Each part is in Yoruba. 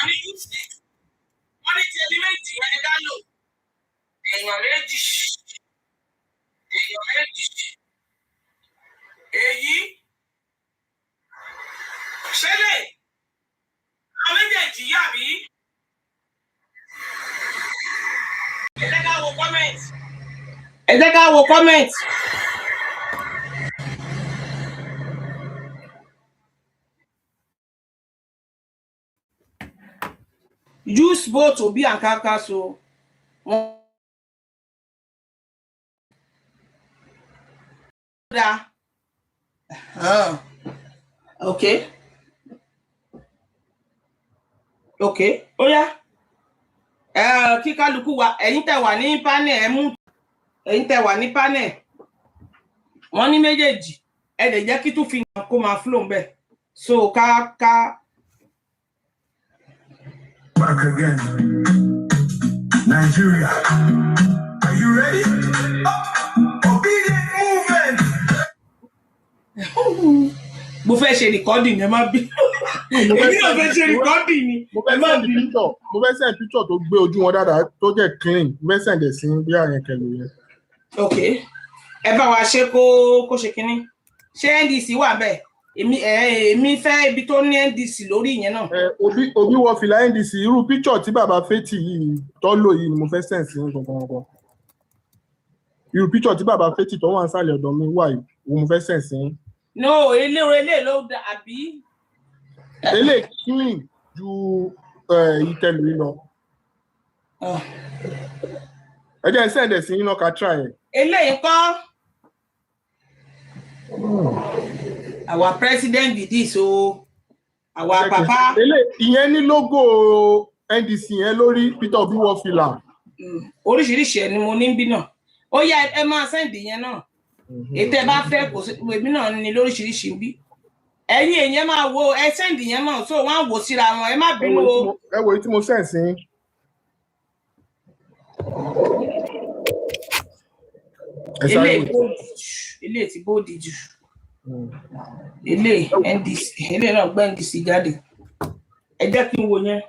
ní yúùtì wọ́n ní ti ẹlímẹ́ǹtì yẹn dá lò èèyàn méjì èyí ṣẹlẹ̀ àwọn méjèèjì yàbí ẹ jẹ́ ká wo comment. Use both Obi and Kaka so okay. Ó yá. Kí kálukú wa ẹ̀yin tẹ́ wà ní panel ẹ mú ẹ̀yin tẹ́ wà ní panel. Wọ́n ní méjèèjì ẹ dẹ̀ jẹ́ kí tún fi kó máa flow ńbẹ̀. So ká back again. Nigeria. Are you ready? Obedient movement. Mo fẹ́ ṣe recording ẹ má bí. Èmi náà fẹ́ ṣe recording ni. Mo fẹ́ send picture tó gbé ojú wọn dáadáa tó jẹ́ clean. Mo fẹ́ send ẹ̀ sí bí àyẹn kẹlò yẹn. Okay. Ẹ bá wa ṣe kó ṣe kíní. Ṣé NDC wà bẹ́ẹ̀? Èmi fẹ́ ibi tó ní NDC lórí ìyẹn náà. Obi wọ fìlà NDC irú picture tí bàbá Fẹ́tì yìí tó lò yìí ni mo fẹ́ send sí gangan. Irú picture tí bàbá Fẹ́tì tó wà nísàlẹ̀ ọ̀dọ̀ mi wà yìí mo fẹ́ send sí. No, ele ló dà àbí. Ele clean ju ìtẹ̀lù yìí lọ. Ẹ jẹ́ send ẹ̀ sí yín náà ká try ẹ̀. Eléyìí kọ́. Our president did this, so our papa. Ìyẹn ní logo NDC yẹn lórí Peter Obi wọ fìlà. Oríṣiríṣi ẹ̀ ni mo ní bí náà. Ó yá ẹ máa send yẹn náà. Ètò ẹ bá fẹ́ kò sí èmi náà ní lóríṣiríṣi bí. Ẹ̀yin èyàn máa wo ẹ send yẹn náà so wọ́n á wò síra wọn ẹ má bínú o. Ẹ wo èyí tí mo send sí. Ilé ti bóòdì jù. Ilé NDC ilé náà gbé NDC jáde. Ẹ jẹ́ kí n wo yẹn.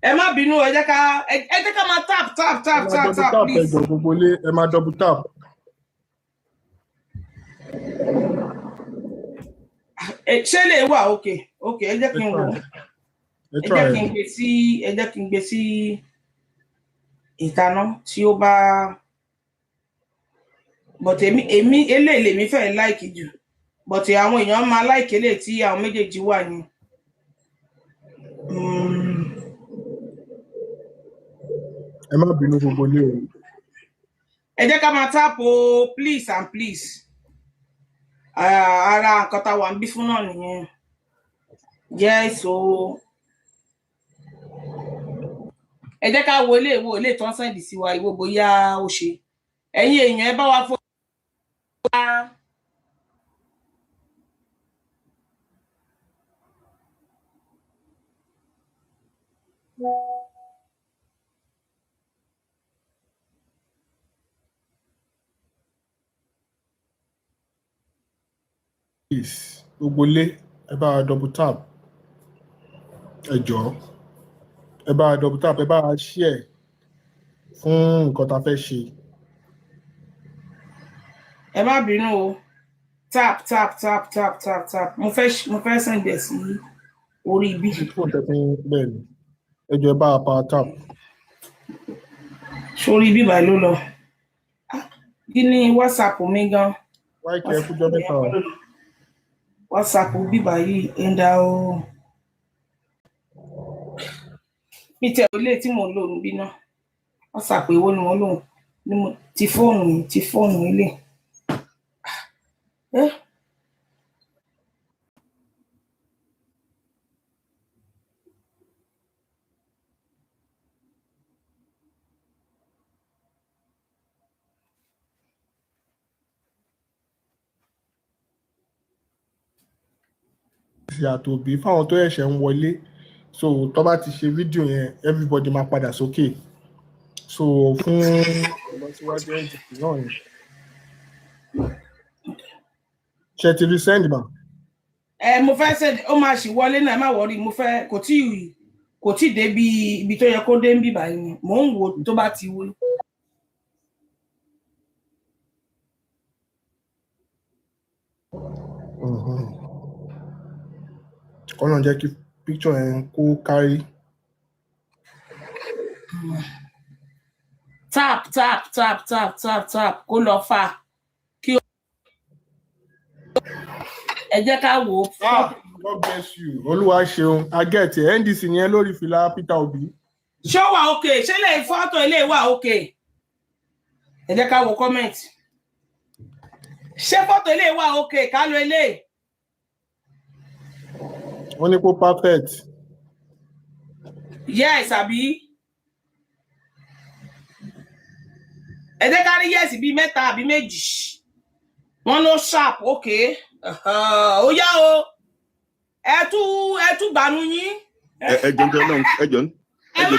Ẹ má bínú ẹ jẹ́ ká máa tap please. Gbogbo ilé ẹ máa double tap. Ṣé lè wà okay ẹ jẹ́ kí n wo. Ẹ jẹ́ kí n gbé sí ìtaná tí ó bá but èmi eléyìí lèmi fẹ́ like jù but àwọn èèyàn máa like eléyìí tí àwọn méjèèjì wà ní. Ẹ má bínú gbogbo ilé o. Ẹ jẹ́ ká máa tap o please and please. Ara nǹkan tá wà ń bí fún náà nìyẹn. Yes o. Ẹ jẹ́ ká wo ilé tó ń send sí wa ìwọ bóyá ó ṣe. Ẹ̀yin èèyàn ẹ bá wa fo gbogbo ilé ẹ bá double tap ẹ jọ̀ọ́ ẹ bá double tap ẹ bá share fún nǹkan tá fẹ́ ṣe. Ẹ má bínú o. Tap mo fẹ́ send ẹ sí orí ibi. Fún tẹ̀sán bẹ́ẹ̀ ni ẹ jọ̀ọ́ ẹ bá power tap. Sórí ibi báyìí ló lọ. Kí ni WhatsApp mi gan? Wáyé kẹ́ ẹ kújọ́ mẹ́ta o. WhatsApp bíbá yìí ẹ̀ndà o. Mi tẹ̀ ilé tí mo lò níbí náà. WhatsApp èwo ni wọ́n lò ní mo ti fóònù ilé. Àtòbí fáwọn tó ẹ̀ṣẹ̀ ń wọlé so tó bá ti ṣe fídíò yẹn everybody máa padà sókè so fún ìlọsíwájú NDC náà ni. Ṣé ti resend ma? Mo fẹ́ send ó máa ṣì wọlé náà má wọrí mo fẹ́ kò tí kò tí dé ibi tó yẹ kó dé ń bí báyìí ni mò ń wò tó bá ti wí. kọ́nà jẹ́ kí picture yẹn kó kárí. tap kó lọ fà kí ẹ jẹ́ ká wò ó. God bless you. Olúwa ṣeun. Agẹ́ẹ̀tì NDC yẹn lórí fìlà Peter Obi. Ṣé ó wà okay? Ṣé lè fọ́tò ilé wà okay? Ẹ jẹ́ ká wo comment. Ṣé fọ́tò ilé wà okay? Ká lo ilé. Wọ́n ní kó perfect. Yes, àbí? Ẹ jẹ́ ká rí yes bí mẹ́ta àbí méjì. Wọ́n ló sharp okay. Ó yá o. Ẹ tú gbanu yín. Ẹjọ́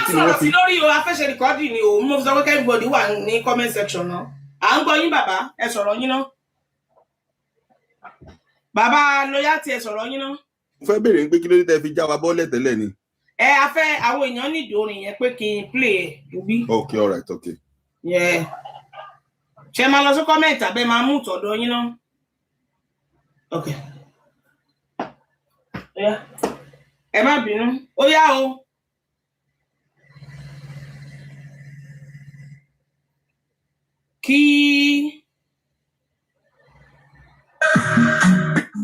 tí wọ́n fi lórí o afẹ́ṣe recording ni o mo fi sọ pé everybody wà ní comment section náà. À ń gbọ́ yín bàbá, ẹ sọ̀rọ̀ yín náà. Bàbá Loyalty ẹ sọ̀rọ̀ yín náà. Mo fẹ́ béèrè pé kí ló dé tẹ́ fi já wa bọ́lẹ̀ tẹ́lẹ̀ ni. A fẹ́ àwọn èèyàn ní ìdórin yẹn pé kí n play ẹ̀ òbí. Okay, all right, okay. Yeah. Ṣé máa lọ sí comment àbẹ́ máa mú tọ̀dọ̀ yín náà? Okay. Yeah. Ẹ má bínú. Ó yá o.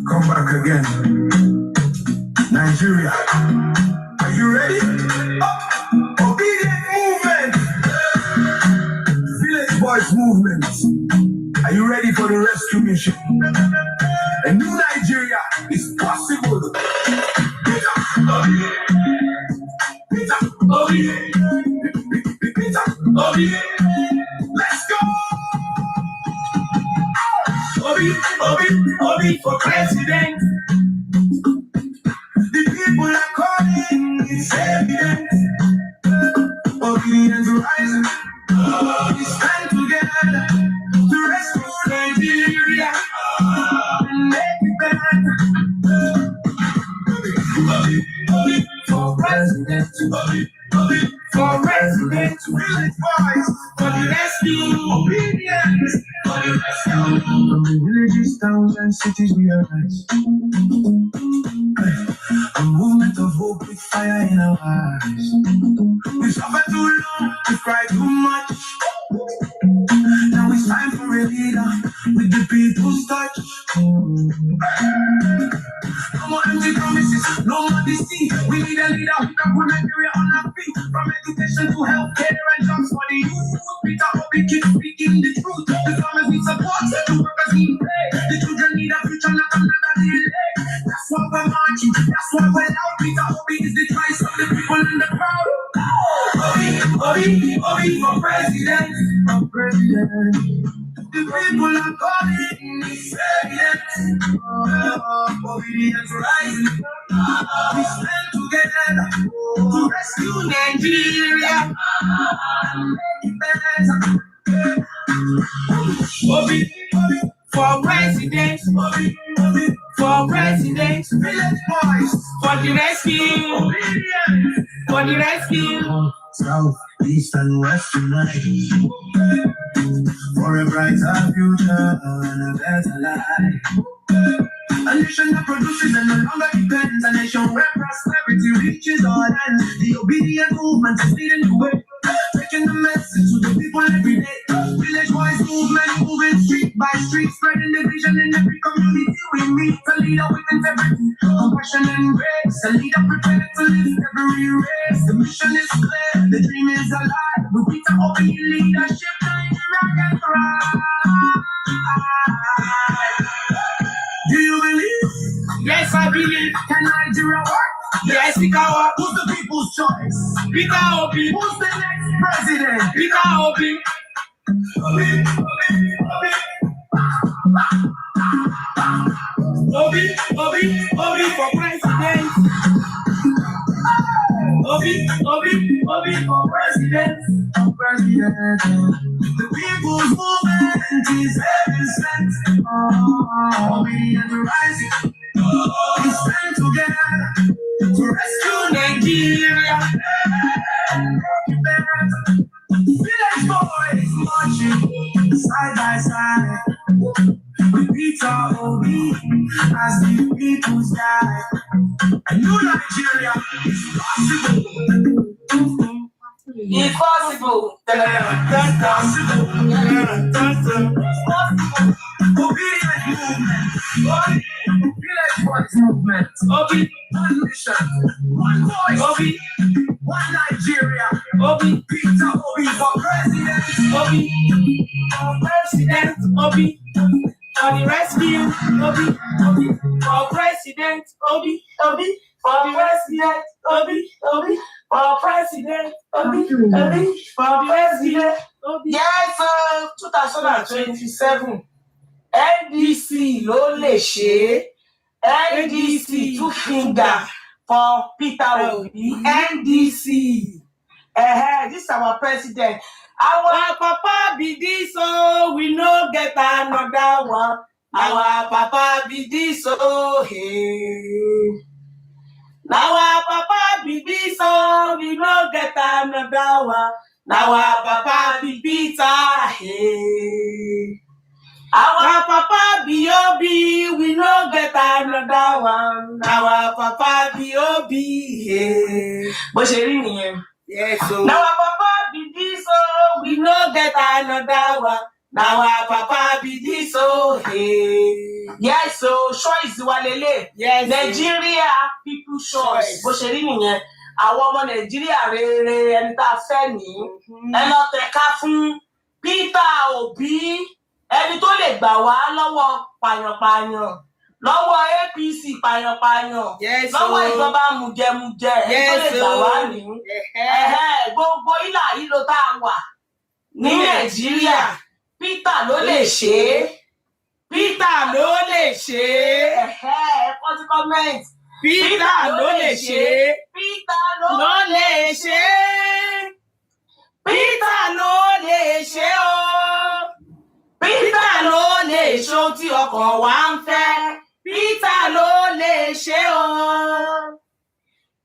Come back again. Nigeria. Are you ready? Obedient movement. Village Boys movement. Are you ready for the rescue mission? A new Nigeria is possible. Peter, let's go. Obi for president. The people are calling, it's evident. Obi is rising. It's time together to rescue Nigeria and make it better. Obi for president. Obi for president. Village Boys for the rescue. Obedience for the rescue. From the villages, towns, and cities we arise. A movement of hope with fire in our eyes. We suffer too long, we cry too much. Now it's time for a leader with the people's touch. No more empty promises, no more deceit. We need a leader who can put Nigeria on our feet. From education to healthcare and jobs for the youth. Peter Obi keeps speaking the truth. The farmers need support, the workers need pay. The children need a future, not another delay. That's why we're marching, that's why we're loud. Peter Obi is the choice of the people in the crowd. Obi for president. For president. The people are calling, it's evident. Obedience rising. We stand together to rescue Nigeria and make it better. Obi for president. Obi for president. Village Boys for the rescue. Obedience for the rescue. South, East, and West unite for a brighter future and a better life. A nation that produces and no longer depends. A nation where prosperity reaches all ends. The obedient movement is leading the way, taking the message to the people every day. Village Boys movement, moving street by street, spreading the vision in every community we meet. A leader with integrity, compassion and grace. A leader prepared to lift every race. The mission is clear, the dream is alive. With Peter Obi in leadership, Nigeria can thrive. Do you believe? Yes, I believe. Can Nigeria work? Yes, we can work. Who's the people's choice? Peter Obi. Who's the next president? Peter Obi. Obi for president. Obi for president. For president. The people's movement is heaven sent. Obi and the rising. We stand together to to rescue Nigeria. Village boys marching side by side. We beat our Obi as the peoples die. A new Nigeria is possible. Impossible. Obedient movement. Village boys movement. Obi, One mission. One voice. Obi, One Nigeria. Obi, Peter Obi for president. Obi, for president, Obi, for the rescue, Obi, Obi, for president, Obi, Obi, for the president, Obi, Obi, for president, Obi, Obi, for the president, Obi. Yes, 2027. NDC ló lè ṣe. NDC two finger for Peter Obi. NDC. This is our president. Our papa be this, so we no get another one. Our papa be this, so hey. Now our papa be this, so we no get another one. Now our papa be Peter, hey. Our papa be Obi, we no get another one. Our papa be Obi, hey. Bó ṣe rí nìyẹn. Yes, so. Now our papa be this, so we no get another one. Now our papa be this, so hey. Yes, so choice walele. Yes. Nigeria people choice. Bó ṣe rí nìyẹn. Àwọn ọmọ Nàìjíríà rere ẹni tá fẹ́ ní. Ẹ lọ tẹ̀ka fún Peter Obi. Ẹni tó lè gbà wá lọ́wọ́ pàyànpàyàn. Lọ́wọ́ APC pàyànpàyàn. Yes, lọ́wọ́ ìjọba mùjẹmùjẹ. Ẹni tó lè gbà wá ní. Gbogbo ìlà yìí ló tá a wà ní Nàìjíríà. Peter ló lè ṣe é. Peter ló lè ṣe é. Ẹ̀kọ́ comment. Peter ló lè ṣe é. Peter ló lè ṣe é. Peter ló lè ṣe é o. Peter ló lè ṣe ohun tí ọkàn wa ń fẹ́. Peter ló lè ṣe é o.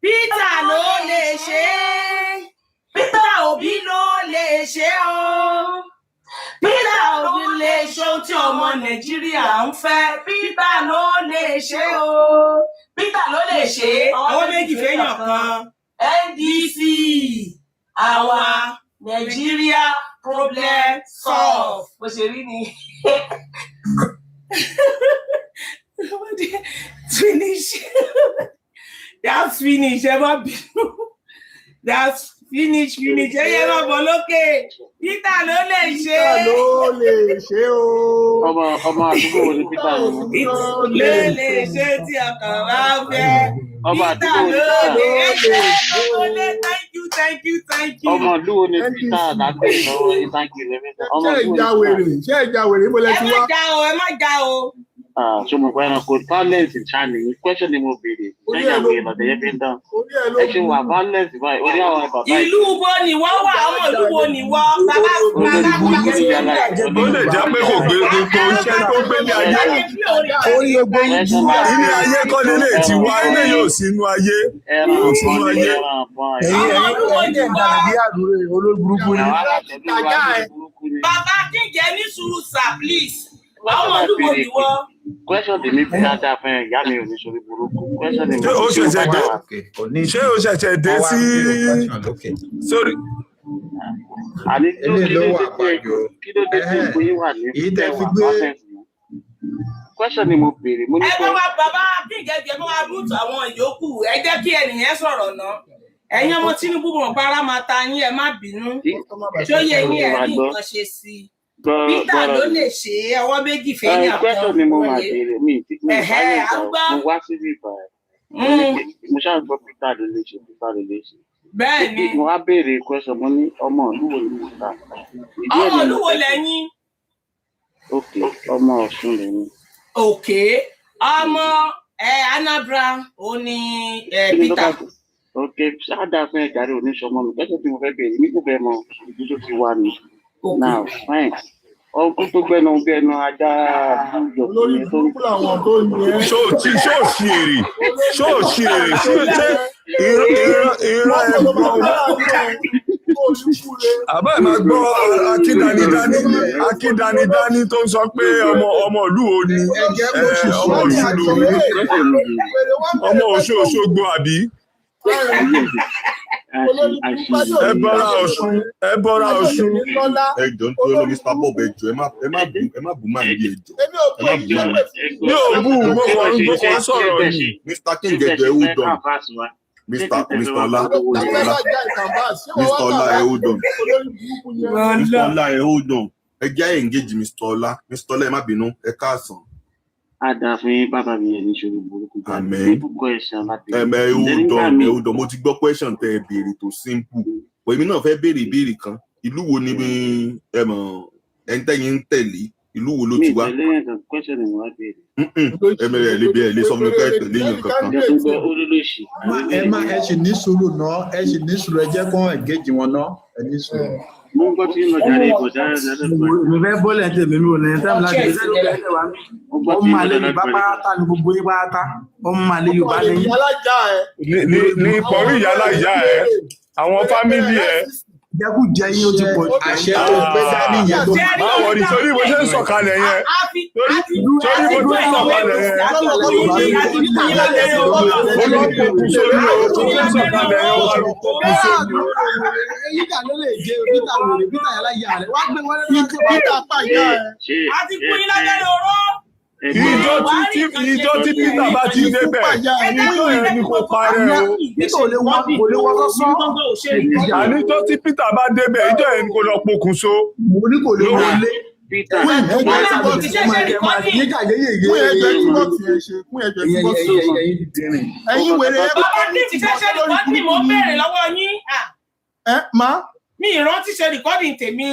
Peter ló lè ṣe é. Peter Obi ló lè ṣe é o. Peter Obi lè ṣe ohun tí ọmọ Nàìjíríà ń fẹ́. Peter ló lè ṣe é o. Peter ló lè ṣe é. Àwọn méjì fẹ́yàn kan. NDC àwa Nigeria problem solve. Bó ṣe rí ni. Finish. That's finish. Ẹ má bínú. That's finish. Ẹyẹ máa bọ̀ lókè. Peter ló lè ṣe. Peter ló lè ṣe o. Ọmọ àdúgbò wo ni Peter yìí? Ló lè ṣe tí ọkàn wa fẹ́. Ọmọ àdúgbò wo ni Peter? Thank you. Ọmọ ìlú wo ni Peter lágbè lọ́wọ́ yìí? Thank you. Ṣé ìjà wèrè mo lẹ ti wá? Ẹ má já o. So mo gbọ́ ẹranko violence in China ní question ni mo béèrè. Ṣé ìyàwó ìlọ̀dẹ̀ yẹn fi ń dán? Ẹ ṣe wà violence báyìí, orí àwọn bàbá yìí. Ìlú wo ni wọ́n wà? Àwọn ìlú wo ni wọ́n? Bàbá ó lè jẹ́ pé kò gbé gbogbo iṣẹ́ tó gbé ní ayé. Orí gbogbo Ilé ayé kọ́ nílé ti wá, ilé yóò sínú ayé. Kò sínú ayé. ẹ̀yin dẹ̀ dàbí àdúrà olóburúkú ni. Bàbá Kíngẹ ní sùúrù sir, please. Àwọn ìlú wo ni wọ́n? Question tèmi fi dáadáa fún ìyá mi ò ní sórí burúkú. Question tèmi Ṣé o ṣẹ̀ṣẹ̀ dé? Ṣé o ṣẹ̀ṣẹ̀ dé sí sórí? Àní kí ló dé tí ipò yín wà ní ẹwà question ni mo béèrè. Ẹ bá wa bàbá Kíngẹ jẹ́ bá wa bùtù àwọn ìyókù. Ẹ jẹ́ kí ẹnìyẹn sọ̀rọ̀ náà. Ẹ̀yin ọmọ Tinubu mọ̀ para máa ta yín, ẹ má bínú. Ṣó yẹ yín ẹ̀ ní nǹkan ṣe sí i. Peter ló lè ṣe é, ọwọ́ méjì fẹ́yìn àpọ̀. Question ni mo máa béèrè mi mo wá síbí ìgbà ẹ̀. Mo ṣáà gbọ́ Peter ló lè ṣe. Bẹ́ẹ̀ ni. Mo wá béèrè question mo ní ọmọ ìlú wo ni mo ta. Ọmọ ìlú wo lẹ́yìn? Ok, ọmọ Ọ̀ṣun lẹ́yìn. Ok, ọmọ Anambra ó ní Peter. Ok, ṣáàdà fún ẹ̀jáde oníṣọmọ mi. Question tí mo fẹ́ béèrè mi kò fẹ́ mọ ìdúró ti wá ni. Now, fine. ọkùn tó gbẹnu bí ẹnu ajá olórí burúkú làwọn tó ní ẹ. ṣóòṣì èrè ìran àbá ẹ̀ máa gbọ́ akíndanidání tó ń sọ pé ọmọ ìlú wo ni ọmọ Òṣogbo àbí. ẹ bọ́ra Ọ̀ṣun. ẹjọ́ nítorí ló Mr. Bob ẹjọ́ ẹ má bù máa ń bí ẹjọ́ yóò bù mo kàn sọ̀rọ̀ ni. Mr. King ẹjọ́ ẹ hold on Mr. Ọlá ẹ hold on Mr. Ọlá ẹ hold on ẹ jẹ́ engage Mr. Ọlá ẹ má bínú ẹ káàsán. Àdàfin bàbá mi ẹni ṣòro burúkú. Amen. Hold on. Mo ti gbọ́ question tẹ ẹ béèrè tó simple. But èmi náà fẹ́ béèrè ìbéèrè kan. Ìlú wo ni ẹni tẹ́yìn ń tẹ̀lé? Ìlú wo ló ti wá? Mi ìtẹ̀lé yẹn kan question ni mo wá béèrè. Ẹ lè sọ fún mi pé ẹ tẹ̀lé yẹn kankan. Ẹ sì ní sùúrù náà, ẹ jẹ́ kó engage wọn náà, ẹ ní sùúrù. Mo ń gbọ́ tí ń lọ jáde ìbò jáde. Mo fẹ́ bọ́lẹ̀ tèmi mi ò ní táìmù láti ṣe lókè wá mi. Ó máa lé Yorùbá pátá ní gbogbo yín pátá. Ó máa lé Yorùbá lẹ́yìn. Ní pọ̀rí ìyálà ìyá ẹ̀, àwọn fámìlì ẹ̀. Jẹ́kújẹ yín ó ti pọ̀ jù. Àṣẹ tó gbé dání yẹn tó máa wọ̀ ní torí bó ṣe ń sọ̀kalẹ̀ yẹn. Torí bó ṣe ń sọ̀kalẹ̀ yẹn. Olóòpọ̀ kù sórí o, tó ṣe ń sọ̀kalẹ̀ yẹn wà ló kù sórí o. Yíká ló lè jẹ Bítà wèrè Bítà yàrá ìyá rẹ̀. Wá gbé wọn lẹ́nu tó Bítà pa ìyá rẹ̀. A ti kú yín lábẹ́rẹ́ oró. Ìjọ tí Peter bá ti débẹ̀, ìjọ yẹn ni kò parẹ́ o. Bítà ò lè wọ́n sọ́sọ́. Àníjọ́ tí Peter bá débẹ̀, ìjọ yẹn ni kò lọ pokùnso. Mo ní kò lè wọlé. Ẹ̀yin wèrè ẹ bàbá ní ti ṣẹ̀ṣẹ̀ rìkọ́dì mo béèrè lọ́wọ́ yín. má. Mi ìrántí ṣe rìkọ́dì tèmi.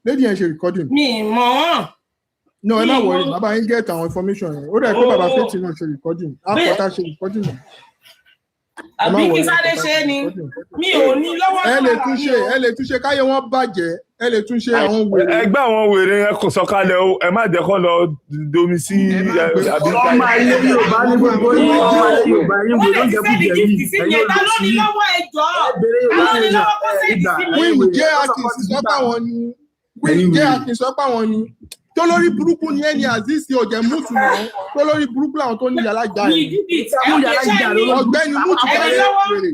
Lady yẹn ṣe recording. Mi mọ̀ wọ́n. No, ẹ má worry, bàbá yín get àwọn information yẹn. Ó dẹ̀ pé bàbá Fẹ́tì náà ṣe recording. Àpọ̀tá ṣe recording náà. Àbí kí sáré ṣe é ni. Mi ò ní lọ́wọ́ tó ẹ lè túnṣe káyé wọn bàjẹ́. Ẹ lè túnṣe àwọn wèrè. Ẹgbẹ́ àwọn wèrè yẹn kò sọ̀kalẹ̀ o. Ẹ má jẹ́ kó lọ domi sí àbíká. Ọmọ ayé Yorùbá ní gbogbo yín. Ọmọ ayé Yorùbá yín wò ló ń jẹ́kú jẹ yín. Ẹ̀yin ò lọ sí lọ́wọ́ ẹjọ́. Jẹ́ Akin sọ pé àwọn ni. Tó lórí burúkú ni ẹni Azeez ọ̀jẹ̀ mútu náà. Tó lórí burúkú làwọn tó ní yàrá ìjà ẹ̀. Ọ̀gbẹ́ni mútu kàrẹ́ wèrè.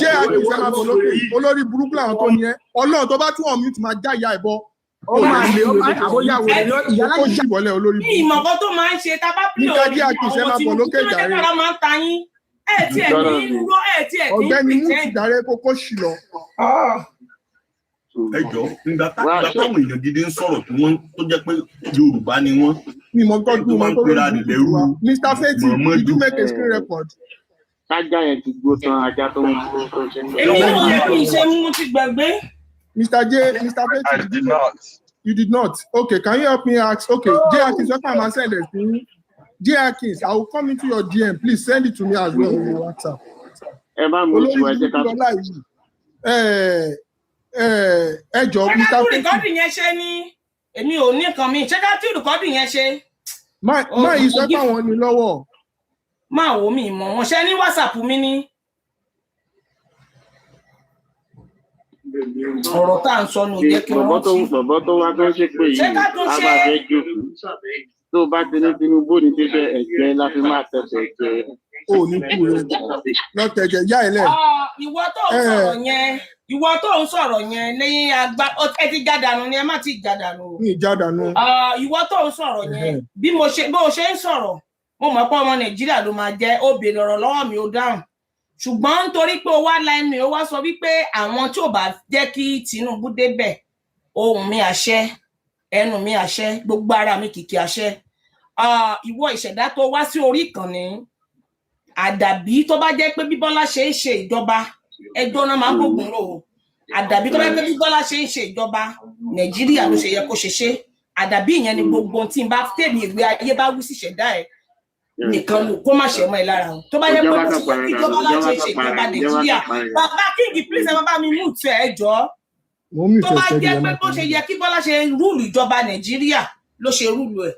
Jẹ́ Akin sọ máa bọ̀ lókè. Olórí burúkú làwọn tó ní ẹ. Ọlọ́run tó bá tún ọ̀mí tún máa já ìyá ẹ̀bọ. Ó máa lè àbóyá wèrè ní ìyálà ìjà. Ó jì wọlé olórí burúkú. Ní ìmọ̀kọ́ tó máa ń ṣe tá bá pè ọ́ ní ọmọ tí mo kí ló dé kára máa ń ta yín. Ọ̀gbẹ́ni mútu kàrẹ́ kókó ṣì lọ. Ẹjọ́ nígbà táwọn èèyàn gidi ń sọ̀rọ̀ tó jẹ́ pé Yorùbá ni wọ́n. Mi mọ̀ gbọ́dọ̀ wọn tó lórí ìlú wa. Mr. Fẹ́tì, did you make a screen record? Ajá yẹn ti gbó tán, ajá tó ń gbó tó ṣe ń gbó. Èmi ò ní kí n ṣe mú ti gbàgbé. Mr. Fẹ́tì, you did not. Okay, can you help me ask? Okay, J. Akins, what am I sending? J. Akins, I will come into your DM. Please send it to me as well on your WhatsApp. Ẹ bá mú ìwà ẹ̀jẹ̀ ká. Ẹjọ́ Mr. Fẹ́tì. Rìkọ́dì yẹn ṣe ni èmi ò ní nǹkan mi. Ṣé ká tí rìkọ́dì yẹn ṣe? Má yìí sọ pé àwọn ni lọ́wọ́. Máa wò mí mọ̀ wọ́n ṣe ní WhatsApp mi ní. Ọ̀rọ̀ tá à ń sọ ní òye kí wọ́n ti. Bọ̀bọ̀ tó wá fẹ́ ṣe pé yìí, a máa fẹ́ jókòó. Tó bá ti ní Tinubu ní tẹ́tẹ́ ẹ̀jẹ̀ la fi máa tẹ̀sẹ̀ ẹ̀jẹ̀. Ó ní kú rẹ̀ lọ́tẹ̀jẹ̀ yá ẹ̀ lẹ̀. Ìwọ tó ń sọ̀rọ̀ yẹn lẹ́yìn àgbà ẹ ti jádànù ni ẹ má ti jádànù. Mi jádànù. Ìwọ tó ń sọ̀rọ̀ yẹn bí o ṣe ń sọ̀rọ̀ mo mọ̀ pé ọmọ Nàìjíríà ló máa jẹ́ ó béèrè ọ̀rọ̀ lọ́wọ́ mi ó dáhùn. Ṣùgbọ́n nítorí pé ó wá lẹ́nu ó wá sọ wípé àwọn tí ò bá jẹ́ kí Tinubu débẹ̀ ohùn mi àṣẹ ẹnu mi àṣẹ gbogbo ara mi kìkì àṣẹ. Ìwọ ìṣẹ̀dá tó wá sí orí ìkànnì àdàbí tó bá jẹ́ pé bí Bọ́lá ṣe ń ṣe ìjọba ẹjọ́ náà máa ń gbógun rò ó àdàbí tó bá jẹ́ pé bí Bọ́lá ṣe ń ṣe ìjọba Nàìjíríà ló ṣe yẹ kó ṣe ṣe àdàbí ìyẹn ni gbogbo tí n bá tèmi ìgbé ayé bá wí sí ìṣẹ̀dá ẹ̀ nìkan ló kó má ṣe mọ́ ẹ lára o tó bá jẹ́ pé ìjọba láti ṣe ìjọba Nàìjíríà bàbá King please ẹ má bá mi mú tẹ ẹ jọ tó bá jẹ́ pé bó ṣe yẹ kí Bọ́lá ṣe rúùlù ìjọba Nàìjíríà ló ṣe rúùlù ẹ̀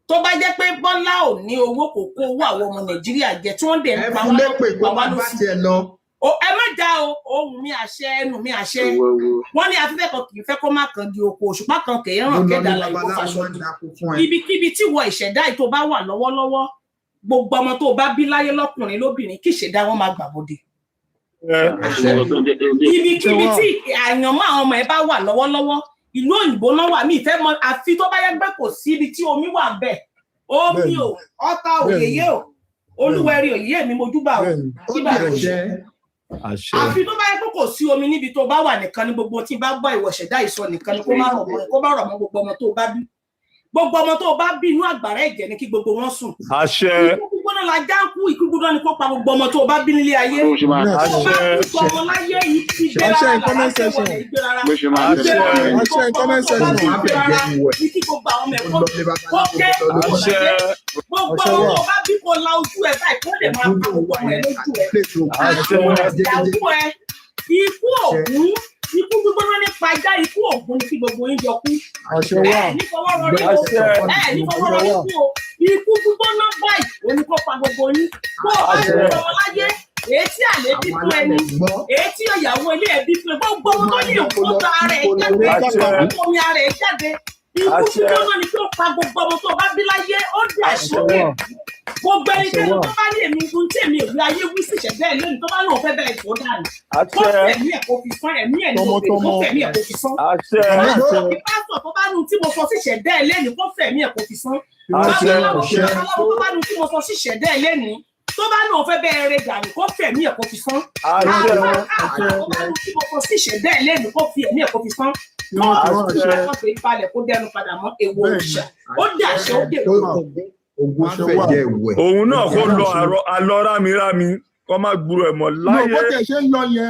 tó bá jẹ́ pé Bọ́lá ò ní owó kò kó owó àwọn ọmọ Nàìjíríà jẹ tí wọ́n dẹ̀ ń pa wá lóṣù ẹ má já o ohun mi àṣẹ ẹnu mi àṣẹ wọ́n ní afẹ́fẹ́ kan kì í fẹ́ kó má kan di oko òṣùpá kan kì í ràn kẹ́dà láì kó fàṣọ ibikíbi tí wọ ìṣẹ̀dá yìí tó bá wà lọ́wọ́lọ́wọ́ gbogbo ọmọ tó bá bí láyé lọ́kùnrin lóbìnrin kí ìṣẹ̀dá wọn máa gbàbọdè ibikíbi tí àyànmọ́ àwọn ọmọ ẹ bá wà lọ́wọ́lọ́wọ́ ìlú òyìnbó náà wà mí ìfẹ́ mọ àfi tó bá yẹ pé kò sí ibi tí omi wà bẹ́ẹ̀ omi o ọ̀tá òyèyé o olúwẹ̀rí òyèyé mi mojúbà o kíbà àfi tó bá yẹ pé kò sí omi níbi tó bá wà nìkan ni gbogbo tí bá gbọ́ ìwọ̀ṣẹ̀dá ìsọ nìkan ni kó má rọ̀ mọ́ gbogbo ọmọ tó bá bí gbogbo ọmọ tó bá bí inú àgbàrá ẹ̀jẹ̀ ni kí gbogbo wọn sùn. àṣẹ. ikú gbígbóná la jáǹkú ikú gbígbóná ni kó pa gbogbo ọmọ tó bá bí nílé ayé. àṣẹ. ọmọ láyé yìí ti gbé rárá láti wọlé ìgbé rárá. àṣẹ comment section. kí gbogbo àwọn mẹ́kọ́ kó ké gbogbo ọmọ tó bá bí kó la ojú ẹ̀ báyìí kó lè máa pa gbogbo ọmọ ẹ̀ lójú ẹ̀. ikú ògún ikú gbígbóná nípa ajá ikú ògún ní kí gbogbo yín jọ kú. ní fọwọ́ rọrí kú o ikú gbígbóná báyìí òní kó pa gbogbo yín kó o bá ṣe ọmọ láyé ètí àlè bí fún ẹni ètí ìyàwó ilé ẹbí fún ẹ gbogbo ọmọ tó ní òkúta ara ẹ jáde gbogbo omi ara ẹ jáde ikú gbígbóná ni kí o pa gbogbo ọmọ tó bá bí láyé ó dé àṣẹ gbogbo ẹnikẹ́ni tó bá ní èmi fún tí èmi ìwé ayé wí sí ìṣẹ̀dá ẹ̀ lónìí tó bá náà fẹ́ bẹ̀rẹ̀ tó dànù kó fẹ̀mí ẹ̀ kó fi sán ẹ̀mí ẹ̀ ní òbí kó fẹ̀mí ẹ̀ kó fi sán pásítọ̀ tó bá nù tí mo sọ sí ìṣẹ̀dá ẹ̀ lẹ́nu kó fẹ̀mí ẹ̀ kó fi sán babaláwo tó bá nù tí mo sọ sí ìṣẹ̀dá ẹ̀ lẹ́nu tó bá náà fẹ́ bẹ̀rẹ̀ rẹ̀ dànù kó fẹ̀mí ẹ̀ kó fi sán tó bá nù tí mo sọ sí ìṣẹ̀dá ẹ̀ lẹ́nu kó fi ẹ̀mí ẹ̀ kó fi sán kó fi ìpalẹ̀ kó dẹnu padà mọ́ ewu òrìṣà ó dé àṣẹ ó dé òun náà kó lọ àlọ rámírámí kó má gbúrò ẹ̀ mọ́ láyé.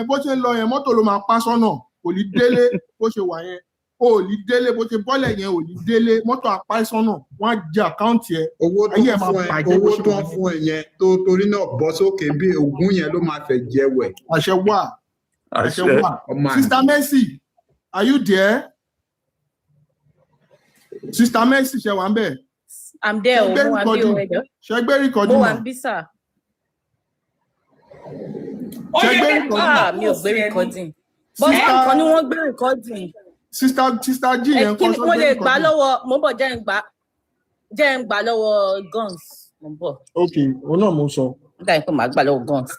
bó ṣe ń lọ yẹn mọ́tò ló máa pa sọ́nà kò ní délé bó ṣe wà yẹn ò ní délé bó ṣe bọ́lẹ̀ yẹn ò ní délé mọ́tò apá sọ́nà wọ́n á jẹ àkáǹtì ẹ̀ owó tó ń fún ẹ yẹn tó torí náà bọ́ sókè bí ogún yẹn ló máa fẹ́ jẹ wẹ̀. àṣẹ wà. Sister Mercy, are you there? Sister Mercy ṣe wà ń bẹ̀. I'm there. Ṣé gbé recording? Mo wà ń bí sà. Mi ò gbé recording. Bọ́sẹ̀ nǹkan ni wọ́n gbé recording. Sister G yẹn kọ́ sọ gbé recording. Mo lè gbà lọ́wọ́, mo bọ̀ jẹ́ ń gbà lọ́wọ́ guns. Mo bọ̀. Ok, òun náà mo sọ. Nígbà pé màá gbà lọ́wọ́ guns.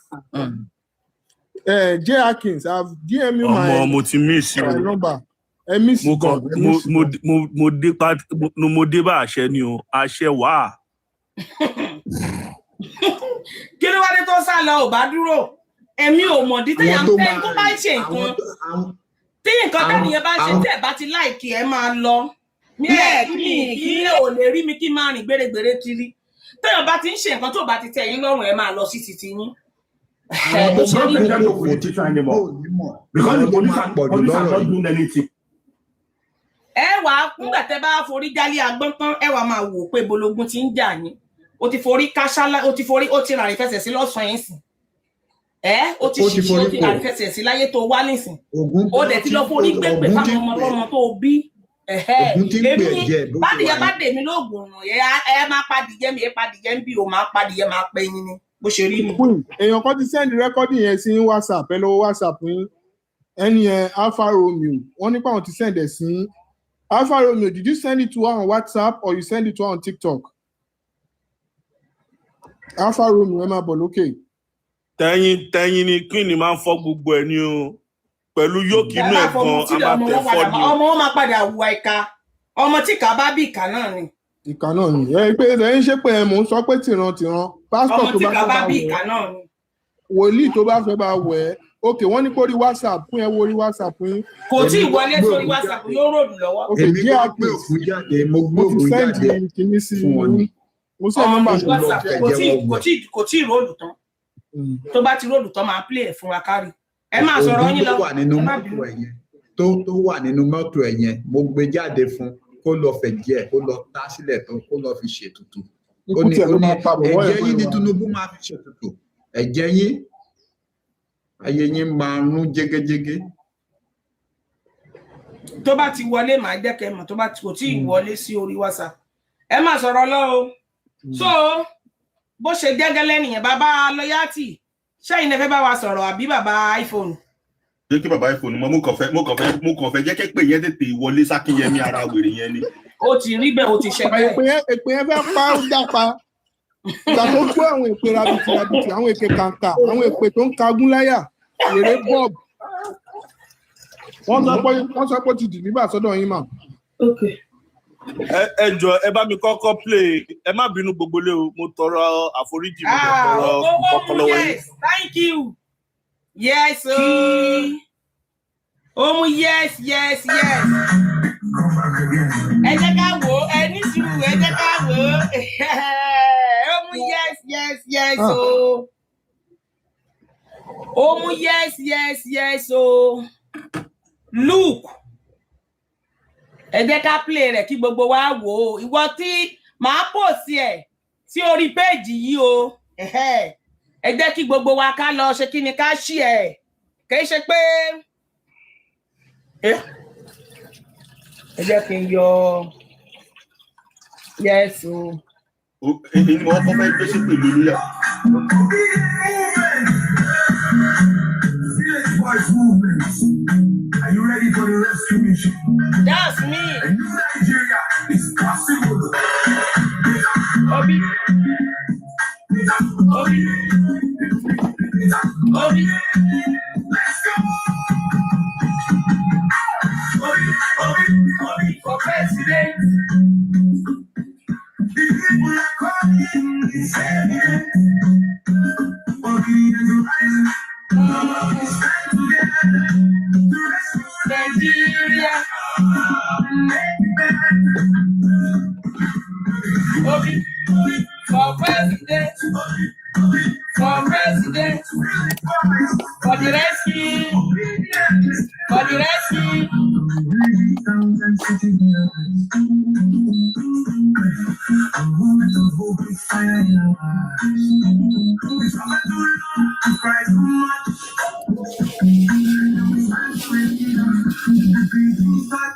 J Akins, I've DM you my mo ti miss you. Number. Mo dé bá àṣẹ ni o àṣẹ wà. kí ló wá dé tó sá lọ ò bá dúró èmi ò mọ̀ dí téèyàn tẹ́ tó bá ṣe nǹkan tí nǹkan tẹ́nìyàn bá ṣe tẹ́ bá ti láìkí ẹ máa lọ kí ò lè rí mi kí máa rìn gbèrègbèrè kiri téèyàn bá ti ń ṣe nǹkan tó bá ti tẹ́ yín lọ́rùn ẹ máa lọ sí títí yín. Because the police are not doing anything. Ẹ wá nígbà tẹ́ bá forí jálé agbọ́n tán ẹ wá máa wò pé bológun ti ń jà yín ó ti forí káṣálá ó ti ràrí fẹsẹ̀ sí lọ́sàn-án yín sìn ó ti ràrí fẹsẹ̀ sí láyé tó wá nísìn ó dẹ̀ ti lọ forí gbẹgbẹ fáwọn ọmọ ọlọ́mọ tó bí èmi bádìyẹ bá dè mí lóògùn ẹ máa padìyẹ mi padìyẹ ń bí o máa padìyẹ máa pẹ́ yín ni bó ṣe rí mi. èèyàn kan ti send recording yẹn sí WhatsApp ẹ lọ́wọ́ WhatsApp yín ẹni yẹn Alpha Romeo wọ́n nípa àwọn ti send ẹ̀ sí Alpha Romeo, did you send it to her on WhatsApp or you send it to her on TikTok? Alpha Romeo, ẹ máa bọ̀ lókè. Tẹ́yìn ni kí ni máa ń fọ́ gbogbo ẹ̀ ni o. Pẹ̀lú yókì inú ẹ̀gbọ́n a máa tẹ̀ fọ́ ni. Ọmọ wọn máa padà hùwà ìka. Ọmọ tí ìka bá bí ìka náà ni. Ìka náà ni. Ẹ pé ẹ ń ṣe pé ẹ mò ń sọ pé tìran. Pásítọ̀ tó bá fẹ́ bá bí ìka náà ni. Wòlíì tó bá fẹ́ bá wẹ̀ ẹ́. Ok, wọ́n ní kó rí WhatsApp fún ẹ wo rí WhatsApp fún. Kò tí ì wọlé sórí WhatsApp yóò ròdù lọ́wọ́. Ok, jẹ́ àpè òfin jáde, mo gbé òfin jáde fún wọn ní. Mo sọ nọ́mbà tó lọ fẹ́ kò tí ì ròdù tán. Tó bá ti ròdù tán máa play ẹ̀ fún wa kárí. Ẹ máa sọ̀rọ̀ yín lọ. Tó wà nínú mọ́tò ẹ̀ yẹn, mo gbé jáde fún kó lọ fẹ̀ díẹ̀, kó lọ tá sílẹ̀ tán, kó lọ fi ṣètùtù. Ó ní ẹ̀jẹ̀ yín ní Tinubu máa fi ṣètùtù. Ẹ̀jẹ̀ yín ayé yín máa rún jégéjégé. tó bá ti wọlé màá jẹ́ kẹ́ mọ̀ tó bá ti kò tí ì wọlé sí orí WhatsApp ẹ má sọ̀rọ̀ lọ o so bó ṣe gẹ́gẹ́lẹ́ nìyẹn bàbá lọ́yàtì ṣẹ́yìn lẹ fẹ́ bá wa sọ̀rọ̀ àbí bàbá iPhone. Jẹ́ kí bàbá iPhone mo kàn fẹ́ jẹ́ kẹ́ pé yẹn tètè wọlé sákínyẹmí ara wèrè yẹn ni. Ó ti rí bẹ́ẹ̀ ó ti ṣe bẹ́ẹ̀. èpè yẹn fẹ́ pa ó dápa ìgbà tó gbé àwọn èpè rabiti àwọn èpè kàǹkà àwọn èpè tó ń kagún láyà èrè bob wọ́n sọ pé ó ti dìlíbà sọ́dọ̀ yín mà. Ẹ jọ̀ọ́ ẹ bá mi kọ́kọ́ play ẹ má bínú gbogbo lé o mo tọrọ àforíjì mo tọrọ kọ́kọ́ lọ́wọ́ yín. Thank you. Yes yes. Ẹ jẹ́ ká wò ó ẹ ní sùúrù ẹ jẹ́ ká wò ó. Yes yes Look. Ẹ jẹ́ ká play rẹ̀ kí gbogbo wa wò ó ìwọ tí màá post ẹ̀ sí orí péèjì yìí o ẹ jẹ́ kí gbogbo wa ká lọ ṣe kí ni ká ṣí ẹ̀ kì í ṣe pé ẹ jẹ́ kí n yọ yes o. Èyí ni wọ́n kọ́ fẹ́ gbé sí pẹ̀lú lóyà. Are you ready for the rescue mission? That's me. A new Nigeria is possible. Obi. Let's go. Obi for president. The people are calling the Senate. Obi is rising. Stand together to rescue Nigeria. Obi for president. For president. For the rescue. For the rescue. A moment of hope is fire in our eyes. It's hard to love to cry too much. It's time to reveal the people's back.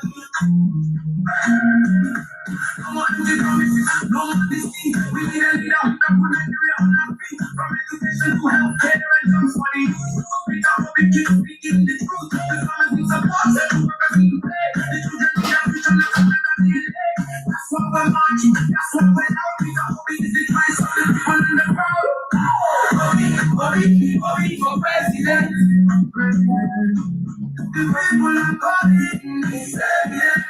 No more empty promises, no more deceit. We need a leader who can put Nigeria on our feet. From education to health care and jobs for the youth. Without speaking the truth, the promise we support, the purpose we play. The children of their future, let's not delay. That's what we're marching, that's what we're out. Without Obi is the Christ of the people in the crowd. Obi for president. The people are calling the Senate.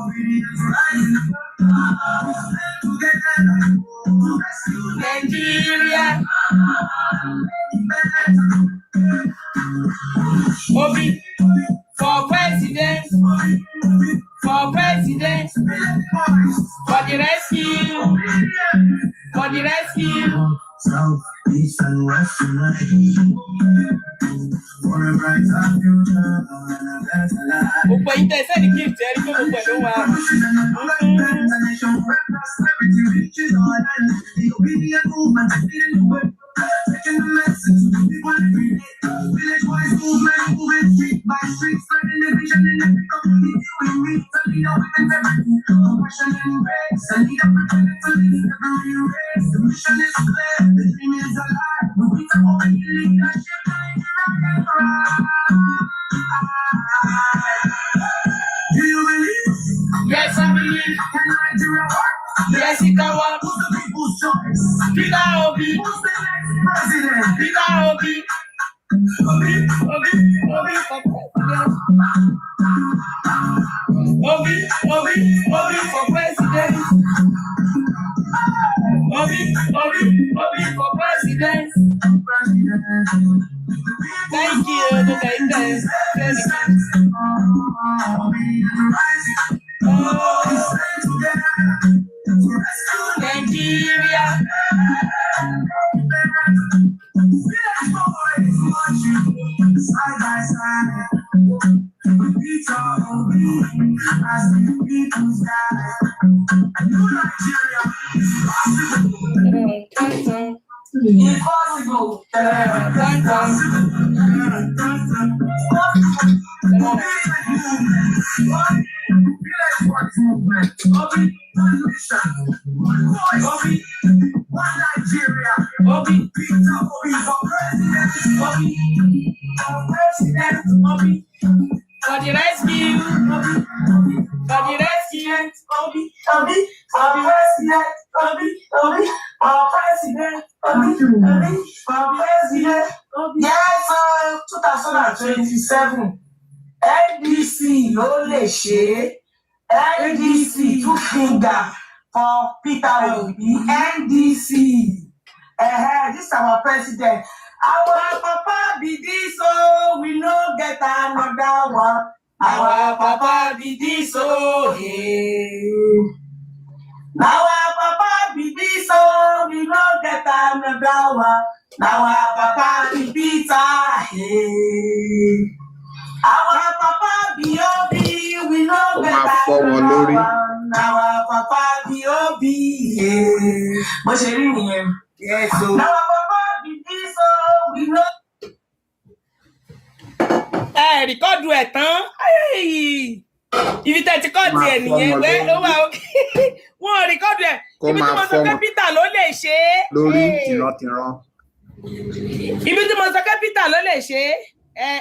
Obi is rising. We stand together to rescue Nigeria. Obi for president. For president. For the rescue. For the rescue. South, east, and west unite. For a brighter future and a better life. Gbogbo yín tẹ́ sẹ́ni gift ẹ rí pé gbogbo ẹ̀ ló wà. A nation where prosperity reaches all and the obedient movement is leading the way. Taking the message to the people every day. Village-wise movement, moving street by street, spreading the vision in every community. We meet the leader with integrity, compassion and grace. The leader prepared to lead every race. The mission is clear, the dream is alive. We need to open the leadership, Nigeria can rise. Do you believe? Yes, I believe. Can Nigeria work? Yes, it can work. Who's the people's choice? Peter Obi. Who's the next president? Peter Obi. Obi for president. Obi for president. Obi for president. Thank you. Nigeria. Side by side, with Peter Obi, as the people's guide. A new Nigeria is possible. Impossible. this movement. Obi, one nation, one voice. Obi, one Nigeria. Obi, Peter Obi for president. Obi, for president. Obi, for the rescue. Obi, for the rescue. Obi, Obi, for the president. Obi, Obi, for president. Obi, Obi, for president. Yes, 2027. NDC ló lè ṣe NDC two finger for Peter Obi NDC this is our president. Our papa be this we no get another one. Our papa be this Now our papa be this we no get another one. Now our papa be Peter Our papa be Obi, we know better. Our papa be Obi, but she didn't hear. Yes, so. Our papa be this, we know. Record ẹ̀ tán. Ibi tẹ́ ti kọ́ tiẹ̀ nìyẹn, wẹ́ ló wà ókè. Wọ́n record ẹ̀. Ibi tí mo sọ pé Peter ló lè ṣe. Lórí tìrantìran. Ibi tí mo sọ pé Peter ló lè ṣe.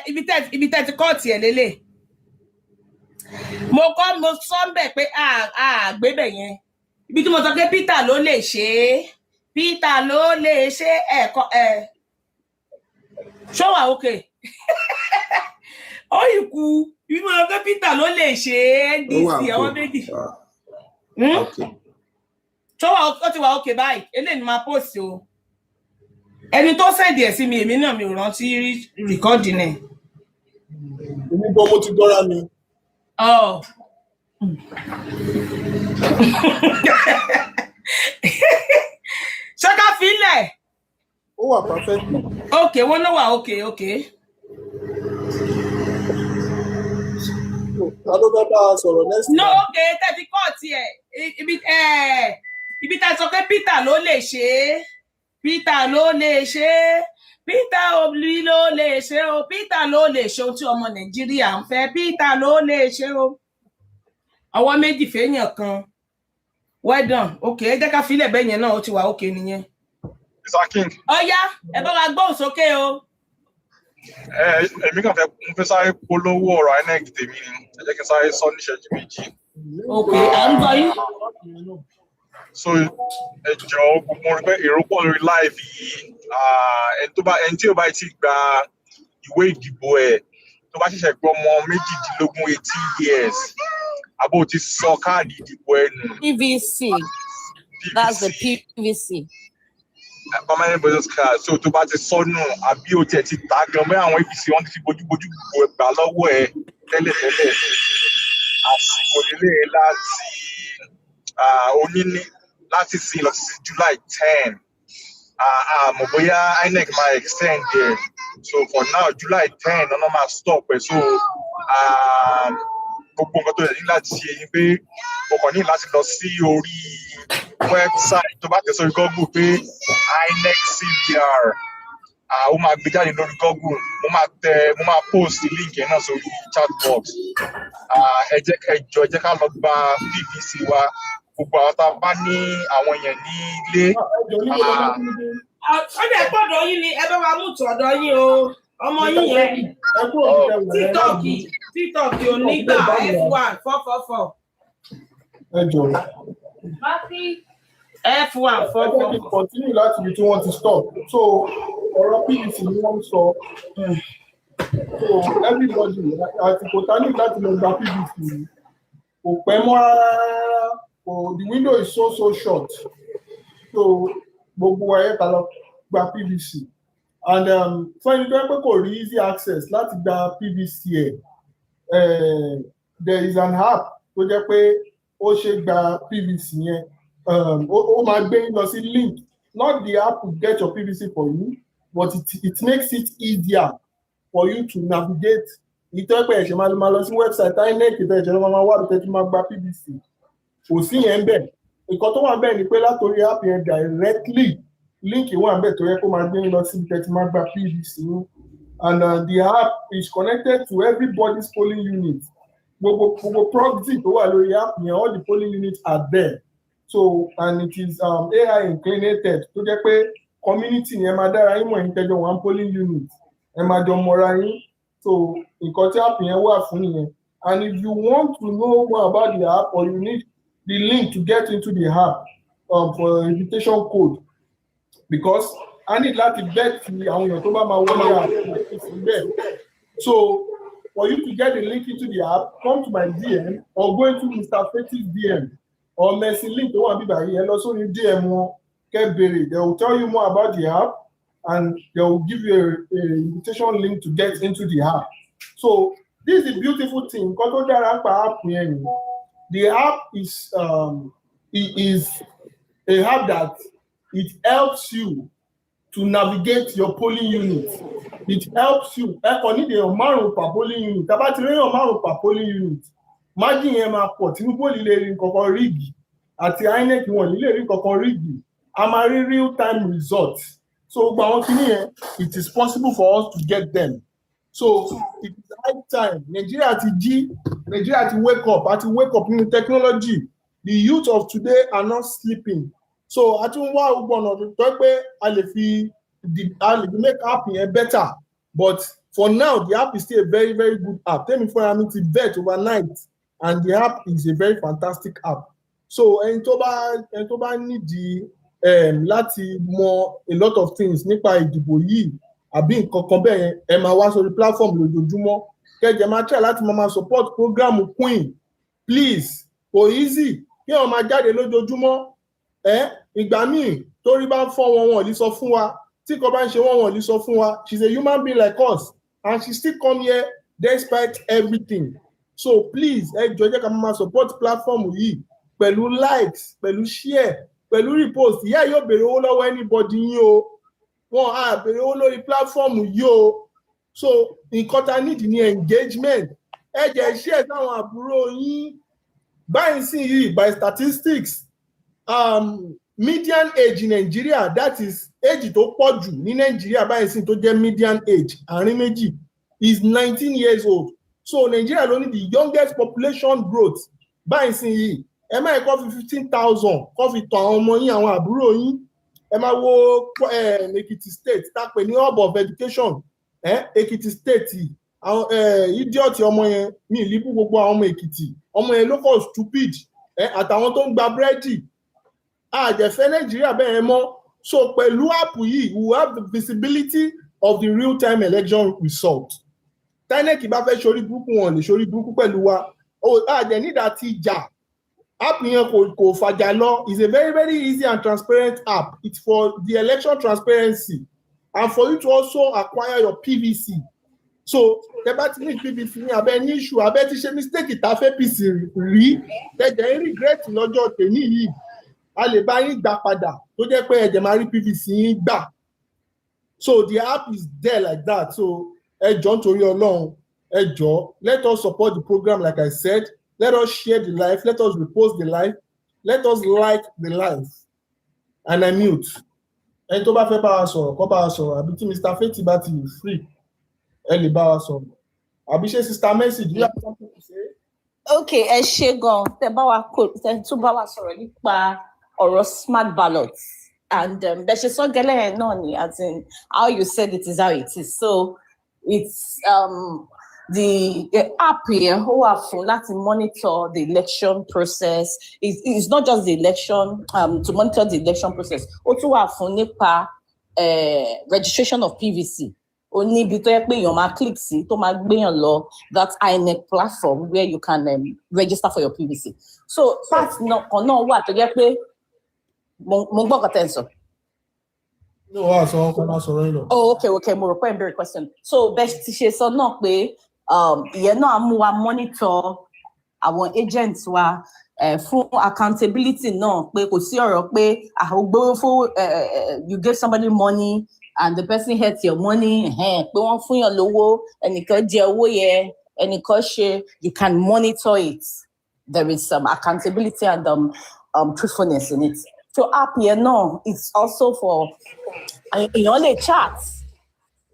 Ibi tẹ́ ti kọ́ tiẹ̀ lélẹ̀. Mo sọ ń bẹ̀ pé gbé bẹ̀ yẹn. Ibi tí mo sọ pé Peter ló lè ṣe. Peter ló lè ṣe ṣó wà òkè. Ó ìkú ibi mo sọ pé Peter ló lè ṣe NDC àwọn méjì. Ṣó wà ó ti wà òkè báyìí. Eléyìí ni máa post o. Ẹni tó sẹ́ndì ẹ̀ sí mi èmi náà mi ò rántí rìkọ́dì náà. Èmi gbọ́ mo ti gbọ́ra mi. Ṣé ká filẹ̀? Ó wà perfect. Okay, wọ́n náà wà okay. Ta ló fẹ́ bá a sọ̀rọ̀ next time? No, okay, tẹ́tí kọ́ọ̀tì ẹ̀. Ibi tá a sọ pé Peter ló lè ṣe é. Peter ló lè ṣe Peter Obi ló lè ṣe o Peter ló lè ṣe ohun tí ọmọ Nàìjíríà ń fẹ́ Peter ló lè ṣe o ọwọ́ méjì fẹ́yàn kan well done okay jẹ́ ká filẹ̀ bẹ́ẹ̀ yẹn náà ó ti wà okay nìyẹn. Mr. King. Ọ̀yá ẹ bá wa gbóhùn sókè o. Èmi kàn fẹ́ sáré polówó ọ̀rọ̀ INEC tèmi ni ẹ jẹ́ kí n sáré sọ níṣẹ́jú méjì. Okay à ń gbọ́ yín. So ẹ jọ̀ọ́ gbogbo orin pé èrò pọ̀ lórí láìfì yìí ẹni tí ó bá ti gba ìwé ìdìbò ẹ̀ tó bá ṣẹ̀ṣẹ̀ gbọ́ ọmọ 18 years àbò ti sọ káàdì ìdìbò ẹ̀ nù. PVC. That's the PVC. Permanent voters card. So tó bá ti sọnù àbí o tiẹ̀ ti tà gan bẹ́ẹ̀ àwọn APC wọ́n ti fi bójúbójú gbà lọ́wọ́ ẹ̀ tẹ́lẹ̀tẹ́lẹ̀ àsìkò nílé láti oníní láti sin lọ sí July 10 àmọ́ bóyá INEC máa extend there so for now July 10 ọ̀nà máa stop ẹ̀ so gbogbo nǹkan tó yẹ ní láti ṣe ni pé o kàn ní láti lọ sí orí website tó bá tẹ̀ sórí Google pé INEC CVR ó máa gbé jáde lórí Google mo máa post link yẹn náà sórí chat box ẹ jẹ́ ká lọ gba PVC wa gbogbo àwọn tá a bá ní àwọn èèyàn ní ilé. Ọdẹ gbọ́dọ̀ yín ni ẹ bá wa mú tọ̀dọ̀ yín o ọmọ yín yẹn TikTok ò ní gbà F1 444. Ẹ jọ. F1 444. Continue láti ibi tí wọ́n ti stop. So ọ̀rọ̀ PVC ni wọ́n sọ. So everybody àti kò tá ní láti lọ gba PVC kò pẹ́ mọ́ rárá. The window is so short. So gbogbo ayé ta lọ gba PVC. And fún ẹni tó yẹ pé kò rí easy access láti gba PVC there is an app tó jẹ́ pé ó ṣe gba PVC yẹn. Ó máa gbé lọ sí link. Not the app will get your PVC for you, but it makes it easier for you to navigate. Ìtọ́ pé ẹ̀ṣẹ̀ máa lọ sí website INEC ìtọ́ ẹ̀ṣẹ̀ máa wá lókè tí máa gba PVC. Kò sí yẹn bẹ́ẹ̀. Nǹkan tó wà bẹ́ẹ̀ ni pé látòrí app yẹn directly link wà bẹ́ẹ̀ tó yẹ kó máa gbé lọ sí ìtẹ́ tí máa gba PVC. And the app is connected to everybody's polling unit. gbogbo proxy tó wà lórí app yẹn, all the polling units are there. So and it is AI inclinated tó jẹ́ pé community yẹn máa dára yín mọ̀ ní tẹ́jọ́ one polling unit ẹ máa jọ mọ́ra yín. So nǹkan tí app yẹn wà fún nìyẹn. And if you want to know more about the app or you need the link to get into the app for invitation code, because I need láti bet àwọn èèyàn tó bá máa wọlé app. So for you to get the link into the app, come to my DM or go into Mr. Feti's DM or Mercy link tó wà bíbá yìí ẹ lọ sórí DM wọn kẹ́ bèrè. They will tell you more about the app and they will give you a invitation link to get into the app. So this is a beautiful thing. Nǹkan tó dára pa app yẹn ni. The app is a app that it helps you to navigate your polling unit. It helps you. Ẹ kàn ní èèyàn márùn-ún per polling unit. Tá bá ti rí èèyàn márùn-ún per polling unit, margin yẹn máa pọ̀. Tinubu lè rí nǹkankan rígì àti INEC wọn lè rí nǹkankan rígì. A máa rí real time results. So gbogbo àwọn kìíní yẹn, it is possible for us to get them. So it is high time. Nigeria ti wake up. Àti wake up in technology. The youth of today are not sleeping. So I think why we want to make app here better. But for now, the app is still a very, very good app. Tell me for I mean to bet overnight, and the app is a very fantastic app. So and toba need the láti mọ a lot of things nípa ìdìbò yìí àbí nǹkan bẹ́ẹ̀ ẹ máa wá sórí platform lójoojúmọ́ kẹjẹ máa try láti máa support program Queen, please. Kò easy kí wọ́n máa jáde lójoojúmọ́. Ìgbà míì torí bá ń fọ́ wọn lè sọ fún wa, tí kò bá ń ṣe wọn lè sọ fún wa. She's a human being like us and she still come here despite everything. So please ẹ jọ̀ọ́ jẹ́ ká máa support platform yìí pẹ̀lú likes, pẹ̀lú share, pẹ̀lú repost. Ìyá yóò béèrè owó lọ́wọ́ anybody yín o, wọn á béèrè owó lórí platform yìí o. So nǹkan tá need ní engagement. Ẹ jẹ́ share sáwọn àbúrò yín. Báyìí sí yìí by statistics, median age in Nigeria, that is age tó pọ̀ jù ní Nigeria báyìí sí tó jẹ́ median age àárín méjì is 19 years old. So Nigeria ló ní the youngest population growth báyìí sí yìí. Ẹ máa kọ́ fi 15,000 kọ́ fi tọ̀ àwọn ọmọ yín àwọn àbúrò yín. Ẹ máa wo Ekiti state tá pè ní hub of education. Ekiti state yìí àwọn idiot ọmọ yẹn mi ìlípù gbogbo àwọn ọmọ Ekiti ọmọ yẹn ló kọ́ stupid àtàwọn tó ń gba búrẹ́dì àjẹfẹ́ Nàìjíríà bẹ́ẹ̀ mọ́. So pẹ̀lú app yìí we have the visibility of the real time election result. INEC bá fẹ́ sórí burúkú wọn lè sórí burúkú pẹ̀lú wa. Àjẹ́ nídà ti jà. App yẹn kò fàjà lọ. It's a very, very easy and transparent app. It's for the election transparency and for you to also acquire your PVC. So tẹ́ bá ti ní PVC ní abẹ́ ní issue abẹ́ ti ṣe mistake tá fẹ́ PC rí tẹ́jẹ̀ ń regret lọ́jọ́ tèmi yìí a lè bá yín gbà padà tó jẹ́ pé ẹ̀jẹ̀ máa rí PVC yín gbà. So the app is there like that. So ẹ jọ̀ọ́ nítorí Ọlọ́run ẹ jọ̀ọ́, let us support the program like I said. Let us share the life. Let us repost the life. Let us like the life. And I mute. Ẹni tó bá fẹ́ bá wa sọ̀rọ̀ kó bá wa sọ̀rọ̀ àbí tí Mr. Feti bá ti free ẹ lè bá wa sọ̀rọ̀ àbí ṣe Sister Mercy do you have something to say? Okay, ẹ ṣé gan tẹ́ bá wa tún bá wa sọ̀rọ̀ nípa ọ̀rọ̀ smart ballots and bẹ ṣe sọ gẹ́lẹ́ yẹn náà ni as in how you said it is how it is. So it's the app here who are fún láti monitor the election process. It's not just the election to monitor the election process. Ó tún wà fún nípa registration of PVC. Ó ní ibi tó yẹ pé èèyàn máa click sí tó máa gbéyàn lọ that INEC platform where you can register for your PVC. So part kan náà wà tó yẹ pé mo gbọ́ kọ́tẹ́ sọ. No, wá sọ ọkọ náà sọ̀rọ̀ yìí lọ. Oh, okay, mo rò pé very question. So best ti ṣe sọ náà pé ìyẹn náà mú wa monitor àwọn agents wa fún accountability náà pé kò sí ọ̀rọ̀ pé àgbówó fún you give somebody money and the person hits your money pé wọ́n fún yàn lówó ẹnìkan jẹ owó yẹn ẹnìkan ṣe, you can monitor it. There is some accountability and truthfulness in it. So app yẹn náà it's also for èèyàn lè chat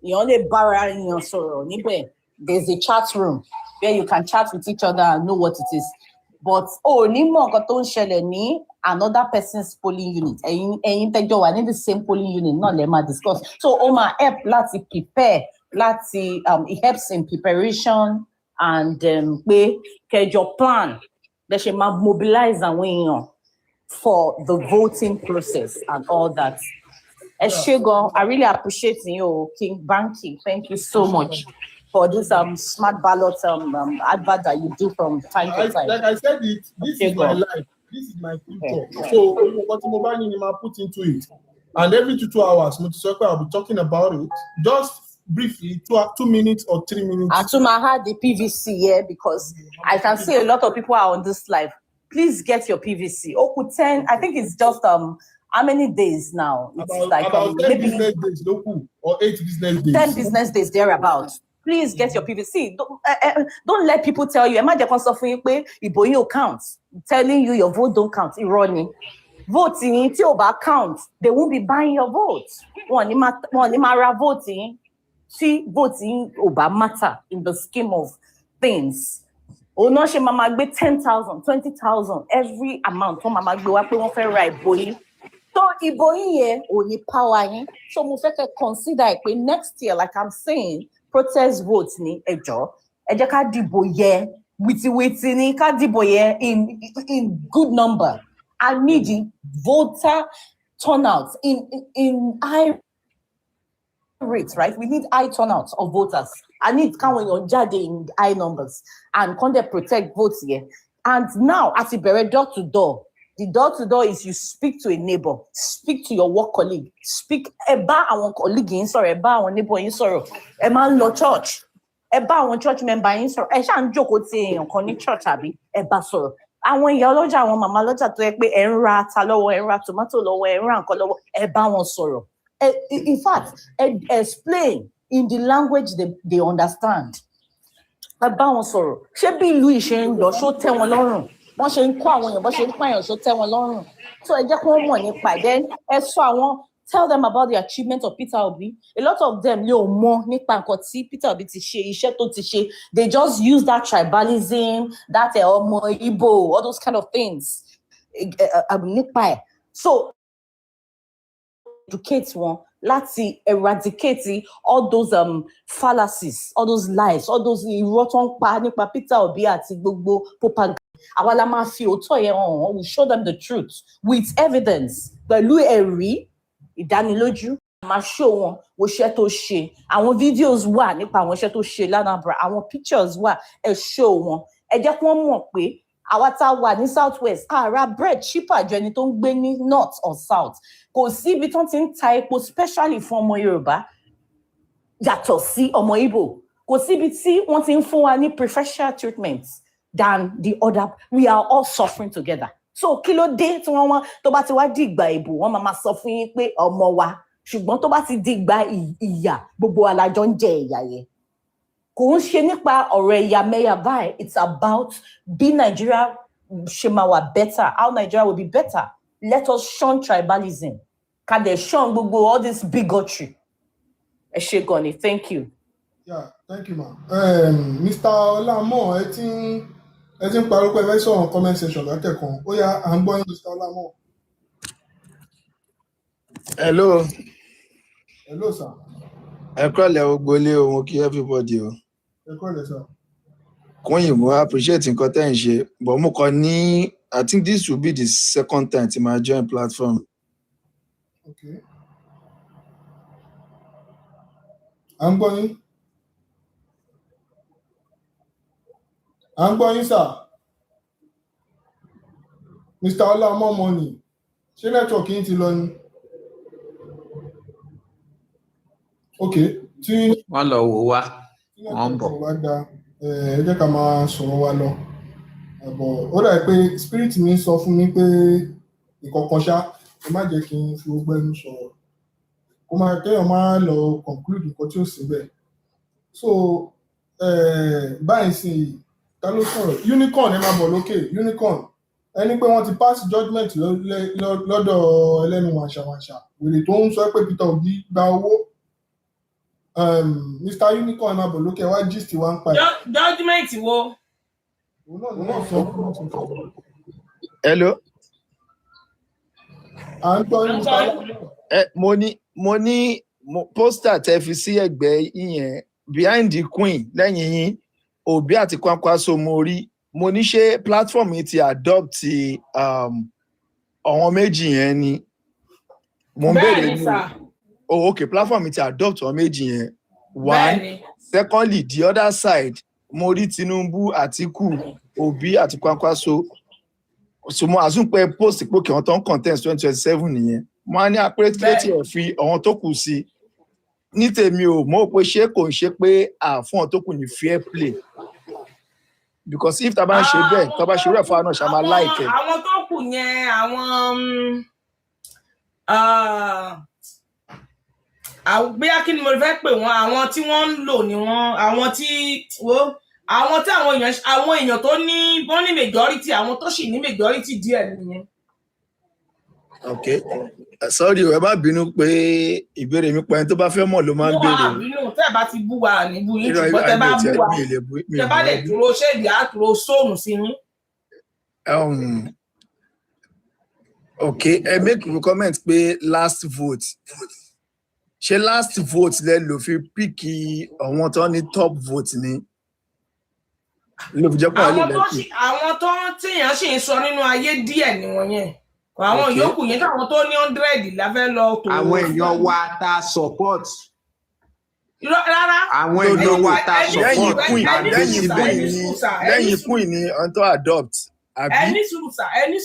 èèyàn lè bára èèyàn sọ̀rọ̀ níbẹ̀. There's a chat room. where you can chat with each other and know what it is. But ní mọ̀ nǹkan tó ń ṣẹlẹ̀ ní another person's polling unit. Ẹ̀yin tẹ́jọ́ wà ní the same polling unit náà lè máa discuss. So ó máa help láti prepare, it helps in preparation and pé kẹjọ plan bẹ́ ṣe máa mobilize àwọn èèyàn for the voting process and all that. Eshegon, I really appreciate you, King Banky. Thank you so much for this smart ballot advert that you do from time to time. Like I said, this is my life. This is my future. So what I put into it. And every 2 hours, I'll be talking about it. Just briefly, 2 minutes or 3 minutes. And to my the PVC, yeah, because I can see a lot of people are on this live. Please get your PVC. 10, I think it's just how many days now? It's about 10 maybe business days, or 8 business days. 10 business days thereabouts. Please get your PVC. Don't let people tell you, Ibo count. Telling you your vote don't count. Irony. Voting count, they won't be buying your vote. Voting, see, voting matter in the scheme of things. Onoshe mama gbe 10,000, 20,000, every amount. Mama gbe wa pe won fe ra iboyin. So iboyin ye oni power yin. So mo fe ke consider pe next year, like I'm saying, protest votes ni ejo. Eje ka dibo ye witi ni ka dibo ye in good number. I need voter turnout in high rates, right? We need high turnouts of voters. I need count on jade in high numbers and can they protect votes here. And now, as you bury door to door, the door to door is you speak to a neighbor, speak to your work colleague, speak about our colleague in sorrow, about our neighbor in sorrow, a man law church, about our church member in sorrow. I shan't joke with saying on church abi about sorrow. And when you lodge àwọn mama lọ́jà tó yẹ pé ẹ ń ra ata lọ́wọ́, ẹ ń ra tomato lọ́wọ́, ẹ ń ra nǹkan lọ́wọ́, ẹ bá wọn sọ̀rọ̀. In fact, explain in the language they understand. Ẹ bá wọn sọ̀rọ̀. Ṣé bí ìlú ìṣe ń lọ, ṣó tẹ́ wọn lọ́rùn? Wọ́n ṣe ń kó àwọn èèyàn, bọ́n ṣe ń pààyàn, ṣó tẹ́ wọn lọ́rùn? So ẹ jẹ́ kí wọ́n mọ̀ nípa ẹ̀. Then ẹ sọ àwọn, tell them about the achievement of Peter Obi. A lot of them lè ò mọ̀ nípa nǹkan tí Peter Obi ti ṣe, iṣẹ́ tó ti ṣe. They just use that tribalism, that ọmọ Igbo, all those kind of things. Nípa ẹ̀. So educate one, láti eradicate all those fallacies, all those lies, all those irọ́ tó ń pa nípa Peter Obi àti gbogbo propaganda. Àwa la máa fi òótọ́ yẹn hàn, we show them the truth with evidence. Pẹ̀lú ẹ̀rí, ìdánilójú, máa show wọn iṣẹ́ tó ṣe. Àwọn videos wà nípa àwọn iṣẹ́ tó ṣe l'Anambra, àwọn pictures wà, ẹ show wọn. Ẹ jẹ́ kí wọ́n mọ̀ pé àwa tá wà ní South West, ra bread cheaper ju ẹni tó ń gbé ní North or South. Kò sí ibi tó ti ń ta epo specially fún ọmọ Yorùbá yàtọ̀ sí ọmọ Igbo. Kò sí ibi tí wọ́n ti ń fún wa ní preferential treatment than the other. We are all suffering together. So kí ló dé tí wọ́n tó bá ti wá di ìgbà ìbò, wọ́n máa sọ fún yín pé ọmọ wa, ṣùgbọ́n tó bá ti di ìgbà ìyà, gbogbo alájọ ń jẹ ìyà yẹn. Kò ń ṣe nípa ọ̀rọ̀ ẹ̀yàmẹ̀yà báyìí. It's about be Nigeria ṣe máa wà better, how Nigeria will be better. Let us shun tribalism. Can they shun gbogbo all this bigotry? Ẹ ṣé gan ni, thank you. Yeah, thank you, ma'am. Mr. Olamo, ẹ ti ń parúkọ ẹ fẹ́ sọ̀rọ̀ comment section látẹ̀kan. Ó yá, à ń gbọ́ yín, Mr. Olamo. Hello. Hello, sir. Ẹ kúrọ̀lẹ́ gbogbo ilé o, mo kí everybody o. Ẹ kúrọ̀lẹ́, sir. Kúnyìn, mo appreciate nǹkan tẹ́ ń ṣe, but mo kàn ní, I think this will be the second time tí máa join platform. Okay. À ń gbọ́ yín. À ń gbọ́ yín, sir. Mr. Olamo Money, ṣé network yín ti lọ ni? Okay. Wọ́n lọ wò wá, wọ́n ń bọ̀. Ẹ jẹ́ ká máa sọ̀rọ̀ wa lọ. Ó dà pé spirit mi sọ fún mi pé ìkọ̀kan ṣá, ẹ má jẹ́ kí n fi gbogbo ẹnu sọ̀rọ̀. Kó máa kéèyàn máa lọ conclude nǹkan tí ó sì bẹ̀. So báyìí sí ta ló sọ̀rọ̀? Unicorn ẹ máa bọ̀ lókè. Unicorn ẹni pé wọ́n ti pass judgement lọ́dọ̀ ẹlẹ́nu wàṣàwàṣà. Wèrè tó ń sọ pé Peter Obi gba owó. Mr. Unicorn abo look at what gist one part. Judgment wo. Hello. Mo ní poster tẹ́ fi sí ẹ̀gbẹ́ yín behind the queen lẹ́yìn yín Obi àti Kwankwaso mo rí mo ní ṣé platform yìí ti adopt àwọn méjì yẹn ni mo ń béèrè ní okay platform yìí ti adopt àwọn méjì yẹn one secondly the other side mo rí Tinubu Atiku Obi àti Kwankwaso so mo assume pé post pé kí wọ́n tó ń contest 2027 nìyẹn mo á ní appreciate ẹ̀ fi àwọn tó kù sí ní tèmi ò mọ̀ pé ṣé kò ń ṣe pé fún àwọn tó kù ní fair play because if tá bá ń ṣe bẹ́ẹ̀ tá bá ṣe rẹ̀ fún àwọn náà ṣá máa like ẹ̀. Àwọn tó kù yẹn àwọn bí kí ni mo fẹ́ pè wọ́n àwọn tí wọ́n ń lò ní wọ́n àwọn tí àwọn èèyàn tó ní wọ́n ní majority àwọn tó sì ní majority díẹ̀ nìyẹn. Okay. Sorry, ẹ má bínú pé ìbéèrè mi pa ẹni tó bá fẹ́ mọ̀ ló máa ń béèrè. Mo bínú tẹ́ bá ti bú wa ní bú yín ṣùgbọ́n tẹ́ bá bú wa tẹ́ bá lè dúró ṣéèdì á dúró sóòmù sí yín. Okay, ẹ make a comment pé last vote. Ṣé last vote lẹ lò fi píkì àwọn tó ní top vote ni? Ló fi jẹ́ pé àwọn tó tíyàn sì ń sọ nínú ayé díẹ̀ ni wọ́n yẹn. Àwọn yòókù yẹn káwọn tó ní 100 la fẹ́ lọ tó. Àwọn èèyàn wa ta support. Rárá. Àwọn èèyàn wa ta support. Lẹ́yìn queen ni on to adopt. Ẹni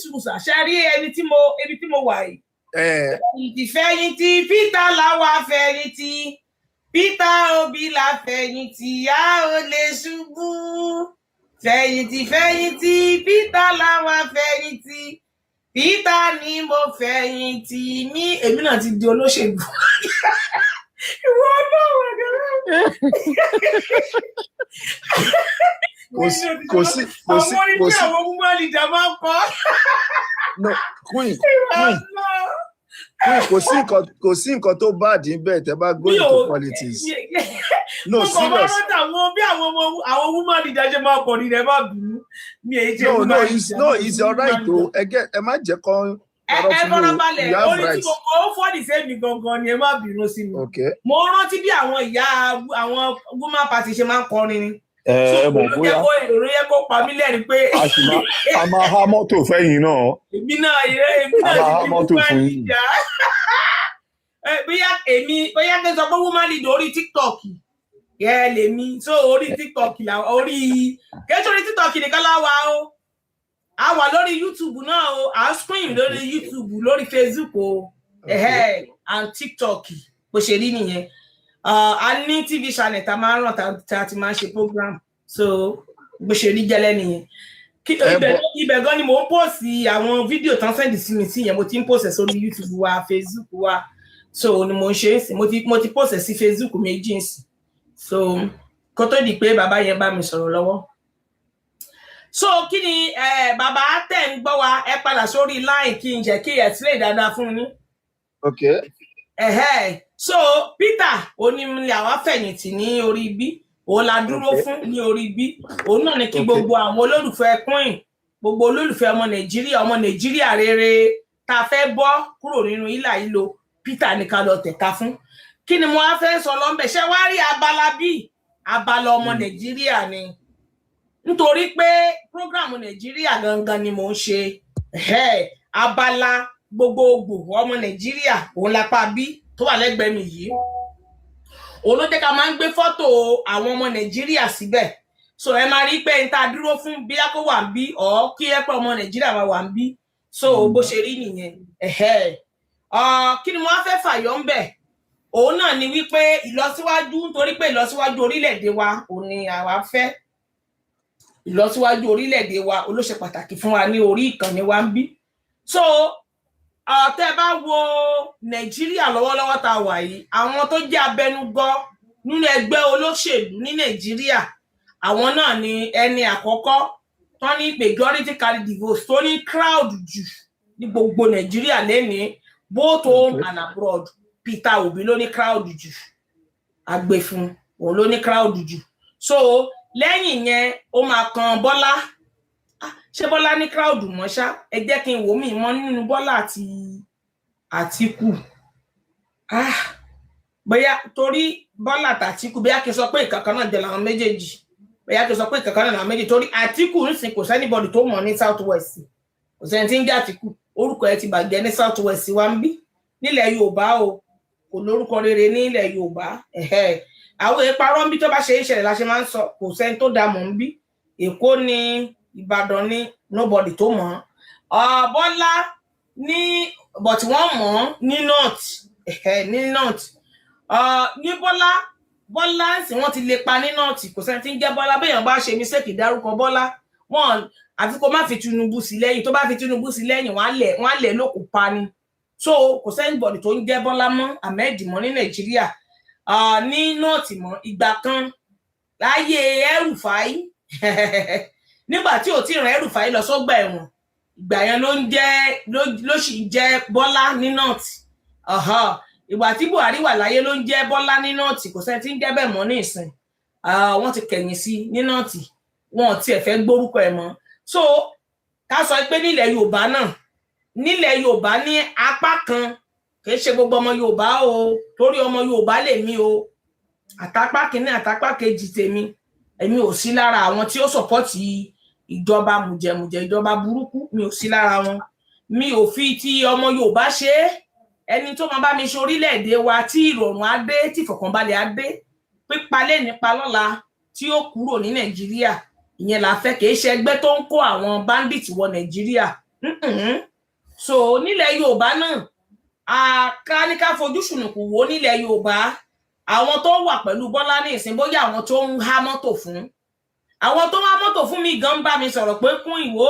sùrùsà ṣe rí ẹni tí mo wà yìí. Ìfẹ̀yìntì Peter làwa fẹ̀yìntì Peter Obi la fẹ̀yìntì a ò lè ṣubú. Fẹ̀yìntì Peter làwa fẹ̀yìntì. Peter ni mo fẹ̀yìntì mí èmi náà ti di olóṣèlú. Ìwọ náà wà gẹ́gẹ́. Kò sí. Àwọn oníṣẹ́ àwọn woman leader máa ń kọ́. No, queen. Kò sí nǹkan tó bad níbẹ̀ tẹ́ bá go into politics. No, serious. Bí àwọn woman leader ṣe máa kọ̀ nílẹ̀ má bínú. No, it's all right o. Ẹ má jẹ́ kán ọ̀rọ̀ fún mi. You have rights. Ó fọ́ the same gangan ni ẹ má bínú sí mi. Mo rántí bí àwọn ìyá àwọn woman party ṣe máa ń kọrin ni. Mọ̀ bóyá èrò yẹ kó pa mí lẹ́rìí pé a máa há mọ́tò fẹ́yìn náà. Èmi náà há mọ́tò fún yín. Bóyá kí n sọ pé woman leader orí TikTok lèmi so orí TikTok orí kẹ́sọ̀ orí TikTok nìkan láwa o a wà lórí YouTube náà o à ń screen lórí YouTube lórí Facebook o and TikTok bó ṣe rí nìyẹn. A ní TV channel tá máa ń ràn tá ti máa ń ṣe program so bó ṣe rí gẹ́lẹ́ nìyẹn ibẹ̀ gan ni mo ń post àwọn fídíò tán send sí mi sí yẹn mo ti ń post sórí YouTube wa Facebook wa so ni mo ń ṣe sí mo ti post sí Facebook méjì sí so kó tó di pé bàbá yẹn bá mi sọ̀rọ̀ lọ́wọ́ so kí ni bàbá tẹ̀ ń gbọ́ wa ẹ padà sórí line kí n jẹ́ kí ẹ sílẹ̀ dáadáa fún mi. Okay. So Peter onímìlẹ̀ àwa fẹ̀yìntì ní orí bí òun la dúró fún ní orí bí òun náà ní kí gbogbo àwọn olólùfẹ́ queen gbogbo olólùfẹ́ ọmọ Nàìjíríà rere tá fẹ́ bọ́ kúrò nínú ìlà ìlò Peter ní ká lọ tẹ̀ka fún kí ni mo wá fẹ́ sọ lọ́nbẹ̀ ṣé wá rí abala bí abala ọmọ Nàìjíríà ni nítorí pé programu Nàìjíríà gangan ni mo ń ṣe abala gbogbogbò ọmọ Nàìjíríà òun lápá bí tó wà lẹ́gbẹ̀ẹ́ mi yìí òun ló jẹ́ ká máa ń gbé fọ́tò àwọn ọmọ Nàìjíríà síbẹ̀ so ẹ máa rí pé n ta dúró fún bí a kó wà ń bí ọ kí ẹ pé ọmọ Nàìjíríà máa wà ń bí so bó ṣe rí nìyẹn kí ni mo wá fẹ́ fàyọ ń bẹ̀ òun náà ni wípé ìlọsíwájú nítorí pé ìlọsíwájú orílẹ̀-èdè wa òun ni àwa fẹ́ ìlọsíwájú orílẹ̀-èdè wa ó ló ṣe pàtàkì fún wa ní orí ìkànnì wa ń bí so tẹ́ bá wo Nàìjíríà lọ́wọ́lọ́wọ́ tá wà yìí àwọn tó jẹ́ abẹnugọ́ nínú ẹgbẹ́ olóṣèlú ní Nàìjíríà àwọn náà ni ẹni àkọ́kọ́ tó ní majority carry the vote tó ní crowd jù ní gbogbo Nàìjíríà lẹ́ni both home and abroad Peter Obi ló ní crowd jù àgbè fún òun ló ní crowd jù so lẹ́yìn yẹn ó máa kan Bọ́lá ṣé Bọ́lá ní crowd mọ́ ṣá ẹ jẹ́ kí n wò mí mọ́ nínú Bọ́lá àti Àtíkù bóyá torí Bọ́lá àti Àtíkù bóyá kí n sọ pé ìkankan náà jẹ́ làwọn méjèèjì bóyá kí n sọ pé ìkankan náà làwọn méjèèjì torí Àtíkù nísìn kò sẹ́nibọ̀dì tó mọ̀ ní South West kò sẹ́ni tí ń jẹ́ Àtíkù orúkọ ẹ̀ ti bàjẹ́ ní South West wa ń bí nílẹ̀ Yorùbá o kò lórúkọ rere nílẹ̀ Yorùbá àwọn ìparọ́ ń bí tó bá ṣe é ṣẹlẹ̀ la ṣe máa ń sọ kò sẹ́ni tó dá mọ̀ ń bí Èkó ní Ìbàdàn ní nobody tó mọ̀ Bọ́lá ní but wọ́n mọ̀ ní north ní north ní Bọ́lá sì wọ́n ti lè pa ní north kò sẹ́ni tí ń jẹ́ Bọ́lá béèyàn bá ṣe mistake dárúkọ Bọ́lá wọ́n àfi kó má fi Tinubu sí lẹ́yìn tó bá fi Tinubu sí lẹ́yìn wọ́n á lẹ̀ lóko pa ni so kò sẹ́ni bọ̀dì tó ń jẹ́ Bọ́lá mọ́ Ahmed mọ́ ní Nàìjíríà ní north mọ́ ìgbà kan láyé El-Rufai nígbà tí ò tí rán El-Rufai lọ sọ́gbà ẹ̀wọ̀n ìgbà yẹn ló sì jẹ́ Bọ́lá ní north ìgbà tí Buhari wà láyé ló ń jẹ́ Bọ́lá ní north kò sẹ́ni tí ń jẹ́ bẹ́ẹ̀ mọ́ ní ìsìn wọ́n ti kẹ̀yìn sí ní north wọn ò tiẹ̀ fẹ́ gbórúkọ ẹ̀ mọ́ so ká sọ pé nílẹ̀ Yorùbá ní apá kan kìí ṣe gbogbo ọmọ Yorùbá o torí ọmọ Yorùbá lèmi o àtàpá kìíní àtàpá kejì tèmi èmi ò sí lára àwọn tí ó sọpọ́tì ìjọba mùjẹmùjẹ ìjọba burúkú mi ò sí lára wọn mi ò fi ti ọmọ Yorùbá ṣe ẹni tó máa bá mi ṣe orílẹ̀-èdè wa tí ìrọ̀rùn á dé tí ìfọ̀kànbalẹ̀ á dé pípa lé nípa lọ́la tí ó kúrò ní Nàìjíríà ìyẹn la fẹ́ kìí ṣe ẹgbẹ́ tó ń kó àwọn bandit wọ Nàìjíríà so nílẹ̀ Yorùbá náà ká fojú ṣùnùkùn wò nílẹ̀ Yorùbá àwọn tó wà pẹ̀lú Bọ́lá ní ìsìn bóyá àwọn tó ń há mọ́tò fún àwọn tó há mọ́tò fún mi gan bá mi sọ̀rọ̀ pé kún ìwó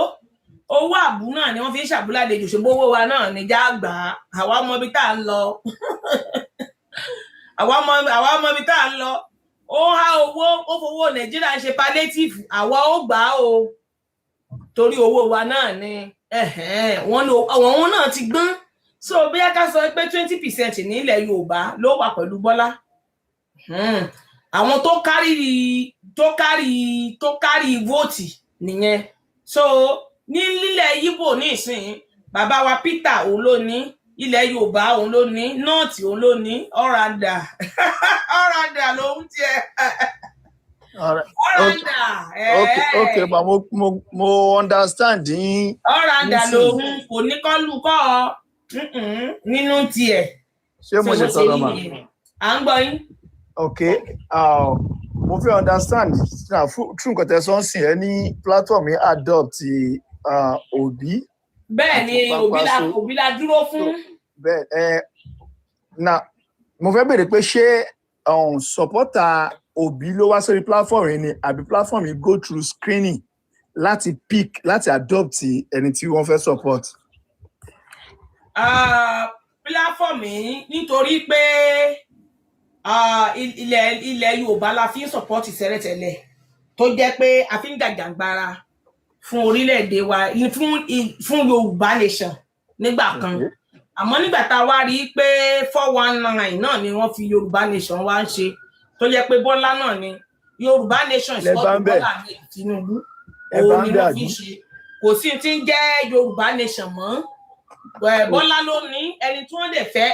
owó àbú náà ni wọ́n fi ń ṣàbúládejò ṣe bówó wa náà níjà àgbà àwa mọ ibi tá à ń lọ àwa mọ ibi tá à ń lọ ó há owó ó fowó Nàìjíríà ṣe palliative àwa ó gbà á o torí owó wa náà ni àwọn náà ti gbọ́n so bí a ká sọ pé 20% nílẹ̀ Yorùbá ló wà pẹ̀lú Bọ́lá àwọn tó kárí vóòtì nìyẹn so ní lílẹ̀ Yíbò ní ìsìn bàbá wa Peter òun ló ní ilẹ̀ Yorùbá òun ló ní north òun ló ní ọ̀ràndà lòun tiẹ̀ ọ̀ràndà okay but mo understand yín ọ̀ràndà lòun kò ní kọ́lù kọ́ nínú tiẹ̀ ṣé mo ṣe sọ̀rọ̀ mà à ń gbọ́ yín. okay mo fẹ́ understand true nǹkan tẹ́ sọ ń sìn ẹ́ ní platform yìí adopt Obi. bẹ́ẹ̀ ni Obi la dúró fún. bẹ́ẹ̀ na mo fẹ́ béèrè pé ṣé supporter Obi ló wá sórí platform yìí ni àbí platform yìí go through screening láti pick láti adopt ẹni tí wọ́n fẹ́ support. Platform yìí nítorí pé ilẹ̀ Yorùbá la fi ń support ìṣẹ̀lẹ̀tẹ̀lẹ̀ tó jẹ́ pé a fi ń gàjàgbara fún orílẹ̀-èdè wa fún Yorùbá nation nígbà kan àmọ́ nígbà tá a wá rí pé 419 náà ni wọ́n fi Yorùbá nation wá ń ṣe tó jẹ́ pé Bọ́lá náà ni Yorùbá nation ìṣọ́jú Bọ́lá ní Tinubu òun ni wọ́n fi ṣe kò sí ti ń jẹ́ Yorùbá nation mọ́ Bọ́lá ló ní ẹni tí wọ́n dẹ̀ fẹ́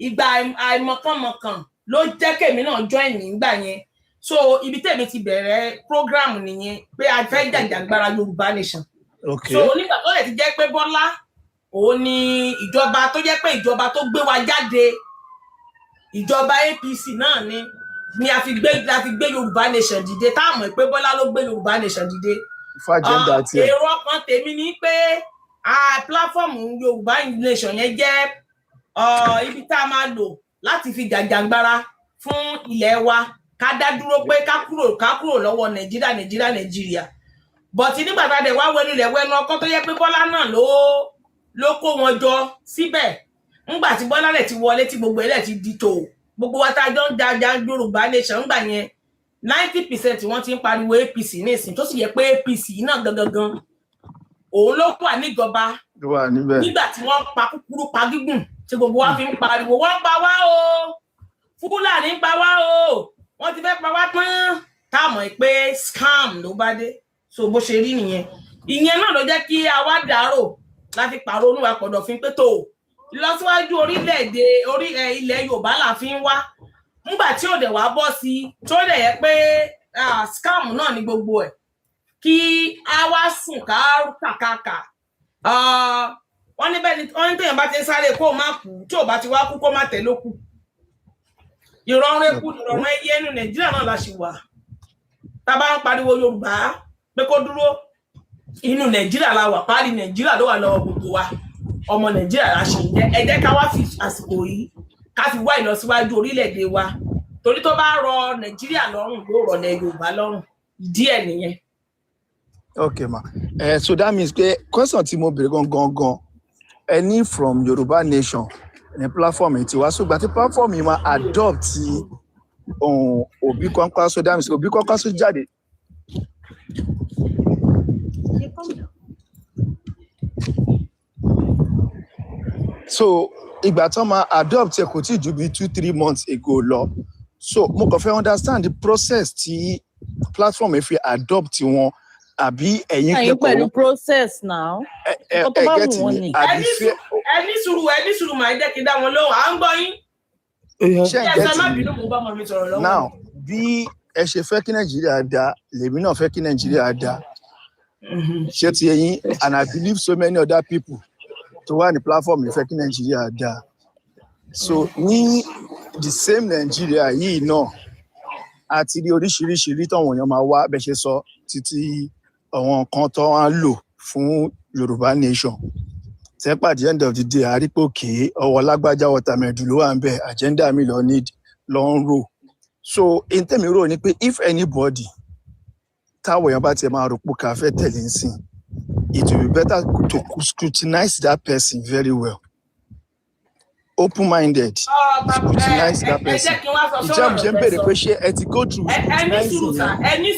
ìgbà àìmọ̀kànmọ̀kàn ló jẹ́ kèmí náà join nígbà yẹn so ibi tèmi ti bẹ̀rẹ̀ program nìyẹn pé a fẹ́ jàjàgbara Yorùbá nation so nígbà tó lè ti jẹ́ pé Bọ́lá òun ni ìjọba tó jẹ́ pé ìjọba tó gbé wa jáde ìjọba APC náà ni a fi gbé Yorùbá nation dìde tá a mọ̀ pé Bọ́lá ló gbé Yorùbá nation dìde èrò ọkàn tèmi ni pé platform Yorùbá nation yẹn jẹ́ ibi tá a máa lò láti fi jàjàgbara fún ilẹ̀ wa ká dá dúró pé ká kúrò lọ́wọ́ Nàìjíríà but nígbà tá a dẹ̀ wá wẹnu ilẹ̀ wẹnu ọkọ tó yẹ pé Bọ́lá náà ló kó wọn jọ síbẹ̀ ńgbà tí Bọ́lá rẹ̀ ti wọlé tí gbogbo ilẹ̀ ti di tò gbogbo wa tá a jọ ń jaja Yorùbá nation ńgbà yẹn 90% wọ́n ti ń pariwo APC ní ìsìn tó sì yẹ pé APC náà gangan òun ló wà níjọba nígbà tí wọ́n pa kúkúrú pa gígùn tí gbogbo wa fi ń pariwo wọ́n pa wá o Fúlàní pa wá o wọ́n ti fẹ́ pa wá tán tá mọ̀ pé scam ló bá dé so bó ṣe rí nìyẹn ìyẹn náà ló jẹ́ kí a wá dàrò láti pàrọnú wa pọ̀dọ̀ fi pé tó ìlọsíwájú orílẹ̀-èdè ilẹ̀ Yorùbá la fi ń wá nígbà tí ò dẹ̀ wá bọ́ sí tó dẹ̀ yẹ pé scam náà ní gbogbo ẹ̀ kí a wá sùn ká kàkàkà wọ́n ní bẹ́ẹ̀ ni wọ́n ní téèyàn bá ti ń sáré kó má kú tí ò bá ti wá kú kó má tẹ̀ ló kù ìrọ̀rùn eku ìrọ̀rùn ẹyẹ inú Nàìjíríà náà la ṣì wà tá a bá ń pariwo Yorùbá pé kó dúró inú Nàìjíríà la wà páálí Nàìjíríà ló wà lọ́wọ́ gbogbo wa ọmọ Nàìjíríà la ṣe ń jẹ́ ẹ jẹ́ ká wá fi àsìkò yìí ká fi wá ìlọsíwájú orílẹ̀-èdè wa torí tó bá rọ Nàìjíríà lọ́rùn ló rọ̀ lẹ̀ Yorùbá lọ́rùn díẹ̀ nìyẹn. Okay ma so that means pé question tí mo béèrè gangan any from Yorùbá nation ní platform yìí ti wá so gba tí platform yìí máa adopt Obi Kwankwaso that means Obi Kwankwaso jáde. So ìgbà tó máa adopt ẹ kò tí ju bí 2-3 months ago lọ so mo kàn fẹ́ understand the process tí platform yìí fi adopt wọn àbí ẹ̀yin kẹ́kọ̀ọ́ pẹ̀lú process now. ẹni sùúrù máa jẹ́ kí dá wọn lóhùn à ń gbọ́ yín. Now bí ẹ ṣe fẹ́ kí Nàìjíríà dá lèmi náà fẹ́ kí Nàìjíríà dá ṣé ti ẹ̀yin and I believe so many other people tó wà ní platform yìí fẹ́ kí Nàìjíríà dá so ní the same Nàìjíríà yìí náà àti rí oríṣiríṣi táwọn èèyàn máa wá bẹ́ẹ̀ ṣe sọ títí àwọn kan tó wá ń lò fún Yorùbá nation tẹ́pà at the end of the day àrípòkè ọwọ́ lágbájá wọ́tàmẹ́dù ló wà ń bẹ̀ agenda mi lọ ń rò so in tẹ́mi rò ni pé if anybody táwọn èèyàn bá tiẹ̀ máa rò pé ká fẹ́ tẹ̀lé ń sìn it will be better to scrutinize that person very well open-minded scrutinize that person ìjọba ṣe ń bèrè pé ṣé ẹ ti go through scrutinizing yẹn. ẹni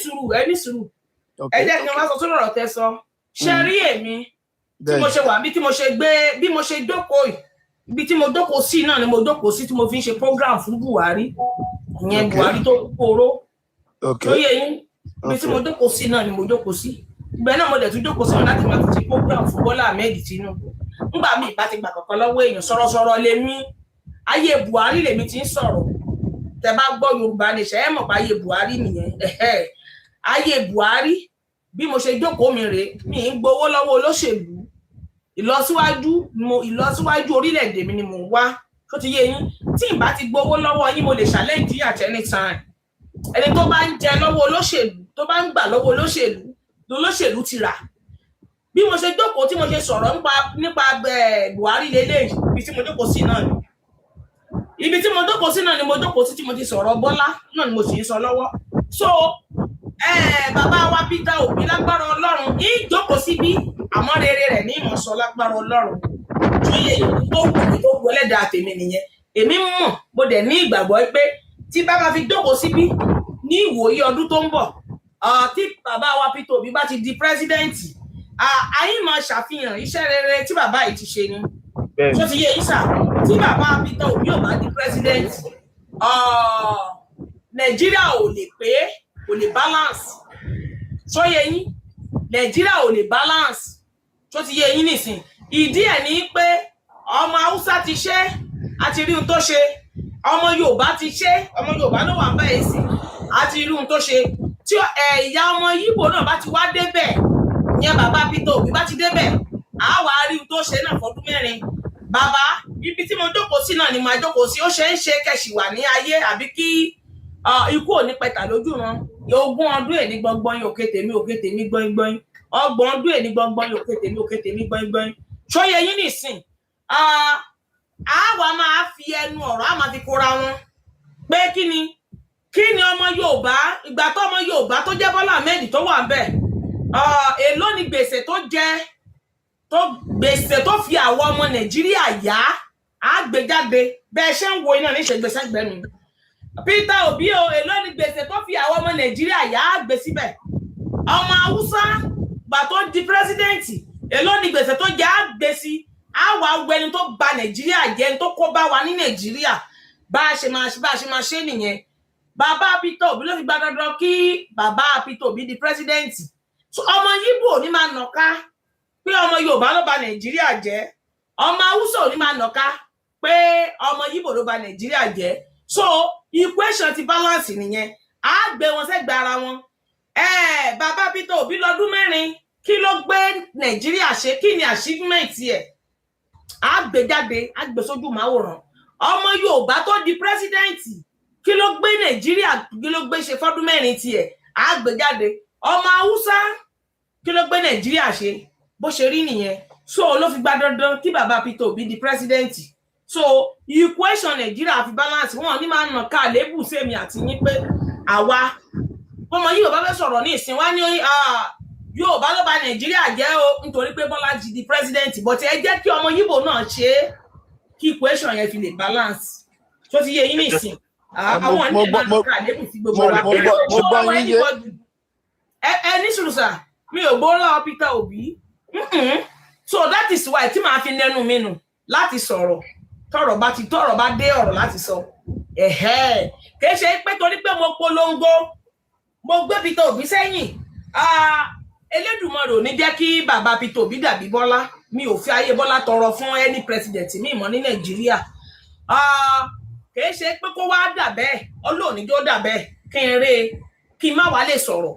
sùúrù ẹ jẹ́ kí n wá sọ sórí ọ̀rọ̀ tẹ́ sọ ṣe rí èmi tí mo ṣe wà bí mo ṣe jókòó ibi tí mo jókòó sí náà ni mo jókòó sí tí mo fi ń ṣe program fún Buhari ìyẹn Buhari tó kóró lóye yín ibi tí mo jókòó sí náà ni mo jókòó sí ìgbẹ́ náà mo dẹ̀ tún jókòó sí wọn láti máa fi ṣe program fún Bọ́lá Ahmed Tinubu ńgbà mi ìbá ti gbà kankan lọ́wọ́ èèyàn sọ̀rọ̀sọ̀rọ̀ lèmi ayé Buhari lèmi ti ń sọ̀rọ̀ tẹ́ bá gbọ́ Yorùbá nation ẹ mọ̀ pé ayé Buhari nìyẹn ayé Buhari bí mo ṣe jókòó mi rèé mi ń gbowó lọ́wọ́ olóṣèlú ìlọsíwájú orílẹ̀-èdè mi ni mò ń wá tó ti yé yín tí n bá ti gbowó lọ́wọ́ yín mo lè challenge at any time ẹni tó bá ń jẹ lọ́wọ́ olóṣèlú tó bá ń gbà lọ́wọ́ olóṣèlú ti rà bí mo ṣe jókòó tí mo ṣe sọ̀rọ̀ nípa Buhari lélẹ́yìí ibi tí mo jókòó sí náà ni mo jókòó sí tí mo ti sọ̀rọ̀ Bọ́lá náà ni mo sì ń sọ lọ́wọ́ so bàbá wa Peter Obi lágbára Ọlọ́run ìjókòó síbí àmọ́ rere rẹ̀ ní ìmọ̀sọ lágbára Ọlọ́run tóyè tó wù mí tó wù ẹlẹ́dàá tèmi nìyẹn èmi mọ̀ mo dẹ̀ ní ìgbàgbọ́ pé tí bá máa fi jókòó síbí ní ìwòye ọdún tó ń bọ̀ tí bàbá wa Peter Obi bá ti di pírẹsidẹ́ǹtì ayé máa ṣàfihàn iṣẹ́ rere tí bàbá yìí ti ṣe ni tó ti yé yín sà tí bàbá Peter Obi ò bá di pírẹsidẹ́ǹtì Nàìjíríà ò lè pé kò lè balance tó yé yín Nàìjíríà ò lè balance tó ti yé yín nìsín ìdí ẹ̀ ní pé ọmọ Haúsá ti ṣe àti rí ohun tó ṣe ọmọ Yorùbá ti ṣe ọmọ Yorùbá ló wà ń bá èsì àti rí ohun tó ṣe tí ẹ̀yà ọmọ Yíbò náà bá ti wá débẹ̀ ìyẹn bàbá Peter Obi bá ti débẹ̀ á wá rí ohun tó ṣe náà fọdún mẹ́rin bàbá ibi tí mo jókòó sí náà ni màá jókòó sí ó ṣe ń ṣe kẹ̀sì wà ní ayé àbí kí ikú ò ní pẹ̀tà lójú wọn ogún ọdún èní gbọngbọn òkè tèmi gbọngbọn ọgbọ̀n ọdún èní gbọngbọn òkè tèmi gbọngbọn ṣóyẹ yín nìsín àwa máa fi ẹnu ọ̀rọ̀ á máa fi kóra wọn pé kí ni ọmọ Yorùbá ìgbà tó ọmọ Yorùbá tó jẹ́ Bọ́lá Ahmed tó wà ń bẹ̀ èló ni gbèsè tó fi àwọn ọmọ Nàìjíríà yá á gbé jáde bẹ́ẹ̀ ṣe ń wo iná ní ìṣègbèsè gbẹ̀mí Peter Obi èló ni gbèsè tó fi àwọn ọmọ Nàìjíríà yá á gbé síbẹ̀ ọmọ Haúsá gbà tó di pírẹsidẹ́ǹtì èló ni gbèsè tó jẹ́ á gbé sí á wà wẹni tó bà Nàìjíríà jẹ́ tó kó bá wa ní Nàìjíríà bá a ṣe máa ṣe nìyẹn bàbá Peter Obi ló fi gba dandan kí bàbá Peter Obi di president so ọmọ Yíbò ní máa nàka pé ọmọ Yorùbá ló bà Nàìjíríà jẹ́ ọmọ Haúsá ò ní máa nàka pé ọmọ Yíbò ló bà Nàìjíríà jẹ́ so equation ti balance nìyẹn á gbé wọn sẹ́gbẹ̀ẹ́ ara wọn bàbá Peter Obi lọ́dún 4 kí ló gbé Nàìjíríà ṣe kí ni achievement ẹ̀ á gbé jáde á gbé sójú máwòrán ọmọ Yorùbá tó di president kí ló gbé Nàìjíríà kí ló gbé ṣe fọ́dún 4 tiẹ̀ á gbé jáde ọmọ Haúsá kí ló gbé Nàìjíríà ṣe bó ṣe rí nìyẹn so ló fi gba dandan kí bàbá Peter Obi di president so equation Nàìjíríà fi balance wọn ní máa nà ká lébù sèmi àti yín pé àwa ọmọ Yorùbá fẹ́ sọ̀rọ̀ ní ìsìn wá ní Yorùbá ló bà Nàìjíríà jẹ́ o nítorí pé Bọ́lá ti di president but ẹ jẹ́ kí ọmọ Yíbò náà ṣe kí equation yẹn fi lè balance tó ti yé yín ní ìsìn àwọn ní máa nà ká lébù sí gbogbo wa ẹ ní sùrùsà mi ò gbọ́ lọ́wọ́ Peter Obi so that is why tí màá fi nẹnu mi nù láti sọ̀rọ̀ tọ́rọ̀ bá dé ọ̀rọ̀ láti sọ kìí ṣe pé torí pé mo polongo mo gbé Peter Obi sẹ́yìn Elédùmarè ò ní jẹ́ kí bàbá Peter Obi dàbí Bọ́lá mi ò fi ayé Bọ́lá tọrọ fún any president mi mọ́ ní Nàìjíríà kìí ṣe pé kó wá dà bẹ́ẹ̀ Ọlọ́run jó dà bẹ́ẹ̀ kí n rè kí n má wá lè sọ̀rọ̀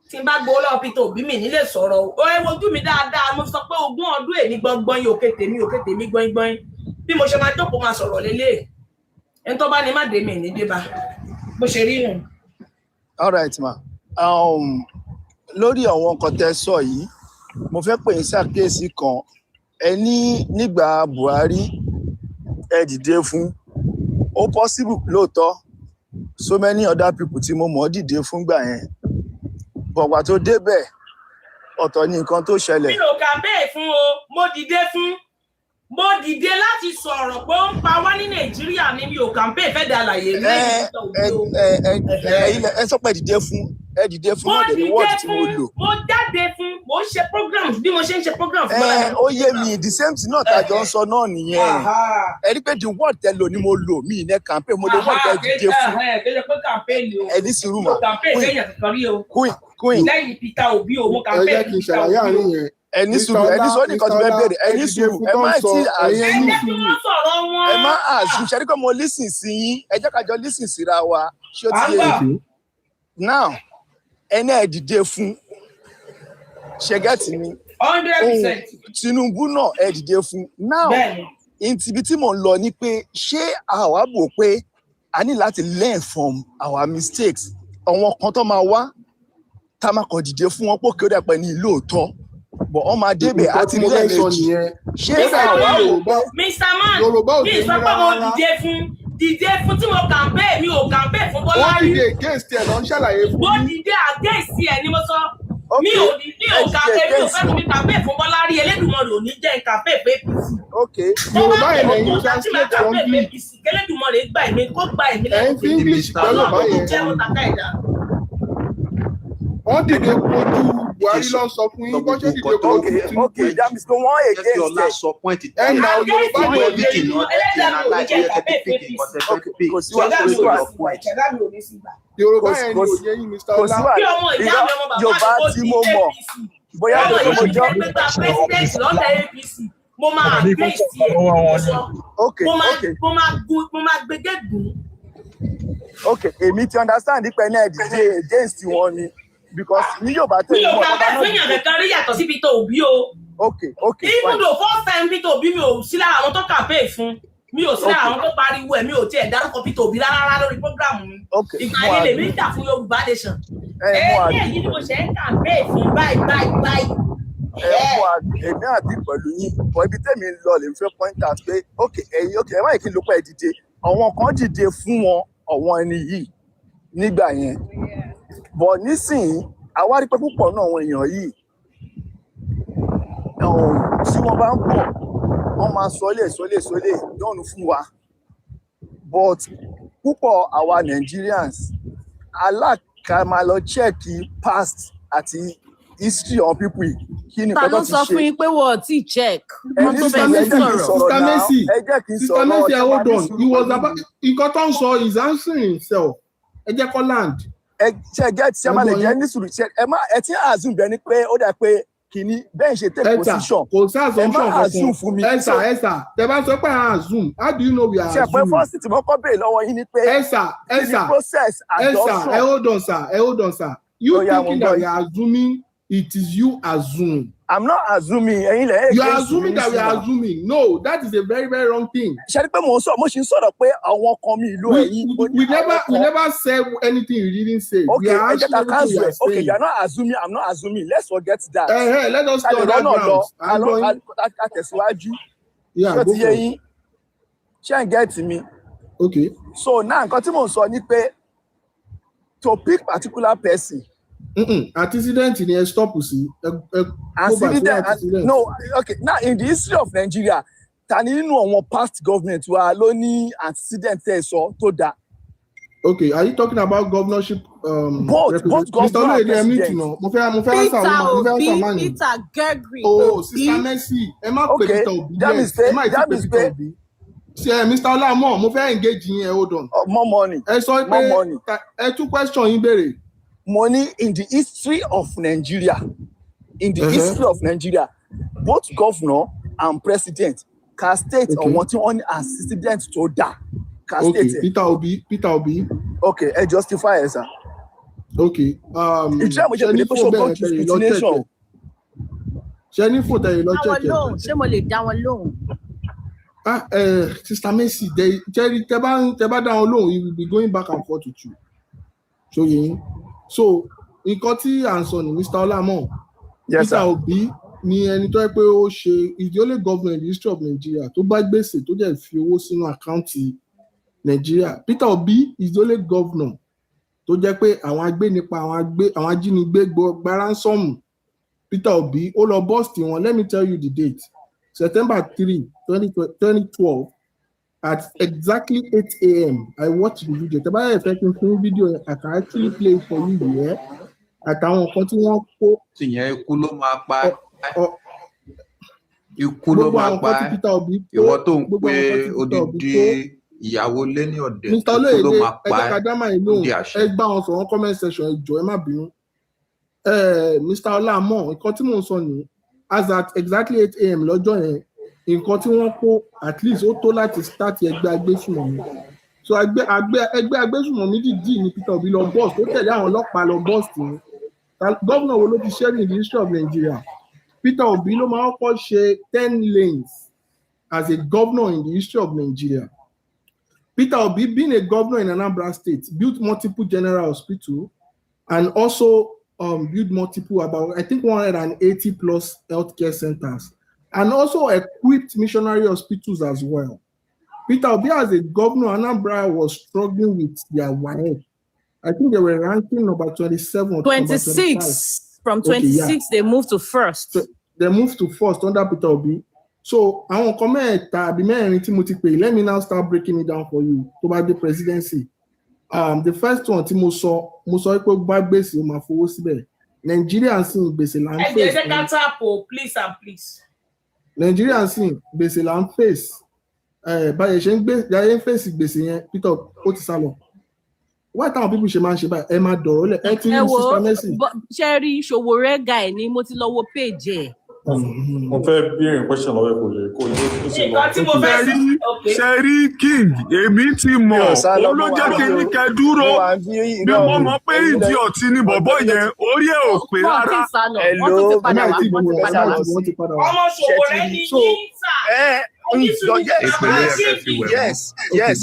tí n bá gbọ́ lọ́wọ́ Peter Obi mi ní lè sọ̀rọ̀ ó ẹ wojú mi dáadáa mo sọ pé 20 ọdún èmi gbọngbọn yìí òkè tèmi gbọngbọn bí mo ṣe máa jókòó máa sọ̀rọ̀ lélẹ̀ ẹni tó bá ní má dé mi ní débà bó ṣe rí nù. All right ma lórí àwọn nǹkan tẹ́ sọ yìí mo fẹ́ pè yín ṣàkíyèsí kan ẹ ní nígbà Buhari ẹ dìde fún ó possible lóòótọ́ so many other people tí mo mọ̀ dìde fún gbà yẹn bọ̀gbà tó débẹ̀ ọ̀tọ̀ ní nǹkan tó ṣẹlẹ̀. mi ò kà bẹ́ẹ̀ fún o mo dìde láti sọ̀rọ̀ pé ó ń pa wá ní Nàìjíríà ni mi ò kà bẹ́ẹ̀ fẹ́ dà láyé ní ẹ sọ pé ẹ dìde fún náà lè ní wọ́ọ̀dù tí mo lò. mo jáde fún mo ṣe program bí mo ṣe ń ṣe program fún bọ́lá. ó yé mi the same thing náà tàjọ ń sọ náà nìyẹn ẹ rí pé the word tẹ lò ni mo lò mí ní campaign mo lè word tẹ dìde fún. ẹ ní sùúrù mà queen lẹ́yìn Peter Obi o mo campaign kì í ṣàlàyé àárín yẹn. ẹ ní sùúrù nìkan tí fẹ́ bèrè ẹ ní sùúrù ẹ má tí ẹ má àzùn ṣe é rí pé mo listen sí yín ẹ jẹ́ ká jọ listen síra wa ṣé ó ti yé now ẹni ẹ dìde fún ṣẹgẹtì mi 100%. Tinubu náà ẹ dìde fún now ibi tí mò ń lọ ni pé ṣé àwa bò pé a ní láti learn from our mistakes àwọn kan tó máa wá tá máa kàn dìde fún wọn pé kí ó dẹ̀ pẹ́ ní lóòótọ́ bọ̀ ọ́ máa débẹ̀ àti lẹ́ẹ̀mejì ṣé àwa bò Mr. Man mi ì sọ pé mo dìde fún tí mo campaign mi ò campaign fún Bọ́lá rí. ó dìde against ẹ lọ ń ṣàlàyé fún mi. mo dìde against ẹ ni mo sọ mi ò campaign mi ò fẹ́ mi campaign fún Bọ́lá rí Elédùmarè ò ní jẹ́ campaign fún APC. Yorùbá yẹn lẹ́yìn translate from English. Elédùmarè gbà èmi kó gbà èmi lẹ́yìn fi English pẹ̀lú Yorùbá yẹn. wọ́n dìde kojú Buhari lọ sọ fún yín bọ́sẹ̀ dìde kojú Tinubu. Okay, that means wọ́n against it. ẹ̀nà Yorùbá yẹn lè kò sí Yorùbá yẹn ni òye yín Mr. Ọlá. Yorùbá tí mo mọ̀ bóyá tó mo jọ. mo máa against ẹ mo máa gbẹgẹ gùn. Okay, èmi ti understand nípa ẹni ẹ dìde against wọn ni. Because ní Yorùbá tẹ̀ mọ́ ọ̀gá bẹ́ẹ̀ fún yàn kankan rí yàtọ̀ sí Peter Obi o. Okay, even though first time Peter Obi mi ò sí lára àwọn tó campaign fún mi ò sí lára àwọn tó pariwo ẹ̀ mi ò tiẹ̀ dárúkọ Peter Obi rárá lórí program mi. Ìgbà yẹn lèmi ń jà fún Yorùbá nation. Èyí ni mo ṣe ń campaign fún báyìí. Èmi àti pẹ̀lú yín bọ̀ ibi tẹ́mi ń lọ lè fẹ́ point out pé ẹ má yẹ kí n ló pẹ́ dìde àwọn kan dìde fún wọn ọ̀wọ́n ẹni yìí nígbà yẹn. Bọ̀ nísìnyí àwa rí pé púpọ̀ náà àwọn èèyàn yìí tí wọ́n bá ń bọ̀ wọ́n máa sọlé dọ́nù fún wa but púpọ̀ àwa Nigerians alákà máa lọ check past àti history of people kí ni ta ló nǹkan tó ti sọ fún ṣe. yín pé wọ́n ò tí ì check. Sister Messi, Sister Messi, hold on. He was about he got on so he's answering himself. Ẹ jẹ́ kó land. Ṣe get ṣe máa lè jẹ́ ní sùúrù ṣe ẹ ti assume bẹ́ẹ̀ ni pé ó dà pé kìíní bẹ́ẹ̀ ṣe take position. Kò sí assumption assume fún mi. Ẹ̀sà, tẹ bá sọ pé assume, how do you know we are assuming? Ṣe pé first tí mo kọ́ bèèrè lọ́wọ́ yín ni pé Ẹ̀sà, process adoption. hold on, sir. You thinking that we are assuming it is you assume. I'm not assuming. You are assuming that we are assuming. No, that is a very, very wrong thing. Ṣé pé mo ṣì ń sọ̀rọ̀ pé àwọn kan mi ìlú ẹ̀yìn. We never said anything you didn't say. Okay, I get a cancel. Okay, you are not assuming. I'm not assuming. Let's forget that. Let us go on that ground. Àtẹ̀síwájú. Yeah, go for it. Ṣé ń get me? Okay. So now nǹkan tí mo ń sọ ni pé to pick particular person. Antecedent in a stop, you see. No, okay. Now in the history of Nigeria, tani nínú àwọn past government wa ló ní antecedent tẹ́ sọ tó dá. Okay, are you talking about governorship? Both governor and president. Peter Gregory. Oh, Sister Messi. Okay, that means pé. Mr. Olamo, mo fẹ́ engage yín, hold on. More money. More money. Two questions yín béèrè. Money in the history of Nigeria. In the history of Nigeria, both governor and president can state on what you want as president to that. Okay, Peter Obi. Okay, I justify it, sir. Okay. Jennifer, Sister Messi, tẹ́ bá down low, he will be going back and forth with you. So, nǹkan tí à ń sọ ní Mr. Olamo, Peter Obi ni ẹni tó yẹ pé ó ṣe is the only governor in the history of Nigeria tó bá gbèsè tó jẹ́ fi owó sínú àkáǹtì Nigeria. Peter Obi is the only governor tó jẹ́ pé àwọn agbénipa àwọn ajínigbé gba ransom. Peter Obi ó lọ bust wọn. Let me tell you the date. September 3, 2012 at exactly 8 a.m. I watched the video. The bá effective fún video, I can actually play it for you here. Àtàwọn nǹkan tí wọ́n kó. Tìyẹn ikú ló máa pa. Ikú ló máa pa. Ìwọ tó ń pe odidi ìyàwó lé ní ọ̀dẹ̀. Mr. Olóyèdè ẹ̀jẹ̀ kàdámà ìlú ẹ gbá wọn sọ̀rọ̀ comment section ẹ jọ̀ọ́ ẹ má bínú. Mr. Olamo, nǹkan tí mò ń sọ nìyí. As at exactly 8 a.m. lọ́jọ́ yẹn, nǹkan tí wọ́n kó at least ó tó láti start ẹgbẹ́ agbésùmọ̀mí. So ẹgbẹ́ agbésùmọ̀mí dìdí ní Peter Obi lọ bọ́ọ̀sì tó tẹ̀lé àwọn ọlọ́pàá lọ bọ́ọ̀sì ní. Gọ́vnà wo ló ti ṣe in the history of Nigeria? Peter Obi ló máa kọ́ ṣe 10 lanes as a governor in the history of Nigeria. Peter Obi, being a governor in Anambra State, built multiple general hospitals and also built multiple, about I think 180 plus healthcare centers, and also equipped missionary hospitals as well. Peter Obi, as a governor, Anambra was struggling with their WAEC. I think they were ranking number 27 or 26. From 26, they moved to first. So they moved to first under Peter Obi. So I want comment let me now start breaking it down for you about the presidency. The first one tí mo sọ pé bá gbèsè ó máa fowó síbẹ̀. Nigeria sì ń gbèsè là ń face. Please and please. Nigeria sì ń gbèsè là ń face. Báyìí ṣe ń face gbèsè yẹn Peter ó ti sá lọ. Why táwọn people ṣe máa ń ṣe báyìí ẹ máa dọ̀rọ̀ lẹ̀ ẹ ti ní Sister Messi. Ṣẹ́rí Ṣòwòrẹ́ guy ni mo ti lọ wo page ẹ̀. Mo fẹ́ béèrè question lọ́wọ́ kò lè nǹkan tí mo fẹ́ Ṣẹ́rí King èmi ti mọ̀ ó ló jẹ́ kí ní kẹ́ dúró bí mo mọ̀ pé ìdí ọ̀tí ni bọ̀bọ̀ yẹn orí ẹ̀ ò pé rárá. Ọmọ Ṣòwòrẹ́ ni yín sà. Yes.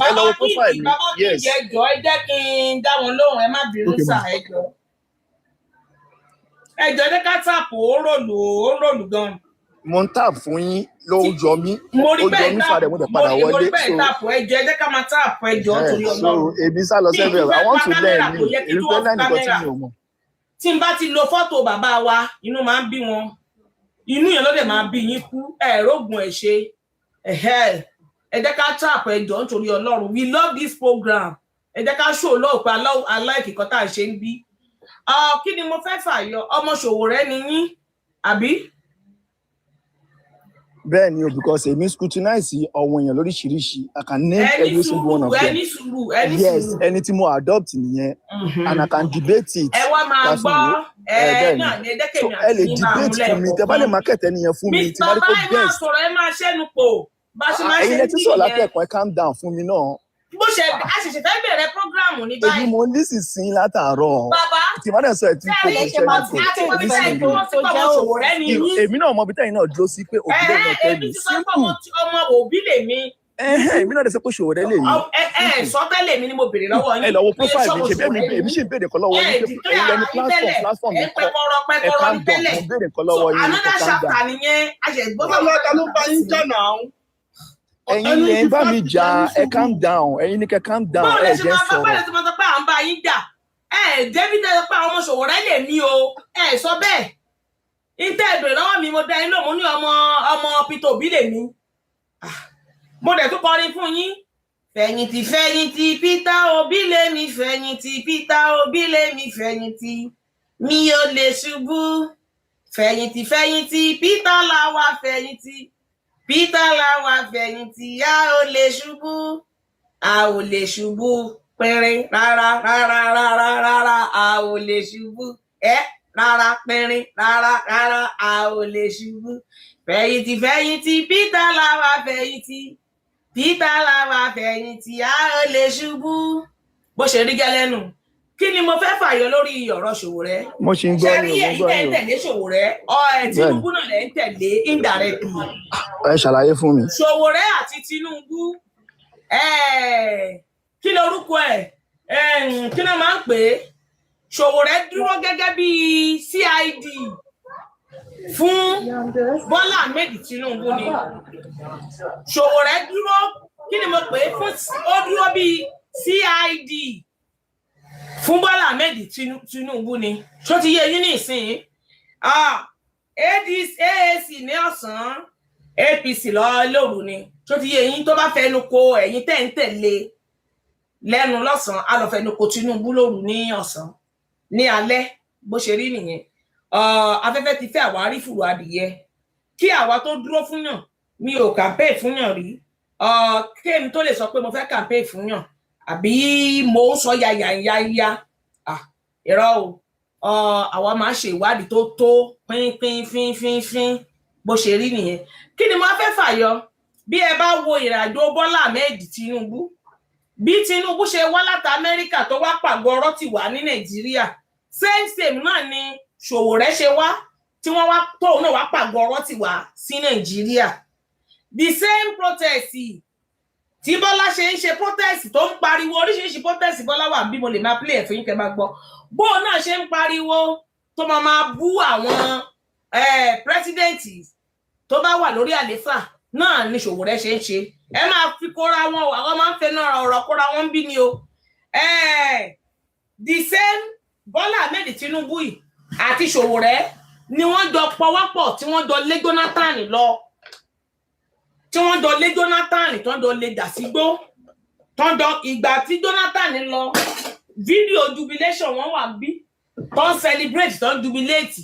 Ẹ lọ wo profile mi. Yes. Ẹ jọ̀ọ́ ẹ jẹ́ kí n dá wọn lóhùn ẹ má bínú sà ẹ jọ̀ọ́. Ẹ jọ̀ọ́ jẹ́ ká tàpù ó ròlù gan. Mo ń tap fún yín ló jọ mí. Mo rí bẹ́ẹ̀ tàpù mo rí bẹ́ẹ̀ tàpù ẹ jọ̀ọ́ ẹ jẹ́ ká máa tàpù ẹ jọ̀ọ́ torí Ọlọ́run. So èmi sá lọ sẹ́fẹ̀ I want to learn you. Èmi fẹ́ learn nǹkan tí mi ò mọ̀. Tí n bá ti lo fọ́tò bàbá wa inú máa ń bí wọn. Inú yẹn ló dẹ̀ máa bí yín kú rógùn ẹ̀ ṣe. Ẹ jẹ́ ká tàpù ẹ jọ̀ọ́ nítorí Ọlọ́run. We love this program. Ẹ jẹ́ ká show love pé aláìkì kan tá à ń ṣe ń bí. Kí ni mo fẹ́ fàyọ ọmọ Ṣòwòrẹ́ ni yín àbí bẹ́ẹ̀ ni o because èmi scrutinize àwọn èèyàn lóríṣiríṣi I can name every single one of them. Yes, ẹni tí mo adopt nìyẹn and I can debate it. Ẹ wá máa gbọ́ náà ní ẹ̀dẹ́kẹ̀mí àti yín máa mú lẹ́ẹ̀kan. Ẹ lè debate fún mi tẹ bá lè market ẹni yẹn fún mi tí bá rí pé best. Bàbá ẹ máa sọ̀rọ̀ ẹ máa ṣẹ́nu pò bá ṣe máa ṣe ẹ̀yin lẹ́tí sọ̀rọ̀ látẹ̀kọ́ ẹ calm down fún mi náà. Bó ṣe a ṣẹ̀ṣẹ̀ fẹ́ bẹ̀rẹ̀ program ní báyìí. Èmi mo ń lísì sí látàárọ̀. Bàbá tí má dẹ̀ sọ ẹ̀ tí kò ní ṣe ní èmi náà mọ ibi tẹ́yìn náà dúró sí pé òbí lè lọ tẹ́lẹ̀ simple. Ọmọ òbí lè mi. Èmi náà dẹ̀ sọ pé Sowore lè mi. Sọ tẹ́lẹ̀ mi ni mo béèrè lọ́wọ́ yín. Ẹ lọ wo profile mi ṣe èmi ṣe ń béèrè kan lọ́wọ́ yín pé èyí lẹni platform mi kọ́ ẹ calm down mo béèrè kan lọ́wọ́ yín ní calm down. Ẹ̀yin lè ń bá mi jà ẹ calm down ẹ̀yin ní kẹ́ calm down ẹ jẹ́ sọ̀rọ̀. Bọ́ọ̀lù ẹ̀sìn máa sọ pé à ń bá yín jà David sọ pé àwọn ọmọ Sowore lè mí o sọ bẹ́ẹ̀ ìtẹ́ ìbèrè lọ́wọ́ mi mo dá yín lóhùn mo ní ọmọ Peter Obi lè mí mo dẹ̀ tún kọrin fún yín fẹ̀yìntì fẹ̀yìntì Peter Obi lè mí fẹ̀yìntì Peter Obi lè mí fẹ̀yìntì mi ò lè ṣubú fẹ̀yìntì fẹ̀yìntì Peter làwa fẹ̀yìntì Peter làwa fẹ̀yìntì a ò lè ṣubú pẹ̀rin rárá a ò lè ṣubú rárá pẹ̀rin rárá a ò lè ṣubú fẹ̀yìntì fẹ̀yìntì Peter làwa fẹ̀yìntì Peter làwa fẹ̀yìntì a ò lè ṣubú. Bó ṣe rí gẹ́lẹ́nu kí ni mo fẹ́ fàyọ lórí ọ̀rọ̀ Sowore. Mo ṣe ń gbọ́ yín ṣe rí ẹ̀yin tẹ̀lé Sowore Tinubu náà lẹ́ ń tẹ̀lé indirectly. Ẹ ṣàlàyé fún mi. Sowore àti Tinubu kí lorúkọ ẹ̀ kí ló máa ń pè é Sowore dúró gẹ́gẹ́ bí CID fún Bọ́lá Ahmed Tinubu ni Sowore dúró kí ni mo pè é fún ó dúró bí CID fún Bọ́lá Ahmed Tinubu ni tó ti yé yín ní ìsìn AAC ní ọ̀sán APC lóru ni tó ti yé yín tó bá fẹnu ko ẹ̀yin tẹ́ ń tẹ̀lé lẹ́nu lọ́sàn-án á lọ fẹnu ko Tinubu lóru ní ọ̀sán ní alẹ́ bó ṣe rí nìyẹn afẹ́fẹ́ ti fẹ́ àwárí fùrù adìyẹ kí àwa tó dúró fúnyàn mi ò campaign fúnyàn rí kéèmí tó lè sọ pé mo fẹ́ campaign fúnyàn àbí mo ń sọ yáyáyáyá irọ́ o àwa máa ṣe ìwádìí tó pínpín bó ṣe rí nìyẹn kí ni mo fẹ́ fàyọ bí ẹ bá wo ìrìnàjò Bọ́lá Ahmed Tinubu bí Tinubu ṣe wá láti Amẹ́ríkà tó wá pàgọ́ ọ̀rọ̀ ti wà ní Nàìjíríà same náà ni Sowore ṣe wá tí wọ́n wá tóun náà wá pàgọ́ ọ̀rọ̀ ti wà sí Nàìjíríà the same protest tí Bọ́lá ṣe ń ṣe protest tó ń pariwo oríṣiríṣi protest Bọ́lá wà bí mo lè máa play ẹ̀ fún yín kẹ́ bá gbọ́ bóun náà ṣe ń pariwo tó máa bú àwọn president tó bá wà lórí àléfà náà ni Sowore ṣe ń ṣe ẹ máa fi kóra wọn àwọn máa ń fẹnu ọ̀rọ̀ kóra wọn bí ni o the same Bọ́lá Ahmed Tinubu yìí àti Sowore ni wọ́n jọ pọwọ́pọ̀ tí wọ́n jọ lé Jonathan lọ tí wọ́n jọ lé Jonathan tó ń jọ lé dàsígbó tó ń jọ ìgbà tí Jonathan lọ fídíò jubilation wọn wà bí tó ń celebrate tó ń jubilate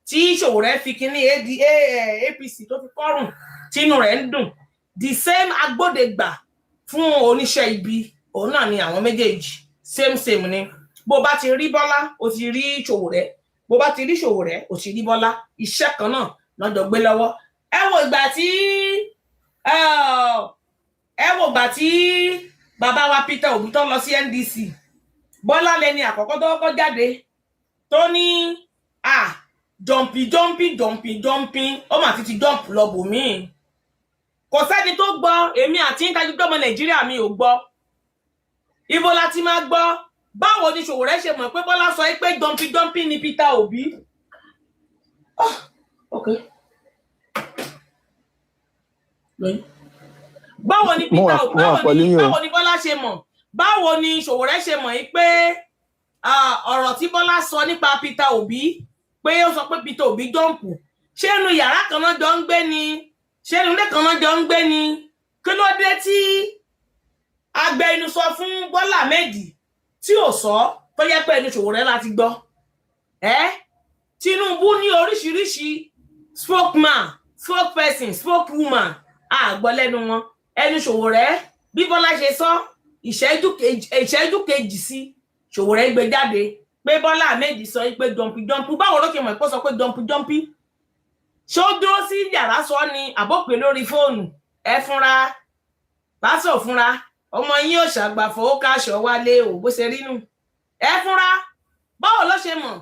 tí Sowore fi kíní APC tó fi kọ́rùn tínú rẹ̀ ń dùn the same agbódegbà fún oníṣẹ́ ibi òun náà ni àwọn méjèèjì same ni bó bá ti rí Bọ́lá o ti rí Sowore bó bá ti rí Sowore o ti rí Bọ́lá iṣẹ́ kan náà lọ́jọ́ gbé lọ́wọ́ ẹ wo ìgbà tí bàbá wa Peter Obi tó lọ sí NDC Bọ́lá lẹni àkọ́kọ́ tó kọ́kọ́ jáde tó ní jumping ó mà ti jump lọ bòmíì kò sẹ́ni tó gbọ́ èmi àti ìtajú gbọ́mọ Nàìjíríà mi ò gbọ́ ibo la ti máa gbọ́ báwo ni Sowore ṣe mọ̀ pé Bọ́lá sọ pé jumping ni Peter Obi báwo ni Peter Obi báwo ni Bọ́lá ṣe mọ̀ báwo ni Sowore ṣe mọ̀ pé ọ̀rọ̀ tí Bọ́lá sọ nípa Peter Obi pé ó sọ pé Peter Obi jump ṣé inú yàrá kan náà jọ ń gbé ni ṣé inú ilé kan náà jọ ń gbé ni kí ló dé tí agbẹnusọ fún Bọ́lá Ahmed tí ò sọ tó yẹ pé ẹni Sowore láti gbọ́ Tinubu ní oríṣiríṣi spokesman spokesperson spokeswoman àgbọ́ lẹ́nu wọn ẹnu Sowore bí Bọ́lá ṣe sọ ìṣẹ́jú kejì sí Sowore gbé jáde pé Bọ́lá Ahmed sọ pé jọmpí báwo ló ṣe mọ̀ pé sọ pé jọmpí ṣé ó dúró sí yàrá sọ ni àbọ̀pẹ̀ lórí fóònù ẹ fúnra pásọ̀ fúnra ọmọ yín ò ṣàgbàfọ̀ ó káṣọ wálé ò bó ṣe rí nù ẹ fúnra báwo ló ṣe mọ̀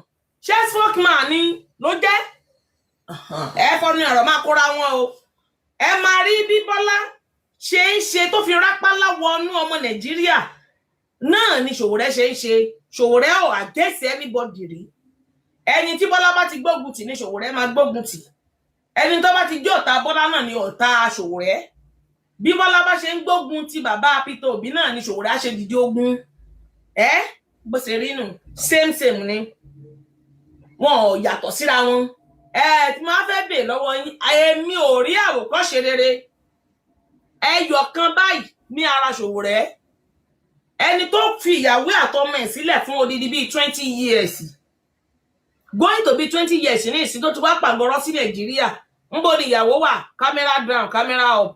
ṣé spokesman ni ló jẹ́ ẹ fọnú ọ̀rọ̀ máa kóra wọn o ẹ máa rí bí Bọ́lá ṣe ń ṣe tó fi rápálá wọnú ọmọ Nàìjíríà náà ni Sowore ṣe ń ṣe Sowore ò against anybody rí ẹni tí Bọ́lá bá ti gbógun tì ní Sowore máa gbógun tì ẹni tó bá ti jẹ́ ọ̀tá Bọ́lá náà ni ọ̀tá Sowore bí Bọ́lá bá ṣe ń gbógun ti bàbá Peter Obi náà ni Sowore á ṣe dìde ogun bó ṣe rí nù same ni wọn ò yàtọ̀ síra wọn tí máa fẹ́ bèè lọ́wọ́ yín èmi ò rí àwòkọ́ṣe rere ẹyọ kan báyìí ní ara Sowore ẹni tó fi ìyàwó àtọmọ ẹ̀ sílẹ̀ fún odidi bíi 20 years going to be 20 years ní ìsìn tó ti wá pàgọ́rọ́ sí Nàìjíríà ń bó ni ìyàwó wà camera down camera up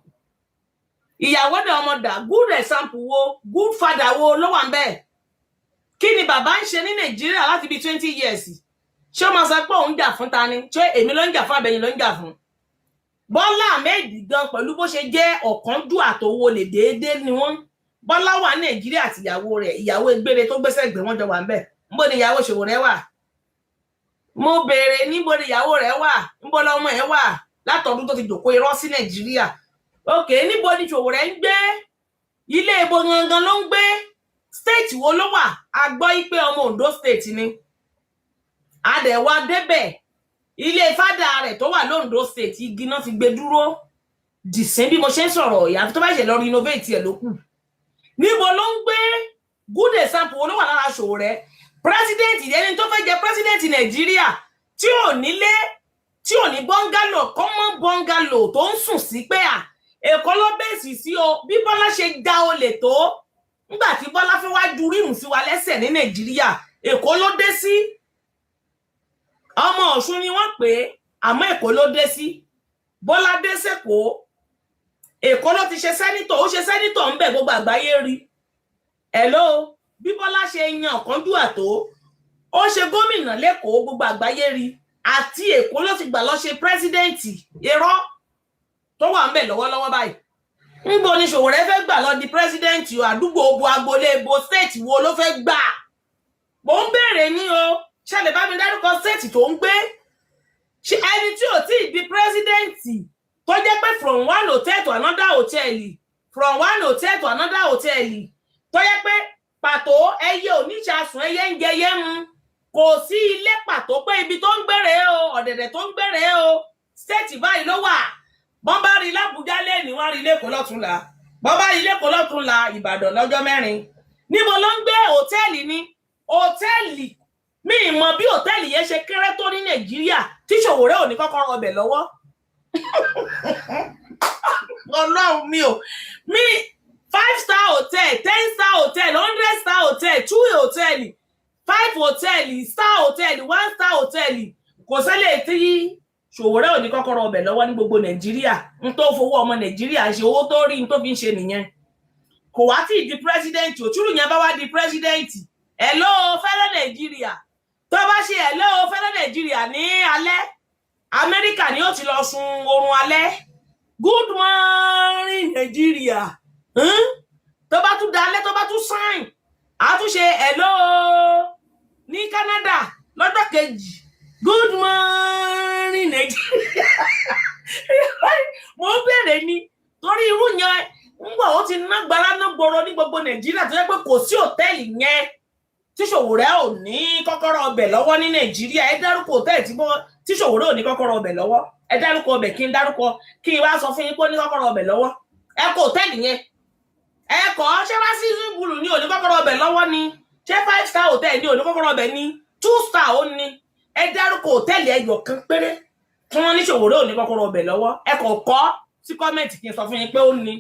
ìyàwó dẹ̀ ọmọ dà good example wo good father wo ló wà ń bẹ́ẹ̀ kí ni bàbá ń ṣe ní Nàìjíríà láti bíi 20 years ṣé ó máa sọ pé òun jà fún ta ni ṣé èmi ló ń jà fún àbẹ̀yìn ló ń jà fún Bọ́lá Ahmed gan pẹ̀lú bó ṣe jẹ́ ọ̀kánjú àtòwò lè déédéé ni wọ́n Bọ́lá wà Nàìjíríà àti ìyàwó rẹ̀ ìyàwó egbére tó gbéṣẹ́ gbé wọ́n jọ wà ń bẹ̀ níbo ni ìyàwó Sowore wà mo béèrè níbo ni ìyàwó rẹ̀ wà níbo lọ́mọ ẹ̀ wà látọ̀dún tó ti jòkó irọ́ sí Nàìjíríà òkè níbo ni Sowore ń gbé ilé ibo gangan ló ń gbé state wo ló wà a gbọ́ pé ọmọ Ondo state ni Adeiwa débẹ̀ ilé fádà rẹ̀ tó wà l'Ondo state igi náà fi gbé dúró dìsín bí mo ṣe ń sọ̀rọ̀ ìyá tó bá ṣe lọ renovate ẹ̀ ló kù níbo ló ń gbé good example wo ló wà lára Sowore president ẹni tó fẹ́ jẹ president Nàìjíríà tí ò nílé tí ò ní bungalow common bungalow tó ń sùn sí pé Èkó ló bẹ́ẹ̀sì sí o bí Bọ́lá ṣe ga olè tó nígbà tí Bọ́lá fẹ́ wá ju rímù sí wa lẹ́sẹ̀ ní Nàìjíríà Èkó ló dé sí ọmọ Ọ̀ṣun ni wọ́n pè é àmọ́ Èkó ló dé sí Bọ́lá dé sẹ́kọ̀ọ́ Èkó ló ti ṣe sẹ́nítọ̀ ó ṣe sẹ́nítọ̀ ń bẹ̀ gbogbo àgbáyé rí hello bí Bọ́lá ṣe yan Ọ̀kánjúà tó ó ṣe gómìnà lẹ́kọ̀ọ́ gbogbo àgbáyé rí àti Èkó ló ti gbà lọ ṣe pírẹsidẹ́ǹtì irọ́ tó wà ń bẹ̀ lọ́wọ́lọ́wọ́ báyìí níbo ni Sowore fẹ́ gbà lọ di pírẹsidẹ́ǹtì àdúgbò obo agboolé ebo state wo ló fẹ́ gbà mo ń béèrè ní o ṣẹlẹ̀ bá mi dárúkọ state tó ń gbé ṣe ẹni tí ò tí ì di pírẹsidẹ́ǹtì tó jẹ́ pé from one hotel to another hotel from one hotel to another hotel tó jẹ́ pé pàtó ẹyẹ oníṣàsùn ẹyẹ ń jẹyẹ mu kò sí ilé pàtó pé ibi tó ń gbére o ọ̀dẹ̀dẹ̀ tó ń gbére o state báyìí ló wà bọ́n bá rí l'Àbújá lẹ́ni wọ́n rí l'Èkó lọ́túnla bọ́n bá rí l'Èkó lọ́túnla Ìbàdàn lọ́jọ́ mẹ́rin níbo ló ń gbé hòtẹ́ẹ̀lì ni hòtẹ́ẹ̀lì mi mọ̀ bí hòtẹ́ẹ̀lì yẹn ṣe kéré tó ní Nàìjíríà tí Sowore ò ní kọ́kọ́rọ́ ọbẹ̀ lọ́wọ́ Ọlọ́run mi ò mi 5-star hotel 10-star hotel 100-star hotel 2 hotel 5 hotel star hotel 1-star hotel kò ṣẹlẹ̀ tí Sowore ò ní kọ́kọ́rọ́ ọbẹ̀ lọ́wọ́ ní gbogbo Nàìjíríà ń tó fowó ọmọ Nàìjíríà ṣe owó tó rí ń tó fi ń ṣe nìyẹn kò wá tí ì di president òtúrù yẹn bá wá di president hello fẹ́lẹ́ Nàìjíríà tó bá ṣe hello fẹ́lẹ́ Nàìjíríà ní alẹ́ Amẹ́ríkà ni ó ti lọ sùn oorun alẹ́ good morning Nàìjíríà tó bá tún dalẹ́ tó bá tún sign á tún ṣe hello ní Canada lọ́jọ́ kejì good morning Nàìjíríà mo bẹ̀rẹ̀ ni torí irú yẹn ngbà ó ti ná gbára ná gbòòrò ní gbogbo Nàìjíríà tó yẹ pé kò sí hòtẹ́ẹ̀lì yẹn tí Sowore ò ní kọ́kọ́rọ́ ọbẹ̀ lọ́wọ́ ní Nàìjíríà ẹ dárúkọ hòtẹ́ẹ̀lì tí Sowore ò ní kọ́kọ́rọ́ ọbẹ̀ lọ́wọ́ ẹ dárúkọ ọbẹ̀ kí n dárúkọ kí n wá sọ fún yín pé ó ní kọ́kọ́rọ́ ọbẹ̀ lọ́wọ́ ẹ kọ hòtẹ́ẹ̀lì yẹn ẹ kọ́ ṣé wá sí ìbùlù ní ó ní kọ́kọ́rọ́ ọbẹ̀ lọ́wọ́ ni ṣé 5-star hotel ní ó ní kọ́kọ́rọ́ ọbẹ̀ ní 2-star ó ní ẹ dárúkọ hòtẹ́ẹ̀lì ẹyọ kan péré tí wọ́n ní Sowore ò ní kọ́kọ́rọ́ ọbẹ̀ lọ́wọ́ ẹ kọ́ sí kọ́mẹ̀ntì kí n sọ fún yín pé ó ní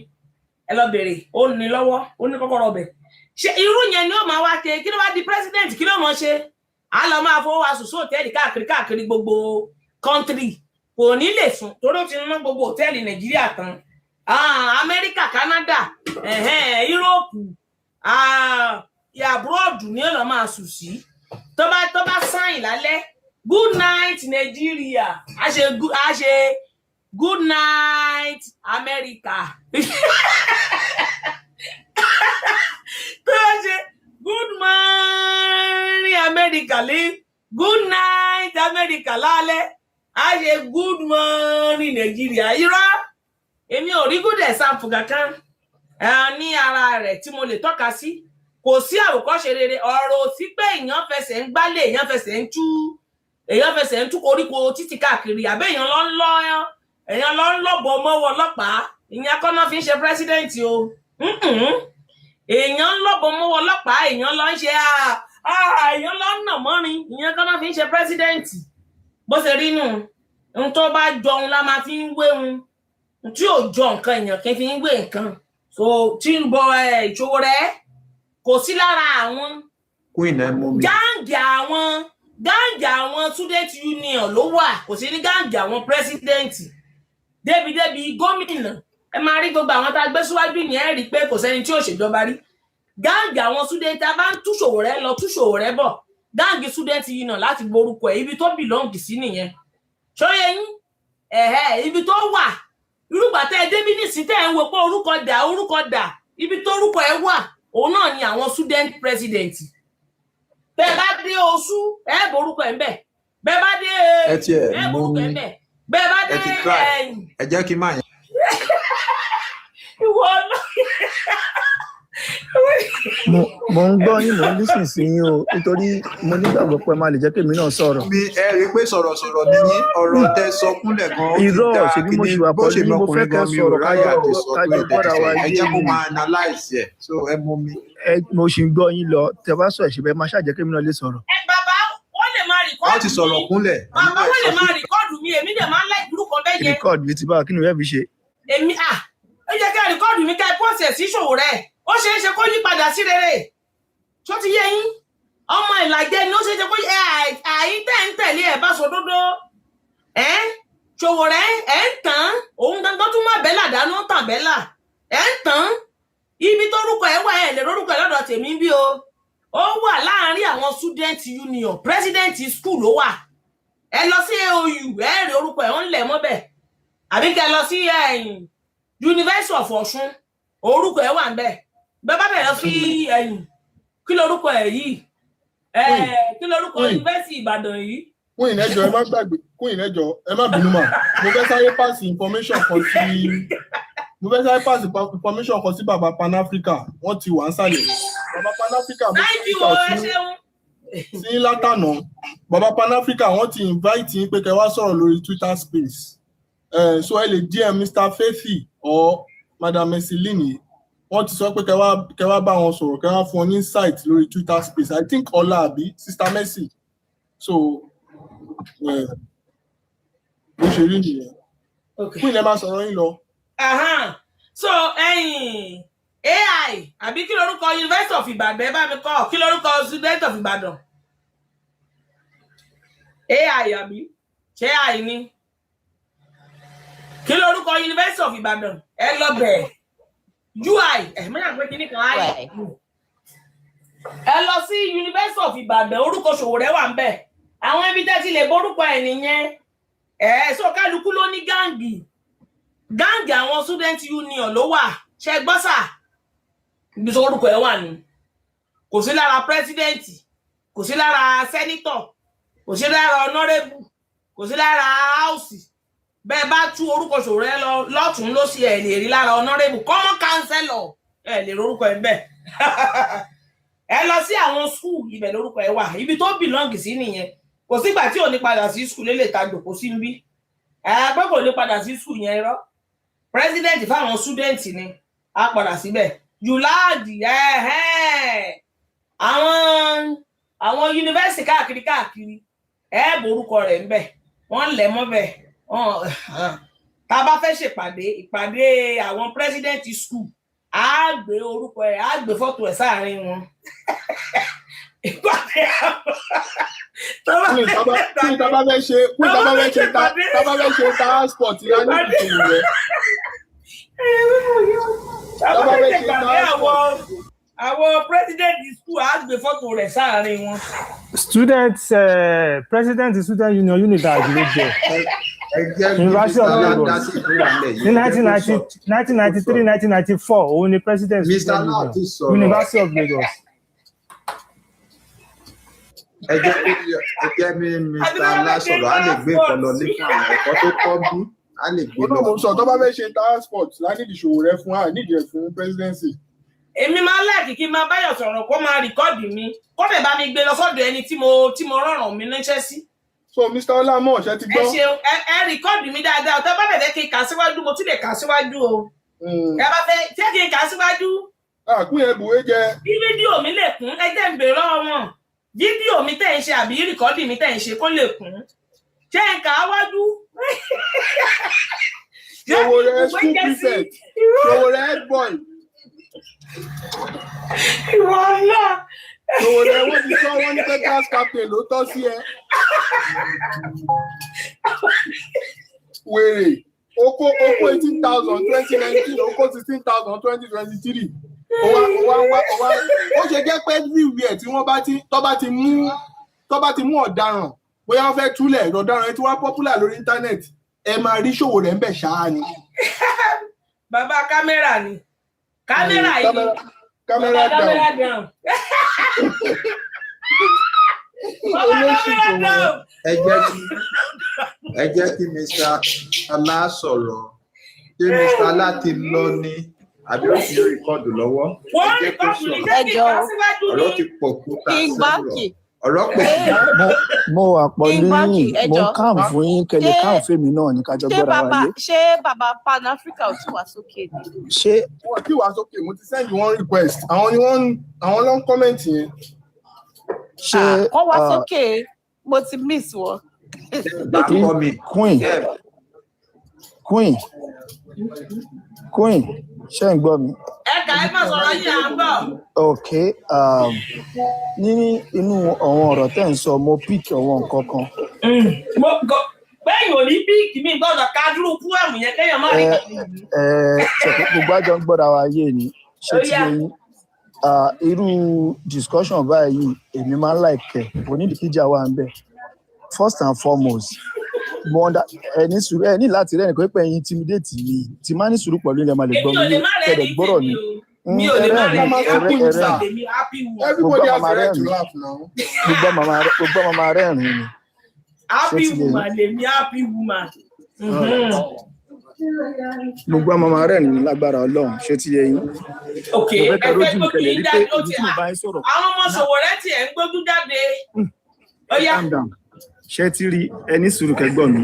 ẹ lọ bèrè ó ní lọ́wọ́ ó ní kọ́kọ́rọ́ ọbẹ̀ ṣe irú yẹn ni ó máa wá ṣe kí ló bá di president kí ló mọ̀ ṣe á lọ máa fowó wa sùn sí hòtẹ́ẹ̀lì káàkiri gbogbo country kò ní lè sùn torí ó ti ná gbogbo hòtẹ́ẹ̀lì Nàìjíríà tán Amẹ́ríkà Canada Europe abroad ní ọ̀nà máa sùn sí tó bá sáyìn lálẹ́ good night Nigeria a ṣe good night America tó ṣe good morning America lé good night America lálẹ́ a ṣe good morning Nigeria irọ́ èmi ò rí good example kankan ní ara rẹ̀ tí mo lè tọ́ka sí kò sí àwòkọ́ṣe rere ọ̀rọ̀ sí pé èèyàn fẹsẹ̀ ń gbálẹ̀ èèyàn fẹsẹ̀ ń tú koríko títí káàkiri àbẹ́ èèyàn lọ ń lọ́bọ̀ mọ́wọ́ ọlọ́pàá ìyẹn kọ́nà fi ń ṣe president o èèyàn ń lọ́bọ̀ mọ́wọ́ ọlọ́pàá èèyàn lọ ń ṣe èèyàn lọ ń nà mọ́rin ìyẹn kọ́nà fi ń ṣe president bó ṣe rí nù ń tó bá jọ òun la máa fi ń wé òun tí ò jọ nǹkan èèyàn kí n fi ń wé nǹkan so tí ń bọ ìṣòro rẹ̀ kò sí lára àwọn gáǹgì àwọn student union ló wà kò sí ní gáǹgì àwọn president débi gómìnà ẹ máa rí gbogbo àwọn tá a gbé síwájú yẹn rí pé kò sẹ́ni tí ò ṣèjọba rí gáǹgì àwọn student a bá ń túṣòwò rẹ̀ lọ túṣòwò rẹ̀ bọ̀ gáǹgì student union láti gborúkọ ẹ̀ ibi tó belong sí nìyẹn ṣóyẹ yín ibi tó wà irúgbà tẹ́ ẹ débí nísìnyí tẹ́ ẹ ń wo pé orúkọ dà ibi tó orúkọ ẹ wà òun náà ni àwọn student president bẹ́ẹ̀ bá dé oṣù ẹ borúkọ ẹ ń bẹ bẹ́ẹ̀ bá dé ẹ borúkọ ẹ ń bẹ bẹ́ẹ̀ bá dé ẹ jẹ́ kí n máa yẹn. ìwọ náà mo ń gbọ́ yín mo ń lísìn sí yín o nítorí mo nígbàgbọ́ pé máa lè jẹ́ kémi náà sọ̀rọ̀. mi ẹ rí i pé sọ̀rọ̀sọ̀rọ̀ ni yín ọ̀rọ̀ tẹ sọ kúnlẹ̀ gan-an irọ́ ṣèbí mo ṣì wà pọ̀ ní mo fẹ́ kẹ́ sọ̀rọ̀ kájọ gbọ́dọ̀ wa ẹ jẹ́ kó máa analyse ẹ̀ so ẹ mú mi. mo ṣì ń gbọ́ yín lọ tẹ bá sọ ìṣẹ̀bẹ̀ máa ṣàjẹ́ kémi náà lè sọ̀rọ̀. bàbá wọ́n lè máa rìkọ́ọ̀dù mi wọ́n ti sọ̀rọ̀ kúnlẹ̀. bàbá wọ́n lè máa rìkọ́ọ̀dù mi èmi dẹ̀ máa ń láì burúkọ bẹ́ẹ̀ yẹn. rìkọ́ọ̀dù mi ti bá kí ni wẹ́ẹ̀ fi ṣe. èmi ó yẹ ká rìkọ́ọ̀dù mi ká ẹ pọ́ọ̀sì ẹ̀ sí ìṣòwò rẹ̀ ó ṣeé ṣe kó yí padà sí rere tó ti yé yín ọmọ ìlàjẹ ni ó ṣeé ṣe kó àyíntẹ́ ń tẹ̀lé ẹ̀ bá sọ dódó ṣòwò rẹ̀ ẹ̀ ń tàn òun gangan tún má bẹ́là dáná tàn bẹ́là ẹ̀ ń tàn ibi tó rúkọ ẹ̀ wà ẹ̀ lè rórúkọ ẹ̀ lọ́dọ̀ tèmi bí o ó wà láàárín àwọn student union president school ló wà ẹ lọ sí AOU ẹ rí orúkọ ẹ̀ ń lẹ̀ mọ́bẹ̀ àbí kẹ lọ sí University of Ọ̀ṣun orúkọ ẹ̀ wà ń bẹ̀ bẹ́ẹ̀ bá bẹ̀rẹ̀ sí kí lorúkọ ẹ̀ yìí kí lorúkọ University Ìbàdàn yìí. kún ìnẹjọ ẹ má gbàgbé kún ìnẹjọ ẹ má bínú mà mo fẹ́ sáré pass information kan sí bàbá Pan Africa wọ́n ti wà ń sàlẹ̀ bàbá Pan Africa mo sí látànà bàbá Pan Africa wọ́n ti invite yín pé kẹ́ wá sọ̀rọ̀ lórí Twitter space so ẹ lè DM Mr. Faithy or Madam Merceline wọ́n ti sọ pé kẹ́ wá bá wọn sọ̀rọ̀ kẹ́ wá fún wọn ní insight lórí Twitter space I think ọlá àbí Sister Mercy so bó ṣe rí nìyẹn kí ilẹ̀ máa sọ̀rọ̀ yín lọ. so AI àbí kí lorúkọ University of Ìbàdàn ẹ bá mi kọ kí lorúkọ University of Ìbàdàn AI àbí ṣé AI ni kí lorúkọ University of Ìbàdàn ẹ lọ bẹ́ẹ̀. UI mẹ́rin pé kíní kan ayé ẹ lọ sí University of Ìbàdàn orúkọ Ṣòwòrẹ́ wà ń bẹ̀ àwọn ibi tẹ́ ti lè borúkọ ẹ̀ nìyẹn so kálukú ló ní gáǹgì àwọn student union ló wà ṣe gbọ́sà ibi tó orúkọ ẹ̀ wà ní kò sí lára president kò sí lára senator kò sí lára honorable kò sí lára house bẹ́ẹ̀ bá tú orúkọ Ṣòwòrẹ́ lọ lọ́tún ló sì ẹ̀ lè rí lára honorable common councillor ẹ̀ lè rorúkọ ẹ̀ bẹ́ẹ̀ ẹ lọ sí àwọn school ibẹ̀ lórúkọ ẹ̀ wà ibi tó belong sí nìyẹn kò sígbà tí ò ní padà sí school lè ta jòkó sí níbí pé kò ní padà sí school yẹn rọ president fáwọn student ni á padà síbẹ̀ yùláàdì àwọn university káàkiri borúkọ rẹ̀ ń bẹ̀ wọ́n lẹ̀ mọ́bẹ̀ tá a bá fẹ́ ìpàdé àwọn president school á gbé orúkọ ẹ̀ á gbé fọ́tò ẹ̀ sáàrin wọn transport our president is school has the photo rẹ̀ sáàrin wọn. President student union unitag ló jẹ University of Lagos ní 1993-1994 òun ni president student union University of Lagos. ẹ jẹ́ mi Mr. Alasọ̀rọ̀ á lè gbé ìkọlọ nípa àwọn ẹ̀kọ́ tó kọ́ bí á lè gbé lọ. Mo sọ tó bá fẹ́ ṣe transport láti ìṣòwò rẹ fún nídìí ẹ̀ fún presidency. Èmi máa láàkì kí n máa báyọ̀ sọ̀rọ̀ kó máa rìkọ́ọ̀dì mi kó lè bá mi gbé lọ sọ́dọ̀ ẹni tí mo rọrùn mi níṣẹ́ sí. So Mr. Olamo ṣe ti gbọ́. Ẹ ṣeun ẹ rìkọ́ọ̀dì mi dáadáa ọ̀tọ́ bá bẹ̀rẹ̀ kí n kà síwájú mo tún lè kà síwájú o. Ẹ bá fẹ́ ṣé kí n kà síwájú. Àkún yẹn bùwé jẹ. Bí fídíò mi lè kún ẹ jẹ́ ń bèrè lọ́wọ́ wọn. Fídíò mi tẹ̀ ń ṣe àbí rìkọ́ọ̀dì mi tẹ̀ ń ṣe kó lè kún. Ṣé n kà á wájú? Ṣòwò rẹ̀ school prefect. Ṣòwò rẹ̀ head boy. Ìwọ náà. Ṣòwò rẹ̀ wọ́n ti sọ wọ́n ní pé gas captain ló tọ́ sí ẹ. Wèrè oko 18,000 2019 oko 16,000 2023. Ó ṣe jẹ́ pé everywhere tí wọ́n bá ti mú ọ̀daràn bóyá wọ́n fẹ́ túlẹ̀ ọ̀daràn tí wọ́n popular lórí íńtánẹ́ẹ̀tì ẹ máa rí ṣòwò rẹ̀ ń bẹ̀ ṣáá ni. Bàbá kámẹ́rà ni kámẹ́rà yìí kámẹ́rà down. ẹ jẹ́ kí Mr. Alasọ̀rọ̀ ṣé Mr. Aláti lọ ní àbí ó ti rìkọ́dù lọ́wọ́. Ọ̀rọ̀ ti pọ̀ kúta sẹ́rọ̀. Ọ̀rọ̀ pọ̀ mo wà pọ̀lú yín mo kàn fún yín kẹlẹ̀ kàn fèmí náà ní kájọ gbọ́dọ̀ wáyé. Ṣé bàbá Pan Africa ò ti wà sókè ni? Ṣé wọ́n ti wà sókè mo ti send one request àwọn ló ń comment yẹn. Ṣé wọ́n wá sókè mo ti miss wọn. Queen ṣé ń gbọ́ mi. Ẹ̀ka ẹ má sọ̀rọ̀ yín à ń gbọ́. Okay, ní inú àwọn ọ̀rọ̀ tẹ́ ń sọ mo pick àwọn nǹkan kan. Bẹ́ẹ̀ni ò ní píìkì mi gbọ́dọ̀ ká dúró fúẹ̀mù yẹn kéèyàn má rí kàkiri. Ṣèpẹ́ gbogbo àjọ ń gbọ́dọ̀ wa yé ni ṣé ti yé yín. Irú discussion báyìí èmi máa ń like onídìíjà wà ń bẹ̀. First and foremost ẹ ní láti rẹ́rìn pé pé ẹ̀yin intimidate mi tí máa ní sùúrù pẹ̀lú ilẹ̀ máa lè gbọ́ mi kẹ̀dẹ̀ gbọ́rọ̀ mi. Mi ò lè má rẹ̀ ní everybody has a right to laugh now. Gbogbo mama rẹ́rìn ni. Happy woman lèmi happy woman. Gbogbo mama rẹ́rìn ni lágbára Ọlọ́run ṣé ti yé yín. Ok ẹgbẹ́ tó kì í dájú ó ti hà àwọn ọmọ ṣòwò rẹ̀ tiẹ̀ ń gbójú jáde. Ṣé ti rí ẹni sùúrù kẹgbọ́n mi.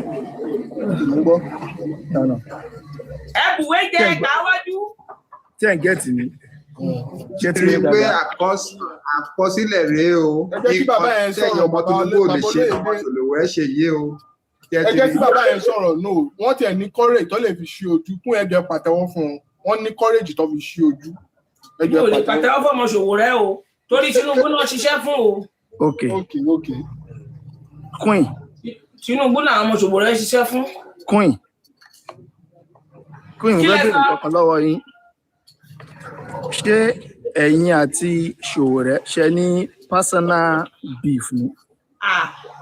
Ẹ̀bùwé jẹ́ ẹ̀ka wájú. Tí ẹ̀ ń gẹ́ẹ̀tì mi. Ṣé ti rí pé àkọsílẹ̀ rèé o. Nǹkan tẹ̀yìn ọmọ Tinubu ò lè ṣe ọmọ Ṣòlòwò ẹ̀ ṣe yé o. Ẹ jẹ́ kí bàbá yẹn sọ̀rọ̀ no wọ́n tiẹ̀ ní courage tó lè fi ṣí ojú kún ẹ̀jẹ̀ pàtẹ́wọ́ fún wọn. Wọ́n ní courage tó fi ṣí ojú. Mi ò lè pàtẹ́wọ́ fún ọmọ ṣòwò rẹ o torí Tinubu náà ṣiṣẹ́ fún o. Okay. Queen. Tinubu náà ọmọ ṣòwò rẹ ṣiṣẹ́ fún. Queen mo fẹ́ bèrè kankan lọ́wọ́ yín. Ṣé ẹ̀yin àti Ṣòwòrẹ ṣe ní personal beef ni?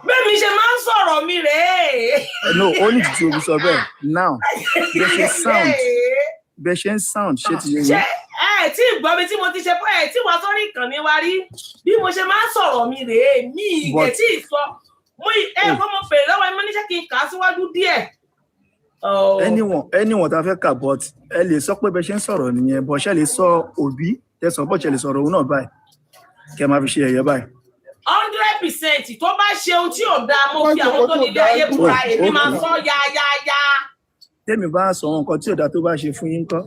Bẹ́ẹ̀ mi ṣe máa ń sọ̀rọ̀ mi rèé. No, ó ní títí omi sọ bẹ́ẹ̀. Now, bẹ́ẹ̀ ṣe ń sound ṣé ti yé yín? Tí ìgbọ́ mi tí mo ti ṣe fún tí wọ́n sórí ìkànnì wa rí bí mo ṣe máa ń sọ̀rọ̀ mi rèé mi ìgbẹ́ tí ì sọ mo mo fèrè lọ́wọ́ ẹni mo níṣẹ́ kí n kà á síwájú díẹ̀. Anyone tá a fẹ́ kà but ẹ lè sọ pé bẹ́ẹ̀ ṣe ń sọ̀rọ̀ nìyẹn bọ́ ṣe lè sọ òbí tẹ̀sán bọ́ ṣe lè sọ̀rọ̀ òun náà báyìí kẹ́ máa fi ṣe ẹ̀yẹ báyìí. 100% tó bá ṣe ohun tí ò dáa mo fi àwọn tó nílé ayé búra èmi máa sọ yáyáyá. Tèmi bá sọ nǹkan tí ò dáa tó bá ṣe fún yín kọ́.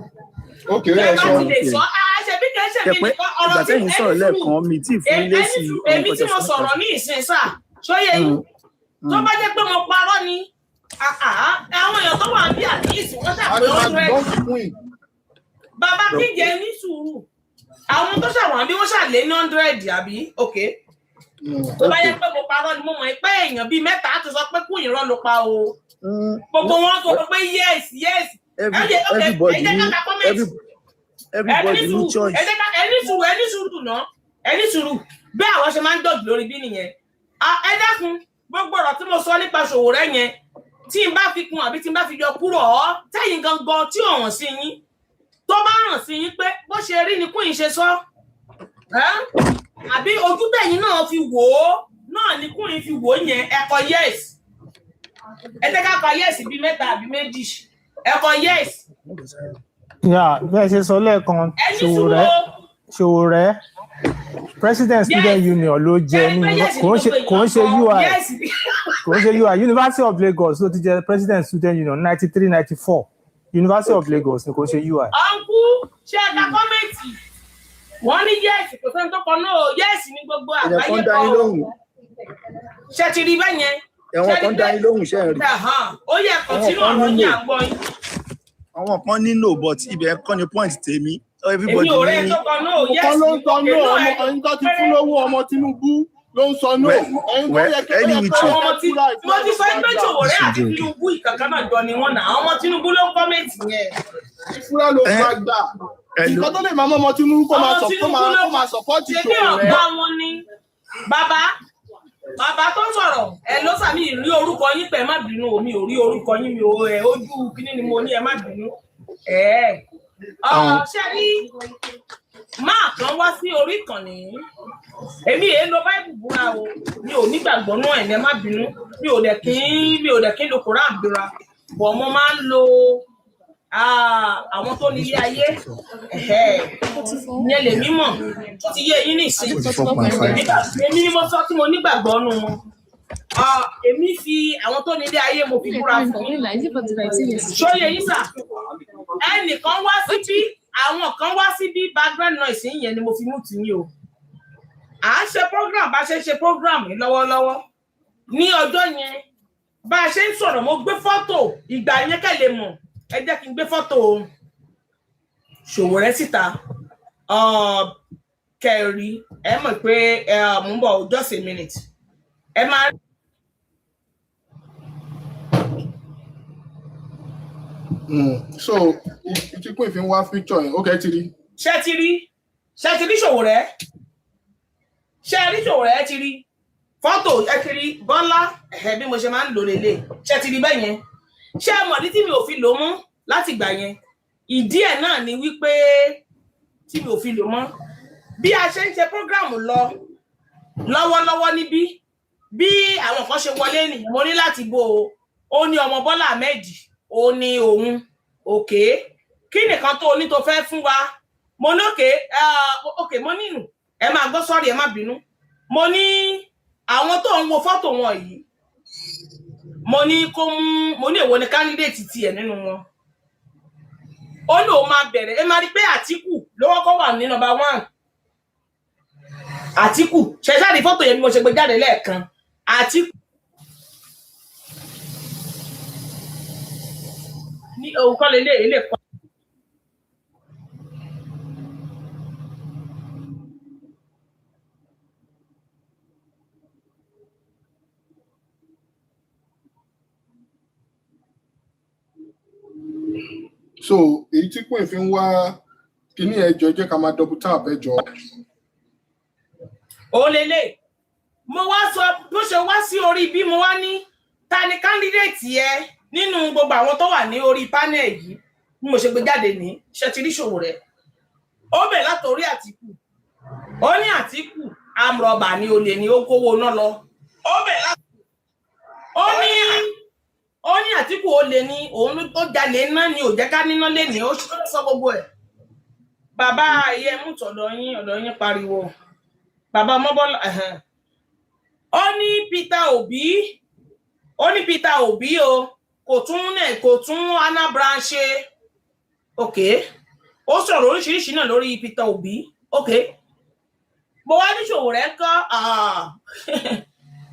Okay, ẹ sọ ṣebí kẹ́ ṣe mí nìkan ọ̀rọ̀ tí ẹ̀yin sọ̀rọ̀ lẹ́ẹ̀kan mi tí fún ilé sí èmi tí mo sọ̀rọ̀ ní ìsìn sà ṣóyè yín tó bá jẹ́ pé mo parọ́ ni àwọn èèyàn tó wà ní àdíyèsí wọ́n ṣàpè 100. Bàbá kíjẹ ní sùúrù àwọn tó ṣàwọn bí wọ́n ṣàlé ní 100 àbí okay tó bá yẹ pé mo parọ́ ni mo mọ̀ pé èèyàn bíi mẹ́ta á ti sọ pé kún ìran ló pa o gbogbo wọn sọ pé yes everybody ní choice. ẹni sùúrù bí àwọn ṣe máa ń dọ̀jù lórí bí nìyẹn ẹ dákun gbogbo ọ̀rọ̀ tí mo sọ nípa Sowore yẹn tí n bá fi kún àbí tí n bá fi yọ kúrò tẹ́yìn gangan tí ò hàn sí yín tó bá hàn sí yín pé bó ṣe rí ni kún yín ṣe sọ àbí ojú tẹ̀yìn náà fi wò ó náà ni kún yín fi wò ó yẹn ẹ kọ yes ẹ jẹ́ ká kọ yes bíi mẹ́ta àbí méjì ẹ kọ yes. bẹ́ẹ̀ ṣe sọ lẹ́ẹ̀kan Sowore President Student Union ló jẹ ní kò ń ṣe UI University of Lagos ló ti jẹ President Student Union 93-94 University of Lagos ni kò ń ṣe UI. ọ̀nkú ṣe ẹ̀ka kọ́mẹ̀tì wọ́n ní yẹ́ẹ̀sì kò sẹ́ni tó kọ náà yẹ́ẹ̀sì ní gbogbo àgbáyé kọ́ ṣe ti rí bẹ́ẹ̀ yẹn. ẹ̀wọ̀n kan dá yín lóhùn ṣe rí. ó yẹ kọ́ntínú ọ̀rọ̀ ní àgbọ̀ yín. àwọn kan nílò but ibẹ̀ kọ́ ni point tèmi. Èmi ò rẹ́ tó kọ náà yẹ́sì ló ń sọ náà ẹni tó ti fún lówó ọmọ Tinubu ló ń sọ náà ẹni tó yẹ kí wọ́n yẹ kí ọmọ tí mo ti sọ pé Sowore àti Tinubu ìkankan náà jọ ni wọ́n nà ọmọ Tinubu ló ń kọ́mẹ̀tì yẹn. ìfúra ló máa gbà nǹkan tó lè máa mọ́ ọmọ Tinubu kó máa sọ̀pọ́tì Sowore. ṣé bí ọ̀gá wọn ni bàbá tó sọ̀rọ̀ ẹ ló sàmì rí orúkọ yín pẹ̀ má bínú mi ò rí orúkọ yín mi ò ojú kíní ni mo ní ẹ má bínú ṣe rí máa kan wá sí orí ìkànnì èmi èé lo báìbù búra o mi ò nígbàgbọ́ náà ẹ̀ ní ẹ má bínú mi ò dẹ̀ kí ń lo Kùránì búra bọ̀ mo máa ń lo àwọn tó ní ilé ayé ìyẹn lè mímọ̀ tó ti yé yín nìsín èmi ni mo sọ tí mo nígbàgbọ́ nù wọn èmi fi àwọn tó ní ilé ayé mo fi búra fún ṣóyè yín sà ẹnìkan wá síbí àwọn kan wá síbí background noise yẹn ni mo fi mú tì yín o à ń ṣe program bá ṣe ń ṣe program yìí lọ́wọ́lọ́wọ́ ní ọjọ́ yẹn bá a ṣe ń sọ̀rọ̀ mo gbé fọ́tò ìgbà yẹn kẹ́ lè mọ̀ ẹ jẹ́ kí n gbé fọ́tò Sowore síta kẹrì ẹ mọ̀ pé mo ń bọ̀ just a minute ẹ máa. So ìtìkú ìfín wá feature yẹn ok ti rí. ṣé ti rí Sowore ẹ ti rí fọ́tò ẹ ti rí Bọ́lá bí mo ṣe máa ń lò lélẹ̀ ṣé ti rí bẹ́ẹ̀ yẹn ṣé mọ̀dí tí mi ò fi lò mọ́ láti gbà yẹn ìdí ẹ̀ náà ni wípé tí mi ò fi lò mọ́ bí a ṣe ń ṣe program lọ lọ́wọ́lọ́wọ́ níbí bí àwọn kan ṣe wọlé nìyẹn mo ní láti bo ó ní ọmọ Bọ́lá Ahmed ó ní òun òkè kí nìkan tó ní tó fẹ́ fún wa mo ní òkè mo ní ẹ máa gbọ́ sọ́ọ̀rì ẹ má bínú mo ní àwọn tó ń wo fọ́tò wọn yìí mo ní èwo ni candidate tiẹ̀ nínú wọn ó lóun máa bẹ̀rẹ̀ ẹ máa rí pé Àtíkù ló kọ́kọ́ wà ní number 1 Àtíkù ṣẹ̀ṣáàdì fọ́tò yẹn bí mo ṣe gbé jáde lẹ́ẹ̀kan Àtíkù ní òun kọ́ lè ilé pọ̀. So èyí tí kún ìfín wá kíní ẹjọ́ jẹ́ ká máa double tap ẹjọ́. ó lélẹ̀ mo wá sọ bó ṣe wá sí orí bí mo wá ní ta ni candidate yẹ nínú gbogbo àwọn tó wà ní orí panel yìí bí mo ṣe gbé jáde ní ṣe ti rí Sowore ó bẹ̀ látòrí Àtíkù ó ní Àtíkù amrọ̀bà ni olè ní ó kówó náà lọ ó bẹ̀ látòrí ó ní Àtíkù olè ní òun tó jalè náà ni ò jẹ́ ká níná lé ní ó sọ gbogbo ẹ̀ bàbá ayé mú ọ̀dọ̀ yín pariwo bàbá Ọmọbọ́lá ó ní Peter Obi o kò tún Anambra ṣe ok ó sọ̀rọ̀ oríṣiríṣi náà lórí Peter Obi ok mo wá ní Sowore kọ́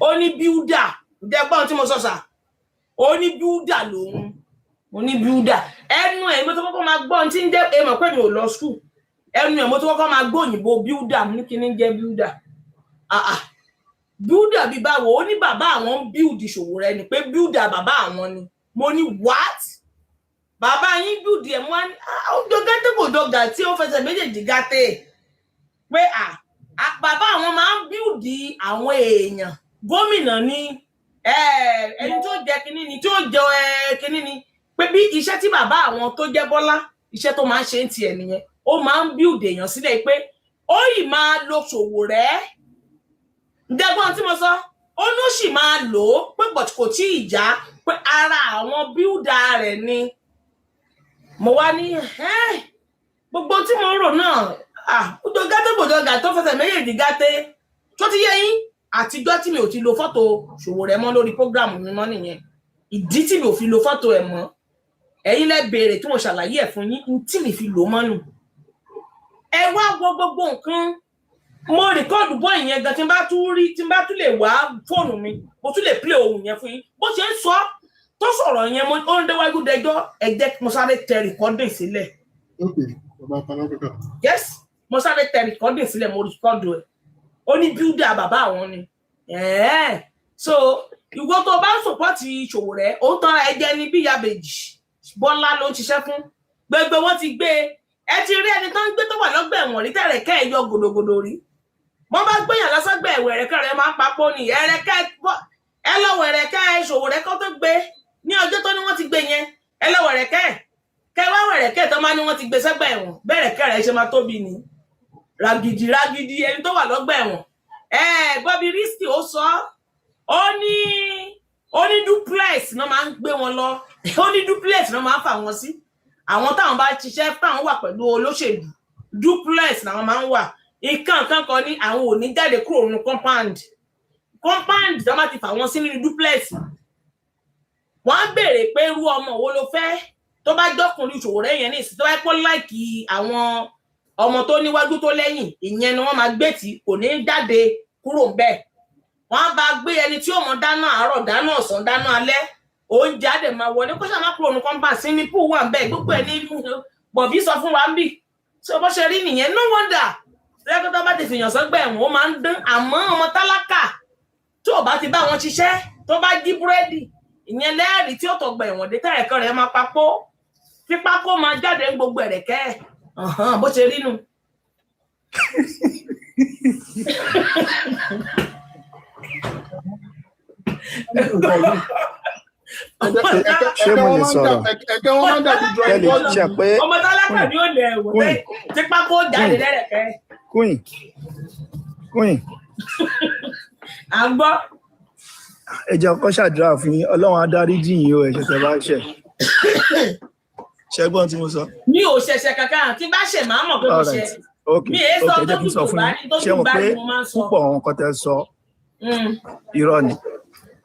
ó ní builder dẹ́gbọ́n tí mo sọ sà ó ní builder lòun ó ní builder ẹnu ẹ̀ mo tó kọ́kọ́ máa gbọ́ tí ń jẹ́ èèmọ̀ pé mi ò lọ school ẹnu ẹ̀ mo tó kọ́kọ́ máa gbọ́ òyìnbó builder ní kí ní jẹ́ builder builder bí báwo ó ní bàbá àwọn build Sowore ni pé builder bàbá àwọn ni mo ní what bàbá yín build ẹ̀ wọ́n ó dọ́gàtẹ́ kò dọ́gà tí ó fẹsẹ̀ méjèèjì gàtẹ́ pé bàbá àwọn máa ń build àwọn èèyàn gómìnà ni ẹni tó jẹ kínní ni tó jẹ kínní ni pé bí iṣẹ́ tí bàbá àwọn tó jẹ́ Bọ́lá iṣẹ́ tó máa ń ṣe ń tiẹ̀ nìyẹn ó máa ń build èèyàn sílẹ̀ pé ó yìí máa lo Sowore dẹ́gbọ́n tí mo sọ ó ló sì máa lò ó pé but kò tí ì já pé ara àwọn builder rẹ̀ ni mo wá ní gbogbo tí mo ń rò náà ó dọ́gàtẹ́ tó fẹsẹ̀ méjèèjì gàtẹ́ tó ti yẹ yín àtijọ́ tí mi ò ti lo fọ́tò Sowore mọ́ lórí prógrámù mi mọ́ nìyẹn ìdí tí mi ò fi lo fọ́tò ẹ̀ mọ́ ẹ̀yin lẹ béèrè tí mo ṣàlàyé ẹ̀ fún yín tí mi fi lò mọ́ nù ẹ wá wo gbogbo nǹkan mo rìkọ́ọ̀dù bọ́ ìyẹn gan tí n bá tún lè wá fóònù mi mo tún lè play ohun yẹn fún yín bó ṣe ń sọ tó sọ̀rọ̀ yẹn ó ń déwájú dẹjọ́ ẹ jẹ́ mo sáré tẹ rìkọ́dìn sílẹ̀ yes mo sáré tẹ rìkọ́dìn sílẹ̀ mo rìkọ́ọ̀dù ẹ̀ ó ní builder bàbá àwọn ni so ìwọ tó bá ń sọpọ́tì Sowore ó ń tọ́ra ẹjẹ́ ní bí Ìyábẹ̀jì Bọ́lá ló ń ṣiṣẹ́ fún gbogbo wọn ti gbé ẹ ti rí ẹni tó ń gbé tó wà lọ́gbà ẹ̀wọ̀n rí tẹ̀rẹ̀kẹ́ ẹ̀ yọ gòdògòdò rí wọ́n bá gbéyàn lọ́sọ́gbà ẹ̀wọ̀n ẹ̀rẹ̀kẹ́ rẹ̀ máa ń papọ̀ ní ẹ̀rẹ̀kẹ́ ẹ lọ́wọ́ ẹ̀rẹ̀kẹ́ Sowore kó tó gbé ní ọjọ́ tó ní wọ́n ti gbé yẹn ẹ lọ́wọ́ ẹ̀rẹ̀kẹ́ kẹwàá ẹ̀rẹ̀kẹ́ tó máa ní wọ́n ti gbé sẹ́gbà ẹ̀wọ̀n bẹ́ẹ̀rẹ̀kẹ́ rẹ̀ ṣe máa tóbi ní ragidi ẹni tó wà lọ́gbà ẹ̀wọ̀n Bobby Risky ó sọ ó ní duplex náà máa ń gbé wọn lọ ó ní duplex náà máa ń fà wọn sí àwọn táwọn bá ṣiṣẹ́ táwọn wà pẹ̀lú olóṣèlú duplex làwọn máa ń wà nǹkan kan ní àwọn ò ní jáde kúrò nínú compound tó bá ti fà wọn sí nínú duplex wọ́n á béèrè pé irú ọmọ wo ló fẹ́ tó bá jọkùnrin Sowore yẹn ní ìsìn tó bá pọ́ láìkì àwọn ọmọ tó níwájú tó lẹ́yìn ìyẹn ni wọ́n máa gbé tí kò ní jáde kúrò ńbẹ̀ wọ́n á bá gbé ẹni tí ó mọ dáná àárọ̀ dáná ọ̀sán dáná alẹ́ oúnjẹ á dẹ̀ máa wọlé kó ṣàmá kúrò ní compound sí ní pool wà ńbẹ̀ gbogbo ẹ̀ ní Bobby sọ fún wa ń bì so bó ṣe rí nìyẹn no wonder lẹ́kọ̀ọ́ tó bá ti fìyàn sọ́gbà ẹ̀wọ̀n ó máa ń dán àmọ́ ọmọ tálákà tó bá ti bá wọn ṣiṣẹ́ tó bá jí búrẹ́dì ìyẹn lẹ́ẹ̀rí tí ó tọ̀gbà ẹ̀wọ̀n dé tẹ̀rẹ̀kẹ́ rẹ̀ máa papọ̀ tí pákó máa jáde ń gbogbo ẹ̀rẹ̀kẹ́ bó ṣe rí nù. ṣé mo lè sọ̀rọ̀ tẹ́lẹ̀ ṣe pé ọmọ tálákà ni ó lẹ̀ ẹ̀wọ̀n tí pákó jáde lẹ́rẹ̀kẹ́. queen à ń gbọ́. ẹ jẹ́ ọkọ ṣàdúrà fún yín Ọlọ́run á dáríjì yín o ẹ̀ṣẹ̀ tẹ́ bá ṣẹ̀ ṣẹ́gbọ́n tí mo sọ. mi ò ṣẹ̀ṣẹ̀ kankan tí bá ṣẹ̀ máa mọ̀ pé mo ṣẹ̀. mi èé sọ tó kù tó bá ní tó kù bá ní mo máa ń sọ. púpọ̀ àwọn nǹkan tẹ́ sọ irọ́ ni.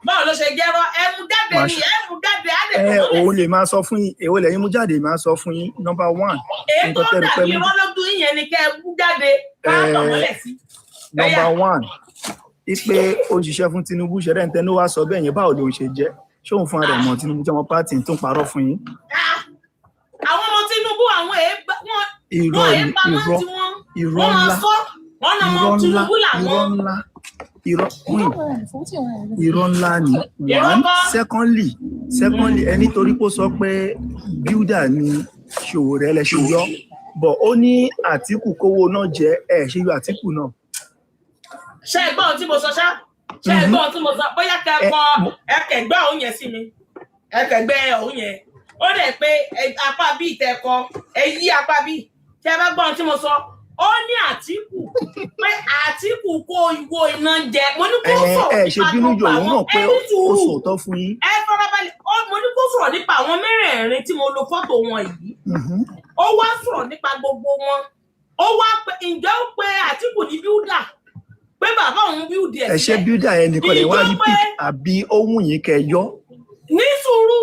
báwo ló ṣe jẹ́rọ ẹmu jáde ni ẹmu jáde á lè kọ́ òun lè máa sọ fún yín èwo lẹ́yìn mú jáde máa sọ fún yín number one. èyí tó dàbí irọ́ lójú yẹn ni kẹ́ ẹ mú jáde káàtọ̀ mọ́lẹ̀ sí. number one ipe òṣìṣẹ́ fún Tinubu ṣẹ̀rẹ̀ ń tẹnu wá sọ bẹ́ẹ̀ yẹn báwo ló ń ṣe jẹ́ ṣóun fún ara ẹ̀ mọ̀ Tinubu tí wọ́n pàtì tó ń parọ́ fún yín. àwọn ọmọ Tinubu àwọn èèbá wọn èèbá wọn tí wọ́n máa sọ wọn náà mọ Tinubu làwọn. irọ́ ńlá ni one secondly ẹni torí kó sọ pé builder ni Sowore ẹlẹ́ṣẹ̀ yọ bọ̀ ó ní Àtíkù kówó náà jẹ́ ẹ̀ ṣe yọ Àtíkù náà. ṣé ẹ̀gbọ́n tí mo sọ ṣá ṣé ẹ̀gbọ́n tí mo sọ bóyá kẹ́kọ̀ọ́ ẹ̀kẹ́gbẹ́ òun yẹn sí mi ẹ̀kẹ́gbẹ́ òun yẹn ó dẹ̀ pé apá bíi tẹ̀kọ́ èyí apá bíi tí ẹ bá gbọ́n tí mo sọ ó ní Àtíkù pé Àtíkù kó ìwo iná jẹ mo ní kó sọ̀rọ̀ nípa gbogbo àwọn ẹni tùrù ẹ farabalẹ̀ mo ní kó sọ̀rọ̀ nípa àwọn mẹ́rẹ̀ẹ̀rin tí mo lo fọ́tò wọn yìí ó wá sọ̀rọ̀ nípa gbogbo wọn ó wá pé ǹjẹ́ ó pe Àtíkù ní bíúdà pé bàbá òun bíúdì ẹ̀ ṣe bíúdà ẹ̀ nìkan lè wá rí pic àbí ohun yìí kẹ yọ. ní sùúrù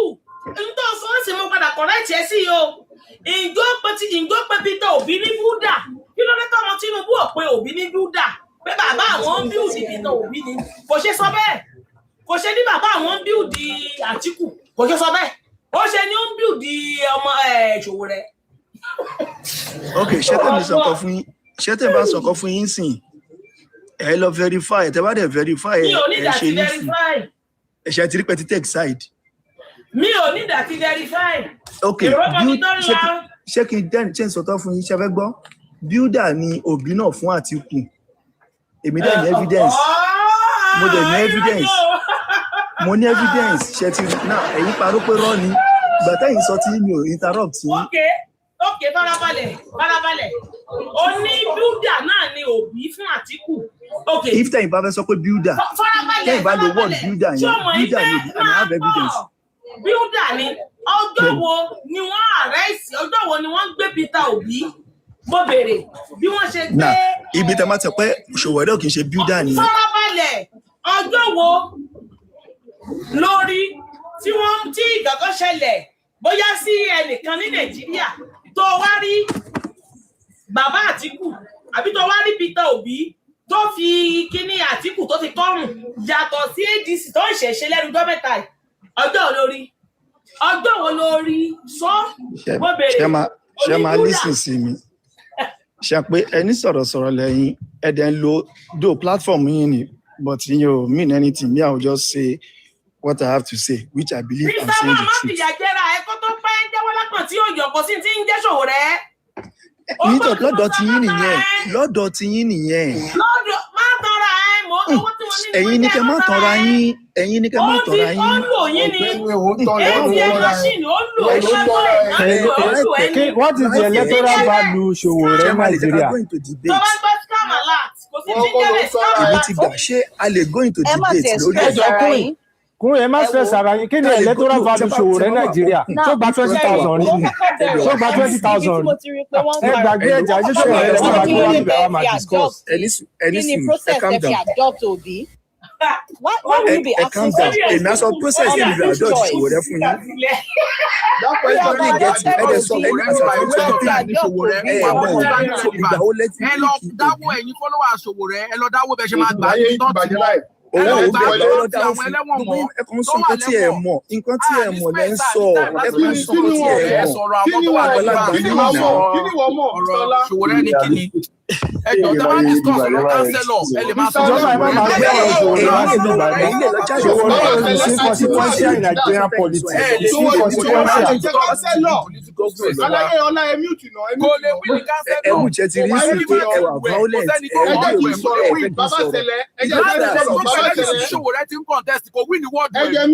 ntọ́ sọ́ọ̀sì mo padà kọ̀rẹ́tì ẹ sí o ìjọ pé Peter Obi ní bíúdà kí ló dé tọ́mọ Tinubu ò pé Obi ní bíúdà pé bàbá àwọn ń bíúdì Peter Obi ni kò ṣe sọ bẹ́ẹ̀ kò ṣe ní bàbá àwọn ń bíúdì Àtíkù kò ṣe sọ bẹ́ẹ̀ ó ṣe ní ó ń bíúdì ọmọ Sowore. ok ṣé tèmi bá sọ̀kọ́ fún yín sìn ẹ lọ verify tẹ bá dẹ̀ verify mi ò ní ìdàtí verify. ẹ ṣe ti rí pẹ́ ti take side. mi ò ní ìdàtí verify. ok ṣé kí n dẹ́n ṣe ń sọtọ́ fún yín ṣe fẹ́ gbọ́ builder ni òbí náà fún Àtíkù èmi dẹ̀ ní evidence mo dẹ̀ ní evidence mo ní evidence ṣe ti náà ẹ̀yin parọ́ pé rọ́ ni ìgbà tẹ́yìn sọ tí mi ò interrupt yín. ok farabalẹ̀ ó ní builder náà ni òbí fún Àtíkù. ok if tẹ́yìn bá fẹ́ sọ pé builder tẹ́yìn bá lo word builder yẹn builder ni òbí and I have evidence. builder ni ọjọ́ wo ni wọ́n arrest ọjọ́ wo ni wọ́n gbé Peter Obi mo béèrè bí wọ́n ṣe gbé. ibi tẹ́ máa tẹ̀ pé Ṣòwòrẹ́ ò kì í ṣe builder ni. farabalẹ̀ ọjọ́ wo lórí tí ìgbàgbọ́ ṣẹlẹ̀ bóyá sí ẹnìkan ní Nàìjíríà tó wá rí bàbá Àtíkù àbí tó wá rí Peter Obi tó fi kíní Àtíkù tó fi kọ́rùn yàtọ̀ sí ADC tó ń ṣẹ̀ṣẹ̀ lẹ́nu gọ́mẹ̀tà ọjọ́ wo lórí sọ mo béèrè. ṣe máa lísìn sí mi ṣe pé ẹni sọ̀rọ̀ lẹ́yìn ẹ̀dẹ̀ ń lo do platform yín ni but you know mean anything me I will just say what I have to say which I believe I'm saying the truth. Mr. Mama jẹ́ra ẹ̀kọ́ tó pẹ́ ń jẹ́wọ́ lápọ̀ tí yóò yọ̀kọ̀ sí ti ń jẹ́ Ṣòwòrẹ́. lọ́dọ̀ tí yín nìyẹn lọ́dọ̀ má tọrọ ẹ mọ owó tí wọ́n ní. ẹ̀yin ni kẹ́ má tọrọ yín ó lò yín ni ATM machine ó lò what is the electoral value Ṣòwòrẹ́ Nigeria? tó bá gbọ́ scam alert kò sí ti jẹ́rẹ̀ scam alert. ibi ti gbà ṣé a lè go into debate lórí ẹjọ́ kún ẹ má stress ara yín kí ni electoral value Ṣòwòrẹ́ Nàìjíríà tó gba 20,000 rí ni tó gba 20,000 rí ẹ gbàgbé ẹjà jésù ẹ lè má gbé wá nígbà wá máa discuss. ẹni sùn ẹ calm down ẹ calm down èmi aṣọ process yìí níbi àjọ Ṣòwòrẹ́ fún yín. dápẹ́ ìtọ́jú ìgẹ̀tì ẹ̀dẹ̀ sọ ẹni àṣà Ṣòwòrẹ́ ìgbà ó lẹ́tí. ẹ lọ dáwọ́ ẹ̀yin fọ́lọ́wà Ṣòwòrẹ́ ẹ lọ dáwọ́ bẹ́ẹ̀ ṣe máa gbà yín tọ́tù ẹkùn sọ nǹkan tí ẹ mọ̀ lẹ́ ń sọ ẹkùn sọ nǹkan tí ẹ mọ̀ àgbàlagbà ọ̀rọ̀ Ṣòwòrẹ́ ní kíni ẹjọ́ tẹ́ bá discuss ọ̀rọ̀ kánsẹ́lọ̀ ẹ lè máa sọ ìjọba ẹ má máa gbé ọ̀rọ̀ Ṣòwòrẹ́ is inconsequential in Nigerian politics is inconsequential. ẹ̀bùn jẹ́ ti rí sí pé ẹwà violent Ṣòwòrẹ́ ti ń contest kò win the world war ìyẹn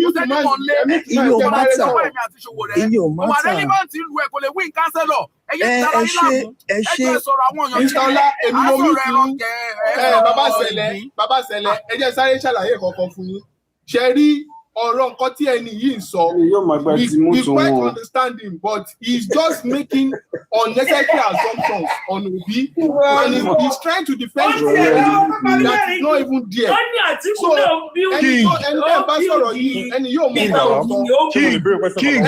ò mátà ọmọ relevant ìlú ẹ kò lè win kánsẹ́lọ̀ ẹ ṣe sọ̀rọ̀ àwọn èèyàn Mr. Ọlá èmi mo mú fún bàbá Sẹ̀lẹ̀ ẹ jẹ́ sáré ṣàlàyé kankan fún yín ṣe rí ọ̀rọ̀ nǹkan tí ẹni yìí ń sọ we quite understand him but he's just making unnecessary assumptions on Obi and he's trying to defend that is not even there so ẹni bá sọ̀rọ̀ yìí ẹni yóò mú King ẹ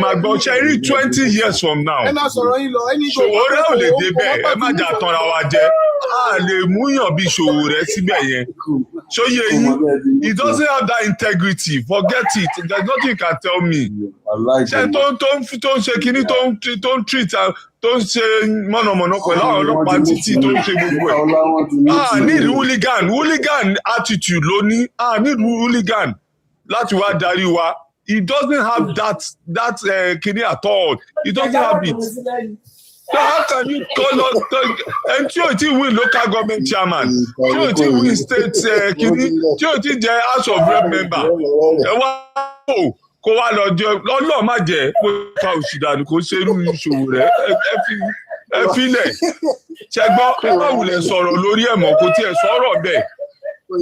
máa gbọ́ ṣẹ́rí 20 years from now ẹ máa sọ̀rọ̀ yín lọ ẹni Ṣòwòrẹ́ ò lè débẹ̀ ẹ má jà tanra wa jẹ a lè múyàn bí Ṣòwòrẹ́ síbẹ̀ yẹn ṣóyè yín he doesn't have that integrity forget it there's nothing you can tell me ṣe tó ń ṣe kinní tó ń treat tó ń ṣe mọ̀nàmọ́ná pẹ̀lú àwọn ọlọ́pàá títí tó ń ṣe gbogbo ẹ̀ need hooligan attitude ló ní need hooligan láti wá darí wa he doesn't have that kinní at all he doesn't have it. So how can you call us and tí o ti win local government chairman tí o ti win state kini tí o ti jẹ house of rep member ẹ wá kó wá lọ jẹ lọ́lọ́ má jẹ́ kó ká òṣìdànù kó ṣe irú ìṣòwò rẹ̀ ẹ filẹ̀ ṣẹgbọ́ ẹ má wulẹ̀ sọ̀rọ̀ lórí ẹ̀ mọ́ kó tiẹ̀ sọ̀rọ̀ bẹ́ẹ̀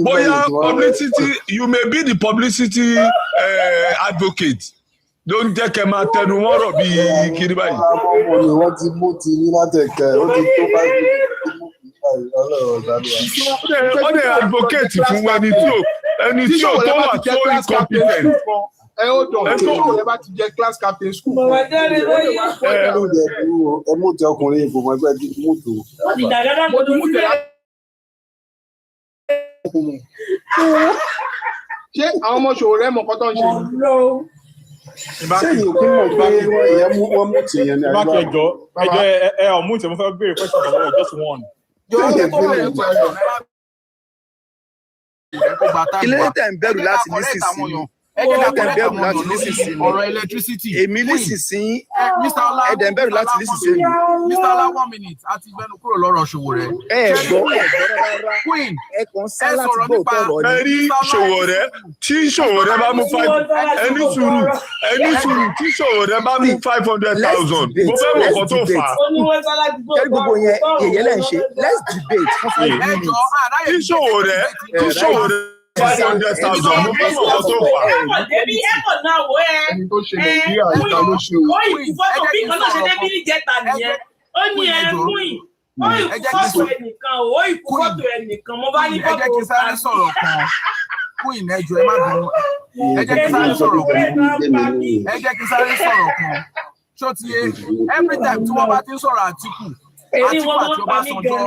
bóyá publicity you may be the publicity advocate ló ń jẹ́ kẹ́ máa tẹnu mọ́rọ̀ bíi kiri báyìí. wọ́n ti mú ti yín látẹ̀kẹ́ ó ti tó báyìí. wọ́n lè advocate fún ẹni tí ò tó wà tó incompetent. ẹ bá ti jẹ class captain school. ẹ mú tẹ ọkùnrin ìbò mọ ẹgbẹ́ mú tó. ṣé àwọn ọmọ Ṣòwòrẹ́ mọ̀ kọ́tọ́ ń ṣe? sẹ́yìn òkú mọ̀ pé wọ́n mú tìyẹn ní àgbà. ẹjọ́ ọmú ìtẹ̀mú fẹ́ béèrè question from just one ilé tẹ̀ ń bẹ̀rù láti nísinsìnyí ọ̀rọ̀ electricity. èmi nísinsìnyí ẹ̀dẹ̀ ń bẹ̀rù láti nísinsìnyí. Mr. Ola 1 minute àti ìgbẹ́nu kúrò lọ́rọ̀ Sowore. ẹ gbọ́ Queen ẹ kàn sá láti gbọ́ òtọ́rọ̀ ni. ẹ rí Sowore tí Sowore bá mú ẹni sùúrù tí Sowore bá mú 500,000 mo fẹ́ mọ̀ kó tó fà á. kẹ́rì gbogbo yẹn yẹ̀yẹ́ lẹ́ ń ṣe let's debate for 5 minutes. tí Sowore 500,000 mo fẹ́ mọ̀ kó tó fà á. ẹni tó ṣe Nàìjíríà ìta ló ṣe o. ó ìfọ́tò bí kan náà ṣe dé bí níjẹta nìyẹn ó ní ẹkún yìí ó ìfọ́tò ẹnìkan ó ìfọ́tò ẹnìkan mo bá ní fọ́tò. ẹ jẹ́ kí sáré sọ̀rọ̀ kan fún ìnẹ́jọ ẹ má bínú ẹ jẹ́ kí sáré sọ̀rọ̀ kan ṣó ti yé every time tí wọ́n bá ti ń sọ̀rọ̀ Àtíkù àti Ọbásanjọ́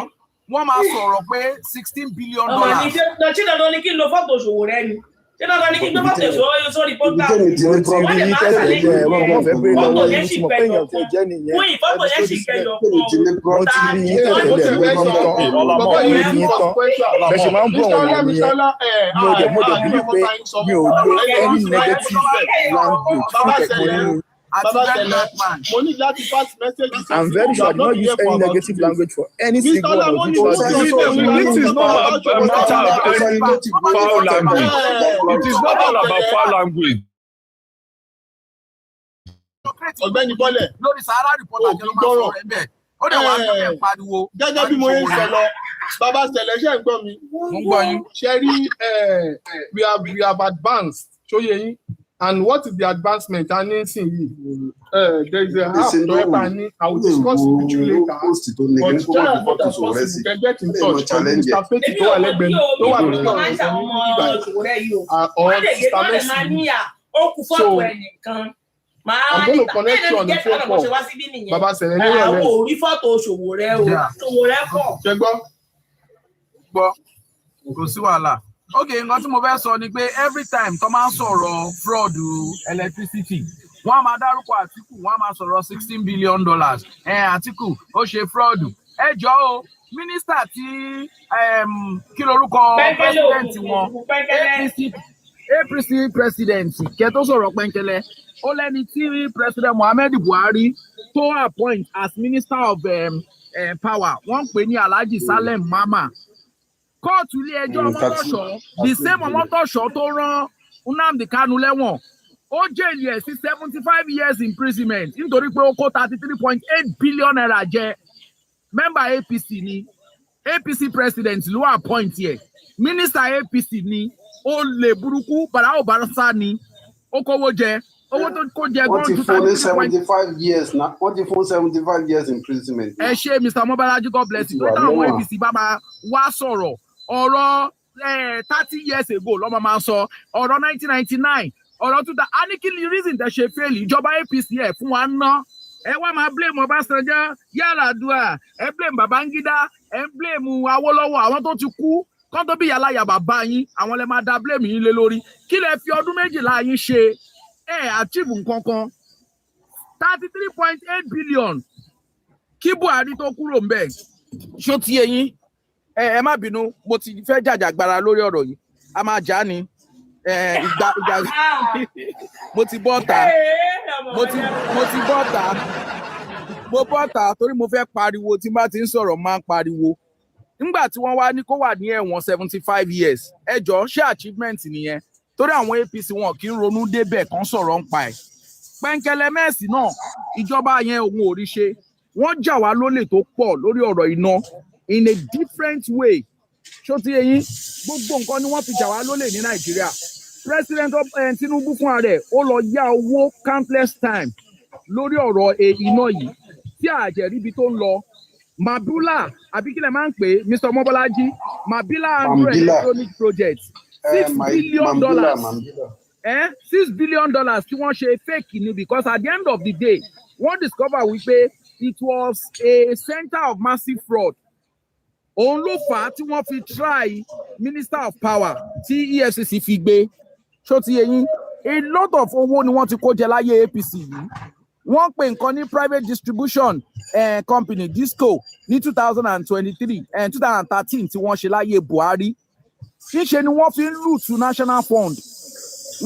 wọ́n máa sọ̀rọ̀ pé $16 billion. ṣé dandan ni kí n lo fọ́tò Sowore ni ṣé dandan ni kí n gbé fọ́tò Sowore sórí pọ́ńtà wọ́n lè máa ṣàlẹ́ fọ́tò yẹn sì gbẹ̀yọ̀ kan fún ìfọ́tò yẹn sì gbẹ̀yọ̀ bẹ́ẹ̀ ṣe máa ń bọ̀ wọ́n nìyẹn mo dẹ̀ bí pé mi ò lo any negative language fún ẹ̀kọ́ nínú. mo ní láti pass message. I'm very sure I did not use any negative language for any single one of you. This is not a matter of any foul language. It is not all about foul language. Ọ̀gbẹ́ni Bọ́lẹ̀ lórí Sahara Reporter jẹ́ ló máa sọ̀rọ̀ ẹ̀ bẹ́ẹ̀ ó dẹ̀ wá lórí ẹ̀ pariwo. gẹ́gẹ́ bí mo ń sọ lọ bàbá Sẹ̀lẹ̀ ṣe ń gbọ́ mi. mo ń gbọ́ yín. ṣe rí we have advanced ṣóyè yín. And what is the advancement? There is a half to I will discuss it with you later. But try as much as possible, you can get in touch. Mr. Feti tó wà lẹ́gbẹ̀ẹ́ tó wà lórí ọ̀rọ̀ or Mr. Messi. So I'm going to connect you on the phone call. Baba Sẹ̀lẹ̀ ní ìrọ̀lẹ́. Àwọn ò rí fọ́tò Sowore o. Sowore pọ̀. Ṣé gbọ́? Kò sí wàhálà. Okay, nǹkan tí mo fẹ́ sọ ni pé every time tó máa ń sọ̀rọ̀ fraud electricity wọ́n á máa dárúkọ Àtíkù wọ́n á máa sọ̀rọ̀ $16 billion Àtíkù ó ṣe fraud ẹ jọ̀ọ́ o mínísítà tí kí lorúkọ president wọn APC president kẹ́ tó sọ̀rọ̀ pẹ́ńkẹ́lẹ́ ó lẹ́ni tí president Muhammadu Buhari tó appoint as minister of power wọ́n ń pè ní Alhaji Salem Mama. Kóòtù ilé ẹjọ́ Ọmọtọ́ṣọ́ the same Ọmọtọ́ṣọ́ tó rán Nnamdi Kanu lẹ́wọ̀n ó jẹ́lì ẹ̀ sí 75 years imprisonment nítorí pé ó kó 33.8 billion naira jẹ member APC ni APC president ló appoint yẹ minister APC ni ó lè burúkú Barau Barasa ni ó kówó jẹ owó tó kó jẹ wọ́n ti fún ní 75 years na wọ́n ti fún 75 years imprisonment. ẹ ṣe Mr. Mobalaji God bless you pé táwọn APC bá máa wá sọ̀rọ̀ ọ̀rọ̀ 30 years ago lọ́mọ máa sọ ọ̀rọ̀ 1999 ọ̀rọ̀ 2000 a ní kí ni reason tẹ̀ ṣe fail ìjọba APC ẹ̀ fún wa ná ẹ wá máa blame Ọbásanjọ́ Yar'Adua ẹ blame Babangida ẹ blame Awólọ́wọ̀ àwọn tó ti kú kán tó bí yàrá yà bàbá yín àwọn lè máa da blame yín lé lórí kí lè fi ọdún 12 yín ṣe achieve nǹkan kan 33.8 billion kí Buhari tó kúrò ń bẹ̀ ṣó ti yé yín ẹ má bínú mo ti fẹ́ jàjàgbara lórí ọ̀rọ̀ yìí a máa jà ní ìgbà mo ti bọ́ta mo bọ́ta torí mo fẹ́ pariwo tí n bá ti ń sọ̀rọ̀ máa ń pariwo nígbà tí wọ́n wá ní kó wà ní ẹ̀wọ̀n 75 years ẹ jọ̀ọ́ ṣé achievement nìyẹn torí àwọn APC wọn kì í ronú débẹ̀ kan sọ̀rọ̀ ń pa ẹ̀ pẹ́ńkẹ́lẹ́ mẹ́sì náà ìjọba yẹn òun ò rí ṣe wọ́n jà wá lólè tó pọ̀ lórí ọ̀rọ̀ iná in a different way ṣó ti yé yín gbogbo nǹkan ni wọ́n fi jà wá lólè ní Nàìjíríà President Tinubu fúnra rẹ̀ ó lọ yá owó countless time lórí ọ̀rọ̀ iná yìí tí àjẹrí ibi tó ń lọ Mabula àbí kí lè máa ń pè é Mr. Mobalaji Mabila electronic project $6 billion $6 billion tí wọ́n ṣe fake ni because at the end of the day wọ́n discover wípé it was a center of massive fraud òun ló fà á tí wọ́n fi try minister of power tí EFCC fi gbé ṣó ti yé yín a lot of owó ni wọ́n ti kó jẹ láyé APC yìí wọ́n pè nǹkan ní private distribution company disco ní 2013 tí wọ́n ṣe láyé Buhari ṣíṣe ni wọ́n fi ń lùtù national fund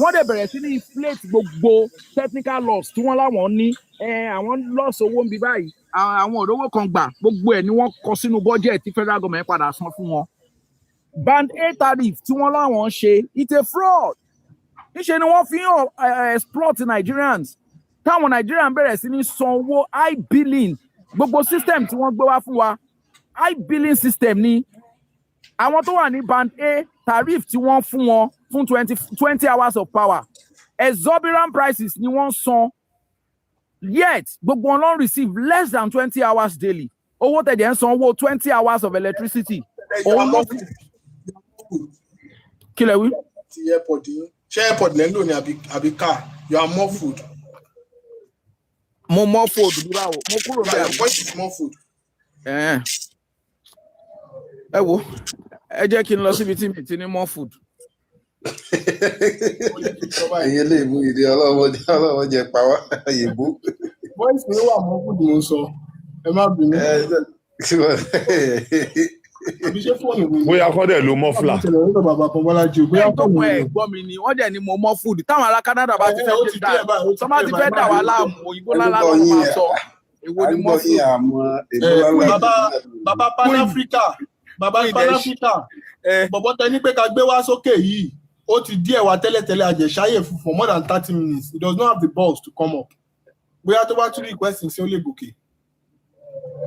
wọ́n dẹ̀ bẹ̀rẹ̀ sí ní inflate gbogbo technical loss tí wọ́n láwọn ní àwọn loss owó ń bí báyìí àwọn òdòwò kan gbà gbogbo ẹ̀ ni wọ́n kọ sínú budget tí federal government padà san fún wọn. Band A tariff tí wọ́n láwọn ṣe it's a fraud níṣe ni wọ́n fi ń exploit Nigerians táwọn Nigerians bẹ̀rẹ̀ sí ní san owó high billing gbogbo system tí wọ́n gbé wá fún wa high billing system ni àwọn tó wà ní band A tariff tí wọ́n fún wọn fún 20 hours of power exorbitant prices ni wọ́n san yet gbogbo wọn ló receive less than 20 hours daily owó tẹ̀dẹ̀ ń san owó 20 hours of electricity. Kí lẹ wí? Ti airport yín ṣé airport lẹ́ ń lò ní àbí car you are more food. Mo more food bí báwo mo kúrò bẹ́ẹ̀. What is more food? Ẹ wo ẹ jẹ́ kí n lọ síbi tí mi ti ní more food. Ẹ̀yin lè mú ìdí ọlọ́wọ́ jẹ pa wá yìnbó. Voice mi wà mọ́ food mo sọ ẹ má bínú. Bóyá kọ́ dẹ̀ ló mọ́ fúlà. Ẹ̀gbọ́n mi ni wọ́n dẹ̀ ni mo mọ́ food táwọn ará Canada bá ti fẹ́ dà wá láàmú òyìnbó lálá ló máa sọ èwo ni mọ́ food. Bàbá Pan-Africa bọ̀bọ̀ tẹ ní pé ká gbé wá sókè yìí ó ti díẹ̀ wá tẹ́lẹ̀tẹ́lẹ̀ àjẹsáyè for more than 30 minutes he does not have the balls to come up. Bóyá tó bá tún request sí ó lè gòkè.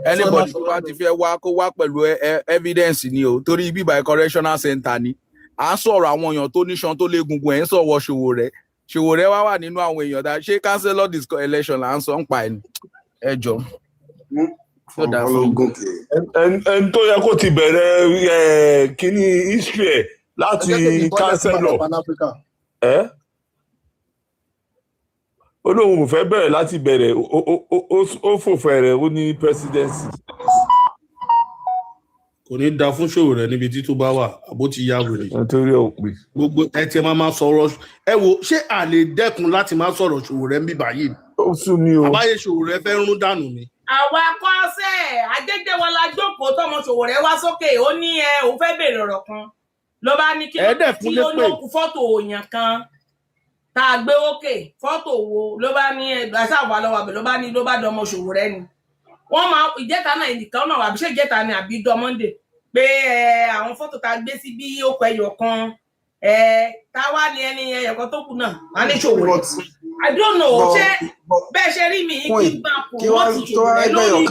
Anybody tó bá ti fẹ́ wá kó wá pẹ̀lú evidence ni o torí ibi by correctional center ni à ń sọ̀rọ̀ àwọn èèyàn tó níṣan tó lé gungun ẹ̀ ń sọ̀wọ́ Ṣòwòrẹ́ wá wà nínú àwọn èèyàn dá ṣé councillor election là ń sọ ń pa ẹ jọ. ẹni tó yẹ kó ti bẹ̀rẹ̀ kíní history ẹ̀ láti councillor ó lóun ò fẹ́ bẹ̀rẹ̀ láti bẹ̀rẹ̀ ó fòfẹ́ rẹ̀ ó ní presidency. Kò ní da fún Ṣòwòrẹ́ níbi tí tó bá wà àbó ti yá wèrè. Nítorí òpin. Gbogbo ẹ ti máa sọ̀rọ̀ ẹ wo ṣé a lè dẹ́kun láti máa sọ̀rọ̀ Ṣòwòrẹ́ ń bí báyìí. Ó sún mi o. Àbáyé Ṣòwòrẹ́ fẹ́ rún dànù ni. Àwa kọ́sẹ̀ Adédèwà la jókòó tọmọ Ṣòwòrẹ́ wá sókè ó ní òun fẹ́ béèrè ọ̀rọ̀ kan ló bá ní kí ló ní òkú fọ́tò òyàn kan tá a gbé òkè fọ́tò wo ló bá ní ẹgbẹ́ sáwà lọ́wọ́ àbẹ̀ ló bá dọmọ Ṣòwòrẹ́ ni wọ́n máa ìjẹta náà nìkan náà àbí ṣé ìjẹta ni àbí dọ Monday pé àwọn fọ́tò tá a gbé sí bí ó pẹ́ ẹyọ kan táwa ni ẹni ẹyọ kan tó kù náà wọ́n ní Ṣòwòrẹ́ I don't know ṣé bẹ́ẹ̀ ṣe rí mi kí n bá kó wọ́n ti Ṣòwòrẹ́ lórí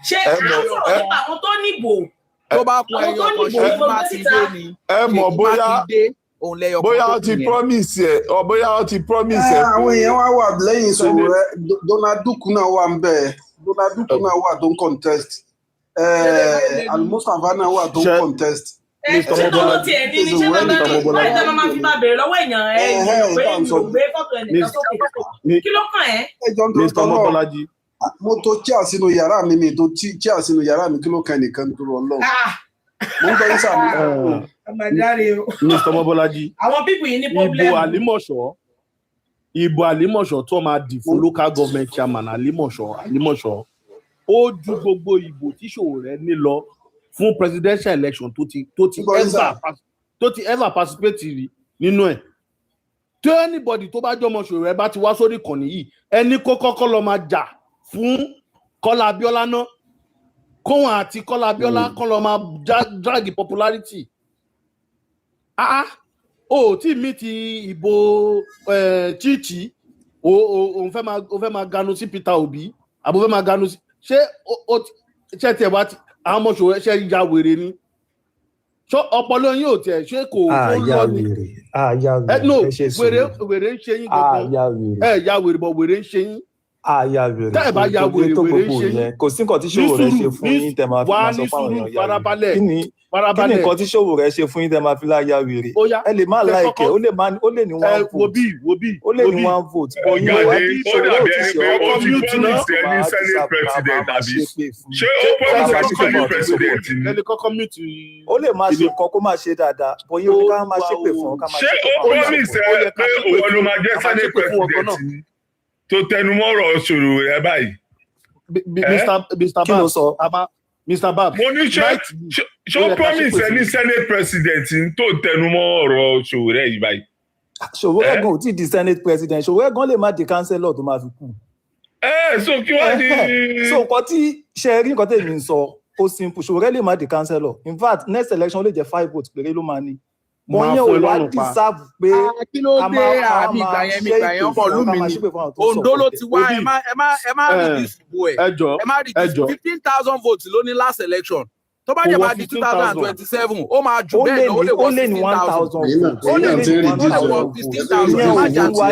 ṣé àwọn tó níbò tó bá kún ẹyọ kan ṣe má ti dé ni ẹ mọ̀ bóyá ó ti promise ẹ ọ bóyá ó ti promise ẹ. Àwọn èèyàn wá wà lẹ́yìn Ṣòwòrẹ́ Donald Duke náà wà ń bẹ̀ Donald Duke náà wà tó ń contest Al-Mustapha náà wà tó ń contest. Ṣé tó ló tiẹ̀ ní ṣé bàbá máa fi máa bèrè lọ́wọ́ èèyàn pé ìgbé fọ́tò ẹnìkan sókè kí ló kàn ẹ́. Mr. Mobolaji. Mo tó chair sínú yàrá mi tó chair sínú yàrá mi kí ló kàn nìkan tó rọ lọ. Mo ń tọ́jú sàmì. Mr. Mobolaji. Àwọn pípù yìí ní problem. Ìbò Àlímọ̀ṣọ́ tó máa dì fún local government chairman Àlímọ̀ṣọ́ ó ju gbogbo ìbò tí Ṣòwòrẹ́ ní lọ fún presidential election tó ti ever participate rí nínú ẹ̀. Tí anybody tó bá jọmọ Ṣòwòrẹ́ bá ti wá sórí ìkànnì yìí ẹni kó kọ́kọ́ lọ máa jà fún Kọ́lá Abíọ́lá náà kóhun àti Kọ́lá Abíọ́lá kọ́ lọ máa drag popularity. O tí mi ti ìbò Chichi òun fẹ́ máa ganu sí Peter Obi àbò fẹ́ máa ganu sí ṣé tiẹ̀ wá àwọn ọmọ Ṣòwòrẹ́ ṣe ya wèrè ni ṣé ọpọlọ yín ò tiẹ̀ ṣé kò ya wèrè no wèrè ń ṣe yín gbogbo ya wèrè bọ̀ wèrè ń ṣe yín. Ya wèrè tẹ́ ẹ̀ bá ya wèrè ń ṣe yín. Kò sí nǹkan tí Ṣòwòrẹ́ ṣe fún yín tẹ́ máa fi máa sọ fáwọn èèyàn ya wèrè. Kí ni nǹkan tí Ṣòwòrẹ́ ṣe fún yín tẹ́ máa fi láya wèrè? Ẹ lè má láìkẹ́ ó lè ní one vote ó lè ní one vote. Ọ̀gá ni ó dàbí ẹni pé ó ti promise ẹni senate president àbí ṣé ó promise ẹni senate president ni. Ó lè máa ṣe nǹkan kó máa ṣe dáadáa bóyá ká máa ṣépè fún ọ ká máa ṣépè fún ọ. Ṣé ó promise ẹ pé òun ló máa jẹ́ senate president ni. tó tẹnumọ́ ọ̀rọ̀ Sowore báyìí. Mr. Babs. Mo ní ṣó promise ẹni Senate president tó tẹnumọ́ ọ̀rọ̀ Sowore yìí báyìí. Sowore gan ò tí di Senate president, Sowore gan lè má di councillor tó máa fi kú. So kí wọ́n di. So nǹkan tí ṣe rí nǹkan tèmi ń sọ ó simple, Sowore lè má di councillor. In fact, next election ó lè jẹ́ 5 votes péré ló máa ní. Wọ́n yẹn ò wá deserve pé kí ló dé àmì ìgbà yẹn ọmọ ìlú mi ni Ondo ló ti wá ẹ má reduce ìbò ẹ má reduce 15,000 votes ló ní last election tó bá jẹ́ máa di 2027 ó máa jù bẹ́ẹ̀ lọ ó lè wọ 16,000 ó lè ní 15,000 má jà tí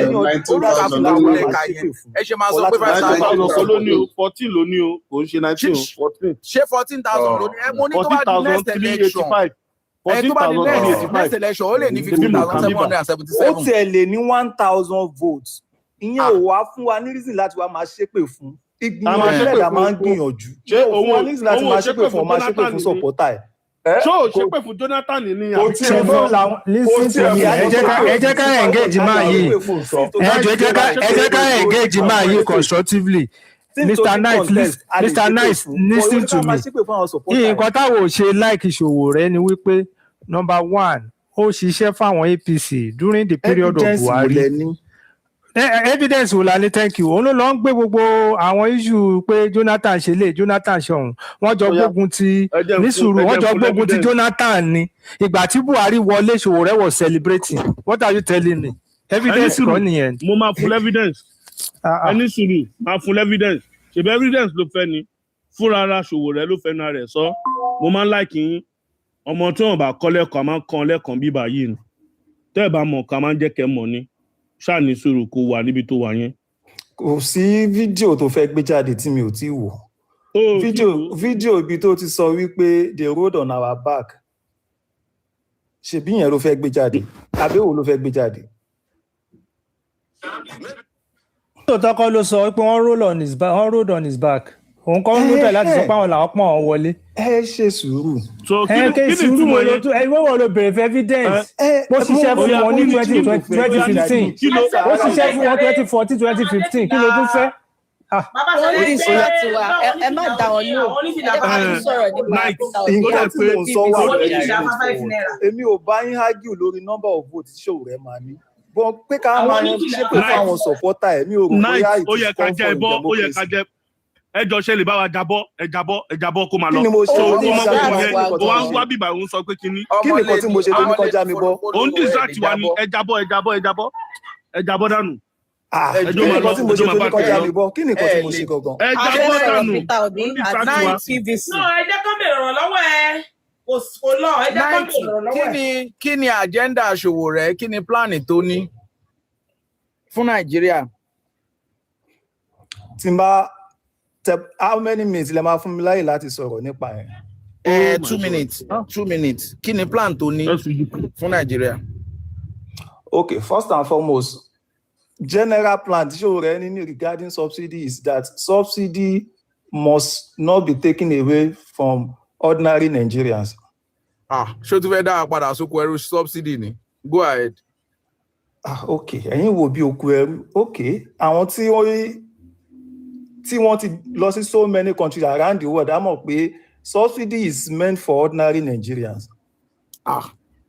ó dàgbà fún àwọn ẹ̀ka yẹn ẹ ṣe máa sọ pé 5,000 ló ní o 14 ló ní o kò ń ṣe 19 o 14. ṣé 14,000 ló ní ẹ mo ní tó bá di next election tó bá di next election ó lè ní 15,777. Ó tiẹ̀ lè ní 1,000 votes. Ìyẹn ò wá fún wa ní reason láti wá máa ṣépè fún. Ìgbìyànjú ẹ̀dá máa ń gbìyànjú. Ṣé òun wá ní reason láti máa ṣépè fún ọmọ ṣépè fún supporter ẹ̀? Ṣé o ṣépè fún Jonathan ní kò tí ẹ fún làwọn ẹ jẹ́ ká engage máa yìí ẹ jẹ́ ká engage máa yìí constructively. Mr. Nice, listen to me. Nǹkan táwọn ò ṣe like Sowore ni wípé number 1 ó ṣiṣẹ́ fáwọn APC during the period of Buhari. Evidence wò la ní thank you. Òun ló lọ ń gbé gbogbo àwọn issue pé Jonathan ṣe lè Jonathan ṣe ọ̀hún. Wọ́n jọ gbógun ti ní sùúrù wọ́n jọ gbógun ti Jonathan ni. Ìgbà tí Buhari wọlé Sowore was celebrating. What are you telling me? Evidence kọ́ nìyẹn. Mo máa fún evidence. Ẹni sùúrù máa fún evidence. Ṣèbí evidence ló fẹ́ ni. Fúnra ara Sowore ló fẹ́ na rẹ̀ sọ. Mo máa ń like yín. Ọmọ tí wọn bá kọ́ lẹ́kọ̀ọ́ a máa ń kọ́ lẹ́kọ̀ọ́ bíbá yìí ni. Tẹ́ ẹ̀ bá mọ̀ ká máa ń jẹ́ kẹ́ mọ̀ ni. Ṣáà ní sùúrù kó wà níbi tó wà yẹn. Kò sí fídíò tó fẹ́ gbé jáde tí mi ò tí wò. Fídíò ibi tó ti sọ wípé they rode on our back. Ṣèbí yẹn ló fẹ́ gbé jáde. Àbẹ́wò ló fẹ́ gbé jáde. Tòótọ́ kọ́ ló sọ pé wọ́n rode on his back. Òun kọ́ ló tẹ̀ láti sọ pé àwọn làwọn pọ̀ wọn wọlé. Ẹ ṣe sùúrù. Kí sùúrù wo ló tún ìwọ́wọ́ ló bèrè fẹ́ evidence. Ó ṣiṣẹ́ fún wọn ní 2015. Ó ṣiṣẹ́ fún wọn 2014, 2015. Kí ló tún fẹ́? Oníṣòwò tiwa ẹ má dá wọn ní òun. Ẹ jẹ́ ká tún sọ̀rọ̀ nípa nǹkan tí mò ń sọ wà lẹ́yìn. Èmi ò bá yín argue lórí number of votes tí Sowore máa ní. Bọ́n pé ká máa ń ṣépè fún àwọn supporter ẹ̀ mi ò rò bóyá ó yẹ ká jẹ ẹbọ ó yẹ ká jẹ ẹjọ ṣe lè bá wa jábọ́ kó máa lọ. Kí ni mo ṣe ó wá ń wá bíbá òun sọ pé kíní. Kí ni nǹkan tí mo ṣe tó ní kọjá mi bọ́? Òun distract wa ni ẹ jábọ́ dànù. Kí ni nǹkan tí mo ṣe tó ní kọjá mi bọ́? Kí ni nǹkan tí mo ṣe gangan? Ẹ jábọ́ dànù. Òun distract wa. Ẹ jẹ́ kó bèrè ìrànlọ́wọ́ ẹ. Kò lọ ẹ jẹ́ kó bèrè ìrànlọ́wọ́ ẹ. Kí ni agenda Sowore? Kí ni plan tó ní fún Nàìjíríà? Tí n bá how many minutes lè máa fún mi láyè láti sọ̀rọ̀ nípa ẹ̀? 2 minutes. Kí ni plan tó ní fún Nàìjíríà? Okay, first and foremost, general plan tí Sowore ní regarding subsidy is that subsidy must not be taken away from ordinary Nigerians. Ṣé o tún fẹ́ dá a padà sóko ẹrú subsidy ni? Go ahead. Okay, ẹ̀yin wo bí oko ẹrú? Okay, àwọn tí wọ́n ti lọ sí so many countries around the world, a mọ̀ pé subsidy is meant for ordinary Nigerians.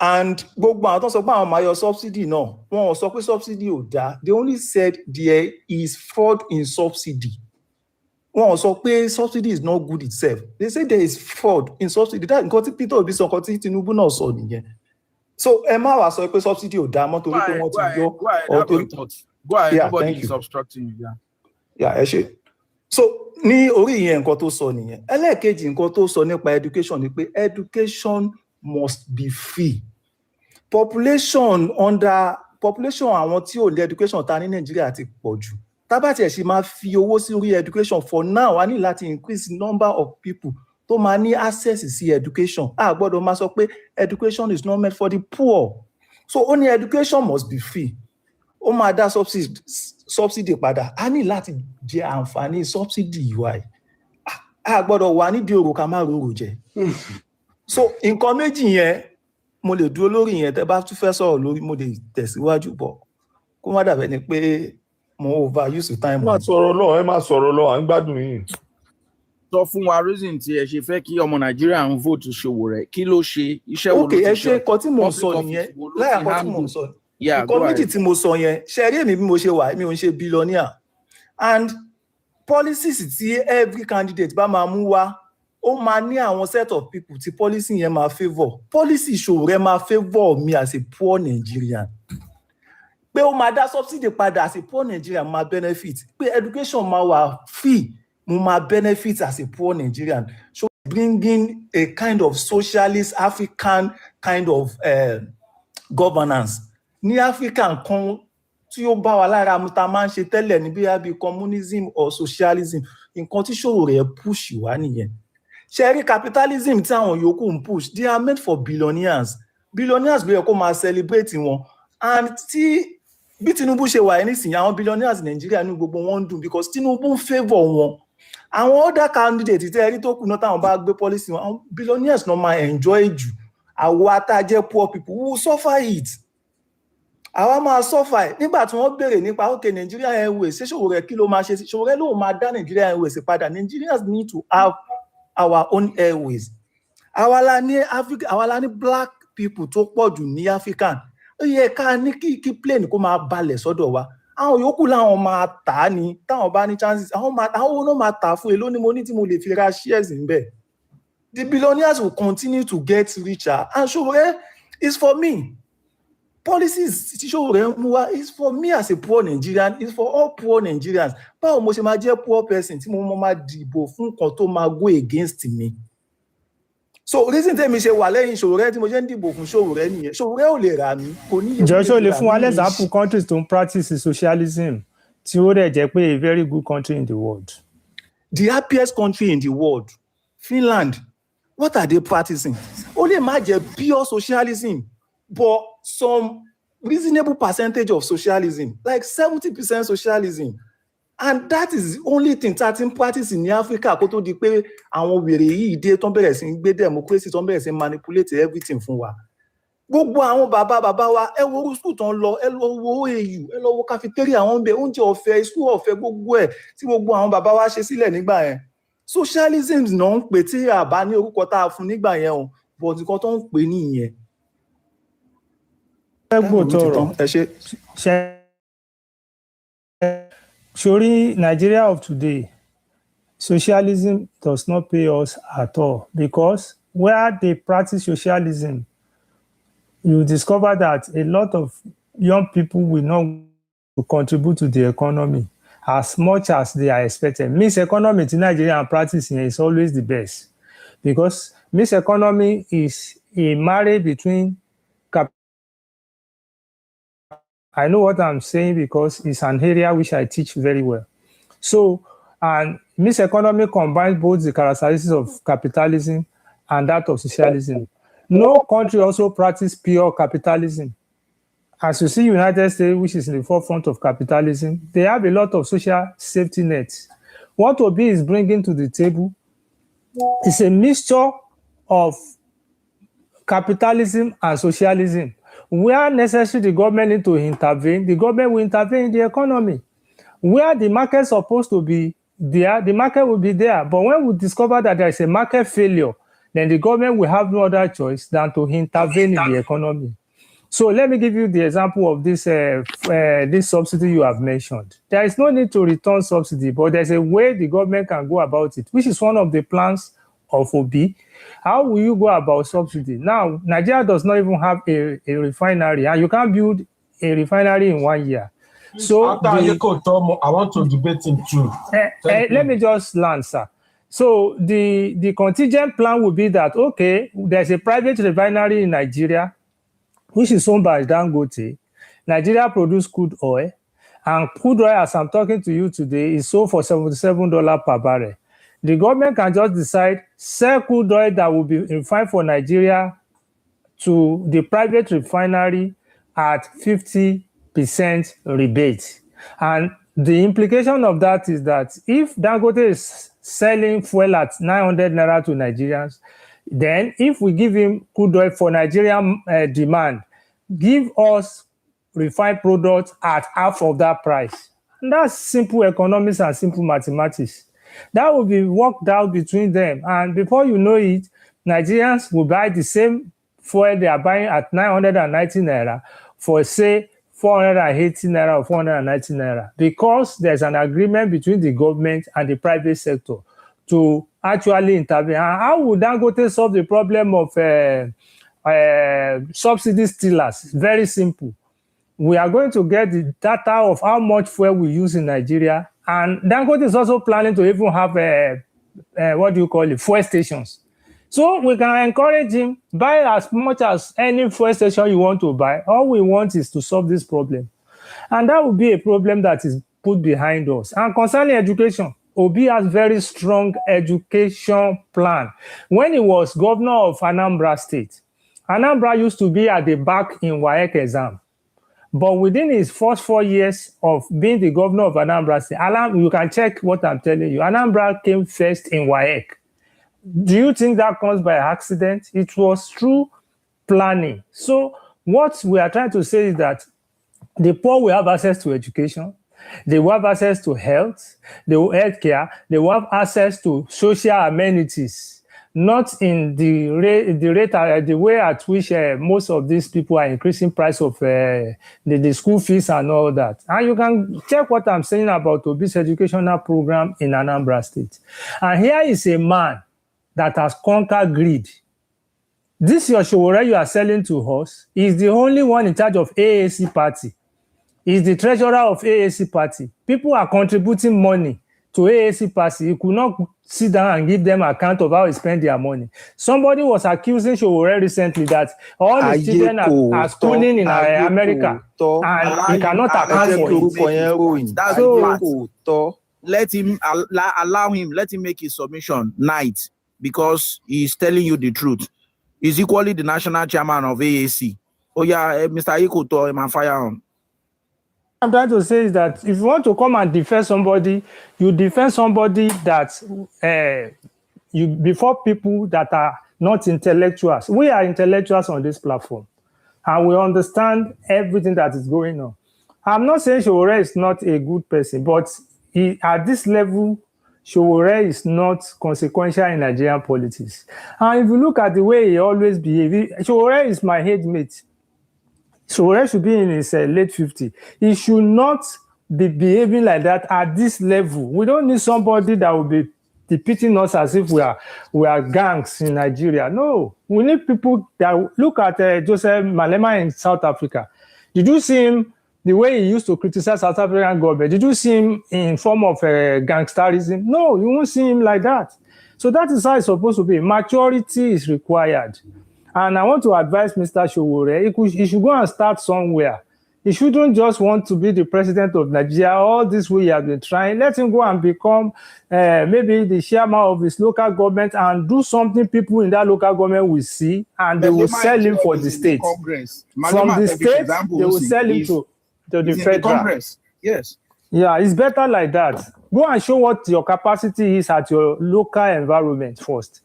And gbogbo àwọn tó sọ pé àwọn máa yọ subsidy náà, wọn ò sọ pé subsidy ò dáa. They only said there is fraud in subsidy. Wọn ò sọ pé subsidy is not good itself. They say there is fraud in subsidy. That nǹkan tí Peter Obi sọ, nǹkan tí Tinubu náà sọ nìyẹn. So ẹ má wá sọ pé subsidy ò dáa mọ́ torí pé wọ́n ti yọ. Go ahead, nobody is obstructing you. Yeah, ẹ ṣe. So ní orí ìyẹn nǹkan tó sọ nìyẹn. Ẹlẹ́ẹ̀kejì nǹkan tó sọ nípa education ni pé education must be free. Population àwọn tí ò ní education ta ní Nàìjíríà ti pọ̀ jù. Tá bá tiẹ̀ ṣe máa fi owó sí orí education for now, a ní láti increase number of people tó máa ní access sí education. A gbọ́dọ̀ máa sọ pé education is not meant for the poor. So ó ní education must be free. Ó máa dá subsidy padà. A ní láti jẹ àǹfààní subsidy ìwà ẹ̀. A gbọ́dọ̀ wà nídìí òrò ká má rorò jẹ. So nǹkan méjì yẹn mo lè dúró lórí yẹn, tẹ́ bá tún fẹ́ sọ̀rọ̀ lórí mo lè tẹ̀síwájú bọ̀ kó má dàbẹ̀ ni pé mo overuse time. ẹ má sọ̀rọ̀ lọ à ń gbádùn yín. Sọ fún wa reason tí ẹ ṣe fẹ́ kí ọmọ Nàìjíríà ń vote Sowore, kí ló ṣe, iṣẹ́ wo ló ti ṣe? Okay, ẹ ṣe nǹkan tí mo sọ nìyẹn. Láyà nǹkan tí mo sọ. Nǹkan méjì tí mo sọ yẹn, ṣe rí èmi bí mo ṣe wà, mi ò ń ṣe billionaire. And policies tí every candidate bá máa mú wá, ó máa ní àwọn set of people tí policy yẹn máa favour. Policy Sowore máa favour me as a poor Nigerian. Pé ó máa dá subsidy padà as a poor Nigerian máa benefit. Pé education máa wà free, mo máa benefit as a poor Nigerian. So bringing a kind of socialist African kind of governance. Ní African kan tí ó bá wa lára mu ta máa ń ṣe tẹ́lẹ̀ ní bí communism or socialism, nǹkan tí Sowore push wá nìyẹn. Ṣé capitalism tí àwọn yòókù ń push, they are meant for billionaires. Billionaires ló yẹ kó máa celebrate wọn. And tí bí Tinubu ṣe wà nísìnyí, àwọn billionaires Nigeria ní gbogbo wọn ń dùn because Tinubu ń favour wọn. Àwọn other candidates tí ẹrí tó kù náà táwọn bá gbé policy wọn, àwọn billionaires náà máa enjoy jù. Àwọn atajẹ́ poor people who suffer it. Àwa máa suffer nígbà tí wọ́n béèrè nípa okay Nigeria Airways, ṣé Sowore kí ló máa ṣe sí? Sowore ló máa dá Nigeria Airways padà. Nigerians need to have our own airways. Àwa la ní black people tó pọ̀ jù ní African. Ó yẹ ká ní kí plane kó máa balẹ̀ sọ́dọ̀ wa. Àwọn yòókù láwọn máa tà á ní táwọn bá ní chances. Àwọn náà máa tà fún èló ni mo ní tí mo lè fi ra shares níbẹ̀. The billionaires will continue to get richer. And Sowore is for me. Policies tí Sowore mú wá is for me as a poor Nigerian, is for all poor Nigerians. Báwo mo ṣe máa jẹ́ poor person tí mo máa dìbò fún nǹkan tó máa go against me? So reason tẹ́mi ṣe wà lẹ́yìn Sowore tí mo ṣe ń dìbò fún Sowore nìyẹn. Sowore ò lè rà mí, kò ní. Joshua lè fún wa example countries tó ń practice socialism tí ó dẹ̀ jẹ́ pé a very good country in the world. The happiest country in the world, Finland, what are they practicing? Ó lè má jẹ́ pure socialism, but some reasonable percentage of socialism, like 70% socialism. And that is the only thing that in practice in Africa kó tó di pé àwọn wèrè yìí dé tó bẹ̀rẹ̀ sí gbé democracy tó bẹ̀rẹ̀ sí manipulate everything fún wa. Gbogbo àwọn bàbá wa, ẹ wo school tó ń lọ, ẹ lọ wo AU, ẹ lọ wo cafeteria àwọn bẹ̀, oúnjẹ ọ̀fẹ́, school ọ̀fẹ́, gbogbo ẹ̀ tí gbogbo àwọn bàbá wa ṣe sílẹ̀ nígbà yẹn. Socialism náà ń pè tí àbá ní orúkọ tá a fún nígbà yẹn o, but nǹkan tó ń pè nìyẹn. Surely, Nigeria of today, socialism does not pay us at all because where they practice socialism, you discover that a lot of young people will not contribute to the economy as much as they are expected. Mixed economy in Nigeria and practicing is always the best because mixed economy is a marriage between I know what I'm saying because it's an area which I teach very well. So, and mixed economy combines both the characteristics of capitalism and that of socialism. No country also practices pure capitalism. As you see, United States, which is in the forefront of capitalism, they have a lot of social safety nets. What Obi is bringing to the table is a mixture of capitalism and socialism. Where necessary, the government need to intervene, the government will intervene in the economy. Where the market is supposed to be there, the market will be there. But when we discover that there is a market failure, then the government will have no other choice than to intervene in the economy. So let me give you the example of this, this subsidy you have mentioned. There is no need to return subsidy, but there's a way the government can go about it, which is one of the plans of Obi. How will you go about subsidy? Now, Nigeria does not even have a refinery, and you can't build a refinery in 1 year. So after I want to debate him too. Let me just land, sir. So the contingent plan would be that, okay, there's a private refinery in Nigeria, which is owned by Dangote. Nigeria produce crude oil, and crude oil, as I'm talking to you today, is sold for $77 per barrel. The government can just decide, sell crude oil that will be refined for Nigeria to the private refinery at 50% rebate. And the implication of that is that if Dangote is selling fuel at 900 naira to Nigerians, then if we give him crude oil for Nigerian demand, give us refined products at half of that price. And that's simple economics and simple mathematics. That will be worked out between them. And before you know it, Nigerians will buy the same fuel they are buying at 990 naira for, say, 480 naira or 490 naira, because there's an agreement between the government and the private sector to actually intervene. And how would Dangote solve the problem of subsidy stealers? Very simple. We are going to get the data of how much fuel we use in Nigeria. And Dangote is also planning to even have fuel stations. So we can encourage him, buy as much as any fuel station you want to buy. All we want is to solve this problem. And that will be a problem that is put behind us. And concerning education, Obi has very strong education plan. When he was governor of Anambra State, Anambra used to be at the back in WAEC exam. But within his first 4 years of being the governor of Anambra State, you can check what I'm telling you, Anambra came first in WAEC. Do you think that comes by accident? It was through planning. So what we are trying to say is that the poor will have access to education, they will have access to health, they will health care, they will have access to social amenities, not in the way at which most of these people are increasing price of the school fees and all that. And you can check what I'm saying about Obi's educational program in Anambra State. And here is a man that has conquered greed. This your Showore you are selling to us is the only one in charge of AAC party. He's the treasurer of AAC party. People are contributing money to AAC party. You could not sit down and give them account of how he spent their money. Somebody was accusing Showore recently that all his children are schooling in America and he cannot account for it. That's so let him let him make his submission night, because he's telling you the truth. He's equally the national chairman of AAC. Oh yeah, Mr. Ikoto, I'm on fire. I'm trying to say is that if you want to come and defend somebody, you defend somebody that before people that are not intellectuals. We are intellectuals on this platform, and we understand everything that is going on. I'm not saying Showore is not a good person, but at this level, Showore is not consequential in Nigerian politics. And if you look at the way he always behaves, Showore is my age mate. Showore should be in his late 50s. He should not be behaving like that at this level. We don't need somebody that will be depicting us as if we are gangs in Nigeria. No, we need people that look at Joseph Malema in South Africa. Did you see him the way he used to criticize South African government? Did you see him in form of gangsterism? No, you won't see him like that. So that is how it's supposed to be. Maturity is required. And I want to advise Mr. Showore, he should go and start somewhere. He shouldn't just want to be the president of Nigeria. All this way he has been trying. Let him go and become maybe the chairman of his local government and do something people in that local government will see, and they will sell him for the state. From the state, they will sell him to the federal. Congress. Yes. Yeah, it's better like that. Go and show what your capacity is at your local environment first.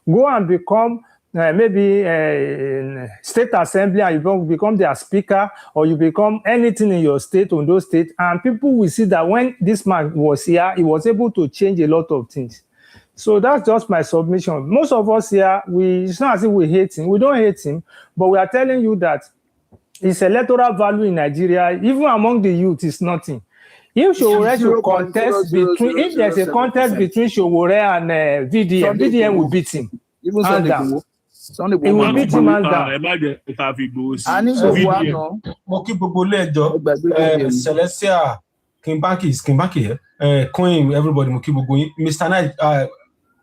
Go and become maybe in state assembly, and you become their speaker, or you become anything in your state, Ondo State, and people will see that when this man was here, he was able to change a lot of things. So that's just my submission. Most of us here, it's not as if we hate him. We don't hate him, but we are telling you that his electoral value in Nigeria, even among the youth, is nothing. If Showore should contest between, if there's a contest between Showore and VDM, VDM will beat him. Even Sunday he will beat him hands down. Mo kí gbogbo ilé ẹjọ́ Celestia Kimbaki, Queen, everybody, mo kí gbogbo yín. Mr. Knight,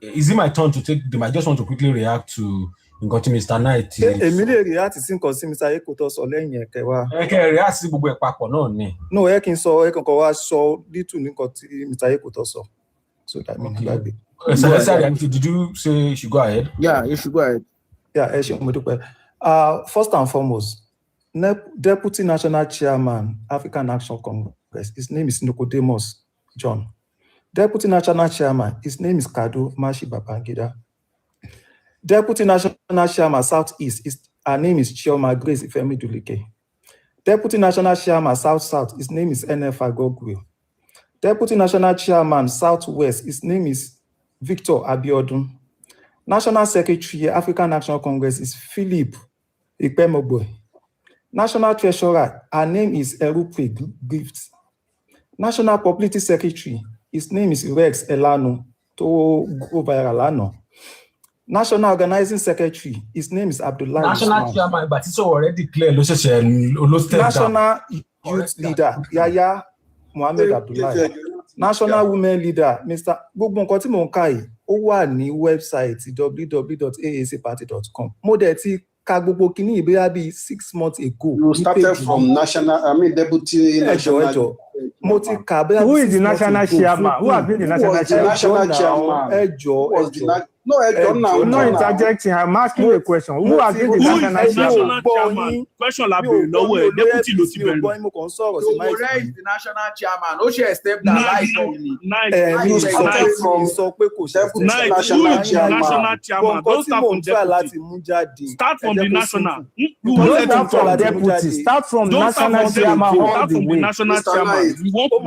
is it my turn to take them? I just want to quickly react to nǹkan tí Mr. Knight. Èmi lè react sí nǹkan tí Mr. Ikoto sọ lẹ́yìn ẹ̀kẹ́ wa. Ẹ̀kẹ́ react sí gbogbo ẹ̀ papọ̀ náà ni. No, ẹ kí n sọ, ẹ kàn wá sọ little nǹkan tí Mr. Ikoto sọ. So that means gbàgbé. Celestia, did you say you should go ahead? Yeah, you should go ahead. Yeah, first and foremost, Deputy National Chairman, African Action Congress, his name is Nicodemus John. Deputy National Chairman, his name is Kado Mashi Babangida. Deputy National Chairman, Southeast, her name is Chioma Grace Ifemi Dulike. Deputy National Chairman, South, his name is NF Agogwe. Deputy National Chairman, Southwest, his name is Victor Abiodun. National Secretary, African National Congress is Philip Ipemogboy. National Treasurer, her name is Erupe Gift. National Publicity Secretary, his name is Rex Elano, to go viral Lano. National Organizing Secretary, his name is Abdullah National Usman. Chairman, but it's already clear. National Youth Leader, Yaya Mohammed Abdullahi. National Women Leader, Mr. Gbogbo nǹkan tí mò ń kà yìí, ó wà ní wẹ́bsáìtì www.aacparty.com. Mo dẹ̀ ti ka gbogbo kìíní ìbéyà bíi 6 months ago. You started from deputy national. Mo ti kà bẹ́ẹ̀. Who is the national chairman? Who has been the national chairman? Ẹjọ́. No, no interjecting. I'm asking a question. Who has been the national chairman? Question la bèrè lọ́wọ́ ẹ̀ deputy ló ti bẹ̀rẹ̀. Omoye is the national chairman. Ó ṣe step down láìpẹ́ yìí. You started from deputy national chairman. Don't start from deputy. Start from the national. Don't start from deputy. Start from national chairman all the way. National chairman. You want to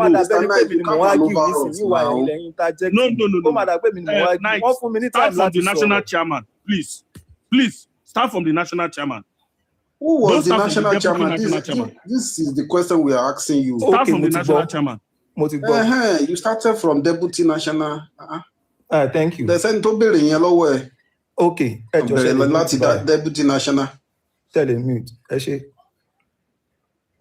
know. Start from the national chairman, please. Please start from the national chairman. Who was the national chairman? This is the question we are asking you. Start from the national chairman. You started from deputy national. Thank you. The same to bèrè yẹn lọ́wọ́ ẹ. Okay. Láti deputy national. Tell him mute.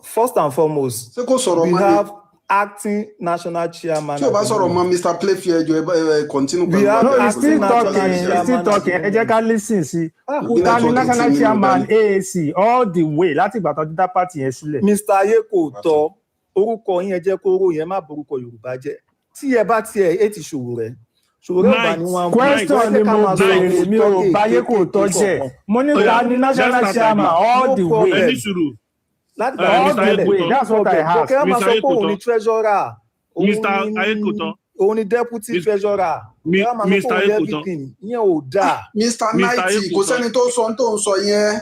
First and foremost, we have acting national chairman. Tí o bá sọ̀rọ̀ mọ́ Mr. Playfair ẹjọ́ continue. No, he's still talking. Ẹ jẹ́ ká listen sí. Utani national chairman AAC all the way láti ìgbà tó dídá party yẹn sílẹ̀. Mr. Ayekotọ, orúkọ yín ẹ jẹ́ kó ró yẹn má borúkọ Yorùbá jẹ́. Tí ẹ bá tiẹ̀ ètì Ṣòwòrẹ́. Ṣòwòrẹ́ ọba ni wọ́n. Question ni mo béèrè mi ò bá Ayekotọ jẹ́. Mo ní Utani national chairman all the way. That's what I have. Mr. Ayekotọ. Treasurer. Mr. Ayekotọ. Only deputy treasurer. Mr. Ayekotọ. Ìyẹn ò dáa. Mr. Knighty, kò sẹ́ni tó sọ yẹn.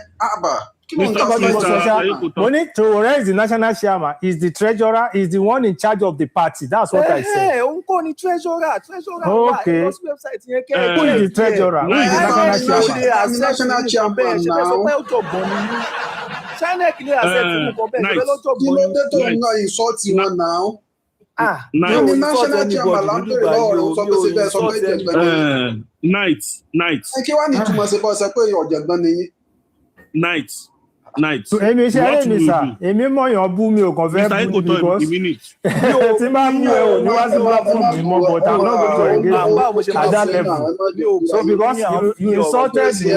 Money Traore is the national chairman, is the treasurer, is the one in charge of the party. That's what I said. Òun treasurer. Okay. Who is the treasurer? Who is the national chairman now? China kìíní àṣẹ tí mo kọ bẹ́ẹ̀ lọ́jọ́ gbọ́n. Kí ló dé tó ń ná ìsọ́ọ̀tì wọn náà? Ní national chairman lábẹ́rẹ́ lọ́wọ́ rẹ̀ sọ pé ṣe bẹ́ẹ̀ sọ pé ìjẹ̀gbọ́n ni. Night. Kí wàá ní ìtumọ̀ sí bọ́ ṣe pé ọ̀jẹ̀gbọ́n ni yín? Night. Èmi ṣe eré mi sà, èmi mọ̀yàn bú mi ò kàn fẹ́ bú because tí bá mú ẹ ò ní wá sí bá fún mi mọ́ but I'm not going to engage at that level. So because you insulted me,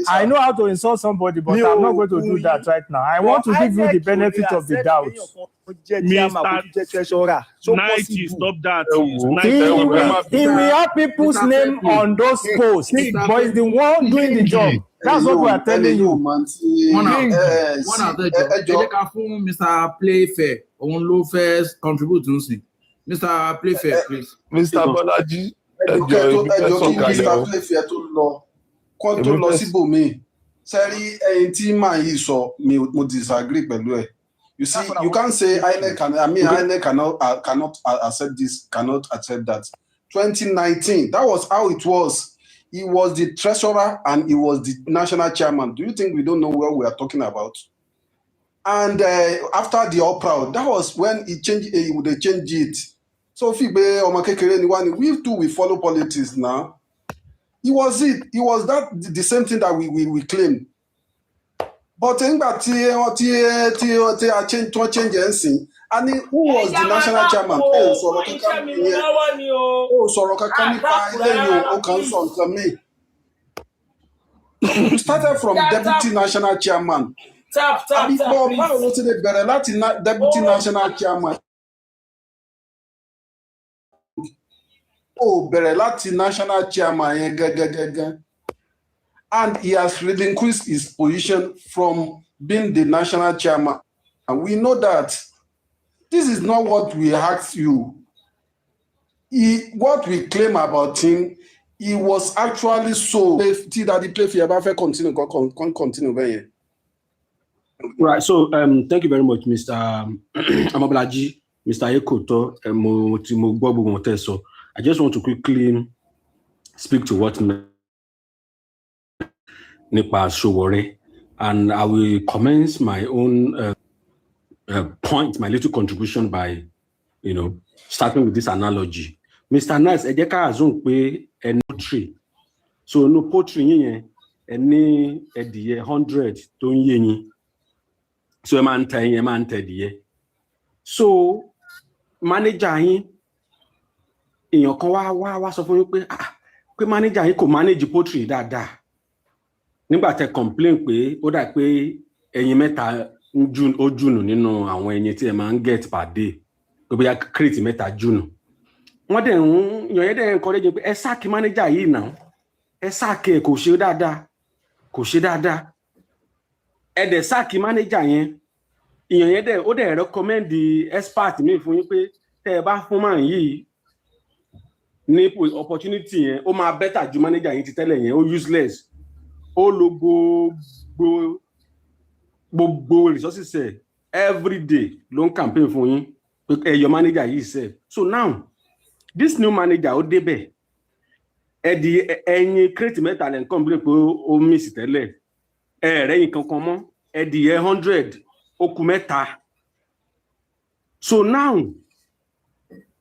I know how to insult somebody but I'm not going to do that right now. I want to give you the benefit of the doubt. Mr. Nighty, stop that. He will have people's name on those posts, but he's the one doing the job. That's what we are telling you. Ẹ jẹ́ ká fún Mr. Playfair, òun ló fẹ́ contribute nsìn. Mr. Playfair, please. Mr. Bọ́lájí, ẹjọ́ kí Mr. Playfair tó lọ, kó tó lọ síbòmíì. Sẹ́rí ẹyin tí màá yìí sọ, mo disagree pẹ̀lú ẹ̀. You see, you can't say INEC cannot accept this, cannot accept that. 2019, that was how it was. He was the treasurer and he was the national chairman. Do you think we don't know what we are talking about? And after the All-Proud, that was when he changed. He would change it. So we too we follow politics now. He was that the same thing that we claim. But nígbà tí a change anything. And who was the national chairman? Sọ̀rọ̀ kankan nípa eléyìí ó kàn sọ nǹkan mi. You started from deputy national chairman. Báwo ló ti lè bẹ̀rẹ̀ láti deputy national chairman? Bẹ̀rẹ̀ láti national chairman yẹn gẹ́gẹ́gẹ́gẹ́. And he has relinquished his position from being the national chairman. And we know that this is not what we asked you. What we claim about him, he was actually so. That the Playfair ever continue. Right. So thank you very much, Mr. Amabalaji. Mr. Ekoto, I just want to quickly speak to what Nipa Sowore, and I will commence my own point, my little contribution by, starting with this analogy. Mr. Nice, ẹ jẹ́ ká assume pé ẹni poultry. So no poultry yẹn, ẹni ẹdìyẹ 100 tó ń yé yín. So ẹ máa ń tẹ ẹdìyẹ. So manager yín, èèyàn kan wá sọ fún yín pé manager yín kò manage poultry dáadáa. Nígbà tẹ́ complain pé ó dà pé ẹyin mẹ́ta ó jùnù nínú àwọn ẹyin tí ẹ máa ń get per day. Pé bóyá crate mẹ́ta jùnù. Wọ́n dẹ̀ yàn dẹ̀ encourage pé ẹ sack manager yìí náà. Ẹ sack ẹ kò ṣe dáadáa. Ẹ dẹ̀ sack manager yẹn. Ìyàn dẹ̀ ó dẹ̀ recommend the expert mi fún yín pé tẹ́ ẹ bá fún man yìí ní opportunity yẹn ó máa better ju manager yìí ti tẹ́lẹ̀ yẹn ó useless. Ó lo gbogbo resources every day ló ń campaign fún yín pé your manager yìí sẹ́. So now this new manager ó débẹ̀ ẹyin crate mẹ́ta lẹ́ ń complain pé ó miss tẹ́lẹ̀ ẹ̀rẹ́yìn kankan mọ́ ẹdìyẹ 100 ó kù mẹ́ta. So now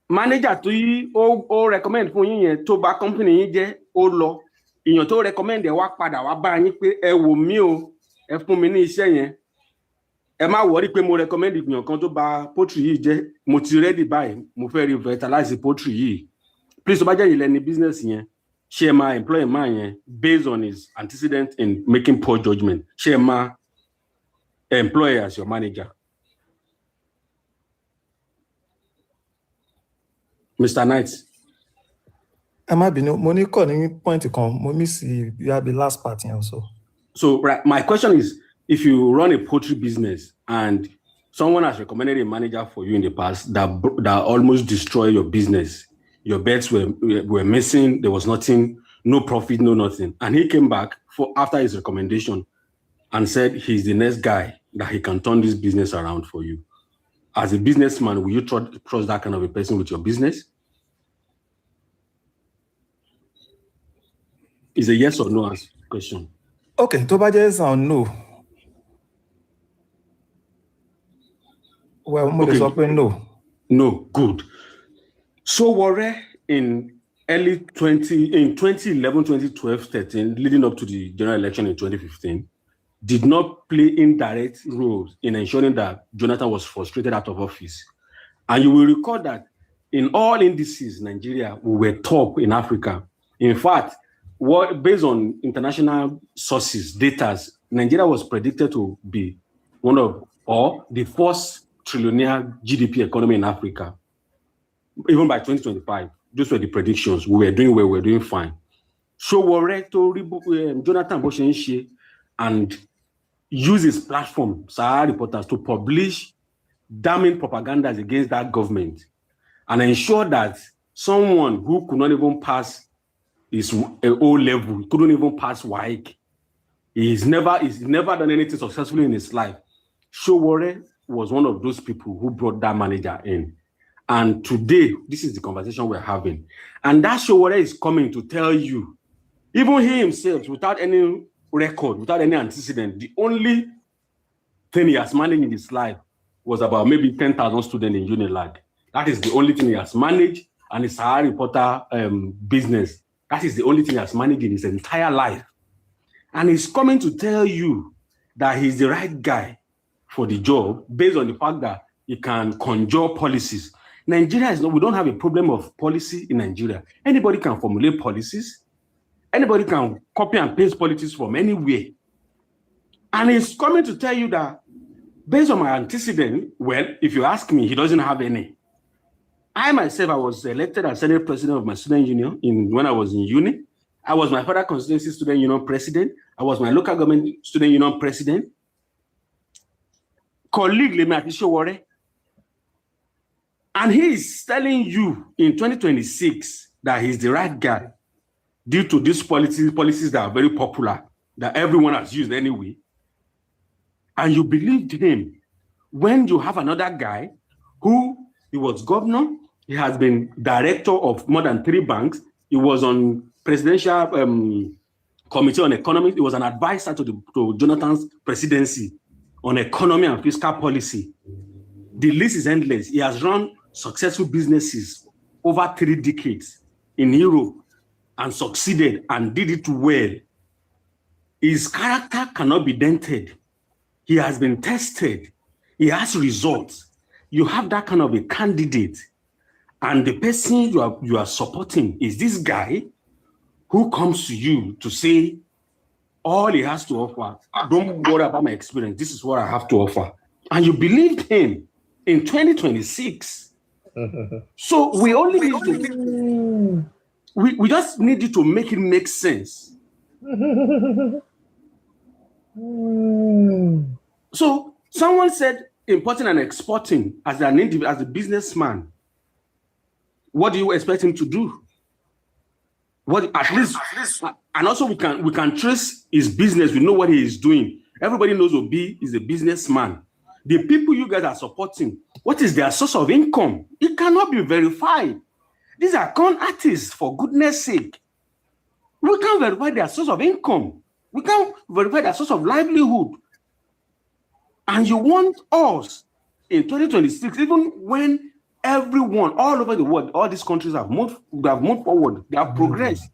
manager tó yí ó recommend fún yín yẹn tó bá company yín jẹ́ ó lọ èèyàn tó recommend ẹ wá padà wá bá yín pé ẹ wò mí o ẹ fún mi ní iṣẹ́ yẹn ẹ má worry pé mo recommend èèyàn kan tó bá poultry yìí jẹ́ mo ti ready báyìí mo fẹ́ revitalize poultry yìí please tó bá jẹ́ ìlẹ̀ ní business yẹn ṣé ẹ máa employ man yẹn based on his antecedent in making poor judgment ṣé ẹ máa employ as your manager. Mr. Knight. Ẹ má bínú, mo ní kọ́ ní point kan, mo miss you have the last part yẹn also. So right, my question is, if you run a poultry business and someone has recommended a manager for you in the past that almost destroyed your business, your bets were missing, there was nothing, no profit, no nothing, and he came back after his recommendation and said he's the next guy that he can turn this business around for you. As a businessman, will you trust that kind of a person with your business? Is a yes or no question? Okay, tó bá jẹ́ yes or no. Well, mo lè sọ pé no. No, good. Sowore in 2011, 2012, 13, leading up to the general election in 2015, did not play indirect roles in ensuring that Jonathan was frustrated out of office. And you will recall that in all indices, Nigeria, we were top in Africa. In fact, based on international sources, data, Nigeria was predicted to be the first trillionaire GDP economy in Africa. Even by 2025, those were the predictions. We were doing well, we were doing fine. Sowore to Jonathan Boshenshi and use his platform, Sahara Reporters, to publish damning propaganda against that government and ensure that someone who could not even pass his O level, couldn't even pass WAEC, he's never done anything successfully in his life. Sowore was one of those people who brought that manager in. And today, this is the conversation we're having. And that Sowore is coming to tell you, even he himself, without any record, without any antecedent, the only thing he has managed in his life was about maybe 10,000 students in Unilag. That is the only thing he has managed, and his Sahara Reporter business. That is the only thing he has managed in his entire life. And he's coming to tell you that he's the right guy for the job based on the fact that he can conjure policies. Nigeria we don't have a problem of policy in Nigeria. Anybody can formulate policies. Anybody can copy and paste politics from anywhere. And he's coming to tell you that based on my antecedent, well, if you ask me, he doesn't have any. I myself, I was elected as Senate President of my student union when I was in uni. I was my federal constituency student union president. I was my local government student union president. Colleague Lemati Sowore. And he is telling you in 2026 that he's the right guy due to these policies that are very popular, that everyone has used anyway. And you believed him when you have another guy who He was governor. He has been director of more than 3 banks. He was on presidential committee on economy. He was an advisor to Jonathan's presidency on economy and fiscal policy. The list is endless. He has run successful businesses over 3 decades in Europe and succeeded and did it well. His character cannot be dented. He has been tested. He has results. You have that kind of a candidate, and the person you are supporting is this guy who comes to you to say all he has to offer. Don't worry about my experience. This is what I have to offer. And you believed him in 2026. So we only need to, we just need you to make it make sense. So someone said importing and exporting as an individual, as a businessman. What do you expect him to do? What at least, and also we can trace his business. We know what he is doing. Everybody knows Obi is a businessman. The people you guys are supporting, what is their source of income? It cannot be verified. These are con artists, for goodness sake. We can't verify their source of income. We can't verify their source of livelihood. And you want us in 2026, even when everyone all over the world, all these countries have moved forward, they have progressed.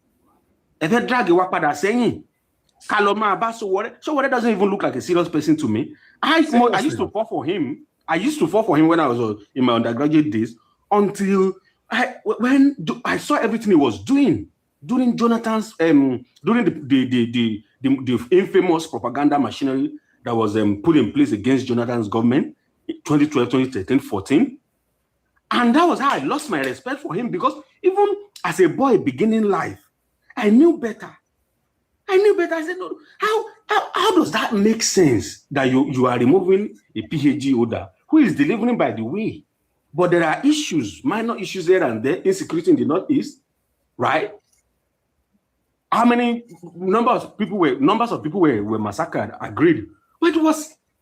If they drag you up saying, Kaloma Abaso, so what doesn't even look like a serious person to me. I used to fall for him. I used to fall for him when I was in my undergraduate days until when I saw everything he was doing during Jonathan's during the infamous propaganda machinery that was put in place against Jonathan's government in 2012, 2013, 14. And that was how I lost my respect for him, because even as a boy beginning life, I knew better. I said, no, how does that make sense that you are removing a PhD holder who is delivering by the way? But there are issues, minor issues here and there, insecurity in the Northeast, right? How many numbers of people were massacred, agreed. But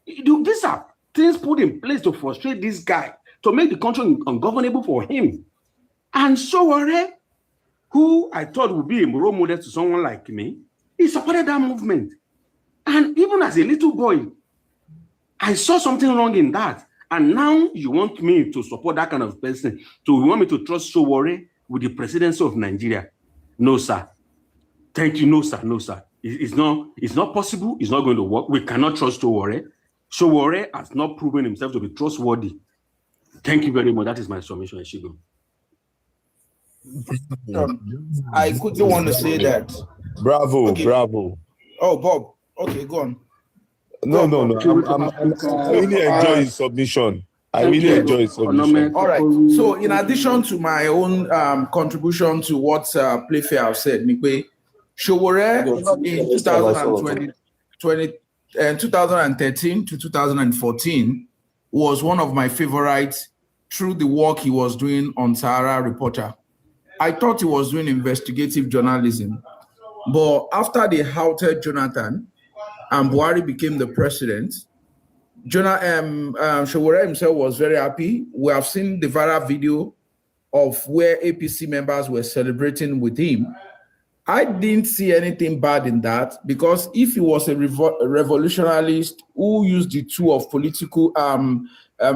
these are things put in place to frustrate this guy, to make the country ungovernable for him. And Sowore, who I thought would be a role model to someone like me, he supported that movement. And even as a little boy, I saw something wrong in that. And now you want me to support that kind of person. So you want me to trust Sowore with the presidency of Nigeria? No, sir. Thank you. No, sir. No, sir. It's not possible. It's not going to work. We cannot trust Sowore. Sowore has not proven himself to be trustworthy. Thank you very much. That is my submission, Eshigo. I quickly want to say that. Bravo, okay. Bravo. Oh, Bob. Okay, go on. No. I really enjoy his submission. I really enjoy his submission. All right. So, in addition to my own contribution to what Playfair said, Mikwe, Sowore in 2013 to 2014 was one of my favorites through the work he was doing on Sahara Reporter. I thought he was doing investigative journalism, but after they ousted Jonathan and Buhari became the president, Sowore himself was very happy. We have seen the viral video of where APC members were celebrating with him. I didn't see anything bad in that, because if he was a revolutionarist who used the tool of political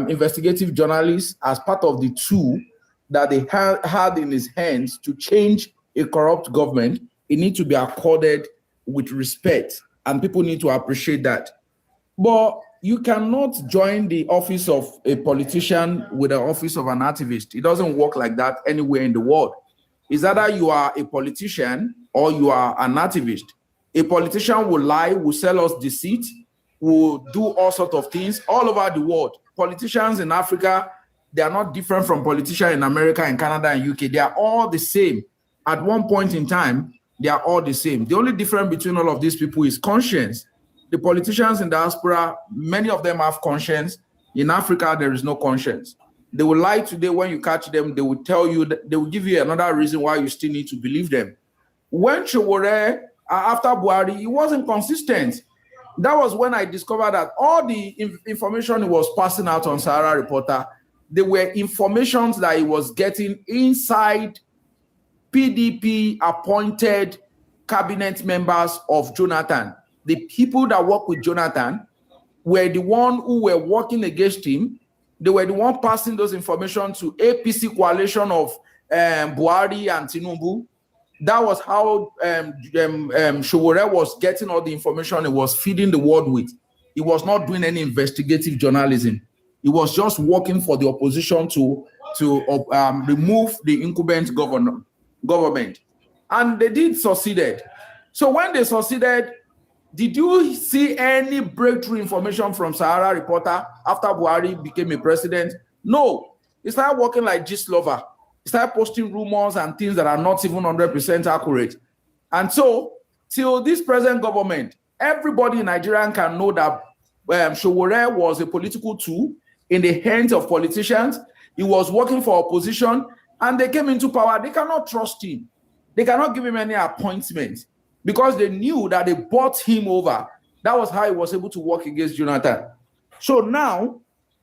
investigative journalists as part of the tool that they had in his hands to change a corrupt government, it needs to be accorded with respect, and people need to appreciate that. But you cannot join the office of a politician with the office of an activist. It doesn't work like that anywhere in the world. It's either you are a politician or you are an activist. A politician will lie, will sell us deceit, will do all sorts of things all over the world. Politicians in Africa, they are not different from politicians in America and Canada and UK. They are all the same. At one point in time, they are all the same. The only difference between all of these people is conscience. The politicians in diaspora, many of them have conscience. In Africa, there is no conscience. They will lie today. When you catch them, they will tell you, that they will give you another reason why you still need to believe them. When Sowore, after Buhari, he wasn't consistent. That was when I discovered that all the information he was passing out on Sahara Reporter, there were informations that he was getting inside PDP appointed cabinet members of Jonathan. The people that work with Jonathan were the one who were working against him. They were the one passing those information to APC coalition of Buhari and Tinubu. That was how Sowore was getting all the information he was feeding the world with. He was not doing any investigative journalism. He was just working for the opposition to remove the incumbent government. And they did succeeded. So when they succeeded, did you see any breakthrough information from Sahara Reporter after Buhari became a president? No. He started working like Gist Lover. He started posting rumors and things that are not even 100% accurate. And so, till this present government, everybody in Nigeria can know that Sowore was a political tool in the hands of politicians. He was working for opposition, and they came into power. They cannot trust him. They cannot give him any appointments because they knew that they bought him over. That was how he was able to work against Jonathan. So now,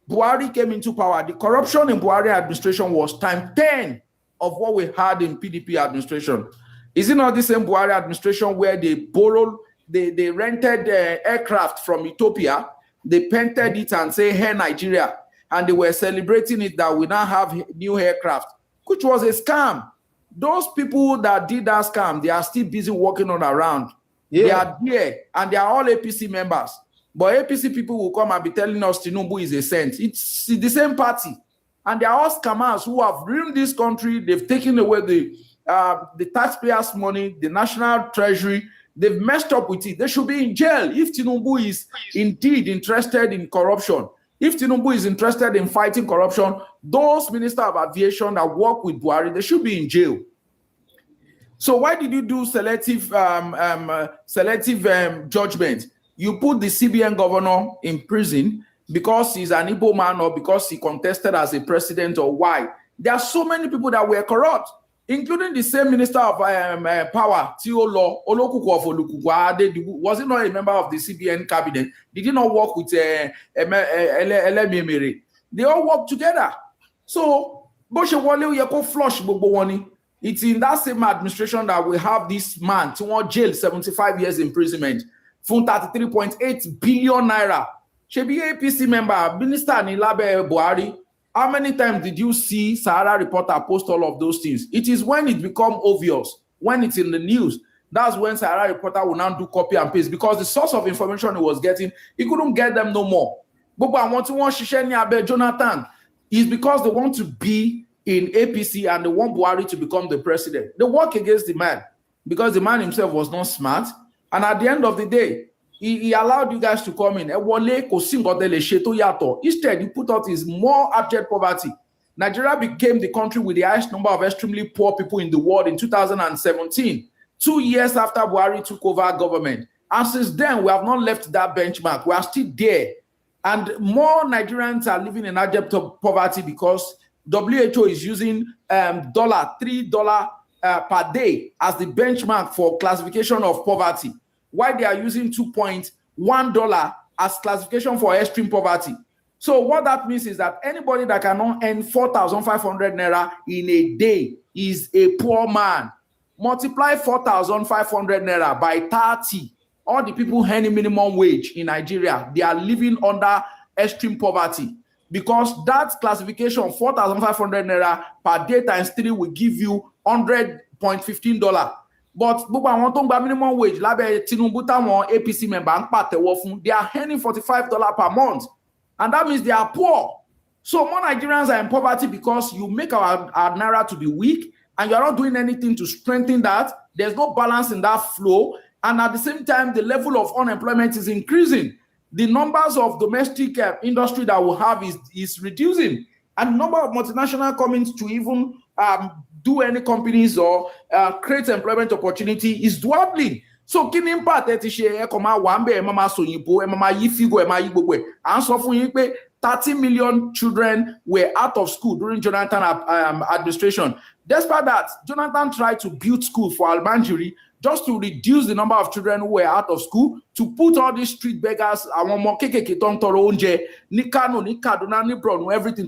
Buhari came into power. The corruption in Buhari administration was times 10 of what we had in PDP administration. Is it not the same Buhari administration where they borrowed, they rented aircraft from Ethiopia, they painted it and say, "Hey, Nigeria," and they were celebrating it that we now have new aircraft, which was a scam. Those people that did that scam, they are still busy working on around. Yeah. They are there, and they are all APC members. But APC people will come and be telling us Tinubu is a saint. It's the same party. And they are all scammers who have ruined this country. They've taken away the taxpayers' money, the national treasury. They've messed up with it. They should be in jail if Tinubu is indeed interested in corruption. If Tinubu is interested in fighting corruption, those ministers of aviation that work with Buhari, they should be in jail. So why did you do selective judgment? You put the CBN governor in prison because he's an Igbo man or because he contested as a president, or why? There are so many people that were corrupt, including the same minister of power, Tiolo Olokuku of Olukukwa. Was he not a member of the CBN cabinet? Did he not work with Elememere? They all work together. So, it's in that same administration that we have this man to jail 75 years imprisonment for 33.8 billion naira. Shebi APC member, Minister Nilabe Buhari. How many times did you see Sahara Reporter post all of those things? It is when it becomes obvious, when it's in the news, that's when Sahara Reporter will now do copy and paste, because the source of information he was getting, he couldn't get them no more. But I want to watch Jonathan is because they want to be in APC and they want Buhari to become the president. They work against the man because the man himself was not smart. And at the end of the day, he allowed you guys to come in. Instead, he put out his more abject poverty. Nigeria became the country with the highest number of extremely poor people in the world in 2017, 2 years after Buhari took over government. And since then, we have not left that benchmark. We are still there. And more Nigerians are living in abject poverty because WHO is using $3 per day as the benchmark for classification of poverty, while they are using $2.1 as classification for extreme poverty. So what that means is that anybody that cannot earn 4,500 naira in a day is a poor man. Multiply 4,500 naira by 30. All the people earning minimum wage in Nigeria, they are living under extreme poverty, because that classification, 4,500 naira per day times 3 will give you $100.15. But minimum wage, Tinubu APC member, they are earning $45 per month. And that means they are poor. So more Nigerians are in poverty because you make our naira to be weak and you are not doing anything to strengthen that. There's no balance in that flow. And at the same time, the level of unemployment is increasing. The numbers of domestic industry that we have is reducing. And the number of multinational coming to even do any companies or create employment opportunity is dwindling. So kí ni impact ẹ ti ṣe ẹ kàn máa wà ń bẹ̀ ẹ máa sọ òyìnbó ẹ máa yí fígò ẹ máa yí gbogbo ẹ̀ à ń sọ fún yín pé 30 million children were out of school during Jonathan administration. Despite that, Jonathan tried to build schools for Almanjiri just to reduce the number of children who were out of school, to put all these street beggars, everything,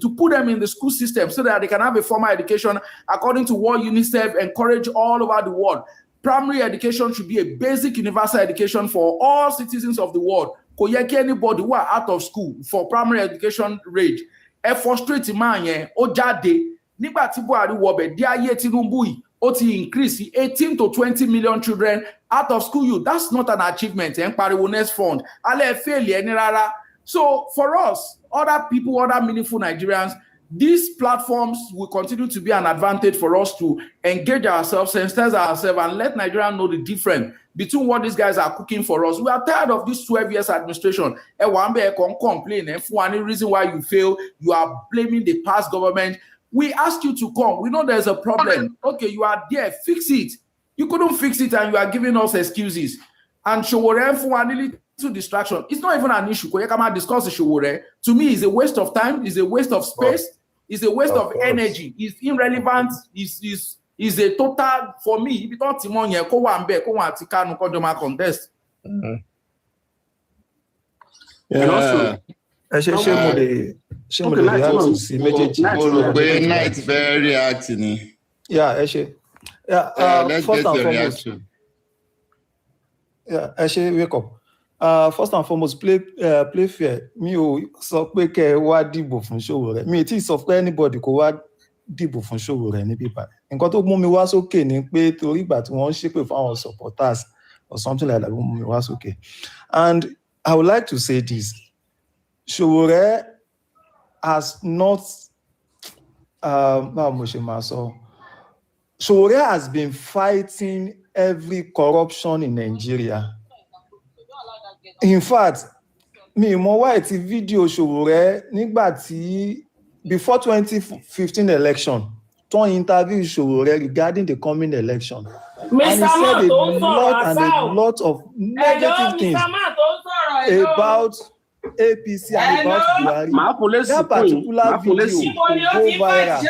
to put them in the school system so that they can have a formal education according to what UNICEF encourage all over the world. Primary education should be a basic universal education for all citizens of the world. Kò yẹ kí anybody who are out of school for primary education rate. Ẹ frustrate man yẹn, ó jáde. Nígbà tí Buhari wọbẹ̀ dé ayé Tinubu yìí, ó ti increase 18 to 20 million children out of school youth. That's not an achievement. Ẹ ń pariwo next fund. Alẹ́ fail ẹni rárá. So for us, other people, other meaningful Nigerians, these platforms will continue to be an advantage for us to engage ourselves, sensitize ourselves, and let Nigerians know the difference between what these guys are cooking for us. We are tired of this 12 years administration. Complain and for any reason why you fail, you are blaming the past government. We asked you to come. We know there's a problem. Okay, you are there. Fix it. You couldn't fix it and you are giving us excuses. And Showore for any little distraction. It's not even an issue. Discuss the Showore. To me, it's a waste of time. It's a waste of space. It's a waste of energy. It's irrelevant. It's a total, for me, if you don't Timon, you go and be, go and Tikanu, Kodoma contest. And also, Night very reacting. Yeah, Eshe. Let's get your reaction. Yeah, Eshe, wake up. First and foremost, play fair. Mi ò sọ pé kẹ́ wá dìbò fún Sowore. Mi ti sọ pé anybody kó wá dìbò fún Sowore ní bíbá. Nǹkan tó mú mi wá sókè ni pé torí ìgbà tí wọ́n ṣépè fún àwọn supporters or something like that ló mú mi wá sókè. And I would like to say this. Sowore has not Sowore has been fighting every corruption in Nigeria. In fact, mi mọ̀ why ti video Sowore nígbà tí before 2015 election, ton interview Sowore regarding the coming election. And he said a lot of negative things about APC and about Buhari. That particular video go viral.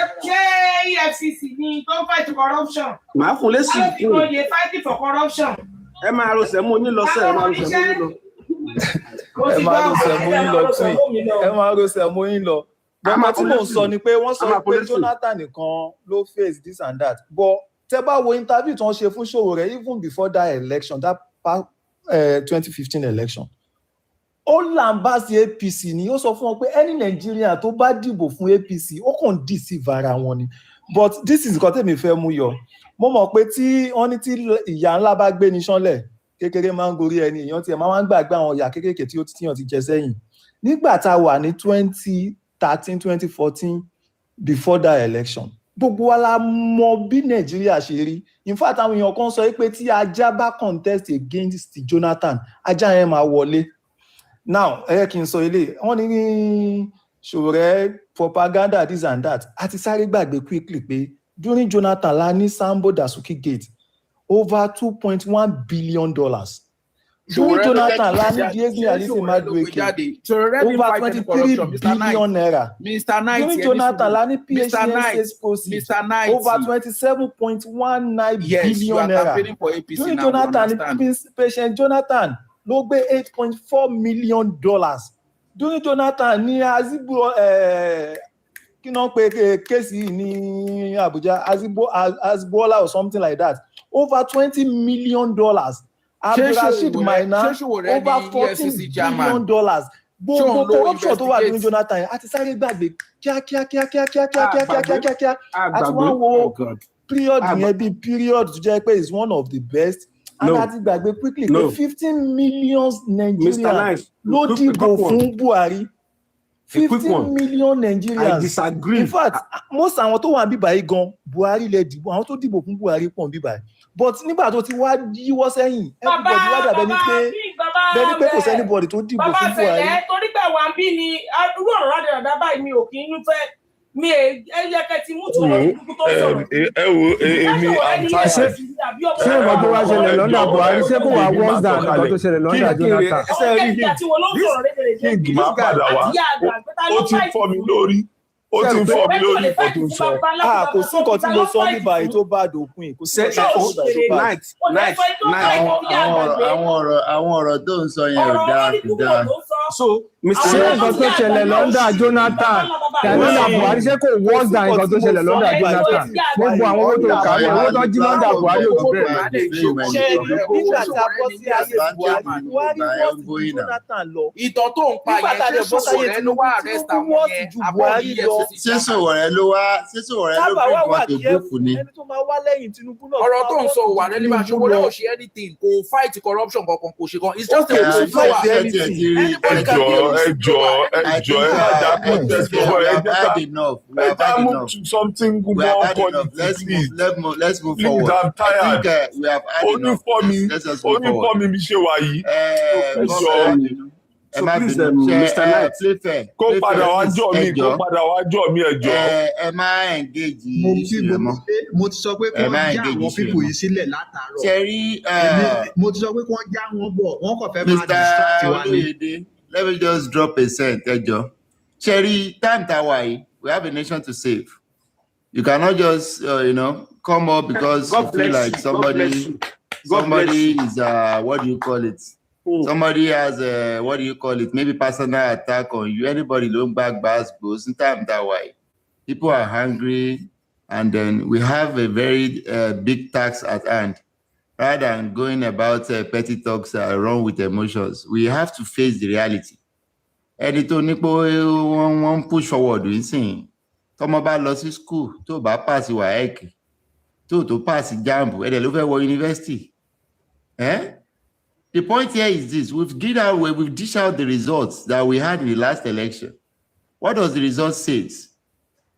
EFCC ni don't fight corruption. People dey fighting for corruption. Ẹ máa ro sẹ́mu yín lọ sẹ́, ẹ máa ro sẹ́mu yín lọ. Ẹ máa ro sẹ́mu yín lọ. Bọ́mọ tí mò ń sọ ni pé wọ́n sọ pé Jonathan nìkan ló face this and that. But tẹ́ bá wo interview tí wọ́n ṣe fún Sowore even before that election, that 2015 election. Ó làǹbá sí APC ni ó sọ fún wọn pé any Nigerian tó bá dìbò fún APC ó kàn deceive ara wọn ni. But this is nǹkan tèmi fẹ́ mú yọ. Mo mọ̀ pé tí wọ́n ní tí ìyá ńlá bá gbé ní ṣánlẹ̀ kékeré máa ń gorí ẹni èèyàn tí ẹ máa ń gbàgbé àwọn ìyá kékèké tí ó tíyàn ti jẹ sẹ́yìn. Nígbà tá a wà ní 2013, 2014 before that election, gbogbo wa la mọ̀ bí Nàìjíríà ṣe rí. In fact, àwọn èèyàn kan sọ pé tí ajá bá contest against Jonathan, ajá yẹn máa wọlé. Now, kí n sọ ilé, wọ́n ní Sowore propaganda this and that. Àti sáré gbàgbé quickly pé during Jonathan la ní Sambo Dasuki Gate over $2.1 billion. During Jonathan la ní DSD Alice Madueke over 23 billion naira. During Jonathan la ní PHNS proceeds over 27.19 billion naira. During Jonathan, patient Jonathan ló gbé $8.4 million. During Jonathan ní Azibo kí náà pé kéèsì ní Abuja Azbola or something like that, over $20 million. Abdulrasheed Maina over $14 billion. Gbogbo corruption tó wà during Jonathan àti sáré gbàgbé kíákíá àti wọ́n wo period yẹn bí period tó jẹ́ pé is one of the best. And àti gbàgbé quickly pé 15 million Nigerians ló dìbò fún Buhari. 15 million Nigerians. I disagree. In fact, most àwọn tó wà bíbá yìí gan Buhari lè dìbò, àwọn tó dìbò fún Buhari pọ̀ bíbá yìí. But nígbà tó ti wá yíwọ́ sẹ́yìn, everybody wá dàbẹ́ ní pé kò sẹ́ni bọ̀dì tó dìbò fún Buhari. Bàbá Sẹ̀lẹ̀ torí pé wà ń bí ni irú ọ̀rọ̀ rádìràdà báyìí mi ò kí ń fẹ́ mi ẹ yẹ kẹ́ ti mú tó lórí kúkú tó sọ̀rọ̀. Èmi ṣé nǹkan tó wá ṣẹlẹ̀ lọ́ndà Buhari ṣé kò wá worse than nǹkan tó ṣẹlẹ̀ lọ́ndà Jonathan. King máa padà wá ó ti fọ́ mi lórí ó ti fọ́ mi lórí nǹkan tó ń sọ. Kò sí nǹkan tí mo sọ nígbà yìí tó bá dòpin kò sí àwọn ọ̀rọ̀ tó ń sọ yẹn ò dáa kò dáa. ṣé nǹkan tó ṣẹlẹ̀ lọ́ndà Jonathan lọ́ndà Buhari ṣé kò worse than nǹkan tó ṣẹlẹ̀ lọ́ndà Jonathan gbogbo àwọn owó tó kà á owó tó jí lọ́ndà Buhari ò tó bẹ̀rẹ̀. nígbà tí a bọ́ sí ayé Buhari wọ́n ti ju Jonathan lọ. ìtàn tó ń pa yẹn ṣé Sowore ló wá arrest àwọn yẹn Buhari lọ. ṣé Sowore ló bí wọn tó gbófin ni. ẹni tó máa wá lẹ́yìn Tinubu náà. ọ̀rọ̀ tó ń sọ wà lẹ́nu bá Sowore ò ṣe anything kò fight corruption kankan kò ṣe kan it's just a whistleblower. ẹjọ ẹ má dá protest over ẹ dá move to something more quality. Let's move forward. I'm tired. Onífọ́ mi bí ṣe wà yìí. Mr. Knight kó padà wá jọ mi ẹjọ́. ẹ má engage mo ti sọ pé kí wọ́n já àwọn pípò yìí sílẹ̀ látàárọ̀. mo ti sọ pé kí wọ́n já wọn bọ̀ wọ́n kàn fẹ́ máa distract wa ni. Let me just drop a cent, ẹjọ́. Cherry, time tawa, we have a nation to save. You cannot just, come up because you feel like somebody is, what do you call it? Somebody has, what do you call it? Maybe personal attack on you. Anybody don't back bass goes in time tawa. People are hungry, and then we have a very big tax at hand. Rather than going about petty talks wrong with emotions, we have to face the reality. Ẹni tó ní pé wọ́n push forward nísìnyí, tọ́mọ bá lọ sí school tó bá pass WAEC, tó pass JAMB, ẹ̀dẹ̀ ló fẹ́ wọ university. The point here is this: we've dished out the results that we had in the last election. What does the result say?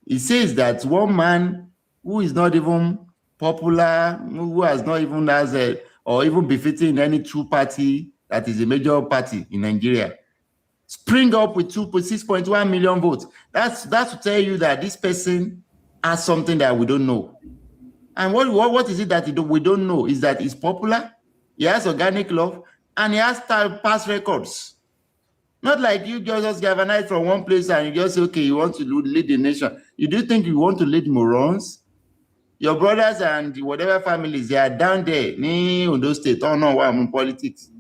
It says that one man who is not even popular, who has not even or even befitting any true party that is a major party in Nigeria, spring up with 6.1 million votes. That's to tell you that this person has something that we don't know. And what is it that we don't know is that he's popular, he has organic love, and he has past records. Not like you just galvanize from one place and you just say, okay, you want to lead the nation. You do think you want to lead morons? Your brothers and whatever families, they are down there in Ondo State. Oh no, I'm in politics.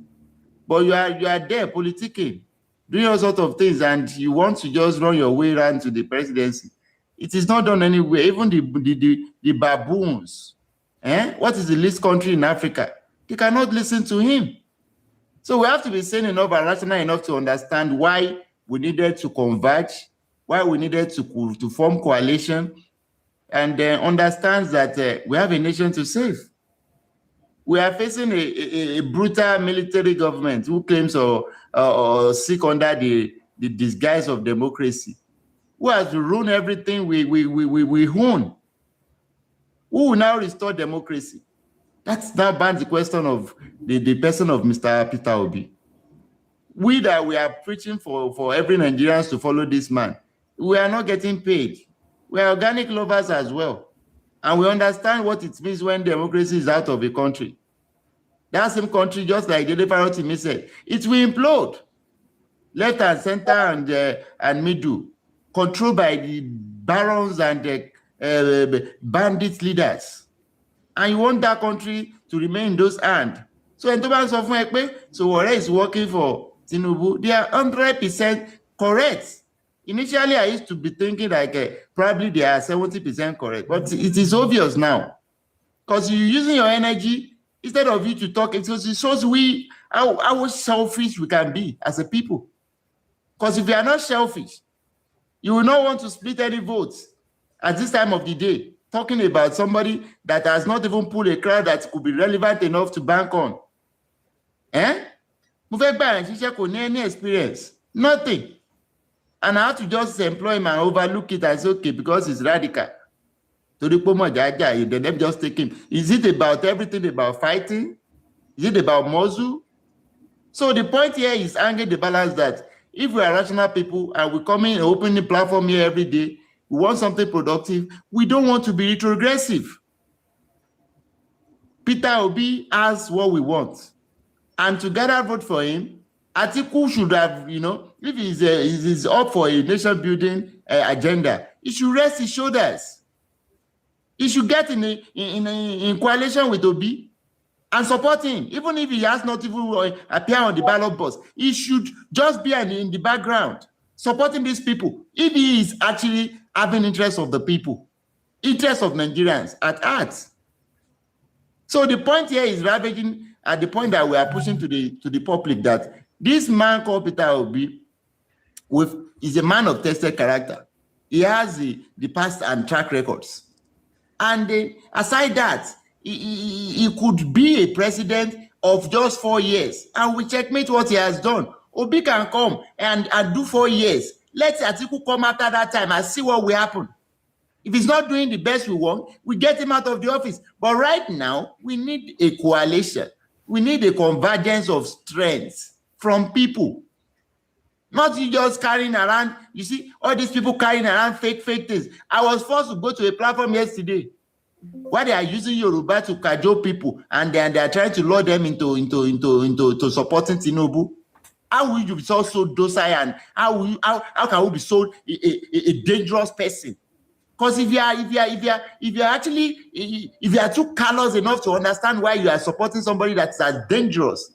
But you are there politicking, doing all sorts of things, and you want to just run your way around to the presidency. It is not done anywhere. Even the baboons. What is the least country in Africa? They cannot listen to him. So we have to be sane enough and rational enough to understand why we needed to converge, why we needed to form coalition, and understands that we have a nation to save. We are facing a brutal military government who claims or seek under the disguise of democracy, who has ruined everything we own. Who will now restore democracy? That's now bans the question of the person of Mr. Peter Obi. We are preaching for every Nigerian to follow this man. We are not getting paid. We are organic lovers as well. And we understand what it means when democracy is out of a country. That same country, just like the Farotimi said, it will implode. Left and center and middle, controlled by the barons and the bandit leaders. And you want that country to remain in those hands. So in terms of Sowore is working for Tinubu, they are 100% correct. Initially, I used to be thinking like probably they are 70% correct, but it is obvious now. Because you're using your energy, instead of you to talk, it shows how selfish we can be as a people. Because if you are not selfish, you will not want to split any votes at this time of the day, talking about somebody that has not even pulled a crowd that could be relevant enough to bank on. Any experience? Nothing. And I have to just employ him and overlook it as okay because he's radical. Then let me just take him. Is it about everything about fighting? Is it about muzzle? So the point here is angling the balance that if we are rational people and we come in and open the platform here every day, We want something productive. We don't want to be retrogressive. Peter Obi has what we want. And to gather vote for him, Atiku should have, if he's up for a nation building agenda, he should rest his shoulders. He should get in coalition with Obi and support him, even if he has not even appear on the ballot box. He should just be in the background, supporting these people, if he is actually having interest of the people, interest of Nigerians at heart. So the point here is ravaging at the point that we are pushing to the public that this man called Peter Obi is a man of tested character. He has the past and track records. And aside that, he could be a president of just 4 years, and we checkmate what he has done. Obi can come and do 4 years. Let Atiku come after that time and see what will happen. If he's not doing the best we want, we get him out of the office. But right now, we need a coalition. We need a convergence of strengths from people. Not you just carrying around, you see, all these people carrying around fake things. I was forced to go to a platform yesterday where they are using Yoruba to cajole people, and they are trying to lure them into supporting Tinubu. How will you be so docile, and how can we be so a dangerous person? Because if you are too callous enough to understand why you are supporting somebody that's as dangerous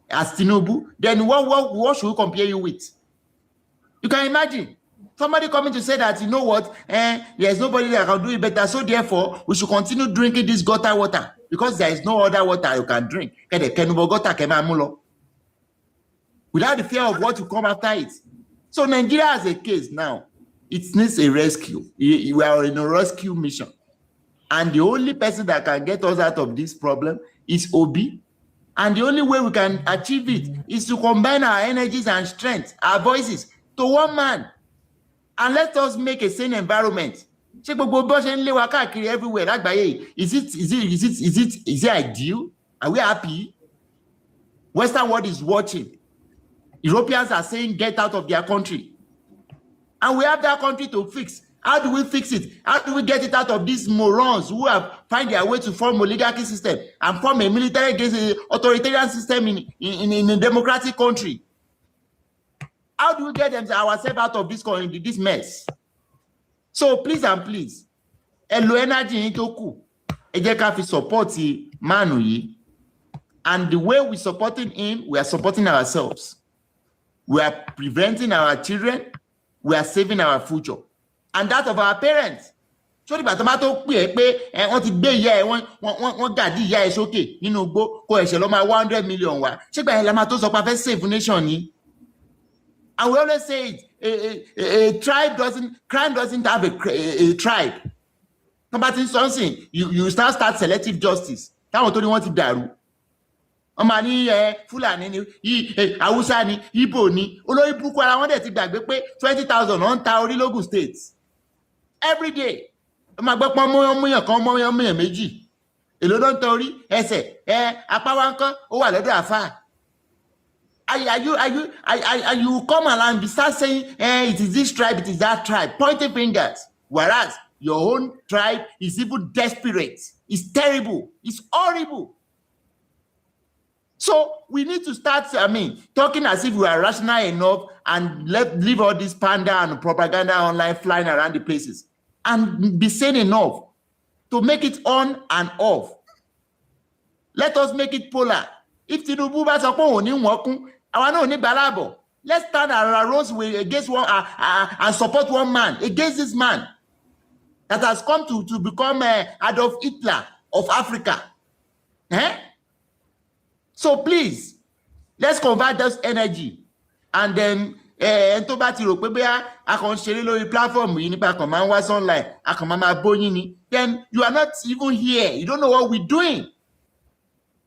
as Tinubu, then what should we compare you with? You can imagine somebody coming to say that, you know what, there's nobody that can do it better, so therefore we should continue drinking this gutter water because there is no other water you can drink. Without the fear of what will come after it. So Nigeria has a case now. It needs a rescue. We are in a rescue mission. And the only person that can get us out of this problem is Obi. And the only way we can achieve it is to combine our energies and strength, our voices, to one man. And let us make a sane environment. Everywhere. Is it ideal? Are we happy? Western world is watching. Europeans are saying get out of their country. And we have that country to fix. How do we fix it? How do we get it out of these morons who have find their way to form oligarchy system and form a military against an authoritarian system in a democratic country? How do we get ourselves out of this mess? So please and please, Elo energy into Ejeka fi support Manu. And the way we're supporting him, we are supporting ourselves. We are preventing our children. We are saving our future. And that of our parents. So the tomato want to be here, one got the year is okay. You know, go 100 million. Check by Lamato so save nation. And we always say a tribe crime doesn't have a tribe. Combating something, you start selective justice. That one only want to daru. Omani Fulani ni Hausa ni Igbo ni olórí burúkú ara wọn dẹ̀ ti gbàgbé pé 20,000 on ta orí logun states every day. Ma gbọ́ pon moyan kan moyan méjì. Èló don ta orí ẹsẹ̀ apá wa nkan ó wà lọ́dọ̀ àfà. Are you come along and start saying it is this tribe, it is that tribe, pointing fingers, whereas your own tribe is even desperate. It's terrible. It's horrible. So we need to start, talking as if we are rational enough and leave all this panda and propaganda online flying around the places and be sane enough to make it on and off. Let us make it polar. If Tinubu bá sọ pé òun ní wọ́n kún, àwa náà ní gbàlábọ̀. Let's stand and rose against one and support one man, against this man that has come to become Adolf Hitler of Africa. So please, let's convert this energy. And then, then you are not even here. You don't know what we're doing.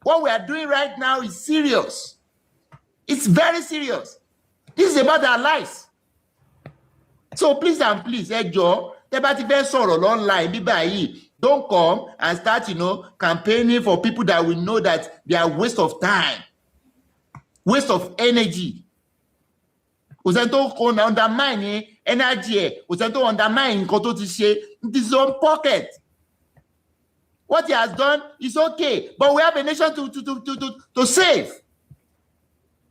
What we are doing right now is serious. It's very serious. This is about our lives. So please and please, Joe, don't come and start, campaigning for people that we know that they are waste of time, waste of energy. Don't undermine energy kò sẹ́ni tó undermine nǹkan tó ti ṣe in his own pocket. What he has done is okay, but we have a nation to save.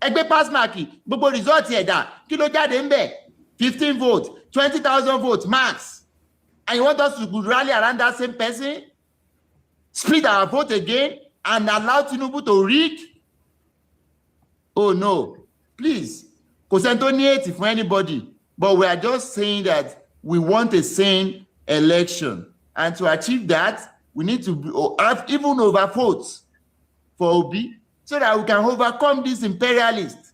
Ẹgbẹ́ pass mark, gbogbo result ẹ̀dá, kí ló jáde ń bẹ̀? 15 votes, 20,000 votes max. And you want us to rally around that same person? Split our vote again and allow Tinubu to rig? Oh no, please. Kò sẹ́ni tó ní hate for anybody, but we are just saying that we want a sane election. And to achieve that, we need to have even over votes for Obi so that we can overcome this imperialists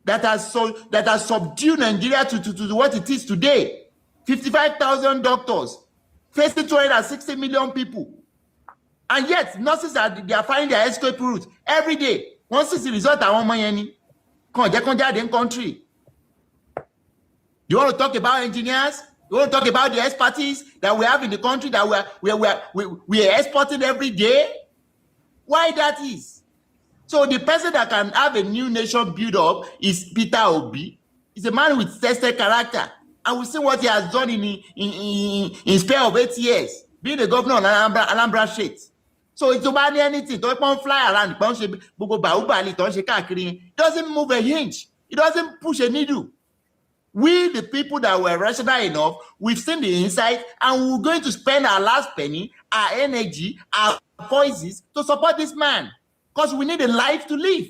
that has subdued Nigeria to what it is today. 55,000 doctors facing 260 million people. And yet, nurses they are finding their escape route every day. Once it's the result, I want money. In country. You want to talk about engineers? You want to talk about the expertise that we have in the country that we are exporting every day? Why that is? So the person that can have a new nation build up is Peter Obi. He's a man with tested character. And we see what he has done in spare of 8 years, being the governor of Anambra State. So it's about anything. Don't fly around. It doesn't move a hinge. It doesn't push a needle. We, the people that were rational enough, we've seen the insight, and we're going to spend our last penny, our energy, our voices to support this man. Because we need a life to live.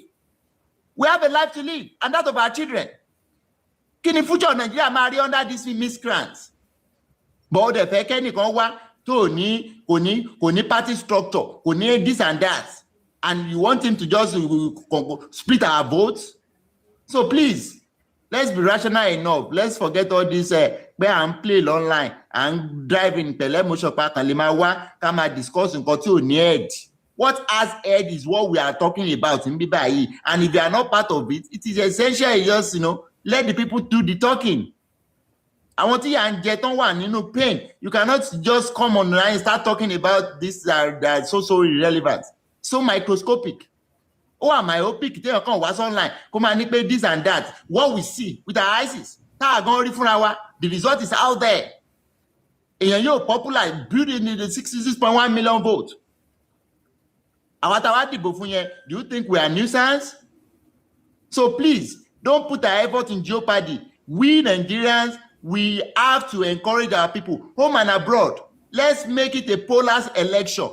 We have a life to live, and that of our children. Can the future of Nigeria marry under these miscreants? But the fake kò party structure, kò this and that, and you want him to just split our votes? So please, let's be rational enough. Let's forget all this where I'm playing online and driving motion park and come and discuss what has head is what we are talking about in Bibai. And if you are not part of it, it is essential you just let the people do the talking. I want to get on one, pain. You cannot just come online and start talking about this that are so irrelevant, so microscopic. Oh, myopic, they come what's online. Come and this and that. What we see with our eyes, the result is out there. And you're popular, building the 66.1 million votes. Do you think we are nuisance? So please, don't put our effort in jeopardy. We Nigerians, we have to encourage our people, home and abroad. Let's make it a polar election.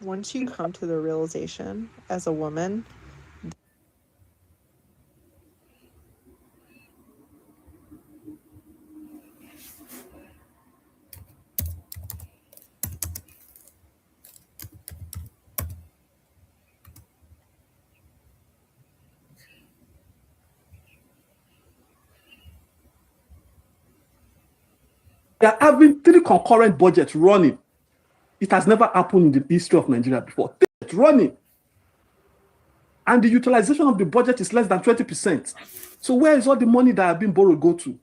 once you come to the realization as a woman, They are having 3 concurrent budgets running. It has never happened in the history of Nigeria before. It's running. And the utilization of the budget is less than 20%. So where is all the money that have been borrowed go to?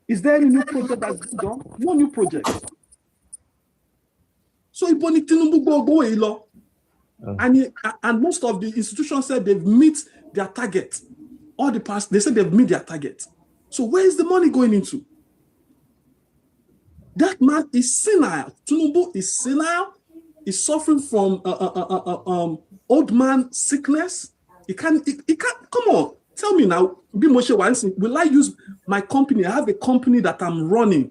Is there any new project that's been done? No new project. So Iboni Tinubu go law. And most of the institutions said they've met their target. All the past, they said they've met their target. So where is the money going into? That man is senile. Tinubu is senile. He's suffering from old man sickness. He can't, come on. Tell me now, will I use my company? I have a company that I'm running.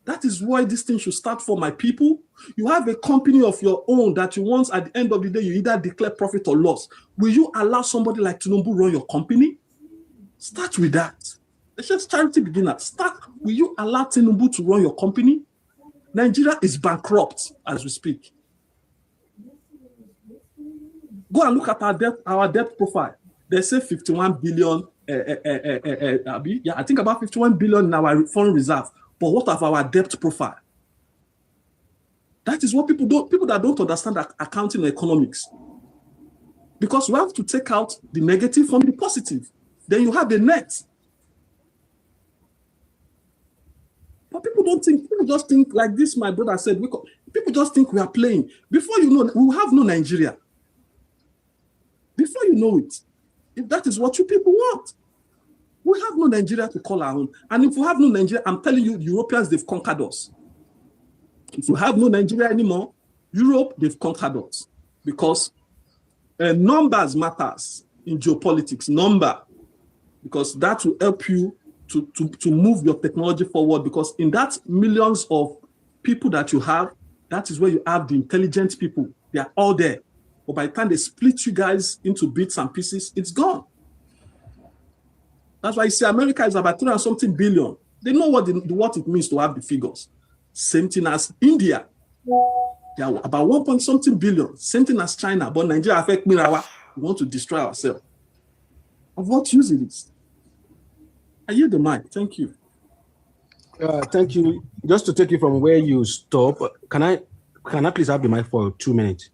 That is why this thing should start for my people. You have a company of your own that you want at the end of the day, you either declare profit or loss. Will you allow somebody like Tinubu run your company? Start with that. It's just charity beginner. Will you allow Tinubu to run your company? Nigeria is bankrupt as we speak. Go and look at our debt profile. They say 51 billion. I think about 51 billion in our foreign reserve. But what of our debt profile? That is what people that don't understand accounting or economics. Because we have to take out the negative from the positive. Then you have the net. But people just think like this, my brother said, people just think we are playing. Before you know, we have no Nigeria. Before you know it, if that is what you people want, we have no Nigeria to call our own. And if we have no Nigeria, I'm telling you, the Europeans, they've conquered us. If we have no Nigeria anymore, Europe, they've conquered us. Because numbers matters in geopolitics, because that will help you to move your technology forward, because in that millions of people that you have, that is where you have the intelligent people. They are all there. But by the time they split you guys into bits and pieces, it's gone. That's why you see America is about 300-something billion. They know what it means to have the figures. Same thing as India. They are about 1-something billion. Same thing as China. But Nigeria affect me now. We want to destroy ourselves. Of what use it is? I yield the mic. Thank you. Thank you. Just to take you from where you stop, can I please have the mic for 2 minutes?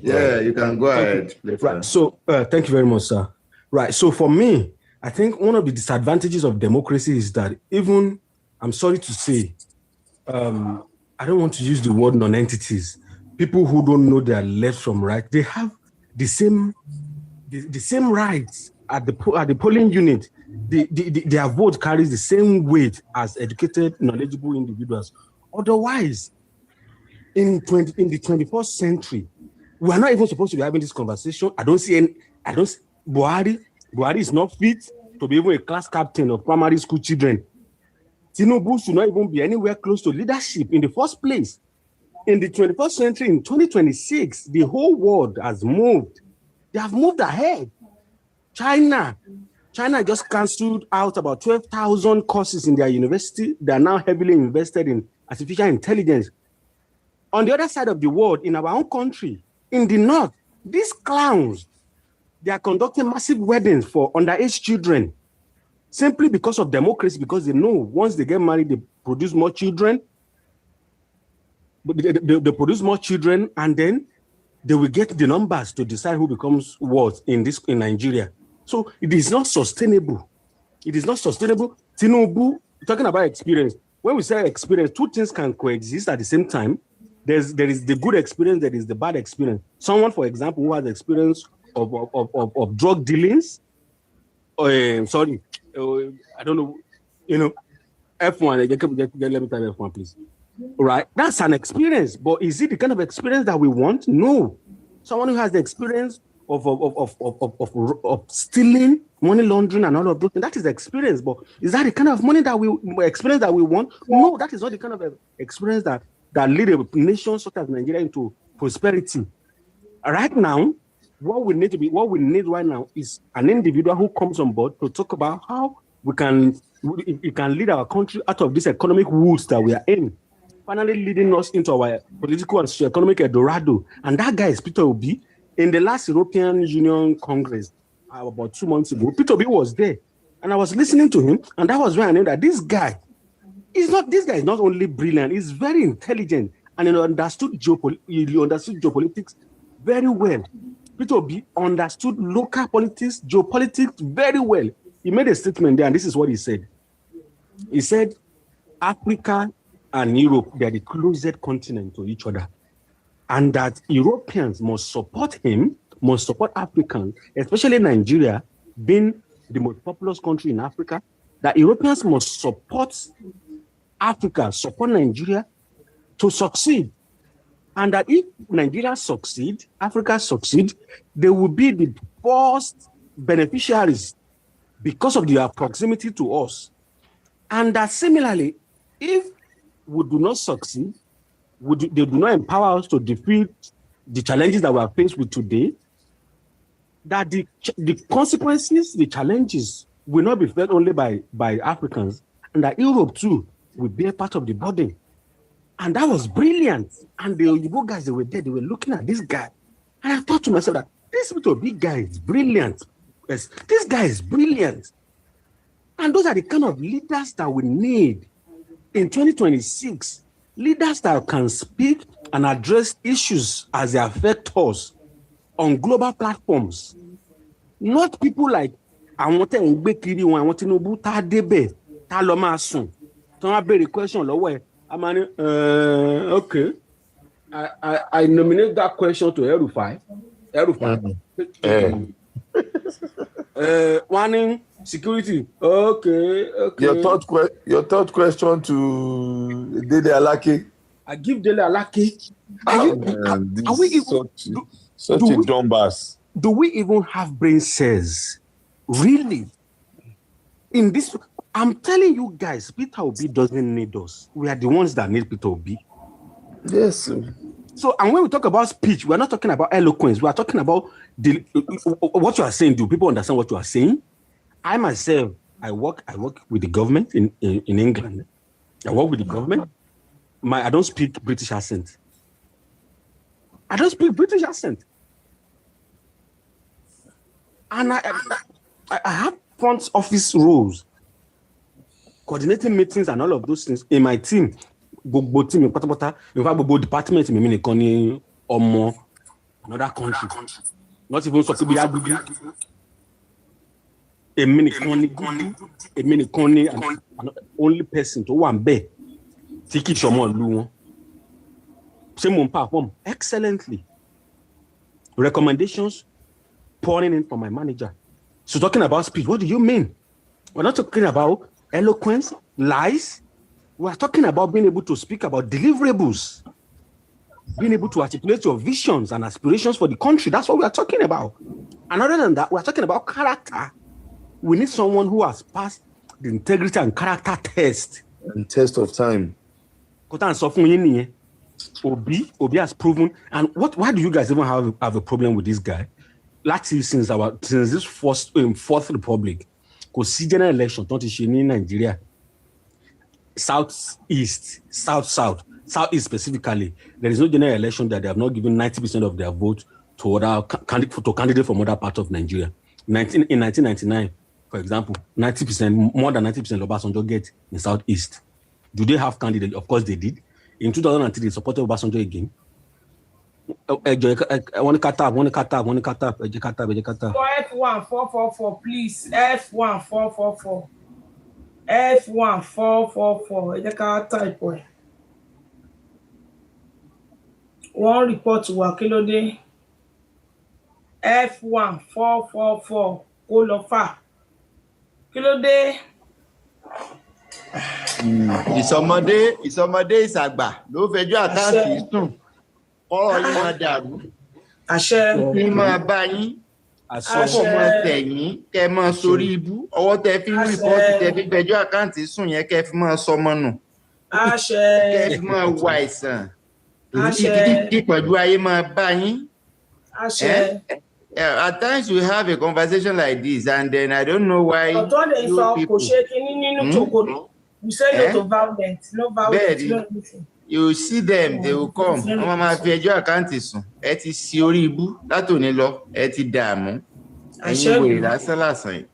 Yeah, you can go ahead. Right. So thank you very much, sir. Right. So for me, I think one of the disadvantages of democracy is that even, I'm sorry to say, I don't want to use the word non-entities. People who don't know their left from right, they have the same rights at the polling unit. Their vote carries the same weight as educated, knowledgeable individuals. Otherwise, in the 21st century, we are not even supposed to be having this conversation. Buhari is not fit to be even a class captain of primary school children. Tinubu should not even be anywhere close to leadership in the first place. In the 21st century, in 2026, the whole world has moved. They have moved ahead. China just cancelled out about 12,000 courses in their university. They are now heavily invested in artificial intelligence. On the other side of the world, in our own country, in the north, these clowns, they are conducting massive weddings for underage children simply because of democracy, because they know once they get married, they produce more children. They produce more children, and then they will get the numbers to decide who becomes what in Nigeria. So it is not sustainable. It is not sustainable. Tinubu, talking about experience, when we say experience, two things can coexist at the same time. There is the good experience, there is the bad experience. Someone, for example, who has experience of drug dealings, I don't know, F1, let me type F1, please. Right? That's an experience, but is it the kind of experience that we want? No. Someone who has the experience of stealing, money laundering, and all of those things, that is the experience. But is that the kind of experience that we want? No, that is not the kind of experience that lead a nation such as Nigeria into prosperity. right now, what we need right now is an individual who comes on board to talk about how we can lead our country out of this economic woods that we are in, finally leading us into our political and socio-economic Eldorado. And that guy is Peter Obi. In the last European Union Congress, about 2 months ago, Peter Obi was there. And I was listening to him, and that was when I knew that this guy is not only brilliant, he's very intelligent, and he understood geopolitics very well. Peter Obi understood local politics, geopolitics very well. He made a statement there, and this is what he said. He said, Africa and Europe, they are the closest continent to each other. And that Europeans must support him, must support Africans, especially Nigeria, being the most populous country in Africa, that Europeans must support Africa, support Nigeria to succeed. And that if Nigeria succeed, Africa succeed, they will be the first beneficiaries because of their proximity to us. And that similarly, if we do not succeed, they do not empower us to defeat the challenges that we are faced with today, that the consequences, the challenges will not be felt only by Africans, and that Europe too will be a part of the burden. And that was brilliant. And the Oyibo guys, they were there, they were looking at this guy. And I thought to myself that this little big guy is brilliant. Yes, this guy is brilliant. And those are the kind of leaders that we need in 2026. Leaders that can speak and address issues as they affect us on global platforms. Not people like, I want to Tinubu, ta debe, ta lo ma sun. Don't have a question, okay. I nominate that question to Erufai. Warning, security. Okay. Your third question to Dele Alake. I give Dele Alake. Such a dumb bass. Do we even have brain cells? Really? In this, I'm telling you guys, Peter Obi doesn't need us. We are the ones that need Peter Obi. Yes. So, and when we talk about speech, we're not talking about eloquence. We are talking about what you are saying. Do people understand what you are saying? I myself, I work with the government in England. I work with the government. I don't speak British accent. And I have front office roles, coordinating meetings and all of those things in my team. Gbogbo team, in fact, gbogbo department, another country. Not even so to be a mini only person to one bed. Tiki Shomon Luon. Same perform excellently. Recommendations pouring in from my manager. So talking about speech, what do you mean? We're not talking about eloquence, lies. We're talking about being able to speak about deliverables, being able to articulate your visions and aspirations for the country. That's what we are talking about. And other than that, we're talking about character. We need someone who has passed the integrity and character test. And test of time. Obi has proven. And why do you guys even have a problem with this guy? Since this fourth republic, because general election, don't in Nigeria, southeast specifically, there is no general election that they have not given 90% of their vote to other candidate from other parts of Nigeria. In 1999, for example, more than 90% of Obasanjo get in southeast. Do they have candidates? Of course they did. In 2003, they supported Obasanjo again. F1444, please. F1444. F1444. One report to Wakilode. F1444. Kolofa. Kilode. Ìsọmọdé ìsàgbà ló fẹjọ́ àkáǹtì sùn ọ̀rọ̀ yìí máa dàrú. Ní máa bá yín ọkọ̀ máa tẹ̀yìn kẹ́ máa sórí ibú ọwọ́ tẹ fi ń rìpọ́ọ̀tì tẹ fi fẹjọ́ àkáǹtì sùn yẹn kẹ́ fi máa sọmọ nù. Kẹ́ fi máa wà àìsàn. Kí pẹ̀lú ayé máa bá yín. At times we have a conversation like this, and then I don't know why you people. You say no to violence, no violence, no anything. You see them, they will come. Wọ́n máa fi ẹjọ́ àkáǹtì sùn. Ẹ ti si orí ibú látòní lọ. Ẹ ti dààmú. Ẹ̀yin wèrè lásán lásán yìí.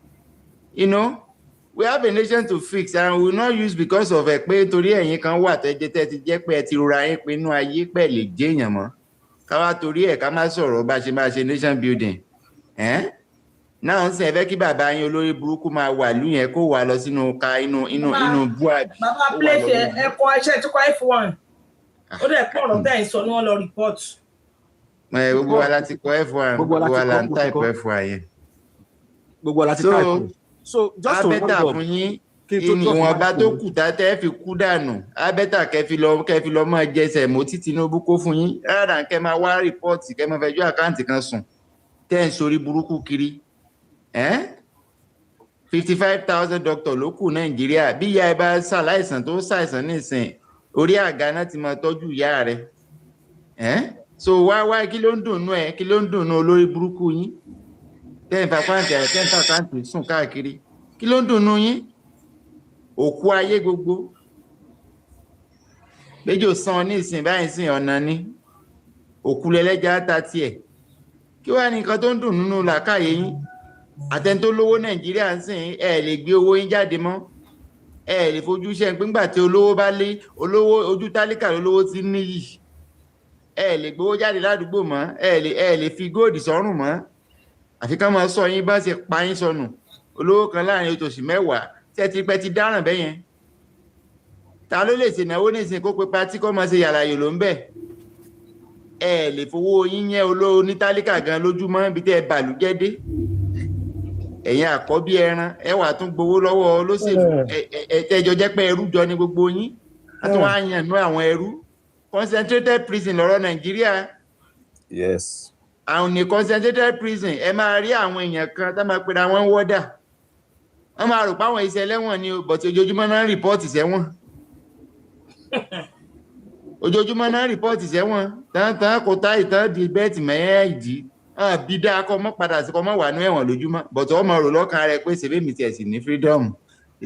You know, we have a nation to fix, and we will not use because of ẹ pé torí ẹ̀yin kan wà tẹ́jẹ́ ti jẹ́ pé ẹ ti rora yín pé inú ayé pẹ̀ lè jẹ́ èèyàn mọ́. Ká wá torí ẹ̀ ká má sọ̀rọ̀ bá ṣe máa ṣe nation building. Náà ń sìn ẹ fẹ́ kí bàbá yín olórí burúkú máa wà lú yẹn kó wà lọ sínú ka inú buàbí. Bàbá place ẹ̀kọ́ iṣẹ́ tó kọ́ F1. Ó dẹ̀ pọ̀ ọ̀rọ̀ tẹ́ ẹ̀ sọ ní wọ́n lọ report. Gbogbo wa láti kọ́ F1, gbogbo wa là ń type F1 yẹn. Gbogbo wa láti type. So just to round up. Abẹ́tà fún yín ìwọ̀nba tó kù tá tẹ́ fi kú dànù. Abẹ́tà kẹfì lọ mọ́ jẹsẹ̀ mọ́ tí Tinubu kó fún yín. Rárá kẹ́ máa wá report kẹ́ máa fẹjọ́ àkáǹtì kan sùn. Tẹ́ ń sorí burúkú kiri. 55,000 doctor ló kù Nàìjíríà. Bí ìyá ẹ bá ṣàláìsàn tó ṣàìsàn nísìn orí àga náà ti máa tọ́jú ìyá rẹ̀. So wá kí ló ń dùnnú ẹ kí ló ń dùnnú olórí burúkú yín tẹ́ǹfà káǹtì sùn káàkiri kí ló ń dùnnú yín òkú ayé gbogbo méjò san ní ìsìn báyìí sìn ọ̀nà ni òkú lẹ́lẹ́jà ta tiẹ̀ kí wá ní nǹkan tó ń dùn nínú làákàyè yín àtẹni tó lówó Nàìjíríà ń sìn ẹ lè gbé owó yín jáde mọ́ ẹ lè fojú iṣẹ́ nígbà tí olówó bá lé olówó ojú tálíkà lólówó ti níyì ẹ lè gbowó jáde ládùúgbò mọ́ ẹ lè fi góòdì sọ́rùn mọ́ àfi ká máa sọ yín bá ṣe pa yín sọnù olówó kan láàrin oṣù mẹ́wàá tí ẹ ti pẹ́ ti dáràn bẹ́yẹn ta ló lè ṣènáwó nísìnyí kó pe patí kó máa ṣe yàrá yòló ń bẹ̀ ẹ lè fowó yín yẹn olówó ní tálíkà gan lójúmọ́ ibi tẹ́ ẹ bàlújẹ́ dé ẹ̀yin àkọ́bí ẹran ẹ wà tún gbowó lọ́wọ́ olóṣèlú ẹjọ́ jẹ́ pé ẹrú jọ ní gbogbo yín àti wọ́n á yàn nú àwọn ẹrú concentrated prison lọ́rọ̀ Nàìjíríà. Yes. Àwọn ní concentrated prison ẹ máa rí àwọn èèyàn kan tá máa pera wọn wọ́dà wọ́n máa rò páwọn iṣẹ́ ẹlẹ́wọ̀n ni but ojoojúmọ́ náà rìpọ́ọ̀tì sẹ́wọ̀n ojoojúmọ́ náà rìpọ́ọ̀tì sẹ́wọ̀n tán kò tá ìtàn di bẹ́ẹ̀tì mẹ́ẹ̀ẹ́dì bí dáa kọ́ mọ́ padà sí kọ́ mọ́ wà ní ẹ̀wọ̀n lójúmọ́ but ọmọ rò lọ́kàn rẹ pé ṣèbí mi tiẹ̀ sì ní freedom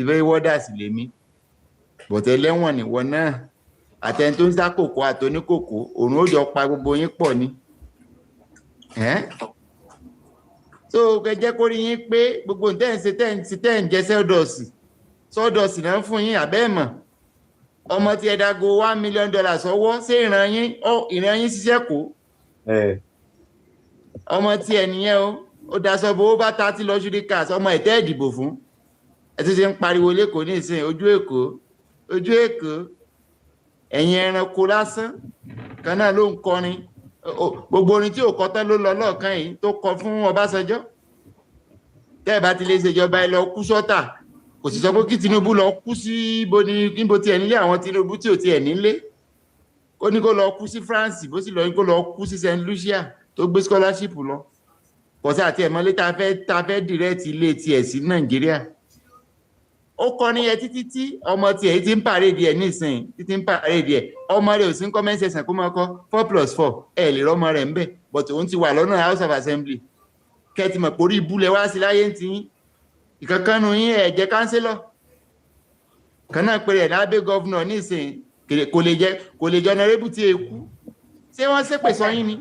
ìbẹ́ wọ́dà sì lè mí but ẹlẹ́wọ̀n nìwọ náà àtẹni tó ń sá kòkó àtòníkòkó òun ó jọ pa gbogbo yín pọ̀ ni. So kẹjẹ kó rí yín pé gbogbo tẹ́ ń jẹ sọ́dọ̀sì náà fún yín àbẹ́ẹ̀mọ̀ ọmọ tí ẹ dágo $1 million ọwọ́ sí ìran yín ṣiṣẹ́ kó ọmọ tí ẹ nìyẹn ó daṣọ bó ó bá 30 luxury cars ọmọ ẹ̀tẹ́ ìdìbò fún ẹ tún ṣe ń pariwo lẹ́kọ̀ọ́ ní ìsìn ojú èkó ẹ̀yin ẹranko lásán kan náà ló ń kọrin gbogbo orin tí ò kọ tán ló lọ lọ́ọ̀kan yìí tó kọ fún Ọbásanjọ́ tẹ́ ẹ̀ bá ti lè ṣèjọba ẹ lọ kú sọ́tà kò sì sọ pé kí Tinubu lọ kú sí níbo tí ẹ̀ nílé àwọn Tinubu tí ò tiẹ̀ nílé ó ní kó lọ kú sí France bó sì lọ ní kó lọ kú sí St. Lucia tó gbé scholarship lọ kò sí àti ẹ̀mọ́lé ta fẹ́ direct ilé tiẹ̀ sí Nàìjíríà ó kọ́ ní ẹ títí tí ọmọ tiẹ̀ ti ń pàrédìí ẹ̀ nísìnyí títí ń pàrédìí ẹ̀ ọmọ rẹ̀ ò sí ń comment section kó máa kọ́ 4+4 ẹ̀ lè rọ́mọ rẹ̀ ń bẹ̀ but òun ti wà lọ́nà House of Assembly kẹ́tì mọ̀ pórí ibúlẹ̀ wá sí láyé ń tiyín ìkankanú yín ẹ̀ jẹ́ kánsílọ̀ kan náà pé rẹ̀ lábẹ́ gọ́vnọ̀ nísìnyí kò lè jẹ́ honorable tí èkú ṣé wọ́n ṣépè sọ yín ni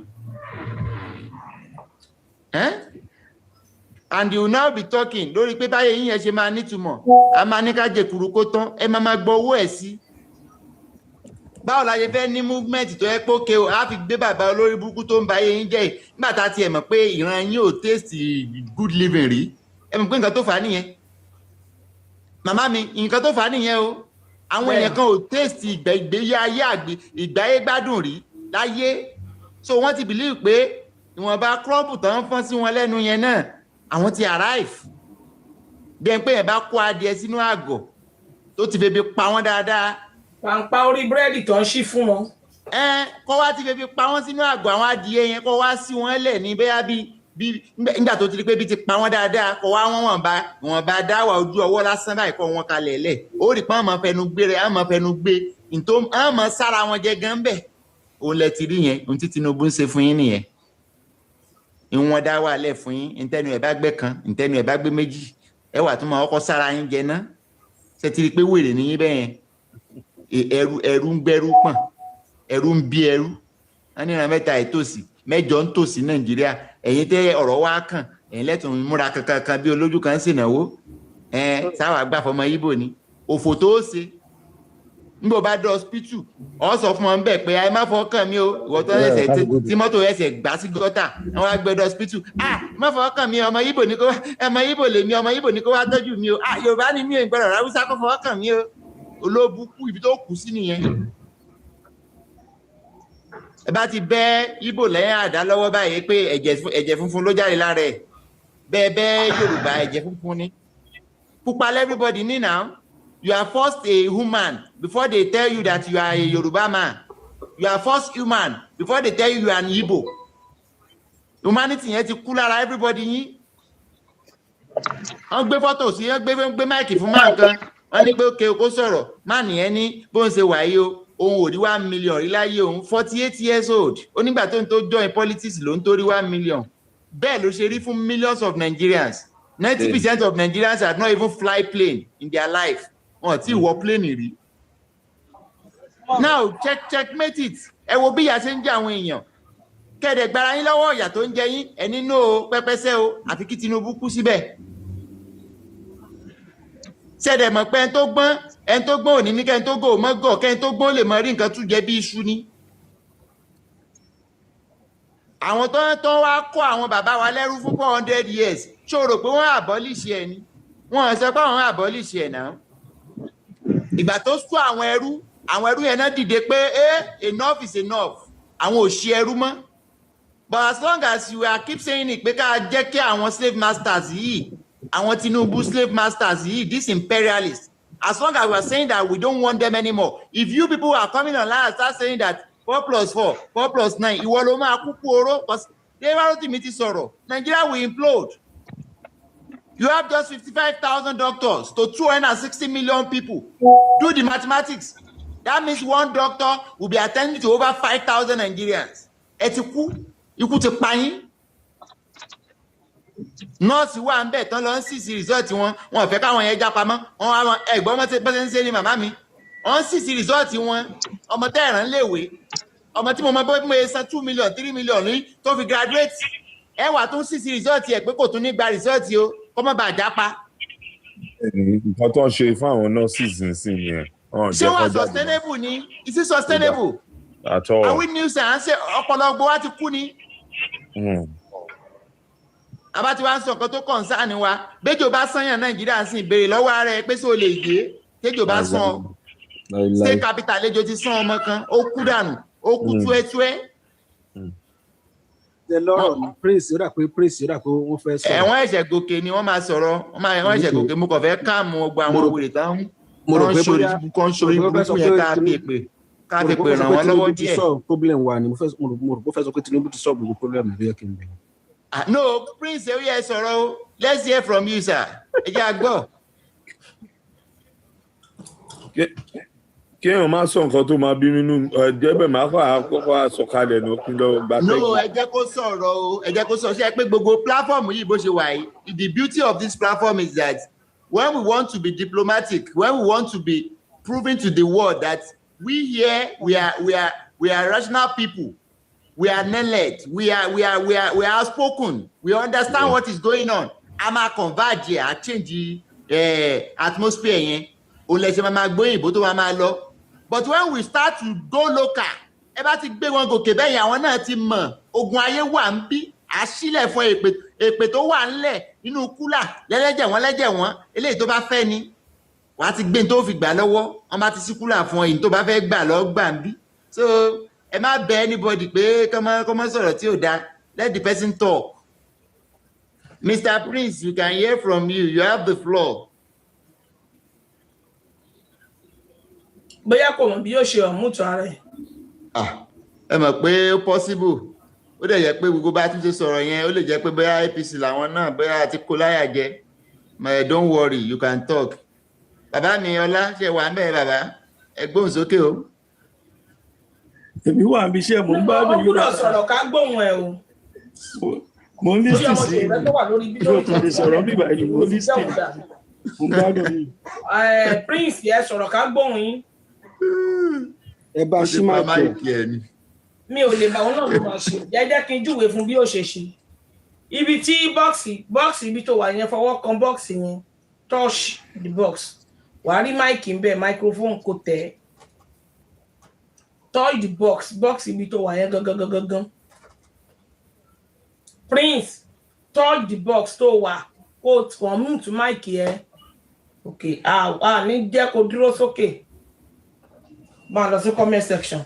and you now be talking lórí pé báyé yín yẹn ṣe máa nítumọ̀ a máa ní ká jẹ kúrú kó tán ẹ máa gbọ́ owó ẹ̀ sí báwo la ṣe fẹ́ ní movement tó yẹ pé òkè á fi gbé bàbá olórí burúkú tó ń ba ayé yín jẹ́ nígbà tá a tiẹ̀ mọ̀ pé ìran yín ò taste good living rí ẹ mọ̀ pé nǹkan tó fà á nìyẹn màmá mi nǹkan tó fà á nìyẹn o àwọn èèyàn kan ò taste ìgbáyé gbádùn rí láyé so wọ́n ti believe pé ìwọ̀nba crop tó ń fọ́n sí wọn lẹ́nu yẹn náà àwọn ti arrive bí ẹn pé ẹ̀ bá kó adìẹ sínú àgọ̀ tó ti bèbè pa wọ́n dáadáa. pàǹpá orí búrẹ́dì tó ń ṣí fún wọn. kọ́ wá ti bèbè pa wọ́n sínú àgọ̀ àwọn adìẹ yẹn kọ́ wá sí wọn lẹ̀ ní bẹ́yà bí nígbà tó ti rí pé bí ti pa wọ́n dáadáa kọ́ wá wọ́n bá dáwà ojú ọwọ́ lásán báyìí kọ́ wọn kalẹ̀ lẹ̀ ó rí pé àwọn fẹnu gbé rẹ̀ àwọn fẹnu gbé àwọn sára wọn jẹ gan bẹ́ẹ̀ òun lẹ ti rí yẹn ohun tí Tinubu ń ṣe fún yín nìyẹn ìwọ̀n dá wà lẹ̀ fún yín ìtẹ́nu ẹ̀ bá gbé kan ìtẹ́nu ẹ̀ bá gbé méjì ẹ wà tún máa kọ́kọ́ sára yín jẹ ná ṣe ti rí pé wèrè ní yín bẹ́ẹ̀ ẹrú ń gbẹ́rú pọ̀n ẹrú ń bí ẹrú wọn ní ìran mẹ́ta ìtòsí mẹ́jọ ń tòsí Nàìjíríà ẹ̀yin tẹ́ ọ̀rọ̀ wá kàn ẹ̀yin lẹ́tùn múra kankan bí olójú kan sì náwó sáwà gbà fọmọ Ìgbò ni òfò tó ṣe nígbà bá dé hospital ọ sọ fún wọn bẹ́ẹ̀ pé ẹ má fọkàn mi o ìwọ tó ẹsẹ̀ tí mọ́tò ẹsẹ̀ gbá sí gọ́tà wọn wá gbé dé hospital má fọkàn mi ọmọ Ìgbò ni kó wá ọmọ Ìgbò lèmi ọmọ Ìgbò ni kó wá tọ́jú mi o Yorùbá ni mi ò gbọ́dọ̀ Haúsá kó fọkàn mi o olóbùkú ibi tó kù sí nìyẹn ẹ bá ti bẹ́ Ìgbò lẹ́yìn àdá lọ́wọ́ báyìí pé ẹ̀jẹ̀ funfun ló jáde lára ẹ̀ bẹ́ẹ̀ Yorùbá ẹ̀jẹ̀ funfun ni pupa everybody ní now. You are first a human before they tell you that you are a Yoruba man. You are first human before they tell you you are an Igbo. Humanity yẹn ti kú lára everybody yín. Wọ́n gbé fọ́tò sí wọ́n gbé máìkì fún máa nǹkan. Wọ́n ní pé òkè kó sọ̀rọ̀. Máà nìyẹn ní bó ń ṣe wáyé o. Òun ò rí 1 million rí láyé òun 48 years old. Onígbà tó ń tó join politics ló ń tó rí 1 million. Bẹ́ẹ̀ ló ṣe rí fún millions of Nigerians. 90% of Nigerians have not even fly plane in their life. Wọ́n ti wọ plane rí. Now checkmate it. Ẹ wo bí ìyà ṣe ń jẹ àwọn èèyàn. Kẹ̀dẹ̀ gbára yín lọ́wọ́ ìyà tó ń jẹ yín ẹni náà o pẹ́pẹ́sẹ́ o àfi kí Tinubu kú síbẹ̀. Ṣẹ̀dẹ̀ mọ̀ pé ẹni tó gbọ́n òní ní kẹ́ni tó gò mọ́ gọ̀ kẹ́ni tó gbọ́n lè mọ rí nǹkan tún jẹ bí iṣu ni. Àwọn tó wá kó àwọn bàbá wa lẹ́rú fún 400 years ṣó rò pé wọ́n abolish ẹ̀ ni wọ́n sọ pé àwọn abolish ẹ̀ náà. Ìgbà tó sún àwọn ẹrú yẹn náà dìde pé enough is enough àwọn ò ṣe ẹrú mọ́. But as long as you are keep saying it pé ká jẹ́ kí àwọn slave masters yìí àwọn Tinubu slave masters yìí this imperialist as long as we are saying that we don't want them anymore if you people are coming online and start saying that 4 + 4 4 + 9 ìwọ ló máa kúkú oró because Adeiwa ti mi ti sọ̀rọ̀ Nigeria will implode. You have just 55,000 doctors to 260 million people. Do the mathematics. That means one doctor will be attending to over 5,000 Nigerians. Ikú ti pa yín. Nọ́ọ̀sì wà ń bẹ̀ tán lọ ń sísì rìsọ́ọ̀tì wọn. Wọ́n fẹ́ káwọn yẹn já pamọ́. Wọ́n wá wọn ẹ̀gbọ́n mọ́ bẹ́sẹ̀ ń ṣe ni màmá mi. Wọ́n ń sísì rìsọ́ọ̀tì wọn. Ọmọ tẹ́ ẹ̀ràn léèwé. Ọmọ tí mo mọ bó mo san 2 million 3 million ní tó fi graduate. Ẹ wà tún sísì rìsọ́ọ̀tì ẹ̀ pé kò tún ní gba rìsọ́ọ̀tì o. Kọ́mọ́ bá jápa. Nǹkan tó ń ṣe fún àwọn nurses nsìn yẹn. Ṣé wà sustainable ni? Is it sustainable? At all. Àwọn news à ń ṣe ọ̀pọ̀lọpọ̀ wa ti kú ni. Àbá tí wàá ń sọ nǹkan tó concern wa. Béjò bá sányàn Nàìjíríà sì béèrè lọ́wọ́ ara ẹ pé sọ lè gbé. Téjò bá sàn. State capital lẹ́jọ́ ti sàn ọmọ kan. Ó kú dànù. Ó kú túẹ́túẹ́. Lọ́rọ̀ ní Prince ó dà pé wọ́n fẹ́ sọ̀rọ̀. Ẹ̀wọ̀n ẹ̀ṣẹ̀ gòkè ni wọ́n máa sọ̀rọ̀ wọ́n ẹ̀ṣẹ̀ gòkè mo kàn fẹ́ káàmù ọgbà àwọn òwèrè táwọn kan ṣorí burúkú yẹn ká fi pè ràn wọ́n lọ́wọ́ díẹ̀. Problem wa ni mo rò pé fẹ́ sọ pé Tinubu ti sọ gbogbo problem ló yẹ kí n bẹ̀rẹ̀. No Prince ẹ yẹ sọ̀rọ̀ o let's hear from you sir ẹ jẹ́ àgbọ̀. Kí èèyàn máa sọ nǹkan tó máa bí nínú ẹ̀jẹ̀ máa kọ́ àkọ́kọ́ àsọ̀kalẹ̀ ní òkú lọ gbà tẹ́kì. No ẹ jẹ́ kó sọ̀rọ̀ o ẹ jẹ́ kó sọ ṣe pé gbogbo platform yìí bó ṣe wà yìí the beauty of this platform is that when we want to be diplomatic when we want to be proving to the world that we here we are rational people we are knowledge we are outspoken we understand what is going on a máa converge a change atmosphere yẹn o lè ṣe máa gbóyìnbó tó máa lọ. But when we start to go local, ẹ bá ti gbé wọn gòkè bẹ́ẹ̀ yẹn àwọn náà ti mọ̀ ogun ayé wà ń bí àṣìlẹ̀ fún èpè tó wà ńlẹ̀ nínú kúlà lẹ́lẹ́jẹ̀ wọ́n eléyìí tó bá fẹ́ ni wà á ti gbé tó fi gbà lọ́wọ́ wọ́n bá ti sí kúlà fún èyí tó bá fẹ́ gbà lọ́ gbà ń bí. So ẹ má bẹ anybody pé kọ́mọ́ sọ̀rọ̀ tí ò dáa let the person talk. Mr. Prince, you can hear from you have the floor. Bóyá kò mọ̀ bí yóò ṣe ọ̀mútọ̀ ara ẹ̀. Ẹ mọ̀ pé ó possible ó dẹ̀ jẹ́ pé gbogbo bá tún ṣe sọ̀rọ̀ yẹn ó lè jẹ́ pé bóyá APC làwọn náà bóyá àti kó láyà jẹ don't worry you can talk. Bàbá mi Ọlá ṣe wà ń bẹ̀ bàbá ẹ gbóhùn sókè o. Èmi wà níbi iṣẹ́ mò ń gbádùn yìí. Ó gbúdọ̀ sọ̀rọ̀ ká gbóhùn ẹ̀ o. mo ń lísì sí ìlú tó lè sọ̀rọ̀ bíbá ẹni mo ń lísì mo ń gbádùn yìí. Prince yẹ sọ̀rọ̀ ká gbóhùn yín. Ẹ bá ṣí máìkì ẹ ni. Mi ò lè bá òun náà ló máa ṣe jẹ́jẹ́ kí n júwèé fún bí ó ṣe ṣe. Ibi tí bọ́ọ̀sì ibi tó wà yẹn fọwọ́ kan bọ́ọ̀sì yẹn touch the box. Wàá rí máìkì ń bẹ̀ microphone kò tẹ̀. Touch the box ibi tó wà yẹn gangan. Prince touch the box tó wà kó kàn mú tu máìkì yẹn. Okay, ní jẹ́ kó dúró sókè. Bá a lọ sí comment section.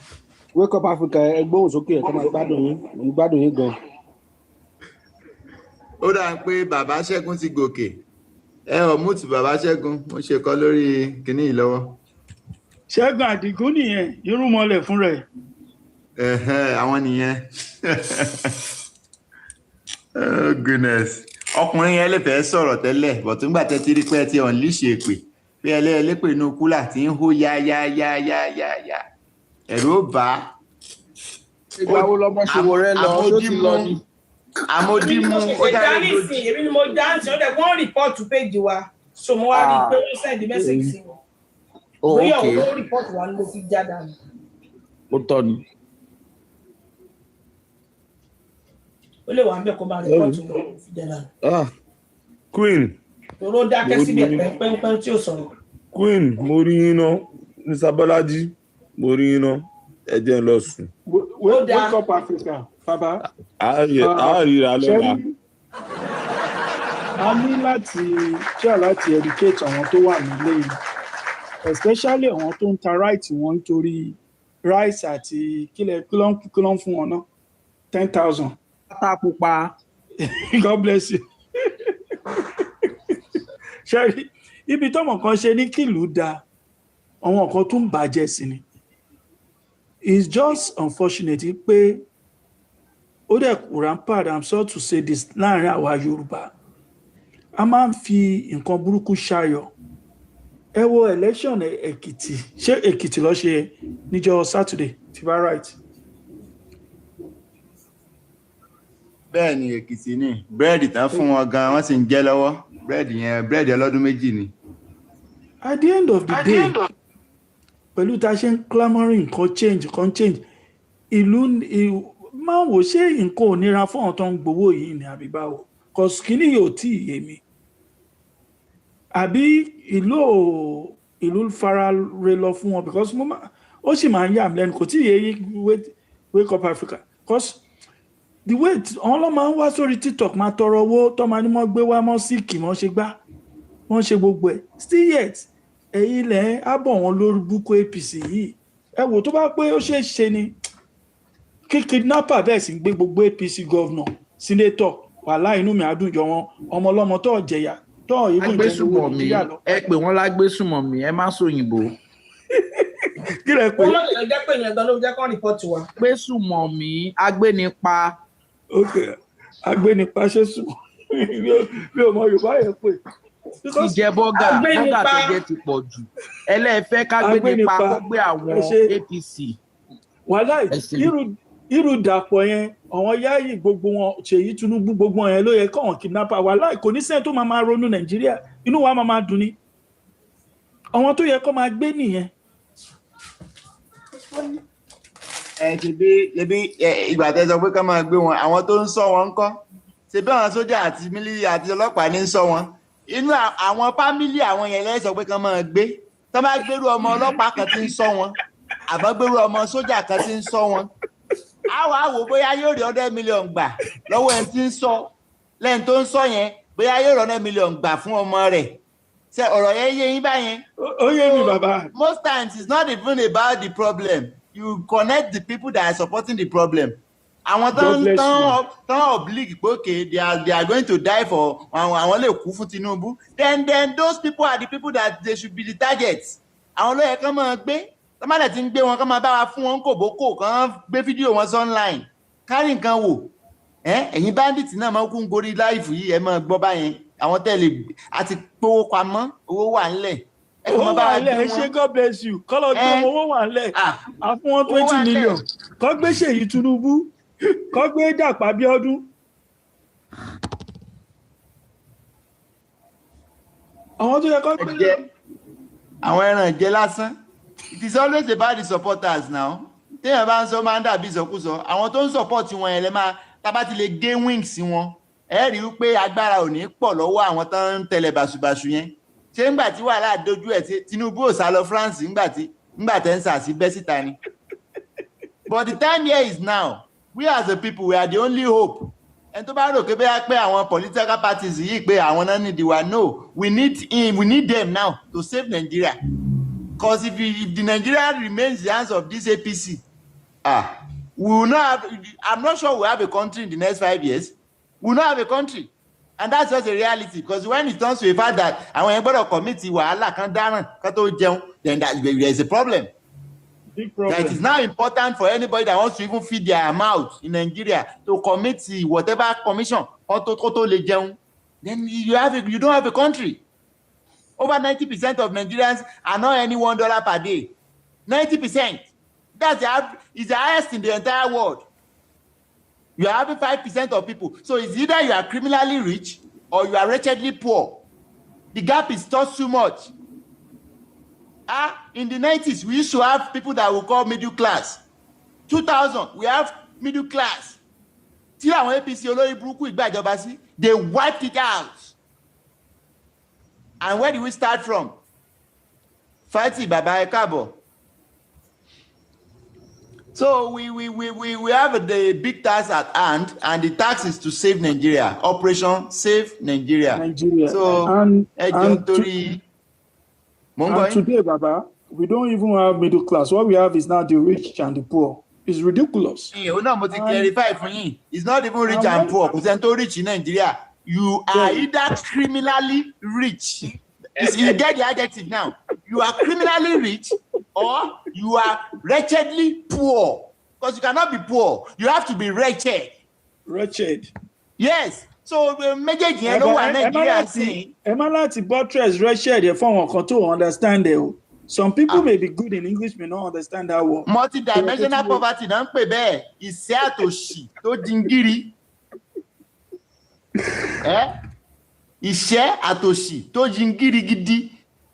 Wake Up Africa ẹ gbóhùn sókè ẹ kọ́ máa gbádùn yín gan. Ó dà pé bàbá Ṣẹ́gun ti gòkè. Ẹ ò mú ti bàbá Ṣẹ́gun, mo ṣe kọ́ lórí kinní yìí lọ́wọ́. Ṣẹ́gun Àdìgún nìyẹn, irúnmọlẹ̀ fún rẹ̀. Àwọn nìyẹn. Oh goodness. Ọkùnrin yẹn lè fẹ́ sọ̀rọ̀ tẹ́lẹ̀, but nígbà tẹ́ ti rí pé ẹ ti unleash èpè. Pé ẹlẹ́pè inú kúlà tí ń hó yá. Ẹ̀rù ó bà á. Ìgbà wo lọmọ ṣòwò rẹ lọ tó ti lọ ni? Àmódímú ó dára lójú. Èmi ni mo dáǹtì ọ̀dẹ̀ wọ́n rìpọ́ọ̀tù péjì wa. So mo wá rí i pé wọ́n send message sí wọn. Bóyá òun ló rìpọ́ọ̀tù wa ló fi já dànù. Ó tọ́ ni. Ó lè wà ń bẹ̀ kó máa rìpọ́ọ̀tù wa ló fi já dànù. Queen. Tòró dákẹ́ síbẹ̀ pẹ́ńpẹ́ń tí ò sọ̀rọ̀. Queen, mo rí yín ná. Mr. Bọ́lájí, mo rí yín ná. Ẹ jẹ́ n lọ sùn. Wake Up Africa, Baba. A ríra lọ́la. A ní láti educate àwọn tó wà nílé yìí, especially àwọn tó ń ta right wọn nítorí rice àti kílọ̀ ń fún wọn náà 10,000. Pátá pupa. God bless you. Ṣé ibi tọ́mọ̀ kan ṣe ní kìlú da àwọn kan tún bàjẹ́ sí ni. It's just unfortunate pé ó dẹ̀ rampant, I'm sorry to say this, láàrin àwa Yorùbá. A máa ń fi nǹkan burúkú ṣayọ̀. Ẹ wo election Èkìtì. Ṣé Èkìtì ló ṣe níjọ́ Saturday? Ti bá right. Bẹ́ẹ̀ ni Èkìtì ni. Búrẹ́dì tán fún wọn gan, wọ́n sì ń jẹ lọ́wọ́. Búrẹ́dì ọlọ́dún méjì ni. At the end of the day, pẹ̀lú tá a ṣe ń clamoring kan change, ìlú máa wò ṣé nǹkan ò nira fún àwọn tó ń gbowó yìí ní àbí báwo? Cause kíní yóò tí ì yé mi. Àbí ìlú fara re lọ fún wọn because ó sì máa ń yà mí lẹ́nu kò tí ì yé Wake Up Africa. Cause the way àwọn ọlọ́mọ máa ń wá sórí TikTok máa tọrọ owó tó máa ní mọ́ gbé wá mọ́ síìkì mọ́ ṣe gbá wọ́n ṣe gbogbo ẹ̀ still yet ẹ̀yin ilẹ̀ á bọ̀ wọn lórí búkú APC yìí ẹ wò tó bá pé ó ṣe é ṣe ni kí kidnapper bẹ́ẹ̀ sì ń gbé gbogbo APC governor senator wàhálà inú mi àdújọ wọn ọmọ ọlọ́mọ tó jẹ̀yà tó ìbùn ìjẹ̀wò ìyá lọ. Ẹ pè wọ́n lágbésùmọ̀mí ẹ má sòyìnbó. Kí lẹ pé? Wọ́n lọ́dọ̀ jẹ́ pé ìyẹn gan ló jẹ́ kán rìpọ́ọ̀tù wa. Gbésùmọ̀mí agbénipa. Ok, agbénipa ṣe sùn bí ọmọ Yorùbá yẹn pè. Ìjẹ bọ́gà tó jẹ́ ti pọ̀ jù. Ẹlẹ́ẹ̀fẹ́ kágbénipa kó gbé àwọn APC. Wàhálà irú dàpọ̀ yẹn àwọn Yáyì gbogbo wọn Ṣèyí Tinubu gbogbo wọn yẹn ló yẹ káwọn kidnapper wàhálà kò ní sẹ́yìn tó máa ronú Nàìjíríà inú wa máa dùn ní. Àwọn tó yẹ kó máa gbé nìyẹn. Ṣebí ìgbà tẹ́ sọ pé ká máa gbé wọn àwọn tó ń ṣọ́ wọn ńkọ́ ṣebí àwọn sójà àti mílíọ̀nù àti ọlọ́pàá ní ń ṣọ́ wọn inú àwọn fámílì àwọn yẹn lẹ́sọ̀ pé ká máa gbé tó bá gbérú ọmọ ọlọ́pàá kan tí ń ṣọ́ wọn àbọ̀ gbérú ọmọ sójà kan tí ń ṣọ́ wọn àwọn àwò bóyá yóò rí 100 million gbà lọ́wọ́ ẹni tí ń ṣọ́ lẹ́yìn tó ń ṣọ́ yẹn bóyá yóò rí 100 million gbà fún ọmọ rẹ̀ ṣe ọ̀rọ̀ yẹn yé yín báyẹn. Ó yé mi bàbá. Most times it's not even about the problem. You connect the people that are supporting the problem. Àwọn tán oblique pé okay they are going to die for àwọn lè kú fún Tinubu. Then those people are the people that they should be the targets. Àwọn ló yẹ kán máa gbé. Tán bá dẹ̀ ti ń gbé wọn kán máa bá wa fún wọn kòbókò kán gbé fídíò wọn sí online. Kárí nǹkan wò. Ẹ̀yin bandit náà máa kún gorí láìfù yìí ẹ máa gbọ́ báyẹn. Àwọn tẹ́lẹ̀ àti gbówó pamọ́ owó wà ńlẹ̀. Owó wà ńlẹ̀ ṣé God bless you kọ́lọ̀ gbé owó wà ńlẹ̀ a fún wọn 20 million kọ́ gbé Ṣèyí Tinubu kọ́ gbé Dàpọ̀ Abíọ́dún àwọn tó yẹ kó gbé àwọn ẹran ìjẹ lásán. It is always about the supporters now. Téèyàn bá ń sọ máa ń dàbí ìsọkúsọ. Àwọn tó ń support wọn yẹn lè máa tábà ti lè gé wings wọn. Ẹ rí i pé agbára ò ní pọ̀ lọ́wọ́ àwọn tó ń tẹ̀lé bàṣubàṣu yẹn. Ṣé ńgbà tí wàhálà dojú ẹ̀ Tinubu ò sá lọ France ńgbà tẹ́ ń sà sí bẹ́ síta ni. But the time here is now. We as a people, we are the only hope. And tó bá rò pé bẹ́ẹ̀ pé àwọn political parties yìí pé àwọn náà need wa, no, we need them now to save Nigeria. Because if the Nigeria remains in the hands of this APC, we will not have, I'm not sure we'll have a country in the next 5 years. We will not have a country. And that's just a reality. Because when it comes to the fact that àwọn ẹgbẹ́ committee wàhálà kan dáràn kan tó jẹun, then there is a problem. Big problem. That it is now important for anybody that wants to even feed their mouth in Nigeria to commit whatever commission or to lè jẹun. Then you don't have a country. Over 90% of Nigerians are not earning $1 per day. 90%. Is the highest in the entire world. You are having 5% of people. So it's either you are criminally rich or you are wretchedly poor. The gap is just too much. In the 90s, we used to have people that we call middle class. 2000, we have middle class. Tí àwọn APC olórí burúkú ìgbàjọba sí, they wiped it out. And where do we start from? Fighting Baba Ekabo. So we have the big task at hand, and the task is to save Nigeria. Operation Save Nigeria. So and today, Baba, we don't even have middle class. What we have is now the rich and the poor. It's ridiculous. It's not even rich and poor. Because rich in Nigeria, you are either criminally rich. You get the adjective now. You are criminally rich or you are wretchedly poor. Because you cannot be poor. You have to be wretched. Wretched. Yes. So méjèèjì yẹn ló wà Nigeria sí. Ẹ má láti buttress wretched yẹn fún àwọn kan tó understand it. Some people may be good in English, may not understand that word. Multidimensional poverty náà ń pè bẹ́ẹ̀. Ìṣẹ́ àtòṣì tó jingiri. Ìṣẹ́ àtòṣì tó jingiri gidi.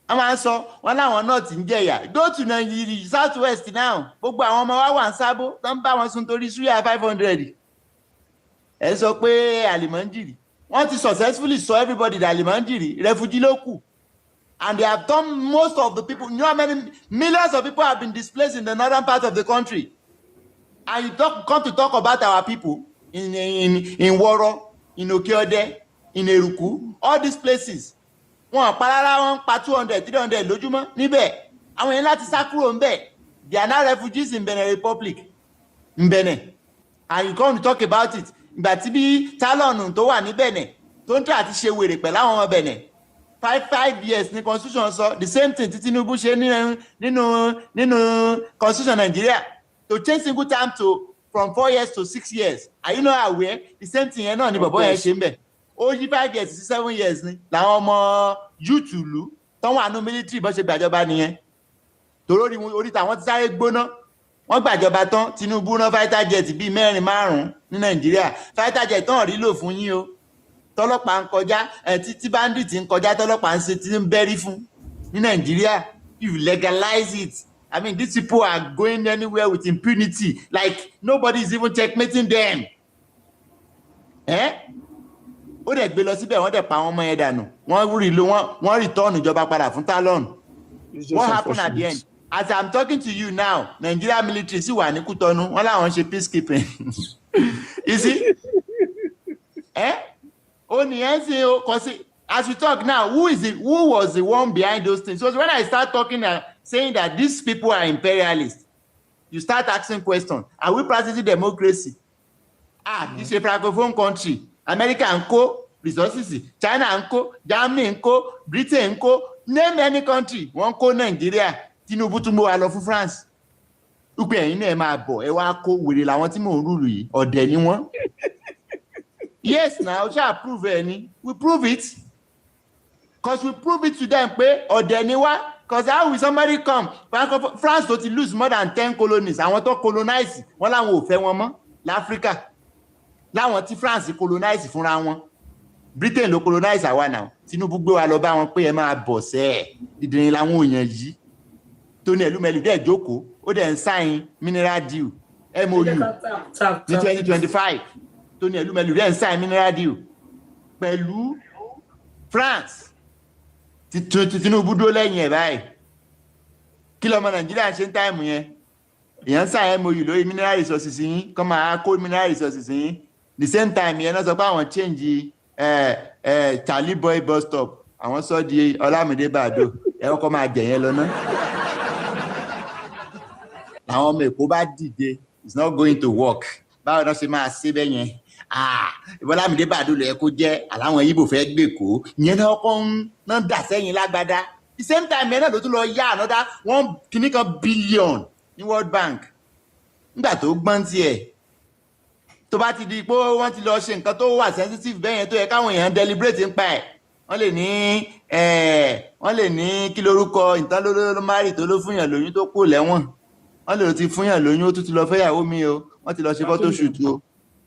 A máa ń sọ wọn láwọn náà ti ń jẹ̀yà. Go to Nigeria, South West now. Gbogbo àwọn ọmọ wa wà ń sábó. Tó ń bá wọn sun torí suya 500. Ẹ sọ pé Alimanjiri. Wọ́n ti successfully saw everybody that Alimanjiri. Refugee ló kù. And they have done most of the people. You know how many millions of people have been displaced in the northern part of the country. And you come to talk about our people in Woro, in Okeode, in Eruku, all these places. Wọ́n parara wọ́n pa 200, 300 lójúmọ́ níbẹ̀. Àwọn yẹn láti sá kúrò ńbẹ̀. They are now refugees in Benin Republic. In Benin. And you come to talk about it. Ìgbà tí bí Talon tó wà ní Benin tó ń try àti ṣe wèrè pẹ̀lú àwọn ọmọ Benin. 5 years ní constitution sọ the same thing tí Tinubu ṣe nínú constitution Nigeria to change single term from 4 years to 6 years. Are you not aware? The same thing yẹn náà ni bàbá yẹn ṣe ń bẹ̀. Ó yí 5 years sí 7 years ni làwọn ọmọ youth ìlú tó wà nínú military bó ṣe gbàjọba nìyẹn. Torí orí tàwọn ti sáré gbóná. Wọ́n gbàjọba tán Tinubu ná fighter jet bíi 4-5 ní Nàìjíríà. Fighter jet tán rí lò fún yín o. Tọ́lọ́pàá ń kọjá tí bandit ń kọjá tọ́lọ́pàá ń ṣe tí ń bẹ́rí fún ní Nàìjíríà. You legalize it. I mean, these people are going anywhere with impunity. Like nobody is even checkmating them. Ó dẹ̀ gbé lọ síbẹ̀ wọ́n dẹ̀ pa àwọn ọmọ yẹn dànù. Wọ́n return ìjọba padà fún Talon. What happened at the end? As I'm talking to you now, Nigeria military sì wà ní Kútọ́nù. Wọ́n láwọn ṣe peacekeeping. You see? As we talk now, who was the one behind those things? So when I start talking saying that these people are imperialists, you start asking questions. Are we practicing democracy? This is a francophone country. America and co resources, China and co, Germany and co, Britain and co, name any country. One co Nigeria, Tinubu tún mú wa lọ fún France. Upe ẹ̀yin náà máa bọ̀, ẹ wá kó wèrè làwọn tí mò ń rúlu yìí, ọ̀dẹ̀ ni wọ́n. Yes, now shall prove any. We prove it. Because we prove it to them. Or anywhere. Because how will somebody come? France don't lose more than 10 colonies. I want to colonize. Wọ́n láwọn ò fẹ́ wọn mọ́ l'Africa. Láwọn tí France colonize fúnra wọn. Britain ló colonize àwa náà Tinubu gbé wa lọ bá wọn pé ẹ máa bọ̀ sẹ́ẹ̀ dídìrín làwọn èèyàn yìí tó ní ẹlúmẹlú dẹ̀ jókòó ó dẹ̀ ń sign mineral deal MOU ní 2025 tó ní ẹlúmẹlú dẹ̀ ń sign mineral deal pẹ̀lú France Tinubu dó lẹ́yìn ẹ̀ báyìí kí lọ́mọ Nàìjíríà ṣe ń táìmù yẹn èèyàn sign MOU lórí mineral resources yín kọ́ máa kó mineral resources yín the same time yẹn náà sọ pé àwọn change Charlie Boy bus stop àwọn sọ di Ọlámídé Bàdó ẹ kọ́kọ́ máa jẹ yẹn lọ ná àwọn ọmọ Èkó bá dìde it's not going to work báwo náà ṣe máa ṣe bẹ́ẹ̀ yẹn Ọlámídé Bàdó ló yẹ kó jẹ́ àláwọn Ìgbò fẹ́ gbé kó ìyẹn náà kọ́ náà dà sẹ́yìn lágbádá the same time yẹn náà ló tún lọ yá another $1 billion ní World Bank nígbà tó gbọ́n tiẹ̀ tó bá ti di pé wọ́n ti lọ ṣe nǹkan tó wà sensitive bẹ́ẹ̀ yẹn tó yẹ káwọn èèyàn deliberate ń pa ẹ̀ wọ́n lè ní kí lórúkọ ìtàn ló márì tó ló fúnyàn lóyún tó kù lẹ́wọ̀n wọ́n lè ti fúnyàn lóyún ó tún ti lọ fẹ́yàwó mi o wọ́n ti lọ ṣe photo shoot o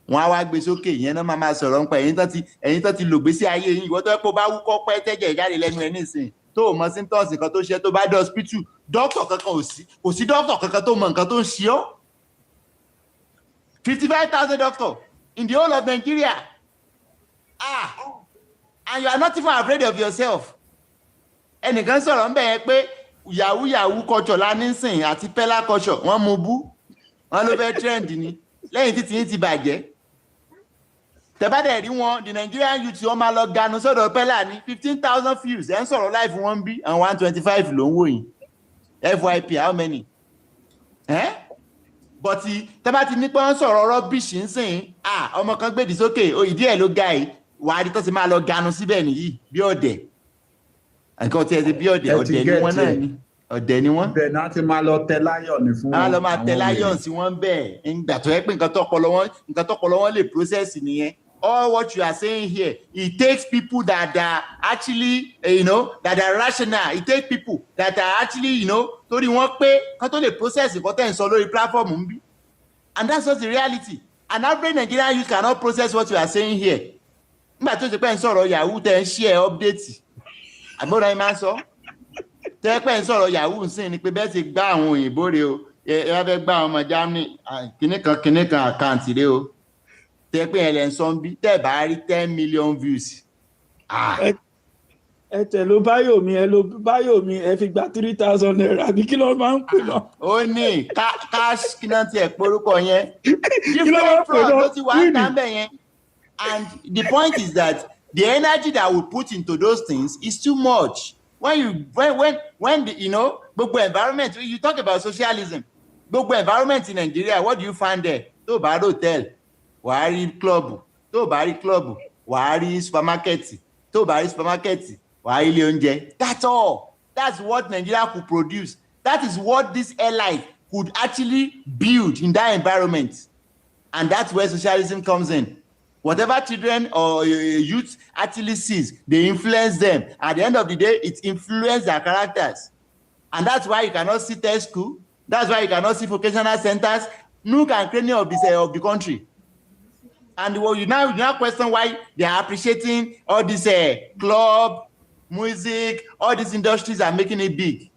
wọ́n á wá gbé sókè ìyẹn náà máa sọ̀rọ̀ ń pa ẹ̀yin tán ti lògbé sí ayé yín ìwọ́n tó yẹ kó bá wúkọ́ pẹ́ tẹ́jẹ̀ jáde lẹ́nu ẹ̀ nísìn tó o mọ symptoms nǹkan tó ṣe tó bá dé hospital doctor kankan kò sí doctor kankan tó mọ nǹkan tó ń ṣe ọ́ 55,000 doctors in the whole of Nigeria. And you are not even afraid of yourself. Ẹnìkan sọ̀rọ̀ ń bẹ̀ yẹn pé yahoo culture la nísìn àti pella culture wọ́n mú bú wọ́n ló fẹ́ trend ni lẹ́yìn títí yín ti bàjẹ́. Tẹ̀bádẹ̀ rí wọn the Nigerian youth wọ́n máa lọ ganu sọ́dọ̀ pella ní 15,000 views ẹ̀ ń sọ̀rọ̀ live wọn bí àwọn 125 ló ń wò yín. FYP how many? But tẹ́bá ti ní pé wọ́n sọ̀rọ̀ rọ́bìṣì ń sìn ọmọ kan gbèdì sókè ìdí ẹ̀ ló ga ẹ̀ wàá rí tó ti máa lọ ganu síbẹ̀ nìyí bí ọ̀dẹ̀ nǹkan tí ẹ ti bí ọ̀dẹ̀ ni wọ́n náà ni ọ̀dẹ̀ ni wọ́n. bẹ́ẹ̀ náà ti máa lọ tẹ láyọ̀ ní fún wọn. máa lọ máa tẹ láyọ̀ sí wọn bẹ́ẹ̀ ńgbà tó yẹ pé nǹkan tọ́pọlọ wọn lè process nìyẹn. All what you are saying here, it takes people that are actually, that are rational. It takes people that are actually, torí wọ́n pé kán tó lè process nǹkan tẹ́ ń sọ lórí platform ń bí. And that's just the reality. An average Nigerian youth cannot process what you are saying here. Nígbà tó ṣe pé ń sọ̀rọ̀ Yahoo tẹ́ ń share update. Àgbọ̀dọ̀ ẹ máa ń sọ. Tẹ́ pé ń sọ̀rọ̀ Yahoo ń sìn ni pé bẹ́ẹ̀ ti gbá àwọn òyìnbó rẹ o. Ẹ wá fẹ́ gbá àwọn ọmọ Germany kìnnìkan àkáǹtì rẹ o. Tẹ́ pé ẹ lẹ́ ń sọ ń bí tẹ́ bá rí 10 million views. Ẹ tẹ̀lé Báyọ̀mí ẹ fi gba 3,000 naira ní kí ló máa ń pè náà. Ó ní cash kí náà tiẹ̀ porúkọ yẹn. Different fraud ló ti wà ń tàn bẹ̀ yẹn. And the point is that the energy that we put into those things is too much. When the gbogbo environment, you talk about socialism, gbogbo environment in Nigeria, what do you find there? Tó bá rí hotel, wàá rí club, tó bá rí club, wàá rí supermarket, tó bá rí supermarket, wàá rí ilé oúnjẹ. That's all. That's what Nigeria could produce. That is what this airline could actually build in that environment. And that's where socialism comes in. Whatever children or youth actually sees, they influence them. At the end of the day, it influences their characters. And that's why you cannot see test school. That's why you cannot see vocational centers, nook and cranny of the country. And you now question why they are appreciating all this club, music, all these industries are making it big.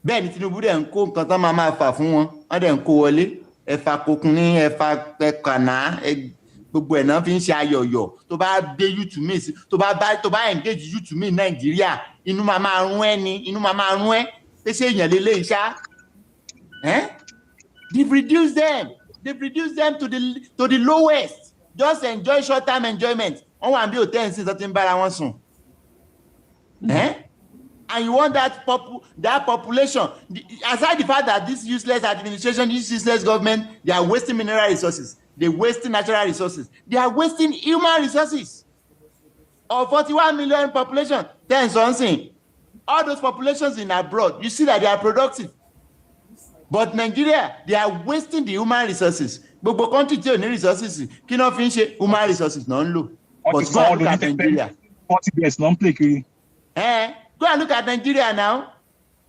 Bẹ́ẹ̀ ni Tinubu dẹ̀ ń kó nǹkan tán máa fà fún wọn, wọ́n dẹ̀ ń kó wọlé, ẹ̀fà kokun ní ẹ̀fà kànáà, gbogbo ẹ̀ náà fi ń ṣe ayọ̀yọ̀ tó bá dé YouTube mi tó bá engage YouTube mi Nàìjíríà inú máa rún ẹ́ ni inú máa rún ẹ́ pé ṣé èèyàn lè lè ṣá. They've reduced them to the lowest. Just enjoy short term enjoyment. Wọ́n wà ní bí hòtẹ́ẹ̀lì sí ìsọtí ń bára wọn sùn. And you want that population, aside the fact that this useless administration, this useless government, they are wasting mineral resources, they're wasting natural resources, they are wasting human resources. Of 41 million population, then something. All those populations in abroad, you see that they are productive. But Nigeria, they are wasting the human resources. Gbogbo country tí ò ní resources, kí náà fi ń ṣe human resources náà ń lò. But go and look at Nigeria. 40 years, non-play kiri. Go and look at Nigeria now.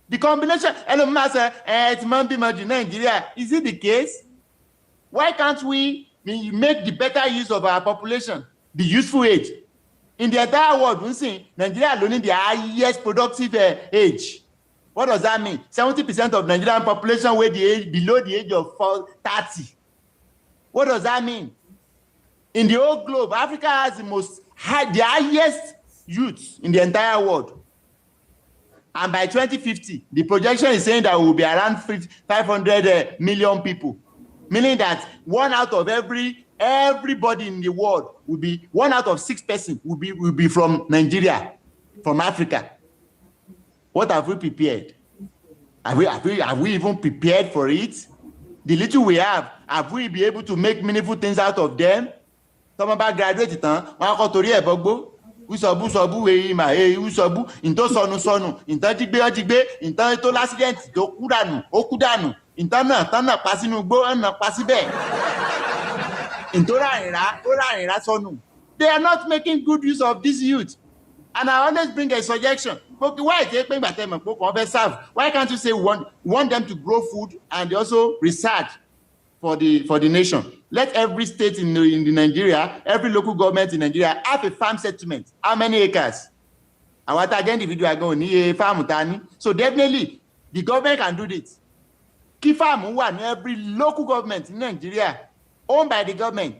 The combination, it's Nigeria. Is it the case? Why can't we make the better use of our population, the useful age? In the entire world, we see Nigeria alone the highest productive age. What does that mean? 70% of Nigerian population were below the age of 30. What does that mean? In the whole globe, Africa has the highest youth in the entire world. And by 2050, the projection is saying that we will be around 500 million people, meaning that 1 out of everybody in the world will be 1 out of 6 persons will be from Nigeria, from Africa. What have we prepared? Have we even prepared for it? The little we have we been able to make meaningful things out of them? Some about graduate Usobu Usobu into sonu into tigbe into to accident to okudanu into na pasinu gbo na pasibe into ra sonu. They are not making good use of this youth. And I always bring a suggestion. Why can't you say we want them to grow food and also research for the nation? Let every state in Nigeria, every local government in Nigeria have a farm settlement. How many acres? And what again the video going farm tani. So definitely the government can do this. Key farm one every local government in Nigeria owned by the government,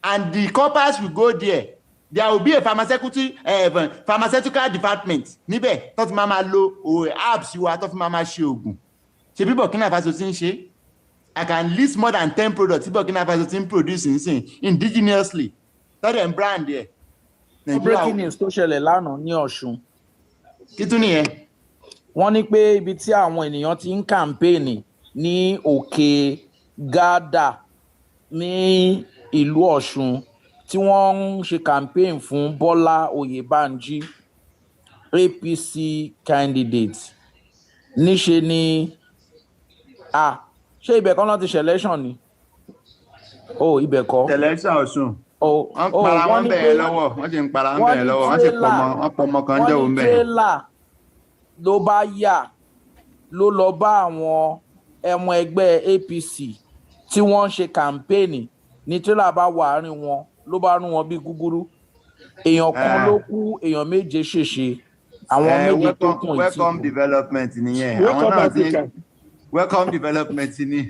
and the corpus will go there. There will be a pharmaceutical department. Nibe, tot mama lo or apps you are tot mama shogun. She people can have association. I can list more than 10 products. People can have association producing indigenously. That them brand there. Breaking news tó ṣẹlẹ̀ lánàá ní Ọ̀ṣun. Kí tún nìyẹn? Wọ́n ní pé ibi tí àwọn ènìyàn ti ń kàmpéènì ní òkè Gádà ní ìlú Ọ̀ṣun tí wọ́n ń ṣe campaign fún Bọ́lá Oyèbánjí APC candidate níṣe ni ṣé ibẹ̀ kan náà ti ṣe election ni ibẹ̀ kọ́ election Ọ̀ṣun wọ́n para wọn bẹ̀rẹ̀ lọ́wọ́ wọ́n sì ń para wọn bẹ̀rẹ̀ lọ́wọ́ wọ́n sì pọmọ kan jẹ́ òun bẹ̀rẹ̀. wọ́n ní tírélà ló bá yà ló lọ bá àwọn ọmọ ẹgbẹ́ APC tí wọ́n ń ṣe campaign ní tírélà bá wà àárín wọn ló bá rún wọn bí gúgúrú. Èèyàn kan ló kú, èèyàn méje ṣèṣe, àwọn méje tó kùn welcome development nìyẹn àwọn náà ti welcome development ni.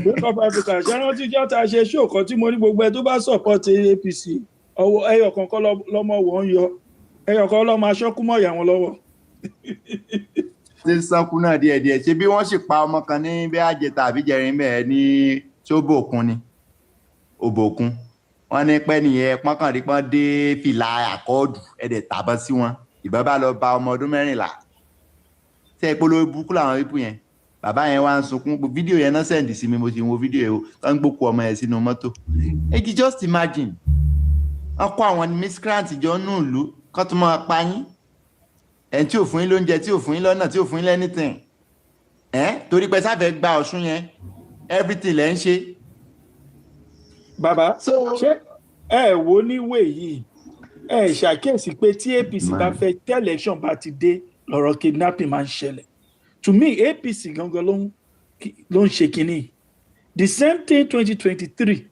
Welcome Africa jẹ́rán tí jọ́ta ṣe ṣó kan tí mo ní gbogbo ẹ tó bá support APC ọwọ́ ẹyọ kankan lọ́mọ wọ́n yọ ẹyọ kan lọ́mọ aṣọ́kú mọ́ ìyá wọn lọ́wọ́. Ṣé sọ́kú náà díẹ̀díẹ̀ ṣe bí wọ́n sì pa ọmọ kan ní bí àjẹta àbí jẹrin bẹ́ẹ̀ ní ṣóbòkun ni òbòkun wọ́n ní pẹ́ nìyẹn pọ́nkànrípọ́n dé fìlà àkọọ́dù ẹ̀dẹ̀ tàbọ̀ sí wọn ìbọn bá lọ ba ọmọ ọdún 14 ṣe ìpolówó burúkú làwọn pípù yẹn bàbá yẹn wá ń sunkún fídíò yẹn náà sẹ́ǹdì sí mi mo ti wo fídíò yẹn o wọ́n ń gbókù ọmọ yẹn sínú mọ́tò. Egi just imagine wọ́n kó àwọn miscreant jọ nù ìlú kó tó máa pa yín ẹ̀ tí ò fún yín lóúnjẹ tí ò fún yín lọ́nà tí ò fún yín lẹ́nìtìn torí pé sáfẹ́ gba Ọ̀ṣun yẹn everything lẹ́ ń ṣe. Bàbá ṣé ẹ wo níwèé yìí ẹ ṣàkíyèsí pé tí APC bá fẹ́ tí election bá ti dé lọ́rọ̀ kidnapping máa ń ṣẹlẹ̀. To me APC gangan ló ń ṣe kínní. The same thing 2023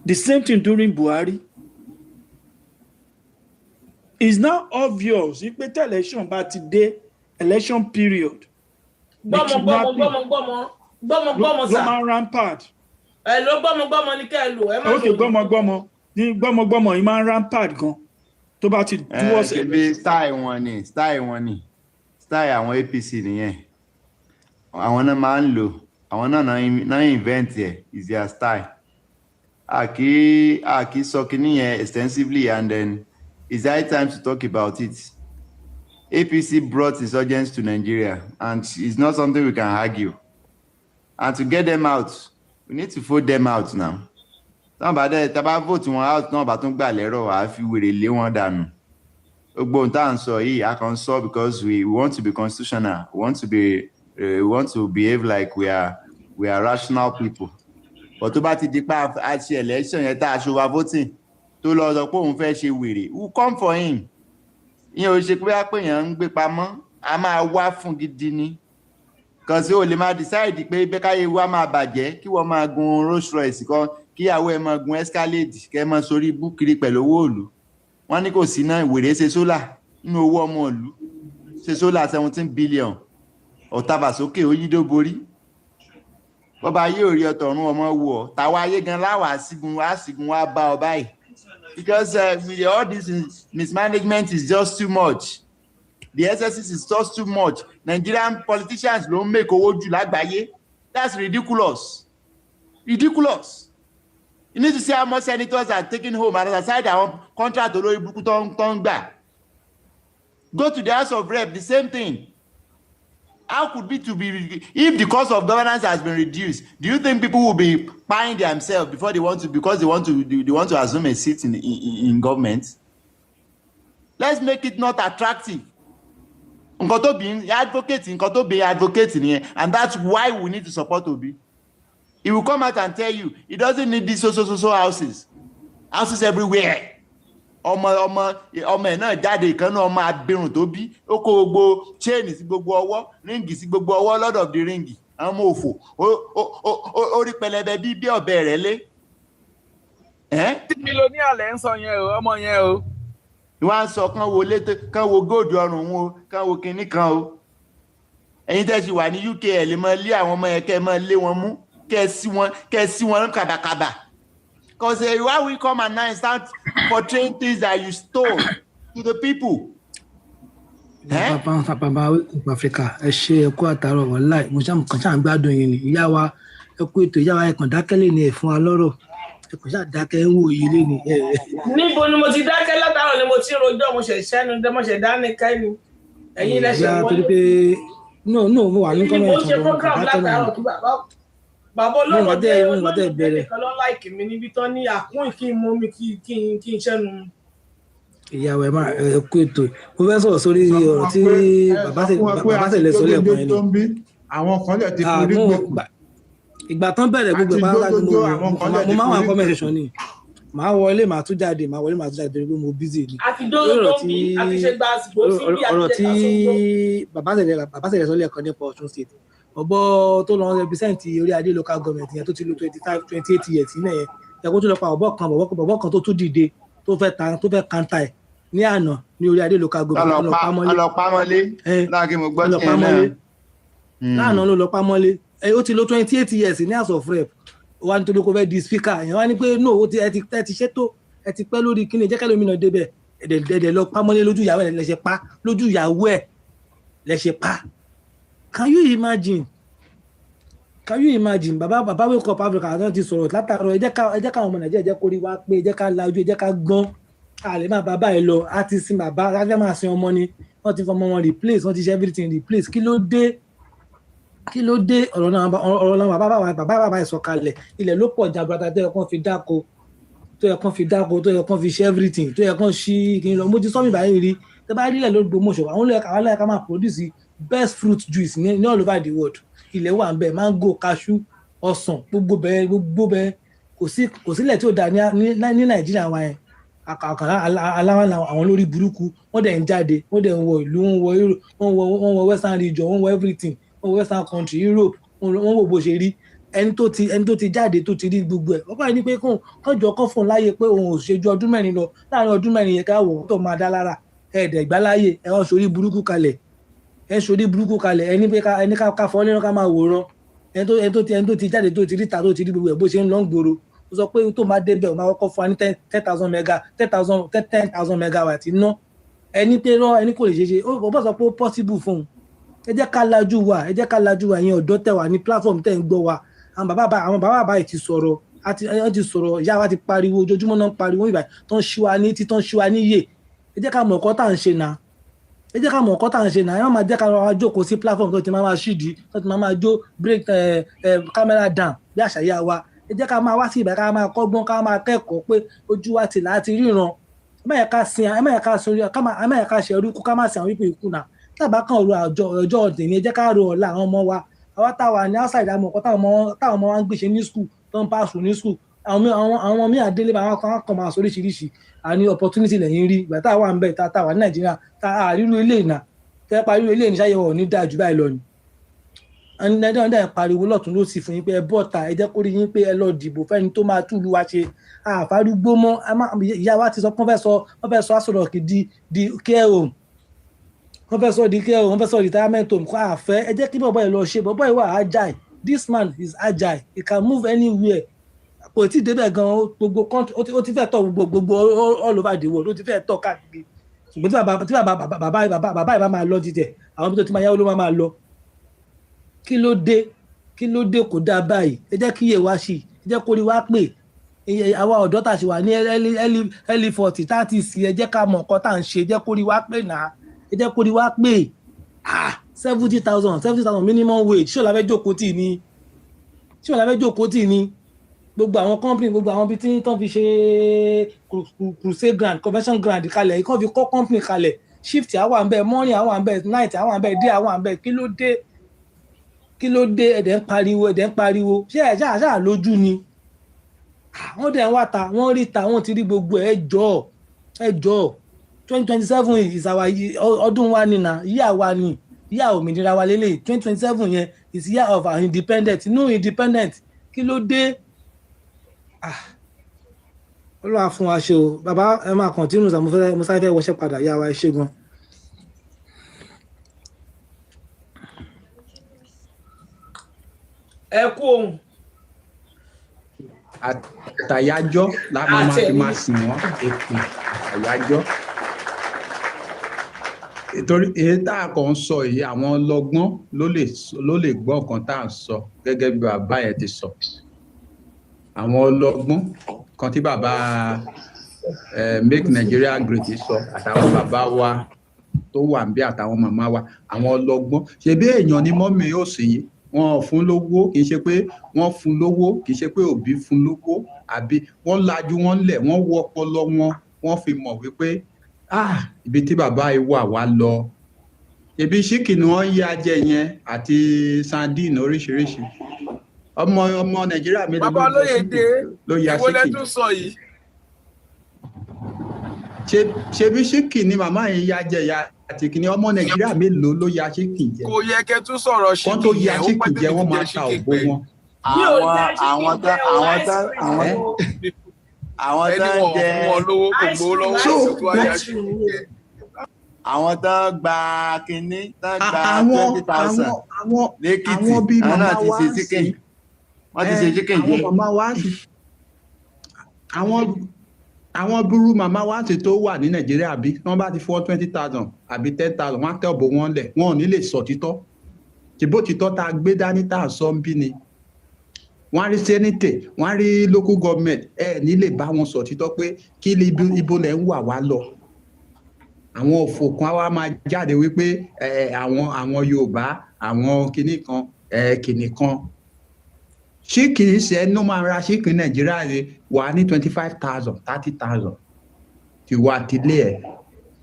the same thing during Buhari. It's now obvious pé tí election bá ti dé election period. Gbọ́mọ ló máa ń rampart. Ẹ ló gbọ́mọ ní kẹ́ ẹ lò ẹ má lò. Ok gbọ́mọ yìí máa ń rampart gan tó bá ti dúró sí. Ṣebí style wọn ni style àwọn APC nìyẹn àwọn náà máa ń lò àwọn náà invent ẹ̀ is their style. Àkí sọ kìíní yẹn extensively and then it's high time to talk about it. APC brought insurgents to Nigeria and it's not something we can argue. And to get them out, we need to vote them out now. Somebody taba vote wọn out náà bá tún gbà lẹ́rọ̀ wá fi wèrè lé wọn dànù. Gbogbo ohun tá à ń sọ yìí a kàn sọ because we want to be constitutional. We want to behave like we are rational people. But tó bá ti di pa a ṣe election yẹn tá a ṣe over voting tó lọ sọ pé òun fẹ́ ṣe wèrè who come for him? Ìyẹn ò ṣe pé àpèyàn ń gbé pamọ́ a máa wá fún gidi ni. Kan sí o lè máa decide pé bẹ́káyé wa máa bàjẹ́ kí wọ́n máa gun Rolls Royce kan kíyàwó ẹ máa gun Escalade kẹ́ máa sórí búkiri pẹ̀lú owó òòlù. wọ́n ní kò sí náà wèrè ṣe sólà nínú owó ọmọ ìlú ṣe sólà 17 billion ọ̀tàbàsókè oyídó borí bọ́ba ayé ò rí ọ̀tọ̀run ọmọ wù ọ́ tàwa ayé gan láwà sígun wá bá ọ báyìí because all this mismanagement is just too much. The excesses is just too much. Nigerian politicians don't make owó jù lágbàáyé. That's ridiculous. Ridiculous. You need to see how much senators are taking home and aside their own contract olórí burúkú tó ń gbà. Go to the House of Rep, the same thing. How could it be if the cost of governance has been reduced? Do you think people will be buying themselves before they want to assume a seat in government? Let's make it not attractive. Nǹkan tó bí advocate nìyẹn, and that's why we need to support Obi. He will come out and tell you he doesn't need these so houses everywhere. Ọmọ ẹ̀ náà jáde ìkànnì ọmọ abirùn tó bí ó kó gbogbo chain sí gbogbo ọwọ́ ríǹgì sí gbogbo ọwọ́ lord of the ring àwọn ọmọ òfò ó rí pẹlẹbẹ bí ọ̀bẹ rẹ̀ lé. mílíọ̀nìyà lẹ́ ń sọ yẹn o ọmọ yẹn o. wọ́n á sọ kán wo góòdù ọrùn wọn o kán wo kinní kan o. ẹ̀yin tẹ́ ṣì wà ní UK ẹ̀ lè máa lé àwọn ọmọ yẹn kẹ́ ẹ máa lé wọn mú kẹ́ ẹ sí wọn kàbàkàbà. Because why we come and now start portraying things that you stole to the people? Papa Africa, ẹ ṣé ẹ kú àtàrọ̀ wàláì mo ṣáà kàn ṣáà ń gbádùn yín ni ìyá wa ẹ kú ètò ìyá wa ẹ kàn dákẹ́ lé ní ẹ fún wa lọ́rọ̀ ẹ kàn ṣáà dákẹ́ ń wò yí lé ní. Níbo ni mo ti dákẹ́ látàrọ̀ ni mo ti rojọ́ mo ṣe ṣẹ́nu dé mo ṣe dánìkẹ́ ni ẹ̀yin lẹ́sẹ̀ wọlé. Torí pé no mo wà ní kọ́mọ̀ mo ṣe program látàrọ̀ kí bàbá olóòrò dé olóòrò bẹ̀rẹ̀ kan lọ láìkì mi níbi tán ní àkún kí n mú mi kí n ṣẹ́nu. Ìyàwó ẹ máa kú ètò mo fẹ́ sọ̀rọ̀ sórí ọ̀rọ̀ tí bàbá tẹ̀lé sọ́lẹ̀ kan yẹn ni. Àwọn kan lè ti forí gbé. Ìgbà tán bẹ̀rẹ̀ gbogbo pátá mo máa wà comment section ni màá wọlé màá tún jáde torí pé mo busy ni. àti dóòdó mi àti ṣe gba àsìkò sí bí ọ̀rọ̀ tí bàbá tẹ̀lé sọ́lẹ̀ kan nípa Ọ̀ṣun state ọ̀bọ tó lọ represent orí adé local government yẹn tó ti lo 28 years nílẹ̀ yẹn ẹ̀kọ́ tó lọ pa bọ̀bọ̀ kan tó tún dìde tó fẹ́ kanta ẹ̀ ní àná ní orí adé local government ọlọ́pàmọ́lé láàkí mo gbọ́ sí ẹ̀ náà láàná ló lọ pamọ́lé ó ti lo 28 years ní House of Rep wá nítorí kó fẹ́ di speaker yẹn wá ní pé no ẹ ti ṣètò ẹ ti pẹ́ lórí kíni jẹ́ kẹ́lómi náà débẹ̀ ẹ̀dẹ̀ lọ pamọ́lé lójú ìyàwó ẹ̀ lẹ́ṣẹ̀ pa lójú ìyàwó ẹ̀ lẹ́ṣẹ̀ pa. Can you imagine bàbá wake up Africa àti ti sọ̀rọ̀ látàrọ̀ ẹ jẹ́ káwọn ọmọ Nàìjíríà jẹ́ kó rí wá pé ẹ jẹ́ ká lajú ẹ jẹ́ ká gbọ́n àlè máa bàbá ẹ lọ á ti sin bàbá láfẹ́ máa sin ọmọ ni wọ́n ti fọmọ wọn replace wọ́n ti ṣe everything replace kí ló dé ọ̀rọ̀ náà bàbá ìsọ̀kalẹ̀ ilẹ̀ ló pọ̀ jaburata tó yẹ kán fi dáko tó yẹ kán fi ṣe everything tó yẹ kán ṣí kí n lọ mo ti sọ́mi báyìí rí tẹ́ bá rí ilẹ̀ ló gbòmọ̀ṣọ̀ àwọn olóyè ká máa produce best fruit juice ní all over the world ilẹ̀ wà ń bẹ̀ mango cashew ọsàn gbogbo bẹ́ẹ̀ kò sílẹ̀ tí ó dá ní Nàìjíríà wa yẹn àkàrà aláwọ̀ àwọn lórí burúkú wọ́n dẹ̀ ń jáde wọ́n dẹ̀ ń wọ ìlú wọ́n wọ western region wọ́n wọ everything wọ́n wọ western country Europe wọ́n wò bó ṣe rí ẹni tó ti jáde tó ti rí gbogbo ẹ̀ wọ́n bá ní pé kọ́jọ́ kọ́ fún un láyé pé òun ò ṣe ju ọdún mẹ́rin lọ láàrin ọdún mẹ́rin yẹn ká wò ó tó máa dá lára ẹ̀ẹ́dẹ̀gbá láyé ẹ̀ wọ́n ṣorí burúkú kalẹ̀ ẹni pé ẹni ká fọ́ nínú ká máa wòran ẹni tó ti jáde tó ti ríta tó ti rí gbogbo ẹ̀ bó ṣe ń lọ ń gbòòrò ó sọ pé tó máa débẹ̀ ó máa kọ́kọ́ fún wa ní 10,000 megawatt iná ẹni pé rán ẹni kò lè ṣe ó bọ́ sọ pé ó possible fún un ẹ jẹ́ ká lajú wa ìyẹn ọ̀dọ́ tẹ̀ wá ní platform tẹ̀ ń gbọ́ wa àwọn bàbá yìí ti sọ̀rọ̀ ti sọ̀rọ̀ ìyá wa ti pariwo ojoojúmọ́ náà ń pariwo ìgbà tó ń ṣí wa ní tí tó ń ṣí wa níyè ẹ jẹ́ ká mọ̀ ọ̀kọ́ tá à ń ṣe náà ẹ máa jẹ́ ká wá jókòó sí platform tó ti máa ṣídìí tó ti máa jó break camera down bí àṣà yá wa ẹ jẹ́ ká máa wá sí ìbẹ̀ ká máa kọ́gbọ́n ká máa kẹ́kọ̀ọ́ pé ojú wa ti láti ríran ẹ má yẹ ká ṣe orúkú ká má sin àwọn ipò ìkùnà tábà kan ro ọjọ́ ọ̀dẹ̀ ẹ jẹ́ ká ro ọ̀la àwọn ọmọ wa àwa táwa ní outside àmọ́ ọ̀kọ́ táwọn ọmọ wa ń gbèsè ní school tó ń pass ní school àwọn míì àdélé bá wọn kàn máa sọ oríṣiríṣi àní opportunity lẹ́yìn rí ìgbà táwa ń bẹ̀ táwa ní Nàìjíríà àrírú ilé ìnà tẹ́pá rírú ilé ìníṣàyẹ̀wò ní dáa jù báyìí lọ ni ẹ̀ńdẹ̀ pariwo lọ́tún ló sì fún yín pé ẹ bọ́ta ẹ jẹ́ kó rí yín pé ẹ lọ dìbò fẹ́ni tó máa túlù wá ṣe àfárúgbó mọ́ ìyá wa ti sọ pé wọ́n fẹ́ sọ àsọ̀rọ̀kì di care home wọ́n fẹ́ sọ di care home wọ́n fẹ́ sọ retirement home kó àfẹ́ ẹ jẹ́ kí bọ̀bọ̀ ẹ lọ ṣe bọ̀bọ̀ ẹ wà agile this man is agile he can move anywhere kò tí ì débẹ̀ gan gbogbo country ó ti fẹ́ tọ̀ gbogbo all over the world ó ti fẹ́ tọ̀ káàkiri ṣùgbọ́n tí bàbá ìbá máa lọ jíjẹ àwọn bí tó ti máa yáwó ló máa lọ kí ló dé kò dáa báyìí ẹ jẹ́ kí iye wa ṣì ẹ jẹ́ kó rí wa pè àwa ọ̀dọ́ tà ṣe wà ní early 40 30 sí ẹ jẹ́ ká mọ̀ nǹkan tá à ń ṣe ẹ jẹ́ kó rí wa pè náà ẹ jẹ́ kó rí wa pè 70,000 minimum wage ṣé ọ̀la fẹ́ jókòó tì ní gbogbo àwọn company gbogbo àwọn ibi tí tán fi ṣe crusade grant convention grant kalẹ̀ ikọ́ fi kọ́ company kalẹ̀ shift àwọn àmbẹ̀ morning àwọn àmbẹ̀ night àwọn àmbẹ̀ day àwọn àmbẹ̀ kí ló dé ẹ̀dẹ̀ ń pariwo ṣé ẹ̀ ṣáà lójú ni wọ́n dẹ̀ ń wá ta wọ́n rí ta wọ́n ti rí gbogbo ẹ̀ jọ 2027 is our ọdún wa ni na yíyà wa ni yíyà òmìnira wa lélẹ̀ 2027 yẹn is year of our independent no independent kí ló dé Olúwa fún wa ṣe o bàbá ẹ máa continue sa mo sáré fẹ́ wọṣẹ́ padà yá wa ẹ ṣé gan. ẹ kú ohun. àtàyájọ́ láti máa fi máa sìn wọ́n ètò àtàyájọ́ nítorí èyí tá a kàn ń sọ yìí àwọn ọlọ́gbọ́n ló lè gbọ́ nǹkan tá à ń sọ gẹ́gẹ́ bí bàbá yẹn ti sọ àwọn ọlọ́gbọ́n kan tí bàbá make Nigeria great sọ àtàwọn bàbá wa tó wà níbí àtàwọn màmá wa àwọn ọlọ́gbọ́n ṣebí èèyàn ni mọ́mì yóò sì yí wọn fún lówó kì í ṣe pé wọ́n fún lówó kì í ṣe pé òbí fún lówó àbí wọ́n lajú wọn lẹ̀ wọ́n wọ ọpọlọ wọ́n fi mọ̀ wípé ibi tí bàbá yìí wà lọ ibi ṣíkì ni wọ́n yá jẹ yẹn àti sandine oríṣiríṣi ọmọ Nàìjíríà mi bàbá Olóyèdè ìwọlẹ tún sọ yìí. ṣebí ṣíkì ni màmá yìí yá jẹ ya àti kìíní ọmọ Nàìjíríà mélòó ló ya ṣíkì jẹ. kò yẹ kẹ́ tún sọ̀rọ̀ ṣíkì yẹn tó ya ṣíkì jẹ wọ́n máa ta ògbó wọn. àwọn tó ń jẹ àwọn tó gba kínní tó gba 20,000 lẹ́kìtì àwọn náà ti ṣe chicken wọ́n ti ṣe chicken jẹ. àwọn burú màmá wa ti tó wà ní Nàìjíríà bí wọ́n bá ti fọ́ 20,000 àbí 10,000 wọ́n á tẹ́ ọ̀bọ̀ wọn lẹ̀ wọn ò ní lè sọ títọ́ tìbó títọ́ tá a gbé dání tá a sọ ń bí ni wọ́n á rí sẹ́nítẹ̀ wọ́n á rí local government ní lè bá wọn sọ títọ́ pé kí ibo lẹ̀ ń wà wá lọ àwọn òfò kan wá máa jáde wípé àwọn Yorùbá àwọn kinní kan ṣíkì ṣe ẹnu máa ra ṣíkì Nàìjíríà rẹ wà ní 25,000 30,000 ti wà tílé ẹ̀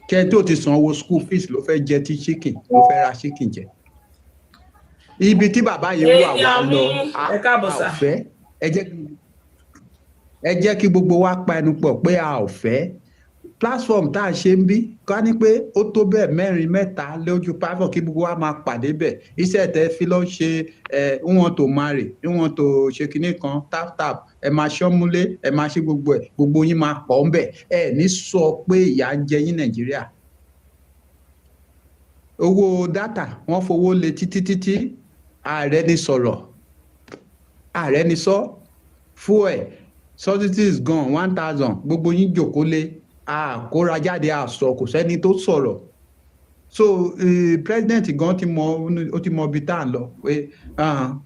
kẹ́ tó ti san owó school fees ló fẹ́ jẹ tí ṣíkì ló fẹ́ ra ṣíkì jẹ ibi tí bàbá yìí wà wá lọ àfẹ́ ẹ jẹ́ kí gbogbo wa pa ẹnu pọ̀ pé a ò fẹ́ platform tá a ṣe ń bí ká ní pé ó tó bẹ́ẹ̀ mẹ́rin mẹ́ta lójú platform kí gbogbo wa máa pàdé bẹ̀ iṣẹ́ tẹ́ fi lọ ṣe wọ́n tó marry wọ́n tó ṣe kinní kan tap ẹ máa ṣọ́múlé ẹ máa ṣe gbogbo ẹ̀ gbogbo yín máa pọ̀ ń bẹ̀ ẹ ní sọ pé ìyà ń jẹ yín Nàìjíríà owó dátà wọ́n fowó lé títí ààrẹ ní sọ̀rọ̀ ààrẹ ní sọ fuel subsidies gone 1,000 gbogbo yín jòkó lé àkóra jáde àsọ kò sẹ́ni tó sọ̀rọ̀ so president gan ó ti mọ ibi tá à ń lọ pé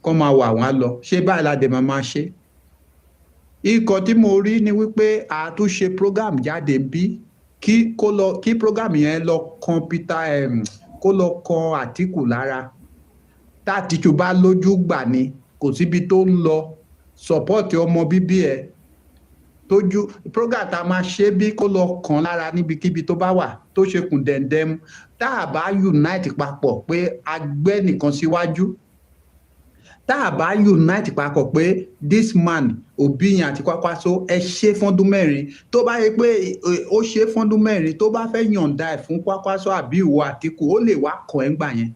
kọ́ máa wà wọ́n lọ ṣé báyìí ládẹ máa ṣe ikọ̀ tí mo rí ni wípé àtúnṣe program jáde bí kí program yẹn lọ kan Peter kó lọ kan Àtíkù lára tátìkù bá lójú gbà ní kò síbi tó ń lọ sọpọ́ọ̀tì ọmọ bíbí ẹ̀ tójú program tá a máa ṣe bí kó lọ kàn lára níbikíbi tó bá wà tó ṣe kùn dẹ̀ndẹ̀m tá a bá unite papọ̀ pé a gbé nìkan síwájú tá a bá unite papọ̀ pé this man Obiyan àti Kwakwaso ẹ ṣe fọ́dún mẹ́rin tó bá yẹ pé ó ṣe fọ́dún mẹ́rin tó bá fẹ́ yọ̀ǹda ẹ̀ fún Kwakwaso àbí ìwọ Àtíkù ó lè wá kàn ẹ́ gbà yẹn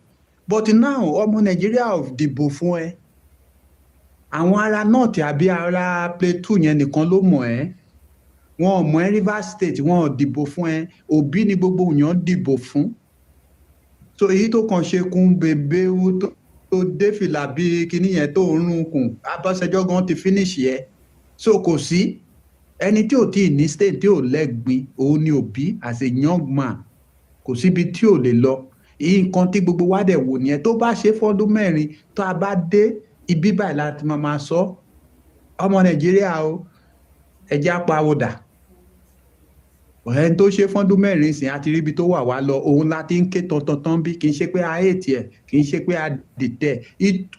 but now ọmọ Nàìjíríà ò dìbò fún ẹ àwọn ará north àbí ará Plateau yẹn nìkan ló mọ̀ ẹ́ wọn ò mọ̀ ẹ́ Rivers State wọn ò dìbò fún ẹ Obi ni gbogbo èèyàn dìbò fún so èyí tó kàn ṣe kún bèbè tó dé fìlà bí kinní yẹn tó ń rún kùn Abọ́sẹjọ́ gan ti finish yẹ so kò sí ẹni tí ò tí ní state tí ò lẹ́gbin òun ni Obi as a young man kò síbi tí ò lè lọ èyí nǹkan tí gbogbo wa dẹ̀ wò nìyẹn tó bá ṣe fọ́dún mẹ́rin tó a bá dé ibi báyìí láti máa sọ ọmọ Nàìjíríà o ẹjẹ́ apáwòdà ẹni tó ṣe fọ́dún mẹ́rin sìn àti ríbi tó wà wá lọ òun láti ń ké tantan bí kì í ṣe pé a hate ẹ̀ kì í ṣe pé a dìtẹ̀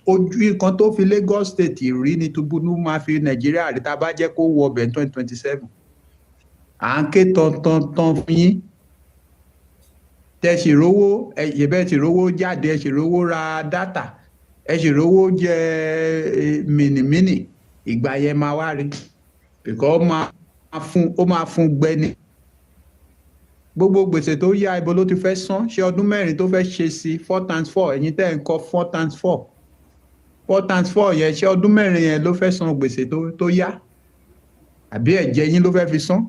ojú nǹkan tó fi Lagos State rí ni Tinubu máa fi Nàìjíríà rí tá a bá jẹ́ kó wọ ọbẹ̀ 2027 à ń ké tantan fún yín tẹ ṣì rówó ẹ̀yẹ̀bẹ̀ ṣì rówó jáde ẹ̀ ṣì rówó ra dátà ẹ̀ ṣì rówó jẹ mìnìmínì ìgbà yẹn máa wá rí because ó máa fún gbẹ́ni gbogbo gbèsè tó yá ibo ló ti fẹ́ san ṣé ọdún mẹ́rin tó fẹ́ ṣe sí 4x4 ẹ̀yin tẹ́ ń kọ́ 4x4 4x4 yẹn ṣé ọdún mẹ́rin yẹn ló fẹ́ san gbèsè tó yá àbí ẹ̀jẹ̀ yín ló fẹ́ fi san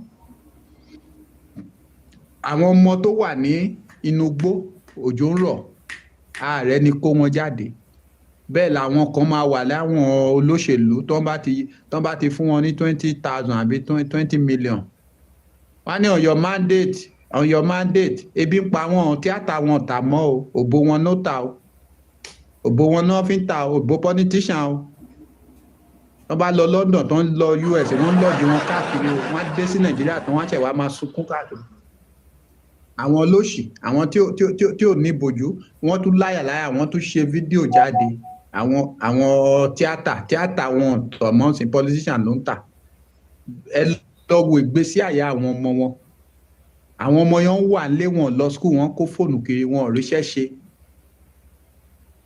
àwọn ọmọ tó wà ní inú igbó òjò ń rọ̀ ààrẹ ni kó wọn jáde bẹ́ẹ̀ làwọn kan máa wà láwọn olóṣèlú tó bá ti fún wọn ní 20,000 àbí 20 million wọ́n ní on your mandate ebi ń pa wọn tíátà wọn tà mọ́ o òbò wọn ló tà o òbò wọn náà fi ń ta òbò politician o wọ́n bá lọ London tó ń lọ US wọ́n ń lọ́ọ̀dì wọn káàkiri o wọ́n á dé sí Nàìjíríà tó wọ́n á ṣẹ̀ wá máa sunkún káàkiri àwọn olóṣì àwọn tí ò ní bojú wọ́n tún láyàláyà wọ́n tún ṣe fídíò jáde àwọn tíátà wọn tọ̀mọ́ sí politician ló ń tà ẹ lọ wo ìgbésí àyà àwọn ọmọ wọn àwọn ọmọ yẹn wà lé wọn lọ school wọn kó fóònù kiri wọn ò ríṣẹ́ ṣe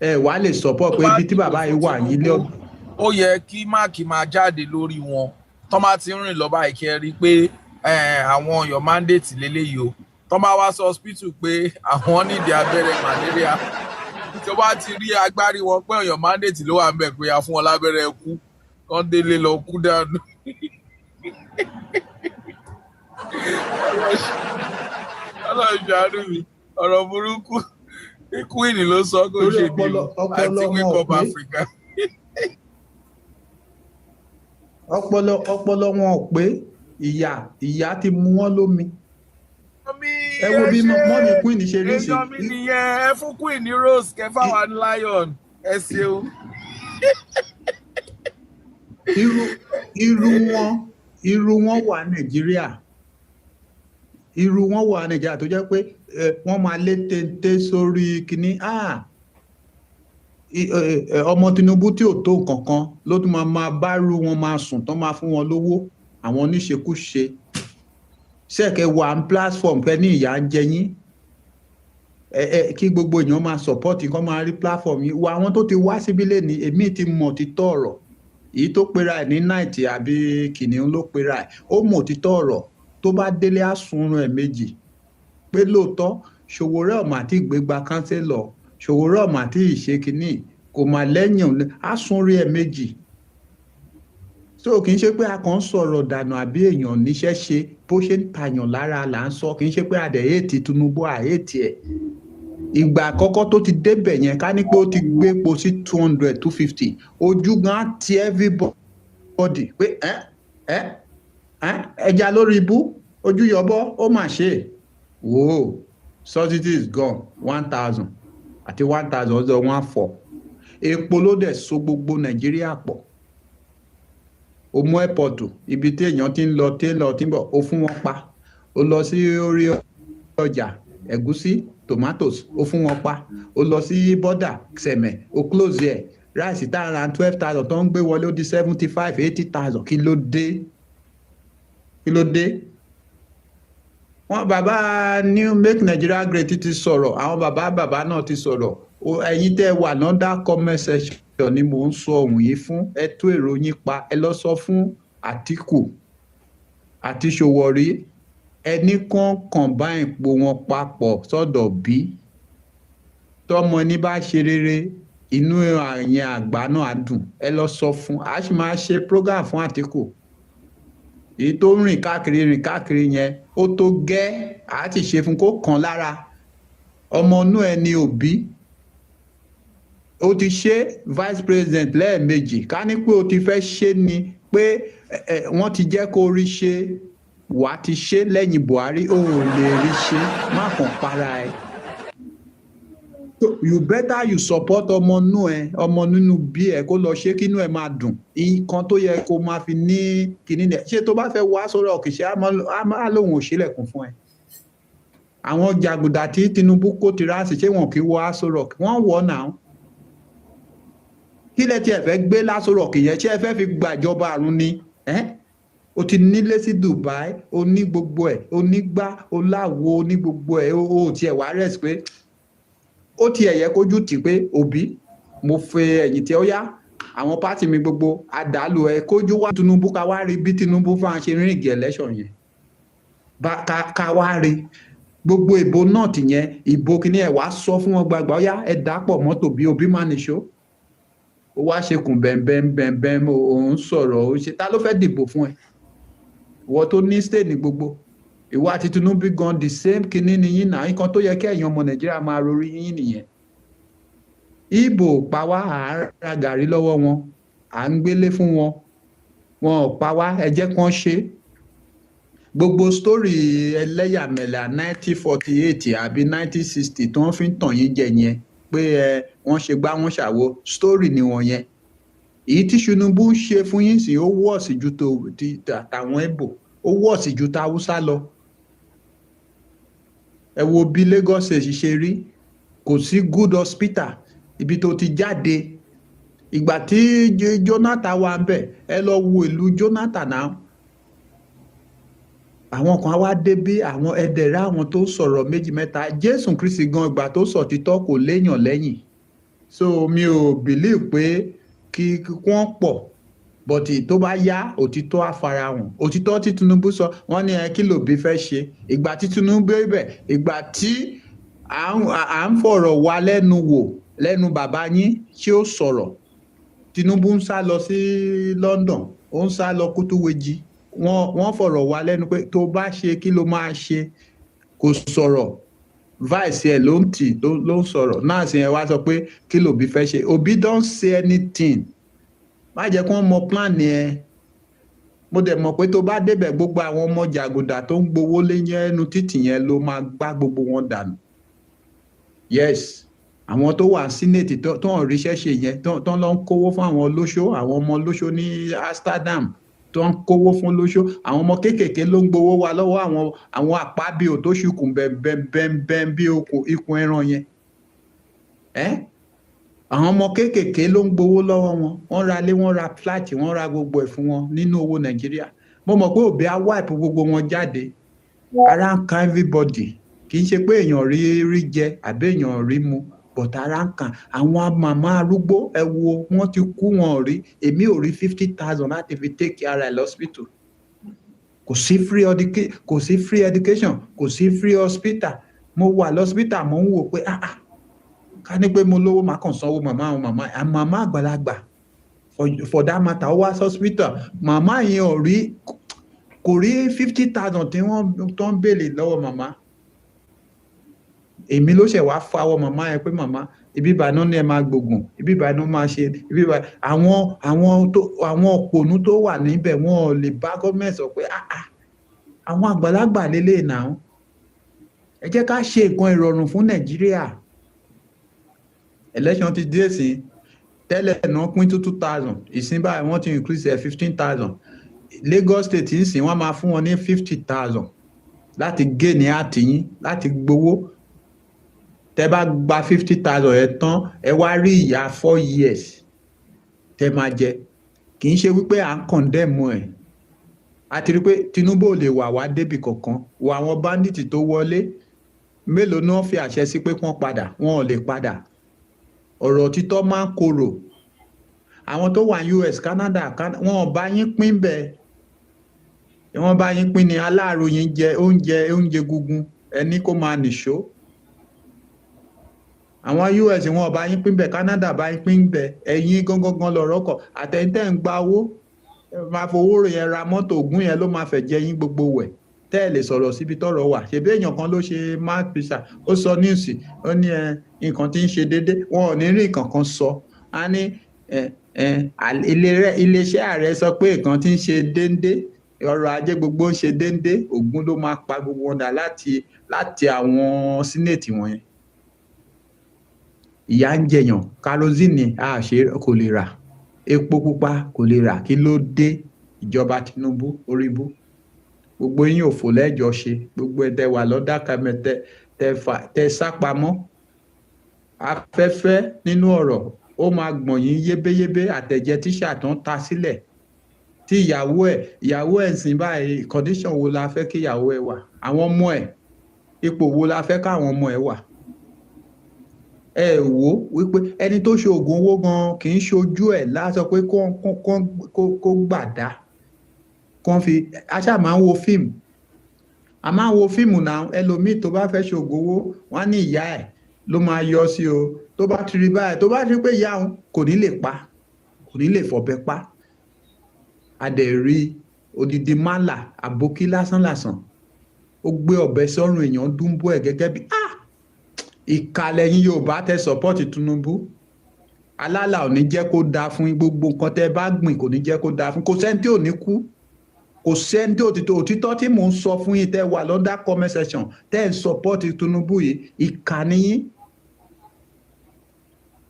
ẹ wàá lè support pé ibi tí bàbá yìí wà yìí lé ọdún. ó yẹ kí máàkì máa jáde lórí wọn tó máa ti rìn lọ báyìí kẹ́ rí pé àwọn your mandate lélẹ́yìí o tó máa wá sọ hospital pé àwọn nídìí abẹ́rẹ́ malaria tó bá ti rí agbárí wọn pé your mandate ló wà ń bẹ̀ pé a fún wọn lábẹ́rẹ́ kú kán délé lọ kú dànù. Ọlọ́run ṣàánú mi ọ̀rọ̀ burúkú queen ló sọ kó ṣe bí àti wake up Africa. ọpọlọ wọn ò pé ìyá ti mú wọn lómi ẹ wo bí mọ́mí queen ṣe rí sí. èèyàn mi nìyẹn ẹ fún queen ní rose kẹfà wà ní lion ẹ ṣeun. irú wọn wà Nàìjíríà tó jẹ́ pé wọ́n máa lé téńté sórí kínní ọmọ Tinubu tí ò tó nǹkankan ló tún máa bárú wọn máa sùn tán máa fún wọn lówó àwọn oníṣekúṣe ṣẹ́ẹ̀kẹ́ wà ní platform pẹ́ ní ìyà ń jẹ yín kí gbogbo èèyàn máa support kán máa rí platform yìí wà àwọn tó ti wá síbí lé ní èmi ti mọ̀ títọ́ ọ̀rọ̀ èyí tó pera ẹ̀ ní night àbí kìnìún ló pera ẹ̀ ó mọ̀ títọ́ ọ̀rọ̀ tó bá délé àsunrun ẹ̀ méjì pé lóòótọ́ Ṣòwòrẹ́ ọ̀mà tí gbégbá kánsẹ́lọ̀ Ṣòwòrẹ́ ọ̀mà tí ìṣe kìíní kò mà lẹ́yìn àsunrí ẹ̀ méjì so kì í ṣe pé a kàn ń sọ̀rọ̀ dànù àbí èèyàn níṣẹ́ ṣe bó ṣe ń tàyàn lára là ń sọ kì í ṣe pé adẹ̀ èètì Tinubu àètì ẹ̀ ìgbà àkọ́kọ́ tó ti débẹ̀ yẹn ká ní pé ó ti gbé epo sí 200 250 ojú gan ti everybody pé ẹja lórí ibú ojú yọbọ ó mà ṣe wò subsidy is gone 1000 àti 1000 ọjọ́ 14 epo ló dẹ̀ so gbogbo Nàìjíríà pọ̀ o mú ẹ̀pọ̀tù ibi tí èèyàn ti ń lọ tí ń bọ̀ ó fún wọn pa ó lọ sí orí ọjà ẹ̀gúsí tomatoes ó fún wọn pa ó lọ sí bọ́dà sẹ̀mẹ̀ ó close ẹ̀ ráìsì tá a ra 12,000 tó ń gbé wọlé ó di 75 80,000 kí ló dé wọn bàbá new make Nigeria great ti sọ̀rọ̀ àwọn bàbá náà ti sọ̀rọ̀ ẹ̀yin tẹ́ wà lọ́dà comment section ni mò ń sọ ohun yìí fún ẹ tó èrò yín pa ẹ lọ sọ fún Àtíkù àti Ṣòwòrẹ́ ẹni kan combine po wọn papọ̀ sọ́dọ̀ bí tọmọ ní bá ṣe rere inú àyẹn àgbà náà á dùn ẹ lọ sọ fún a sì máa ṣe program fún Àtíkù èyí tó rìn káàkiri yẹn ó tó gẹ́ a ti ṣe fún kó kàn lára ọmọ inú ẹ ní Òbí ó ti ṣe vice president lẹ́ẹ̀mejì ká ní pé ó ti fẹ́ ṣe ni pé wọ́n ti jẹ́ kó rí ṣe wà á ti ṣe lẹ́yìn Buhari ó lè rí ṣe má kàn para ẹ. You better you support ọmọ nínú bí ẹ kó lọ ṣe kínú ẹ máa dùn nǹkan tó yẹ kó máa fi ní kíní ẹ ṣé tó bá fẹ́ wá sórí ọ̀kìṣẹ́ á lóun ò ṣílẹ̀kùn fún ẹ. Àwọn jàgùdà tí Tinubu kó tirasi ṣé wọn kì í wọ aṣọ rock wọ́n wọ̀ náà. Kí lẹ tí ẹ fẹ́ gbé láṣọ rock yẹn ṣé ẹ fẹ́ fi gbàjọba àrùn ni? O ti nílé sí Dubai o ní gbogbo ẹ o ní gbá o láwo o ní gbogbo ẹ o tiẹ̀ wá rẹ̀ pé ó ti ẹ̀yẹ kójú tì pé Òbí mo fẹ́ ẹ̀yìn tí ó yá àwọn pátì mi gbogbo àdálù ẹ kójú wá Tinubu ká wá rí bí Tinubu fáwọn ṣe rìn ìgẹ̀ election yẹn ká wá rí gbogbo ìbò náà tì yẹn ìbò kìíní ẹ wá sọ fún wọn gbàgbà ó yá ẹ dàpọ̀ mọ́tò bí Òbí máa nìṣó ó wá ṣe kùn bẹ́ẹ̀nbẹ́ẹ̀nbẹ́ẹ̀n òun sọ̀rọ̀ ó ṣe ta ló fẹ́ dìbò fún ẹ ìwọ tó ní state ní gbogbo ìwọ àti Tinubu gan the same kinní ni yín náà nǹkan tó yẹ kí ẹ̀yin ọmọ Nàìjíríà máa rorí yín nìyẹn. Ìbò pa wá àárá gàrí lọ́wọ́ wọn à ń gbélé fún wọn wọn ò pa wá ẹ jẹ́ kán ṣe. Gbogbo story ẹlẹ́yàmẹ̀lẹ̀ 1948 àbí 1960 tó ń fi ń tàn yín jẹ yẹn pé wọ́n ṣe gbá wọn ṣàwo story ni wọ́n yẹn. Èyí tí Tinubu ń ṣe fún yín sí ó wọ́ọ̀sì ju tàwọn Ìbò ó wọ́ọ̀sì ju tàwùsá lọ. Ẹ wo bí Lagos ṣe rí kò sí good hospital ibi tó ti jáde ìgbà tí Jonathan wà ń bẹ̀ ẹ lọ wo ìlú Jonathan náà àwọn kan wá débí àwọn ẹdẹrẹ àwọn tó sọ̀rọ̀ méjì mẹ́ta Jésù Kristi gan ìgbà tó sọ títọ́ kò léèyàn lẹ́yìn so mi ò believe pé kí wọ́n pọ̀ bọ̀tì tó bá yá òtítọ́ àfarahàn òtítọ́ tí Tinubu sọ wọ́n ní kí lòbí fẹ́ ṣe ìgbà tí Tinubu ibẹ̀ ìgbà tí à ń fọ̀rọ̀ wá lẹ́nu wò lẹ́nu bàbá yín tí ó sọ̀rọ̀ Tinubu ń sá lọ sí London ó ń sá lọ Kútúwéjì wọ́n fọ̀rọ̀ wá lẹ́nu pé tó bá ṣe kí ló máa ṣe kò sọ̀rọ̀ vice ẹ̀ ló ń tì ló ń sọ̀rọ̀ náà sì ẹ wá sọ pé kí lòbí fẹ́ ṣe Òbí don't say anything má jẹ́ kí wọ́n mọ plan ẹ mo dẹ̀ mọ̀ pé tó bá débẹ̀ gbogbo àwọn ọmọ jàgùdà tó ń gbowó léyìn ẹnu títì yẹn ló máa gbá gbogbo wọn dànù yes àwọn tó wà sínẹtì tó ń ríṣẹ́ ṣe yẹn tó ń lọ ń kówó fún àwọn olóṣó àwọn ọmọ olóṣó ní Amsterdam tó ń kówó fún olóṣó àwọn ọmọ kéékèèké ló ń gbowó wa lọ́wọ́ àwọn àpábíò tó ṣùkùn bẹ́ẹ̀ bí ikùn ẹran yẹn àwọn ọmọ kéékèèké ló ń gbowó lọ́wọ́ wọ́n ra ilé wọ́n ra flat wọ́n ra gbogbo ẹ̀ fún wọn nínú owó Nàìjíríà mo mọ̀ pé Òbí á wipe gbogbo wọn jáde ara ń kan everybody kì í ṣe pé èèyàn rí jẹ àbí èèyàn rí mu but ara ń kan àwọn màmá arúgbó ẹ wo wọ́n ti kú wọn rí èmi ò rí 50,000 láti fi take care ẹ̀ lọ́sibítù kò sí free education kò sí free hospital mo wà lọ́sibítà mo ń wò pé ká ní pé mo lówó máa kàn sanwó màmá àgbàlagbà for that matter ó wá hospital màmá yẹn kò rí 50,000 tí wọ́n tó ń béèlè lọ́wọ́ màmá èmi ló ṣẹ̀ wá fáwọ́ màmá yẹn pé màmá ibi ìbànú ni ẹ máa gbógun ibi ìbànú máa ṣe ibi ìbànú àwọn òpònú tó wà níbẹ̀ wọn ò lè bá gọ́ọ̀mẹ̀ntì sọ pé àwọn àgbàlagbà lélẹ̀ náà ẹ jẹ́ ká ṣe nǹkan ìrọ̀rùn fún Nàìjíríà election ti dé sí tẹ́lẹ̀ náà pín tó 2,000 ìsìn báyìí wọ́n ti increase 15,000 Lagos State ń sìn wọ́n máa fún wọn ní 50,000 láti gé ní àtìyín láti gbowó tẹ́ bá gba 50,000 ẹ tán ẹ wá rí ìyà 4 years tẹ́ máa jẹ kì í ṣe wípé à ń condemn ẹ̀ a ti rí pé Tinubu ò lè wá débi kankan wo àwọn bandits tó wọlé mélòó náà fi àṣẹ sí pé wọ́n padà wọn ò lè padà ọ̀rọ̀ títọ́ máa ń korò àwọn tó wà US Canada wọn ò bá yín pín bẹ́ẹ̀ wọ́n bá yín pín ní aláàrò yín jẹ oúnjẹ gúngún ẹni kó máa nìṣó àwọn US wọn bá yín pín bẹ̀, Canada bá yín pín bẹ̀, ẹ̀yin gangan lọ̀rọ̀ kọ̀, àtẹ̀yìntẹ̀ ń gba owó máa fowó yẹn ra mọ́tò, ògùn yẹn ló máa fẹ̀ jẹ yín gbogbo wẹ̀ tẹ́ ẹ̀ lè sọ̀rọ̀ síbi tọ́rọ̀ wà. Ṣèbí èèyàn kan ló ṣe mark pisa, ó sọ news, ó ní nǹkan tí ń ṣe déédéé, wọn ò ní rí nǹkan kan sọ. A ní iléeṣẹ́ ààrẹ sọ pé nǹkan tí ń ṣe déédéé, ọrọ̀ ajé gbogbo ń ṣe déédéé, ògùn ló máa pa gbogbo wọn dà láti àwọn sínẹ̀tì wọ̀nyẹn. Ìyà ń jẹyàn, kerosene kò lè rà, epo pupa kò lè rà. Kí ló dé? Ìjọba Tinubu oríbú, gbogbo yín òfò lẹ́jọ́ ṣe, gbogbo ẹ̀dẹ̀ wà lọ́dà kàmẹ́tẹ́ tẹ sápamọ́. Afẹ́fẹ́ nínú ọ̀rọ̀ ó máa gbọ̀n yín yébéyébé, àtẹ̀jẹ́ tíṣà tó ń ta sílẹ̀ tí ìyàwó ẹ̀ sìn báyìí. Condition wo la fẹ́ kí ìyàwó ẹ̀ wà? Àwọn ọmọ ẹ̀, ipò wo la fẹ́ káwọn ọmọ ẹ̀ wà? Ẹ wò wípé ẹni tó ṣe oògùn owó gan kì í ṣojú ẹ̀ láṣọ pé kó gbàdá kán fi. Aṣá máa ń wo fíìmù, a máa ń wo fíìmù náà. Ẹlòmíì tó bá fẹ́ ṣe oògùn owó, wọ́n á ní ìyá ẹ̀ ló máa yọ sí o. Tó bá ti rí báyìí, tó bá rí pé ìyá òun kò ní lè pa, kò ní lè fọ̀bẹ pa, a dẹ̀ rí odidi málà àbókí lásán ó gbé ọ̀bẹ sọ́rùn èèyàn dúnbó ẹ̀ gẹ́gẹ́ bí ìkàlẹ̀ yín Yorùbá tẹ sọ́pọ́ọ̀tì Tinubu. Alálà ò ní jẹ́ kó dáa fún yín, gbogbo nǹkan tẹ bá gbìn kò ní jẹ́ kó dáa fún. Kò sẹ́ni tí ò ní kú, kò sẹ́ni tí òtítọ́ tí mò ń sọ fún yín tẹ wà lọ́dà comment section tẹ ń sọ́pọ́ọ̀tì Tinubu yìí, ìkànnì yín.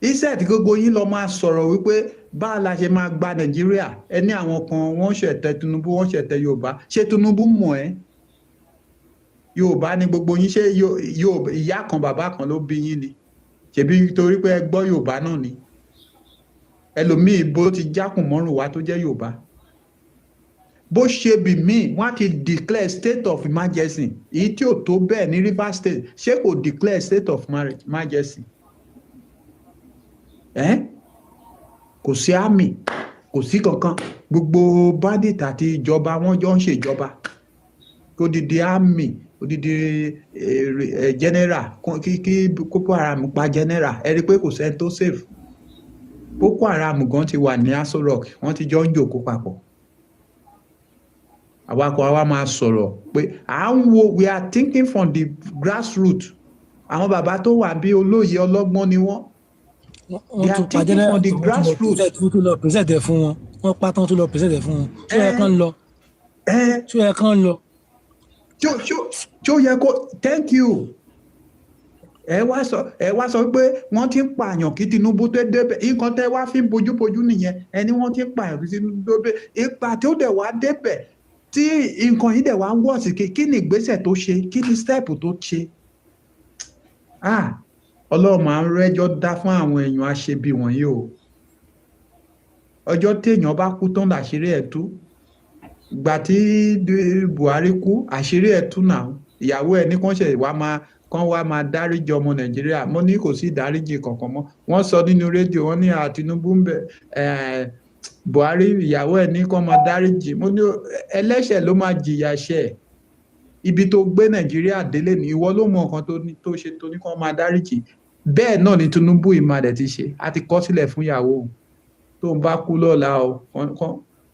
Iṣẹ́ tí gbogbo yín lọ máa sọ̀rọ̀ wípé báà la ṣe máa gba Nàìjíríà, ẹni àwọn kan wọ́n ṣẹ̀tẹ̀ Tinubu, wọ́n ṣẹ̀tẹ̀ Yorùbá. Ṣé Tinubu mọ̀ ẹ́? Yorùbá ni gbogbo yín. Ṣé ìyá kan bàbá kan ló bí yín ni? Ṣèbí torí pé ẹ gbọ́ Yorùbá náà ni? Ẹlòmíì bó ti jákùn mọ́rùn wá tó jẹ́ Yorùbá. Bó ṣe bì míì, wọ́n á ti declare state of emergency. Èyí tí ò tó bẹ́ẹ̀ ní Rivers State, ṣé kò declare state of emergency? Kò sí army, kò sí kankan. Gbogbo bandit àti ìjọba wọn jọ ń ṣèjọba. Kó dìde army, odidi general, kí Boko Haram pa general. Ẹ rí pé kò sẹ́ni tó safe. Boko Haram gan ti wà ní Aso Rock, wọ́n ti jọ ń jòkó papọ̀. Àwa máa sọ̀rọ̀ pé we are thinking from the grassroots. Àwọn bàbá tó wà bí olóye ọlọ́gbọ́n ni wọ́n. They are thinking from the grassroots. Wọ́n tún lọ present ẹ̀ fún wọn, wọ́n pátán tún lọ present ẹ̀ fún wọn. Ṣé ẹ kàn lọ? Tí ó yẹ kó, thank you. Ẹ wá sọ pé wọ́n ti ń pààyàn kí Tinubu tó débẹ̀. Nǹkan tẹ́ wá fi ń bójúbójú nìyẹn. Ẹni wọ́n ti ń pààyàn kí Tinubu tó débẹ̀. Ipa tí ó dẹ̀ wá débẹ̀, tí nǹkan yìí dẹ̀ wá ń wọ̀ sí, kí ni ìgbésẹ̀ tó ṣe? Kí ni step tó ṣe? Ọlọ́run máa ń rẹ́jọ́ dá fún àwọn èèyàn aṣebi wọ̀nyí o. Ọjọ́ tí èèyàn bá kú tán láṣírí ẹ̀ tú. Ìgbà tí Buhari kú, àṣírí ẹ̀ tú náà. Ìyàwó ẹ̀ ní kán wá máa dáríjì ọmọ Nàìjíríà. Mo ní kò sí ìdáríjì kankan mọ́. Wọ́n sọ nínú rédíò, wọ́n ní Tinubu ń bẹ̀ Buhari, ìyàwó ẹ̀ ní kán máa dáríjì. Mo ní ẹlẹ́ṣẹ̀ ló máa jìyà ẹ̀ṣẹ̀. Ibi tó gbé Nàìjíríà délé ni ìwọ ló mọ nǹkan tó ṣe tó ní kán máa dáríjì. Bẹ́ẹ̀ náà ni Tinubu ìmàdẹ̀ ti ṣe. A ti kọ sílẹ̀ fún ìyàwó tó ń bá kú lọ́la o,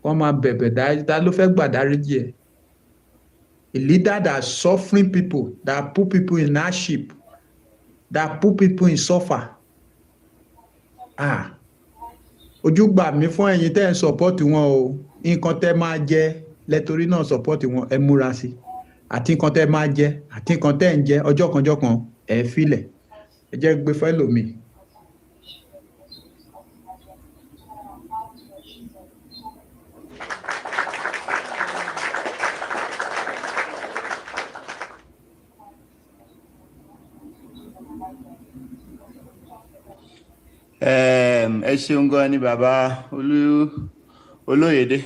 kán máa bẹ̀bẹ̀ dáríjì. Ta ló fẹ́ gbà dáríjì ẹ̀? A leader that suffering people, that put people in hardship, that put people in suffer. Ojú gbà mí fún ẹ̀yin tẹ́ ń support wọn o. Nǹkan tẹ́ máa jẹ lẹ́torí náà support wọn, ẹ múra sí. Àti nǹkan tẹ́ máa jẹ, àti nǹkan tẹ́ ń jẹ ọjọ́ kan ẹ filẹ̀. Ẹ jẹ́ gbé fẹ́ lómi. Ẹ ṣeun gan ni bàbá Olóyèdé.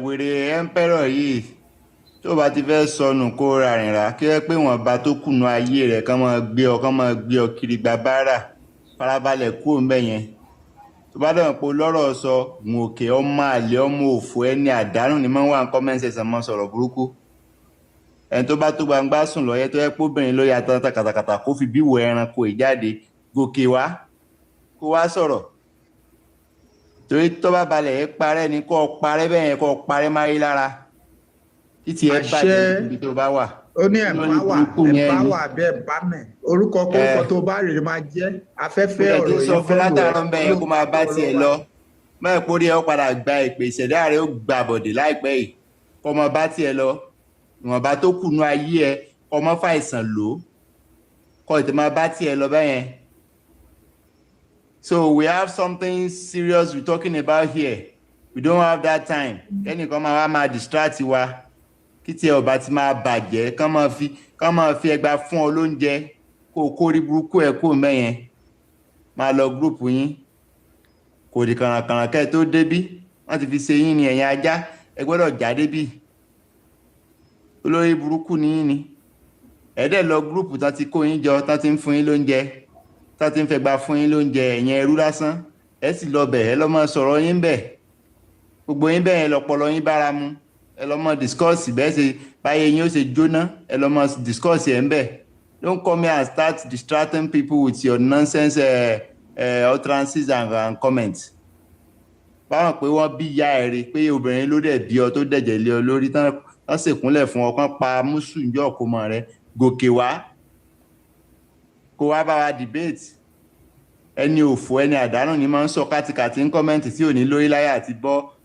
Wèrè emperor yìí tó bá ti fẹ́ sọnù kó ra rìnrà, kí ẹ pé wọ́n bá tó kùnà ayé rẹ̀ kán máa gbé ọ kiri gba báárà, farabalẹ̀ kú òun bẹ̀ yẹn. Tó bá dẹ̀ pé lọ́rọ̀ sọ, òkè ọmọ àlè ọmọ òfò ẹni àdánù ni máa ń wà ní comment section máa sọ̀rọ̀ burúkú. ẹni tó bá tó gbangba sùn lọ́yẹ́ tó yẹ pé obìnrin ló ya tán kàtàkàtà kó fi bíwò ẹranko ìjáde gòkè wá kó wá sọ̀rọ̀ torí tó bá balẹ̀ ẹ parẹ́ ni kó parẹ́ bẹ́ẹ̀ yẹn kó parẹ́ máyé lára títí ẹ bàjẹ́ níbi tó bá wà. Ó ní ẹ̀báwà bẹ́ẹ̀ bá mẹ́ orúkọ kórúkọ tó bá rèé máa jẹ́ afẹ́fẹ́ ọ̀rọ̀ yìí. sọ fún látàrọ ń bẹ yẹn kó máa bá tiẹ̀ lọ mẹ́ẹ̀ pórí ẹ ó padà gba ìpè ìṣẹ̀dá rẹ̀ ó gbà bọ̀dẹ̀ láìpẹ́ yìí kó máa bá tiẹ̀ lọ ìwọ̀nba tó kùnú ayé ẹ kó máa fàìsàn lò kó ètò máa bá tiẹ̀ lọ bẹ́yẹn. So we have something serious we're talking about here. We don't have that time. Ẹnìkan máa wá máa distract wa kí tí ọba ti máa bàjẹ́ kán máa fi ẹgbàá fún ọ lóúnjẹ kó o kórí burúkú ẹ kó mẹ́yẹn máa lọ gúrùpù yín kò di kàràkàrà kẹ́ ẹ tó débí wọ́n ti fi ṣe yín ní ẹ̀yìn ajá ẹ gbọ́dọ̀ já débí olórí burúkú ní yín ni ẹ̀ẹ́dẹ̀ lọ gúrùpù tán ti kó yín jọ tán ti ń fún yín lóúnjẹ tán ti ń fẹgbàá fún yín lóúnjẹ ẹ̀yìn ẹrú lásán ẹ sì lọ bẹ̀ ẹ lọ́mọ sọ̀rọ̀ yín bẹ̀ gbogbo yín bẹ́ẹ̀ lọ́pọlọ yín bára mu ẹ lọ mọ discuss bẹ́ẹ̀ ṣe báyé yín ó ṣe jóná ẹ lọ mọ discuss ẹ̀ ń bẹ̀ don't come here and start distracting people with your nonsense utterances and comments. báwọn pé wọ́n bí ìyá ẹ̀ rí pé obìnrin ló dẹ̀ bí ọ tó dẹ̀jẹ̀ lé ọ lórí tán ṣèkúnlẹ̀ fún ọ kán pa mùsù ǹjọ́ ọ̀kọ́mọ rẹ gòkè wá kó wá bá wa debate ẹni òfò ẹni àdánù ni máa ń sọ kátikàtí ń kọ́mẹ́ǹtì tí ò ní lórí láyà àti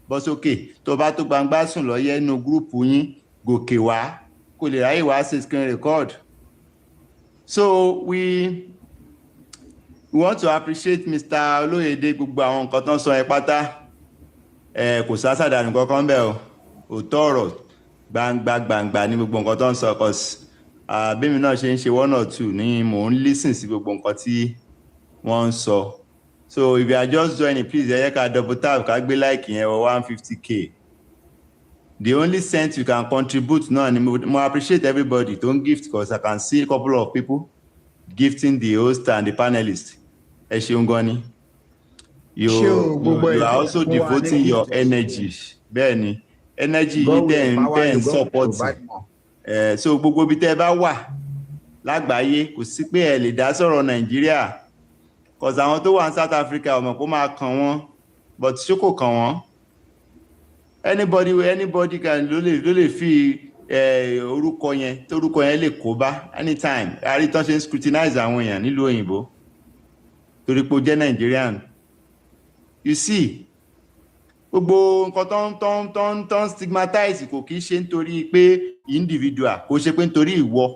bọ́ sókè tó bá tó gbangba sùn lọ́yẹ́ inú gúrùpù yín gòkè wá kó lè ráyè wá ṣe screen record. So we want to appreciate Mr. Olóyèdè gbogbo àwọn nǹkan tó ń sọ ẹ pátá kò sásàdánù kankan bẹ́ẹ̀ o òótọ́ ọ̀rọ̀ gbangba ní gbogbo nǹkan tó ń sọ cause bẹ́ẹ̀ mi náà ṣe ń ṣe 1 or 2 ní mò ń listen sí gbogbo nǹkan tí wọ́n ń sọ. So if you are just joining, please ẹ ká double tap ká gbé like yẹn wọ 150k. The only cent you can contribute náà ni mo appreciate everybody don't gift because I can see a couple of people gifting the host and the panelists. Ẹ ṣeun gan ni. You are also devoting your energy. Bẹ́ẹ̀ni energy yìí then support. So gbogbo ibi tẹ́ bá wà lágbàáyé kò sí pé ẹ lè dá sọ̀rọ̀ Nàìjíríà. Because àwọn tó wà ní South Africa ọmọ kó máa kàn wọ́n but ṣé kò kàn wọ́n anybody can ló lè fi orúkọ yẹn tó orúkọ yẹn lè kó bá anytime àrítán ṣe ń scrutinize àwọn èèyàn nílùú òyìnbó torí pé ó jẹ́ Nigerian. You see gbogbo nǹkan tó ń stigmatize kò kì í ṣe nítorí pé individual kò ṣe pé nítorí ìwọ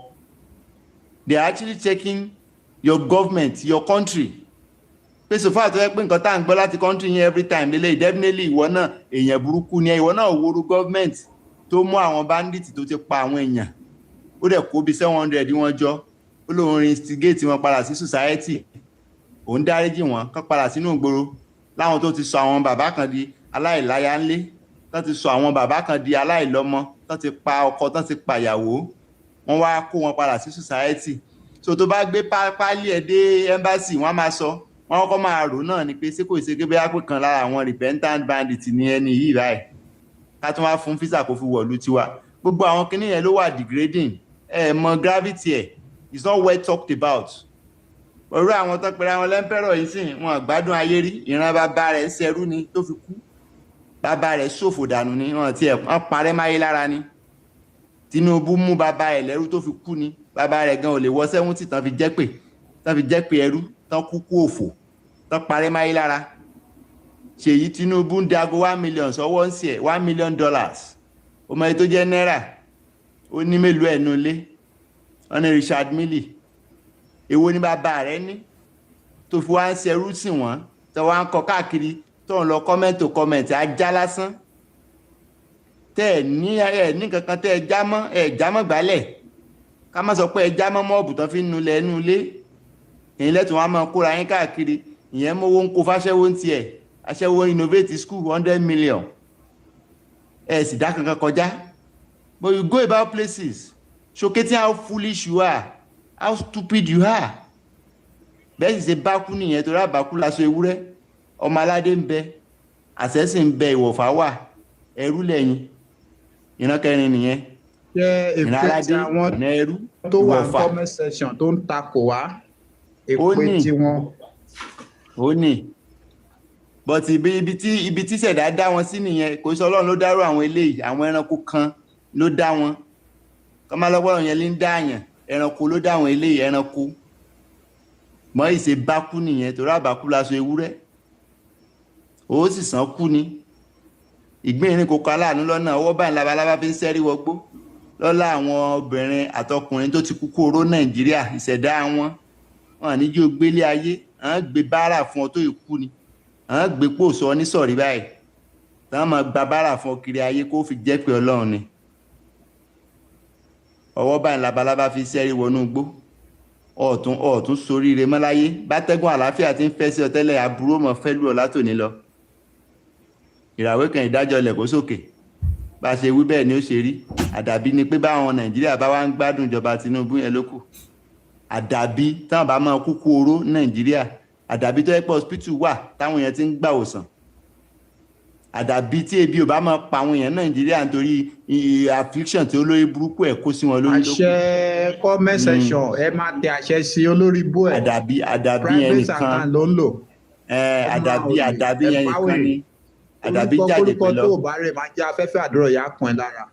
they are actually checking your government your country. Pé so far tó yẹ pé nǹkan tá à ń gbọ́ láti country yẹn every time lélẹ̀ definitely ìwọ náà èèyàn burúkú ni ìwọ náà wóoru government tó mú àwọn bandit tó ti pa àwọn èèyàn ó dẹ̀ kó bí 700 wọn jọ ó lóun instigate wọn padà sí society òun dáríjì wọn kán padà sínú ìgboro láwọn tó ti sọ àwọn bàbá kan di aláìláyà ńlé tán ti sọ àwọn bàbá kan di aláìlọ́mọ tán ti pa ọkọ tán ti pa ìyàwó wọn wá kó wọn padà sí society. So tó bá gbé pálí ẹ̀ dé embassy wọ́n máa sọ wọ́n kọ́kọ́ máa rò náà ni pé ṣé kò ṣe gẹ́gẹ́ bí kan lára àwọn repentant bandit ní ẹni yìí báyìí ká tún wá fún físà kó fi wọ̀lú tiwa gbogbo àwọn kinní yẹn ló wà degrading mọ gravity ẹ̀ it's not well talked about. Ọ̀rọ̀ àwọn tó pẹ̀lú àwọn lẹ́ńpẹ̀rọ̀ yìí sìn wọn gbádùn ayé rí ìran bàbá rẹ̀ ṣẹrú ni tó fi kú bàbá rẹ̀ ṣòfò dànù ni wọ́n parẹ́ máyé lára ni Tinubu mú bàbá ẹ̀ lẹ́rú tó fi kú ni bàbá rẹ̀ gan ò lè wọ 70 tán fi jẹ́ pé ẹrú tán kúkú òfò tán parẹ́ máyé lára. Ṣèyí Tinubu ń dago $1 million sọ́wọ́ ń sí ẹ̀ $1 million ọmọ yìí tó jẹ́ náírà ó ní mélòó ẹ̀nu ilé wọ́n ní Richard Milley èwo ni bàbá rẹ̀ ní tó fi wá ń ṣerú sí wọ́n tó wá ń kọ káàkiri tó ń lọ kọ́mẹ́ǹtì ajá lásán tẹ́ ẹ̀ ní kankan tẹ́ ẹ̀ jámọ́ gbálẹ̀ ká má sọ pé ẹ jámọ́ mọ́ọ̀bù tán fi ń nulẹ̀ ẹnu ilé èyí lẹ́tùn wọn máa kóra yín káàkiri ìyẹn mówó ń kó fáṣẹ́wó ń tiẹ̀ aṣẹ́wó innovate school 100 million ẹ̀ sì dá kankan kọjá but you go about places showcasing how foolish you are how stupid you are bẹ́ẹ̀ sì ṣe bákú nìyẹn torí àbákú láṣọ ewúrẹ́ ọmọ aládé ń bẹ àṣẹ́sì ń bẹ ìwọ̀fà wà ẹrú lẹ́yìn ìran kẹrin nìyẹn jẹ́ ìfẹ́ àwọn tó wà ní comment section tó ń takò wá èpè tiwọn. ó ní but ibi tí ṣẹ̀dá dá wọn sí nìyẹn, kò sọ Ọlọ́run ló dárò àwọn eléyìí, àwọn ẹranko kan ló dá wọn. Kọ́málọ́gbọ́n yẹn ló ń dá àyàn, ẹranko ló dá àwọn eléyìí, ẹranko. Mọ́ ìṣe bá kú nìyẹn, torí àbákú láṣọ ewúrẹ́. Ó sì sàn kú ni. Ìgbín ní kòkó aláàánú lọ́nà, ọwọ́ báyìí labalábá fi ń sẹ́rí wọgbó. Lọ́lá àwọn obìnrin àtọkùnrin tó ti kú kóró Nàìjíríà, ìṣẹ̀dá wọn. Wọ́n ní jí ó gbélé ayé, à ń gbé báárà fún ọ tó ìkú ni. À ń gbé pòsọ onísọ̀rí báyìí. Táwọn máa gba báárà fún ọ kiri ayé kó fi jẹ́ pé Ọlọ́run ni. Ọwọ́ báyìí labalábá fi sẹ́rí wọnú igbó. Ọ̀tún soríire mọ́láyé. Bátẹ́gùn àlàáfíà ti ń fẹ́ sí ọ tẹ́lẹ̀, àbúrò mọ̀ fẹ́ lù ọ látòní lọ. Ìràwé kan ìdájọ́ ilẹ̀ kó sókè. Bá ṣe wí bẹ́ẹ̀ ni ó ṣe rí. Àdàbí ni pé báwọn Nàìjíríà bá wá ń gbádùn ìjọba Tinubu yẹn lókù. Àdàbí táwọn bá máa kúkú oró Nàìjíríà. Àdàbí tó yẹ pé hospital wà táwọn yẹn ti ń gbà òsàn. Àdàbí tí ebi ò bá máa pa àwọn èèyàn Nàìjíríà nítorí affliction tí olórí burúkú ẹ̀ kó sí wọn lórí lókù. Àṣẹ comment section ẹ máa tẹ àṣẹ sí olórí bú ẹ̀. Àdàbí yẹn nìkan. Private account ló ń lò. Àdàbí yẹn nìkan ni. Àdàbí jáde pẹ̀lú. Orúkọ tó bá rẹ̀ máa jẹ́ afẹ́fẹ́ àdúrà yà kún ẹ lára.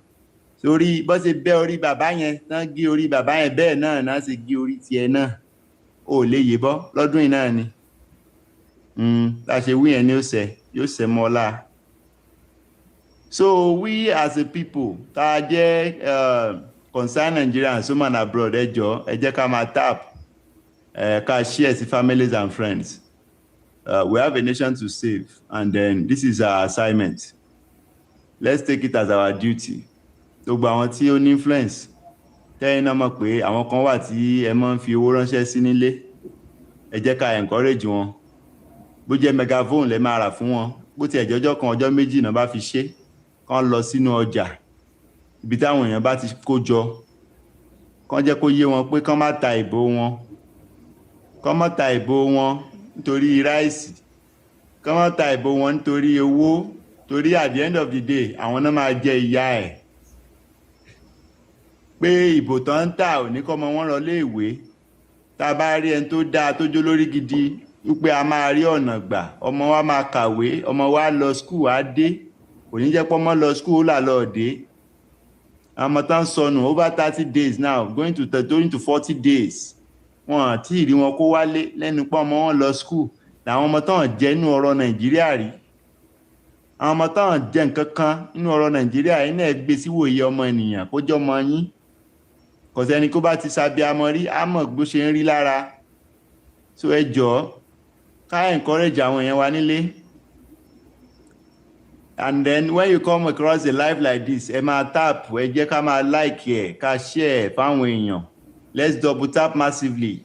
Torí bó ṣe bẹ́ orí bàbá yẹn tán gé orí bàbá yẹn bẹ́ẹ̀ náà ṣe gé orí tiẹ̀ náà. Ó lè yé bọ́ lọ́dún yìí náà ni. Láṣẹ wí yẹn ni yóò ṣẹ mọ́ ọlá. So we as a people tá a jẹ́ concerned Nigerians home and abroad ẹ jọ̀ọ́ ẹ jẹ́ ká máa tap ká share sí families and friends. We have a nation to save, and then this is our assignment. Let's take it as our duty. Gbogbo àwọn tí ó ní influence tẹ́yìn náà mọ̀ pé àwọn kan wà tí ẹ máa ń fi owó ránṣẹ́ sí nílé, ẹ jẹ́ ká encourage wọn. Bó jẹ́ megaphone lẹ máa rà fún wọn, bó ti ẹ̀jọ́jọ́ kan ọjọ́ méjì náà bá fi ṣe, kán lọ sínú ọjà ibi táwọn èèyàn bá ti kó jọ, kán jẹ́ kó yé wọn pé kán má ta ìbò wọn, kán má ta ìbò wọn nítorí ráìsì, kán má ta ìbò wọn nítorí owó, torí at the end of the day àwọn náà máa jẹ ìyà ẹ̀. Pé ìbò tán ń tà ò ní kọ́mọ wọn lọ lé ìwé, tá a bá rí ẹni tó dáa tó jó lórí gidi wípé a máa rí ọ̀nà gbà, ọmọ wa máa kàwé, ọmọ wa lọ skul á dé, kò ní jẹ́ pé ọmọ lọ skul ó là lọ dé. Àmọ́ tán sọnù over 30 days now, going to 40 days. Wọ́n àti ìrí wọn kó wálé lẹ́nu pé ọmọ wọn lọ skul. Làwọn ọmọ tán jẹ́ nínú ọ̀rọ̀ Nàìjíríà rí. Àwọn ọmọ tán jẹ́ nǹkan kan nínú ọ̀rọ̀ Nàìjíríà yìí náà gbé síwòye ọmọ ènìyàn kó jọ ọmọ yín. Kò sẹ́ni kó bá ti sabi amọ̀ rí, á mọ̀ bó ṣe ń rí lára. So ẹ jọ̀ọ́ ká encourage àwọn èèyàn wa nílé. And then when you come across a life like this, ẹ máa tap, ẹ jẹ́ ká máa like ẹ̀, ká share fáwọn èèyàn. Let's double tap massively.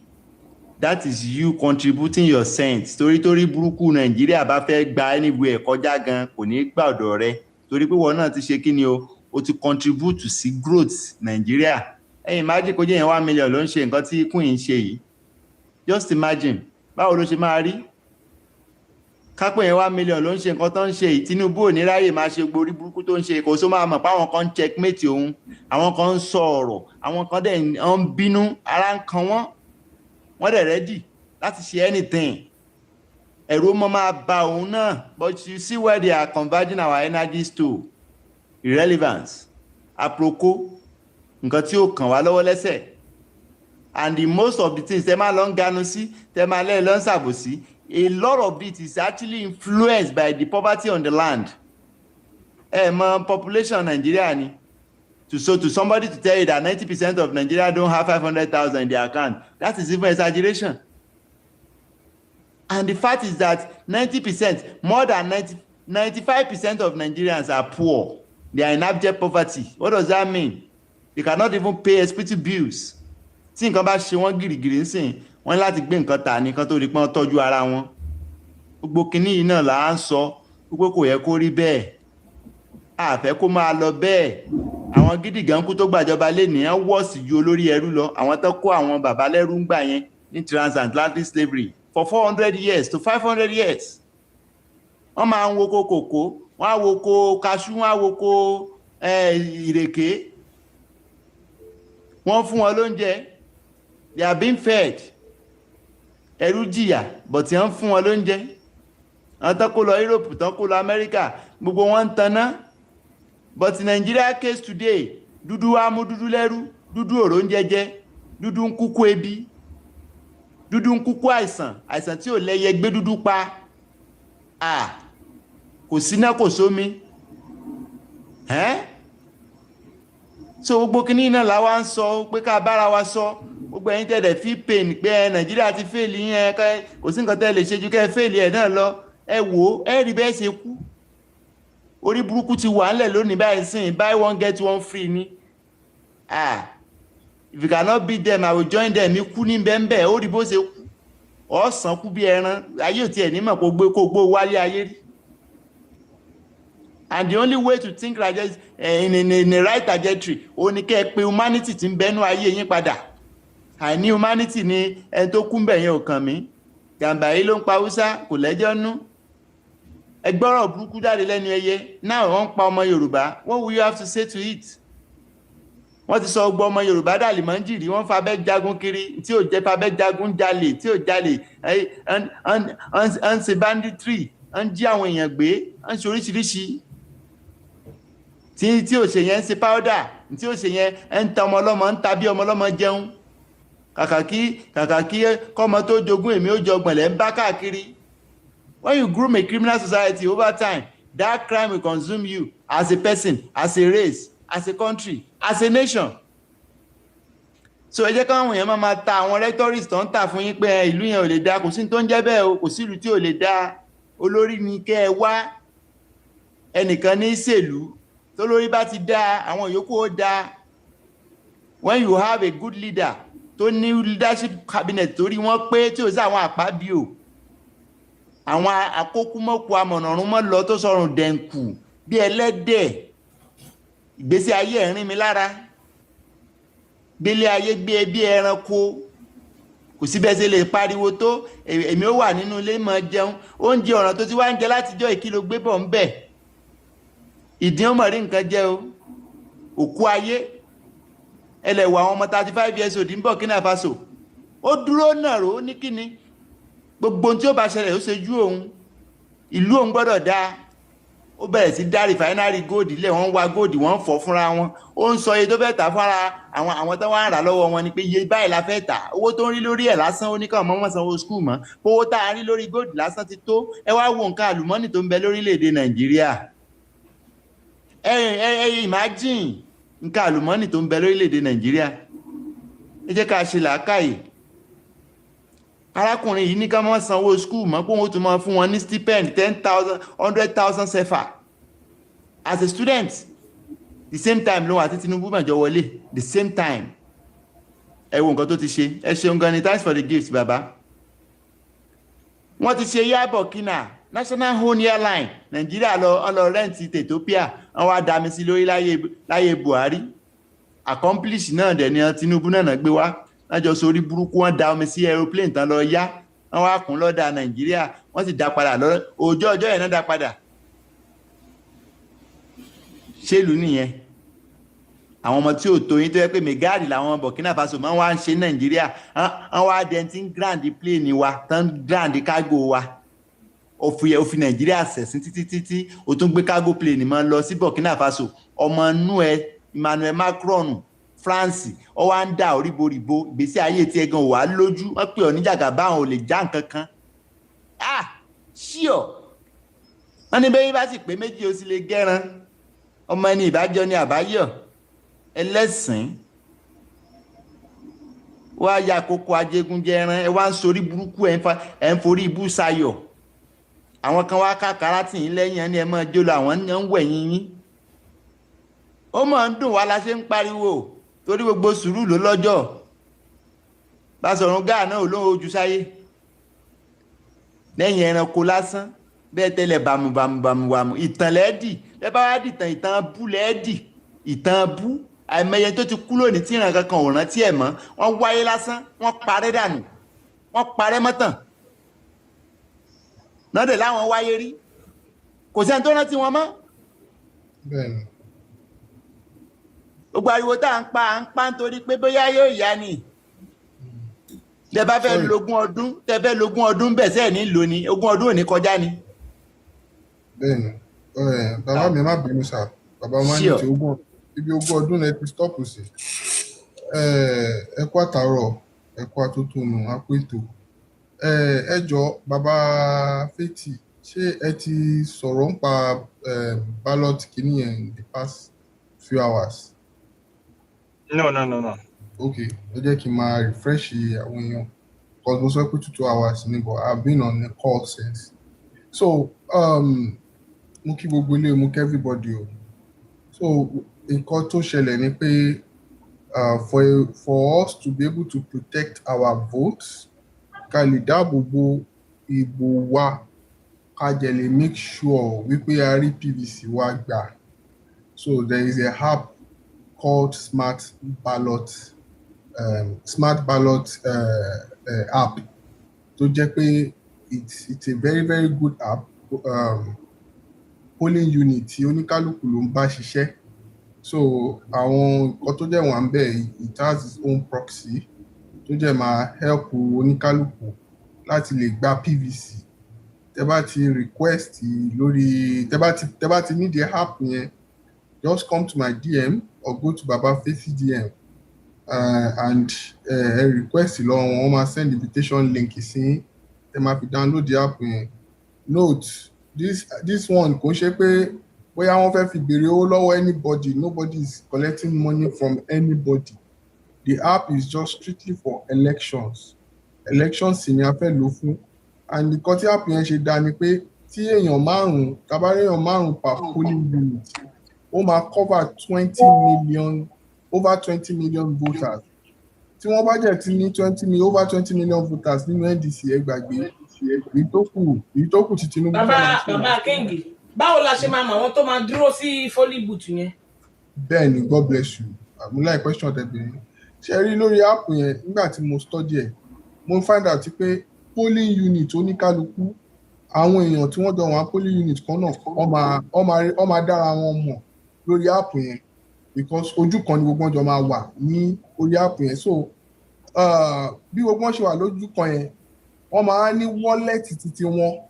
That is you contributing your cents. Torí burúkú Nàìjíríà bá fẹ́ gba anywhere kọjá gan, kò ní gbà ọ̀dọ̀ rẹ. Torí pé wọ́n náà ti ṣe kí ni o ti contribute sí growth Nàìjíríà. Imagine kó jẹ́ yẹn 1 million ló ń ṣe nǹkan tí Queen ń ṣe yìí. Just imagine, báwo ló ṣe máa rí? Kápẹ́ yẹn 1 million ló ń ṣe nǹkan tó ń ṣe yìí, Tinubu ò ní ráyè máa ṣe gborí burúkú tó ń ṣe, kò só máa mọ̀ pé àwọn kan ń checkmate òun, àwọn kan ń sọ ọ̀rọ̀, àwọn kan dẹ̀ ń bínú, ara ń kan wọ́n dẹ̀ ready láti ṣe anything. Ẹ̀rù ọmọ máa ba òun náà, but you see where they are converging our energies to. Irrelevance, aproko, nǹkan tí ó kàn wá lọ́wọ́ lẹ́sẹ̀. And the most of the things tẹ́ máa lọ ń ganu sí, tẹ́ máa lẹ́ẹ̀ lọ ń ṣàbòsí, a lot of it is actually influenced by the poverty on the land. Population Nigeria ni. To somebody to tell you that 90% of Nigeria don't have 500,000 in their account, that is even exaggeration. And the fact is that 90%, more than 95% of Nigerians are poor. They are in abject poverty. What does that mean? They cannot even pay hospital bills. Tí nǹkan bá ṣe wọ́n gìrìgìrì ńsìn, wọ́n láti gbé nǹkan tà ní kan tó rí pé wọ́n tọ́jú ara wọn. Gbogbo kinní yìí náà là ń sọ pé kò yẹ kó rí bẹ́ẹ̀. A fẹ́ kó máa lọ bẹ́ẹ̀. Àwọn gidi gan kú tó gbàjọba lénìyàn wọ́ọ̀sì ju olórí ẹrú lọ. Àwọn tó kó àwọn bàbá lẹ́rú ń gbà yẹn ní transatlantic slavery for 400 years to 500 years. Wọ́n máa ń woko kòkó, wọ́n á woko kaṣú, wọ́n á woko ìrèké. wọ́n fún wọn lóúnjẹ, they are being fed, ẹrú jìyà but wọ́n fún wọn lóúnjẹ, àwọn tán kó lọ Europe tán kó lọ America gbogbo wọn ń taná, but Nigeria case today dúdú wá mú dúdú lẹ́rú, dúdú òrò ń jẹjẹ, dúdú ń kúkú ebi, dúdú ń kúkú àìsàn tí ò lẹ́yẹ gbé dúdú pa, kò síná kò sómi, so gbogbo kìíní náà la wá ń sọ pé ká bára wa sọ, gbogbo ẹ̀yin tẹ̀lẹ̀ fi pain pé Nàìjíríà ti fèèlì yẹn kò sí nǹkan tẹ́lẹ̀ ṣe ju kẹ́ fèèlì ẹ̀ náà lọ, ẹ wò ó ẹ rí bẹ́ẹ̀ ṣe kú, orí burúkú ti wà ńlẹ̀ lónìí báyìí sìn buy one get one free ni, if you cannot beat them I will join them, ikú ní bẹ́ẹ̀ ó rí bó ṣe kú, ọ̀sán kú bí ẹran, ayé ò tiẹ̀ nímọ̀ kó gbó wálé ayé rí. And the only way to think like this, in a right trajectory ó ní kẹ́ ẹ pé humanity ti ń bẹ́nu ayé yín padà, àìní humanity ni ẹni tó kú ń bẹ̀ yẹn ò kàn mí, Gàmbàrí ló ń pa Hausa kò lẹ́jọ́ nú, ẹgbọ́rọ̀ burúkú jáde lẹ́nu ẹyẹ, náà wọ́n ń pa ọmọ Yorùbá, what will you have to say to it? Wọ́n ti sọ gbọ́ ọmọ Yorùbá dàlì mọ́ ń jìrì, wọ́n fabẹ́ jagun kiri, tí ò jẹ́ fabẹ́ jagun jalè, tí ò jalè ń ṣe banditry, ń jí àwọn èèyàn gbé, ń ṣe oríṣiríṣi, tí ò ṣe yẹn ń ṣe powder, tí ò ṣe yẹn ń ta ọmọ ọlọ́mọ, ń ta bí ọmọ ọlọ́mọ jẹun, kàkà kí kọ́mọ tó jogún èmi ó jọgbọ̀n lẹ́ ń bá káàkiri. When you groom a criminal society over time, that crime will consume you as a person, as a race, as a country, as a nation. So ẹ jẹ́ káwọn èèyàn máa ta àwọn rhetorics tó ń tà fún yín pé ìlú yẹn ò lè dá, kò sí tó ń jẹ́ bẹ́ẹ̀ o, kò sí ìlú tí ò lè dá, olórí ni kẹ́ ẹ wá, ẹnìkan ní ìṣèlú tó lórí bá ti dá àwọn yòókù ó dá. When you have a good leader tó ní leadership cabinet torí wọ́n pé tí ò sí àwọn àpábíò, àwọn akókúmọ́kù amọ̀nàrún mọ́ lọ tó sọ̀rùn dẹ̀nkù bí ẹlẹ́dẹ̀, ìgbésí ayé ẹ̀rín mi lára, gbélé ayé gbé bí ẹranko, kò sí bẹ́ẹ̀ ṣe lè pariwo tó, èmi ó wà nínú ilé mọ́ jẹun, oúnjẹ ọ̀ràn tó ti wá ń jẹ látijọ́ ìkìlọ̀ gbé bọ̀ ń bẹ̀, ìdín ó mọ̀ rí nǹkan jẹ́ o, òkú ayé ẹlẹ́wọ̀ àwọn ọmọ 35 years old ń bọ̀ Burkina Faso, ó dúró nàró ní kíni, gbogbo tí ó bá ṣẹlẹ̀ ó ṣe jú òun, ìlú òun gbọ́dọ̀ dá, ó bẹ̀rẹ̀ sí dá refinery gold ilẹ̀, wọ́n wá gold wọ́n fọ́ fúnra wọn, ó ń sọ iye tó fẹ́ tà fúnra àwọn tó wá ń rà lọ́wọ́ wọn ni pé iye báyìí la fẹ́ tà, owó tó ń rí lórí ẹ̀ lásán ó ní káwọn mọ́ sanwó school mọ́, owó tá a rí lórí gold lásán ti tó, ẹ wá wo nǹkan àlùmọ́nì tó ń bẹ lórílẹ̀‐èdè Nàìjíríà, ẹ imagine nǹkan àlùmọ́nì tó ń bẹ lórílẹ̀‐èdè Nàìjíríà, ẹ jẹ́ ká ṣe làákàyè. Arákùnrin yìí ní ká máa sanwó school mọ́ pé wọ́n tún máa fún wọn ní stipend 10,000 100,000 sefa as a student, the same time lóhun àti Tinubu màjọ wọlé, the same time. Ẹ wo nǹkan tó ti ṣe, ẹ ṣeun gan ni, thanks for the gift baba. Wọ́n ti ṣe yá Burkina national own airline Nàìjíríà lọ rẹ́ǹtì Ethiopia, wọ́n wá dá mi sí lórí láyé Buhari, accomplish náà dẹ̀ ni Tinubu náà gbé wá, lájọ sórí burúkú, wọ́n dá omi sí aeroplane tán lọ yá, wọ́n wá kún lọ́dà Nàìjíríà, wọ́n sì dá padà lọ ọjọ́ yẹn náà dá padà. Ṣèlú nìyẹn, àwọn ọmọ tí ò tó yín tó yẹ pé mẹgáàdì làwọn Burkina Faso máa ń wá ń ṣe Nàìjíríà, wọ́n wá dẹ́ntì grand plane wa tán grand cargo wa, òfin Nàìjíríà ṣẹ̀sìn títí ó tún gbé cargo plane máa lọ sí Burkina Faso, ọmọ inú ẹ Emmanuel Macron France ó wá ń dà oríboríbo, ìgbésí ayé tí ẹgan wà lójú, wọ́n pè ọ́ níjàgà báwọn ò lè já nǹkan kan, ṣíọ̀ wọ́n ní bẹ́ẹ̀ bá sì pé méjì ó sì lè gẹ́ran, ọmọ ẹni ìbájọ́ ni àbáyọ̀ ẹlẹ́sìn, wá ya kókó ajégúnjẹ ẹran, ẹ wá ń sorí burúkú ẹ ń forí ibú sayọ̀, àwọn kan wá kàkàrà tì yín lẹ́yìn ẹni ẹ máa jó lọ, àwọn ń wẹ̀yìn yín, ó máa ń dùn wá la ṣe ń pariwo torí gbogbo sùúrù ló lọ́jọ́, Basọ̀run Gáà náà ò lóhun ojú sáyé lẹ́yìn ẹranko lásán, bẹ́ẹ̀ tẹ́lẹ̀ bàmùbàmù ìtàn lẹ́ẹ̀dì, ẹ bá wá dìtàn ìtàn bú lẹ́ẹ̀dì, ìtàn bú àìmọye tó ti kú lónìí tí ìràn kankan ò rántí ẹ̀ mọ́, wọ́n wáyé lásán, wọ́n parẹ́ dànù, wọ́n parẹ́ mọ́tàn náà dẹ̀ láwọn wáyé rí, kò sẹ́ni tó rántí wọn mọ́. gbogbo ariwo tá à ń pa nítorí pé bóyá yóò yá ni tẹ bá fẹ́ lógún ọdún bẹ́ẹ̀ sẹ́ẹ̀ ní lò ní ogún ọdún ò ní kọjá ni. bẹ́ẹ̀ni bàbá mi má bínú sá bàbá wa ní ti ibi ogún ọdún lẹ ti stop sí ẹ kú àtàárọ̀ ẹ kú àtótónu àpètò ẹ jọ bàbá Fẹ́tì ṣé ẹ ti sọ̀rọ̀ nípa ballot kìíní yẹn in the past few hours. No. Okay, ẹ jẹ́ kí n máa refresh àwọn èèyàn because mo sọ pé 2 hours ni but I've been on a call since. So mo kí gbogbo ilé mo kí everybody o. So nǹkan tó ṣẹlẹ̀ ni pé for us to be able to protect our votes ká lè dáàbò bo ìbò wa ká jẹ́ lè make sure wípé a rí PVC wa gbà. So there is a app called Smart Ballot app tó jẹ́ pé it's a very very good app. Polling unit tí oníkálukú ló ń bá ṣiṣẹ́. So àwọn nǹkan tó jẹ́ wà ń bẹ̀ it has its own proxy tó jẹ́ máa help oníkálukú láti lè gba PVC. Tẹ́ bá ti request lórí tẹ́ bá ti need the app yẹn just come to my DM or go to Baba Fẹ́tì DM and request lọ wọn máa send invitation link sí tẹ́ máa fi download the app yẹn. Note this one kò ṣe pé bóyá wọ́n fẹ́ fi béèrè owó lọ́wọ́ anybody, nobody is collecting money from anybody. The app is just strictly for elections ni a fẹ́ lò fún and nǹkan tí app yẹn ṣe dá ni pé tí èèyàn márùn-ún èèyàn márùn-ún per polling unit ó máa cover over 20 million voters. Tí wọ́n bá jẹ́ ti ní over 20 million voters nínú NDC ẹ gbàgbé èyí tó kù ti Tinubu. Bàbá Kéǹgì báwo la ṣe máa mọ àwọn tó máa dúró sí polling booth yẹn. Bẹ́ẹ̀ni, God bless you. Mo like question tẹ̀bẹ̀rẹ̀. Ṣé rí lórí app yẹn nígbà tí mo study ẹ̀ mo find out pé polling unit oníkálukú àwọn èèyàn tí wọ́n jọ wọ́n polling unit kan náà wọ́n máa dára wọn mọ̀ lórí app yẹn because ojú kan ni gbogbo wọn jọ máa wà ní orí app yẹn. So bí gbogbo wọn ṣe wà lójú kan yẹn wọ́n máa ní wallet títí wọn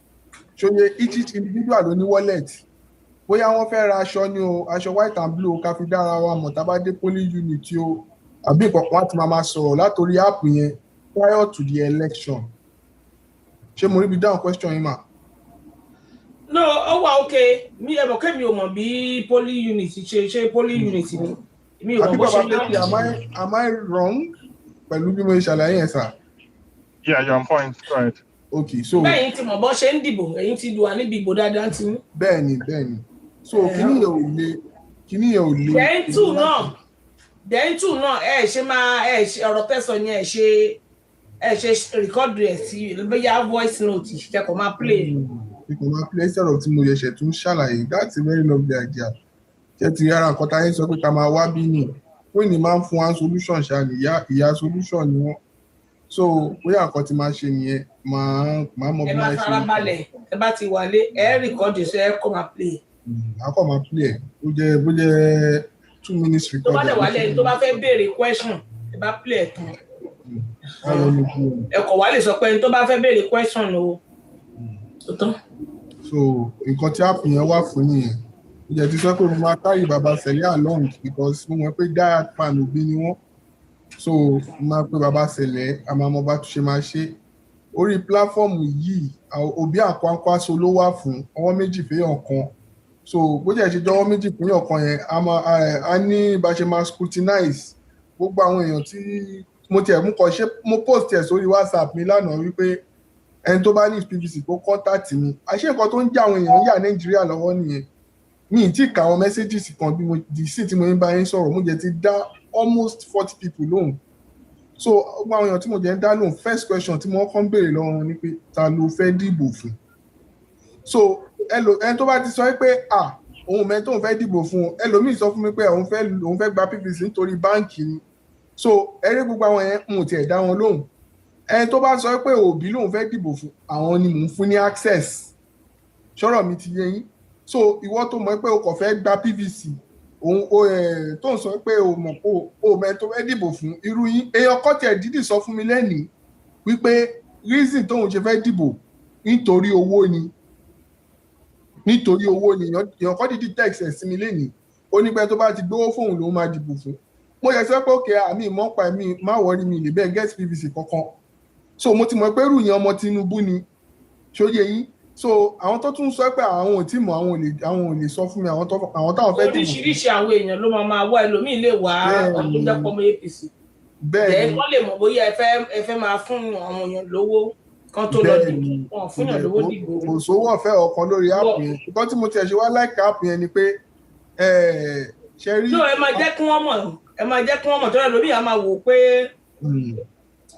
ṣòye each individual ló ní wallet bóyá wọ́n fẹ́ ra aṣọ ni o aṣọ white and blue ká fi dára wa mọ̀ tá bá dé polling unit o àbí ìkọ̀kan àti máa sọ̀rọ̀ látòrí app yẹn prior to the election. Ṣé mo rí bí dáhùn question yìí mà? No, ó wà okay. Mi ẹ mọ̀ kẹ́mi ò mọ̀ bí polling unit ṣe polling unit ni. Mi ò mọ̀ bó ṣe máa. Am I wrong? Pẹ̀lú bí mo ṣe ṣàlàyé yẹn sà. Yeah, you're on point. Right. Okay, so. Bẹ́ẹ̀ni ti mọ̀ bọ́ ṣe ń dìbò, ẹ̀yin ti dùn níbi ìbò dáadáa ti ní. Bẹ́ẹ̀ni. So kíní yẹn ò le. Then two náà ṣe máa ṣe ọ̀rọ̀ tẹ̀sán yẹn ṣe record rẹ̀ sí bóyá voice note kẹ́kọ̀ọ́ máa play. Kẹ́kọ̀ọ́ máa play instead of tí mo yẹ̀ṣẹ̀ tún ṣàlàyé. That's a very lovely idea. Ṣé ti yára nǹkan táyé sọ pé ká máa wá bí ni? Wọ́n ní máa ń fún wa solution ṣá ni ìyá solution ni wọ́n. So bóyá nǹkan tí máa ṣe nìyẹn máa mọ bí máa ṣe. Ẹ máa farabalẹ̀ ẹ bá ti wálé ẹ record ṣe ẹ kọ́ máa play. A kọ́ máa play ẹ̀ bó jẹ́ 2 minutes record. Tó bá dẹ̀ wálé tó bá fẹ́ béèrè question ẹ bá play ẹ̀ tán. Ẹ kọ̀ wá lè sọ pé tó bá fẹ́ béèrè question o. So nǹkan tí app yẹn wà fún nìyẹn. Ó jẹ́ ti sọ pé mo máa carry Baba Sẹ̀lẹ̀ along because mo mọ̀ pé diet plan òbí ni wọ́n. So mo máa pe Baba Sẹ̀lẹ̀ àmọ́ bá tún ṣe máa ṣe. Orí platform yìí òbí àkọ́kọ́ ló wà fún ọwọ́ méjì fẹ́yàn kan. So bó jẹ́ ṣe jọwọ́ méjì fẹ́yàn kan yẹn a ní bá ṣe máa scrutinize gbogbo àwọn èèyàn tí mo tiẹ̀ mú kọ ṣe mo post ẹ̀ sórí WhatsApp mi lánàá wípé ẹni tó bá ní PVC kó contact mi àṣé nǹkan tó ń jẹ́ àwọn èèyàn yà Nàìjíríà lọ́wọ́ nìyẹn mi ì tí ì ka àwọn messages kan bí mo di sí tí mo ń bá yín sọ̀rọ̀ mo jẹ́ ti dá almost 40 people lóhùn. So gbogbo àwọn èèyàn tí mo jẹ́ ń dá lóhùn first question tí mo kọ́ ń béèrè lọ́wọ́ ni pé ta ló fẹ́ dìbò fún? So ẹni tó bá ti sọ pé òun mẹ́rin tóun fẹ́ dìbò fún ẹlòmíì sọ fún mi pé òun fẹ́ gba PVC nítorí báǹkì ni. So eré gbogbo àwọn yẹn mo tiẹ̀ dá wọn lóhùn. Ẹni tó bá sọ pé òbí lòun fẹ́ dìbò fún àwọn ni mò ń fún ní access ṣọ́rọ̀ mi ti yé yín. So ìwọ tó mọ̀ pé o kò fẹ́ gba PVC òun tó ń sọ pé o mọ̀ pé o mẹ́ tó fẹ́ dìbò fún irú yín èèyàn kọ́ tiẹ̀ dídì sọ fún mi lẹ́nìí wípé reason tóun ṣe fẹ́ dìbò nítorí owó ni èèyàn kọ́ dídì text ẹ̀ sí mi lẹ́nìí ó ní pé tó bá ti gbówó fóun lòun máa dìbò fún mo yẹ sọ pé òkè àmì ìmọ̀ọ́pá mi má wọrí mi lè bẹ́ẹ̀ get PVC kankan so mo ti mọ̀ pé irú yẹn ọmọ Tinubu ni ṣóyè yín so àwọn tó tún sọ pé àwọn ò tí mọ̀ àwọn ò lè sọ fún mi àwọn táwọn fẹ́ dìbò. oríṣiríṣi àwọn èèyàn ló máa wá ẹlòmíín lè wá ọdún jẹ́pọ̀ mọ́ APC bẹ́ẹ̀ wọ́n lè mọ̀ bóyá ẹ fẹ́ máa fún àwọn èèyàn lówó kan tó lọ dìbò wọn fún èèyàn lówó dìbò. kò sówó ọ̀fẹ́ ọ̀kan lórí áàpù yẹn nǹkan tí mo tiẹ̀ ṣe wá láìka áàpù yẹn ni pé ṣe rí. ẹ máa jẹ́ kí wọ́n mọ̀ tó ẹlòmíín á máa wò pé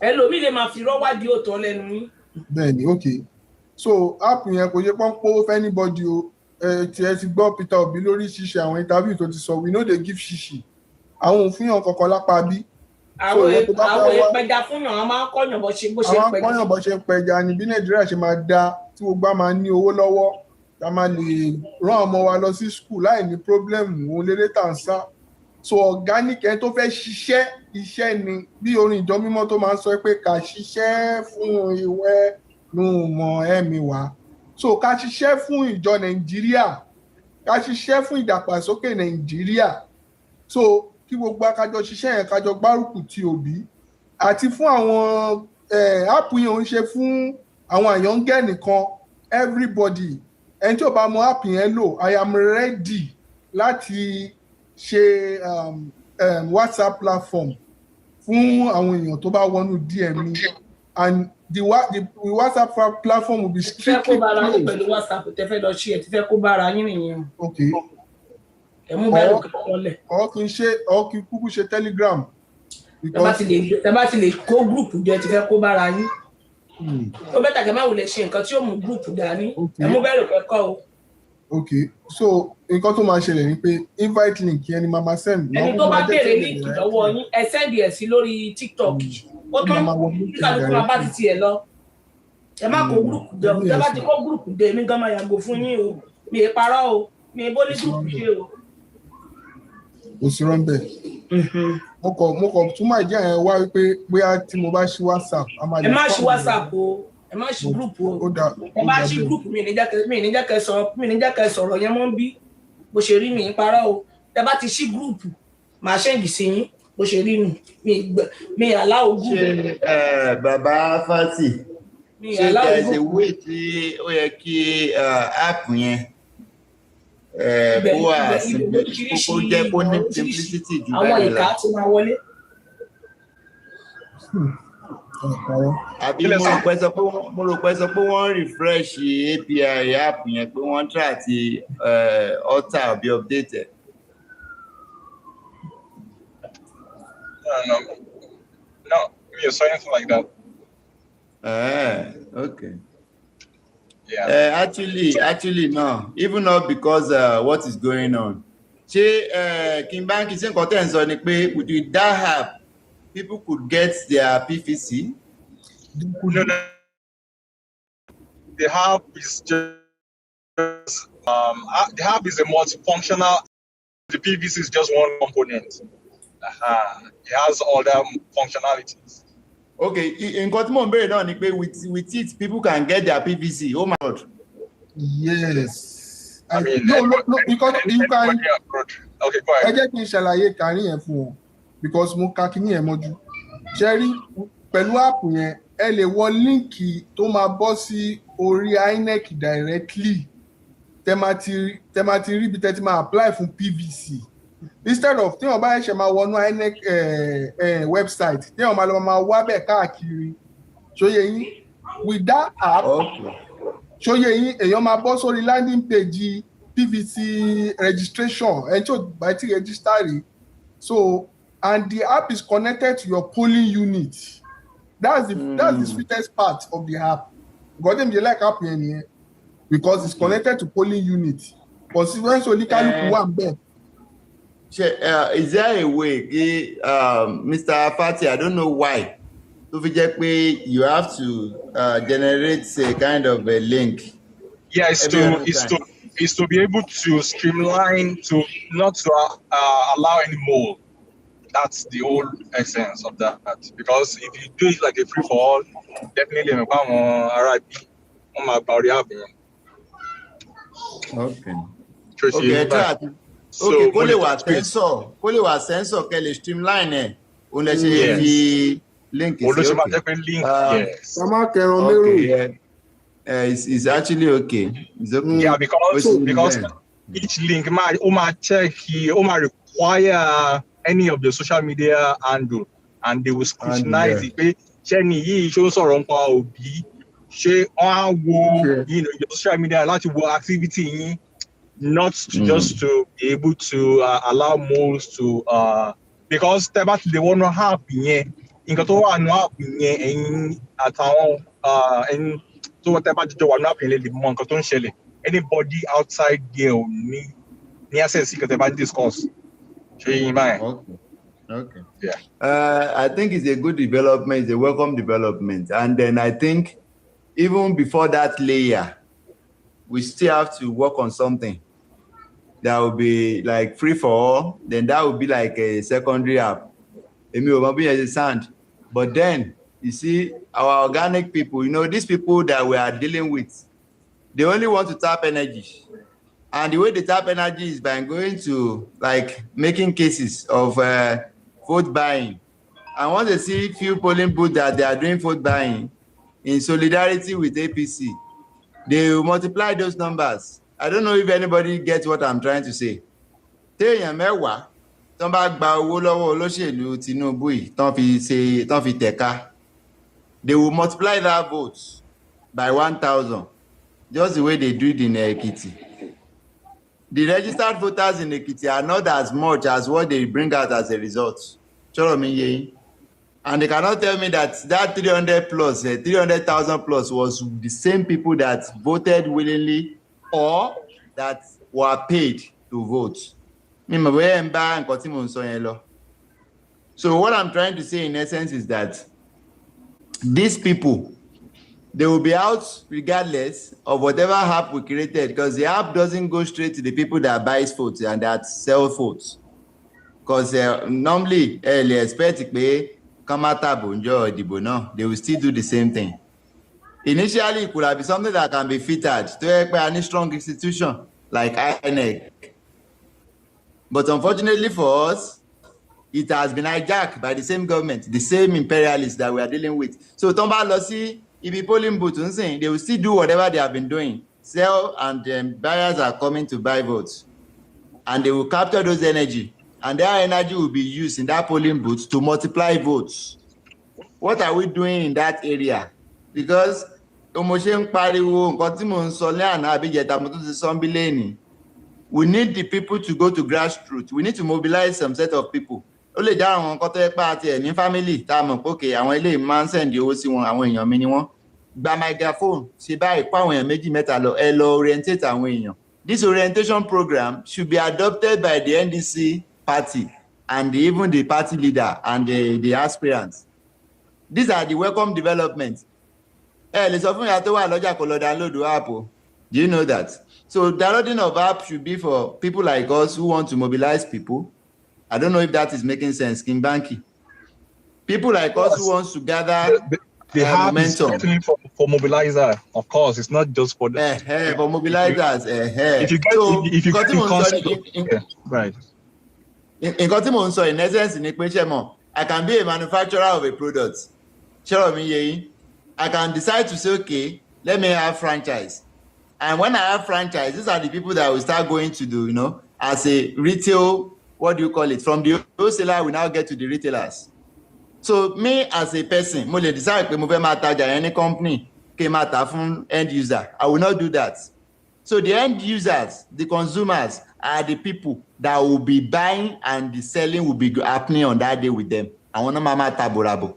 ẹlòmíín lè máa fi rọ́wádìí òótọ́ lẹ́nu yín. bẹ́ẹ̀ni okay so app yẹn kò ṣe pọ́npọ́ fẹ́ anybody o tí ẹ ti gbọ́ Peter Obi lórí ṣíṣe àwọn interview tó ti sọ we no dey give ṣíṣì àwọn òfin kankan lápá bí. àwọn ìpẹja fúnyàn wọn máa ń kọyàn bó ṣe ń pẹja. àwọn kọyàn bó ṣe ń pẹja ni bí Nàìjíríà ṣe máa dá tí gbogbo a máa ní owó lọ́wọ́ tá máa lè rán ọmọ wa lọ sí school láì ní problem òun lérè tà ń sá so organic ẹni tó fẹ́ ṣiṣẹ́ iṣẹ́ ni bí orin ìjọ mímọ́ tó máa ń sọ pé ká ṣiṣẹ́ fún ìwẹ́ nù mọ ẹ̀mí wa so ká ṣiṣẹ́ fún ìjọ Nàìjíríà ká ṣiṣẹ́ fún ìdàgbàsókè Nàìjíríà so kí gbogbo akájọ ṣiṣẹ́ yẹn kájọ gbárùkù ti Òbí àti fún àwọn áàpù yẹn ò ń ṣe fún àwọn àyàngẹ́ nìkan everybody ẹni tí ò bá mọ áàpù yẹn lò I am ready láti ṣe WhatsApp platform fún àwọn èèyàn tó bá wọnú DM mi and the WhatsApp platform will be strictly closed. Pẹ̀lú WhatsApp tẹ́fẹ́ lọ ṣe ẹ̀ tí fẹ́ kó bára yín nìyẹn. Okay. Ẹ̀mú bẹ́ẹ̀ ló kọ́ lẹ̀. Kí n kúkú ṣe Telegram. Tẹ́ bá ti lè kó gúrùpù jẹ tí fẹ́ kó bára yín. Ó bẹ́ẹ̀ tàgẹ́ máa wulẹ̀ ṣe nǹkan tí ó mú gúrùpù dání. Ẹ̀mú bẹ́ẹ̀ ló kọ́ o. Okay, so nǹkan tó máa ṣẹlẹ̀ ni pé invite link yẹn ni mama send. Ẹni tó bá béèrè link lọ́wọ́ yín ẹ send ẹ̀ sí lórí TikTok. Ó tán kíkàlùkù máa bá ti tiẹ̀ lọ. Ẹ má kó gúrùpù jẹ o, ẹ bá ti kó gúrùpù dé mi gan máa yàgò fún yín o. Mi ì parọ́ o, mi ì bó ní gúrùpù ṣe o. Kò sí rọ́ńbẹ́. Mo kọ̀ tún máa jẹ́ ẹ̀ wá wípé bóyá tí mo bá ṣí WhatsApp. Ẹ má ṣí WhatsApp o. Ẹ má ṣí gúrùpù o. Ẹ bá ṣí gúrùpù mi ní jẹ́ kẹ́ sọ̀rọ̀ yẹn mọ́ bí bó ṣe rí mi ń parọ́ o. Ẹ bá ti ṣí gúrùpù màá ṣẹ́ǹgì sí yín bó ṣe rí nù mi aláwọ̀ gúrùpù. ṣé bàbá Fásì ṣé there's a way tí ó yẹ kí app yẹn kó wà kó jẹ́ kó ní simplicity jù àwọn ìka tí máa wọlé. àbí mo rò pé sọ pé wọ́n refresh API app yẹn pé wọ́n try àti alter àbí update ẹ̀. No, me or something like that. Okay. Yeah. Actually, no. Even not because what is going on. King Banky ṣé nǹkan tẹ́ ń sọ ni pé with that app, people could get their PVC. No. The app is just the app is a multifunctional. The PVC is just one component. It has other functionalities. Okay, nǹkan tí mò ń béèrè náà ni pé with it people can get their PVC. Oh my God. Yes. No, because you can. Okay, go ahead. Ẹ jẹ́ kí n ṣàlàyé kàrí yẹn fún ọ because mo ka kíní yẹn mọ́jú. Ṣé rí pẹ̀lú app yẹn ẹ lè wọ líǹkì tó máa bọ́ sí orí INEC directly tẹ́ máa ti rí ibi tẹ́ ti máa apply fún PVC. Instead of tí wọ́n bá ṣe máa wọnú INEC website tí wọ́n máa lọ máa wá bẹ́ẹ̀ káàkiri ṣóyè yín with that app ṣóyè yín èèyàn máa bọ́ sórí landing page PVC registration ẹni tí ò bá ti register rí so and the app is connected to your polling unit that's the sweetest part of the app because dem dey like app yẹn nìyẹn because it's connected to polling unit constituency oníkálukú wà ń bẹ̀. Is there a way, Mr. Fati, I don't know why, tó fi jẹ́ pé you have to generate a kind of a link. Yeah, it's to is to be able to streamline, to not to allow any more. That's the whole essence of that. Because if you do it like a free for all, definitely I'm RIP on my body. Okay. Tracy, so kó lè wà sensor kẹ́ lè streamline ẹ̀ òun lè ṣe fi link sí yes. It's actually okay. It's okay. Yeah, because each link might check require any of the social media handle, and they will scrutinize it. Jenny, you show your social media activity, not just to be able to allow moles to because they want to have so whatever anybody outside there will need access to discuss. Okay. Yeah. I think it's a good development, it's a welcome development. And then I think even before that layer, we still have to work on something that will be like free for all. Then that would be like a secondary app. But then you see our organic people, these people that we are dealing with, they only want to tap energy. And the way they tap energy is by going to like making cases of vote buying. And once they see few polling booths that they are doing vote buying in solidarity with APC, they will multiply those numbers. I don't know if anybody gets what I'm trying to say. They will multiply that vote by 1,000, just the way they do it in Ekiti. The registered voters in Ekiti are not as much as what they bring out as a result. And they cannot tell me that 300,000 plus was the same people that voted willingly or that were paid to vote. So what I'm trying to say in essence is that these people, they will be out regardless of whatever app we created, because the app doesn't go straight to the people that buys votes and that sell votes. Because normally, they expect they will still do the same thing. Initially, it could have been something that can be fitted to any strong institution like INEC. But unfortunately for us, it has been hijacked by the same government, the same imperialists that we are dealing with. So Tomba Lossi, if you polling booth, they will still do whatever they have been doing. Sell, and buyers are coming to buy votes. And they will capture those energy. And their energy will be used in that polling booth to multiply votes. What are we doing in that area? Because we need the people to go to grassroots. We need to mobilize some set of people. Only down on family, okay, I want to man send you one. By microphone, orientate. This orientation program should be adopted by the NDC party and even the party leader and the aspirants. These are the welcome developments. Do you know that? So downloading of app should be for people like us who want to mobilize people. I don't know if that is making sense, Kimbanki. People like us who wants to gather the momentum. For mobilizer, of course, it's not just for the for mobilizers. If you get the concept, right. In essence, I can be a manufacturer of a product. I can decide to say, okay, let me have franchise. And when I have franchise, these are the people that will start going to do, as a retail, what do you call it? From the wholesaler, we now get to the retailers. So me as a person, I decide to move any company, end user. I will not do that. So the end users, the consumers, are the people that will be buying, and the selling will be happening on that day with them. I want mama taborabo.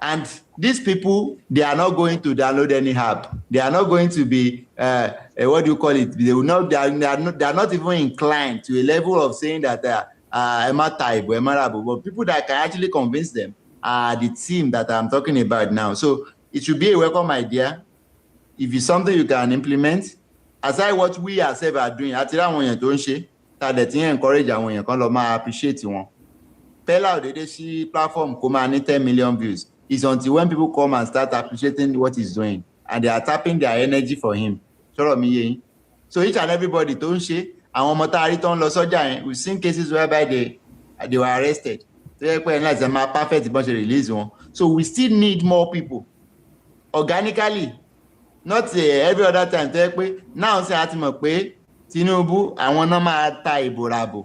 And these people, they are not going to download any app. They are not going to be, what do you call it? They will not. They are not even inclined to a level of saying that but people that can actually convince them are the team that I'm talking about now. So it should be a welcome idea. If it's something you can implement, aside what we ourselves are doing, àti àwọn èèyàn tó ń ṣe, tá dẹ̀ ti encourage àwọn èèyàn kan lọ máa appreciate wọn. Pella òdèdè sí platform kó máa ní 10 million views. It's until when people come and start appreciating what he's doing and they are tapping their energy for him. Sọ̀rọ̀ mi yé yín. So each and everybody tó ń ṣe, àwọn ọmọ tá a rí tó ń lọ sọ́jà yẹn, we've seen cases whereby they were arrested. So yẹ pé ẹ̀ náà ṣe máa perfect bọ́n ṣe release wọn. So we still need more people. Organically, not every other time. Tó yẹ pé now ṣe àti mọ̀ pé Tinubu àwọn náà máa ta ìbò ràbò.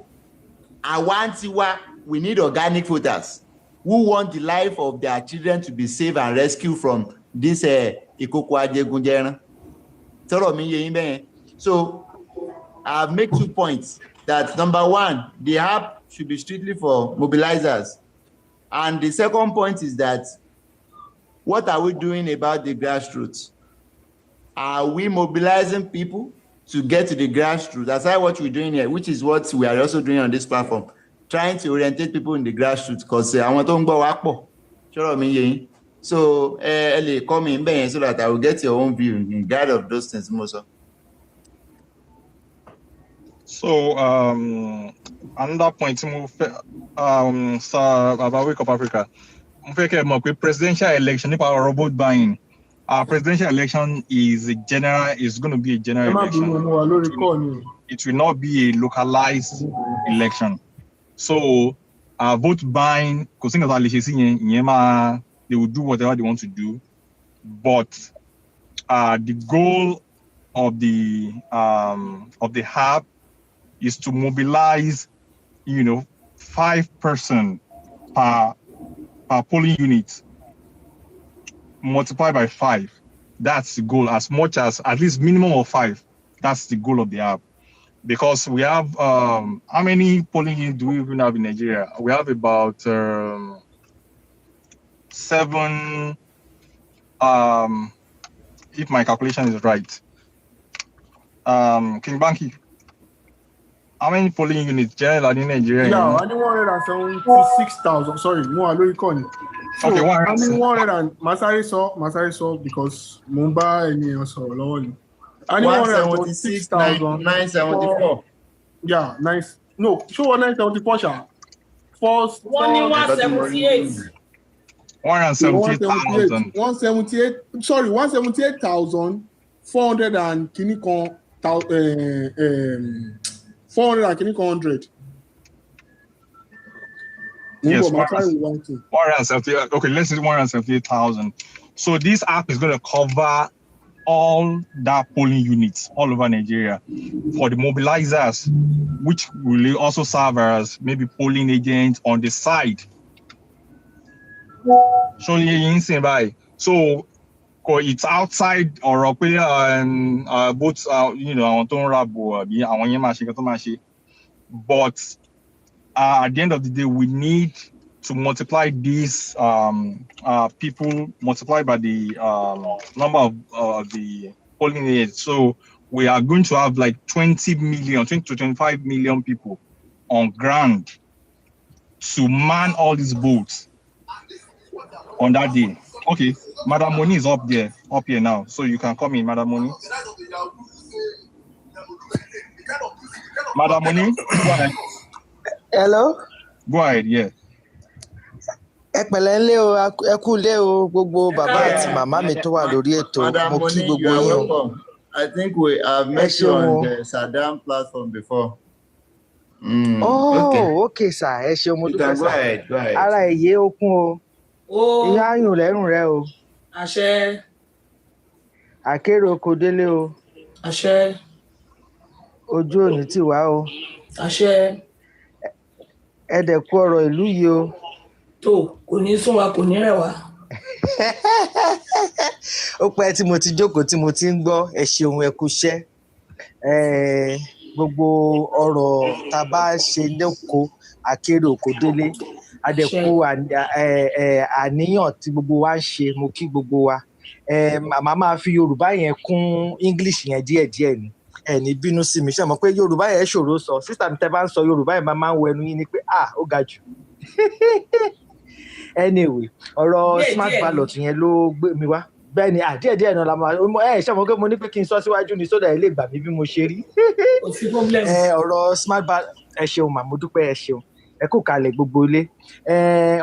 Àwa ń tiwa, we need organic voters who want the life of their children to be saved and rescued from this ìkòkò ajégunjẹran. Sọ̀rọ̀ mi yé yín bẹ́ẹ̀. So I've made 2 points. That number one, the app should be strictly for mobilizers. And the second point is that what are we doing about the grassroots? Are we mobilizing people to get to the grassroots? That's what we're doing here, which is what we are also doing on this platform, trying to orientate people in the grassroots, because I want to go back. So come in so that I will get your own view in regard of those things, Mosa. So another point, sir, about Wake Up Africa. Presidential election, robot buying. Our presidential election is going to be a general election. It will not be a localized election. So vote buying, they will do whatever they want to do. But the goal of the hub is to mobilize, 5% per polling unit, multiplied by 5. That's the goal. As much as at least minimum of 5. That's the goal of the app. Because we have how many polling units do we even have in Nigeria? We have about 7. If my calculation is right. King Banky, how many polling units generally in Nigeria? Yeah, I need 176,000. Sorry, more already. So, okay, I mean 100 and Masari saw because Mumbai and also Lord. I need 176,974. Yeah, nice. No, show 974 sha. First 178. 178,000. 178. Sorry, 178,400 and kinikon 400 and kinikon 100. Yes, 178. Okay, let's say 178,000. So this app is going to cover all that polling units all over Nigeria for the mobilizers, which will also serve as maybe polling agents on the side. So it's outside or both but at the end of the day, we need to multiply these people multiplied by the number of the polling agents. So we are going to have like 20 to 25 million people on ground to man all these boats on that day. Okay, Madam Moni is up here now, so you can come in, Madam Moni. Madam Moni, go ahead. Hello. Go ahead, yeah. Ẹ pẹ̀lẹ́ ńlẹ́ o, ẹ kú ilé o, gbogbo bàbá àti màmá mi tó wà lórí ètò, mo kí gbogbo yín o. I think we have met you on the Saddam platform before. Okay, sir. Ẹ ṣeun mo dúpẹ́ sá. Ara ẹ̀yẹ okun o. Ìyá ayùn lẹ́rùn rẹ o. Àṣẹ. Àkérò oko délé o. Àṣẹ. Ojú òní tì wá o. Àṣẹ. Ẹ dẹ̀ kú ọ̀rọ̀ ìlú yìí o. Tó kò ní sún wa kò ní rẹ̀ wá. Ó pẹ́ tí mo ti jókòó tí mo ti ń gbọ́ ẹ ṣeun ẹ kúṣẹ́. Gbogbo ọ̀rọ̀ tá a bá ṣe lẹ́kọ̀ọ́ Àkérò oko délé. Adẹ̀kú àníyàn tí gbogbo wa ń ṣe mo kí gbogbo wa. Màmá máa fi Yorùbá yẹn kún English yẹn díẹ̀díẹ̀ ni. Ẹni bínú sí mi ṣe mọ̀ pé Yorùbá yẹn ṣòro sọ. Sísà mi tẹ́ bá ń sọ Yorùbá yẹn máa ń wọ ẹnu yín ni pé ó ga jù. Anyway, ọ̀rọ̀ smart ballot yẹn ló gbé mi wá. bẹ́ẹ̀ ni díẹ̀ náà la máa ṣe mọ̀ pé mo ní pé kí n sọ síwájú ni sódà ilé ìgbà mi bí mo ṣe rí. Ọ̀rọ̀ smart ballot ẹ ṣeun mà mo dúpẹ́ ẹ ṣeun ẹ kú kalẹ̀ gbogbo ilé.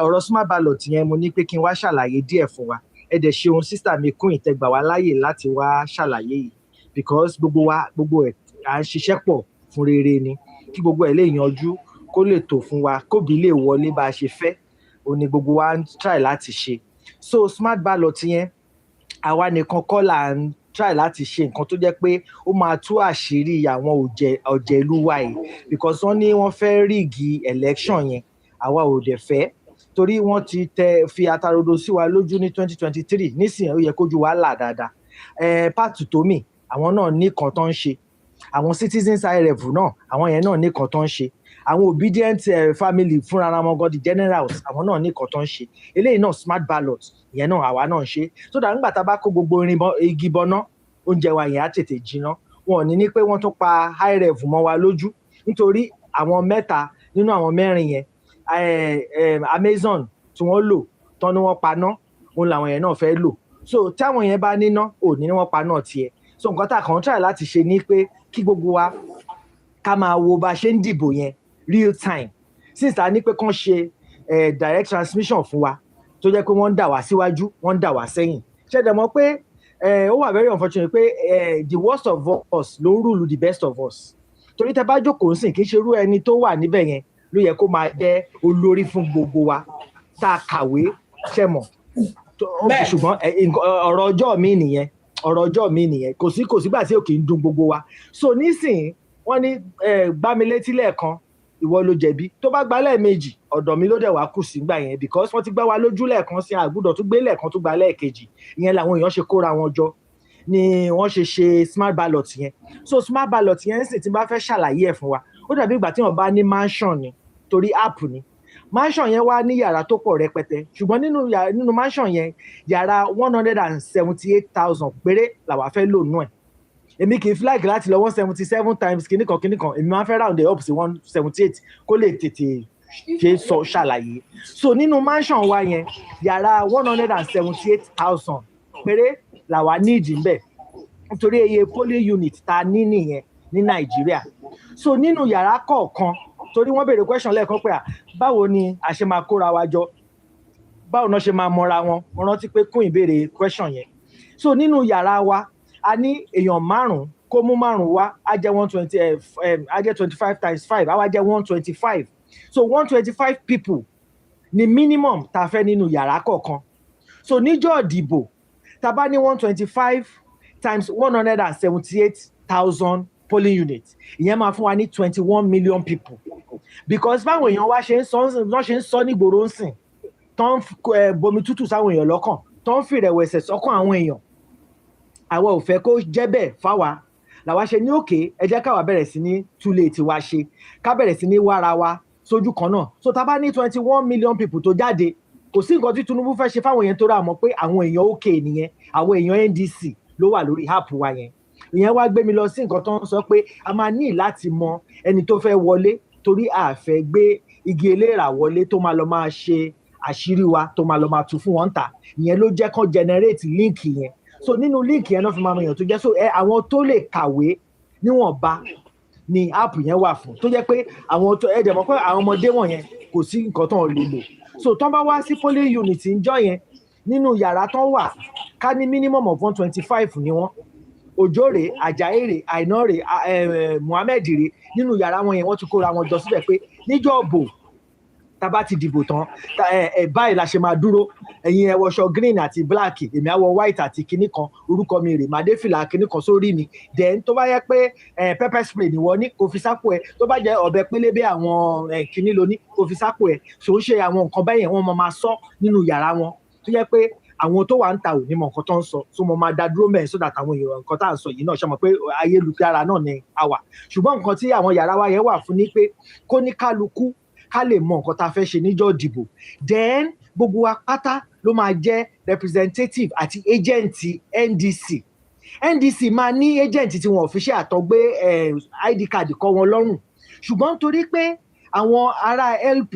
Ọ̀rọ̀ smart ballot yẹn mo ní pé kí n wá ṣàlàyé díẹ̀ fún wa. Ẹ dẹ̀ ṣeun sísà mi kún ìtẹ́gbà wá láàyè láti wá ṣàlàyé yìí because gbogbo ẹ̀ à ń ṣiṣẹ́ pọ̀ fún rere ni kí gbogbo ẹ̀ lè yanjú kó lè tò fún wa kóbi lè wọlé bá a ṣe fẹ́ òun ni gbogbo wa ń try láti ṣe. So smart ballot yẹn àwa nìkan kọ́ là ń try láti ṣe nǹkan tó jẹ́ pé ó máa tú àṣírí àwọn ọ̀jẹ̀lú wa yìí because wọ́n ní wọ́n fẹ́ ríìgì election yẹn àwa ò dẹ̀ fẹ́ torí wọ́n ti fi atarodo sí wa lójú ní 2023 nísìnyí ó yẹ kójú wa là dáadáa. Pàtó tómi àwọn náà ní kan tó ń ṣe àwọn citizens irf náà àwọn yẹn náà ní kan tó ń ṣe àwọn obedient family fúnra wọn gan the generals àwọn náà ní kan tó ń ṣe eléyìí náà smart ballot ìyẹn náà àwa náà ń ṣe so that nígbà tá a bá kó gbogbo igi bọná oúnjẹ wa yẹn á tètè jiná wọn ò ní pé wọ́n tún pa irf mọ́ wa lójú nítorí àwọn mẹ́ta nínú àwọn mẹ́rin yẹn Amazon tí wọ́n lò tán ni wọ́n paná òun làwọn yẹn náà fẹ́ lò so táwọn yẹn bá níná ò ní wọ́n paná tiẹ̀ so nǹkan tá a kàn ń try láti ṣe ni pé kí gbogbo wa ká máa wo bá a ṣe ń dìbò yẹn real time since a ní pé kán ṣe direct transmission fún wa tó jẹ́ pé wọ́n ń dà wá síwájú wọ́n ń dà wá sẹ́yìn ṣe dẹ̀ mọ̀ pé ó wà very unfortunate pé the worst of us ló ń rule the best of us torí tẹ bá jókòó ń sìn kì í ṣe irú ẹni tó wà níbẹ̀ yẹn ló yẹ kó máa jẹ́ olórí fún gbogbo wa tá a kàwé ṣe mọ̀ ṣùgbọ́n ọ̀rọ̀ ọjọ́ mi nìyẹn kò sígbà tí ò kì í dùn gbogbo wa so nísìnyí wọ́n ní gbá mi létí lẹ́ẹ̀kan ìwọ ló jẹ̀bi tó bá gbá lẹ́ẹ̀mejì ọ̀dọ̀ mi ló dẹ̀ wá kù sígbà yẹn because wọ́n ti gbá wa lójú lẹ́ẹ̀kan sí àgùdọ̀ tó gbé lẹ́ẹ̀kan tó gbá lẹ́ẹ̀kejì ìyẹn làwọn èèyàn ṣe kóra wọn jọ ni wọ́n ṣe smart ballot yẹn so smart ballot yẹn sì ti bá fẹ́ ṣàlàyé ẹ̀ fún wa ó dàbí ìgbà tí wọ́n bá ní mansion ni torí app ni mansion yẹn wá ní yàrá tó pọ̀ rẹpẹtẹ ṣùgbọ́n nínú mansion yẹn yàrá 178,000 péré làwa fẹ́ lò nù ẹ̀ èmi kì í flag láti lọ 177 times kìnnìkan èmi máa ń fẹ́ round up sí 178 kó lè tètè ṣe sọ ṣàlàyé so nínú mansion wa yẹn yàrá 178,000 péré làwa nídìí ńbẹ̀ nítorí iye polling unit ta ní nìyẹn ní Nàìjíríà so nínú yàrá kọ̀ọ̀kan torí wọ́n béèrè question lẹ́ẹ̀kan pé báwo ni a ṣe máa kóra wa jọ báwo náà ṣe máa mọra wọn mo rántí pé kún ìbéèrè question yẹn so nínú yàrá wa a ní èèyàn márùn kó mú márùn wá á jẹ́ 120 á jẹ́ 25 times 5 á wá jẹ́ 125 so 125 people ni minimum tá a fẹ́ nínú yàrá kọ̀ọ̀kan so níjọ́ ìdìbò tá a bá ní 125 times 178,000 polling units ìyẹn máa fún wa ní 21 million people because báwọn èèyàn wá ṣe ń sọ nígboro ń sìn tó ń bomi tútù sáwọn èèyàn lọ́kàn tó ń fìrẹ̀wẹ̀sẹ̀ sọ́kàn àwọn èèyàn àwa ò fẹ́ kó jẹ́ bẹ́ẹ̀ fáwa làwa ṣe ní òkè ẹ jẹ́ káwa bẹ̀rẹ̀ sí ní túlẹ̀ tiwa ṣe ká bẹ̀rẹ̀ sí ní wára wa sójú kan náà so tá a bá ní 21 million people tó jáde kò sí nǹkan tí Tinubu fẹ́ ṣe fáwọn èèyàn tó rà mọ́ pé àwọn èèyàn òkè nìyẹn àwọn èèyàn NDC ló wà lórí app wa yẹn ìyẹn wá gbé mi lọ sí nǹkan tó ń sọ pé a máa ní láti mọ ẹni tó fẹ́ wọlé torí a fẹ́ gbé igi eléèrà wọlé tó máa lọ máa ṣe àṣírí wa tó máa lọ máa tú fún wọn ta ìyẹn ló jẹ́ kán generate link yẹn so nínú link yẹn náà fi máa mọyàn tó jẹ́ so àwọn tó lè kàwé níwọ̀nba ni app yẹn wà fún tó jẹ́ pé àwọn tó dẹ̀ mọ̀ pé àwọn ọmọdé wọ̀nyẹn kò sí nǹkan tó lè lò so tán bá wá sí polling unit ńjọ́ yẹn nínú yàrá tán wà ká ní minimum of 125 ni wọ́n Òjòrè Àjàyèrè Àìnàrè Muhammed rè nínú yàrá wọn yẹn wọ́n ti kóra wọn jọ síbẹ̀ pé níjọ́ òbò tá bá ti dìbò tán báyìí la ṣe máa dúró ẹ̀yin ẹ wọṣọ green àti black èmi á wọ white àti kinní kan orúkọ mi rè màdé fìlà kinní kan sórí mi then tó bá yẹ pé pepper spray nìwọ ní kò fi sápò ẹ tó bá jẹ ọ̀bẹ pélébé àwọn kinní lóní kò fi sápò ẹ so ń ṣe àwọn nǹkan bẹ́yẹn wọ́n máa sọ nínú yàrá wọn tó yẹ pé àwọn tó wà ń ta ò ní mọ nǹkan tó ń sọ so mo máa dá dúró mẹ́rin so that àwọn èèyàn nǹkan tá à ń sọ yìí náà ṣe mọ̀ pé ayélujára náà ni a wà ṣùgbọ́n nǹkan tí àwọn yàrá wa yẹn wà fún ni pé kó ní kálukú ká lè mọ nǹkan tá a fẹ́ ṣe níjọ́ ìdìbò then gbogbo wa pátá ló máa jẹ́ representative àti agent NDC máa ní agent tí wọn ò fi ṣe àtọ́gbé ID card kọ́ wọn lọ́rùn ṣùgbọ́n nítorí pé àwọn ará LP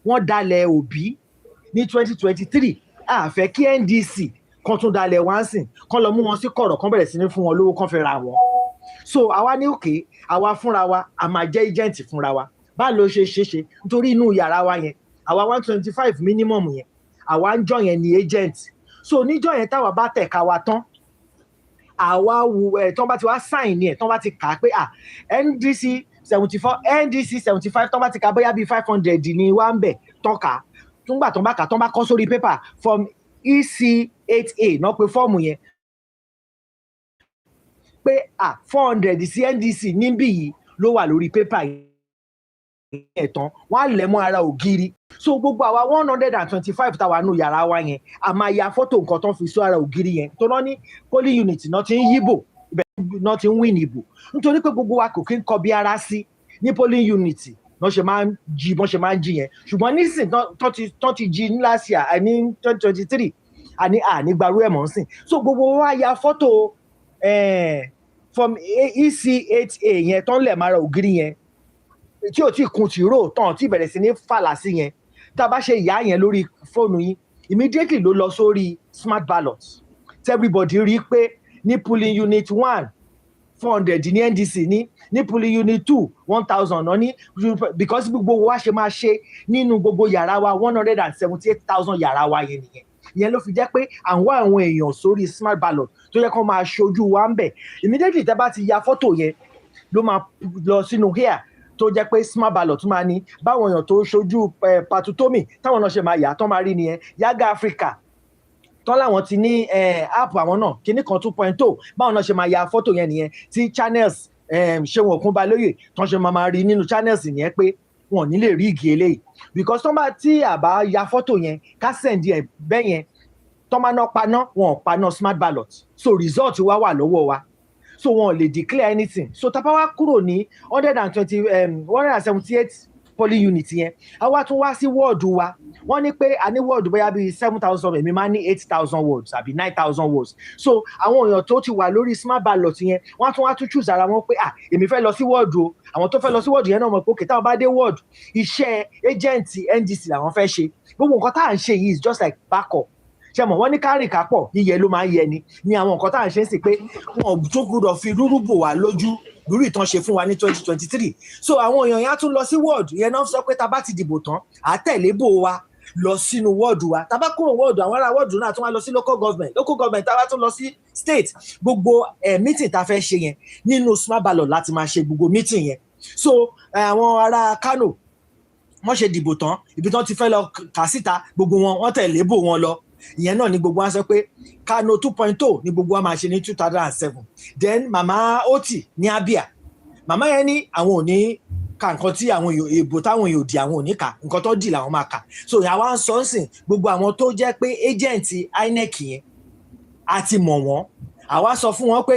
wọ́n dalẹ̀ Òbí ní 2023 a fẹ́ kí NDC kan tún dalẹ̀ wá ń sìn kan lọ mú wọn sí kọ̀rọ̀ kan bẹ̀rẹ̀ sí ní fún wọn lówó kan fẹ́ ra wọn. So àwa ní òkè àwa fúnra wa a máa jẹ́ agent fúnra wa bá ló ṣe nítorí inú yàrá wa yẹn àwa 125 minimum yẹn àwa ń jọ yẹn ní agent. So níjọ́ yẹn táwa bá tẹ̀ka wa tán àwa tán bá ti wá sign ní ẹ̀ tán bá ti kà á pé NDC 75 tán bá ti kà bóyá bíi 500 ní wá ń bẹ̀ tán kà á túngbà tán bá kà á tán bá kọ́ sórí paper form EC8A náà pé fọ́ọ̀mù yẹn pé 400 sí NDC níbí yìí ló wà lórí paper yẹn tán wọ́n á lẹ̀ mọ́ ara ògiri. So gbogbo àwa 125 táwa nù yàrá wa yẹn a máa ya fọ́tò nǹkan tó fi sí ara ògiri yẹn tó náà ní polling unit náà ti ń yíbò ibẹ̀ náà ti ń win ìbò nítorí pé gbogbo wa kò kí ń kọ bí ara sí ní polling unit náà ṣe máa ń jí bọ́n ṣe máa ń jí yẹn ṣùgbọ́n nísìn tó ti jí ní last year ní 2023 àní gbarú ẹ̀ mọ́ ń sìn. So gbogbo wa ya fọ́tò from EC8A yẹn tó ń lẹ̀ mára ògiri yẹn tí ò tí kun tìró tán tí bẹ̀rẹ̀ sí ní fàlà sí yẹn tá a bá ṣe ìyá yẹn lórí fóònù yín immediately ló lọ sórí smart ballot tí everybody rí pé ní polling unit 1 400 ní NDC ní polling unit 2 1000 náà ní because gbogbo wa ṣe máa ṣe nínú gbogbo yàrá wa 178,000 yàrá wa yẹn nìyẹn ìyẹn ló fi jẹ́ pé àwọn èèyàn sórí smart ballot tó yẹ kó máa ṣojú wa ń bẹ̀ immediately tẹ́ bá ti ya fọ́tò yẹn ló máa lọ sínú here tó jẹ́ pé smart ballot máa ní báwọn èèyàn tó ṣojú patutomi táwọn náà ṣe máa yà tán máa rí nìyẹn Yaga Africa tán láwọn ti ní app àwọn náà kíní kan 2.0 báwọn náà ṣe máa ya fọ́tò yẹn nìyẹn tí channels Ṣeun Òkúnbalóyè tán ṣe máa rí nínú channels nìyẹn pé wọn ò ní lè rí igi eléyìí because tán bá tí àbá ya fọ́tò yẹn ká sẹ̀ndì ẹ̀ bẹ́ẹ̀ yẹn tán máa ná paná wọn ò paná smart ballot so result wa wà lọ́wọ́ wa so wọn lè declare anything so tá bá wá kúrò ní 178 polling unit yẹn a wá tún wá sí wọ́ọ̀dù wa wọ́n ní pé a ní wọ́ọ̀dù bóyá bíi 7,000 èmi máa ní 8,000 words àbí 9,000 words so àwọn èèyàn tó ti wà lórí smart ballot yẹn wọ́n tún wá tún choose ara wọn pé èmi fẹ́ lọ sí wọ́ọ̀dù o àwọn tó fẹ́ lọ sí wọ́ọ̀dù yẹn náà mọ̀ pé òkè táwọn bá dé wọ́ọ̀dù iṣẹ́ agent NDC làwọn fẹ́ ṣe gbogbo nǹkan tá à ń ṣe yìí is just like backup ṣe mọ̀ wọ́n ní kárìn kápọ̀ yíyẹ ló máa ń yẹ ni àwọn nǹkan tá à ń ṣe ń sì pé wọn tó gbọ́dọ̀ fi rúrú bò wá lójú lórí ìtàn ṣe fún wa ní 2023 so àwọn èèyàn yẹn á tún lọ sí wọ́ọ̀dù yẹn náà sọ pé tá bá ti dìbò tán àtẹ̀lé bò wa lọ sínú wọ́ọ̀dù wa tá bá kúrò wọ́ọ̀dù àwọn ará wọ́ọ̀dù náà tún wá lọ sí local government tá bá tún lọ sí state gbogbo meeting tá fẹ́ ṣe yẹn nínú smart ballot láti máa ṣe gbogbo meeting yẹn so àwọn ará Kano wọ́n ṣe dìbò tán ibi tán ti fẹ́ lọ kà síta gbogbo wọ́n tẹ̀lé bò wọn lọ ìyẹn náà ni gbogbo wa sọ pé Kano 2.0 ni gbogbo wa máa ṣe ní 2007 then mama Oti ní Abia mama yẹn ní àwọn ò ní ka nǹkan tí àwọn èèbò táwọn èèyàn òdì àwọn ò ní kà nǹkan tó dì làwọn máa kà so àwa ń sọ ń sìn gbogbo àwọn tó jẹ́ pé agent INEC yẹn a ti mọ̀ wọ́n àwa sọ fún wọn pé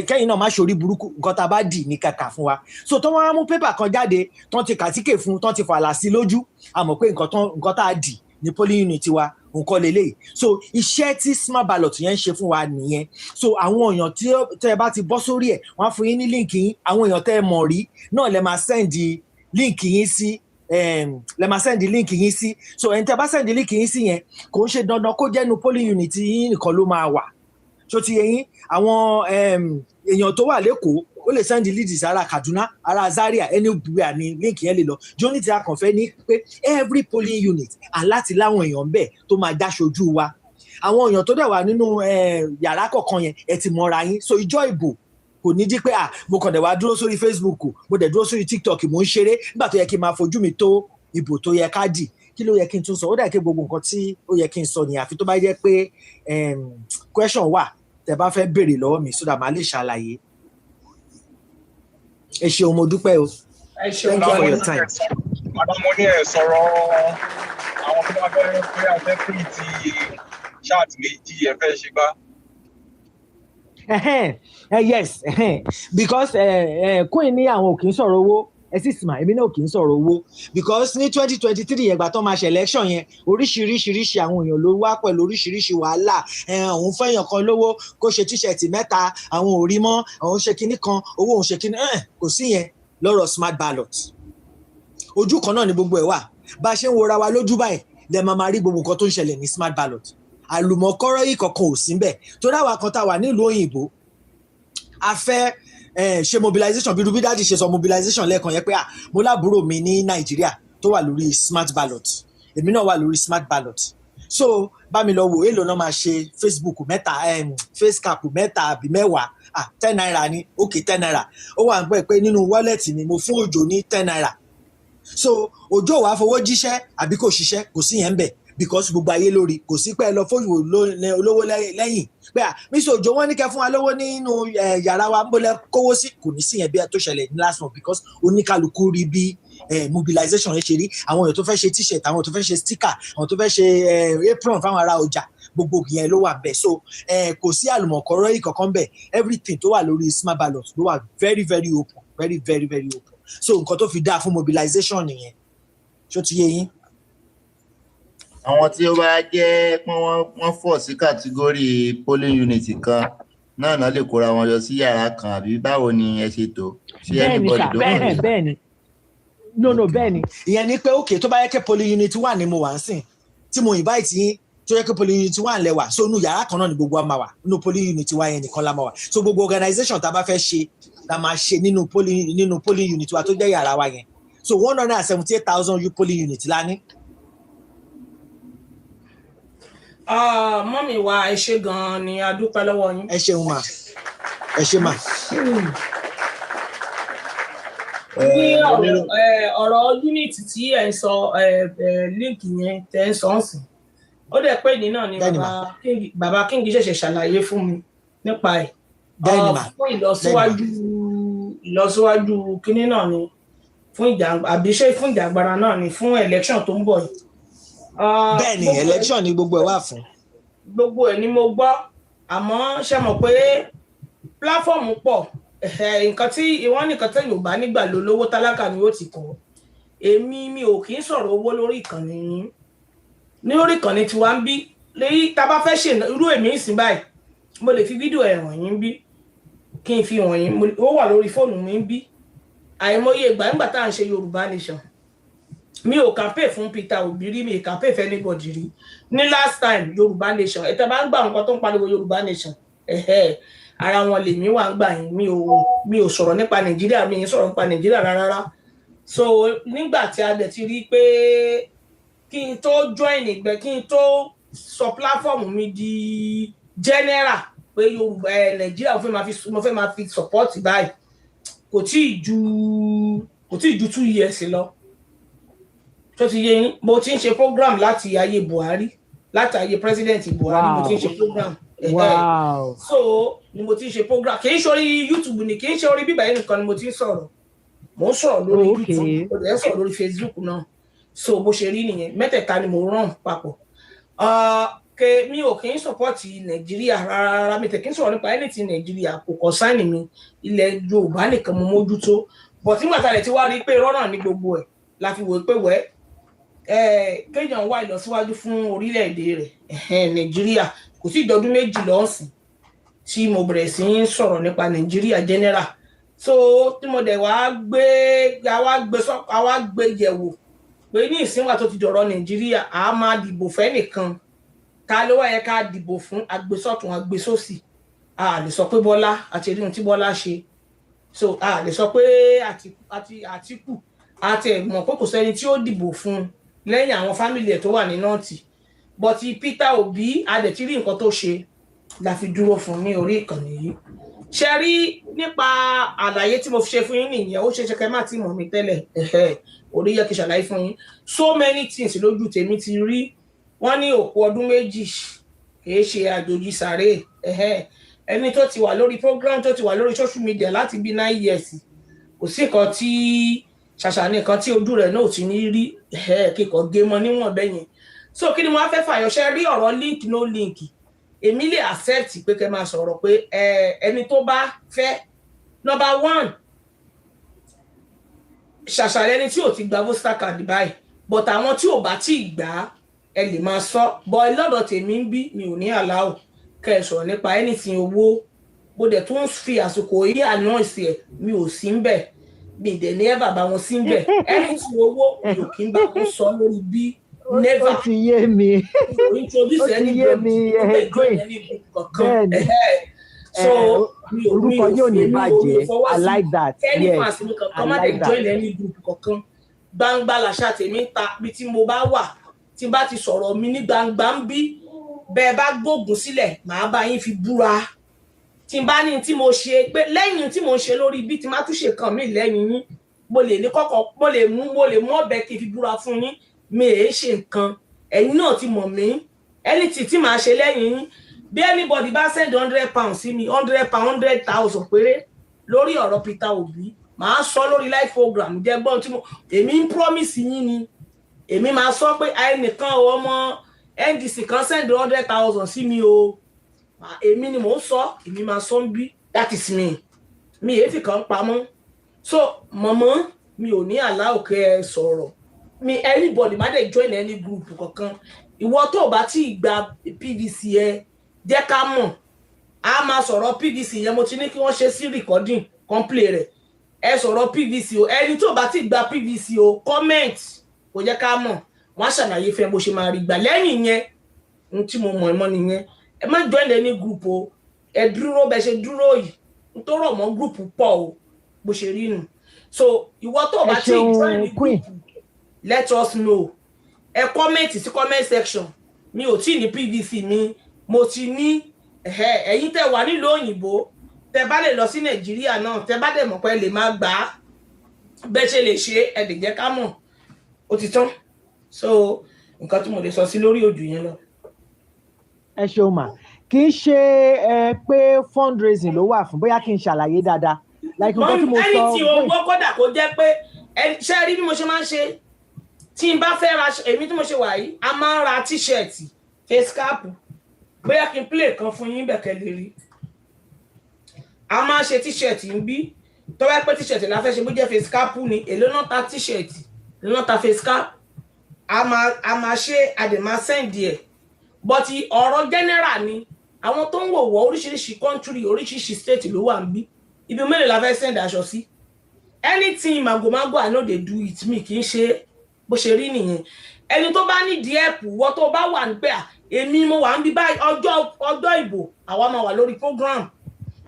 kẹ́yìn náà má ṣorí burúkú nǹkan tá a bá dì ní kàkà fún wa so tó wọ́n á mú pépà kan jáde tán ti kàtíkè fún tán ti fàlà sí lójú àmọ́ pé nǹkan tá a dì ní polling unit wa nǹkan lélẹ̀ so iṣẹ́ tí smart ballot yẹn ń ṣe fún wa nìyẹn so àwọn èèyàn tí tẹ́ bá ti bọ́ sórí ẹ̀ wọ́n á fún yín ní líǹkì yín àwọn èèyàn tẹ́ ẹ mọ̀ rí náà lẹ́ máa sẹ́ǹdì líǹkì yín sí so ẹni tẹ́ bá sẹ́ǹdì líǹkì yín sí yẹn kò ń ṣe dandan kó jẹ́nu polling unit yín nìkan ló máa wà so ti yẹn àwọn èèyàn tó wà lẹ́kọ̀ọ́ ó lè sẹ́ndì leads ara Kaduna ara Zaria anywhere ní link yẹn lè lọ jóní tí a kàn fẹ́ ní pé every polling unit aláti láwọn èèyàn bẹ́ẹ̀ tó máa dáṣojú wa àwọn èèyàn tó dẹ̀ wà nínú yàrá kọ̀ọ̀kan yẹn ẹ ti mọ̀ra yín so ìjọ ìbò kò ní jí pé mo kàn dẹ̀ wá dúró sórí Facebook mo dẹ̀ dúró sórí TikTok mo ń ṣeré nígbà tó yẹ kí n máa fojú mi tó ìbò tó yẹ ká dì kí ló yẹ kí n tún sọ ó dà kí gbogbo nǹkan tí ó yẹ kí n sọ nìyẹn àfi tó bá jẹ́ pé question wà tẹ́ bá fẹ́ béèrè lọ́wọ́ mi so that màá lè ṣàlàyé. Ẹ ṣeun mo dúpẹ́ o. Thank you for your time. Madam mo ní ẹ sọ̀rọ̀ àwọn tó bá fẹ́ pé afẹ́ pín ti chat méjì ẹ fẹ́ ṣe bá. Yes because Queen ní àwọn ò kì í sọ̀rọ̀ owó ẹsìsìmà èmi náà kì í sọ̀rọ̀ owó because ní 2023 ẹgbà tó máa ṣe election yẹn oríṣiríṣi àwọn èèyàn ló wá pẹ̀lú oríṣiríṣi wàhálà òun fẹ́yàn kan lówó kó ṣe tíṣẹ̀tì mẹ́ta àwọn ò rí mọ́ àwọn ṣe kinní kan owó òun ṣe kinní kò sí yẹn lọ́rọ̀ smart ballot ojú kan náà ni gbogbo ẹ̀ wà bá a ṣe ń wora wa lójú báyìí lẹ máa rí gbogbo nǹkan tó ń ṣẹlẹ̀ ní smart ballot àlùmọ̀kọ́rọ́ yìí kankan ò sí ń bẹ̀ torí àwa kan tá a wà nílùú òyìnbó a fẹ́ ṣe mobilization bí rubí dáàdì ṣe sọ mobilization lẹ́ẹ̀kan yẹn pé mo lábúrò mi ní Nàìjíríà tó wà lórí smart ballot èmi náà wà lórí smart ballot so bá mi lọ wò èlò náà máa ṣe Facebook mẹ́ta facecap mẹ́ta àbí mẹ́wàá 10 naira ni okay 10 naira ó wà ń pẹ́ pé nínú wọ́lẹ̀tì mi mo fún Òjó ní 10 naira so Òjó wàá fowó jíṣẹ́ àbí kò ṣiṣẹ́ kò sí yẹn ń bẹ̀ because gbogbo ayé lórí kò sí pé ẹ lọ fóyìnbó olówó lẹ́yìn pé Mr. Òjó wọ́n ní kẹ́ fún wa lówó nínú yàrá wa ń bọ́lẹ̀ kówó sí kò ní sí yẹn bí ẹ tó ṣẹlẹ̀ ní last month because oníkálukú rí bí mobilization yẹn ṣe rí àwọn èèyàn tó fẹ́ ṣe t-shirt àwọn tó fẹ́ ṣe sticker àwọn tó fẹ́ ṣe apron fáwọn ará ọjà gbogbo yẹn ló wà bẹ́ẹ̀ so kò sí àlùmọ̀kọ́rọ́ yìí kankan bẹ́ẹ̀ everything tó wà lórí smart ballot ló wà very very open very very very open so nǹkan tó fi dáa fún mobilization nìyẹn ṣó ti yé yín. Àwọn tí ó bá jẹ́ pé wọ́n fọ̀ sí kàtígórì polling unit kan náà lè kóra wọn yọ sí yàrá kan àbí báwo ni ẹ ṣe tó ṣé everybody ló wà. bẹ́ẹ̀ni no bẹ́ẹ̀ni ìyẹn ni pé okay tó bá yẹ kẹ́ polling unit wà ní mo wà ń sìn tí mo invite yín tó yẹ kẹ́ polling unit wà ń lẹ́wà so inú yàrá kan náà ni gbogbo wa máa wà inú polling unit wa yẹn nìkan la máa wà so gbogbo organisation tá a bá fẹ́ ṣe la máa ṣe nínú polling unit wa tó jẹ́ yàrá wa yẹn so 178,000 polling unit la ní. Mọ́mì wa ẹ ṣé gan-an ni a dúpẹ́ lọ́wọ́ yín. Ẹ ṣeun mà. Ẹ ṣé mà. Ní ọ̀rọ̀ unit tí ẹ̀ ń sọ link yẹn tẹ́ ń sọ ń sìn. Ó dẹ̀ pé ní náà ni bàbá King ṣẹ̀ṣẹ̀ ṣàlàyé fún mi nípa ẹ̀. Fún ìlọsíwájú kíní náà ni fún ìjàgbara náà ni fún election tó ń bọ̀ yìí. Bẹ́ẹ̀ni election ni gbogbo ẹ̀ wà fún. Gbogbo ẹ̀ ni mo gbọ́ àmọ́ ṣe mọ̀ pé platform pọ̀ nǹkan tí ìwọ́n nìkan tí Yorùbá nígbà lówó tálákà ni ó ti kọ́ èmi mi ò kì í sọ̀rọ̀ owó lórí ìkànnì yín ní orí ìkànnì tí wàá ń bí lẹ́yìn tá a bá fẹ́ ṣe irú èmi ìsìn báyìí mo lè fi fídíò ẹ̀ hàn yín bí kí n fi hàn yín ó wà lórí fóònù mi bí àìmọye ìgbà nígbà tá à ń ṣe Yorùbá nation mi ò campaign fún Peter Obi rí mi ò campaign fún anybody rí ní last time Yorùbá nation ẹ tẹ́ bá ń gbà nǹkan tó ń pariwo Yorùbá nation ara wọn lèmi wà ń gbà yín mi ò sọ̀rọ̀ nípa Nàìjíríà mi ò sọ̀rọ̀ nípa Nàìjíríà rárá so nígbà tí a dẹ̀ ti rí pé kí n tó join ìgbẹ́ kí n tó sọ platform mi di general pé Yorùbá Nàìjíríà mo fẹ́ máa fi support báyìí kò tí ì ju 2 years lọ tó ti yé yín mo ti ń ṣe program láti ayé Buhari láti ayé president Buhari mo ti ń ṣe program so ni mo ti ń ṣe program kì í ṣe orí YouTube ni kì í ṣe orí bíbá yẹn nìkan ni mo ti ń sọ̀rọ̀ mo ń sọ̀rọ̀ lórí YouTube mo dẹ̀ ń sọ̀rọ̀ lórí Facebook náà so bó ṣe rí nìyẹn mẹ́tẹ̀ẹ̀ta ni mo ràn papọ̀ ke mi ò kì í support Nàìjíríà rárá mi tẹ̀ kí n sọ̀rọ̀ nípa anything Nàìjíríà kò concern mi ilẹ̀ Yorùbá nìkan mo mójútó but nígbà tá a lè ti wá rí pé rọ́nà ní gbogbo ẹ̀ la fi wò pé kéèyàn wá ìlọsíwájú fún orílẹ̀-èdè rẹ̀ Nàìjíríà kò sí ìdọ́dún méjì lọ́sìn tí mo bẹ̀rẹ̀ sí ń sọ̀rọ̀ nípa Nàìjíríà general so tí mo dẹ̀ wá gbé yẹ̀wò pé ní ìsínwà tó ti dọ̀rọ̀ Nàìjíríà a máa dìbò fẹ́ nìkan ká ló wáyé ká dìbò fún agbésọ̀tún agbésòsì a lè sọ pé Bọ́lá àti ohun tí Bọ́lá ṣe so a lè sọ pé Àtíkù àti ẹ̀mọ̀ pé kò sẹ́ni tí ó dìbò fún lẹ́yìn àwọn fámìlì ẹ̀ tó wà ní nọ́ọ̀tì but Peter Obi a dẹ̀ ti rí nǹkan tó ṣe la fi dúró fún ní orí ìkànnì yìí ṣe rí nípa àlàyé tí mo fi ṣe fún yín nìyẹn ó ṣeéṣe kẹ́ má ti mọ̀ mí tẹ́lẹ̀ orí yẹ kí ṣàlàyé fún yín so many things lójú tèmi ti rí wọ́n ní òkú ọdún méjì kìí ṣe àjòjì sàré ẹni tó ti wà lórí program tó ti wà lórí social media láti bí 9 years kò sí nǹkan tí ṣàṣà nìkan tí ojú rẹ̀ náà ti ní rí kíkọ́ gé mọ́ níwọ̀n bẹ́yẹn so kí ni mo fẹ́ fàyọṣẹ́ rí ọ̀rọ̀ link no link èmi lè accept pé kẹ́ máa sọ̀rọ̀ pé ẹni tó bá fẹ́ number 1 ṣàṣà lẹni tí ò ti gba voter card báyìí but àwọn tí ò bá tí gbà ẹ lè máa sọ but lọ́dọ̀ tèmi ń bí mi ò ní allow kẹ́ sọ̀rọ̀ nípa anything owó bó dẹ̀ tún fi àsìkò yí announce ẹ̀ mi ò sí ń bẹ̀ mi dẹ̀ ní ẹ̀ bàbá wọn sí ń bẹ̀ anything owó mi ò kí ń bá wọn sọ lórí bí never. Ó ti yé mi. Introduce anybody. Bẹ́ẹ̀ni. So orúkọ yóò ní bàjẹ́. I like that. Any Yes, fans mi I kankan má like dé that. join any group kankan. Gbangba làṣà tèmi ń ta bí tí mo bá wà tí n bá ti sọ̀rọ̀ mi ní gbangba ń bí bẹ́ẹ̀ bá gbógun sílẹ̀ màá bá yín fi búra. Tí n bá ní tí mo ṣe pé lẹ́yìn tí mo ṣe lórí bí tí má tún ṣe kan mí lẹ́yìn yín mo lè ní kọ́kọ́ mo lè mú ọ̀bẹ kí n fi búra fún yín mi èé ṣe nǹkan ẹ̀yin náà ti mọ̀ mí anything tí màá ṣe lẹ́yìn yín bí anybody bá send £100 sí mi £100 100,000 péré lórí ọ̀rọ̀ Peter Obi màá sọ lórí live program jẹ́ gbọ́n tí mo èmi ń promise yín ni èmi máa sọ pé ẹnìkan ọmọ NDC kan send 100,000 sí mi o èmi ni mò ń sọ èmi máa sọ ń bí that is me mi èéfì kan pamọ́ so mọ̀mọ́ mi ò ní àlá òkè ẹ sọ̀rọ̀ mi anybody má dé join any group kankan ìwọ tó bá ti gba PVC ẹ jẹ́ ká mọ̀ a máa sọ̀rọ̀ PVC yẹn mo ti ní kí wọ́n ṣe sí recording complete rẹ̀ ẹ sọ̀rọ̀ PVC o ẹni tó bá ti gba PVC o comment kò jẹ́ ká mọ̀ wọ́n ṣàlàyé fẹ́ bó ṣe máa rí gbà lẹ́yìn yẹn ohun tí mo mọ̀ ẹ̀mọ́ nìyẹn ẹ má join any group o ẹ dúró bẹ ṣe dúró yìí n tó rọ̀ mọ́ group pọ̀ o bó ṣe rí nù so ìwọ tó bá ti join the group let us know ẹ comment sí comment section mi ò tí ní PVC mi mo ti ní ẹ̀yin tẹ́ wà nílùú òyìnbó tẹ́ bá lè lọ sí Nàìjíríà náà tẹ́ bá dẹ̀ mọ̀ pé lè má gbà á bẹ́ẹ̀ ṣe lè ṣe ẹ lè jẹ́ ká mọ̀ ó ti tán so nǹkan tí mo lè sọ sí lórí ojú yẹn lọ. Ẹ ṣeun mà kì í ṣe pé fundraising ló wà fún bóyá kí n ṣàlàyé dáadáa like nǹkan tí mo sọ. ẹni tí o gbọ́ kódà kó jẹ́ pé ṣe rí bí mo ṣe máa ń ṣe tí n bá fẹ́ ra èmi tí mo ṣe wà yìí a máa ń ra t-shirt face cap bóyá kí n play kan fún yín bẹ̀kẹ́ lè rí a máa ṣe t-shirt ń bí tó bá pẹ́ t-shirt la fẹ́ ṣe bó jẹ́ face cap ni èló náà ta t-shirt èló náà ta face cap a máa ṣe àdèmá send ẹ̀ but ọ̀rọ̀ general ni àwọn tó ń wò wọ́ oríṣiríṣi country oríṣiríṣi state ló wà ń bí ibi mélòó la fẹ́ send aṣọ sí anything magomago I no dey do it mi kì í ṣe bó ṣe rí nìyẹn ẹni tó bá ní díẹ̀ pù wọ́n tó bá wà níbẹ̀ èmi mo wà ń bí báyìí ọjọ́ ìbò àwa máa wà lórí program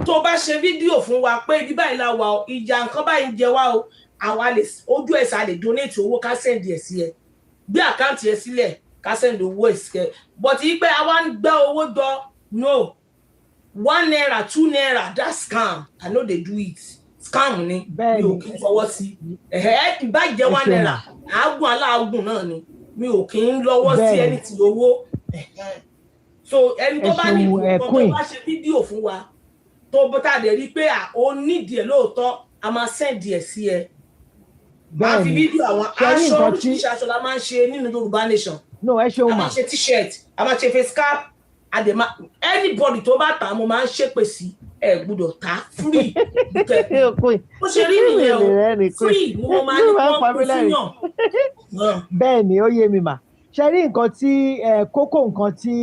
tó bá ṣe fídíò fún wa pé ibi báyìí la wà ìjà nǹkan báyìí ń jẹ wá o àwa lè ojú ẹ̀sà lè donate owó ká send ẹ̀ sí ẹ gbé àkáǹtì ẹ sílẹ̀ ká send owó ẹ̀ sí ẹ but pé àwa ń gbá owó jọ no £1 £2 that scam I no dey do it scam ni mi ò kí ń fọwọ́ sí ìbá jẹ́ £1 àágùn aláàgùn náà ni mi ò kí ń lọ́wọ́ sí ẹni tí owó so ẹni tó bá ní ìfowópamọ́ tó bá ṣe fídíò fún wa tó bó tá dẹ̀ rí pé ó nídìí ẹ̀ lóòótọ́ a máa send ẹ̀ sí ẹ máa fi fídíò àwọn aṣọ oríṣiríṣi aṣọ la máa ń ṣe nínú Yorùbá Nation a máa ṣe t-shirt a máa ṣe face cap àdèmá anybody tó bá tà mo máa ń ṣépè sí ẹ gbọ́dọ̀ ta free bó ṣe rí nìyẹn o free ni mo máa ní wọ́n kó fún yàn. bẹ́ẹ̀ ni ó yé mi mà ṣe rí nǹkan tí kókó nǹkan tí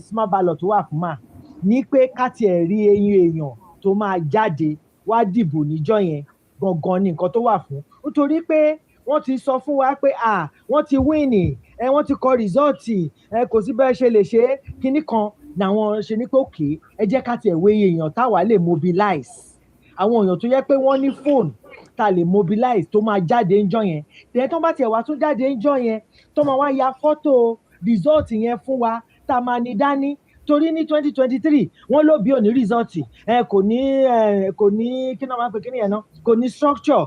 smart ballot tó wà fún mà ní pé ká tiẹ̀ rí eyín èèyàn tó máa jáde wá dìbò níjọ́ yẹn gangan ni nǹkan tó wà fún nítorí pé wọ́n ti sọ fún wa pé wọ́n ti wíìnì wọ́n ti kọ rìsọ́ọ̀tì kò sí bẹ́ẹ̀ ṣe lè ṣe kinní kan làwọn ṣe ní pé òkè ẹ jẹ́ ká tiẹ̀ wéye èèyàn táwa lè mobilize àwọn èèyàn tó yẹ pé wọ́n ní fóònù tá lè mobilize tó máa jáde ńjọ́ yẹn tẹ̀ tó bá tiẹ̀ wá tún jáde ńjọ́ yẹn tó máa wá ya fọ́tò rìsọ́ọ̀tì yẹn fún wa tá a máa ní dání torí ní 2023 wọ́n ló bí òní rìsọ́ọ̀tì kò ní kí náà máa pè kíní yẹn náà kò ní structure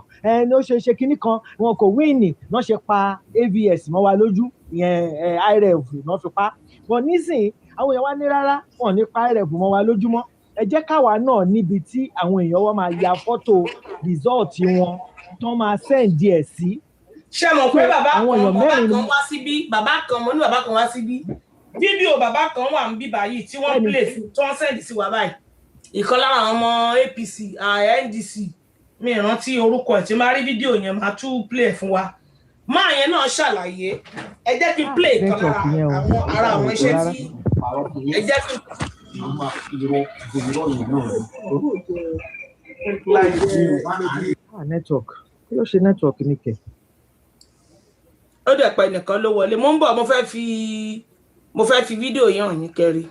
ló ṣe kíní kan wọn kò wíìnì náà ṣe pa AVS mọ́ wa lójú ìyẹn IREV náà fi pa but nísìnyí àwọn èèyàn wá ní rárá wọn ní pa IREV mọ́ wa lójúmọ́ ẹ jẹ́ káwa náà níbi tí àwọn èèyàn wọ́n máa ya fọ́tò rìsọ́ọ̀tì wọn tó máa sẹ́ǹdì ẹ̀ sí. ṣé mo pé bàbá kan wá síbí bàbá kan mo ní bàbá kan wá síbí fídíò bàbá kan wà ń bí báyìí tí wọ́n play fún tí wọ́n sẹ́ǹdì sí wa báyìí ìkan lára àwọn ọmọ APC NDC mi ìrántí orúkọ ẹ̀ tí máa rí fídíò yẹn máa tún play fún wa máa yẹn náà ṣàlàyé ẹ jẹ́ kí n play kan lára àwọn iṣẹ́ tí ẹ jẹ́ kí network kí ló ṣe network ní kẹ. ó dẹ̀ pẹ́ nìkan ló wọlé mo ń bọ̀ mo fẹ́ fi fídíò yẹn hàn yín kẹ́rí.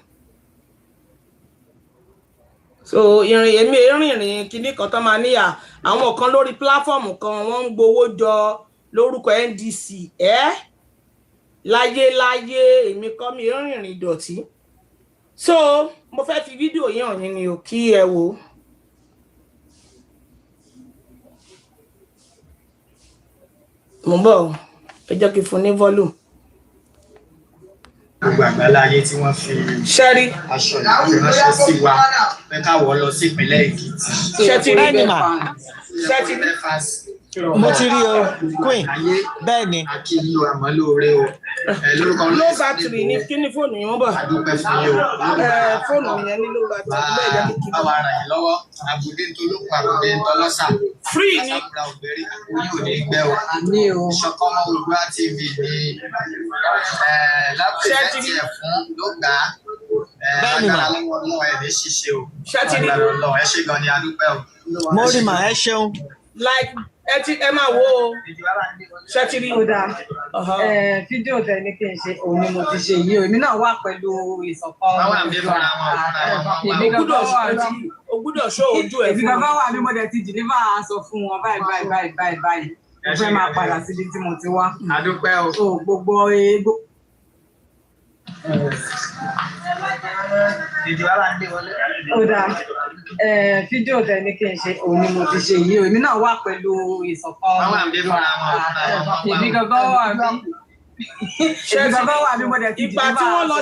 So ìrìn kinní kan tó máa níyà àwọn kan lórí pláfọ́ọ̀mù kan wọ́n ń gbowó jọ lórúkọ NDC láyé èmi kọ́ mi rìnrìn ìdọ̀tí. So mo fẹ́ fi fídíò yẹn hàn yín ni ò kí ẹ wò. Mo ń bọ̀ ẹ jẹ́ kí n fún ní volume. Gbogbo àgbáláyé tí wọ́n fi aṣọ ìránṣẹ́ sí wa pé káwọ́ lọ sí ìpínlẹ̀ Èkìtì. Mo ti rí o Queen bẹ́ẹ̀ ni. Akíyí o àmọ́ lóore o. Lórúkọ ló bátìrì ní kí ni fóònù yẹn wọ́n bọ̀. Adúpẹ́ fún yín o. Fóònù yẹn ní ló bátìrì bẹ́ẹ̀ jẹ́ kí. Báwa ràn yín lọ́wọ́ àbùdé ntolókun àbùdé ntọ́lọ́sà. Free ni. Àṣàkùrà òbẹ̀rí àkóyí ò ní gbẹ́ o. Ìṣọ̀kan ọmọ Olùgbà TV ni lápẹ̀lẹ́tì ẹ̀ fún ló gbà á. Agbára lọ́wọ́ ọlọ́wọ́ ẹ̀ ní ṣíṣe o. Agbára ọlọ́wọ́ ẹ ṣé gan ni adúpẹ́ o. Mo rí mà ẹ ṣeun. Like ẹ máa wo ṣẹ́tìrì. Fídíò tẹ ní kí n ṣe òun ni mo ti ṣe yìí èmi náà wà pẹ̀lú ìṣọ̀kan. O gbúdọ̀ ṣó ojú ẹ̀ fún mi. Ìgbà wà ní mo dẹ̀ ti dìlífà aṣọ fún wọn báyìí. Mo fẹ́ máa padà síbi tí mo ti wá. Adúpẹ́ o. Gbogbo fídíò tẹ ní kí n ṣe òun ni mo ti ṣe yìí èmi náà wà pẹ̀lú ìṣọ̀kan. Èmi gangan wà bí mo dẹ̀ ti ìgbà tí wọ́n lọ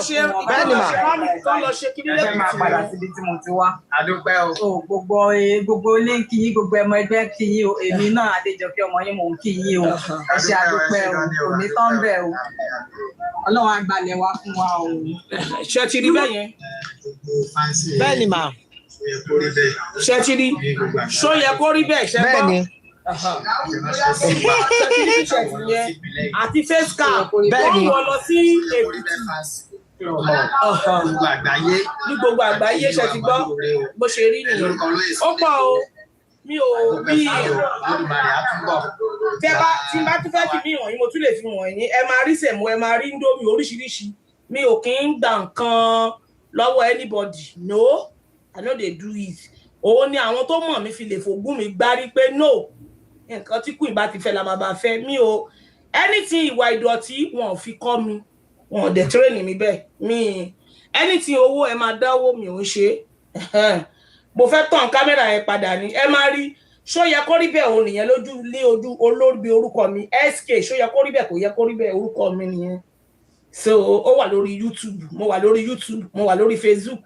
ṣe kí nílẹ̀ fẹ́ máa padà síbi tí mo ti wá. Adúpẹ́ o. Gbogbo ilé ń kí yín gbogbo ẹmọ ẹgbẹ́ kí yín o èmi náà Adéjọkẹ́ ọmọ yín mò ń kí yín o ẹ ṣé adúpẹ́ o kò ní tán bẹ́ẹ̀ o Ọlọ́run àgbàlẹ̀ wa fún wa o. Ṣé ti rí bẹ́ẹ̀ yẹn? Bẹ́ẹ̀ ni mà. Ṣé ti rí? Ṣó yẹ kó rí bẹ́ẹ̀ ṣe gbọ́? Bẹ́ẹ̀ ni. Àti face cap wọ́n wọ lọ sí Èkìtì ní gbogbo àgbáyé ṣe ti gbọ́ bó ṣe rí nìyẹn ó pọ̀ o mi ò bí tí n bá tún fẹ́ fi mí wọ̀nyí mo tún lè fi wọ̀nyí ẹ máa rí sẹ̀mú ẹ máa rí ndómi oríṣiríṣi mi ò kí ń gbà nǹkan lọ́wọ́ anybody no I no dey do it òun ni àwọn tó mọ̀ mi fi lè fògùn mi gbárí pé no nǹkan tí kù ìbá ti fẹ́ la bàbá fẹ́ mi ò anything ìwà ìdọ̀tí wọn ò fi kọ́ mi wọn ò dẹ̀ train mi bẹ́ẹ̀ mi anything owó ẹ máa dáwó mi ò ń ṣe mo fẹ́ tàn kámẹ́rà yẹn padà ní ẹ máa rí ṣó yẹ kó rí bẹ́ẹ̀ òun nìyẹn lójú lé ojú olórí orúkọ mi SK ṣó yẹ kó rí bẹ́ẹ̀ kò yẹ kó rí bẹ́ẹ̀ orúkọ mi nìyẹn so ó wà lórí YouTube mo wà lórí YouTube mo wà lórí Facebook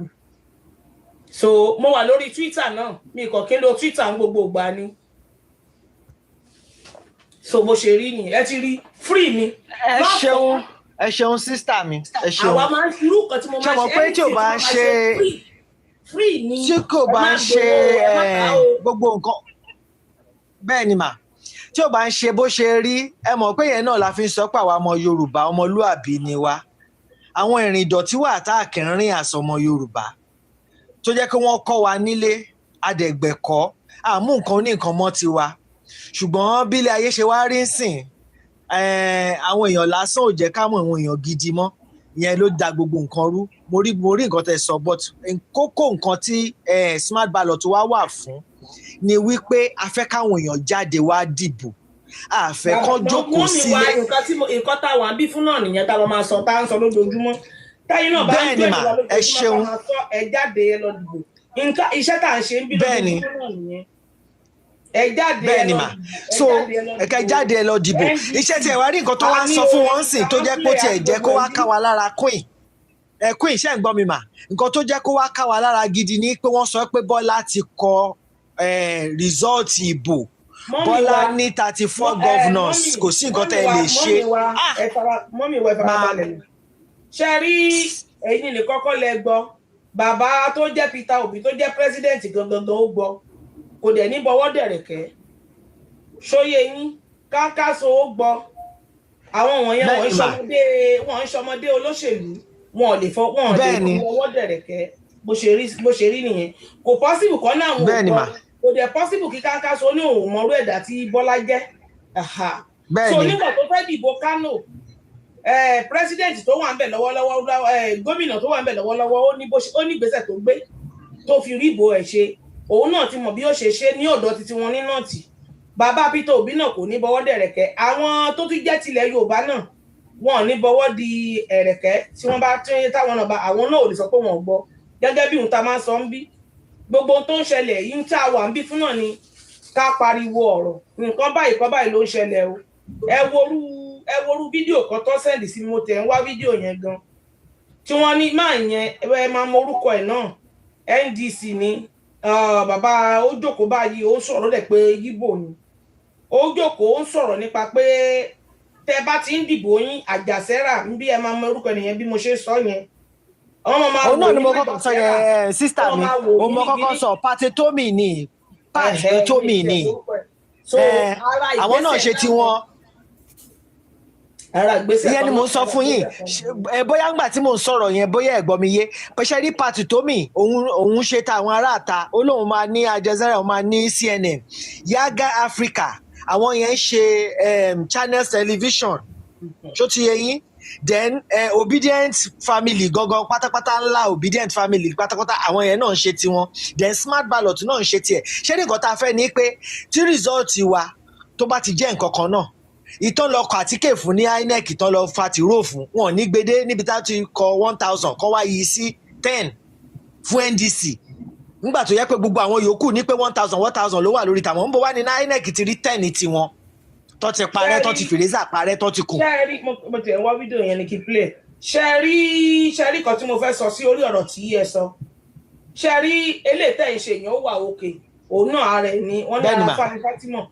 so mo wà lórí Twitter náà mi kò kí ń lo Twitter gbogbo ìgbà ni so bó ṣe rí ni ẹ ti rí free ni. ẹ ṣeun sísítà mi ẹ ṣeun. àwa máa ń irú nǹkan tí mo máa ṣe pé tí ò bá ń ṣe free ni tí kò bá ń ṣe gbogbo nǹkan bẹ́ẹ̀ ni mà tí ò bá ń ṣe bó ṣe rí ẹ mọ̀ pé yẹn náà la fi ń sọ pé àwa ọmọ Yorùbá ọmọlúàbí ni wá àwọn ìrìn ìdọ̀tí wà tá a kì í rìn àsọmọ Yorùbá tó jẹ́ pé wọ́n kọ́ wa nílé adẹ̀gbẹ̀kọ́ àmú nǹkan ní nǹkan mọ́ tiwa ṣùgbọ́n bí ilé ayé ṣe wá rí sìn àwọn èèyàn lásán ò jẹ́ ká mọ̀ àwọn èèyàn gidi mọ́ ìyẹn ló da gbogbo nǹkan rú mo rí nǹkan tẹ́ sọ but kókó nǹkan tí smart ballot wá wà fún ni wípé a fẹ́ káwọn èèyàn jáde wá dìbò a fẹ́ kán jókòó sílé. nǹkan tá a wà ń bí fún náà nìyẹn tá a máa sọ tá a ń sọ lójoojúmọ́ táyé náà bá ń gbé ìwà lójoojúmọ́ tá a máa sọ ẹ jáde ẹ lọ dìbò iṣẹ́ tá à ń ṣe ń bí lójoojúmọ́ náà nìyẹn. Bẹ́ẹ̀ ni mà so ẹ̀ka jáde ẹ lọ dìbò iṣẹ́ tí ẹ wá rí nǹkan tó wá ń sọ fún wọn sìn tó jẹ́ pé ó tiẹ̀ jẹ́ kó wá ká wa lára Queen iṣẹ́ ń gbọ́ mi mà nǹkan tó jẹ́ kó wá ká wa lára gidi ni pé wọ́n sọ pé Bọ́lá ti kọ result ìbò Bọ́lá ní 34 governors kò sí nǹkan tẹ́ ẹ lè ṣe. mọ́mí ìwà ìfarabalẹ̀ ṣe rí ẹ̀yin lè kọ́kọ́ lẹ gbọ́ bàbá tó jẹ́ Peter Obi tó jẹ́ president gangan ó gbọ́ kò dẹ̀ ní bọwọ́ dẹ̀rẹ̀kẹ́ ṣóyè yín káńkáso ó gbọ́ àwọn wọ̀nyẹn wọ́n ń ṣọmọdé olóṣèlú wọn ò lè bọwọ́ dẹ̀rẹ̀kẹ́ bó ṣe rí nìyẹn kò possible kọ́ náà wọ́n gbọ́ kò dẹ̀ possible kí káńkáso ní òun mọ̀rú ẹ̀dá tí Bọ́lá jẹ́ so nígbà tó fẹ́ dìbò Kano president tó wà ń bẹ̀ lọ́wọ́lọ́wọ́ gómìnà tó wà ń bẹ̀ lọ́wọ́lọ́wọ́ ó ní ìgbésẹ̀ tó gbé tó fi rí ìbò ẹ̀ ṣe òun náà ti mọ̀ bí ó ṣe ṣe ní ọ̀dọ̀ títí wọn ní nọ́ọ̀tì bàbá Peter Obi náà kò ní bọwọ́ dẹ̀rẹ̀kẹ́ àwọn tó tún jẹ́ tilẹ̀ Yorùbá náà wọn ò ní bọwọ́ di ẹ̀rẹ̀kẹ́ tí wọ́n bá tún táwọn náà bá àwọn náà ò lè sọ pé wọ́n gbọ́ gẹ́gẹ́ bí ohun tá a máa ń sọ ń bí gbogbo ohun tó ń ṣẹlẹ̀ yìí tá a wà ń bí fún náà ni ká pariwo ọ̀rọ̀ nǹkan báyìí ló ń ṣẹlẹ̀ o ẹ worú fídíò kan tó sẹ́ndì sí mo tẹ̀ ń wá fídíò yẹn gan tí wọ́n ní máa yẹn ẹ máa mọ orúkọ ẹ̀ náà NDC ni bàbá ó jókòó báyìí ó sọ̀rọ̀ dẹ̀ pé yíbò ni ó jókòó ó sọ̀rọ̀ nípa pé tẹ bá ti ń dìbò yín àjàsẹ́rà ń bí ẹ máa mọ orúkọ nìyẹn bí mo ṣe sọ yẹn òun náà ni mo kọ́kọ́ sọ yẹn sísítà mi òun mo kọ́kọ́ sọ pàtẹ tómi ni àwọn náà ṣe tiwọn ìyẹn ni mo ń sọ fún yín bóyá ńgbà tí mo ń sọ̀rọ̀ yẹn bóyá ẹ̀gbọ́n mi yé pẹ̀ṣẹ́ rí pàtì tómi òun ṣe táwọn aráàta ó lóun máa ní Al Jazeera òun máa ní CNN Yaga Africa àwọn yẹn ń ṣe Channels Television ṣó ti yé yín then obedient family gangan pátápátá ńlá obedient family pátápátá àwọn yẹn náà ń ṣe tiwọn then smart ballot náà ń ṣe tiẹ̀ ṣé nǹkan tá a fẹ́ ni pé tí result wa tó bá ti jẹ́ nǹkan kan náà ìtàn lọ kọ àtíkè fún ní INEC ìtàn lọ fa tìró fún wọn ní gbédé níbi tá a ti kọ 1000 kọ wá yìí sí 10 fún NDC nígbà tó yẹ pé gbogbo àwọn yòókù ní pé 1000 ló wà lórí tàwọn ń bọ̀ wá ní INEC ti rí 10 tiwọn tó ti parẹ́ tó ti fèrèsà parẹ́ tó ti kù. ṣẹ́ẹ̀rí mo ti ẹ̀ wá fídíò yẹn ní kí play ṣẹ́ẹ̀rí kan tí mo fẹ́ sọ sí orí ọ̀rọ̀ tí ẹ sọ ṣẹ́ẹ̀rí eléyìí tẹ̀ ń ṣe èèyàn ó wà òkè òun náà ara ẹ̀ ní wọ́n ní ara fáni Fátímọ̀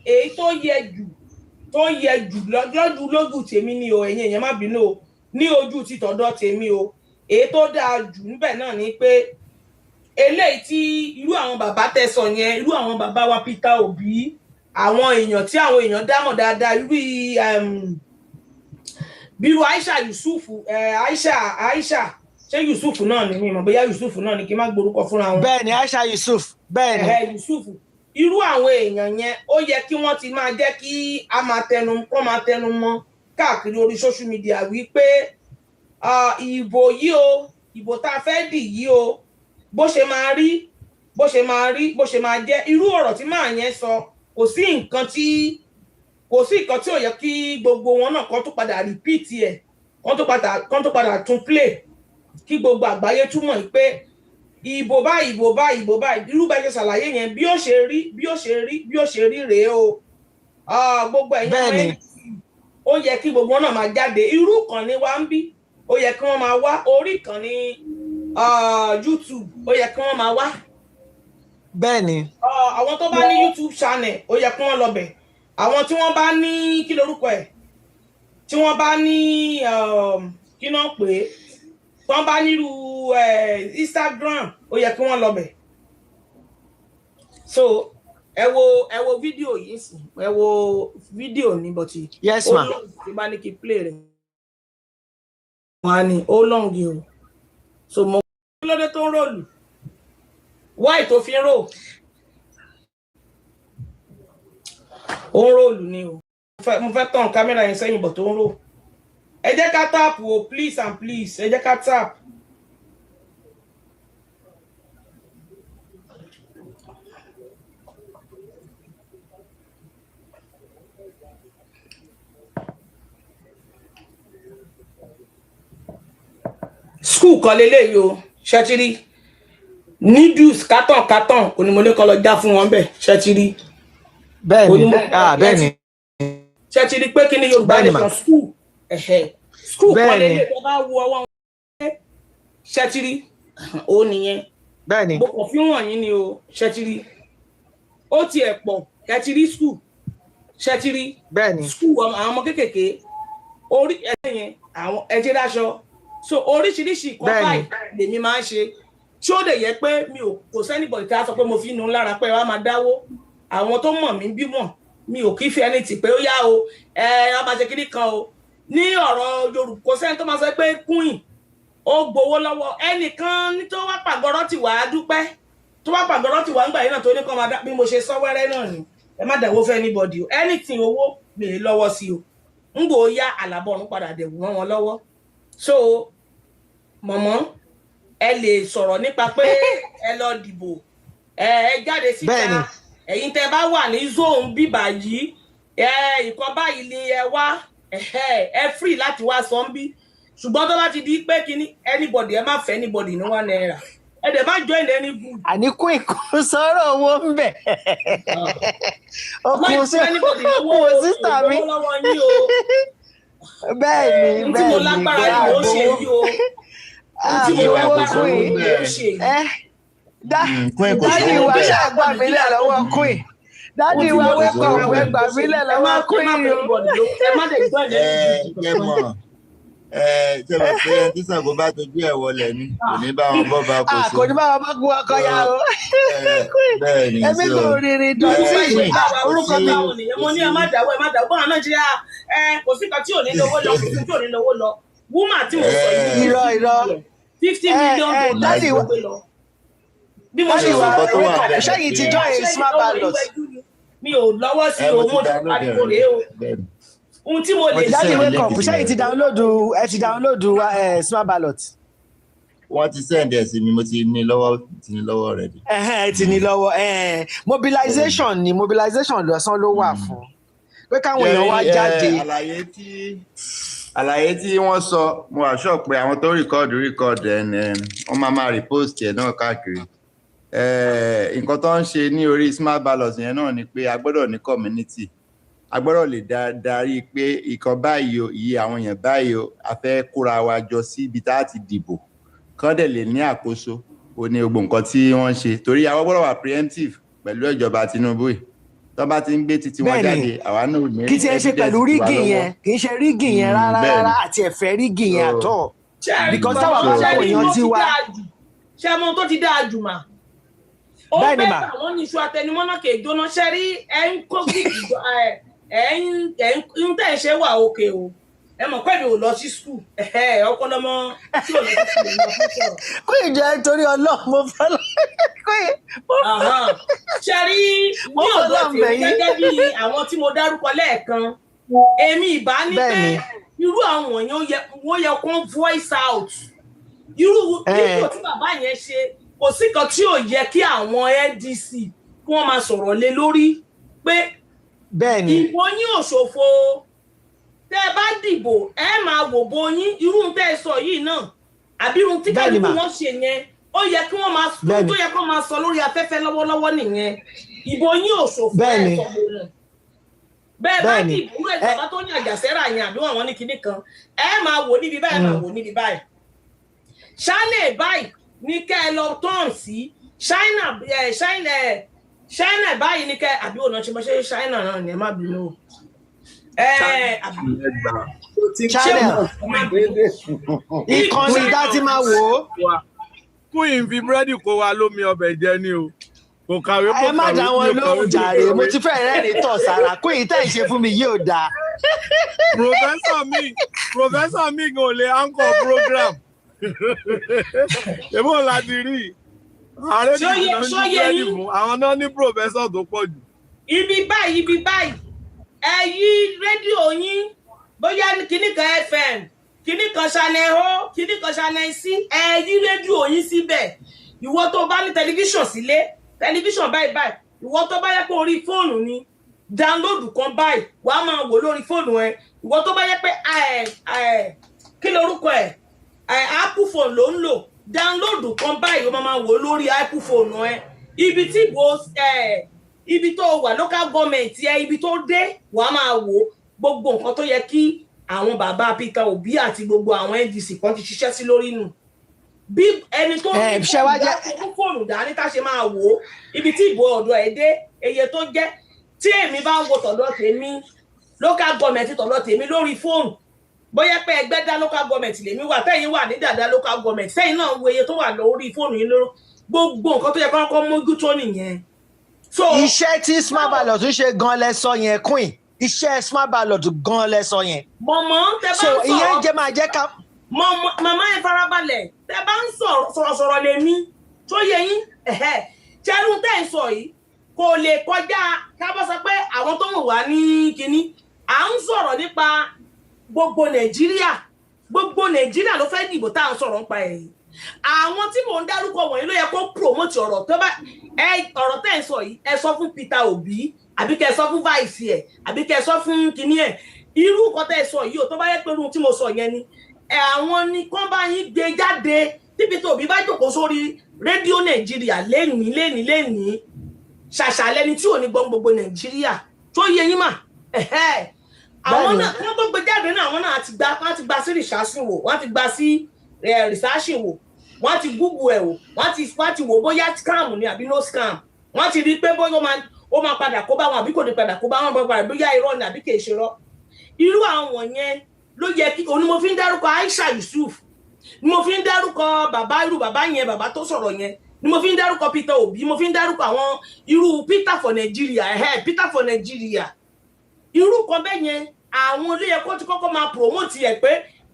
èyí tó yẹ jù lójú tèmi ni o ẹ̀yin èèyàn má bínú o ní ojú ti tọ̀dọ̀ tèmi o èyí tó dáa jù níbẹ̀ náà ni pé eléyìí tí irú àwọn bàbá tẹ́ sọ yẹn irú àwọn bàbá wa Peter Obi àwọn èèyàn tí àwọn èèyàn dámọ̀ dáadáa irú bírú Aisha Yusuf Aisha ṣé Yusuf náà ni mi mọ̀ bóyá Yusuf náà ni kí n má gborúkọ fúnra wọn. bẹ́ẹ̀ni Aisha Yusuf bẹ́ẹ̀ni Yusuf irú àwọn èèyàn yẹn ó yẹ kí wọ́n ti máa jẹ́ kí a máa tẹnu mọ́ káàkiri orí social media wípé ìbò yìí o ìbò tá a fẹ́ dì yìí o bó ṣe máa rí bó ṣe máa jẹ́ irú ọ̀rọ̀ tí màá yẹn sọ kò sí nǹkan tí ò yẹ kí gbogbo wọn náà kàn tó padà repeat ẹ̀ kàn tó padà tún play kí gbogbo àgbáyé túmọ̀ pé ìbò báyìí irú bá ṣe ṣàlàyé yẹn bí ó ṣe rí rèé o gbogbo ẹ̀yìn ó yẹ kí gbogbo wọn náà máa jáde irú kan ní wá ń bí ó yẹ kí wọ́n máa wá orí kan ní YouTube ó yẹ kí wọ́n máa wá. bẹ́ẹ̀ni. àwọn tó bá ní YouTube channel ó yẹ kí wọ́n lọ bẹ̀ àwọn tí wọ́n bá ní kí lorúkọ ẹ̀ tí wọ́n bá ní kí náà pè é tí wọ́n bá nírú Instagram ó yẹ kí wọ́n lọ bẹ̀. so ẹ wo fídíò yìí sí ẹ wo fídíò ní bọ̀tì. yes ma. ó bá ní kí play rẹ̀ wọ́n á ní ó lọ́ǹgì o so mo kí ló dé tó ń ròlù wáì tó fi ń rò ó ń ròlù ni o mo fẹ́ tàn kámẹ́rà yẹn sẹ́yìn bọ̀ tó ń rò ẹ jẹ́ ká tap o please and please ẹ jẹ́ ká tap. School kan leléyìí o ṣẹtiri needles carton onímọ̀lẹ́ kan lọ já fún wọn bẹ́ẹ̀ ṣẹtiri. bẹ́ẹ̀ni ṣẹtiri pé kí ni Yorùbá nation school kan leléyìí tó bá wo ọwọ́ wọn ṣẹtiri ó nìyẹn. bẹ́ẹ̀ni mo kàn fi wọ̀n yín ni o ṣẹtiri ó tiẹ̀ pọ̀ ṣẹtiri school ṣẹtiri school àwọn ọmọ kéékèèké orí ẹ̀jẹ̀ yẹn àwọn ẹ̀jẹ̀ dáṣọ so oríṣiríṣi nǹkan báyìí lèmi máa ń ṣe tí ó dẹ̀ yẹ pé mi ò kò sẹ́nìbọ̀dì tí a sọ pé mo fi nu lára pé wàá máa dáwó àwọn tó mọ̀ mí bí mọ̀ mi ò kí fi ẹni tì pé ó yá o wàá máa ṣe kíní kan o ní ọ̀rọ̀ Yorùbá kò sẹ́ni tó máa sọ pé queen ó gbowó lọ́wọ́ ẹnìkan ní tó wá pàgọ́rọ́ tì wá dúpẹ́ tó wá pàgọ́rọ́ tì wá ńgbà yìí náà tó ní kọ́ máa dá bí mo ṣe sọ wẹ́rẹ́ náà ni ẹ má dáwó fẹ́ anybody o anything owó mi lè lọ́wọ́ sí o ń gbò ó yá àlàbọ̀rún padà dẹ̀wù rán wọn lọ́wọ́ so mọ̀mọ́ ẹ lè sọ̀rọ̀ nípa pé ẹ lọ dìbò ẹ jáde síta ẹ̀yin tẹ́ bá wà ní zone bíbà yìí ìkan báyìí ni ẹ wá ẹ free láti wá sọ ń bí ṣùgbọ́n tó bá ti di pé kíní anybody ẹ má fẹ́ anybody ní $1 ẹ dẹ̀ má join any group. àníkú ìkún sọ̀rọ̀ owó ń bẹ̀. ọkùnrin sí anybody lówó sísá mi. bẹ́ẹ̀ ni tí mo lágbára ni mo ṣe yí o tí mo lágbára ni mo ṣe yí. dádì wa ṣàgbà mí lẹ̀ lọ́wọ́ queen dádì wa wẹ́kọ̀ ẹgbà mí lẹ̀ lọ́wọ́ queen o. ẹ má dẹ̀ gbọ́ ẹ̀ ṣe wà pé ẹni tí Ṣàngó bá tojú ẹ̀ wọlé ní kò ní bá wọn bọ́ bá kó so. kò ní bá wọn bá kú ọkọ ya o. bẹ́ẹ̀ ni ẹbí kò rìnrìn dọ̀tí. orúkọ táwọn nìyẹn mo ní ẹ má dáwọ́ bọ́n Nàìjíríà kò sí kan tí ò ní lówó lọ kò sí tí ò ní lówó lọ wúmà tí mo sọ yìí. irọ́ 50 million dádì wa bí mo ṣe wà ṣẹ́yìn ti join smart ballot. mi ò lọ́wọ́ sí owó àdìgbò rèé o. ohun tí mo lè ṣe dájú wake up ṣé ti download smart ballot. wọ́n ti send ẹ̀ sí mi mo ti ní lọ́wọ́ rẹ̀ di. ti ní lọ́wọ́ mobilization ni mobilization lọ́sàn ló wà fún pé káwọn èèyàn wá jáde. àlàyé tí wọ́n sọ mo assure pé àwọn tó record wọ́n máa repost ẹ̀ náà káàkiri. nǹkan tó ń ṣe ní orí smart ballot yẹn náà ni pé a gbọ́dọ̀ ní community a gbọ́dọ̀ lè darí pé ìkan báyìí o iye àwọn èèyàn báyìí o a fẹ́ kóra wa jọ sí ibi tá a ti dìbò kán dẹ̀ lè ní àkóso ó ní gbogbo nǹkan tí wọ́n ń ṣe torí àwọn gbọ́dọ̀ wà preemptive pẹ̀lú ìjọba Tinubu yìí tó bá ti ń gbé títí wọn jáde àwa náà ní kí tí ẹ ṣe pẹ̀lú rígì yẹn kì í ṣe rígì yẹn rárá àti ẹ̀fẹ́ rígì yẹn àtọ̀ because táwọn bá wà èèyàn ti wá. ṣé mo tó ti dáa jù mà ó bẹ́ẹ̀ àwọn níṣu àtẹnumọ́nà kè jóná ṣẹ́rí ẹ̀ ń kó gígì ń tẹ̀ ṣe wà òkè o ẹ mọ̀ pé mi ò lọ sí skul ọpọlọmọ tí ò lọ sí skul lọ fún sọ̀rọ̀. kó ìjọ torí Ọlọ́run mo fẹ́ lọ ṣe rí ní ọ̀dọ̀ tèmi gẹ́gẹ́ bí àwọn tí mo dárúkọ lẹ́ẹ̀kan èmi ìbá ní pé irú àwọn èèyàn wọ́n yẹ kó voice out irú fídíò tí bàbá yẹn ṣe kò sí kan tí ò yẹ kí àwọn NDC kí wọ́n máa sọ̀rọ̀ lé lórí pé bẹ́ẹ̀ni ìbò yín ò ṣòfò tẹ́ ẹ bá dìbò ẹ máa wò bó yín irú tẹ́ ẹ sọ yìí náà àbí irú tí kálukú wọn ṣe yẹn ó yẹ kí wọ́n máa sọ tó yẹ kó máa sọ lórí afẹ́fẹ́ lọ́wọ́lọ́wọ́ nìyẹn ìbò yín ò ṣòfò ẹ sọ bó náà bẹ́ẹ̀ bá dìbò rẹ ìjọba tó ní àjàsẹ́rà yẹn àbí wọn ní kinní kan ẹ máa wò níbi báyìí máa wò níbi báyìí ṣáínà báyìí ní kẹ́ ẹ lọ tọ́ọ̀n sí China báyìí ní kẹ́ àbí òun ṣe mọ́ṣẹ́ China náà ni ẹ má bínú. ìkànnì dá ti máa wò ó. Queen fi búrẹ́dì kó wa lómi ọbẹ̀ jẹ ní o kò kàwé kò kàwé. ẹ má dá wọn lóhùn jàre mo ti fẹ́ rẹ́rìn tọ̀ sára Queen tẹ́ ì ṣe fún mi yóò dáa. Professor mi gan lè anchor program èmo láti rí ààrẹ nìkan ló ń jẹ́ ìfún àwọn náà ní professor tó pọ̀ jù. ibi báyìí ẹ yí rédíò yín bóyá kíní kan FM kíní kan Channel O kíní kan Channel C ẹ yí rédíò yín síbẹ̀ ìwọ tó bá ní tẹlifíṣàn sílé tẹlifíṣàn báyìí ìwọ tó bá yẹ pé orí fóònù ni dáńlódù kan báyìí wàá máa wò lórí fóònù ẹ ìwọ tó bá yẹ pé kí lorúkọ ẹ Apple phone ló ń lò dáńlódù kan báyìí ó máa wò lórí Apple phone ẹ ibi tó wà local government ẹ ibi tó dé wàá máa wò gbogbo nǹkan tó yẹ kí àwọn bàbá Peter Obi àti gbogbo àwọn NDC kan ti ṣiṣẹ́ sí lórí nù bí ẹni tó ń fóònù dání tá ṣe máa wò ibi tí ìbò ọ̀dọ̀ ẹ̀ dé eye tó jẹ́ tí èmi bá ń wo tọ̀dọ̀ tèmi local government tọ̀dọ̀ tèmi lórí fóònù bóyá pé ẹgbẹ́ dá local government lèmi wà tẹ́yìn wà ní dàda local government sẹ́yìn náà wo iye tó wà lórí fóònù yín lóró gbogbo nǹkan tó yẹ kọ́kọ́ mójútó nìyẹn. iṣẹ́ tí smart ballot ṣe gan lẹ́sọ yẹn Queen iṣẹ́ smart ballot gan lẹ́sọ yẹn. mọ̀mọ́ tẹ bá ń sọ̀rọ̀ ìyẹn jẹ́ máa jẹ́ ká. màmá ẹ farabalẹ̀ tẹ bá ń sọ̀rọ̀ lèmi tó yẹ yín ṣẹ́rú tẹ́ ń sọ yìí kò lè kọjá ká bọ́ sọ pé àwọn tó ń wà ní kinní à ń sọ̀rọ̀ nípa gbogbo Nàìjíríà ló fẹ́ dìbò tá à ń sọ̀rọ̀ nípa ẹ̀ yìí àwọn tí mò ń dárúkọ wọ̀nyí ló yẹ kó promote ọ̀rọ̀ tó bá ọ̀rọ̀ tẹ́ ẹ̀ sọ yìí ẹ sọ fún Peter Obi àbí kẹ́ sọ fún vice ẹ̀ àbí kẹ́ sọ fún kinní ẹ̀ irú nǹkan tẹ́ ẹ sọ yìí ò tó bá yẹ pé irú tí mo sọ yẹn ni àwọn ni kán bá yín gbé jáde tí Peter Obi bá jókòó sórí rédíò Nàìjíríà lénìí ṣàṣàlẹ́ni tí ò ní gbọ́n gbogbo Nàìjíríà tó yẹ yín mà àwọn náà wọ́n tó gbé jáde náà àwọn náà ti gba sí rìsáṣì wò wọ́n ti gba sí rìsáṣì wò wọ́n ti Google ẹ̀ wò wọ́n ti wò bóyá scam ni àbí no scam wọ́n ti rí pé bóyá ó máa padà kó bá wọn àbí kò ní padà kó bá wọn bóyá irọ́ ni àbí kì í ṣe irọ́ irú àwọn yẹn ló yẹ kí òun ni mo fi ń dárúkọ Aisha Yusuf ni mo fi ń dárúkọ irú bàbá yẹn bàbá tó sọ̀rọ̀ yẹn ni mo fi ń dárúkọ Peter Obi mo fi ń dárúkọ àwọn irú Peter for Nigeria irú kan bẹ́ẹ̀ yẹn àwọn ló yẹ kó ti kọ́kọ́ máa promote ẹ̀ pé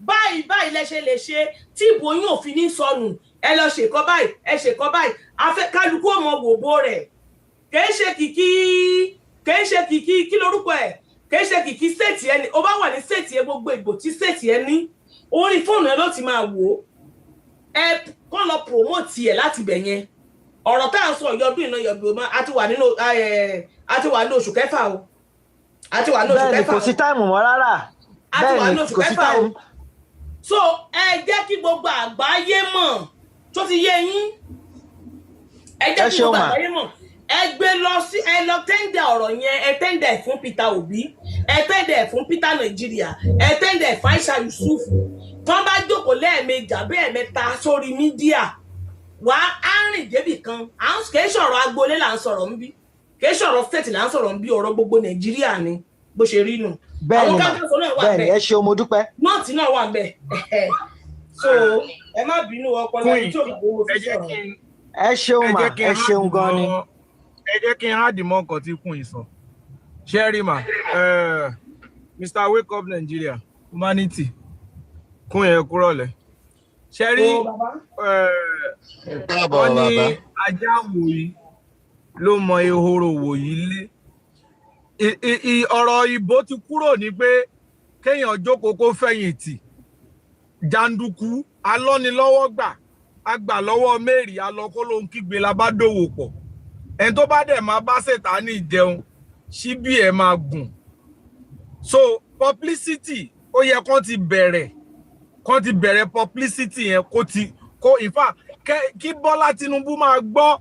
báyìí lẹ́ṣẹ̀ lè ṣe tí ìbò yín òfin ní sọnù ẹ lọ ṣèkọ́ báyìí ẹ ṣèkọ́ báyìí afẹ́ kálukú ọmọ wòbó rẹ̀ kìí ṣe kìkì kí lorúkọ ẹ̀ kìí ṣe kìkì state ẹni ó bá wà ní state ẹ gbogbo ìbò tí state ẹ ní orí fóònù ẹ ló ti máa wò ẹ kọ́ lọ promote ẹ̀ láti bẹ̀ yẹn ọ̀rọ̀ tá à ń sọ yọdún iná yọdún ọmọ àti wà ní oṣù kẹfà o àti wà ní oṣù kẹfà bẹ́ẹ̀ni kò sí táìmù mọ́ rárá bẹ́ẹ̀ni kò sí táìmù. so ẹ jẹ́ kí gbogbo àgbáyé mọ̀ tó ti yé yín ẹ jẹ́ kí gbogbo àgbáyé mọ̀ ẹ gbé lọ sí ẹ lọ tẹ́ndẹ̀ ọ̀rọ̀ yẹn ẹ tẹ́ndẹ̀ fún Peter Obi ẹ tẹ́ndẹ̀ fún Peter Nigeria ẹ tẹ́ndẹ̀ fún Aisha Yusuf tán bá jókòó lẹ́ẹ̀mejì àbí ẹ̀mẹ́ta sórí mídíà wà á rìn débì kan kì í sọ̀rọ̀ agboolé là ń sọ̀rọ̀ ń bí kì í sọ̀rọ̀ state là ń sọ̀rọ̀ ń bí ọ̀rọ̀ gbogbo Nàìjíríà ni bó ṣe rí nù. bẹ́ẹ̀ni ẹ ṣeun mo dúpẹ́. nọ́ọ̀tì náà wà bẹ́ẹ̀ so ẹ má bínú ọpọlọ yìí tí ò bá wọ́n fi sọ̀rọ̀. ẹ ṣeun mà ẹ ṣeun gan ni. ẹ jẹ́ kí n hádìí mọ́ nǹkan tí kùn ìsàn ṣẹ́rí mà Mr. Wake Up Nigeria Humanity kún yẹn kúrọ̀lẹ́ ṣẹ́rí wọ́n ní ajá wòyí ló mọ ehoro wòyí lé ọ̀rọ̀ ìbò ti kúrò ní pé kéèyàn jókòó kó fẹ̀yìntì jàǹdùkú alọ́nilọ́wọ́ gbà agbà lọ́wọ́ mẹ́rì alọ́kó ló ń kígbe la bá dòwò pọ̀ ẹni tó bá dẹ̀ máa bá Sàtánì jẹun síbí ẹ̀ máa gùn so publicity ó yẹ kán ti bẹ̀rẹ̀ publicity yẹn kó in fact kí Bọ́lá Tinubu máa gbọ́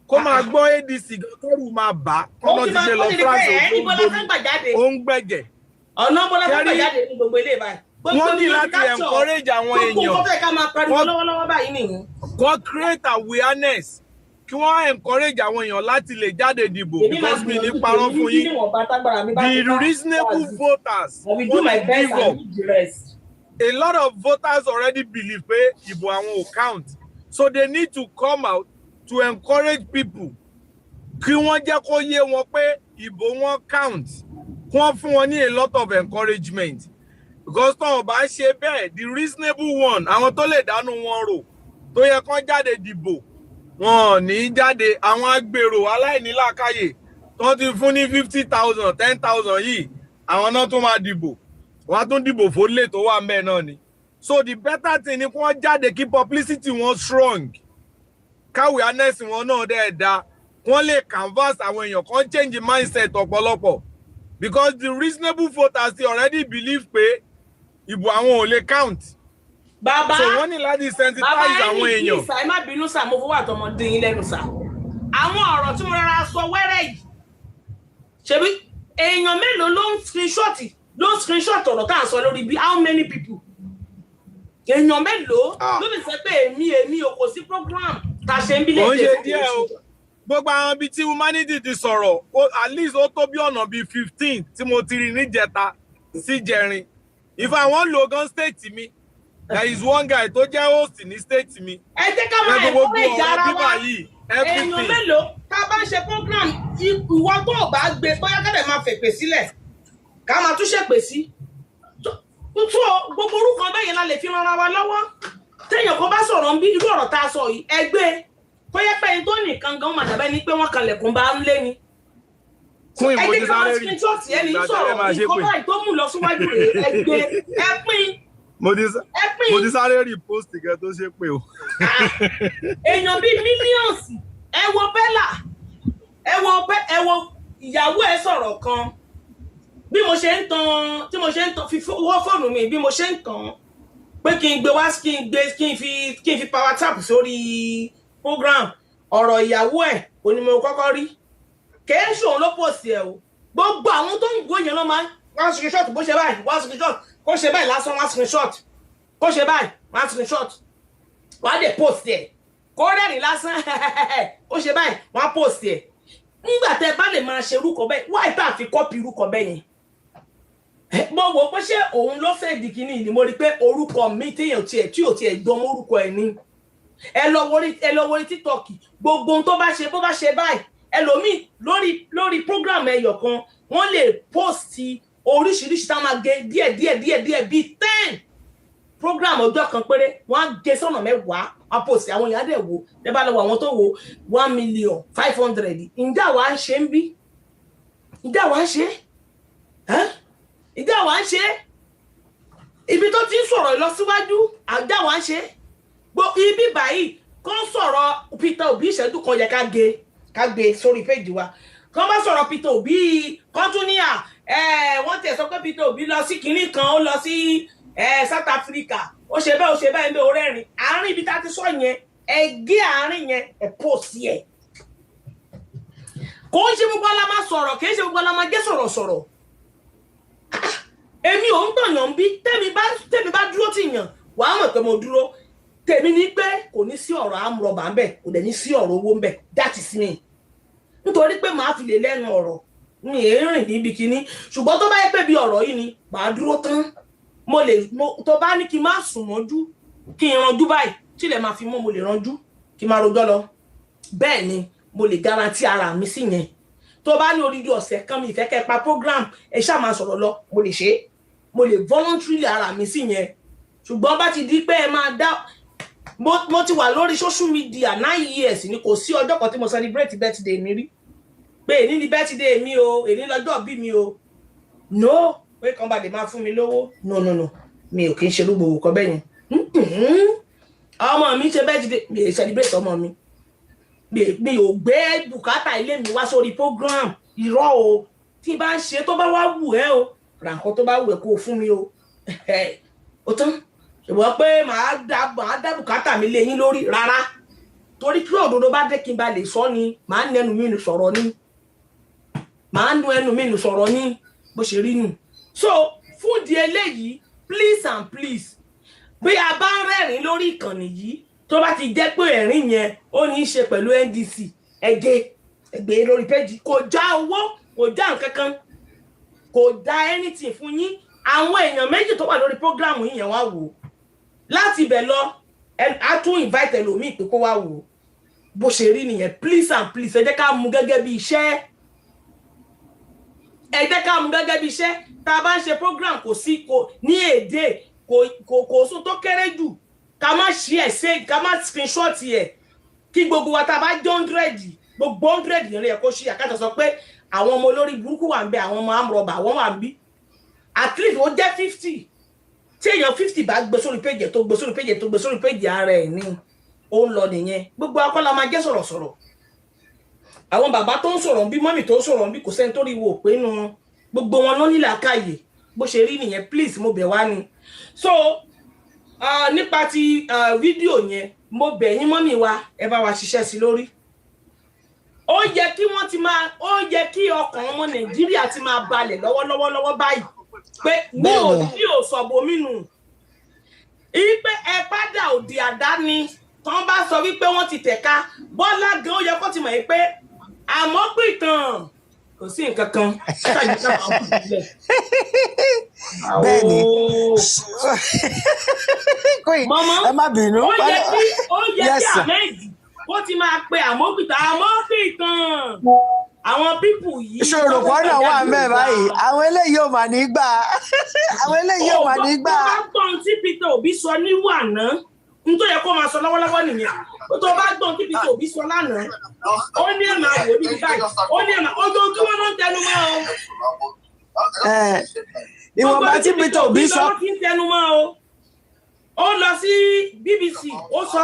kó máa gbọ́ ADC kẹ́rù máa bà kọ́nà ti ṣe lọ France ó ń gbẹ̀gẹ̀. ọ̀nà Bọ́lá fẹ́ gbàjáde ní gbogbo ilé báyìí. wọ́n ní láti encourage àwọn èèyàn. gbogbo fẹ́ ká máa pariwo lọ́wọ́lọ́wọ́ báyìí nìyẹn. wọ́n create awareness kí wọ́n encourage àwọn èèyàn láti lè jáde dìbò because mi ní parọ́ fún yín. the reasonable voters wọ́n lè give up. A lot of voters already believe pé ìbò àwọn ò count so they need to come out to encourage people kí wọ́n jẹ́ kó yé wọn pé ìbò wọn count kí wọ́n fún wọn ní a lot of encouragement because tó bá ṣe bẹ́ẹ̀ the reasonable one àwọn tó lè dánú wọn rò tó yẹ kán jáde dìbò wọn ò ní jáde àwọn agbèrò aláìnílàákàyè tó ti fún ní 50,000 10,000 yìí àwọn náà tún máa dìbò wọ́n á tún dìbò fólè tó wà ńbẹ̀ náà ni so the better thing ni kí wọ́n jáde kí publicity wọn strong káwé anẹ́sì wọn náà dẹ̀ da wọ́n lè canvas àwọn èèyàn kan change mindset ọ̀pọ̀lọpọ̀ because the reasonable voters dey already believe pé ìbò àwọn ò lè count. bàbá so wọ́n ní láti sensitize àwọn èèyàn. bàbá ẹ má bínú sá mo fọwọ́ àtọmọdé yín lẹ́nu sá àwọn ọ̀rọ̀ tí mo rárá sọ wẹ́rẹ́ yìí ṣebí èèyàn mélòó ló ń screenshot ọ̀rọ̀ tá à ń sọ lórí bí how many people èèyàn mélòó ló lè sọ pé èmi ò kò sí program tá a ṣe ń bí lè ṣe díẹ̀ o gbogbo àwọn ibi tí Humanity ti sọ̀rọ̀ at least ó tó bí ọ̀nà bíi 15 tí mo ti rí níjẹta sí jẹrin if I wan lo gan state mi there is one guy tó jẹ́ host ní state mi ẹ jẹ́ ká máa ẹ̀kọ́ ìjára wa èèyàn mélòó tá a bá ń ṣe program ìwọ tó o bá gbé bóyá kẹ́lẹ̀ máa fèpè sílẹ̀ ká máa tún ṣèpè sí tó gbogbo orúkọ bẹ́yẹn la lè fi ran ara wa lọ́wọ́ téèyàn kan bá sọ̀rọ̀ ń bí irú ọ̀rọ̀ tá a sọ yìí ẹgbẹ́ tó yẹ pé tó nìkan gan máa dàbẹ́ ni pé wọ́n kalẹ̀kùn bá ń lé ni Fún ẹ jẹ́ ká máa screenshot ẹni sọ̀rọ̀ nǹkan báyìí tó mú lọ síwájú rẹ̀ ẹgbẹ́ ẹ pín. Mo ti sáré repost gan tó ṣe pé o. Èèyàn bíi mílíọ̀nsì ẹ wo Bella ẹ wo ìyàwó ẹ sọ̀rọ̀ kan bí mo ṣe ń tan fífi owó fóònù mi bí mo ṣe ń tàn pé kí n gbé wá kí n fi power tap sórí program ọ̀rọ̀ ìyàwó ẹ̀ òní mo kọ́kọ́ rí kèé ṣòun ló pọ̀ sí ẹ o gbogbo àwọn tó ń gbó yẹn ló máa ń wá screenshot bó ṣe báyìí wá screenshot kó ṣe báyìí lásán wá screenshot kó ṣe báyìí wá screenshot wá dé post ẹ̀ kó rẹ́rìn lásán ó ṣe báyìí wá post ẹ̀ nígbà tẹ́ bá lè máa ṣe irúkọ bẹ́ẹ̀ wáyé tá a fi kọ́pì irúkọ bẹ́ẹ̀ yẹn mo wò pé ṣé òun ló fẹ́ di kíní ni mo rí pé orúkọ mi tí ò tiẹ̀ gbọ́ mórúkọ ẹ̀ ní ẹ lọ wọrí TikTok gbogbo ohun tó bá ṣe bó bá ṣe báyìí ẹlòmíì lórí program ẹyọ kan wọ́n lè post oríṣiríṣi tá máa gé díẹ̀ bíi 10 program ọjọ́ kan péré wọ́n á gé sọ́nà 10 á post àwọn èèyàn dẹ̀ wò ẹ bá lọ wọ àwọn tó wò 1,500,000 ǹjẹ́ àwa ń ṣe ń bí ǹjẹ́ àwa ń ṣe ìdá wa ń ṣe ibi tó ti ń sọ̀rọ̀ ìlọsíwájú àdá wa ń ṣe ibi báyìí kàn sọ̀rọ̀ Peter Obi ìṣẹ́jú kan yẹ ká gbé sórí péjì wa kàn bá sọ̀rọ̀ Peter Obi kàn tún ní wọ́n tẹ̀ sọ pé Peter Obi lọ sí kinní kan ó lọ sí South Africa ó ṣe bẹ́ẹ̀ ń bẹ orẹ́rìn àárín ibi tá a ti sọ yẹn ẹ gé àárín yẹn ẹ pò sí ẹ kò ń ṣe gbogbo aláma sọ̀rọ̀ kì í ṣe gbogbo aláma gé sọ̀rọ̀ èmi ò ń tọ̀yàn bí tèmi bá dúró tì yàn wàá mọ̀ pé mo dúró tèmi ní pé kò ní sí ọ̀rọ̀ àmúrọ̀bà ń bẹ̀ kò dẹ̀ ní sí ọ̀rọ̀ owó ń bẹ̀ that is me nítorí pé màá fi lè lẹ́nu ọ̀rọ̀ mi è rìn níbi kíní ṣùgbọ́n tó bá yẹ pé bí ọ̀rọ̀ yìí ni màá dúró tán tó bá ní kí n má sùn mọ́jú kí n ranjú báyìí tílẹ̀ máa fi mọ́ mo lè ranjú kí n máa rojọ́ lọ bẹ́ẹ̀ ni mo lè garanti ara mi sí yẹn tó bá ní odidi ọ̀sẹ̀ kan mi ìfẹ́ kẹ́ pa program ẹ ṣáà máa sọ̀rọ̀ lọ mo lè ṣe mo lè voluntarily ara mi sí yẹn ṣùgbọ́n bá ti di pé ẹ máa dá mo ti wà lórí social media 9 years ni kò sí ọjọ́ kan tí mo celebrate birthday mi rí pé èní ni birthday mi o èní lọ́jọ́ bí mi o no pé kan bá lè máa fún mi lówó no mi ò kí ń ṣe gbogbo kan bẹ́ẹ̀ yẹn ọmọ mi ṣe birthday mi ò celebrate ọmọ mi mi ò gbé bùkátà ilé mi wá sórí program irọ́ o tí bá ń ṣe tó bá wá wù ẹ́ o ra nǹkan tó bá wù ẹ́ kó o fún mi o ó tán ṣùgbọ́n pé màá dá bùkátà mi lé yín lórí rárá torí kí òdodo bá dé kí n bá lè sọ ni màá nu ẹnu mi nù sọ̀rọ̀ ní bó ṣe rí nù so fún di eléyìí please and please bí a bá ń rẹ́rìn lórí ìkànnì yìí tó bá ti jẹ́ pé ẹ̀rín yẹn ó ní í ṣe pẹ̀lú NDC ẹgbẹ́ lórí péjì kò já owó kò já nǹkan kan kò dá anything fún yín àwọn èèyàn méjì tó wà lórí prógrámù yìí yẹn wá wò láti ibẹ̀ lọ a tún invite ẹlòmíì pé kó wá wò bó ṣe rí nìyẹn please and please ẹ jẹ́ ká mú gẹ́gẹ́ bí iṣẹ́ tá a bá ń ṣe program kò ní èdè kò sún tó kéré jù ká má ṣí ẹ̀ ká má screenshot ẹ̀ kí gbogbo wa tá a bá jẹ́ 100 gbogbo 100 yẹn lè kó ṣí àkàtà sọ pé àwọn ọmọ olórí burúkú wà ń bẹ àwọn ọmọ amrọ̀bà àwọn wà ń bí at least ó jẹ́ 50 tí èèyàn 50 bá gbé sórí péjì ara ẹ̀ ní ó ń lọ nìyẹn gbogbo akọ́lá máa jẹ́ sọ̀rọ̀sọ̀rọ̀ àwọn bàbá tó ń sọ̀rọ̀ bí mọ́mì tó ń sọ̀rọ̀ bí kò sẹ́ni tó rí wo pé nu gbogbo wọn ló ní làákàyè bó ṣe rí nìyẹn please mo bẹ̀ wá ni so nípa ti fídíò yẹn mo bẹ̀ yín mọ́mì wa ẹ bá wa ṣiṣẹ́ sí lórí ó yẹ kí ọkàn ọmọ Nàìjíríà ti máa balẹ̀ lọ́wọ́lọ́wọ́ báyìí pé mi ò sọ̀bọ̀ mínú ipe ẹ padà òdì àdáni tán bá sọ wípé wọ́n ti tẹ̀ka Bọ́lá gan ó yẹ kó ti mọ̀ pé àmọ́ pìtàn kò sí nǹkan kan bẹ́ẹ̀ni mọ́mọ́ ẹ má bínú ó yẹ kí Ahmed ó ti máa pe àmọ́ pìtàn àwọn pípù yìí ìṣòro kan náà wà mẹ́ẹ̀ báyìí àwọn eléyìí ò mà ní gbà tó bá gbọ́n tí Peter Obi sọ níwà náà n tó yẹ kó máa sọ lọ́wọ́lọ́wọ́ nìyẹn tó bá gbọ́n kí Peter Obi sọ lánàá ó ní ẹ̀ máa wò níbi báyìí ó ní ẹ̀ máa ojoojúmọ́ ló ń tẹnu mọ́ o. Ìwọ̀nba tí Peter Obi sọ. ó ti ń tẹnu mọ́ o. Ó lọ sí BBC ó sọ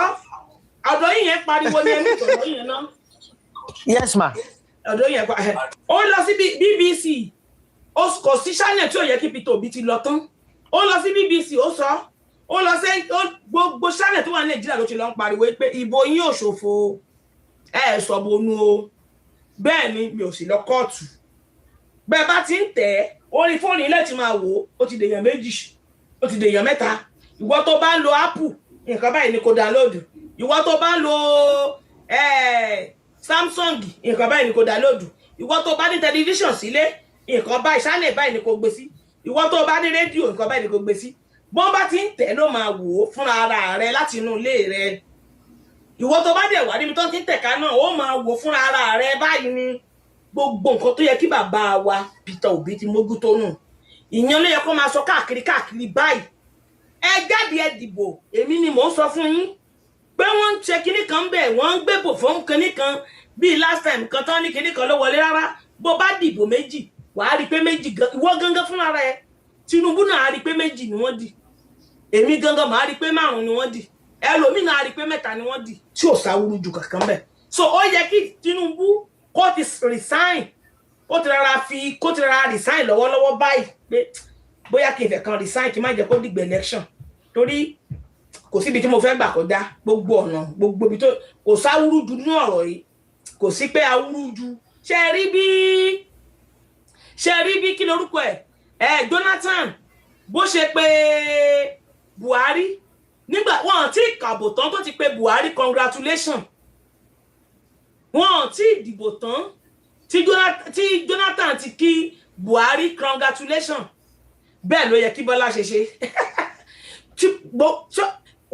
ọ̀dọ̀ yìí yẹn pariwo ní ẹni ìtọ̀dọ̀ yẹn náà. Yes ma. Ọ̀dọ̀ yẹn ó lọ sí BBC ó kò sí channel tí ò yẹ kí Peter Obi ti lọ tán ó lọ sí BBC ó sọ ó lọ sí gbogbo channel tó wà ní Nàìjíríà ló ti lọ ń pariwo pé ìbò yín ò ṣòfò sọ bonú o bẹ́ẹ̀ ni mi ò sì lọ kóòtù bẹ́ẹ̀ bá ti ń tẹ̀ orí fóònù ilé ti máa wò ó ti dèèyàn méjì ó ti dèèyàn mẹ́ta ìwọ tó bá ń lo Apple nǹkan báyìí ni kò download ìwọ tó bá ń lo Samsung nǹkan báyìí ni kò download ìwọ tó bá ní tẹlifíṣàn sílé nǹkan báyìí channel báyìí ni kò gbé sí ìwọ tó bá ní rédíò nǹkan báyìí ni kò gbé sí bọ́n bá ti ń tẹ̀ ló máa wò ó fúnra ara rẹ láti inú ilé rẹ ìwọ tó bá dẹ̀ wá níbi tó ti ń tẹ̀ka náà ó máa wò fúnra ara rẹ báyìí ni gbogbo nǹkan tó yẹ kí bàbá wa Peter Obi ti mójú tó nù ìyẹn ló yẹ kó máa sọ káàkiri báyìí ẹ jáde ẹ dìbò èmi ni mò ń sọ fún yín pé wọ́n ń ṣe kinní kan bẹ́ẹ̀ wọ́n ń gbébò fún kinní kan bíi last time kan tán ní kinní kan ló wọlé rárá bó bá dìbò méjì wàá rí pé méjì ìwọ gangan fúnra rẹ Tinubu náà á rí pé méjì ni wọ́n dì èmi gangan máa rí pé 5 ni wọ́n dì ẹlòmíì náà á rí pé 3 ni wọ́n dì tí ò sáwúrú ju kankan bẹ́ẹ̀ so ó yẹ kí Tinubu kó ti resign kó ti rárá resign lọ́wọ́lọ́wọ́ báyìí pé bóyá kí n fẹ́ kan resign kí n má jẹ́ kó dìgbà election torí kò síbi tí mo fẹ́ gbà kọjá gbogbo ọ̀nà gbogbo ibi tó kò sáwúrú ju nínú ọ̀rọ̀ yìí kò sí pé awúrú ju ṣe rí bí kí lorúkọ ẹ̀ Jonathan bó ṣe pé Buhari nígbà wọn tí kàbò tán tó ti pé Buhari congratulation wọn tí ìdìbò tán tí Jonathan ti kí Buhari congratulation bẹ́ẹ̀ ló yẹ kí Bọ́lá ṣe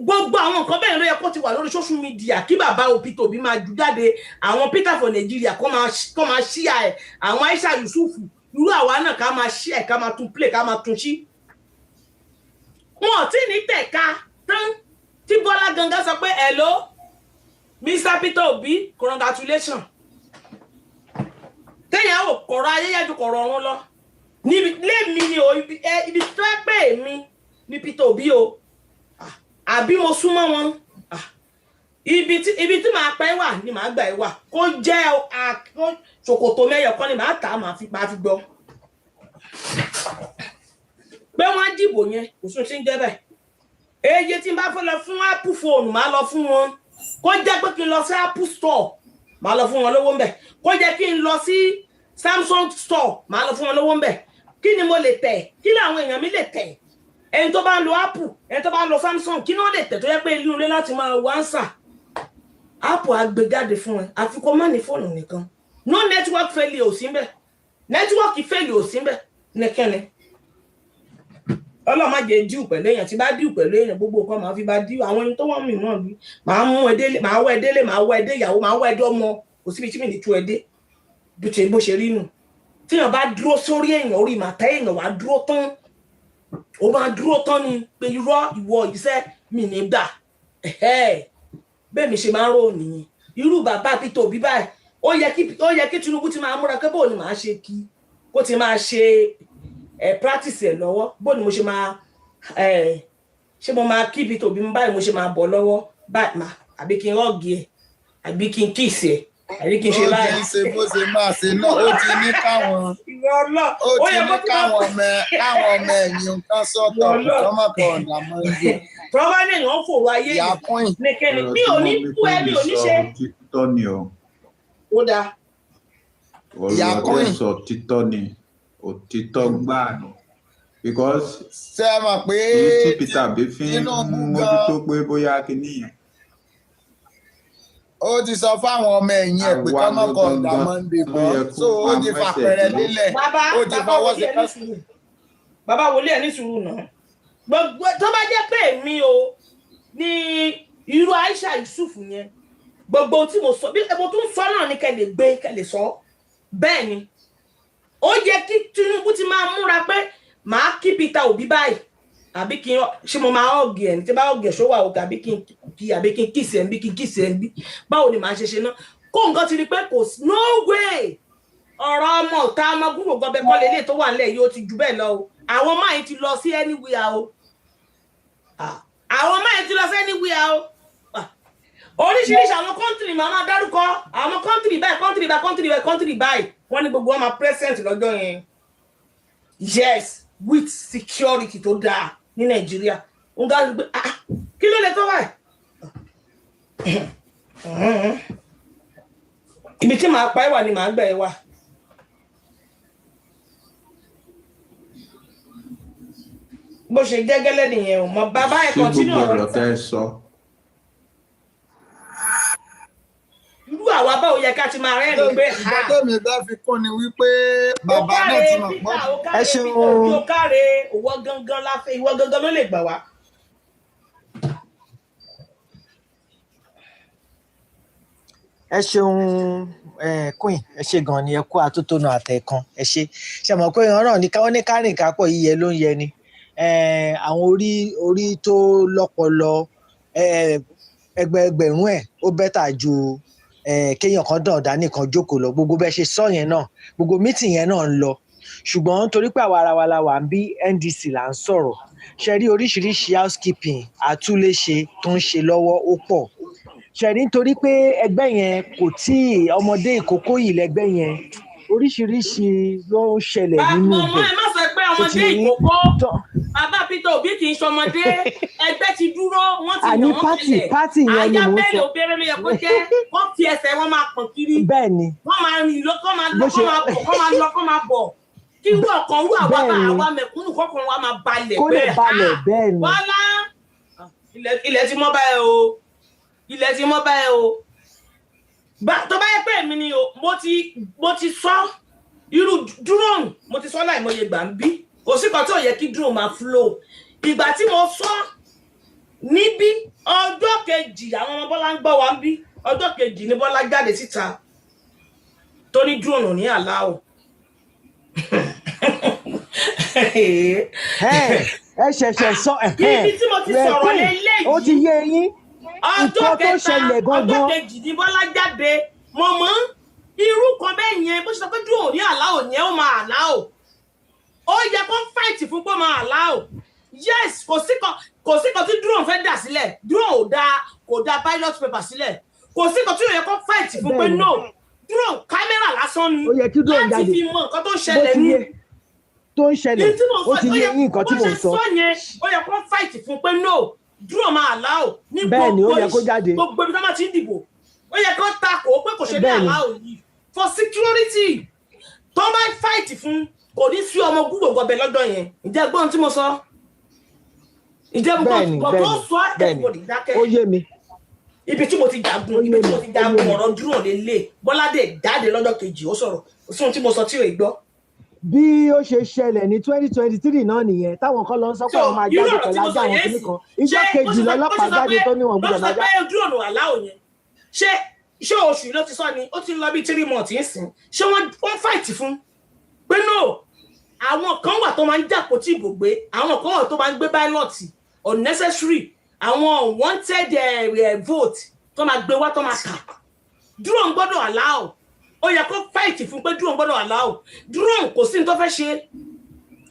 gbogbo àwọn nǹkan bẹ́ẹ̀ ló yẹ kó ti wà lórí social media kí bàbá Peter Obi máa jù jáde àwọn Peter for Nigeria kó máa ṣíà ẹ̀ àwọn Aisha Yusuf irú àwa náà ká máa ṣíà ẹ̀ ká máa tún play ká máa tún ṣí wọn tí ní tẹ̀ka tán tí Bọ́lá gangan sọ pé hello Mr. Peter Obi congratulation téèyàn ò kọ̀rọ̀ ayẹyẹ ju kọ̀rọ̀ ọ̀run lọ lémi ni o ibi tó ẹ pé mi ní Peter Obi o àbí mo súnmọ́ wọn ibi tí màá pẹ́ wà ni màá gbà ẹ́ wà kó jẹ́ ṣòkòtò mẹ́yọ̀ kan ni màá tà máa fi gbọ́ pé wọ́n á dìbò yẹn kò sún sí ń jẹ́ bẹ́ẹ̀ èyí tí n bá fẹ́ lọ fún Apple phone màá lọ fún wọn kó jẹ́ pé kí n lọ sí Apple store màá lọ fún wọn lówó ń bẹ̀ kó jẹ́ kí n lọ sí Samsung store màá lọ fún wọn lówó ń bẹ̀ kí ni mo lè tẹ̀ kí làwọn èèyàn mi lè tẹ̀ ẹni tó bá ń lo Apple ẹni tó bá ń lo Samsung kí ni wọ́n lè tẹ̀ tó yẹ pé inú ilé láti máa wá ń sà Apple àgbéjáde fún ẹ àfikún má ní fóònù nìkan no network failure ò sí ń bẹ̀ network failure ò sí ń bẹ̀ nìkẹ́ni ọlọ́mọ jẹ́ díù pẹ̀lú èèyàn tí bá díù pẹ̀lú èèyàn gbogbo nǹkan máa fi bá díù àwọn ẹni tó wọ́n mì náà bí máa mú ẹdẹ máa wọ ẹdẹ máa wọ ẹdẹ ìyàwó máa wọ ẹdẹ ọmọ kò síbi tí mi ní tú ẹdẹ bó ṣe rí nù tíyàn bá dúró sórí èèyàn orí màtá èèyàn wá dúró tán ó máa dúró tán ni pé irọ́ ìwọ ìṣe mi ní gbà bẹ́ẹ̀ mi ṣe máa ń rò nìyẹn irú bàbá Peter Obi báyìí ó yẹ kí Tinubu ti máa múra pé bó ni màá ṣe kí kó ti máa ṣe practice ẹ lọ́wọ́ bó ni mo ṣe máa ṣé mo máa kí Peter Obi báyìí mo ṣe máa bọ̀ lọ́wọ́ báyìí àbí kí n rọ́ọ̀gì ẹ̀ àbí kí n kíìsì ẹ̀ àbí kí n ṣe báyìí. ó ti ń ṣe bó ṣe máa ṣe náà ó ti ní káwọn ọmọ ẹ̀yìn nǹkan sọ́tọ̀ ọmọkọ̀ ọ̀dà máa ń gbé. tọ́wọ́ ní èèyàn fòrò ayé yìí nìkẹ́ni mi ò ní kú ẹ mi ò ní ṣe. títọ́ ni o. ó dáa. olùwàdí sọ títọ́ ni òtítọ́ gbáà ni because ṣé ẹ mọ̀ pé tí Peter Obi fi ń mójútó pé bóyá kíní yẹn. ó ti sọ fáwọn ọmọ ẹ̀yìn ẹ̀ pé kọ́mọ́kọ́ ọ̀dà Monday bọ́ so ó ti fàpẹ̀rẹ̀ lílẹ̀ ó ti fọwọ́ sí kásìlẹ̀. bàbá wòlé ẹ̀ ní sùúrù náà gbogbo tó bá jẹ́ pé mi o ní irú Aisha Yusuf yẹn gbogbo tí mo sọ bí mo tún sọ náà ní kẹ́lẹ̀ sọ bẹ́ẹ̀ ni ó yẹ kí Tinubu ti máa múra pé màá kí Peter Obi báyìí àbí kí ṣé mo máa ọ̀gì ẹ̀ ní tí bá ọ̀gì ẹ̀ ṣó wà òkè àbí kí n kìsì ẹ̀ ń bí kí n kìsì ẹ̀ ń bí báwo ni màá ṣe náà kó nǹkan ti rí pé kò no way ọ̀rọ̀ ọmọ ọ̀tá ọmọ gúrò gọbẹ kọ́ lélẹ̀ tó wà nílẹ̀ yìí ó ti jù bẹ́ẹ̀ lọ o àwọn máa ti lọ sí anywhere o àwọn máa ti lọ sí anywhere o oríṣiríṣi àwọn kọ́ńtìrì máa dárúkọ àwọn kọ́ńtìrì báyìí wọ́n ní gbogbo wọn máa present lọ́jọ́ yẹn yes with security tó dáa ní Nàìjíríà ń gá gbé kí ló lè tó wáyé ibi tí màá pa ẹ́ wà ni màá gbà ẹ́ wà. bó ṣe gẹ́gẹ́lẹ́ nìyẹn o mọ bàbá ẹ̀ kọ́ntínú ọ̀rọ̀ tẹ́ sọ. irú àwa báwo yẹ ká ti máa rẹ́rìn pé ìgbà tó mi bá fi kún ni wípé bàbá náà ti mọ̀ pọ́. ẹ ṣeun o káre ìwọ gangan láfẹ́ ìwọ gangan ló lè gbà wá. ẹ ṣeun queen ẹ ṣe gan ni ẹ kú àtótónu àtẹ̀kan ẹ ṣe ṣe mọ̀ pé ọ̀ràn ní káwọn ní kárìn kápọ̀ yíyẹ ló ń yẹ ni àwọn orí tó lọ́pọlọ ẹgbẹ̀rún ẹ̀ ó bẹ́tà ju kéèyàn kan dàn nìkan jókòó lọ gbogbo bẹ́ẹ̀ ṣe sọ yẹn náà gbogbo mítìn yẹn náà ń lọ ṣùgbọ́n torí pé àwa ara wa la wà ń bí NDC là ń sọ̀rọ̀ ṣe rí oríṣiríṣi housekeeping àtúnléṣe tó ń ṣe lọ́wọ́ ó pọ̀ ṣẹ̀rí nítorí pé ẹgbẹ́ yẹn kò tí ọmọdé ìkókó yìí lẹ́gbẹ́ yẹn oríṣiríṣi ló ń ṣẹlẹ̀ nínú ibẹ̀. màmá ẹ má sọ pé ọmọdé ìkókó bàbá Peter Obi kì í ṣọmọdé ẹgbẹ́ ti dúró wọ́n ti yàn wọ́n sílẹ̀ pátì yẹn ni mò ń sọ àyà bẹ́ẹ̀ obìnrin ló yẹ kó jẹ́ wọ́n fi ẹsẹ̀ wọn máa pọ̀n kiri bẹ́ẹ̀ ni wọ́n máa rìn lọ kọ́ máa bọ̀ kí irú ọkàn irú àwa bá àwa mẹ̀kúnnù kọ́kàn wa máa balẹ̀ kó lè balẹ̀ bẹ́ẹ̀ ni wọ́lá ilẹ̀ ti mọ́ báyìí o ilẹ̀ ti mọ́ báyìí o tó bá yẹ pé èmi ni o mo ti sọ irú drone mo ti sọ láìmọye gbà ń bí kò sí kan tí ò yẹ kí drone máa flow ìgbà tí mo sọ níbí ọjọ́ kejì àwọn ọmọ Bọ́lá ń gbọ́ wa ń bí ọjọ́ kejì ni Bọ́lá jáde síta tó ní drone ò ní àlá o ẹ ṣẹ̀ṣẹ̀ sọ ibi tí mo ti sọ̀rọ̀ lélẹ́yìí ó ti yé yín ọjọ́ kẹta ọjọ́ kejì ní Bọ́lá jáde mọ̀mọ́ irú kan bẹ́ẹ̀ yẹn bó ṣe sọ pé dúró ní àláò yẹn ó máa àláò ó yẹ kó fáìtì fún pé máa àláò yes kò sí kan tí dúró fẹ́ dà sílẹ̀ dúró kò dá pilot paper sílẹ̀ kò sí kan tí ó yẹ kó fáìtì fún pé no dúró kámẹ́rà lásán ni láti fi mọ nǹkan tó ń ṣẹlẹ̀ ní tó ń ṣẹlẹ̀ ó ti yé yín nǹkan tí mò ń sọ. ó yẹ kó fáìtì fún pé no dúró máa àláò ní gbogbo ibi tó máa ti ń dìbò ó yẹ kó takò pé kò ṣe ní àláò yìí for security tó bá fight fún kò ní sí ọmọ gbúgbò gọbẹ lọ́dọ̀ yẹn ǹjẹ́ gbọ́n tí mo sọ ǹjẹ́ gbọ́n tó sọ everybody dákẹ́ ó yé mi ibi tí mo ti jagun ọ̀rọ̀ dúró lélẹ̀ Bọ́ládé jáde lọ́jọ́ kejì ó sọ̀rọ̀ kò sí ohun tí mo sọ tí ò gbọ́. bí ó ṣe ṣẹlẹ̀ ní 2023 náà nìyẹn táwọn kan lọ ń sọ pé àwọn máa jáde pẹ̀lú ajá àwọn kìnnì kan ìjọ kejì lọ́lọ́pàá jáde tó níwọ̀n gbọ́dọ̀ máa já. lọ́sọ̀ pé dúró àláò yẹn ṣé oṣù ló ti sọ ni ó ti ń lọ bí 3 months ń sìn ṣé wọ́n fight fún pé no àwọn kan wà tó máa ń jàpò tí ìbò gbé àwọn kan wà tó máa ń gbé ballot unnecessary àwọn unwanted vote tó máa gbé wá tó máa kà dúró ń gbọ́dọ̀ allow ó yẹ kó fight fún pé dúró ń gbọ́dọ̀ allow dúró kò sí ní tó fẹ́ ṣe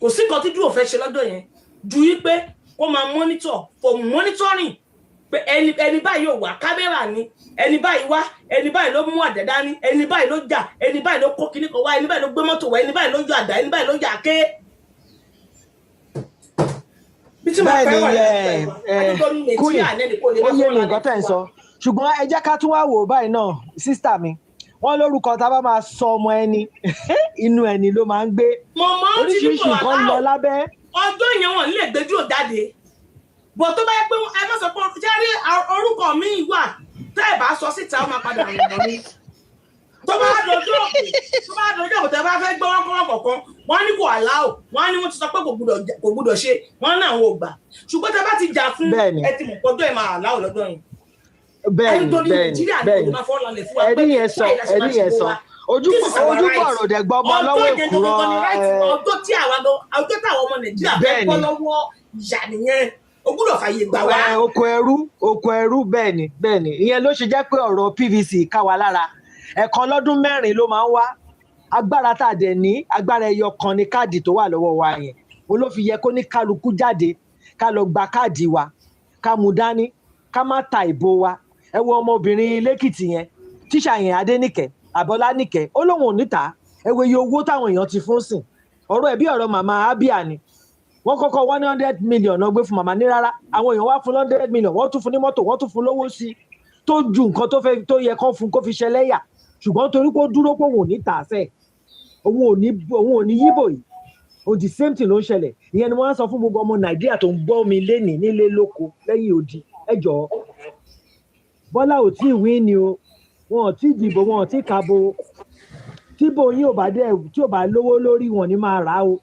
kò sí nǹkan tí dúró fẹ́ ṣe lọ́dọ̀ yẹn ju wípé kó máa monitor for monitoring pé ẹni báyìí ò wá kámẹ́rà ni ẹni báyìí wá ẹni báyìí ló mú àdá dání ẹni báyìí ló jà ẹni báyìí ló kó kíní kan wá ẹni báyìí ló gbé mọ́tò wá ẹni báyìí ló yọ àdá ẹni báyìí ló yọ àké. kúnyìn ó yé mi nǹkan tẹ̀ ń sọ ṣùgbọ́n ẹ jẹ́ ká tún wá wò báyìí náà sísítà mi wọ́n lórúkọ tá a bá máa sọ ọmọ ẹni inú ẹni ló máa ń gbé oríṣiríṣi nǹkan lọ lábẹ́. ọjọ́ yẹn wọ́n lè gbẹ́jú òjáde bọ̀ tó bá yẹ pé ẹ má sọ pé jẹ́rí orúkọ mi wà tẹ́ ẹ̀ bá sọ síta ó máa padà rìn lọ ní. tó bá dojú òkú tẹ́ bá fẹ́ gbọ́ wọ́n kọ̀ọ̀kan wọ́n ní kò àláò wọ́n ní wọ́n ti sọ pé kò gbúdọ̀ ṣe wọ́n ní àwọn ò gbà ṣùgbọ́n tẹ́ bá ti jà fún ẹ ti mọ̀ pọ́jọ́ ẹ̀ máa àláò lọ́dọ̀ yẹn. bẹ́ẹ̀ni ẹni yẹn sọ ojúbọ̀rọ̀ dẹ̀ gbọ́ ọmọ lọ́wọ́ èkúrọ́. ọjọ́ tí àwọn ọmọ Nàìjíríà fẹ́ bọ́ lọ́wọ́ ìyà nìyẹn o gbọ́dọ̀ fàyè gbà wá. oko ẹrú bẹ́ẹ̀ ni ìyẹn ló ṣe jẹ́ pé ọ̀rọ̀ PVC ká wa lára ẹ̀kan lọ́dún 4 ló máa ń wá agbára tá a dẹ̀ ní agbára ẹyọ kan ní káàdì tó wà lọ́wọ́ wa yẹn o ló fi yẹ kó ní kálukú jáde ká lọ gba káàdì wa ká mú dání ká má ta ìbò wa ẹ wo ọmọbìnrin lẹ́kìtì yẹn tíṣà yẹn Adéníkẹ́ Abọ́láníkẹ́ ó lóun ò níta ẹ wo iye owó táwọn èèyàn ti fún sìn ọ̀rọ̀ ẹ̀ bí ọ̀rọ̀ màmá Abia ni wọ́n kọ́kọ́ 100 million náà gbé fún màmá ní rárá àwọn èèyàn wá fún 100 million wọ́n tún fún ní mọ́tò wọ́n tún fún lówó sí i tó ju nǹkan tó yẹ kán fún kó fi ṣẹlẹ́yà ṣùgbọ́n torí pé ó dúró pé òun ò ní tà fẹ́ òun ò ní yíbò yìí o the same thing ló ń ṣẹlẹ̀ ìyẹn ni wọ́n á sọ fún gbogbo ọmọ Nàìjíríà tó ń gbọ́ mi lénìí nílé lóko lẹ́yìn odi ẹ jọ̀ọ́ Bọ́lá ò tí ì wí ni o wọn ò tí ì dìbò wọn ò tí ì kàbò tíbò yín ò bá dẹ̀ tí ò bá lówó lórí wọn ni máa rà o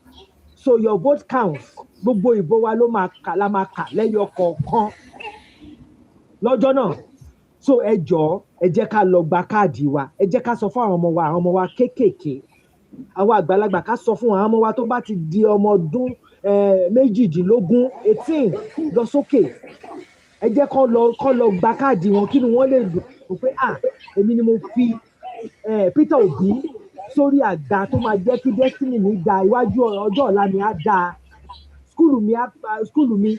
so your vote counts gbogbo ìbò wa ló máa kà lẹ́yọ kọ̀ọ̀kan lọ́jọ́ náà so ẹ jọ̀ọ́ ẹ jẹ́ ká lọ gba káàdì wa ẹ jẹ́ ká sọ fún àwọn ọmọ wa kéékèèké àwọn àgbàlagbà ká sọ fún àwọn ọmọ wa tó bá ti di ọmọ ọdún 18 lọ sókè ẹ jẹ́ kó lọ gba káàdì wọn kí ni wọ́n lè dùn pé èmi ni mo fi Peter Obi sórí àga tó máa jẹ́ kí destiny mi ga iwájú ọjọ́ ọ̀la mi á dáa skúlù mi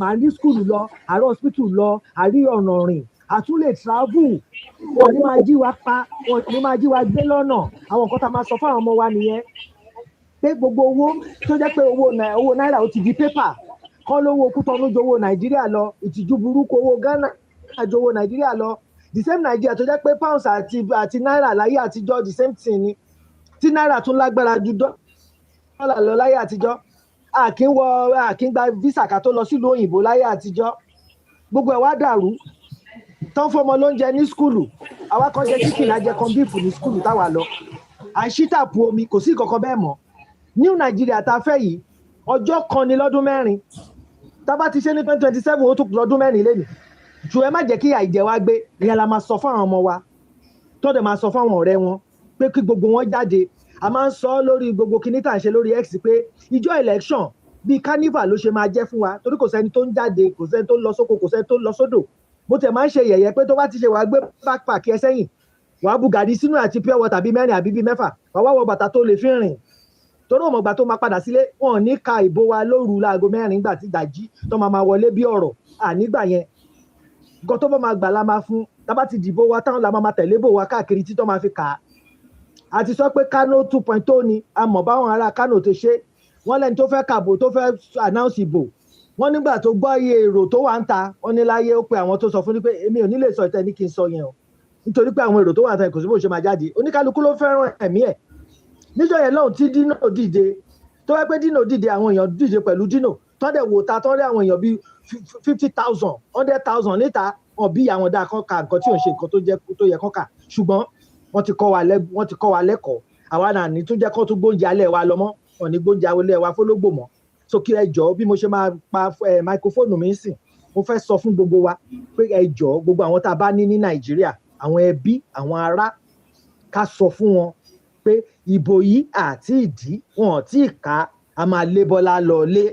màá ní skúlù lọ àárọ̀ hospital lọ àrí ọ̀nà rìn àtúnlẹ̀ travel wọn ní máa jí wa pa wọn ní máa jí wa gbé lọ́nà àwọn nǹkan tá a máa sọ fún àwọn ọmọ wa nìyẹn pé gbogbo owó tó jẹ́ pé owó náírà ó ti di pépà kọ́ lówó Kútọ́nù ju owó Nàìjíríà lọ ìtìjú burúkú owó Ghana ju owó Nàìjíríà lọ the same Nàìjíríà tó jẹ́ pé pounds àti náírà láyé àtijọ́ the same thing ni tí náírà tún lágbára ju dọ́là lọ láyé àtijọ́ àkín gba visa ká tó lọ sílùú òyìnbó láyé àtijọ́ gbogbo ẹ̀ wá dàrú tán fọmọ lóúnjẹ ní skúlù àwa kan jẹ chicken ajẹ kan bíìfù ní skúlù táwa lọ àìsítàpù omi kò sí kankan bẹ́ẹ̀ mọ́ new Nàìjíríà tá a fẹ́ yìí ọjọ́ kan ní lọ́dún 4 tá a bá ti ṣe ní 2027 ó tún lọ́dún 4 lẹ́nu jù ẹ má jẹ́ kí àìjẹ wa gbé ìyẹn la máa sọ fún àwọn ọmọ wa tó dẹ̀ máa sọ fún àwọn ọ̀rẹ́ wọn pé kí gbogbo wọn jáde a máa ń sọ lórí gbogbo kinní tá à ń ṣe lórí X pé ìjọ election bíi carnival ló ṣe máa jẹ́ fún wa torí kò sẹ́ni tó ń jáde kò sẹ́ni tó ń lọ sóko kò sẹ́ni tó ń lọ sódò mo tẹ̀ máa ń ṣe yẹ̀yẹ́ pé tó bá ti ṣe wàá gbé backpack ẹ sẹ́yìn wàá bu gàdí sínú àti pure water bíi 4 àbí bíi 6 wàá wá wọ bàtà tó lè fi rìn torí òmò ìgbà tó máa padà sílé wọn ò ní ka ìbò wa lóru láago 4 nígbà tí dàjí tó máa wọlé bí ọ̀rọ̀ ànígbà yẹn nǹkan tó bá máa gbà la máa fún tá bá ti dìbò wa táwọn la máa tẹ̀lé bò wa káàkiri tí tó máa fi kà á a ti sọ pé Kano 2.0 ni a mọ̀ báwọn ará Kano ti ṣe wọ́n lẹ́ni tó fẹ́ kàbò tó fẹ́ announce ìbò wọ́n nígbà tó gbọ́ iye èrò tó wà ń ta wọ́n ní láyé ó pe àwọn tó sọ fún ní pé èmi ò ní lè sọ ìtẹ́ ní kí n sọ yẹn o nítorí pé àwọn èrò tó wà ń ta kò sí bó ṣe máa jáde oníkálukú ló fẹ́ràn ẹ̀mí ẹ̀ níjọ́ yẹn lọ́hùn tí Dino dìde tó wẹ́ pé Dino dìde àwọn èèyàn dìde pẹ̀lú Dino tọ́dẹ̀ wò ta tọ́dẹ̀ àwọn èèyàn bíi 50,000 100,000 níta wọn bí àwọn dáa kan ka nǹkan tí ò ń ṣe nǹkan tó yẹ kán kà ṣùgbọ́n wọ́n ti kọ́ wa lẹ́kọ̀ọ́ àwa náà ní tó jẹ́ kán tún gbóúnjẹ alẹ́ wa lọ mọ́ wọn ní gbóúnjẹ alẹ́ wa fólógbò mọ́ so kí ẹ jọ̀ọ́ bí mo ṣe máa pa máikrófóònù mi sìn mo fẹ́ sọ fún gbogbo wa pé ẹ jọ̀ọ́ gbogbo àwọn tá a bá ní Nàìjíríà àwọn ẹbí àwọn ará ká sọ fún wọn pé ìbò yìí àti ìdí wọn ò tí ì ká a máa lé Bọ́lá lọ lé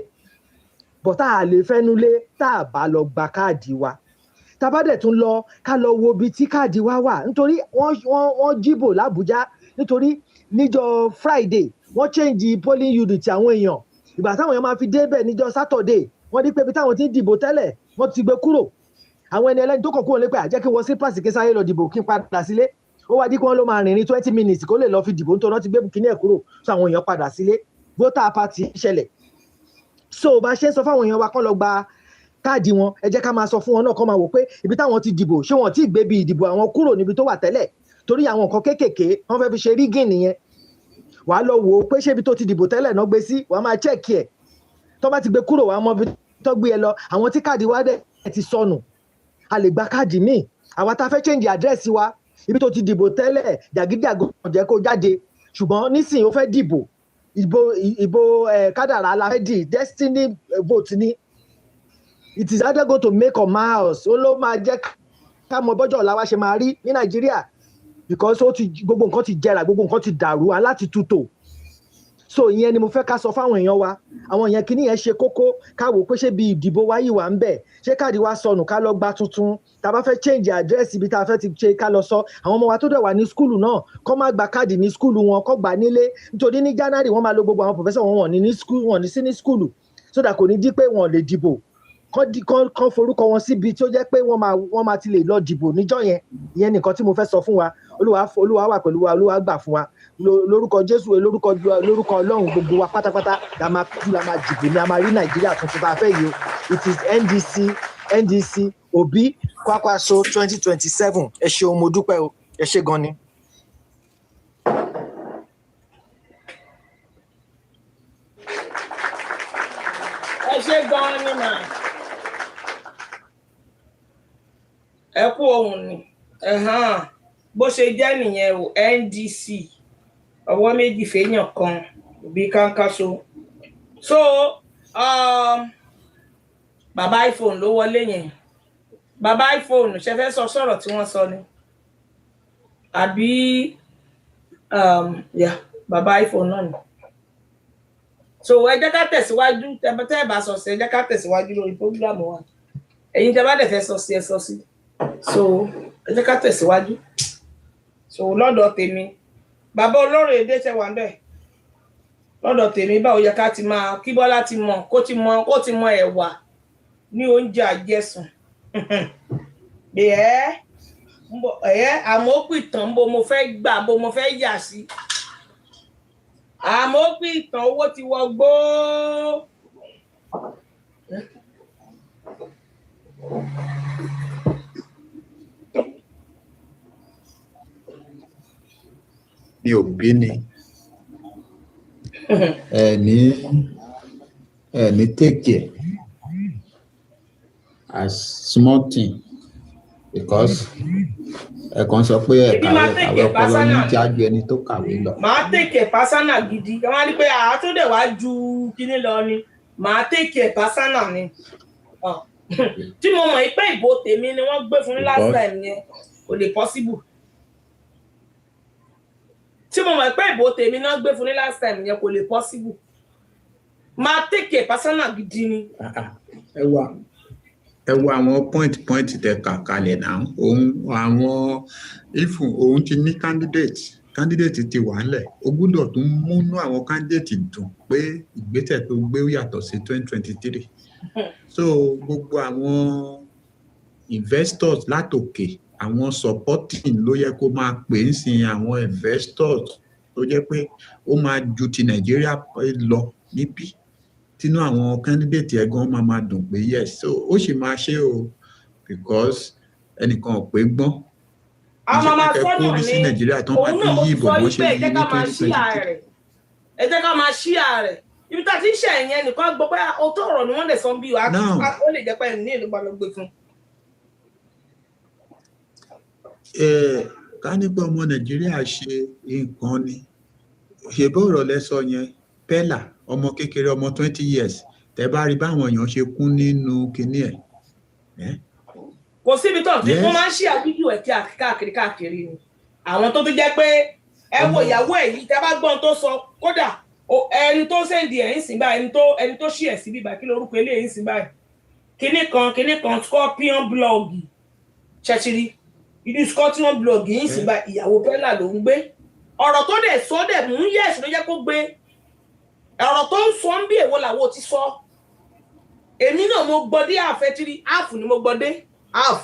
bọ́tà a lè fẹ́nu lé tá a bá lọ gba káàdì wa tá a bá dẹ̀ tún lọ ká lọ wo ibi tí káàdì wa wà nítorí wọ́n jíbò l'Àbújá nítorí níjọ́ Friday wọ́n change polling unit àwọn èèyàn ìgbà táwọn èèyàn máa fi débẹ̀ níjọ́ Saturday wọ́n ní pé ibi táwọn ti ń dìbò tẹ́lẹ̀ wọ́n ti gbé kúrò àwọn ẹni ẹlẹ́ni tó kàn kúrò lé pé àjẹ́ kí wọ́n sí pàṣẹ kí sáyé lọ dìbò kí n padà sílé ó wá dí kí wọ́n ló máa rìn ní 20 minutes kó lè lọ fi dìbò nítorí wọ́n ti gbé kíní ẹ̀ kúrò so àwọn èèyàn padà sílé voter party ṣẹlẹ̀ so bá ṣe ń sọ fáwọn èèyàn wa kán lọ gba káàdì wọn ẹ jẹ́ ká máa sọ fún wọn náà kán máa wò pé ibi táwọn ti dìbò ṣé wọn ti gbé bí ìdìbò àwọn kúrò níbi tó wà tẹ́lẹ̀ torí àwọn nǹkan kéékèèké wọ́n fẹ́ fi ṣe rígìn nìyẹn wàá lọ wò ó pé ṣé ibi tó ti dìbò tẹ́lẹ̀ náà gbé sí wàá máa chẹ́ẹ̀kì ẹ̀ tó bá ti gbé kúrò wàá mọ ibi tó gbé ẹ lọ àwọn tí káàdì wa dẹ̀ ti sọnù a lè gba káàdì míì àwa tá a fẹ́ change address wa ibi tó ti dìbò tẹ́lẹ̀ jàgídíjàgan jẹ́ kó jáde ṣùgbọ́n nísìnyí ó fẹ́ dìbò ìbò kádàrá la fẹ́ dì destiny vote ni it is either go to make or miles ó ló máa jẹ́ ká mọ bọ́jọ́ ọ̀la wa ṣe máa rí ní Nàìjíríà because gbogbo nǹkan ti jẹrà gbogbo nǹkan ti dàrú aláti tútò so ìyẹn ni mo fẹ́ ká sọ fáwọn èèyàn wa àwọn èèyàn kìíní yẹn ṣe kókó ká wò pé ṣé bí ìdìbò wa yìí wà ń bẹ̀ ṣé káàdì wa sọnù ká lọ gba tuntun tá a bá fẹ́ change address ibi tá a fẹ́ ti ṣe ká lọ sọ àwọn ọmọ wa tó dẹ̀ wà ní skúlù náà kọ́ má gba káàdì ní skúlù wọn kọ́ gbà nílé nítorí ní January wọ́n máa lo gbogbo àwọn professor wọn ní sí ní skúlù so that kò ní di pé wọn lè dìbò kọ́ forúkọ wọn síbi tó jẹ́ pé wọ́n máa ti lè lọ dìbò níjọ́ yẹn ìyẹn nìkan tí mo fẹ́ sọ fún wa Olúwa wà pẹ̀lú wa Olúwa gbà fún wa lórúkọ Jésù lórúkọ Ọlọ́run gbogbo wa pátápátá la máa dìbò ní a máa rí Nàìjíríà tuntun tá a fẹ́ yìí o it is NDC Obi Kwakwaso 2027 ẹ ṣeun mo dúpẹ́ o ẹ ṣé gan ni. ẹ ṣé gan ni mà ẹ kú ohun ni bó ṣe jẹ́ nìyẹn o NDC ọwọ́ méjì fèèyàn kan Obi Kwakwaso so bàbá iPhone ló wọlé yẹn bàbá iPhone ṣe fẹ́ sọ sọ̀rọ̀ tí wọ́n sọ ni àbí bàbá iPhone náà ni so ẹ jẹ́ ká tẹ̀síwájú tẹ́ bá sọ sí ẹ jẹ́ ká tẹ̀síwájú lórí program wa ẹ̀yin tẹ́ bá dẹ̀ fẹ́ sọ sí ẹ sọ sí so ẹ jẹ́ ká tẹ̀síwájú so lọ́dọ̀ tèmi bàbá olórí èdè ṣe wà ńbẹ̀ lọ́dọ̀ tèmi báwo yẹ ká ti máa kí Bọ́lá ti mọ̀ kó ti mọ̀ ẹ̀wà ní oúnjẹ àjẹsùn àmọ́ ó pìtàn bó mo fẹ́ gbà bó mo fẹ́ yà sí àmọ́ ó pìtàn owó ti wọgbó ní Obi ni ẹni take care as small thing because ẹ̀kan sọ pé kàwé ọpọlọ ní jájú ẹni tó kàwé lọ. màá tèkè pásánà gidi wọ́n á ní pé tó dẹ̀ wá ju kíní lọ ni màá tèkè pásánà ni tí mo mọ̀ pé ìbò tèmi ni wọ́n gbé fún ní last time yẹn kò lè possible tí mo mọ̀ pé ìbò tèmi náà gbé fún ní last time yẹn kò lè possible máa tèkè pásánà gidi ni. ẹ wo àwọn point tẹ kà kalẹ̀ náà àwọn ifun òun ti ní candidate ti wà ńlẹ̀ ó gbọ́dọ̀ tún múnú àwọn candidate dùn pé ìgbésẹ̀ tó gbé yàtọ̀ sí 2023 so gbogbo àwọn investors látòkè àwọn supporting ló yẹ kó máa pè ń sin àwọn investors tó jẹ́ pé ó máa ju ti Nàìjíríà lọ níbí tínú àwọn candidate ẹ̀gan máa dùn pé yes so ó sì máa ṣe o because ẹnìkan ò pé gbọ́n àwọn máa sọ́nà ní sí Nàìjíríà tó máa fi yí ìbò bó ṣe yí ní 2023 ẹ jẹ́ ká máa ṣí ààrẹ ibi tá a ti ń ṣe ẹ̀yẹn nìkan gbọ́ pé òótọ́ ọ̀rọ̀ ni wọ́n lè sọ bí wàá ó lè jẹ́ pé ní ìlú balógbé fún. ká nígbà ọmọ Nàìjíríà ṣe nǹkan ni ṣèbó ọ̀rọ̀ lẹ́sọ yẹn pẹ́là ọmọ kékeré ọmọ 20 years tẹ́ bá rí báwọn èèyàn ṣe kún nínú kinní ẹ̀. kò síbi tó ti wọ́n máa ń ṣí àfídíò ẹ̀ káàkiri ni àwọn tó jẹ́ pé ẹ wo ìyàwó ẹ̀ yìí tẹ́ bá gbọ́n tó sọ kódà ẹni tó sẹ́ndì ẹ̀ ń sìn báyìí ẹni tó ṣí ẹ̀ sí bíbá kí lórúkọ eléyìí ń sìn báyìí kíní kan scorpion blog ṣẹ̀ṣìrì ìdí scorpion blog yìí ń sìn báyìí ìyàwó pẹ́lá ló ń gbé ọ̀rọ̀ tó dẹ̀ sọ dẹ̀ mú yẹ̀sì ló jẹ́ kó gbé ọ̀rọ̀ tó ń sọ ń bí èwo làwọn ti sọ èmi náà mo gbọ́dé àfẹ́tírí half ni mo gbọ́dé half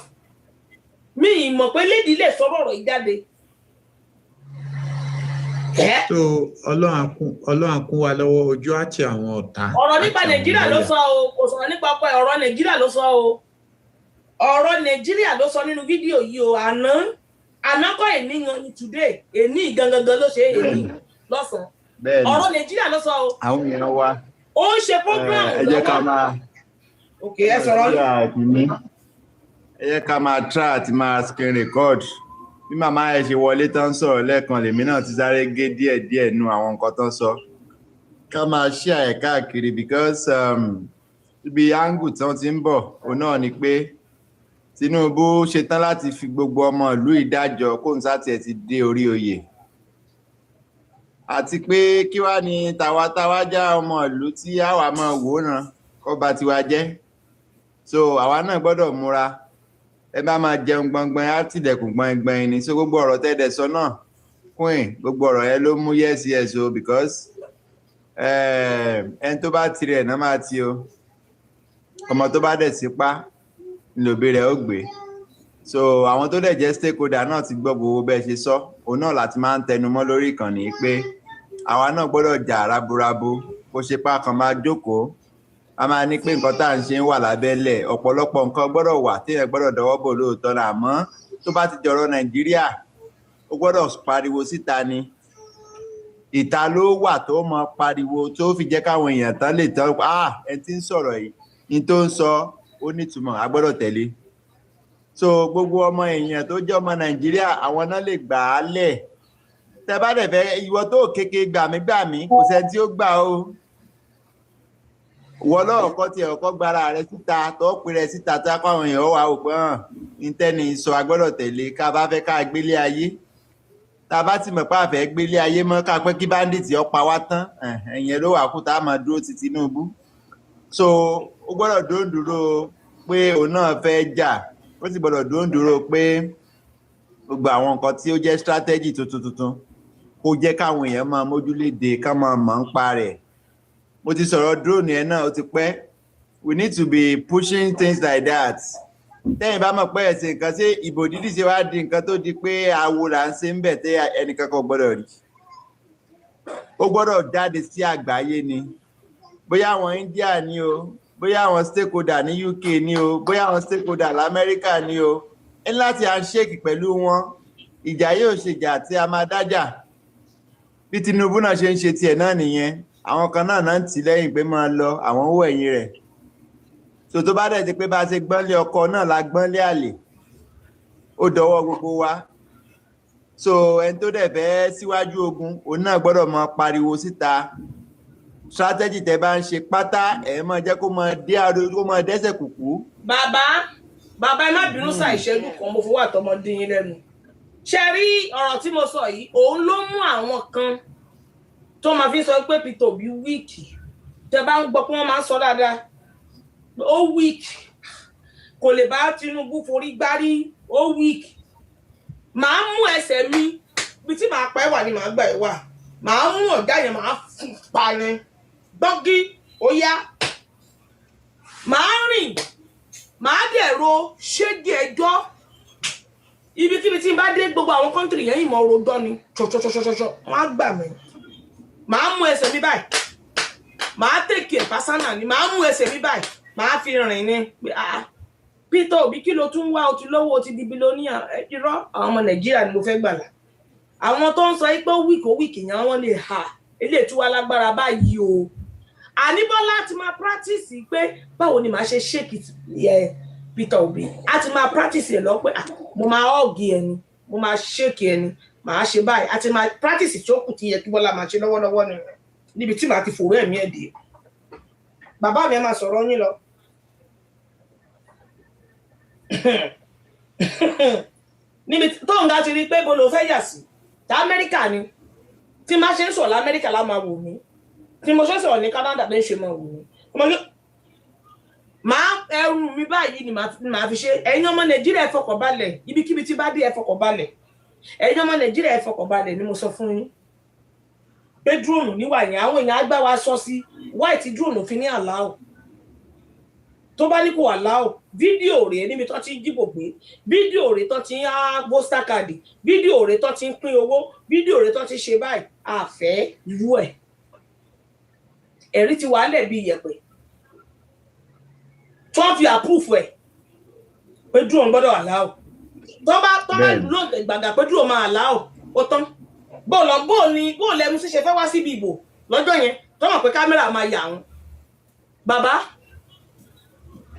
mi ìmọ̀ pé lédi lè sọ̀rọ̀ ọ̀rọ̀ yìí jáde. so ọlọ́run kún wa lọ́wọ́ ojú àti àwọn ọ̀tá. ọ̀rọ̀ nípa Nàìjíríà ló sọ o kò sọ̀rọ̀ nípa ọkọ ọ̀rọ̀ Nàìjíríà ló sọ o ọ̀rọ̀ Nàìjíríà ló sọ nínú fídíò yìí o àná kọ́ ènìyàn ní today èní gangan ló ṣe èní lọ́sàn-án ọ̀rọ̀ Nàìjíríà ló sọ o. àwọn èèyàn wa ó ń ṣe program lọ́wọ́ ẹ jẹ́ ká máa ẹ sọ̀rọ̀ ẹ jẹ́ ká máa try àti máa screen record bí màmá ẹ ṣe wọlé tán sọ̀rọ̀ lẹ́ẹ̀kan lèmi náà ti sáré gé díẹ̀ nú àwọn nǹkan tán sọ ká máa share ẹ̀ káàkiri because ibi angle tí wọ́n ti ń bọ̀ òun náà ni pé Tinubu ṣetán láti fi gbogbo ọmọ ìlú ìdájọ́ kóun sáti ẹ̀ ti dé orí oyè àti pé kí wá ní tàwa já ọmọ ìlú tí àwa máa wòran kó ba tiwa jẹ́ so àwa náà gbọ́dọ̀ múra ẹ bá máa jẹun gbọngbọn á tìlẹ̀kùn gbọngbọn ni so gbogbo ọ̀rọ̀ tẹ́ẹ̀dẹ̀ sọ náà queen gbogbo ọ̀rọ̀ yẹn ló mú yes o because ẹni tó bá tirẹ̀ náà máa ti o ọmọ tó bá dẹ̀ sípá ńlòbí rẹ̀ ó gbé so àwọn tó dẹ̀ jẹ́ stakeholder náà ti gbọ́ gbogbo bẹ́ẹ̀ ṣe sọ òun náà láti máa ń tẹnu mọ́ lórí ìkànnì pé àwa náà gbọ́dọ̀ jà raburabu kó ṣe pá kan máa jókòó a máa ní pé nǹkan tá à ń ṣe ń wà lábẹ́lẹ̀ ọ̀pọ̀lọpọ̀ nǹkan gbọ́dọ̀ wà téèyàn gbọ́dọ̀ dọwọ́ bò lóòótọ́ náà àmọ́ tó bá ti jọ̀rọ̀ Nàìjíríà ó gbọ́dọ̀ pariwo síta ni ìta ló wà tó mọ pariwo tó fi jẹ́ káwọn èèyàn tán lè tán ẹni tí ń sọ̀rọ̀ yìí ní tó ń sọ ó nítumọ̀ a gbọ́dọ̀ tẹ̀lé so gbogbo ọmọ èèyàn tó jẹ́ ọmọ Nàìjíríà àwọn náà lè gbà á lẹ̀ tẹ bá dẹ̀ fẹ́ ìwọ tó kéke gbàmígbàmí kò sẹ́ni tí ó gbà ó wọ́n lọ́ọ̀kọ́ tiẹ̀ ọkọ́ gbára rẹ̀ síta tó pè rẹ̀ síta tó apá àwọn èèyàn wà ó pé ní tẹ́ni sọ a gbọ́dọ̀ tẹ̀lé ká bá fẹ́ ká gbélé ayé tá a bá ti mọ̀ pé a fẹ́ gbélé ayé mọ́ ká pẹ́ kí báńdíìtì ó pa wá tán ẹ̀yẹn ló wà kú tá a máa dúró ti Tinubu so ó gbọ́dọ̀ dúró pé òun náà fẹ́ jà ó sì gbọ́dọ̀ dúró pé gbogbo àwọn nǹkan tí ó jẹ́ strategy tuntun kó jẹ́ káwọn èèyàn máa mójúléde ká máa mọ̀ ń pa rẹ̀ mo ti sọ̀rọ̀ drone yẹn náà ó ti pẹ́ we need to be pushing things like that tẹ́yìn bá mọ̀ pé ẹ̀sìn nǹkan ṣé ìbò dídì ṣe wá di nǹkan tó di pé awo là ń ṣe ń bẹ̀ tẹ́ ẹnìkan kan gbọ́dọ̀ rí ó gbọ́dọ̀ jáde sí àgbáyé ni bóyá àwọn India ni o bóyá àwọn stakeholder ní UK ni o bóyá àwọn stakeholder lamẹ́ríkà ni o ẹ láti handshake pẹ̀lú wọn ìjà yóò ṣèjà tí a máa dájà bí Tinubu náà ṣe ń ṣe tiẹ̀ náà nìyẹn àwọn kan náà ń tì lẹ́yìn pé máa lọ àwọn owó ẹ̀yìn rẹ̀ so tó bá dẹ̀ ti pé bá a ṣe gbọ́nlé ọkọ náà la gbọ́nlé àlè ó dọwọ́ gbogbo wa so ẹni tó dẹ̀ fẹ́ síwájú ogun òun náà gbọ́dọ̀ máa pariwo síta strategy tẹ́ bá ń ṣe pátá ẹ̀ máa jẹ́ kó máa dẹ́sẹ̀ kùkú. bàbá ẹ má bínú sa ìṣẹ́jú kan mo fowó àtọmọdé yín lẹ́nu ṣe rí ọ̀rọ̀ tí mo sọ yìí òun ló mú àwọn kan tó máa fi sọ pé Peter Obi wíìkì tẹ́ bá ń gbọ́ pé wọ́n máa ń sọ dáadáa ó wíìkì kò lè bá Tinubu forí gbárí ó wíìkì màá mú ẹsẹ̀ mi bí tí màá pa ẹ́ wà ni màá gbà ẹ́ wà màá mú ọ̀gá yẹn màá fún pa ni gbọ́gí ó yá màá rìn màá dẹ̀rọ ṣégi ẹjọ́ ibikíbi tí n bá dé gbogbo àwọn kọ́ńtìrì yẹn ìmọ̀ rojọ́ ni ṣọ̀ṣọ̀ṣọ̀ṣọ̀ṣọ̀ wọ́n á gbà mí màá mú ẹsẹ̀ mi báyìí màá tèkì ẹ̀ pásánà ni màá mú ẹsẹ̀ mi báyìí màá fi rìn ní Peter Obi kí ló tún wá o ti lówó o ti di bílíọ̀nìyà irọ́ àwọn ọmọ Nàìjíríà ni mo fẹ́ gbàlà àwọn tó ń sọ pé wíìkì yẹn wọ́n lè eléyìí tí wà lágbára báyìí o àníbọ́lá ti máa practice pé báwo ni màá ṣe shake it Peter Obi a ti máa practice ẹ̀ lọ pé mo máa ọ̀gì ẹni mo máa shake ẹni màá ṣe báyìí a ti máa practice tí ó kù ti yẹ kí Bọ́lá máa ṣe lọ́wọ́lọ́wọ́ ni níbi tí màá ti fòrò ẹ̀mí ẹ̀ dé bàbá mi máa sọ̀rọ̀ yín lọ. níbi tó ń ga ti rí pé bolo fẹ́ yà sí tá Amẹ́ríkà ni tí máa ṣe ń sọ̀rọ̀ lamẹ́ríkà lá máa wò mí tí mo ṣe ń sọ̀rọ̀ ní Canada lè ṣe máa wò mí máa ẹrù mi báyìí ni màá fi ṣe ẹ̀yin ọmọ Nàìjíríà ẹ fọkànbalẹ̀ ibikíbi tí bá dé ẹ fọkànbalẹ̀ ẹ̀yin ọmọ Nàìjíríà ẹ fọkànbalẹ̀ ni mo sọ fún yín pé drone níwà yẹn àwọn èèyàn á gbá wa sọ sí white drone fi ní àláò tó bá ní kò àláò fídíò rèé níbi tó ti ń dìbò gbé fídíò rèé tó ti ń poster card fídíò rèé tó ti ń pín owó fídíò rèé tó ti ṣe báyìí àfẹ́ irú ẹ̀ ẹ̀rí ti wà lẹ̀ bí iyẹ̀pẹ̀ tó fi approve ẹ̀ pé drone gbọ́dọ̀ àláò tó bá lò gbàgbà pé drone máa àláò ó tán bó lẹ́mu ṣe fẹ́ wá síbi ìbò lọ́jọ́ yẹn tó mọ̀ pé kámẹ́rà máa yà wọ́n bàbá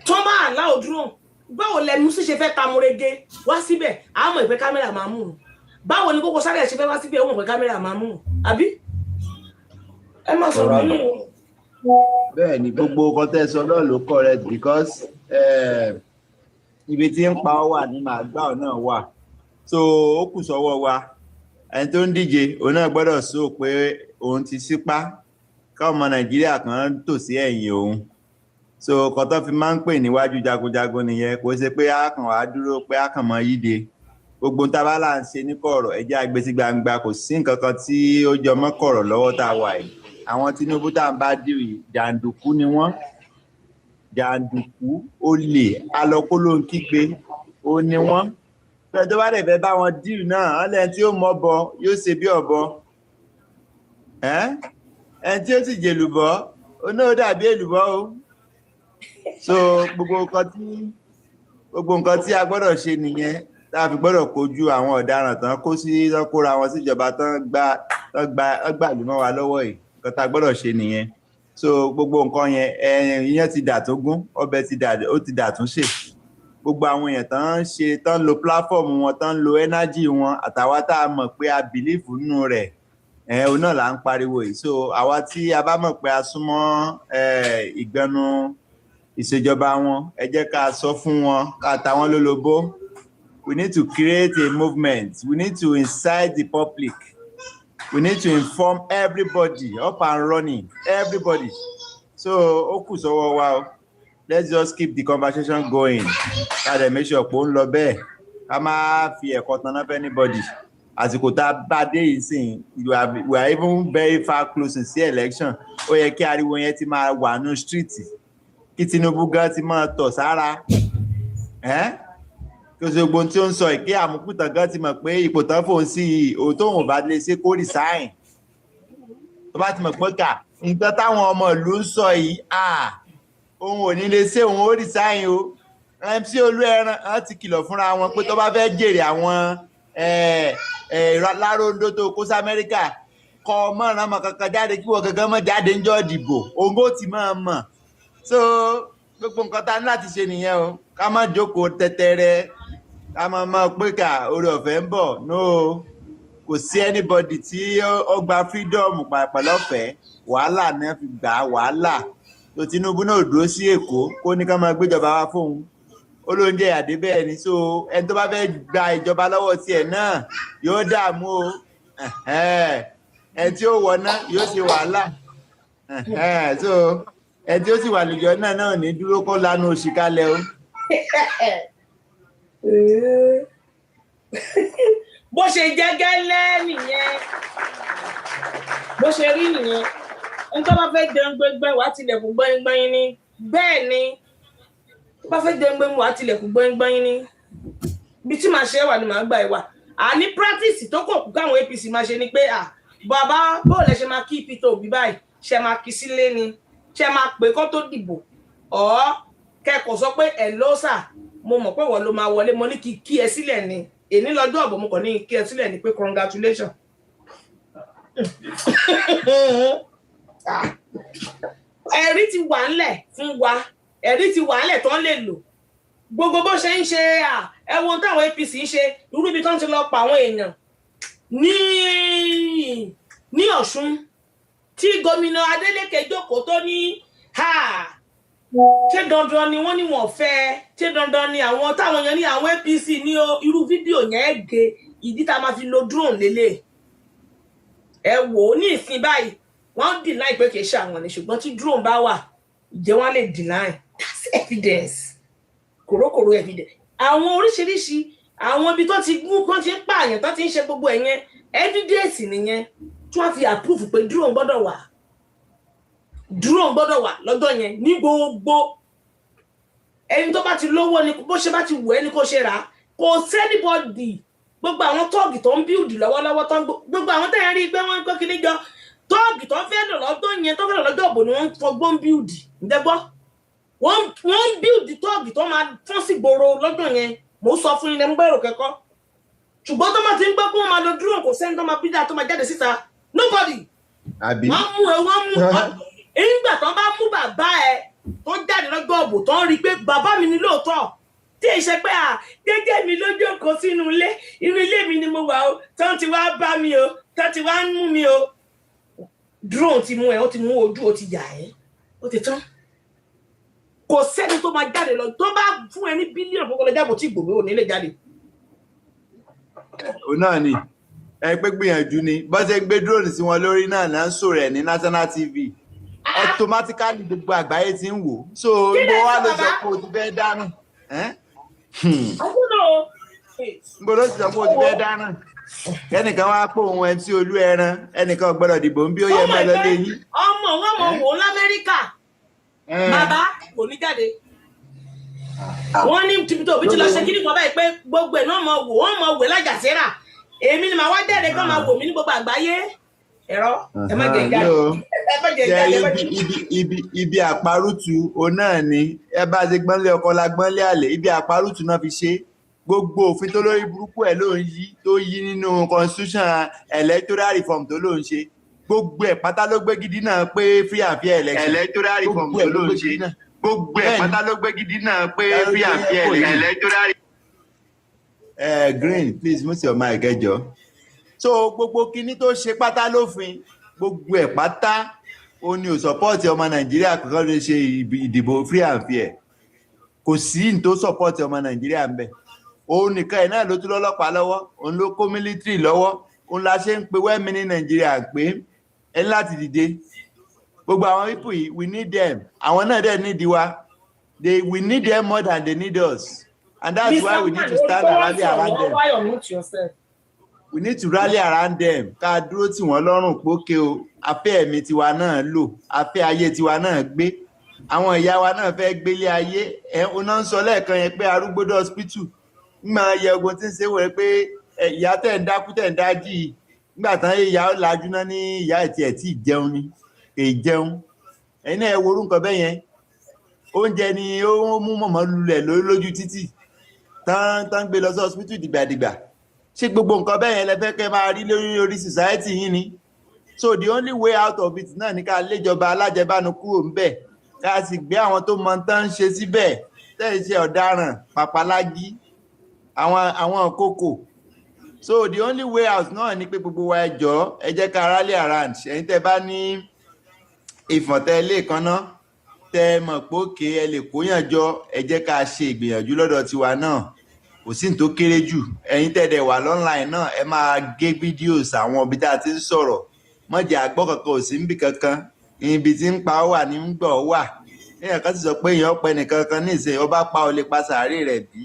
tó máa láò drone báwo lẹ́mu ṣe fẹ́ tamurege wá síbẹ̀ á mọ̀ pé kámẹ́rà máa mú un báwo ni Koko Zaria ṣe fẹ́ wá síbẹ̀ ó mọ̀ pé kámẹ́rà máa mú un àbí ẹ má sọ̀rọ̀ nínú. bẹ́ẹ̀ ni gbogbo nǹkan tẹ́ sọ náà ló correct because ibi tí ń pa ọ́ wà ní màá gbà ọ́ náà wà so ó kù sọ́wọ́ wa ẹni tó ń díje òun náà gbọ́dọ̀ sọ pé òun ti sípá káwọn ọmọ Nàìjíríà kan tò sí ẹ̀yìn òun so kọ́tọ́ fi máa ń pè níwájú jagunjagun nìyẹn kò ṣe pé a kàn wá dúró pé a kàn mọ yíde gbogbo tábàlà ń ṣe ní kọ̀rọ̀ ẹjẹ́ agbésí gbangba kò sí nǹkan kan tí ó jọ mọ́ kọ̀rọ̀ lọ́wọ́ tá a wà yìí àwọn Tinubu tá à ń bá dìrì jàǹdùkú ni wọ́n jàǹdùkú olè alọ́kólóńkígbe ó ní wọ́n tó bá dẹ̀ fẹ́ bá wọn dìrì náà ọ̀lẹ́ tí ó mọ̀ bọ yóò ṣe bí ọ̀bọ ẹni tí ó sì jèlùbọ́ ó náà dàbí èlùbọ́ o so gbogbo nǹkan tí a gbọ́dọ̀ ṣe nìyẹn tá a fi gbọ́dọ̀ kojú àwọn ọ̀daràn tán kó sí lọ́kóra wọn síjọba tán gbà lù mọ́ wa lọ́wọ́ yìí nǹkan tá a gbọ́dọ̀ ṣe nìyẹn so gbogbo nǹkan yẹn ìyẹn ti dà tó gún ọbẹ̀ ó ti dà tún ṣe gbogbo àwọn èèyàn tán ń ṣe tán lo platform wọn tán ń lo energy wọn àtàwa tá a mọ̀ pé a believe nínú rẹ̀ òun náà là ń pariwo yìí so àwa tí a bá mọ̀ pé a súnmọ́ ìgbẹ́nu ìṣèjọba wọn ẹ jẹ́ ká sọ fún wọn ká ta wọ́n lólobó. We need to create a movement. We need to incite the public. We need to inform everybody, up and running, everybody. So, ó kù sọ́wọ́ wa o. Let's just keep the conversation going. Ká dẹ̀ make sure pé ó ń lọ bẹ́ẹ̀. Ká má fi ẹ̀kọ́ tan náà fẹ́ anybody. Àsìkò tá a bá dé yìí sìn, we are even very far close sí election. Ó yẹ kí ariwo yẹn ti máa wà ní street. Kí Tinubu gan ti máa tọ̀ sára. Kí o ṣe gbogbo tí ó ń sọ ìké àmúkútàn gan ti mọ̀ pé ipò tán fòun sí òótọ́ òun bá lè ṣe kó resign tó bá ti mọ̀ pé kà nǹkan táwọn ọmọ ìlú ń sọ yìí òun ò ní lè ṣe òun ó resign o MC Olúẹran á ti kìlọ̀ fúnra wọn pé tó bá fẹ́ jèrè àwọn láróńdó tó kó sí Amẹ́ríkà kọ mọ̀ràn mọ̀ kankan jáde kí wọ́n gangan mọ̀ jáde ń jọ́ dìbò òun ó ti mọ̀ so gbogbo nǹkan tá a ní láti ṣe nìyẹn o ká má jókòó tẹ́tẹ́rẹ́ ká má má pé ká oore ọ̀fẹ́ ń bọ̀ no kò sí anybody tí ó gba freedom pàápàá lọ́fẹ̀ẹ́ wàhálà náà fi gbà wàhálà tó Tinubu náà dúró sí Èkó kó ní ká máa gbéjọba wá fóun ó ló ń jẹ àdé bẹ́ẹ̀ ni so ẹni tó bá fẹ́ gba ìjọba lọ́wọ́ tiẹ̀ náà yóò dààmú o ẹni tí ó wọ̀ náà yóò ṣe wàhálà so ẹni tí ó sì wà lójọ náà ní dúró kó lanu òṣì kalẹ̀ o. bó ṣe jẹ́ gẹ́lẹ́ nìyẹn bó ṣe rí nìyẹn ẹni tó bá fẹ́ jẹun gbẹgbẹ wàá tilẹ̀kùn gbẹ́ngbẹ́yìn ni bẹ́ẹ̀ ni tó bá fẹ́ jẹun gbẹgbẹ wàá tilẹ̀kùn gbẹ́ngbẹ́yìn ni bí tí màá ṣe wà ni màá gbà ẹ̀ wà àní practice tó kọ̀ kú káwọn APC máa ṣe ni pé bàbá bó lẹ ṣe máa kí Peter Obi báyìí ṣe máa kí sílé ni ṣe máa pè kó tó dìbò kẹ́kọ̀ọ́ sọ pé ẹ̀ ló sà mo mọ̀ pé wọ́n ló máa wọlé mo ní kí ẹ sílẹ̀ ni èní lọ́jọ́ ọ̀bọ̀ mo kàn ní kí ẹ sílẹ̀ ni pé congratulation. ẹ̀rí ti wà ńlẹ̀ fún wa ẹ̀rí ti wà ńlẹ̀ tó ń lè lò gbogbo bó ṣe ń ṣe ẹ̀wọ̀n táwọn APC ń ṣe irú ibi tó ń ti lọ pa àwọn èèyàn ní Ọ̀ṣun tí gómìnà Adeleke jókòó tó ní ṣé dandan ni wọ́n ní wọ́n fẹ́ ṣé dandan ni àwọn táwọn yẹn ní àwọn APC ní irú fídíò yẹn gé ìdí tá a máa fi lo drone lélẹ̀ ẹ wò ó ní ìsìn báyìí wọ́n deny pé kì í ṣe àwọn ni ṣùgbọ́n tí drone bá wà ìjẹ́ wọ́n lè deny that's evidence kòrókòró evidence àwọn oríṣiríṣi àwọn ibi tó ti gún kán ti ń pààyàn tó ti ń ṣe gbogbo ẹ̀yẹn evidence nìyẹn tí wọ́n fi approve pé drone gbọ́dọ̀ wà lọ́dọ̀ yẹn ní gbogbo ẹni tó bá ti lówó ni bó ṣe bá ti wù ẹ́ ni kó ṣe rà kò sẹ́nibọ́dì gbogbo àwọn tọ́ọ̀gì tó ń bíùdì lọ́wọ́lọ́wọ́ tó ń gbogbo àwọn tẹ́yẹ rí pé wọ́n ń kọ́ kíní jọ tọ́ọ̀gì tó ń fẹ́ lọ lọ́dọ̀ yẹn tó fẹ́ lọ lọ́dọ̀ òbò ni wọ́n ń fọgbọ́n bíùdì ǹdẹ́gbọ́ wọ́n ń bíùdì tọ́ọ̀gì tó máa fọ́n sí gbòòrò lọ́dọ̀ yẹn mò ń sọ fún yín lẹ́nu gbèrò kẹ́kọ́ ṣùgbọ́n tó máa ti ń gbọ́ pé wọ́n máa lo dúró kò sẹ́ni tó máa bí dáa tó máa jáde síta nobody wọ́n mú ìgbà tó bá mú bàbá ẹ tó jáde lọ́jọ́ ọ̀bù tó ń rí i pé bàbá mi ni lóòótọ́ tí ì ṣe pé gẹ́gẹ́ mi ló jókòó sínú ilé inú ilé mi ni mo wà o tó ti wá bá mi o tó ti wá ń mú mi o drone ti mú ẹ ó ti mú ojú ó ti yà ẹ ó ti tán kò sẹ́ni tó máa jáde lọ tó bá fún ẹ ní bílíọ̀nù kókó lọ jábọ̀ tí gbòmí ò ní lè jáde. òun náà ni ẹ pé gbìyànjú ni bó ṣe gbé drone sí wọn lórí náà náà ń sọ̀rọ̀ ẹ̀ ní national tv automatically gbogbo àgbáyé ti ń wò so gbogbo wa ló sọ pé o ti fẹ́ dáná gbogbo ló sọ pé o ti fẹ́ dáná ẹnìkan wá pé òun MC olú ẹran ẹnìkan gbọ́dọ̀ dìbò ń bí ó yẹ mọ́ lọ lé yín. ọmọ wọn mọ wò lamẹ́ríkà bàbá kò ní jáde wọn ní tìbítò òbí ti lọ ṣe kíni kan báyìí pé gbogbo ẹ̀ náà mọ wò wọ́n mọ wò lájàsẹ́rà èmi ni màá wá jáde kán máa wò mí ní gbogbo àgbáyé ẹ̀rọ ẹ má jẹ jáde ibi àparùtù òun náà ni ẹ bá ṣe gbọ́nlé ọkọ la gbọ́nlé àlè ibi àparùtù náà fi ṣe gbogbo òfin tó lórí burúkú ẹ̀ ló ń yí tó yí nínú constitution electoral reform tó ló ń ṣe gbogbo ẹ̀ pátá ló gbé gidi náà pé free and fair election electoral reform tó ló ń ṣe gbogbo ẹ̀ pátá ló gbé gidi náà pé free and fair election electoral. Green please mute your mic ẹjọ so gbogbo kinní tó ṣe pátá lófin gbogbo ẹ̀ pátá ó ní ò sọpọ́ọ̀tì ọmọ Nàìjíríà kankan lè ṣe ìdìbò free and fair kò sí ní tó sọpọ́ọ̀tì ọmọ Nàìjíríà ń bẹ̀ òun nìkan ẹ̀ náà ló tún lọ́lọ́pàá lọ́wọ́ òun ló kó mílítírì lọ́wọ́ òun la ṣe ń pe wẹ́ẹ̀mí ní Nàìjíríà pé ẹ ní láti dìde gbogbo àwọn pípù yìí we need them àwọn náà dẹ̀ need wa we need them more than they need us and that's why we need to stand and rally around them. We need to rally around them ká dúró tì wọ́n lọ́rùn pókè o afẹ́ ẹ̀mí tiwa náà lò afẹ́ ayé tiwa náà gbé àwọn ìyá wa náà fẹ́ gbélé ayé ẹ̀ ń náà ń sọ lẹ́ẹ̀kan yẹn pé arúgbó dé hospital nígbà yẹ ogun tí ń ṣe wọ̀rẹ́ pé ìyá tẹ̀ ń dákú tẹ̀ ń dájí nígbà tán ìyá lajú náà ní ìyá ẹ̀ tí ìjẹun ni èyí jẹun ẹ̀yin náà ẹ wo orúkọ bẹ́ẹ̀ yẹn oúnjẹ ni ó mú mọ̀mọ́ lulẹ̀ lójú títì tán gbé lọ sí hospital dìgbàdìgbà ṣé gbogbo nǹkan bẹ́ẹ̀ yẹn lẹ fẹ́ kẹ́ máa rí lórí society yín ni so the only way out of it náà ní ká léjọba alájẹbánu kúrò ńbẹ̀ ká sì gbé àwọn tó mọ tán ń ṣe síbẹ̀ tẹ́ ẹ ṣe ọ̀daràn pàpàlágí àwọn kókò so the only way out náà ni pé gbogbo wa ẹ jọ̀ọ́ ẹ jẹ́ ká rally around ẹ̀yin tẹ́ bá ní ìfọ̀ntẹ́ ilé kan náà tẹ́ mọ̀ pé òkè ẹ lè kóyàn jọ ẹ jẹ́ ká ṣe ìgbìyànjú lọ́dọ̀ tiwa náà kò sí ní tó kéré jù ẹ̀yin tẹ̀dẹ̀ wà online náà ẹ máa gé videos àwọn ibi tá a ti ń sọ̀rọ̀ mọ̀jẹ̀ àgbọ̀ kankan ò sí níbi kankan ibi tí ń pa ó wà ní ń gbọ̀ ó wà èèyàn kan sì sọ pé èèyàn pẹ́ nìkan kan ní ìsìn ọba pa ó lè pa sàárè rẹ̀ bí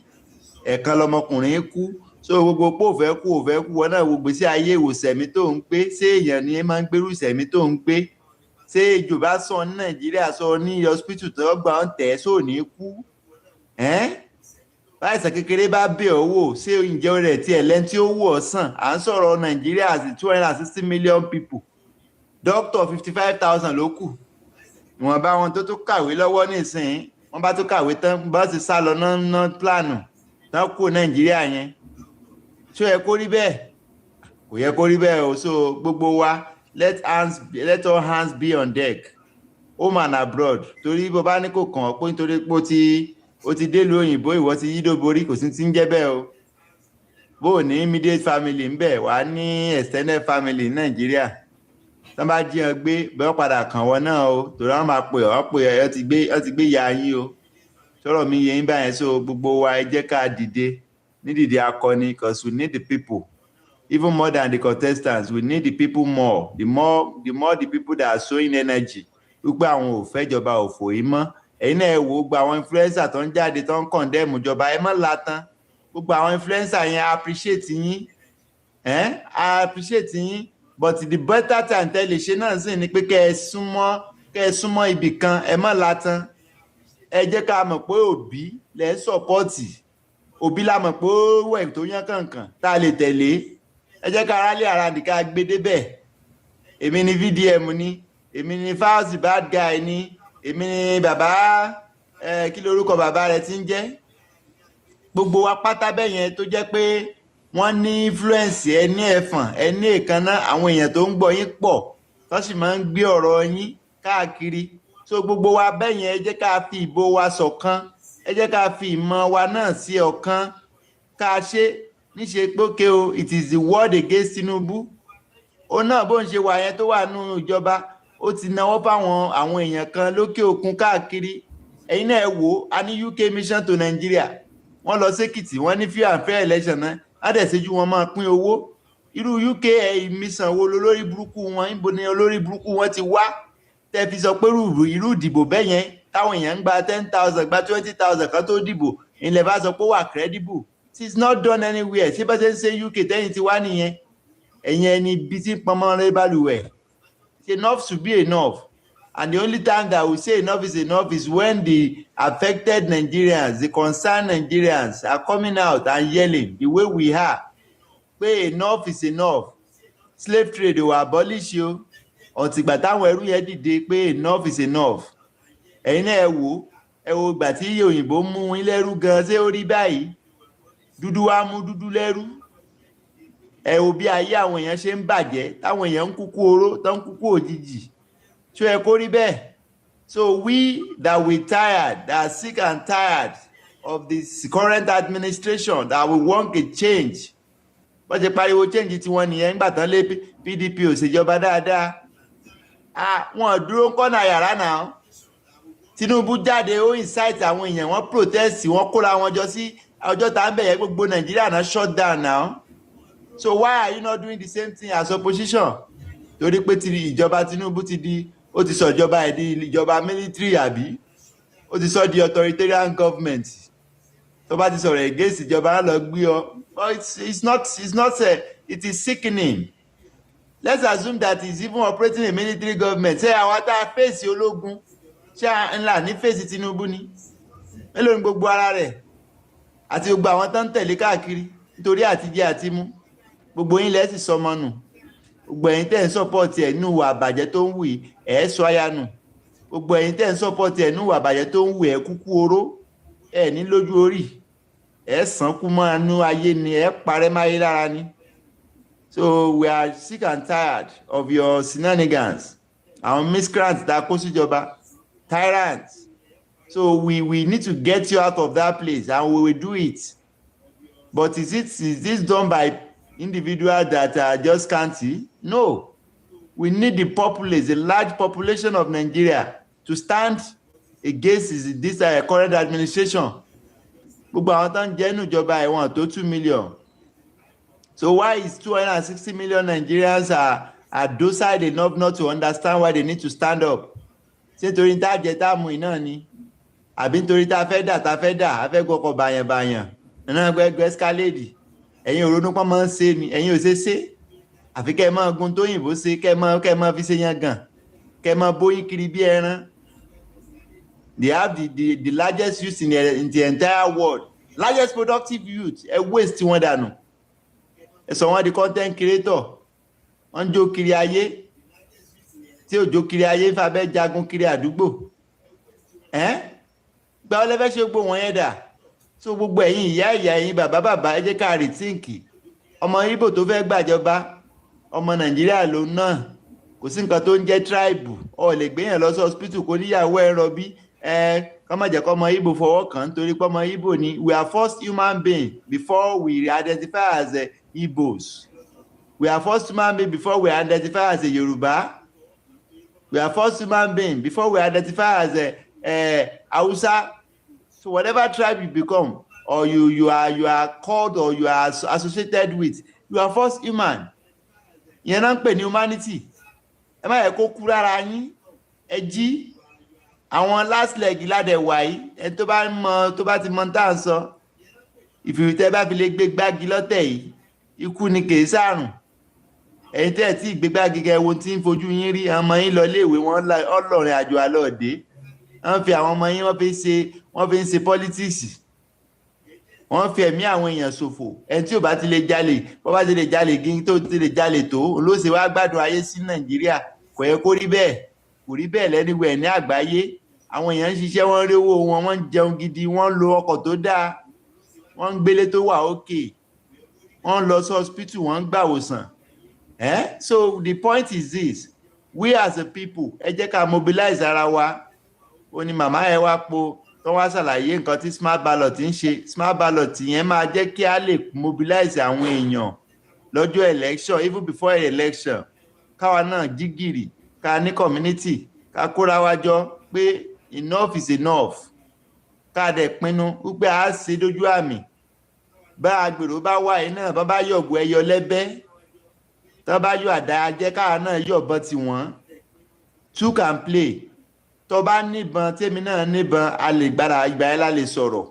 ẹ̀kan lọmọkùnrin kú so gbogbo pé òfẹ́ kú wọn náà gbogbo sí ayé ìwòsẹ̀mí tó ń gbé ṣé èèyàn ni ẹ máa ń gbérú ìsẹ̀mí tó ń gbé ṣé ejò bá sọ ní Nàìjíríà sọ ní hospital tó gbà ń tẹ̀ sóò ní kú láìsàn kékeré bá bẹ̀ ọ́ wò ṣé ǹjẹ́ rẹ̀ tí ẹ̀lẹ́ni tí ó wù ọ́ sàn à ń sọ̀rọ̀ Nàìjíríà as 260 million people doctor 55,000 ló kù ìwọ̀n bá wọn tó kàwé lọ́wọ́ nísìnyí wọ́n bá tó kàwé tán bá ti sá lọ náà plánù tán kú Nàìjíríà yẹn ṣó yẹ kó rí bẹ́ẹ̀ kò yẹ kó rí bẹ́ẹ̀ o so gbogbo wa let all hands be on deck home and abroad torí bó bá ní kò kàn ọ́ pé nítorí pé ó ti dé lu òyìnbó ìwọ ti yídó borí kò sí ti ń jẹ́ bẹ́ẹ̀ o bó ní immediate family ń bẹ wà ní extended family ní Nàìjíríà tán bá jí wọn gbé bẹ́ẹ̀ padà kàn wọ́n náà o torí wọ́n máa pè ọ́ ti gbé ya yín o sọ̀rọ̀ mi yẹ yín báyẹn so gbogbo wa ẹ jẹ́ ká dìde ní dìde akọni because we need the people even more than the contestants we need the people more the more the people that are showing energy wípé àwọn ò fẹ́ jọba òfò yìí mọ́ ẹ̀yin náà ẹ wo gbogbo àwọn influencer tó ń jáde tó ń condemn ìjọba ẹ mọ́ látàn gbogbo àwọn influencer yẹn appreciate yín appreciate yín but the better time tẹ́ lè ṣe náà sì ni pé kẹ́ ẹ súnmọ́ ibì kan ẹ mọ́ látàn ẹ jẹ́ ká mọ̀ pé Òbí lẹ́ ń sọ́pọ́ọ̀tì Òbí la mọ̀ pé ó wẹ̀ tó yán kankan tá a lè tẹ̀lé ẹ jẹ́ ká rálé ara nìkan gbé débẹ̀ èmi ni VDM ni èmi ni Fauzi bad guy ni èmi ni bàbá kí lorúkọ bàbá rẹ̀ ti ń jẹ́ gbogbo wa pátá bẹ́ẹ̀ yẹn tó jẹ́ pé wọ́n ní influence ẹ ní ẹ̀fọ̀n ẹ ní èékánná àwọn èèyàn tó ń gbọ́ yín pọ̀ tó sì máa ń gbé ọ̀rọ̀ yín káàkiri so gbogbo wa bẹ́ẹ̀ yẹn ẹ jẹ́ ká fi ìbò wa ṣọ̀kan ẹ jẹ́ ká fi ìmọ̀ wa náà sí ọ̀kan ká ṣe níṣe pókè o it is the word against Tinubu ó náà bó ń ṣe wà yẹn tó wà nínú ìjọba ó ti náwó fáwọn àwọn èèyàn kan lókè òkun káàkiri ẹ̀yin náà ẹ wò a ní UK mission to Nigeria wọ́n lọ sékìtì wọ́n ní fair and fair election náà á dẹ̀ ṣẹ́jú wọn máa pín owó irú UK mission wo lórí burúkú wọn níbo ni olórí burúkú wọn ti wá tẹ́ fi sọ pé irú ìdìbò bẹ́ẹ̀ yẹn táwọn èèyàn ń gba 10,000 gba 20,000 kan tó dìbò ilẹ̀ bá sọ pé wà credible it is not done anywhere ṣé bá ṣe ń ṣe UK tẹ́yìn ti wá nìyẹn ẹ̀yin ẹni bí tí pọnmọ́ rẹ balùwẹ̀ enough should be enough. And the only time that we say enough is when the affected Nigerians, the concerned Nigerians are coming out and yelling the way we are. Pé enough is enough. Slave trade will abolish you. Until ìgbà táwọn ẹrú yẹn dìde pé enough is enough. Ẹ̀yin náà ẹ wo ìgbà tí òyìnbó mú ilé ẹrú gan ṣé ó rí báyìí. Dúdú wá mú dúdú lẹ́rú. Ẹ wo bí ayé àwọn èèyàn ṣe ń bàjẹ́ táwọn èèyàn ń kúkú oró tán ń kúkú òjijì. So we tired, that are sick and tired of this current administration, that we want a change. But the pariwo change tí wọ́n nìyẹn nígbà tán lé PDP ò ṣèjọba dáadáa. Wọ́n dúró kọ́nà yàrá náà. Tinubu jáde ó incite àwọn èèyàn wọ́n protest wọ́n kóra wọn jọ sí ọjọ́ tá ń bẹ̀yẹ gbogbo Nàìjíríà náà shut down now. So why are you not doing the same thing as opposition? Torí pé ìjọba Tinubu ó ti sọ ìjọba ẹ̀ di ìjọba military àbí ó ti sọ di authoritarian government tó bá ti sọ̀rọ̀ against ìjọba lọ gbé ọ it is sickening. Let's assume that he's even operating a military government. Ṣé àwọn tá a fèsì ológun ṣé ńlá ní fèsì Tinubu ni mélòó ni gbogbo ara rẹ̀ àti gbogbo àwọn tó ń tẹ̀lé káàkiri nítorí àtijẹ àti mú gbogbo yín lẹ́sì sọmọ nù gbogbo ẹ̀yin tẹ́ ń sọ́pọ̀tì ẹ̀ nínú ìwà àbàjẹ́ tó ń wù ẹ̀ sọ aya nù gbogbo ẹ̀yin tẹ́ ń sọ́pọ̀tì ẹ̀ nínú ìwà àbàjẹ́ tó ń wù ẹ̀ kúkú oró ẹ̀ ní lójú orí ẹ̀ sàn kú mọ́ inú ayé ni ẹ̀ parẹ́ máyé lára ni. So we are sick and tired of your shenanigans àwọn miscreants tá a kó síjọba tyrants. So we need to get you out of that place and we will do it. But is this done by individuals that are just scanty? No. We need the populace, the large population of Nigeria to stand against this current administration. Gbogbo àwọn tó ń jẹ́ nínú ìjọba ẹ̀wọ̀n tó 2 million. So why is 260 million Nigerians are docile enough not to understand why they need to stand up? Ṣé torí tá jẹ tá mú iná ni? Àbí nítorí tá fẹ́ dà a fẹ́ gbọ́kọ̀ bàyàn nínú ẹgbẹ́ escalade. Ẹ̀yin òrónú pọ́n máa ń ṣe ni ẹ̀yin ò ṣe àfi kẹ́ ẹ máa gun tóyìnbó ṣe kẹ́ ẹ máa fi ṣe yan gan kẹ́ ẹ máa bóyín kiri bí ẹran. They have the largest youth in the entire world, largest productive youth. Ẹ waste wọn dànù. Ẹ sọ wọn di content creator. Wọ́n jó kiri ayé tí ò jó kiri ayé fàbẹ́ jagun kiri àdúgbò. Gba ọlẹ́fẹ́ ṣe gbogbo wọn yẹn dà. So gbogbo ẹ̀yin ìyá ẹ̀yin bàbá ẹ jẹ́ ká rìtíǹkì ọmọ Ìgbò tó fẹ́ gbàjọba ọmọ Nàìjíríà ló náà kò sí nǹkan tó ń jẹ́ tribe ó lè gbéyàn lọ sí hospital kó níyàwó ẹ rọbí kọ́ má jẹ́ kọ́ ọmọ Ìgbò fọwọ́ kàn nítorí pé ọmọ Ìgbò ni we are first human being before we identify as Igbos. We are first human being before we identify as a Yoruba. We are first human being before we identify as a Hausa. So whatever tribe you become, or you are called, or you are associated with, you are first human. Yẹn náà ń pè ní humanity. Ẹ má yẹ kó kú rárá yín. Ẹ jí àwọn last leg ládẹ wàyí. Ẹ tó bá ti mọ tá à ń sọ. Ìfìrìtẹ́ bá fi lè gbé gbági lọ́tẹ̀ yìí. Ikú ni kèé sàrùn. Ẹ̀yin tẹ́ ẹ̀ tí ìgbégbági kẹ́ wo tí ń fojú yín rí. Ọmọ yín lọ léèwé wọn ọlọ́rin àjò alọ́ọ̀dé. Wọ́n fi àwọn ọmọ yín wọ́n fi ń ṣe politics. Wọ́n fi ẹ̀mí àwọn èèyàn ṣòfò. Ẹni tí ò bá ti lè jalè bó bá ti lè jalè gín tó ti lè jalè tó ló ṣe wá gbádùn ayé sí Nàìjíríà kò yẹ kó rí bẹ́ẹ̀ kò rí bẹ́ẹ̀ lẹ́nìwẹ̀ ní àgbáyé. Àwọn èèyàn ń ṣiṣẹ́ wọ́n rí owó wọn wọ́n ń jẹun gidi wọ́n ń lo ọkọ̀ tó dáa wọ́n ń gbélé tó wà òkè wọ́n ń lọ sí hospital wọ́n ń gbàwòsàn. So the point is this, we as a people ẹ jẹ́ ká mobilize ara wa. Ó ní màmá ẹ wá po tó wá ṣàlàyé nǹkan tí smart ballot ń ṣe. Smart ballot yẹn máa jẹ́ kí a lè mobilize àwọn èèyàn lọ́jọ́ election even before election. Káwa náà jí gìrì ká ní community ká kóra wá jọ pé enough is enough. ká dẹ̀ pinnu wípé a ṣe dójú àmì bá agbèrò bá wà yìí náà bá yọ̀gù ẹyọ lẹ́bẹ́ tó bá yọ àdá ajẹ́ káwa náà yọ̀bọ̀n tiwọn two can play tó bá níbọn tèmi náà níbọn a lè gbára ìgbà yẹn la lè sọ̀rọ̀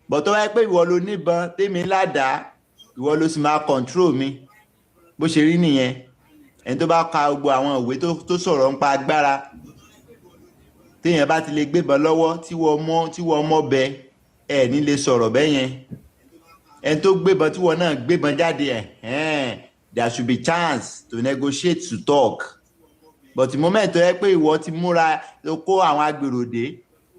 bọ̀ tó wáyé pé ìwọ ló níbọn tèmi ládàá ìwọ ló sì máa control mi bó ṣe rí nìyẹn ẹni tó bá ka gbogbo àwọn ìwé tó sọ̀rọ̀ nípa agbára téèyàn bá ti lè gbébọn lọ́wọ́ tí wọ́n mọ́ bẹ ẹ̀ ní lè sọ̀rọ̀ bẹ́ẹ̀ yẹn ẹni tó gbébọn tí wọ́n náà gbébọn jáde there should be chance to negotiate to talk but the moment tó yẹ pé ìwọ ti múra tó kó àwọn agbèrò dé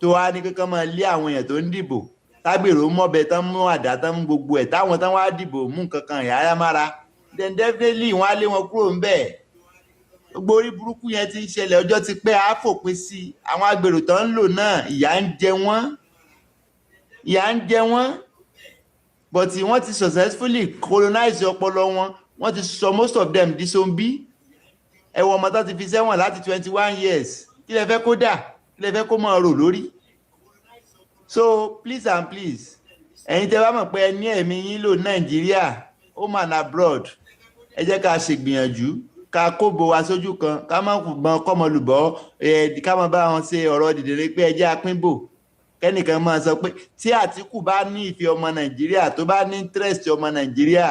tó wá ní kankan máa lé àwọn èèyàn tó ń dìbò tágbèrò mọ́bẹ tán mú àdá tán mú gbogbo ẹ̀ táwọn tán wá dìbò mú nǹkan kan ìyára mára then definitely wọ́n á lé wọn kúrò ńbẹ̀ gbogbo orí burúkú yẹn ti ń ṣẹlẹ̀ ọjọ́ ti pẹ́ á fòpin sí àwọn agbèrò tán ń lò náà ìyà ń jẹ wọ́n but wọ́n ti successfully colonize ọpọlọ wọ́n ti sọ most of them di zombie ẹ wo ọmọ tán ti fi sẹ́wọ̀n láti 21 years kí lẹ fẹ́ kó dà kí lẹ fẹ́ kó máa rò lórí so please and please ẹ̀yin tẹ́ bá mọ̀ pé ẹ ní ẹ̀mí yín lò Nàìjíríà home and abroad ẹ jẹ́ ká ṣègbìyànjú ká kóbo wa sójú kan ká má gbọ́n kọ́mọlùbọ́ ká má bá wọn ṣe ọ̀rọ̀ dìdìrín pé ẹ jẹ́ apínbò kẹ́nìkan máa sọ pé tí Àtíkù bá ní ìfẹ́ ọmọ Nàìjíríà tó bá ní interest ọmọ Nàìjíríà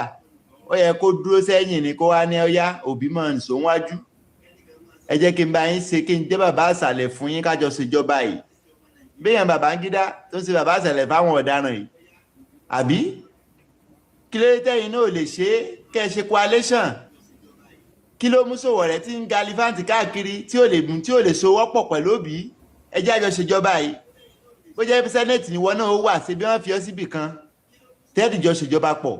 ó yẹ kó dúró sẹ́yìn ní kó wá ní ọyá òbí mọ̀ nìṣó wájú ẹ jẹ́ kí n bá yín ṣe kí n jẹ́ bàbá àṣàlẹ̀ fún yín kájọ ṣèjọba yìí béèyàn Babangida tó ń ṣe bàbá àṣàlẹ̀ fáwọn ọ̀daràn yìí àbí kí ló dé tẹ́yìn náà ò lè ṣe kẹ́ ẹ ṣe coalition kí ló mú Sowore tí ń galifanti káàkiri tí ò lè so wọ́pọ̀ pẹ̀lú Òbí ẹ jẹ́ àjọ ṣèjọba yìí bó jẹ́ sẹ́nẹ̀tì níwọ náà ó wà ṣe bí wọ́n fi ọ́ síbì kan tẹ́ẹ̀dìjọ ṣèjọba pọ̀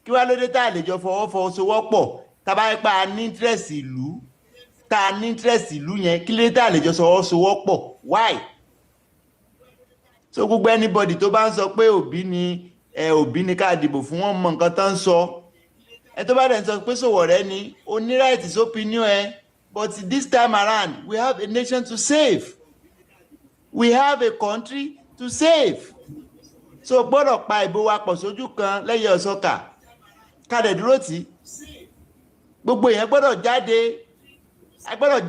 kí wá ló dé tá a lè jọ fọwọ́sowọ́pọ̀ tábà ń pa ní interest ìlú tá a ní interest ìlú yẹn kí ló dé tá a lè jọ fọwọ́sowọ́pọ̀ why so gbogbo anybody tó bá ń sọ pé Òbí ni ká dìbò fún wọn mọ nǹkan tó ń sọ ẹ tó bá dẹ̀ ń sọ pé Sowore ni ó ní right his opinion but this time around we have a nation to save we have a country to save so gbọ́dọ̀ pa ìbò wa pọ̀ sójú kan lẹ́yìn ọ̀sọ́kà kádẹ̀ dúró tì gbogbo èèyàn gbọ́dọ̀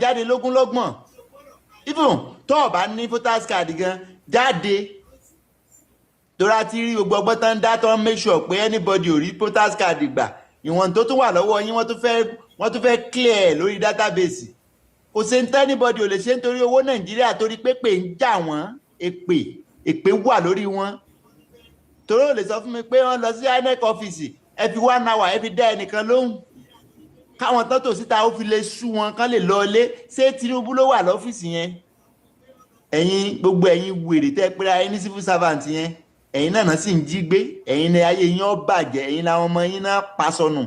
jáde lógúnlọ́gbọ̀n even tó o bá ní voters card gan jáde tora ti rí gbogbo ọgbọ́n tán dá tó ń make sure pé anybody ò rí voters card gbà ìwọ̀n tó tún wà lọ́wọ́ yín wọ́n tún fẹ́ clear lórí database kò sí ní anybody ò lè ṣe nítorí owó Nàìjíríà torí pépè ń jà wọ́n èpè wà lórí wọn torí ò lè sọ fún mi pé wọ́n lọ sí INEC ọ́fíìsì ẹ fi 1 hour ẹ fi dá ẹnìkan lóhùn káwọn tán tò síta ó fi lè sú wọn kán lè lọ ilé ṣé Tinubu ló wà lọ́fíìsì yẹn gbogbo ẹ̀yin wèrè tẹ́ pé ayé ní civil servant yẹn ẹ̀yin náà sì ń jí gbé ẹ̀yin ní ayé yín ó bàjẹ́ ẹ̀yin làwọn ọmọ yín náà pa sọnù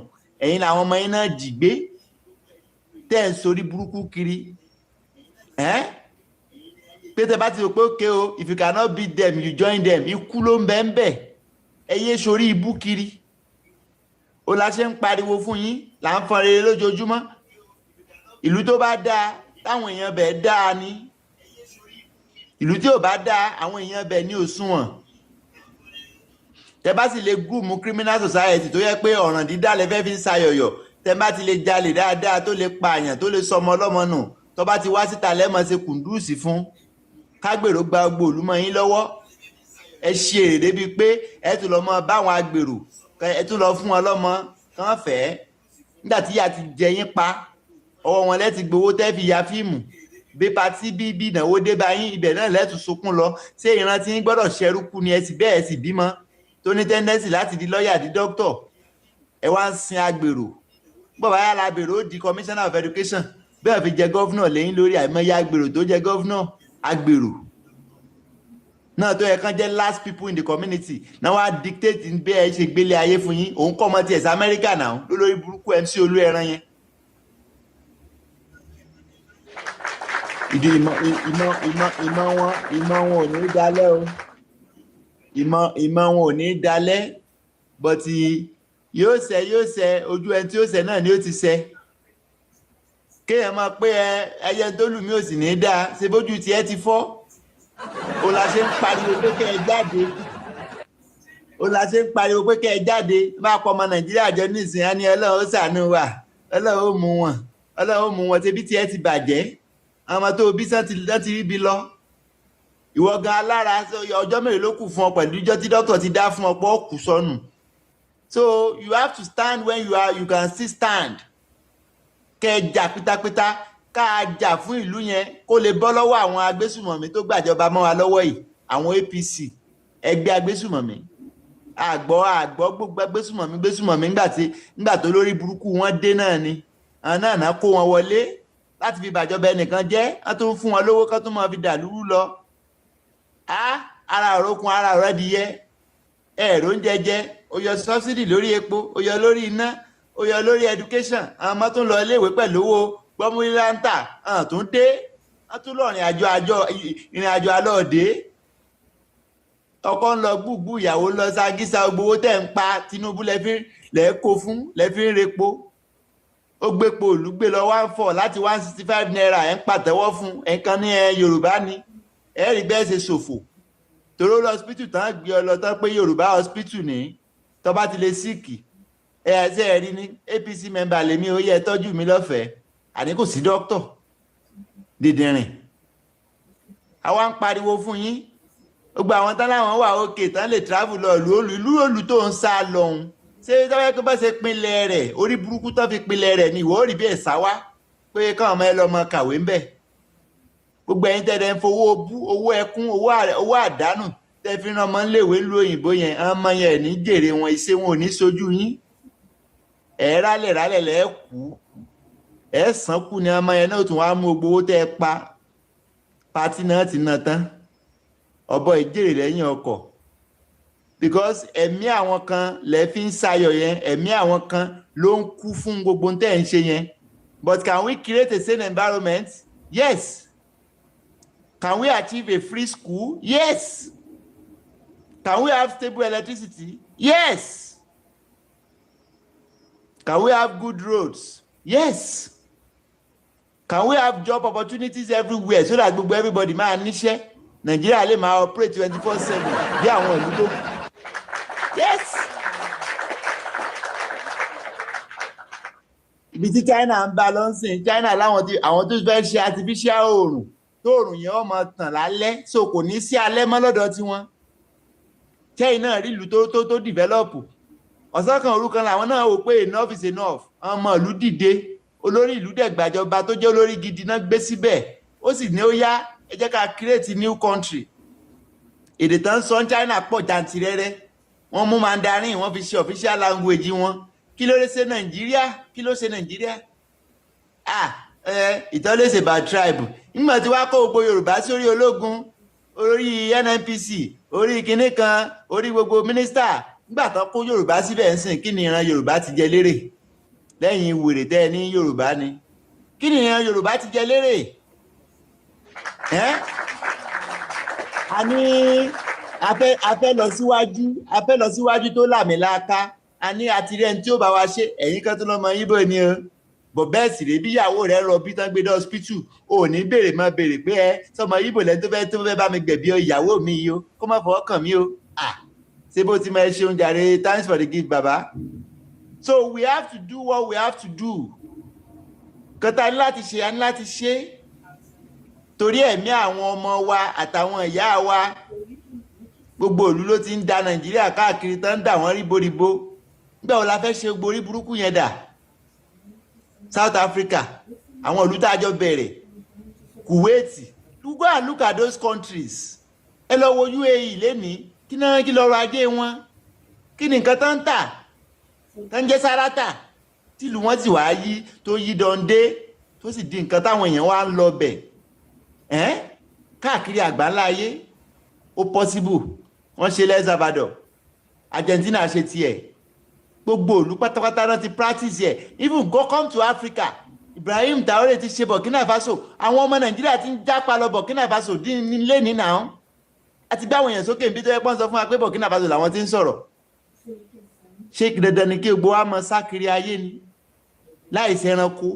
ẹ̀yin làwọn ọmọ yín náà jí gbé tẹ́ ń sorí burúkú kiri pé tẹ́ bá ti rò pé okay o if you cannot beat them you join them ikú ló ń bẹ ń bẹ ẹ yé sorí ibú kiri ó la ṣe ń pariwo fún yín là ń fọn rere lójoojúmọ́ ìlú tó bá dáa táwọn èèyàn bẹ̀ dáa ni ìlú tí ò bá dáa àwọn èèyàn bẹ̀ ní òṣùwọ̀n tẹ́ bá sì lè gúùmù criminal society tó yẹ pé ọ̀ràn dídá lẹ fẹ́ fi ń sayọ̀yọ̀ tẹ́ bá ti lè jalè dáadáa tó lè pààyàn tó lè sọmọ ọlọ́mọ nù tó bá ti wá síta lẹ́mọ̀ ṣe kùndùsì fún kágbèrò gba gbogbo òlú mọ́ yín lọ́wọ́ ẹ ṣe èrè débi pé ẹ tún lọ mọ báwọn agbèrò ẹ tún lọ fún wọn lọ́mọ kán fẹ́ nígbà tí ìyá ti jẹ yín pa ọwọ́ wọn lẹ́ti gbowó tẹ́ fi ya fíìmù bí patí bí ìnáwó dé bá yín ibẹ̀ náà lẹ́tù sunkún lọ ṣé ìran tí yín gbọ́dọ̀ ṣẹrú kú ni ẹ sì bẹ́ẹ̀ sì bímọ tó ní tẹ́ndẹ́sì láti di lọ́ọ̀yà di dókítọ̀ ẹ wá ń sin agbèrò bọ́ọ̀bá yàrá agbèrò ó di commissioner of education bẹ́ẹ̀ fi jẹ gọ́fúnà lẹ́yìn lórí àìmọye agbèrò tó jẹ gọ́fúnà agbèrò náà tó yẹ kán jẹ́ last people in the community náà wá dictate bí ẹ ṣe gbélé ayé fún yín òun kọ́ ọmọ tiẹ̀ sí Amẹ́ríkà náà lórí burúkú MC olú ẹran yẹn. ìdí ìmọ̀ wọn ò ní dalẹ̀ o ìmọ̀ wọn ò ní dalẹ̀ bọ́tì yóò ṣẹ ojú ẹni tí ó ṣẹ náà ni ó ti ṣẹ kéèyàn máa pé ẹyẹ tó lù mí ò sì ní dáa ṣe bójú tiẹ̀ ti fọ́ ó la ṣe ń pariwo pé kẹ́ ẹ jáde ó la ṣe ń pariwo pé kẹ́ ẹ jáde máa pọ̀ ọmọ Nàìjíríà jẹ nísìnyí á ní Ọlọ́run ó ṣàánú wa Ọlọ́run ó mú wọn Ọlọ́run ó mú wọn ṣebí tí ẹ ti bàjẹ́ àwọn ọmọ tó bí sán ti rí bí lọ ìwọ gan alára ọjọ́ mélòó ló kù fún ọ pẹ̀lú ìjọ tí dókítà ti dá fún ọ pé ó kù sọnù. So you have to stand when you can still stand. Kẹ́ jà pitapita ká jà fún ìlú yẹn kó lè bọ́ lọ́wọ́ àwọn agbésùmọ̀mí tó gbàjọba mọ́ wa lọ́wọ́ yìí àwọn APC ẹgbẹ́ agbésùmọ̀mí àgbọ́ gbogbo agbésùmọ̀mí nígbà tó lórí burúkú wọn dé náà ni àwọn náà kó wọn wọlé láti fi bàjọba ẹnìkan jẹ́ wọ́n tó ń fún wọn lówó kán tó máa fi dàlúrú lọ. Ara òrókun ara ọ̀rẹ́ di yẹ ẹ̀rọ ń jẹjẹ ó yọ subsidy lórí epo ó yọ lórí iná ó yọ lórí education àwọn ọmọ tó ń lọ iléèwé pẹ̀lú owó gbọ́múláńtà tó ń dé wọ́n tún lọ ìrìn àjò alọ́ọ̀dé ọkọ ń lọ gbùgbù ìyàwó ń lọ ságísà gbowó tẹ̀ ń pa Tinubu lẹ́ẹ̀kọ́ fún lẹ́ẹ̀fí ń repo ó gbépo olùgbé lọ 1.4 láti 165 naira ẹ̀ ń pàtẹ́wọ́ fún ẹ̀kan ní Yorùbá ni ẹ̀rí bẹ́ẹ̀ ṣe ṣòfò tòró lọ hospital tán gbé ọ lọ tán pé Yorùbá hospital ní tó bá ti lè síìkì ẹ̀ẹ́sẹ̀ ẹ̀rí ní APC member lèmi ó yẹ tọ́jú mi lọ́fẹ̀ẹ́ àní kò sí dókítọ̀ dìndìnrìn àwa ń pariwo fún yín gbogbo àwọn tán láwọn wà òkè tán lè travel lọ ìlú òlù tó ń sá lọ́hùn ṣé tọ́wọ́ pé bá ṣe pinlẹ̀ rẹ̀ orí burúkú tó fi pinlẹ̀ rẹ̀ ni ìwọ ò rí bí ẹ̀ sáwá pé káwọn ọmọ ẹ lọ́mọ kàwé ń bẹ̀ gbogbo ẹ̀yin tẹ́lẹ̀ ń fowó bú owó ẹkún owó àdánù tẹ́ fi rán ọmọ ńléèwé lu òyìnbó yẹn ọmọ yẹn ní jèrè wọn iṣẹ́ wọn ò ní sojú yín ẹ̀ rálẹ̀ lẹ́ kú ẹ̀ sàn kú ni ọmọ yẹn náà tún wá mú gbogbo owó tẹ́ ẹ pa pátí náà ti nà tán ọ̀bọ ìjèrè lẹ́yìn ọkọ̀ because ẹ̀mí àwọn kan lẹ́ fi ń sayọ̀ yẹn ẹ̀mí àwọn kan ló ń kú fún gbogbo tẹ́ ẹ̀ ń ṣe yẹn but can we create a safe environment? Yes. Can we achieve a free school? Yes. Can we have stable electricity? Yes. Can we have good roads? Yes. Can we have job opportunities everywhere so that everybody máa níṣẹ́? Nigeria lè máa operate 24/7 bí àwọn ìlú tó. Yes. Ibi tí China ń bá lọ sìn China láwọn tó fẹ́ ṣe artificial oòrùn tóòrùn yẹn ó máa tàn lálẹ́ so kò ní sí alẹ́ mọ́ lọ́dọ̀ tiwọn kẹ́yìn náà rí ìlú tó develop ọ̀sán kan òru kan làwọn náà wò pé enough is enough ọmọ ìlú dìde olórí ìlú dẹ̀ gbàjọba tó jẹ́ olórí gidi náà gbé síbẹ̀ ó sì ní ó yá ẹ jẹ́ ká create new country èdè tán sọ China pọ̀ jàǹtìrẹrẹ wọ́n mú Mandarin wọ́n fi ṣe official language wọn kí ló ṣe Nàìjíríà ìtọ́lé ṣe bá tribe nígbà tí wàá kó gbogbo Yorùbá sórí ológun orí NNPC orí kinní kan orí gbogbo mínísítà nígbà tó kó Yorùbá síbẹ̀ ń sìn kí ni ìran Yorùbá ti jẹ lérè lẹ́yìn wèrè tẹ́ ẹ ní Yorùbá ni kí ni ìran Yorùbá ti jẹ lérè a ní a fẹ́ lọ síwájú tó làmìlaka a ní àtìrẹ́ni tí ó bá wa ṣe ẹ̀yìn kan tó lọ́mọ yíbò ni o bọ̀ bẹ́ẹ̀ sì rèé bí ìyàwó rẹ̀ rọ bí tán gbé dé hospital ò ní béèrè mọ́ béèrè pé sọmọ yíbò lẹ́ni tó fẹ́ bá mi gbẹ̀bí ìyàwó mi yìí o kó má fọwọ́ kàn mí o ṣé bó ti máa ṣe oúnjẹ àrẹ thanks for the gift baba. So we have to do what we have to do kọta ní láti ṣe torí ẹ̀mí àwọn ọmọ wa àtàwọn ìyá wa gbogbo ìlú ló ti ń da Nàìjíríà káàkiri tán ń dà wọ́n ríboríbo nígbà wo la fẹ́ ṣe gborí burúkú yẹn dà South Africa àwọn ìlú tá a jọ bẹ̀rẹ̀ Kuwait go and look at those countries ẹ lọ wo UAE lẹ́ni kí lọ́rọ̀ ajé wọn kí ni nǹkan tán ń tà tán ń jẹ́ sárátà tìlú wọn sì wá yí tó yí dọ́ndé tó sì di nǹkan táwọn èèyàn wá ń lọ bẹ̀ káàkiri àgbáńlá ayé ó possible wọ́n ṣe El Salvador Argentina ṣe tiẹ̀ gbogbo ìlú pátápátá náà ti practice yẹ even come to Africa Ibrahim Traoré ti ṣe Burkina Faso àwọn ọmọ Nàìjíríà ti ń jápa lọ Burkina Faso dín nílé nínà án àti gbé àwọn èèyàn sókè níbi tó yẹ pọ́n sọ fún wa pé Burkina Faso làwọn ti ń sọ̀rọ̀ ṣé dandan ni kí gbogbo wa mọ sákiri ayé ni láì ṣe ẹranko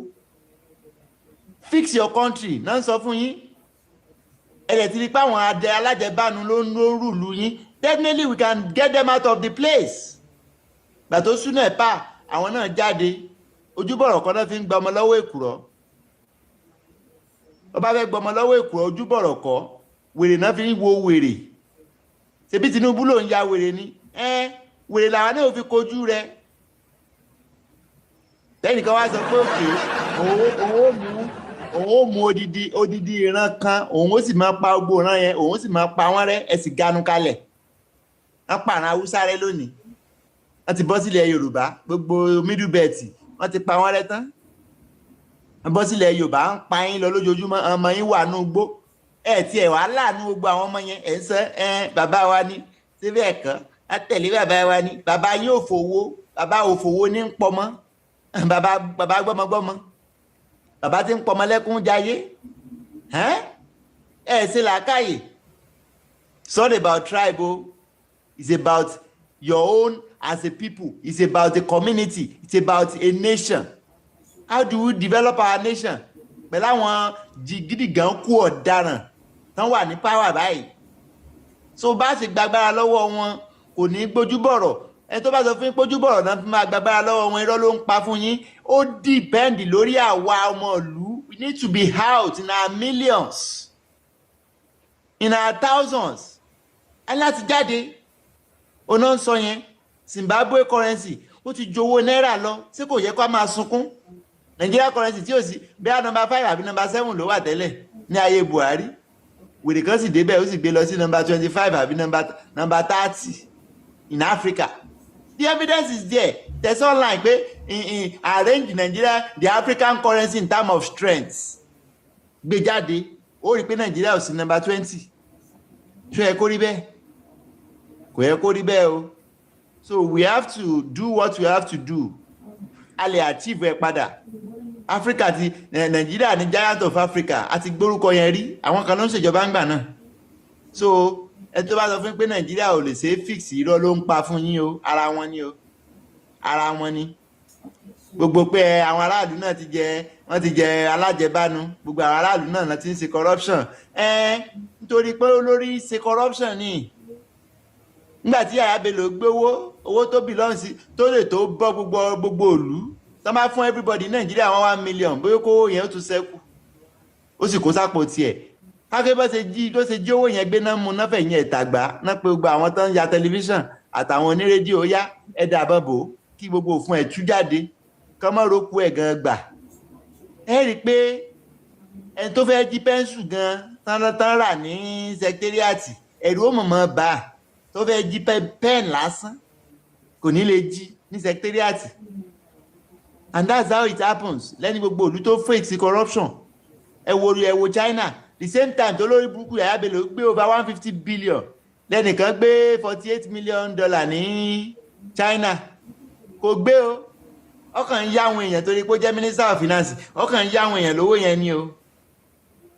fix your country náà sọ fún yín ẹ̀rẹ̀ ti rí pé àwọn alájẹbánu ló ń rúlu yín, definitely we can get them out of the place. Gbàtó súnà ẹ̀pà àwọn náà jáde, ojúbọ̀rọ̀ kan náà fi ń gba ọmọ lọ́wọ́ èkùrọ́. Ó bá fẹ́ gba ọmọ lọ́wọ́ èkùrọ́ ojúbọ̀rọ̀ kọ́, wèrè náà fi ń wo wèrè. Ṣebí Tinubu ló ń ya wèrè ni? Wèrè làwọn náà ò fi kojú rẹ̀. Lẹ́nìkan wá sọ pé òkè òun ó mú odidi ìran kan, òun ó sì máa pa gbogbo ìran yẹn, òun ó sì máa pa wọ́n rẹ́, ẹ sì ganu kalẹ̀. Wọ́n pa àwọn Haúsá rẹ́ lónìí. Wọ́n ti bọ́ sílẹ̀ Yorùbá, gbogbo middle belt, wọ́n ti pa wọ́n rẹ́ tán. Wọ́n bọ́ sílẹ̀ Yorùbá, ń pa yín lọ lójoojúmọ́, ọmọ yín wà nú igbó. Tí ẹ̀ wá láàánú gbogbo àwọn ọmọ yẹn, ẹ̀ ń sọ bàbá wa ni, síbẹ̀ ẹ̀kan, á tẹ̀lé bàbá wa ni, bàbá yín òfòwò, bàbá òfòwò ní ń pọmọ, bàbá gbọ́mọgbọ́mọ, bàbá tí ń pọmọ lẹ́kún jayé. Ṣe làákàyè. It's not about tribe, it's about your own as a people. It's about the community. It's about a nation. How do we develop our nation? Pẹ̀lú àwọn jìgídì gan kú ọ̀daràn tán wà ní power báyìí. So bá ṣe gbàgbára lọ́wọ́ wọn kò ní gbójúbọ̀rọ̀. Ẹni tó bá sọ fún yín gbójúbọ̀rọ̀ náà fi máa gbàgbára lọ́wọ́ wọn, irọ́ ló ń pa fún yín. Ó depend lórí àwa ọmọ ìlú. We need to be out in our millions, in our thousands. A láti jáde. Oná ń sọ yẹn, Zimbabwe currency, ó ti jowó náírà lọ, ṣé kò yẹ kó máa sunkún? Nigeria currency tí ó sì bẹ́ẹ̀ number 5 àbí number 7 ló wà tẹ́lẹ̀ ní ayé Buhari. Wèrè kan sì débẹ̀ ó sì gbé lọ sí number 25 àbí number 30 in Africa. The evidence is there. There's online pé arrange Nigeria the African currency in terms of strength. Gbé jáde, ó rí pé Nigeria ò sí number 20. Ṣé ẹ kó rí bẹ́ẹ̀? Kò yẹ kó rí bẹ́ẹ̀ o. So we have to do what we have to do. A lè achieve ẹ padà. Africa ti Nigeria ni giant of Africa àti gbórúkọ yẹn rí, àwọn kan ló ń ṣèjọba ńgbà náà. So ẹ tó bá sọ fún pé Nigeria ò lè ṣe fix, irọ́ ló ń pa fún yín o, ara wọn ni o, ara wọn ni. Gbogbo pé àwọn aráàlú náà wọ́n ti jẹ alájẹbánu, gbogbo àwọn aráàlú náà ti ń ṣe corruption. Nítorí pé olórí ṣe corruption ni. Nígbà tí Yàyà Bello gbé owó tó belong sí tó lè tó bọ́ gbogbo ìlú, tó bá fún everybody in Nigeria 1 million, bóyá kó yẹn ó tún ṣẹ́kù, ó sì kó sápò tiẹ̀. Káké bó ṣe jí owó yẹn gbé náà mú náà fẹ̀yìn ẹ̀tàgbá náà pé gbogbo àwọn tó ń ya tẹlifíṣàn àtàwọn onírédíò yá ẹ̀dà àbọ̀bò kí gbogbo òfin ẹ̀ tú jáde kọ́ mọ́ roku ẹ̀ gan gbà. Ẹ rí i pé ẹni tó fẹ́ jí pẹ́ńsù gan tán rà ní sẹkítẹ́rìàtì, ẹ̀rù ó mọ̀mọ́ bá a. Tó fẹ́ jí pen lásán kò ní lè jí ní secretariat. And that's how it happens. Lẹ́ni gbogbo ìlú tó fake sí corruption. Ẹ wo China, the same time tó lórí burúkú Yàyà Bello gbé over 150 billion, lẹ́nìkan gbé $48 million ní China. Kò gbé o, ọkàn ń yá àwọn èèyàn torí pé ó jẹ́ minister of finance, ọkàn ń yá àwọn èèyàn lówó yẹn ni o.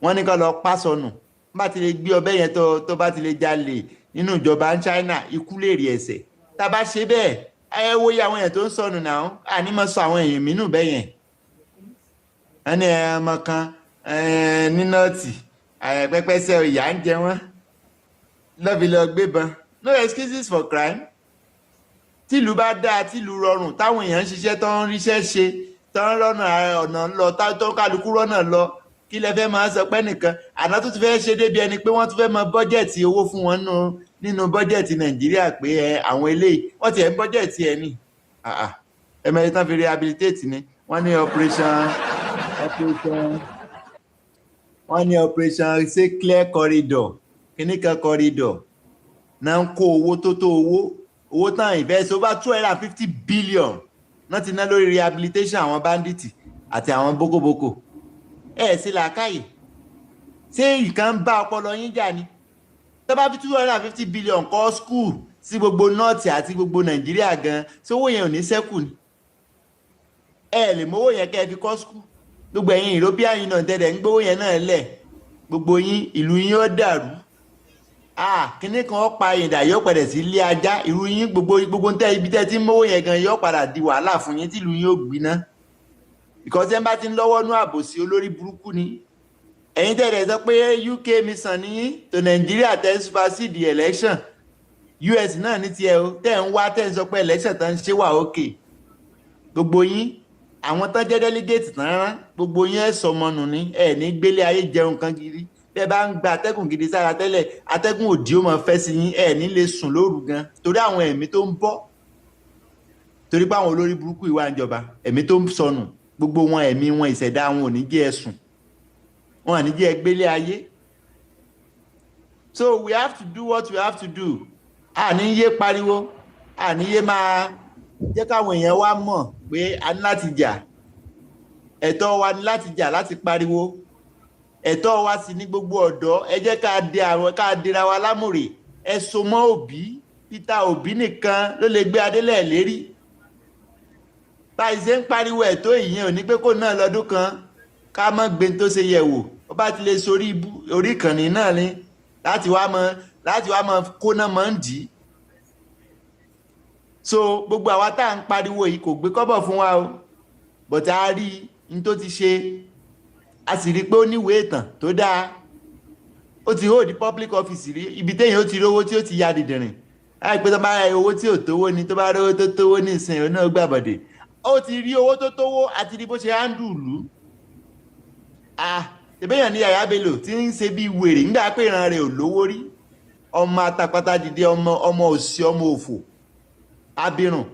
Wọ́n ní kó lọ pa sọnù, bá ti lè gbé ọbẹ̀ yẹn tó bá ti lè jalè nínú ìjọba China, ikú lè rí ẹsẹ̀. Tá bá ṣe bẹ́ẹ̀, ẹ wo iye àwọn èèyàn tó ń sọnù náà, àní máa sọ àwọn èèyàn mìíràn bẹ́ẹ̀ yẹn. Ẹni ọmọ kan ní nọ́ọ̀tì, pẹ́pẹ́sẹ́ ìyà ń jẹ wọ́n, lọ́bi lọ gbébọn. No excuses for crime. Tìlú bá dáa, tìlú rọrùn, táwọn èèyàn ń ṣiṣẹ́ tó ń ríṣẹ́ ṣe, tó ń rọ́nà ọ̀nà lọ, tó kálukú rọ́nà lọ, kí lẹ fẹ́ máa sọ pé nìkan àná tó ti fẹ́ ṣe débi ẹni pé wọ́n tún fẹ́ máa bọ́jẹ̀tì owó fún wọn nínú bọ́jẹ̀tì Nàìjíríà pé àwọn eléyìí wọ́n ti ẹ̀ ń bọ́jẹ̀tì ẹ̀ ní ẹ̀mẹ́rin tán fi rehabilitate ni wọ́n ní operation ṣe clear corridor, kìnnìkan corridor náà ń kó owó tó owó tán invest over 250 billion náà ti ná lórí rehabilitation àwọn bandits àti àwọn bókòbókò. Sí làákàyè, ṣé nǹkan ń bá ọpọlọ yín jà ni? Tó bá fi 250 billion kọ́ school sí gbogbo nọ́ọ̀tì àti gbogbo Nàìjíríà gan, ṣé owó yẹn ò ní ṣẹ́kù ni? Lè mówó yẹn kẹ́ ẹ fi kọ́ school. Gbogbo ẹ̀yin European Union tẹ́lẹ̀ ń gbówó yẹn náà lẹ̀, gbogbo yín ìlú yín ó dàrú. Kíní kan ó pa ìdà yóò padà sí ilé ajá, ìlú yín gbogbo ibi tẹ́ ti ń mówó yẹn gan yóò padà di wàhálà fún yín tí ìlú yín ó gbiná. Because ẹ bá ti ń lọ́wọ́ nú àbòsí olórí burúkú ni. ẹ̀yin tẹ̀lé sọ pé UK mission ní to Nigeria tẹ́ supersede the election US náà ní tiẹ̀ o tẹ́ ń wá tẹ́ ń sọ pé election tán ń ṣe wà òkè gbogbo yín àwọn tán jẹ́ delegate tán rán gbogbo yín ẹ̀ sọmọnù ní ẹ̀ ní gbélé ayé jẹun kan gidi bẹ́ẹ̀ bá ń gba atẹ́gùn gidi sára tẹ́lẹ̀ atẹ́gùn òdì ó máa fẹ́ sí yín ẹ̀ ní lè sùn lóru gan torí àwọn ẹ̀mí tó ń bọ́ torí pé àwọn olórí burúkú ìwà ìjọba ẹ̀mí tó ń sọnù gbogbo wọn ẹ̀mí wọn ìṣẹ̀dá wọn ò ní jẹ́ ẹ̀sùn wọn ò ní jẹ́ ẹgbélé ayé. So we have to do what we have to do. Àní yé pariwo àní yé máa jẹ́ káwọn èèyàn wá mọ̀ pé a ní láti jà ẹ̀tọ́ wa ní láti jà láti pariwo ẹ̀tọ́ wa sì ní gbogbo ọ̀dọ́ ẹ jẹ́ ká dira wa lámùrè ẹ so mọ́ Òbí Peter Òbí nìkan ló lè gbé adélẹ̀ lérí báyìí ṣe ń pariwo ẹ̀tọ́ ìyẹn ò ní pé kó náà lọ́dún kan ká mọ́ gbé tó ṣe yẹ̀ wò ó bá ti lè sórí orí ìkànnì náà ni láti wá mọ kóná mọ́ ń dì í so gbogbo àwa tá à ń pariwo yìí kò gbé kọ́bọ̀ fún wa o but a rí n tó ti ṣe a sì rí pé ó níwèé ìtàn tó dáa ó ti hold public office rí ibi téèyàn ó ti rí owó tí ó ti ya dìdìrìn láì pé tó bá ra owó tí ò tówó ni tó bá rí owó tó tówó ní ìsìn ìrònú ọgbà bọ̀dẹ̀ ó ti rí owó tó tówó àti rí bó ṣe handle ìlú ìbéèyàn ní Yàyà Bello tí ń ṣe bí wèrè nígbà pé ìran rẹ̀ ò lówó rí ọmọ atapata dìde ọmọ òsì ọmọ òfò abirùn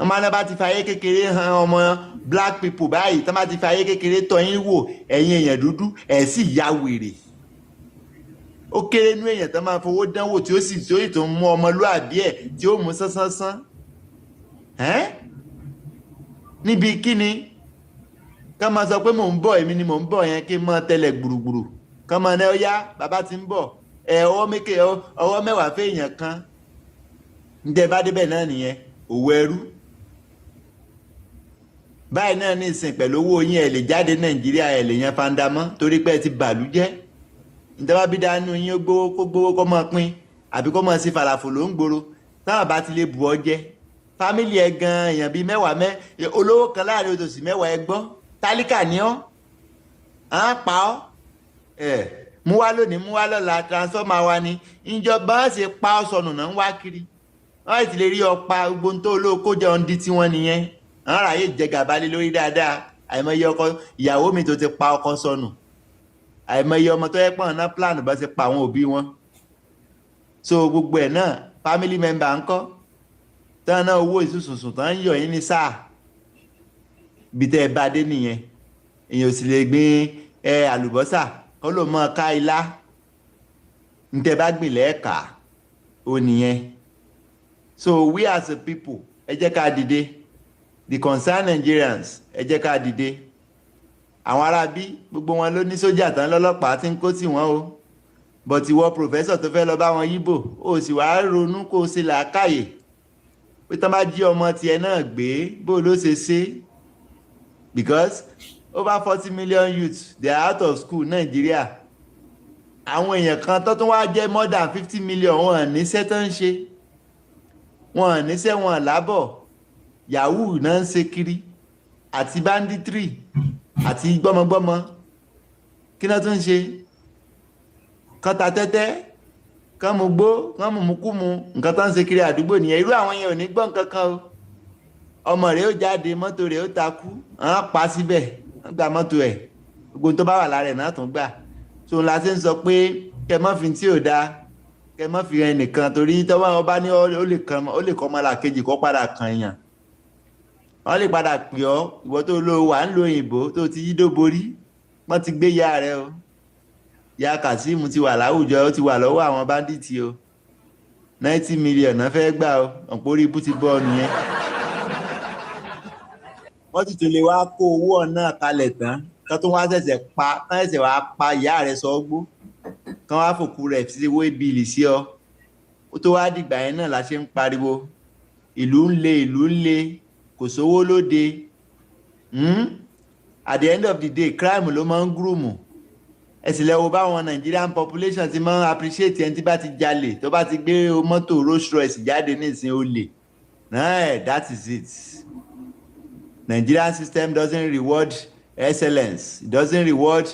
ọmọ náà bá ti fi ayé kékeré hàn ọmọ black people báyìí tó bá ti fi ayé kékeré tọ́ yín wò ẹ̀yin èèyàn dúdú ẹ̀ sì ya wèrè ó kéré nú èèyàn tó máa fowó dánwò tí ó sì tó mú ọmọlúàbí ẹ̀ tí ó mú sánsánsánsán níbi kíni ká máa sọ pé mò ń bọ̀ èmi ni mò ń bọ̀ yẹn kí n máa tẹ̀lẹ̀ gbùrùgbùrù ká máa ní ọyá bàbá ti ń bọ̀ ọwọ́ mẹ́wàá fèèyàn kan ǹjẹ́ bá débẹ̀ náà nìyẹn òwò ẹrú báyìí náà ní ìsìn pẹ̀lú owó yín ẹ̀ lè jáde Nàìjíríà ẹ̀ lè yan fanda mọ́ torí pé ẹ ti bàlú jẹ́ ìjọba bí dánú yín ó gbówó kó máa pín àbí kó máa sí falàfò ló ń gbòòrò táwọn bá ti lè bù ọ jẹ fámìlì ẹ gan èèyàn bíi mẹ́wàá olówó kan láàrin òtòṣì mẹ́wàá ẹ gbọ́ tálíkà ní ọ́ à ń pa ọ́ mú wá lónìí mú wá lọ́la transformer wa ni ìjọba ṣe pa ọ́ sọnù náà ń wá kiri wọ́n ti lè rí ọpa gbogbo tó olóko jẹ́ ohun di tí wọ́n nìyẹn àwọn àráyè jẹ gàba lé lórí dáadáa àìmọye ọkọ ìyàwó mi tó ti pa ọkọ sọnù àìmọye ọmọ tó yẹ pọ̀ náà plan bá ti pa àwọn òbí wọn so gbogbo ẹ̀ náà family member ńkọ́ tán náà owó ìsúsùsùn tán ń yọ yín ní sáà bí tẹ́ ẹ bá dé nìyẹn èèyàn ò sì lè gbin àlùbọ́sà ó lò mọ́ ká ilá ní tẹ́ bá gbìn lẹ́ẹ̀ka ó nìyẹn so we as a people ẹ jẹ́ ká dìde the concerned Nigerians ẹ jẹ́ ká dìde àwọn arábí gbogbo wọn ló ní sójà tán lọ́lọ́pàá tí ń kó tì wọ́n o but ìwọ professor tó fẹ́ lọ bá wọn yíbò ó sì wá ronú kó o ṣe làákàyè pé tán bá jí ọmọ tiẹ̀ náà gbé bó ló ṣe ṣe because over 40 million youths they are out of school Nigeria àwọn èèyàn kan tó tún wá jẹ́ more than 50 million wọn níṣẹ́ tó ń ṣe wọn níṣẹ́ wọn lábọ̀ yahoo náà ń ṣe kiri àti banditry àti gbọ́mọgbọ́mọ kí náà tún ń ṣe kán ta tẹ́tẹ́ kán mu gbó kán mu kúmu nǹkan tó ń ṣe kiri àdúgbò nìyẹn irú àwọn yẹn ò ní gbọ́ nǹkan kan o ọmọ rẹ̀ ó jáde mọ́tò rẹ̀ ó takú àwọn pa síbẹ̀ wọ́n gba mọ́tò ẹ̀ gbogbo tó bá wà lára ẹ̀ náà tún gbà tó ń la ṣe ń sọ pé kẹ mọ́ fi tí ò dáa kẹ mọ́ fi ẹnìkan torí tọ́wọ́ wọn bá ní ó lè kọ́ ọmọ làkejì kó padà kàn yàn wọ́n lè padà pè ọ́ ìwọ tó lo wà ń lo òyìnbó tó ti yí dóborí wọ́n ti gbé ya rẹ o ya Kazeem ti wà láwùjọ ó ti wà lọ́wọ́ àwọn báńdíìtì o 90 million náà fẹ́ gbà o ọ̀pọ̀rí ibú ti bọ́ ọ nìyẹn wọ́n ti tún lè wá kó owó náà kalẹ̀ tán kán tó wá ṣẹ̀ṣẹ̀ wá pa ìyá rẹ̀ sọ́gbó kán wá fòkú rẹ̀ sí owó bíìlì sí ọ ó tó wá dìgbà yẹn náà la ṣe ń pariwo ìlú ń le kò sówó lóde at the end of the day crime ló máa ń gúrùmù ẹ̀sìn lẹ́wọ́ báwọn Nigerian population ti máa ń appreciate ẹni tí bá ti jalè tó bá ti gbé mọ́tò Rolls Royce jáde nísìnyí ó lè that is it. Nigerian system doesn't reward excellence. It doesn't reward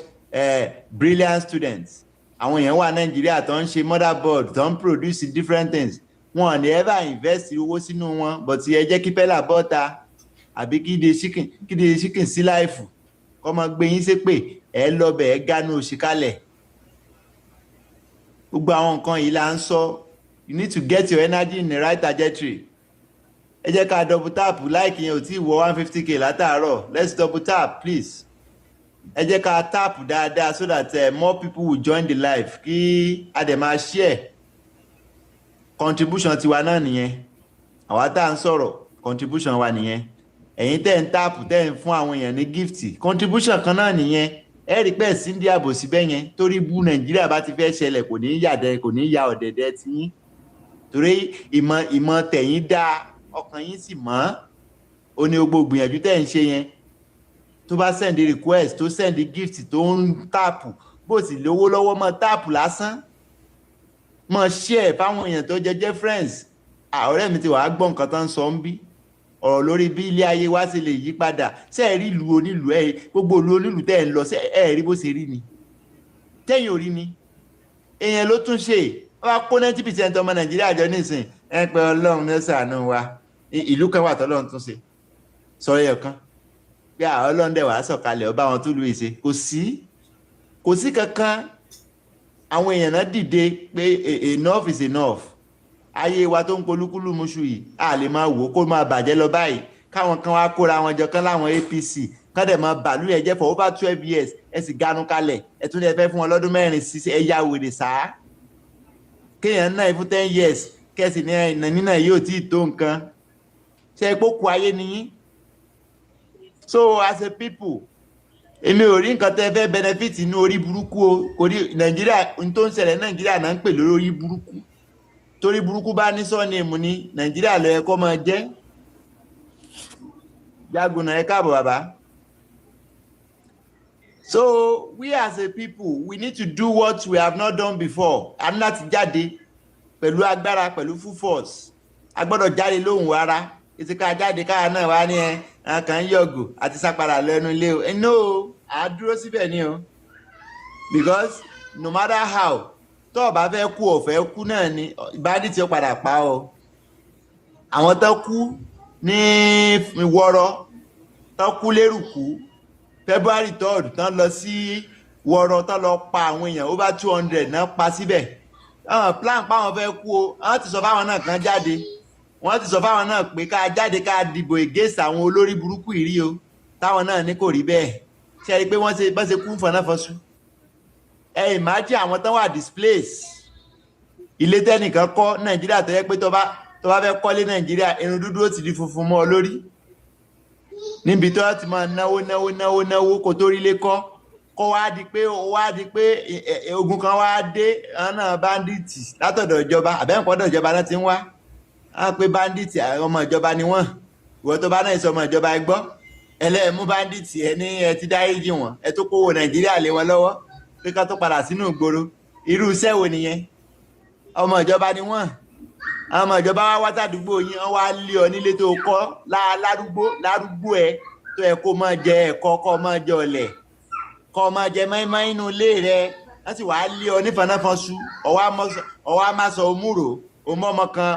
brilliant students. Àwọn èèyàn wà Nàìjíríà tó ń ṣe motherboard tó ń produce different things. Wọn ní ever invest owó sínú wọn, but ẹ jẹ́ kí pẹ́lá bọ́ta àbí kí de chicken sí láìfù kọ́ máa gbé yín ṣépè ẹ lọ́bẹ̀ ẹ gánú òṣìkálẹ̀. Gbogbo àwọn nǹkan yìí là ń sọ. You need to get your energy in the right trajectory. Ẹ jẹ́ ká double tap like yẹn ò tí wọ 150k látàárọ̀. Let's double tap please. Ẹ jẹ́ ká tap dáadáa so that more people will join the live. Kí a dẹ̀ máa share. Contribution tiwa náà nìyẹn. Àwa tá à ń sọ̀rọ̀ contribution wa nìyẹn. Ẹ̀yin tẹ́ ń tap tẹ́ ń fún àwọn èèyàn ní gift. Contribution kan náà nìyẹn. Ẹ rí pé sí ndí àbò síbẹ̀ yẹn torí bú Nàìjíríà bá ti fẹ́ ṣẹlẹ̀ kò ní ya ọ̀dẹ̀dẹ̀ tí yín. Torí ìmọ̀ tẹ̀yìn dá ọkàn yín sì mọ́. Ó ní gbogbo gbìyànjú tẹ́ ń ṣe yẹn. Tó bá send request tó send gift tó ń tap bó sì lówó lọ́wọ́ mọ́ tap lásán. Mọ̀ share fáwọn èèyàn tó jẹ́ friends. Ọ̀rẹ́ mi ti wàá gbọ́ nǹkan tó ń sọ ń bí. Ọ̀rọ̀ lórí bí ilé ayé wa ṣe lè yí padà. Ṣé ẹ rí ìlú onílùú gbogbo ìlú onílùú tẹ́ ẹ ń lọ ṣé ẹ rí bó ṣe rí ni? Tẹ́yìn ò rí ni. Èèyàn ló tún ṣe. Wọ́n á kó 90% ọmọ Nàìjíríà jọ nísìn. Ẹ pé Ọlọ́run ní ṣàánú wa. Ìlú kan wà tọ́lọ́run tún ṣe. Sọ̀rọ̀ ẹ̀yọ̀ kan. Bí Ọlọ́run dẹ̀ wàá sọ̀kalẹ̀ ọba wọn tún lù ìṣe. Kò sí kankan. Àwọn èèyàn náà dìde pé enough is enough. Ayé wa tó ń polúkúlù muṣu yìí a lè máa wò kó máa bàjẹ́ lọ báyìí káwọn kan wá kóra wọn jọ kan láwọn APC kán dẹ̀ máa bàlú ẹ̀ jẹ́ for over 12 years ẹ sì ganu kalẹ̀ ẹ tún lè fẹ́ fún wọn lọ́dún 4 sí ẹ yá wèrè sáá kéèyàn náà fún 10 years kẹ́sì ní nínà yóò tí ì tó nǹkan ṣe é pókù ayé nìyí. So as a people èmi ò rí nǹkan tẹ́ fẹ́ benefit inú orí burúkú o kò rí Nàìjíríà n tó ń ṣẹlẹ̀ Nàìjíríà náà ń pè lórí orí burúkú torí burúkú bá ní sọ́ọ̀nìmù ní Nàìjíríà ló yẹ kó máa jẹ́. Jágùnà ẹ káàbọ̀ bàbá. So we as a people we need to do what we have not done before. A ní láti jáde pẹ̀lú agbára pẹ̀lú full force. A gbọ́dọ̀ jáde lóhùn ara. Ìsìnká jáde káà náà wá ní kàn yọ̀gò àti sápadà lẹ́nu ilé o. No, a dúró síbẹ̀ ni o. Because no matter how tó bá fẹ́ kú ó fẹ́ kú náà ni ìbádìí tí ó padà pa ọ́. Àwọn tó kú ní Wọ́rọ́ tó kú lérùkú February 3rd tán lọ sí Wọ́rọ́ tán lọ pa àwọn èèyàn over 200 náà pa síbẹ̀. Àwọn plan pa àwọn fẹ́ kú o wọ́n ti sọ fáwọn náà kan jáde wọ́n ti sọ fáwọn náà pé ká jáde ká dìbò against àwọn olórí burúkú ìrí o táwọn náà ní kò rí bẹ́ẹ̀ ṣe é rí pé wọ́n ṣe kú fọnáfọ́sù. Imagine àwọn tán wà displace ilé tẹ́nìkan kọ́ Nàìjíríà tó yẹ pé tó bá fẹ́ kọ́lé Nàìjíríà irun dúdú ó ti di funfun mọ́ ọ lórí níbi tó ti máa náwó kó tó rí lé kọ́ wá di pé ogun kan wá dé ọ̀nà bandits látọ̀dọ̀ ìjọba àbẹ́ǹkọ́dọ̀ ìjọba náà ti ń wá á pé bandits ọmọ ìjọba ni wọ́n ìwọ tó bá náà sọ ọmọ ìjọba ẹ gbọ́ ẹlẹ́ẹ̀mú bandits ẹ ní ẹ ti dáríjì wọn ẹ tó kówó Nàìjíríà lé wọn lọ́wọ́ pé ká tó padà sínú ìgboro irú iṣẹ́ wo nìyẹn ọmọ ìjọba ni wọ́n àwọn ọmọ ìjọba wá wá sádùúgbò yín wọ́n wá lé ọ nílé tó kọ́ lárúgbó ẹ tó ẹ kó máa jẹ ẹ̀kọ́ kọ́ máa jẹ ọ̀lẹ̀ kọ́ máa jẹ máìmáì inú ilé rẹ wọ́n sì wá lé ọ nífanáfanṣu ọwọ́ á máa sọ òmùrò òmù ọmọ kan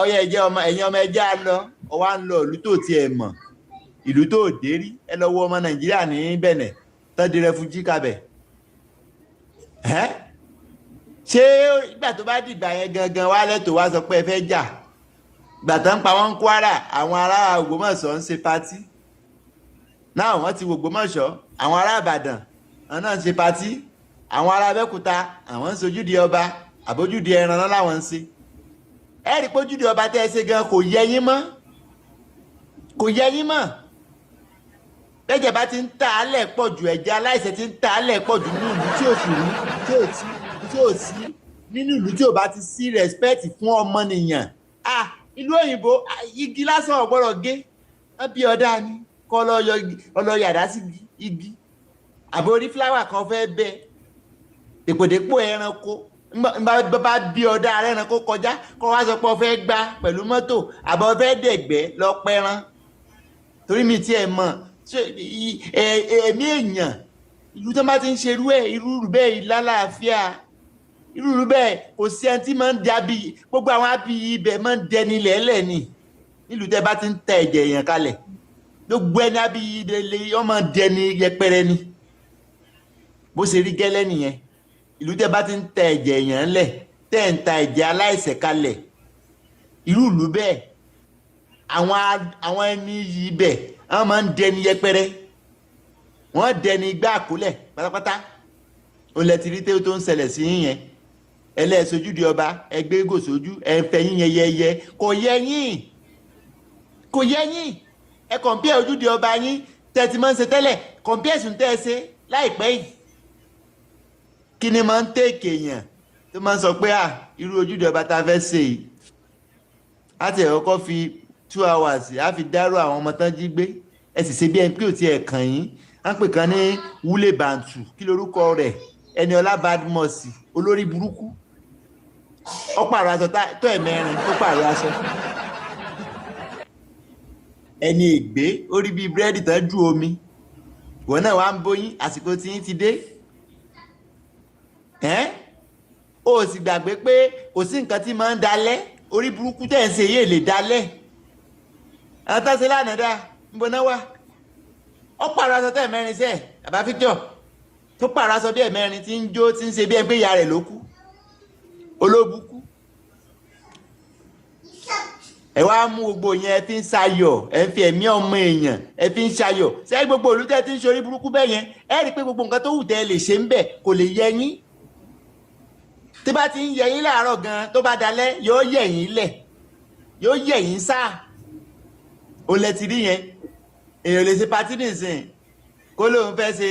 ẹ̀yin ọmọ ẹ̀jẹ̀ á lọ ọwọ́ á ń lọ ìlú tó tiẹ̀ mọ̀ ìlú tó dé rí ẹ lọ wo ọmọ Nàìjíríà ní Bẹ̀nẹ̀ tó di rẹfújí kabẹ̀. Ṣé ìgbà tó bá dìgbà yẹn gangan wá lẹ́tọ̀ọ́ wá sọ pé ẹ fẹ́ jà ìgbà tó ń pa wọ́n ń Kwara àwọn ará Ògbómọ̀ṣọ́ ń ṣe patí náà wọ́n ti wo Ògbómọ̀ṣọ́ àwọn ará Ìbàdàn àwọn náà ń ṣe patí àwọn ará Abẹ́òkúta àwọn ń ṣojúde ọba àbójúde ẹran náà láwọn ń ṣe ẹ rí pé ojúde ọba tẹ́ ẹ ṣe gan kò yẹ yín mọ́ bẹ́jẹ̀ bá ti ń ta alẹ̀ pọ̀ jù ẹ̀jẹ̀ aláìṣẹ̀ ti ń ta alẹ̀ pọ̀ jù nínú ìlú tí ò sì rí tí ò sí nínú ìlú tí ò bá ti sí respect fún ọmọnìyàn ìlú òyìnbó igi lásán ò gbọ́dọ̀ gé wọ́n bí ọ̀dà ni kọ́ ọlọ́yọ̀ àdá sí igi àbí orí fúláwà kan fẹ́ bẹ́ dèpòdèpò ẹranko bá bí ọ̀dà ẹranko kọjá kọ́ wá sọ pé ọ fẹ́ gbá pẹ̀lú mọ́tò àbọ̀ fẹ́ dẹ̀gbẹ́ lọ pẹran torí mi tiẹ̀ mọ̀ ẹ̀mí èèyàn ìlú tó bá ti ń ṣe irú bẹ́ẹ̀ ìlàlàáfíà irú bẹ́ẹ̀ kò sí ẹni tí máa ń dàbí gbogbo àwọn àbí ibẹ̀ máa ń dẹni lẹ́lẹ̀ ni nílùú tẹ́ bá ti ń tẹ ẹ̀jẹ̀ èèyàn kalẹ̀ gbogbo ẹni àbí ilé ọmọ dẹni yẹpẹrẹ ni bó ṣe rí gẹ́lẹ́ nìyẹn ìlú tẹ́ bá ti ń tẹ ẹ̀jẹ̀ èèyàn lẹ̀ tẹ́ ń ta ẹ̀jẹ̀ aláìṣẹ̀ kalẹ̀ irú ìlú bẹ́ẹ̀ àwọn ẹni yìí bẹ̀ wọ́n máa ń dẹni yẹpẹrẹ wọ́n dẹni igbá àkólẹ̀ pátápátá òun lẹ ti rí tó ń ṣẹlẹ̀ sí yín ẹlẹ́ẹ̀sojúde ọba ẹgbẹ́ gòsójú ẹ̀fẹ̀ yín yẹyẹyẹ kò yẹ yín ẹ kọ̀m̀pẹ́ ojúde ọba yín tẹ́ ti máa ń ṣe tẹ́lẹ̀ kọ̀m̀pẹ́ sùn tẹ́ ẹ ṣe láìpẹ́ yìí kí ni máa ń tèkè èèyàn tó máa ń sọ pé irú ojúde ọba tá a fẹ́ ṣe yìí á ti ẹ̀rọ kọ́ fi 2 hours á fi dárò àwọn ọmọ tán jí gbé ẹ sì ṣe bí ẹni pé ò tiẹ̀ kàn yín á pè kan ní wúlé bàǹtù kí lorúkọ rẹ̀ Ẹniọlá Badmus olórí burúkú ó pààrọ̀ aṣọ tó ẹ̀mẹ́rin tó pààrọ̀ aṣọ ẹni ègbé ó rí bíi búrẹ́dì tán ju omi ìwọ náà wá ń bóyín àsìkò tí yín ti dé ó sì gbàgbé pé kò sí nǹkan tí máa ń dalẹ̀ orí burúkú tẹ̀ ń ṣe yé lè dalẹ̀ àwọn tó ṣe lánàá dá ń bọ náà wá ó pààrọ̀ aṣọ tó ẹ̀mẹ́rin sẹ́ẹ̀ àbá Victor tó pààrọ̀ aṣọ bí ẹ̀mẹ́rin tí ń jó tí ń ṣe bí ẹni pé ìyá rẹ̀ ló kú olóbùkú ẹ wá mú gbogbo yẹn ẹ fi ń ṣayọ̀ ẹ fi ẹ̀mí ọmọ èèyàn ẹ fi ń ṣayọ̀ ṣé gbogbo olùtẹ tí ń ṣorí burúkú bẹ́ẹ̀ yẹn ẹ rí i pé gbogbo nǹkan tó wù tẹ́ ẹ lè ṣe ń bẹ̀ kò lè yẹ yín tí bá ti ń yẹ yín láàárọ̀ gan tó bá dalẹ̀ yóò yẹ yín lẹ̀ yóò yẹ yín sáà ó lẹ ti rí yẹn èèyàn lè ṣe patí nìsín kó lóun fẹ́ ṣe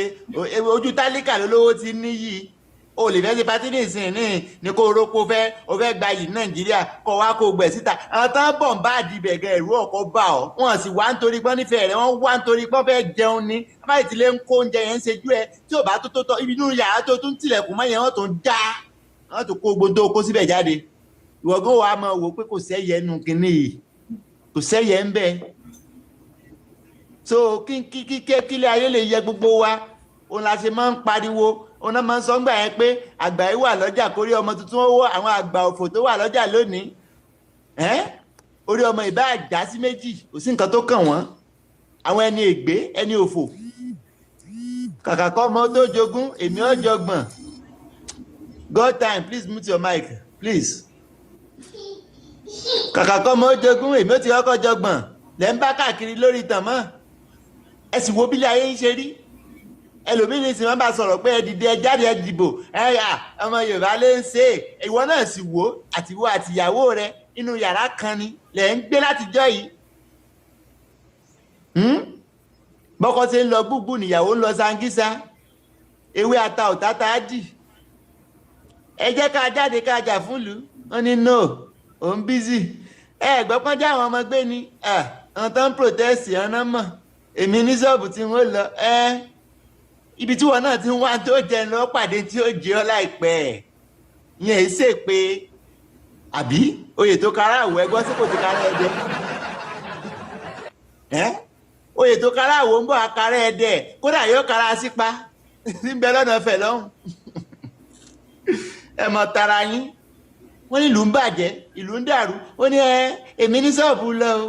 ojú tálíkà lólówó ti níyì o lè fẹ́ ṣe patí nìsín ní kó roko o fẹ́ gba yìí Nàìjíríà kó wá kó gbẹ̀ síta àwọn tán bọ̀ ń bá àdìbẹ̀ gan ẹ̀rú ọkọ̀ bá ọ wọn sì wá nítorí pọ́n nífẹ̀ẹ́ rẹ̀ wọ́n wá nítorí pọ́n fẹ́ jẹun ní báyìí tí lè ń kó oúnjẹ yẹn ń ṣejú ẹ tí ò bá tó tọ́ ibi inú yàrá tó tún tilẹ̀kùn mọ́ yẹn wọ́n tó ń já wọ́n tó kó gbogbo kó síbẹ̀ jáde ìwọ̀gán wa máa wò pé kò sẹ́yẹ nu kinní yìí kò sẹ́yẹ ń bẹ́ẹ̀ so kílẹ̀ ayé lè yẹ gbogbo wa òun la ṣe máa ń pariwo òun náà máa ń sọ ń gbà yẹn pé àgbà yìí wà lọ́jà kórí ọmọ tuntun owó àwọn àgbà òfò tó wà lọ́jà lónìí orí ọmọ ìbá àjà sí méjì kò sí nǹkan tó kàn wọ́n àwọn ẹni ègbé ẹni òfò kàkà kọ́ ọmọ tó jogún èmi ò jọgbọ̀n God time please mute your mic please kàkà kọ́ ọmọ ó jogún èmi ò ti kọ́kọ́ jọgbọ̀n lẹ́ ń bá káàkiri lórí ìtàn mọ́ ẹ sì wo bílẹ̀ ayé ń ṣe rí ẹlòmíín ní sinimá bá sọ̀rọ̀ pé ẹ dìde ẹ jáde ẹ dìbò ọmọ Yorùbá lè ń ṣe é ìwọ náà sì wò àtiwọ àtìyàwó rẹ inú yàrá kan ni lẹ̀ ń gbé látijọ́ yìí bọ́kọ ṣe ń lọ gbùgbù níyàwó ń lọ sangisa ewé ata òtátá á dì ẹ jẹ́ ká jáde ká jà fúnlùú wọ́n ní no òun bízì gbọ́ pọ́n já àwọn ọmọ gbé ni àwọn tó ń protest ọ̀nà mọ̀ èmi ní ṣọ́ọ̀bù tí wọ́n lọ ibi tí wọn náà ti ń wá tó jẹ lọ pàdé tí ó jẹ ọ láìpẹ́ yẹn ẹ ṣe pé àbí oyè tó kára àwọ̀ ẹgbọ́n sí kò ti kára ẹdẹ oyè tó kára àwọ̀ ń bọ̀ àkàrà ẹdẹ kódà yóò kára sípa níbẹ̀ lọ́nà fẹ̀ lọ́hùn ẹ mọ̀ tara yín wọ́n ní ìlú ń bàjẹ́ ìlú ń dàrú ó ní èmi ní ṣọ́ọ̀bù lọ o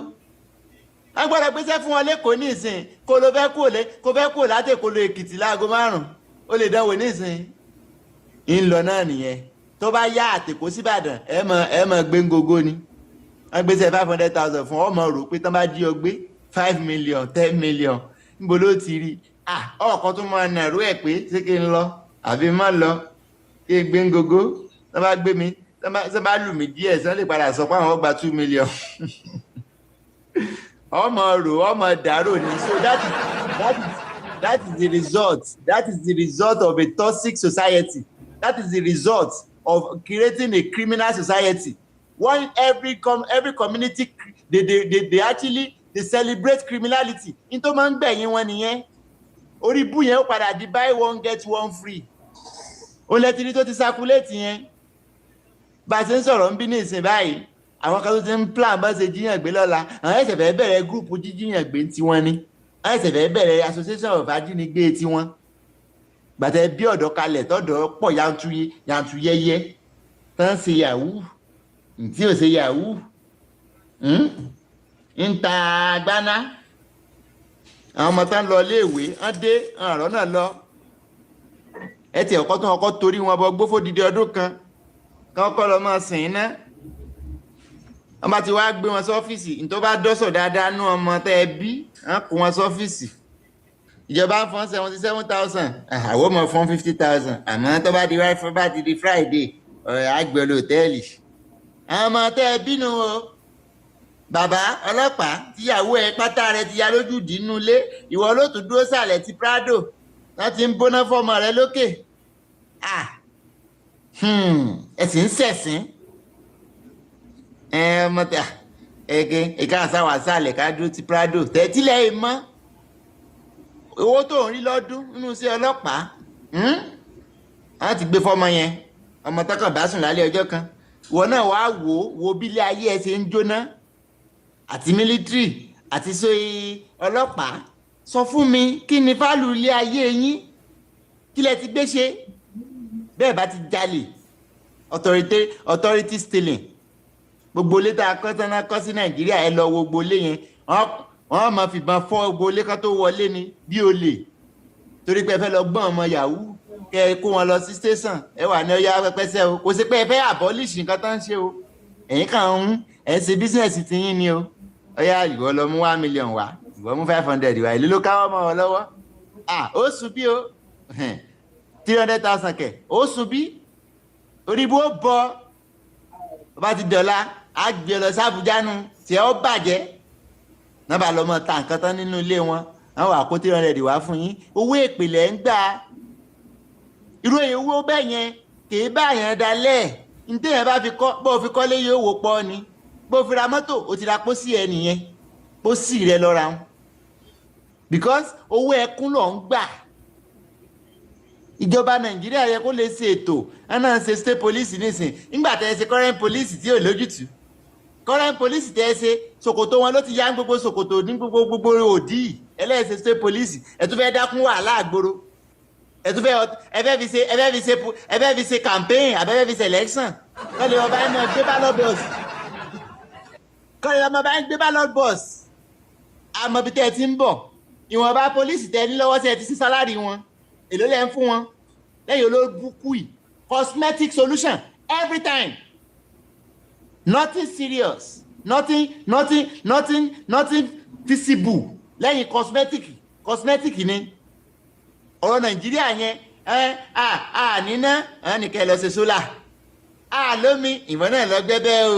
wọ́n gbọ́dọ̀ gbéṣẹ́ fún wọn lẹ́kọ̀ọ́ nísìn kó ló fẹ́ kó láti kó lo Èkìtì láago 5 ó lè dánwò nísìn ń lọ náà nìyẹn tó bá yá àtẹ̀kọ́ síbàdàn ẹ mọ̀ gbẹ́ngogo ni wọ́n gbéṣẹ́ 500,000 fún ọmọ rò pé tán bá jí ọ gbé 5 million 10 million níbo ló ti rí ọkọ̀ tó máa nà rú ẹ̀ pé ṣé kí n lọ àbí má lọ kí n gbẹ́ngogo tán bá gbé mi tán bá lù mí díẹ̀ sán lè padà sọ pé àwọn gba 2 million ọmọ rò ọmọ dàrò ni so that is the result of a toxic society. That is the result of creating a criminal society. When every community they actually celebrate criminality. Into máa ń gbẹ̀yìn wọn nìyẹn. Orí bú yẹn ó padà di buy one get one free. Ó lẹ́tìrí tó ti circulate yẹn. Bá a ṣe ń sọ̀rọ̀ ń bí ní ìsìn báyìí. Àwọn kan tó ti ń plan bá ṣe jíyàn gbé lọ́la. Àwọn ẹ̀sẹ̀ fẹ́ bẹ̀rẹ̀ gúrùpù jíjíyàn gbé tí wọ́n ní. ẹsẹ̀ fẹ́ bẹ̀rẹ̀ association of ajínigbé tiwọn gbàtẹ́ bí ọ̀dọ́ kalẹ̀ tọ́dọ̀ pọ̀ yantu yẹ́yẹ́ tán ṣe yahoo tí ò ṣe yahoo ń ta gbaná àwọn ọmọ tán lọ léèwé wọ́n dé ọ̀rọ̀ náà lọ ẹ ti ọkọ tó ọkọ torí wọn bọ gbófó dídí ọdún kan kọ́kọ́ lọ máa sìn iná wọ́n bá ti wá gbé wọn sọ́fíìsì ní tó bá dọ́sọ̀ dáadáa nú ọmọ tẹ́ ẹ bí wọ́n kó wọn sọ́fíìsì ìjọba ń fọ́n 77,000 àwọn ọmọ fọ́n 50,000 àmọ́ tó bá ti di Friday àgbẹ̀ lọ́tẹ́ẹ̀lì àwọn ọmọ tẹ́ ẹ bínú o bàbá ọlọ́pàá tíyàwó ẹ pátá rẹ ti ya lójú dínú ilé ìwọ ló tún dúró sàlẹ̀ ti Prado wọ́n ti ń bóná fọ́mọ rẹ lókè ẹ sì ń ṣẹ̀sín ọmọ tẹ ìka àsáwà sàlẹ̀ ká dúró ti Prado tẹ̀tílẹ̀ ẹ̀ mọ́ owó tó ń rí lọ́dún nínú iṣẹ́ ọlọ́pàá wọ́n ti gbé fọ́mọ yẹn ọmọ tọkàn bá sùn lálẹ́ ọjọ́ kan ìwọ náà wàá wo bílé ayé ẹ ṣe ń jóná àti mílítírì àti sóyè ọlọ́pàá sọ fún mi kí ni fálù ilé ayé yín kí lẹ ti gbé ṣe bẹ́ẹ̀ bá ti jalè authority stealing gbogbo ilé tá a kọ́ tán náà kọ́ sí Nàìjíríà ẹ lọ wo gbogbo ilé yẹn wọ́n máa fìbọn fọ́ gbogbo ilé kan tó wọlé ni bí olè torí pé ẹ fẹ́ lọ gbọ́n ọmọ yahoo kẹ ẹ kó wọn lọ sí station ẹ wà ní ọyá pẹpẹsẹ o kò sí pé ẹ fẹ́ abolish nǹkan tó ń ṣe o ẹ̀yin kàn ń ẹ̀ ń ṣe business ti yín ni o ọyá ìwọ lọ mú 1 million wá ìwọ mú 500 wá ìlú ló káwọ́ mọ́ ọ lọ́wọ́ ó sùn bí o 300,000 kẹ̀ ó sùn bí oríbó bọ bá ti dọ̀la á gbé lọ sí Àbújá nu tí ẹ ó bàjẹ́ náà bá lọ mọ ta nǹkan tán nínú ilé wọn àwọn àkó 300 wá fún yín owó ìpìlẹ̀ ń gbà irú owó bẹ́ẹ̀ yẹn kìí bá yẹn dalẹ̀ ntẹ́ yẹn bá fi kọ́ bó fi kọ́lé yóò wò pọ̀ ni bó fi ra mọ́tò ó ti ra pósí ẹ nìyẹn pósí rẹ lọ́ra wọn because owó ẹkún ló ń gbà ìjọba Nàìjíríà yẹ kó lè ṣe ètò ẹ náà ṣe state police nísìn nígbà tẹ́ ẹ ṣe current police tí ò lójútùú current police tẹ́ ẹ ṣe ṣòkòtò wọn ló ti yá gbogbo ṣòkòtò ní gbogbo òdì ẹlẹ́ẹ̀ṣẹ̀ state police ẹ tún fẹ́ dákún wàhálà àgbòrò ẹ fẹ́ fi ṣe campaign àbẹ́fẹ́ fi ṣe election kọ́lé ọba ẹ̀ máa gbé ballot box àmọ́ bí tẹ́ ẹ ti ń bọ̀ ìwọ̀nba police tẹ́ ẹ ní lọ́wọ́ sí ẹ ti sí sálárì wọn èló lẹ́ ń fún wọn lẹ́yìn olóògùnkù yìí cosmetic solution every time nothing serious nothing visible lẹ́yìn cosmetic ni ọ̀rọ̀ Nàìjíríà yẹn níná nìkẹ́ lọ ṣe sólà lómi ìwọ̀n náà lọ gbẹ́bẹ́ o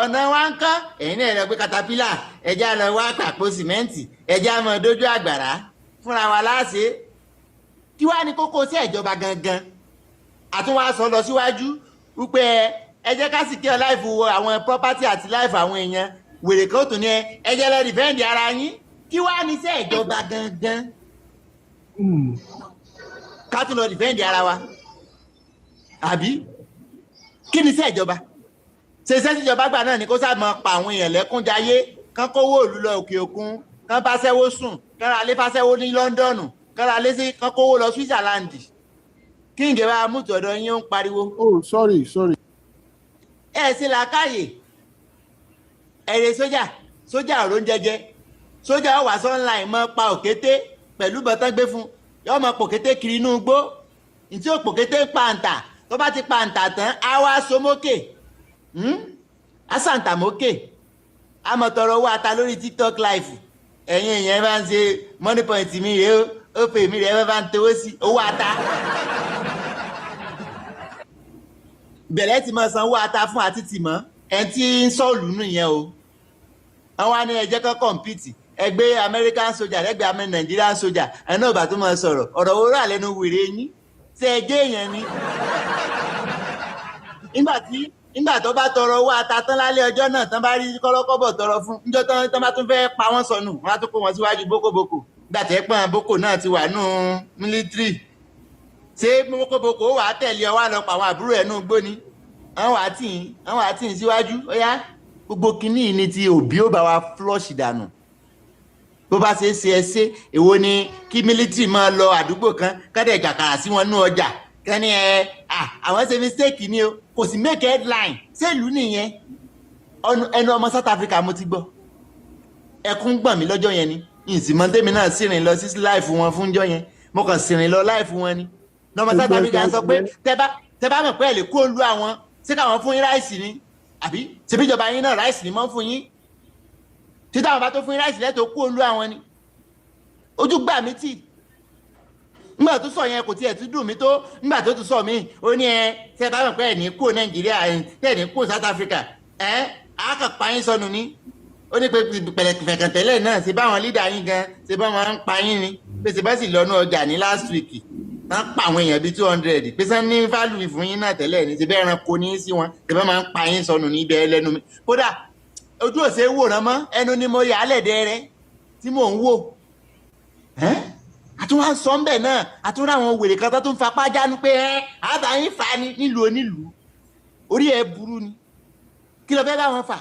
ọ̀nà wa ń kọ́ ẹ̀yin náà lọ gbé katapila ẹja lọ wá tàpó sìmẹ́ǹtì ẹja mọ dójú àgbàrá fúnra wa láṣẹ kí wàá ní kókó sí ìjọba gangan àtúnwá sọ lọ síwájú wípé ẹ jẹ́ ká sì kí ọ láìfù àwọn property àti láìfù àwọn èèyàn wèrè kan tó ní ẹ jẹ́ lọ dìfẹ́ǹdì ara yín kí wàá ní sí ìjọba gangan ká tún lọ dìfẹ́ǹdì ara wa àbí kí ni sí ìjọba ṣe iṣẹ́ tíjọba gbà náà ni kó sáà máa pa àwọn èèyàn lẹ́kúnjayé kán kówó òlu lọ òkè òkun kán bá ṣẹ́wó sùn kán ra lé fáṣẹ́wó ní Lọ́ńdọ̀nù kán ra lé sí kán kówó lọ Switzerland kí n gẹ̀rẹ́ amútù ọ̀dọ̀ yín ó ń pariwo. Oh, sorry. ẹ ṣe làákàyè ẹ̀rẹ̀ sójà ọ̀rọ̀ ń jẹjẹ sójà ọ̀wà sunline mọ́ pa òkété pẹ̀lú bọ́tán gbé fún yọ mọ́ pòkété kiri inú igbó ntí ó pòkété pàǹtà tó bá ti pàǹtà tán á wá somókè asàǹtàmókè amọ̀tọ̀rọ̀ owó ata lórí TikTok live ẹ̀yin èèyàn bá ń ṣe money point mi rèé ó pè mí rèé bá ń towó sí owó ata bẹ̀rẹ̀ tí mo san owó ata fún àti tìmọ́ ẹ̀ tí ń sọ̀lù nù yẹn o àwọn àni ẹ̀jẹ̀ kan compete ẹgbẹ́ American soldier ẹgbẹ́ Nigerian soldier ẹ̀ náà bá tó máa sọ̀rọ̀ ọ̀rọ̀ owó rà lẹ́nu wèrè yín ṣe ẹjẹ́ èèyàn ni nígbà tó bá tọrọ owó ata tán lálẹ́ ọjọ́ náà tán bá rí kọ́lọ́kọ́bọ̀ tọrọ fún níjọ́ tán bá tún fẹ́ pa wọ́n sọnù wọ́n á tún kó wọn síwájú bókòbókò gbàtẹ́ pọ́n bókò náà ti wà nù mílítírì ṣé bókòbókò wà á tẹ̀lé ọ wá lọ pa àwọn àbúrò ẹ̀ nù gbóni àwọn àtìyìn síwájú ó yá gbogbo kínní ni ti òbí ó bá wa flush dànù bó bá ṣe é ṣe ẹ ṣe èwo ni kí military máa lọ àdúgbò kan kádẹ jàkàrà sí wọn ní ọjà kán ní àwọn ṣe mistake ni o kò sì make headline ṣèlú nìyẹn ẹnu ọmọ South Africa mo ti gbọ́ ẹkún gbọ̀n mí lọ́jọ́ yẹn ni ìsìmọ́tẹ́mi náà sì rìn lọ sí láìfù wọn fúnjọ́ yẹn mo kàn sì rìn lọ láìfù wọn ni lọ́mọ South Africa sọ pé tẹ bá mọ̀ pé ẹ lè kó lu àwọn ṣé káwọn fún yín ráìsì ni àbí ṣebí ìjọba yín náà ráìsì ni mọ́ fún yín títí àwọn bá tó fún yín ráìsì lẹ́tọ̀ọ́ kó lu àwọn ni ojú gbà mí tì nígbà tó sọ yẹn kò tiẹ̀ tún dùn mí tó nígbà tó tún sọ mí ó ní tẹ bá mọ̀ pé ẹ̀ ní kó Nàìjíríà ẹ̀ ní kó South Africa àákàpá yín sọnù ní ó ní pé pẹ̀lẹ́kẹ̀tẹ̀lẹ̀ náà ṣe báwọn lídà yín gan ṣe bá wọn ń pa yín ni pé ṣe bá sì lọ́nà ọjà ní last week wọ́n pa àwọn èèyàn bíi 200 pé sàn ní fálùú fún yín náà tẹ́lẹ̀ ní ṣe bẹ́ẹ̀ ẹranko ní sí wọn ṣe bá máa ń pa yín sọnù ní ibẹ̀ ẹlẹ́nu mi kódà ojú òṣè wòran mọ́ ẹnu ni mo yà á lẹ̀dẹ̀ rẹ tí mò ń wò àtúnwá sọ ń bẹ̀ náà àtúnwá àwọn wèrè kan tó tún fapá jánu pé àbá yín fa ni nílùú onílùú orí ẹ̀ burú ni kí ló fẹ́ bá wọn fà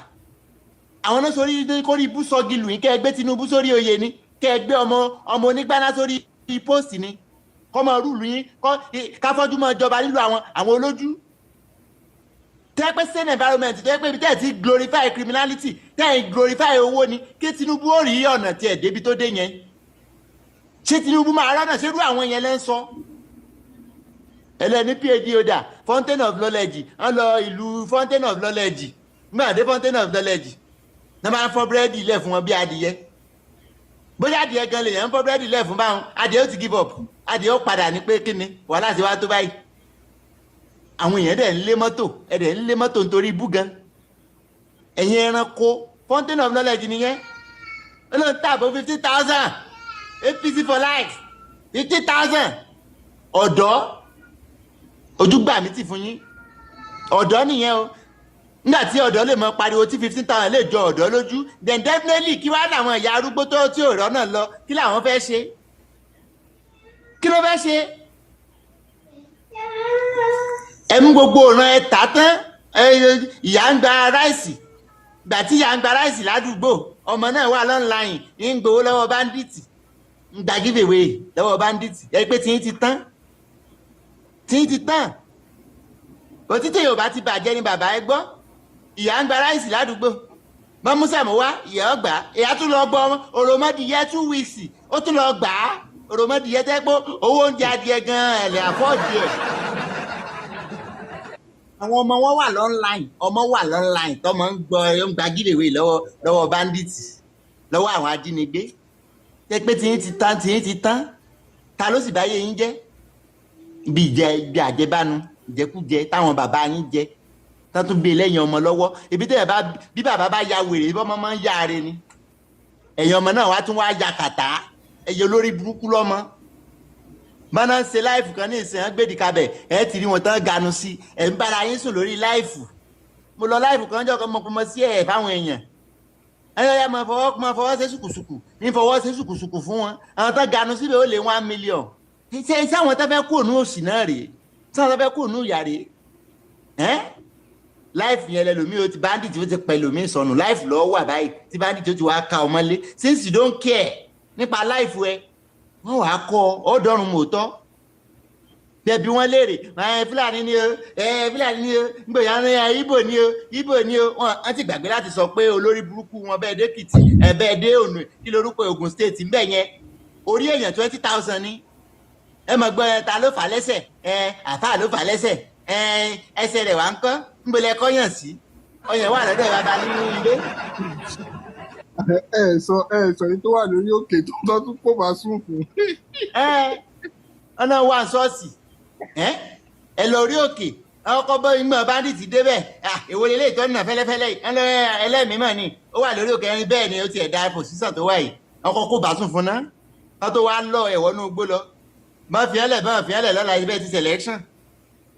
àwọn náà sórí kórí ibú sọgi lù yín kẹ́ ẹ gbé Tinubu sórí oyè ni kẹ́ ẹ gbé ọmọ onígbáná sórí póòsì ni kọ́ máa rúùlù yín káfọ́jú máa jọba nílùú àwọn olójú tẹ́ pé sane environment tẹ́ pé tẹ́ ti glorify criminality tẹ́ glorify owó ni kí Tinubu ó rí ọ̀nà tí ẹ̀ débi tó dé yẹn ṣé Tinubu máa rọ́nà ṣerú àwọn yẹn lẹ́ ń sọ ẹlẹ́ni phd oda fountain of knowledge ń lọ ìlú fountain of knowledge nígbà dé fountain of knowledge náà máa ń fọ́ búrẹ́dì ilẹ̀ fún wọn bí adìyẹ bóyá adìyẹ gan lè yẹn ń fọ́ búrẹ́dì ilẹ̀ fún báwọn adìyẹ ó ti give up adìyẹ ó padà ní pé kíni wàhálà ti wá tó báyìí àwọn èèyàn dẹ̀ ń lé mọ́tò ẹ̀dẹ̀ ń lé mọ́tò nítorí ibú gan ẹ̀yin ẹranko fountain of knowledge nìyẹn ó lọ ń tààbọ̀ 50,000 APC for life 50,000 ọ̀dọ́ ojúgbà mi ti fún yín ọ̀dọ́ nìyẹn o nígbà tí ọ̀dọ́ lè mọ pariwo tí 15,000 lè jọ ọ̀dọ́ lójú then definitely kí wàá làwọn ìyá arúgbó tó tí ò rọ́nà lọ kí làwọn fẹ́ ṣe kí ló fẹ́ ṣe ẹ mú gbogbo ọ̀ràn ẹ tà tán ìyá ń gba ráìsì gbà tí ìyá ń gba ráìsì ládùúgbò ọmọ náà wà lọ́nláyìn ń gbowó lọ́wọ́ báńdíìtì ń gba giveaway lọ́wọ́ báńdíìtì ẹ pé tí ń ti tán òtítẹ́ Yorùbá ti bàjẹ́ ni bàbá ẹ gbọ́ ìyá ń gba ráìsì ládùúgbò bọ́n músàmù wá ìyá ọgbà ìyá tún lọ gbọ́ òròmọdìyẹ 2 weeks ó tún lọ gbà á òròmọdìyẹ tẹ́ pé owó oúnjẹ adìẹ gan-an ẹ̀lẹ́ àfọ́ọ̀dì ẹ̀. àwọn ọmọ wọn wà lọ́nláìn tọ́mọ ń gba gílèwé lọ́wọ́ báńdíìtì lọ́wọ́ àwọn ajínigbé tẹ́ pé tí ti tán ta ló sì báyé yín jẹ́ bí àjẹbánu ìjẹkújẹ táwọn bàbá yín jẹ tán tún gbé lẹ́yìn ọmọ lọ́wọ́ ibi tẹ́ bí bàbá bá ya wèrè bí ọmọ máa ń ya are ni ẹ̀yìn ọmọ náà wá tún wá ya kàtá ẹ̀yẹ olórí burúkú lọ́mọ bọ́nà ń ṣe láìfù kan ní ìsìn hàn gbèdì kabẹ̀ ẹ̀ ti rí wọn tán ganu sí ẹ̀ ń bára yín sùn lórí láìfù mo lọ láìfù kan jọ kan mo sí ẹ̀ fáwọn èèyàn ẹ̀yọ́ ya máa fọwọ́ ṣe sùkùsùkù ní fọwọ́ ṣe sùkùsùkù fún wọn àwọn tán ganu síbẹ̀ ó lé 1 million ṣé àwọn tán fẹ́ kó ònú òsì náà rèé sọ́nà fẹ́ kó nù yàrá láìfù yẹn lẹ́lòmí o ti bandit o ti pẹ̀lòmí sọnù láìfù lọ́wọ́ wà báyìí tí bandit o ti wá ka ọmọlé since you don't care nípa láìfù ẹ wọ́n wàá kọ́ ọ dọ́rùn mọ́tọ́ bẹ́ẹ̀ bí wọ́n léèrè Fúlàní ni o Fúlàní ni o gbòòyà ní Ìgbò ni o wọ́n ti gbàgbé láti sọ pé olórí burúkú wọn bẹ́ẹ̀ dé Èkìtì bẹ́ẹ̀ dé Ònù kí lórúkọ Ògùn state ńbẹ̀ yẹn orí èèyàn 20,000 ni ẹ mọ̀ gbọ́ ta ló fà lẹ́sẹ̀ àfáà ló fà lẹ́sẹ̀ ẹsẹ̀ rẹ̀ wá ń kọ́ ńbọ̀lẹ̀ kọ́yàn sí ọyàn wà lọ́dọ̀ bàbá nínú ilé. ẹ sọ yìí tó wà lórí òkè tó tún kó máa sún fún. ọ̀nà wà ṣọ́ọ̀ṣì ẹ lọ rí òkè ọkọ̀ bọ́ ìmọ̀ báńdíìtì débẹ̀ èwo lè léètọ́ nà fẹ́lẹ́fẹ́lẹ́ ẹlẹ́mìímọ̀ ni ó wà lórí òkè ẹni bẹ́ẹ̀ ni ó ti ẹ̀dá pòsíṣàn tó wà yìí ọkọ̀ kó bá sún fún ná wọ́n tó wá lọ ẹ̀wọ́nú gbó lọ bá fi ẹlẹ̀ lọ́la ibẹ̀ ti selection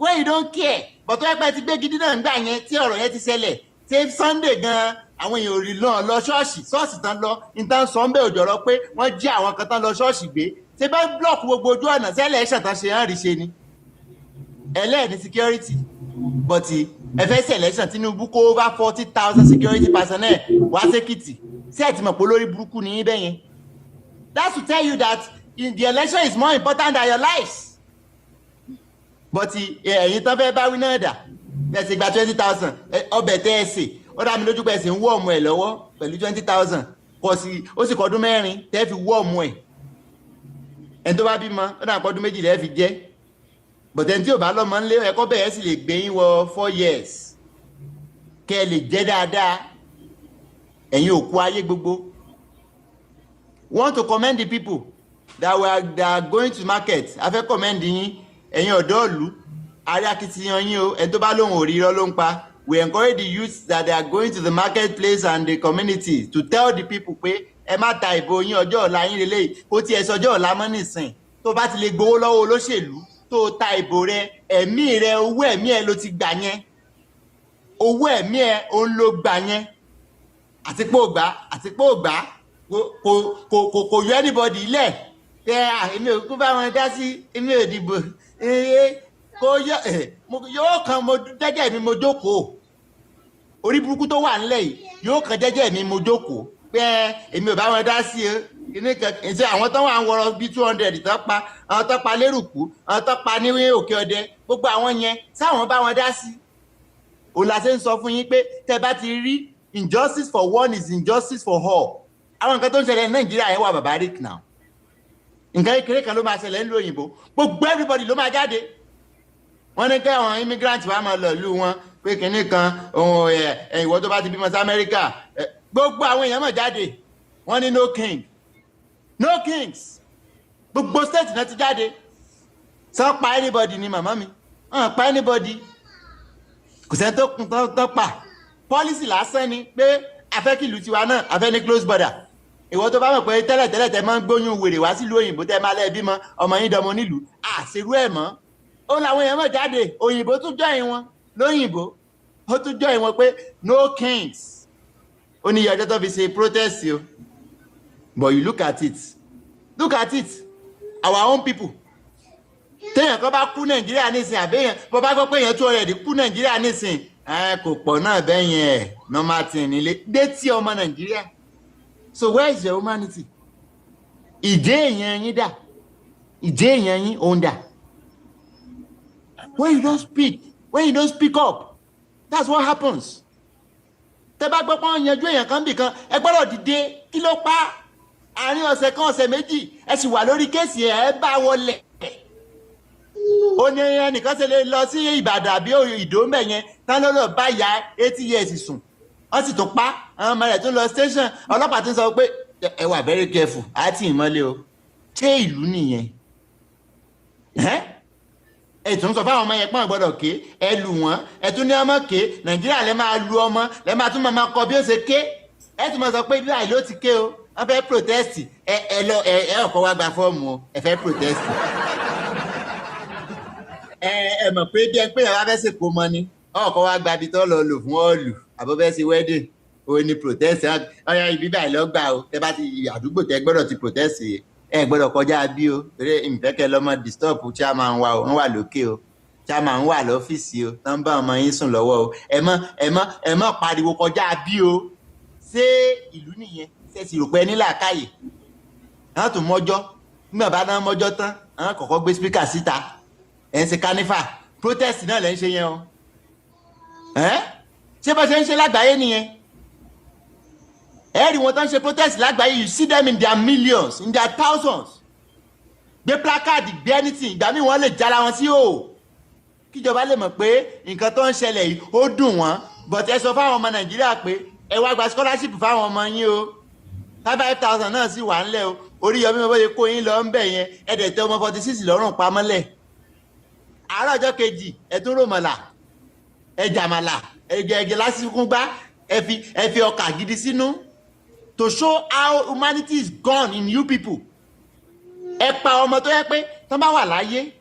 when you don't care but tó ẹgbẹ́ ti gbé gidi náà nígbà yẹn tí ọ̀rọ̀ yẹn ti ṣẹlẹ̀ ṣé Sunday gan àwọn èèyàn ò rí lọ ṣọ́ọ̀ṣì tán lọ níta sọ ń bẹ̀ òjọ̀rọ̀ pé wọ́n jí àwọn kan tán lọ ṣọ́ọ̀ṣì gbé ṣé bá block gbogbo ojú ọ̀nà sẹ́lẹ̀ ẹ̀ṣẹ̀ tán ṣe hàn rí ṣe ni ẹlẹ́ẹ̀ni security but ẹ̀fẹ́ selection Tinubu kó over 40,000 security personnel wá sékìtì sí ẹ̀tìmọ̀ pé olórí burúkú ní ibẹ̀ yẹn That's to tell you that the election is more important than your lives. But ẹ̀yin tán fẹ́ bá wí náà dà ẹ̀sìn gba 20,000 ọbẹ̀ tẹ́ ẹ sè ó dá mi lójú pé ẹ̀sìn ń wọ́ ọmọ ẹ̀ lọ́wọ́ pẹ̀lú 20,000 kò sí ó sì kọ́dún 4 tẹ́ fi wọ́ ọmọ ẹ̀ ẹni tó bá bímọ ó dà kọ́dún 2 lẹ́ẹ̀ fi jẹ́ but ẹni tí ò bá lọ́mọ ńlé ẹ̀kọ́ bẹ̀rẹ̀ sì lè gbé yín wọ 4 years kẹ́ ẹ lè jẹ́ dáadáa ẹ̀yin òkú ayé gbogbo. Want to commend the people that are going to market. I fẹ́ commend yín ẹ̀yin ọ̀dọ́ ìlú àrí akitiyan yín o ẹ̀ tó bá lóhùn òrí irọ́ ló ń pa. We encourage the youths that they are going to the marketplace and the community to tell the people pé ẹ má ta ìbò yín ọjọ́ ọ̀la yín lélẹ́yìí kó tiẹ̀ sọjọ́ ọ̀la mọ́ nìsín tó bá ti lè gbowó lọ́wọ́ olóṣèlú tó ta ìbò rẹ ẹ̀mí rẹ owó ẹ̀mí ẹ ló ti gbà yẹn owó ẹ̀mí ẹ òun ló gbà yẹn àti pé ò gbà kò yọ anybody lẹ̀ èmi ò kún bá wọn dá sí èmi ò dìbò kò yóò kan mo jẹ́jẹ́ mi mo jókòó orí burúkú tó wà nílẹ̀ yìí yóò kan jẹ́jẹ́ mi mo jókòó pé èmi ò bá wọn dá sí ṣe àwọn tó wà ń wọrọ bí 200 tó pa àwọn tó pa lérùkú àwọn tó pa ní òkè ọdẹ gbogbo àwọn yẹn sáwọn bá wọn dá sí òun la ṣe ń sọ fún yín pé tẹ́ bá ti rí injustice for one is injustice for all àwọn nǹkan tó ń ṣẹlẹ̀ ní Nàìjíríà yẹn wà barbaric now nǹkan kékeré kan ló máa ṣẹlẹ̀ nílùú òyìnbó gbogbo everybody ló máa jáde wọ́n ní kẹ́ àwọn immigrant wa máa lọ ìlú wọn pé kínní kan ohun ìwọ tó bá ti bímọ sí Amẹ́ríkà gbogbo àwọn èèyàn máa jáde wọ́n ní no kings gbogbo state náà ti jáde sọ pa anybody ni màmá mi pa anybody kò sẹ́ni tó pa policy lásán ni pé afẹ́kìlú tiwa náà afẹ́ ní close border ìwọ tó bá mọ̀ pé tẹ́lẹ̀ tẹ́ máa ń gbóyún wèrè wá sílùú òyìnbó tẹ́ máa lẹ́ẹ̀bí mọ́ ọmọ yín dọmọ nílùú àṣírú ẹ̀ mọ́ ó làwọn èèyàn mọ̀ jáde òyìnbó tún join wọn lóyìnbó ó tún join wọn pé no kings ó ní iye ọjọ́ tó fi ṣe protest o but you look at it our own people téèyàn kan bá kú Nàìjíríà nísìn àbẹ́yẹn bó bá gbọ́ pé èèyàn tó rẹ̀ dé kú Nàìjíríà nísìn kò pọ̀ náà bẹ́yẹn ẹ̀ normal thing nílé dé tí ọmọ Nàìjíríà. So where is your humanity? Ìjẹ́ èèyàn yín dà. Ìjẹ́ èèyàn yín òun dà. When you don't speak up, that's what happens. Tẹ́ bá gbọ́ pé wọ́n yanjú èèyàn kan bì kan, ẹ gbọ́dọ̀ dìde kí ló pa àárín ọ̀sẹ̀ kan ọ̀sẹ̀ méjì ẹ sì wà lórí kéèsì ẹ bá wọlé. Ó ní ẹnìkan ṣe lè lọ sí Ìbàdàn àbí Ìdó mbẹ̀ yẹn tán ló lọ bá ya 80 years sùn. Wọ́n sì tún pa àwọn ọmọ rẹ̀ tún lọ station ọlọ́pàá tún sọ pé ẹ wà very careful àti ìmọ́lẹ̀ o ṣé ìlú nìyẹn ẹ tún sọ fáwọn ọmọ yẹn pọ́n gbọ́dọ̀ ké ẹ lù wọ́n ẹ tún ní ọmọ ké Nàìjíríà lẹ máa lu ọmọ lẹ máa tún máa kọ bí ó ṣe ké ẹ tún máa sọ pé bí àì ló ti ké o wọ́n fẹ́ protest ẹ ọkọ̀ wá gba fọ́ọ̀mù o ẹ fẹ́ protest ẹ mọ̀ pé bí ẹ pé ẹ wá fẹ́ ṣèkó mọ́ ni ọkọ̀ wá gba ibi tó lọ lò fún ọ́ọ̀lù àbọ̀bẹ́sí wedding ó ní protest ọ̀yà ibi báyìí lọ́gbà o tẹ́ bá ti àdúgbò tẹ́ gbọ́dọ̀ ti protest ẹ gbọ́dọ̀ kọjá bí o torí ìfẹ́kẹ́ lọ́mọ disturb chairman wa o wọ́n wà lókè o chairman wà lọ́fíìsì o tán bá ọmọ yín sùn lọ́wọ́ o ẹ mọ́ pariwo kọjá bí o ṣé ìlú nìyẹn ṣe sì rò pé ní làákàyè àwọn tó mọ́jọ́ nígbà bá náà mọ́jọ́ tán àwọn kọ̀ọ̀kan gbé speaker síta ẹ̀ ń ṣe carnival protest náà lẹ́ ń ṣe yẹn o ṣé bá ṣe ń ṣe lágbàáyé nìyẹn ẹ rí wọn tán ṣe protest lágbàáyé you see them in their millions in their thousands gbé placard gbé anything ìgbà míì wọ́n lè jára wọn sí o kíjọba lè mọ̀ pé nǹkan tó ń ṣẹlẹ̀ yìí ó dùn wọ́n but ẹ sọ fáwọn ọmọ Nàìjíríà pé ẹ wá gba scholarship fáwọn ọmọ yín o 5,000 náà sì wà ńlẹ̀ o Oríyọmí mo bóyá kó yín lọ ń bẹ̀ yẹn ẹ dẹ̀ tẹ ọmọ 46 lọ́rùn pamọ́lẹ̀ àárọ̀ ọjọ́ kejì ẹ tún rò mọ̀là ẹ jàmàlà ẹgẹ lásìkò gbá ẹ fi ọkà gidi sínú to show how humanity is gone in you people. ẹ pa ọmọ tó yẹ pé tán bá wà láyé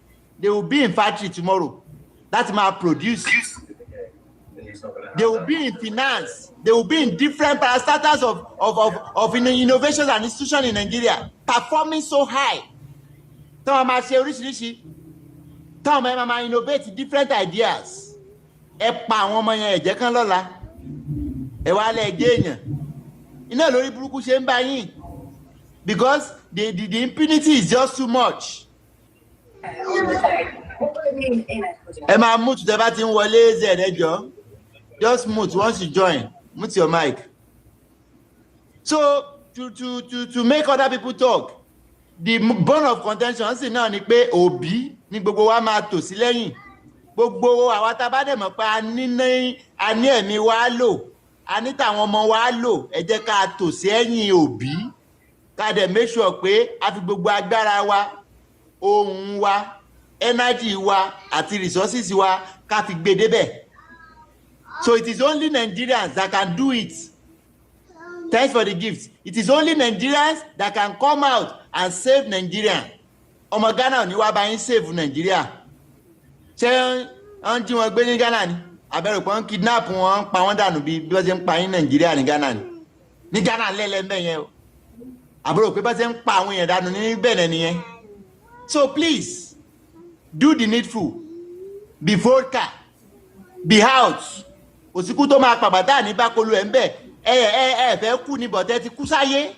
they will be in factory tomorrow láti máa produce they will be in finance they will be in different parastatals of innovations and institutions in Nigeria performing so high tán máa ṣe oríṣiríṣi tán máa innovate different ideas. Ẹ pa àwọn ọmọ yẹn ẹ̀jẹ̀ kan lọ́la ẹ wá lẹ́ ẹ̀jẹ̀ èèyàn iná lórí burúkú ṣe ń bá yín because the impunity is just too much. Ẹ máa mute tẹ́ bá ti ń wọlé Z ẹjọ́. Just mute once you join. Mute your mic. So to make other people talk, the bone of contention sì náà ni pé Obi ní gbogbo wa máa tò sí lẹ́yìn. Gbogbo àwa tá bá dẹ̀ mọ̀ pé a ní ẹ̀mí wa lò, a ní tàwọn ọmọ wa lò, ẹ jẹ́ ká tò sí ẹ̀yìn Obi. Ká dẹ̀ make sure pé a fi gbogbo agbára wa, ohun wa, energy wa àti resources wa ká fi gbé débẹ̀. So it is only Nigerians that can do it. Thanks for the gift. It is only Nigerians that can come out and save Nigeria. Ọmọ Ghana ò ní wá bá yín save Nigeria. Ṣé wọ́n jí wọn gbé ní Ghana ni? Àbẹ̀rù pé wọ́n kidnap wọn, pa wọ́n dànù bí wọ́n ṣe ń pa yín Nigeria ní Ghana ni. Ní Ghana lẹ́lẹ́mbẹ̀ yẹn o. Àbúrò pé bá ṣe ń pa àwọn èèyàn dànù ní Benin nìyẹn. So please, do the needful. Be vocal. Be out. Òsìkú tó máa pàbàtà ní bákolu ẹ̀ ń bẹ̀. Ẹ fẹ́ kú ní bọ̀tẹ́ ti kú sáyé.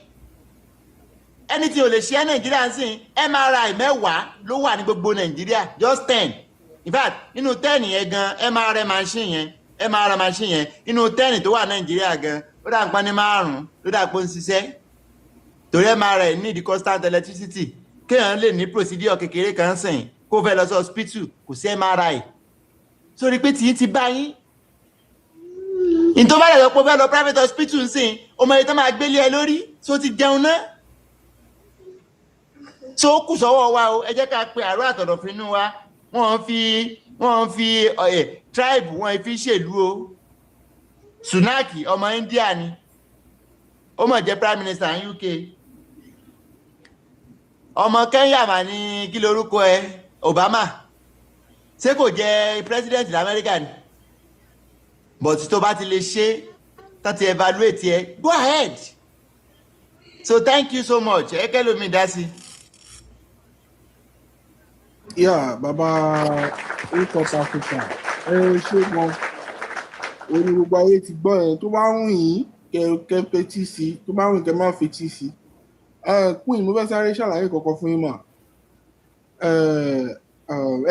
Ẹni tí ò lè ṣe Nàìjíríà sí MRI 10 ló wà ní gbogbo Nàìjíríà, just 10. In fact, nínú 10 yẹn gan MRI machine yẹn nínú 10 tó wà Nàìjíríà gan ó dà pé ní 5 ló dà pé ń ṣiṣẹ́. Torí MRI need constant electricity. Kéèyàn lè ní procedure kékeré kan sìn kó fẹ́ lọ sí hospital kò sí MRI. Sórí pé tí ti bá yín. Ìtọ́ bá lè lọ pé fẹ́ lọ private hospital ń sìn ọmọ yìí tó máa gbélé ẹ lórí tó ti jẹun náà. So ó kù sọ́wọ́ wa o, ẹ jẹ́ ká pe àrò àtọ̀dọ̀fínú wa. Wọ́n fi tribe wọ́n fi ṣèlú o. Sunaki ọmọ India ni. Ó mọ̀ jẹ́ prime minister ní UK. Ọmọ Kenya mà ní kí lorúkọ ẹ Obama. Ṣé kò jẹ́ president ní America ni? But tó bá ti lè ṣe tán ti evaluate ẹ, go ahead. So thank you so much. Ẹ kẹ́ lómi dá sí. Yeah, Baba South Africa. Ṣé gan oní gbogbo ayé ti gbọ́ ẹ̀ tó bá ń yín kẹ́ fetí sí, tó bá ń yín kẹ́ má fetí sí. Queen mo fẹ́ sáré ṣàlàyé kọ̀ọ̀kan fún yín mà.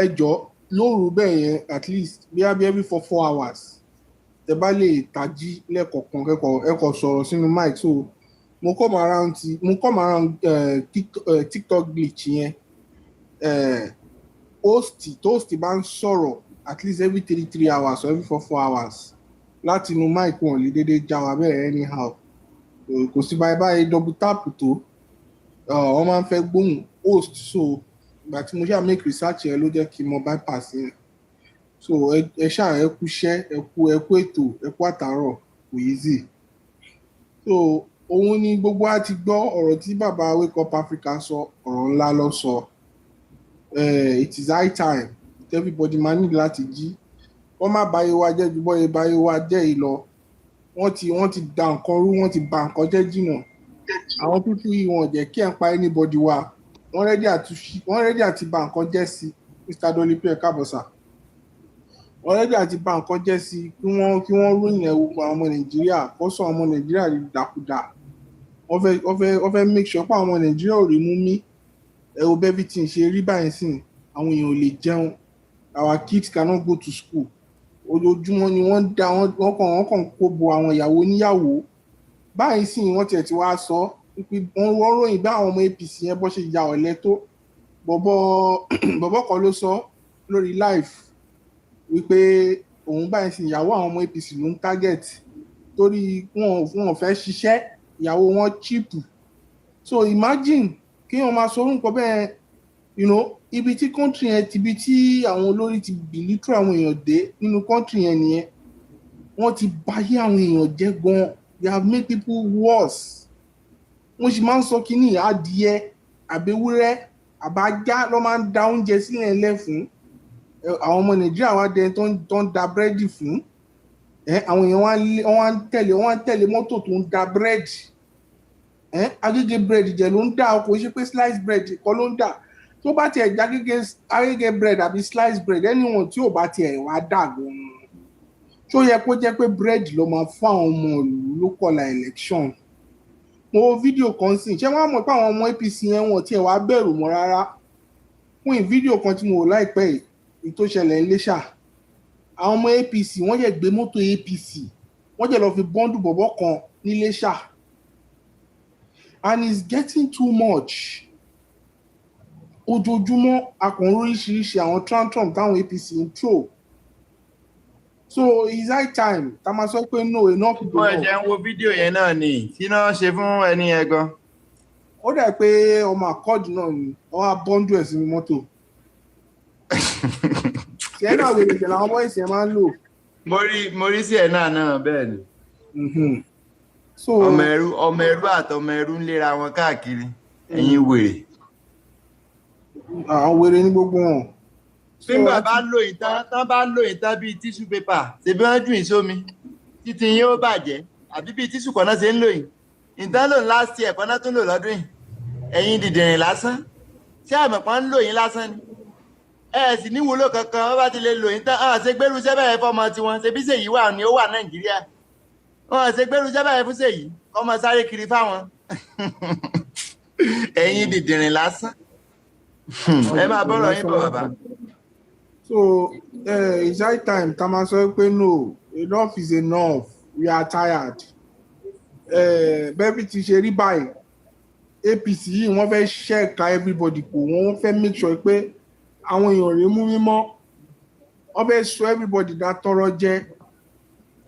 Ẹ jọ̀ọ́ lóru bẹ́ẹ̀ yẹn at least bí every 4 hours. Tẹ́ bá lè tají lẹ́ẹ̀kọ̀ọ̀kan ẹ̀kọ́ sọ̀rọ̀ sínú mic. So mo come around TikTok glitch yẹn. Toast bá ń sọ̀rọ̀ at least every 3 hours or every 4 hours láti inú mic wọn lè dédé já wa bẹ́ẹ̀ anyhow. Kò sí báyìí double tap tó wọ́n máa ń fẹ́ gbóhùn host. So ìgbà tí mo ṣáà make research yẹn ló jẹ́ kí n mọ bypass yẹn. So ẹ ṣáà ẹ kú iṣẹ́ ẹ kú ètò ẹ kú àtàárọ̀ kò easy. So òun ni gbogbo wa ti gbọ́ ọ̀rọ̀ tí bàbá Wake Up Africa sọ, ọ̀rọ̀ ńlá ló sọ. It is high time everybody máa ní láti jí. Wọ́n má báyé wa jẹ́ ju bọ́yé báyé wa jẹ́ yìí lọ. Wọ́n ti da nǹkan rú, wọ́n ti bà nǹkan jẹ́ jìnnà. Àwọn pípú yìí wọn jẹ́ kí ẹ̀ ń pa anybody wa. Wọ́n rẹ́dí àti bà nǹkan jẹ́ sí Mr. Dolipe Kábọ̀sà. Wọ́n rẹ́dí àti bà nǹkan jẹ́ sí kí wọ́n ròyìn ẹ̀wù pa ọmọ Nàìjíríà kó sọ ọmọ Nàìjíríà di dàkúdà. Wọ́n fẹ́ make sure pé àwọn ọmọ Nàìjíríà ò rí mú mí. Ẹ̀wù bẹ́bí tí ń ṣe rí báyìí sìn àwọn èèyàn ò lè jẹun. Our kids cannot go to school. Ojoojúmọ́ ni wọ́n kàn kó bo àwọn ìyàwó níyàwó. Báyìí sìn wọ́n tiẹ̀ ti wá sọ pé wọ́n ròyìn bá àwọn ọmọ APC yẹn bọ́ ṣe ya ọ̀lẹ tó. Bọ̀bọ̀ kan ló sọ lórí live wípé òun báyìí sìn ìyàwó àwọn ọmọ APC ló ń target torí wọn ò fẹ́ ṣiṣẹ́ ìyàwó wọn cheap. So imagine kí wọ́n máa sọ orúkọ bẹ́ẹ̀ ibi tí country yẹn ibi tí àwọn olórí ti bìlítù àwọn èèyàn dé nínú country yẹn nìyẹn. Wọ́n ti báyé àwọn èèyàn jẹ́ gan. They have made people worse. Wọ́n sì máa ń sọ kí ní adìẹ àbẹ̀wúrẹ́ àbájá ló máa ń da oúnjẹ sílẹ̀ ńlẹ̀ fún. Àwọn ọmọ Nàìjíríà wá dẹ tó ń da búrẹ́dì fún. Àwọn èèyàn wọ́n ń tẹ̀lé mọ́tò tó ń da búrẹ́dì. Agége bread jẹ ló ń dà kò ṣe pé slice bread kọ́ ló ń dà. Tó bá tiẹ̀ já agége bread àbí slice bread anyone tí ò bá tiẹ̀ wá dà gan-an. Tó yẹ kó jẹ́ pé bread ló máa fún àwọn ọmọ ìlú ló kọ̀la election. mo fídíò kan sí ṣé wọ́n mọ̀ pé àwọn ọmọ APC yẹn wọ́n tiẹ̀ wá bẹ̀rù mọ́ rárá fún fídíò kan tí mo wò láìpẹ́ yìí tó ṣẹlẹ̀ ní Iléṣà àwọn ọmọ APC wọ́n jẹ́ gbé mọ́tò APC wọ́n jẹ́ lọ fi bọ́ńdù bọ̀bọ̀ kan ní Iléṣà and it's getting too much ojoojúmọ́ akọ̀rọ̀ oríṣiríṣi àwọn tantrum táwọn APC ń throw so it's high time tá máa sọ pé no enough people. wọ́n ẹ̀jẹ̀ ń wo fídíò yẹn náà ni kí náà ṣe fún ẹni yẹn gan. ó dà pé ọmọ àkọ́ọ̀dù náà ni wọ́n á bọ́ńdù ẹ̀ sínú mọ́tò. ṣé ẹ náà wèrè ìṣẹ̀lẹ̀ àwọn bọ́ìsì ẹ̀ máa ń lò. mo rí sí ẹ̀ náà bẹ́ẹ̀ ni. ọmọ ẹrú àtọmọ ẹrú ń léra wọn káàkiri ẹ̀yin wèrè. àwọn wèrè ní gbogbo wọn. nígbà bá lò ìtàn bíi tíṣù pépà ṣe bí wọ́n jù ìsómi títí yín ó bàjẹ́ àbí bíi tíṣù kọ́nà ṣe ń lò yìí ìtàn lò last year kọ́nà tó ń lò lọ́dún yìí ẹ̀yin dìdìrìn lásán ṣé àmọ̀pọ̀ ń lò yín lásán ni ẹ sì níwúlò kankan wọ́n bá ti lè lò yín tán àwọn àṣegbérú sẹ́bẹ̀rẹ̀ fọmọ tiwọn ṣe bí Ṣèyí wà ní ó wà Nàìjíríà wọn àṣegbérú sẹ́bẹ̀rẹ̀ fún Ṣèyí kọ́mọ sáré kiri fáwọn ẹ̀yin dìdìrìn lásán ẹ máa bọ́rọ̀ yín bọ̀ bàbá. So it's high time tá máa sọ pé no enough is enough we are tired bẹ́ẹ̀ ti ṣe rí báyìí APC yìí wọ́n fẹ́ ṣẹ́ẹ̀ka everybody kò wọ́n fẹ́ make sure pé àwọn èèyàn rèé mú mímọ́ wọ́n fẹ́ sọ everybody dá tọrọ jẹ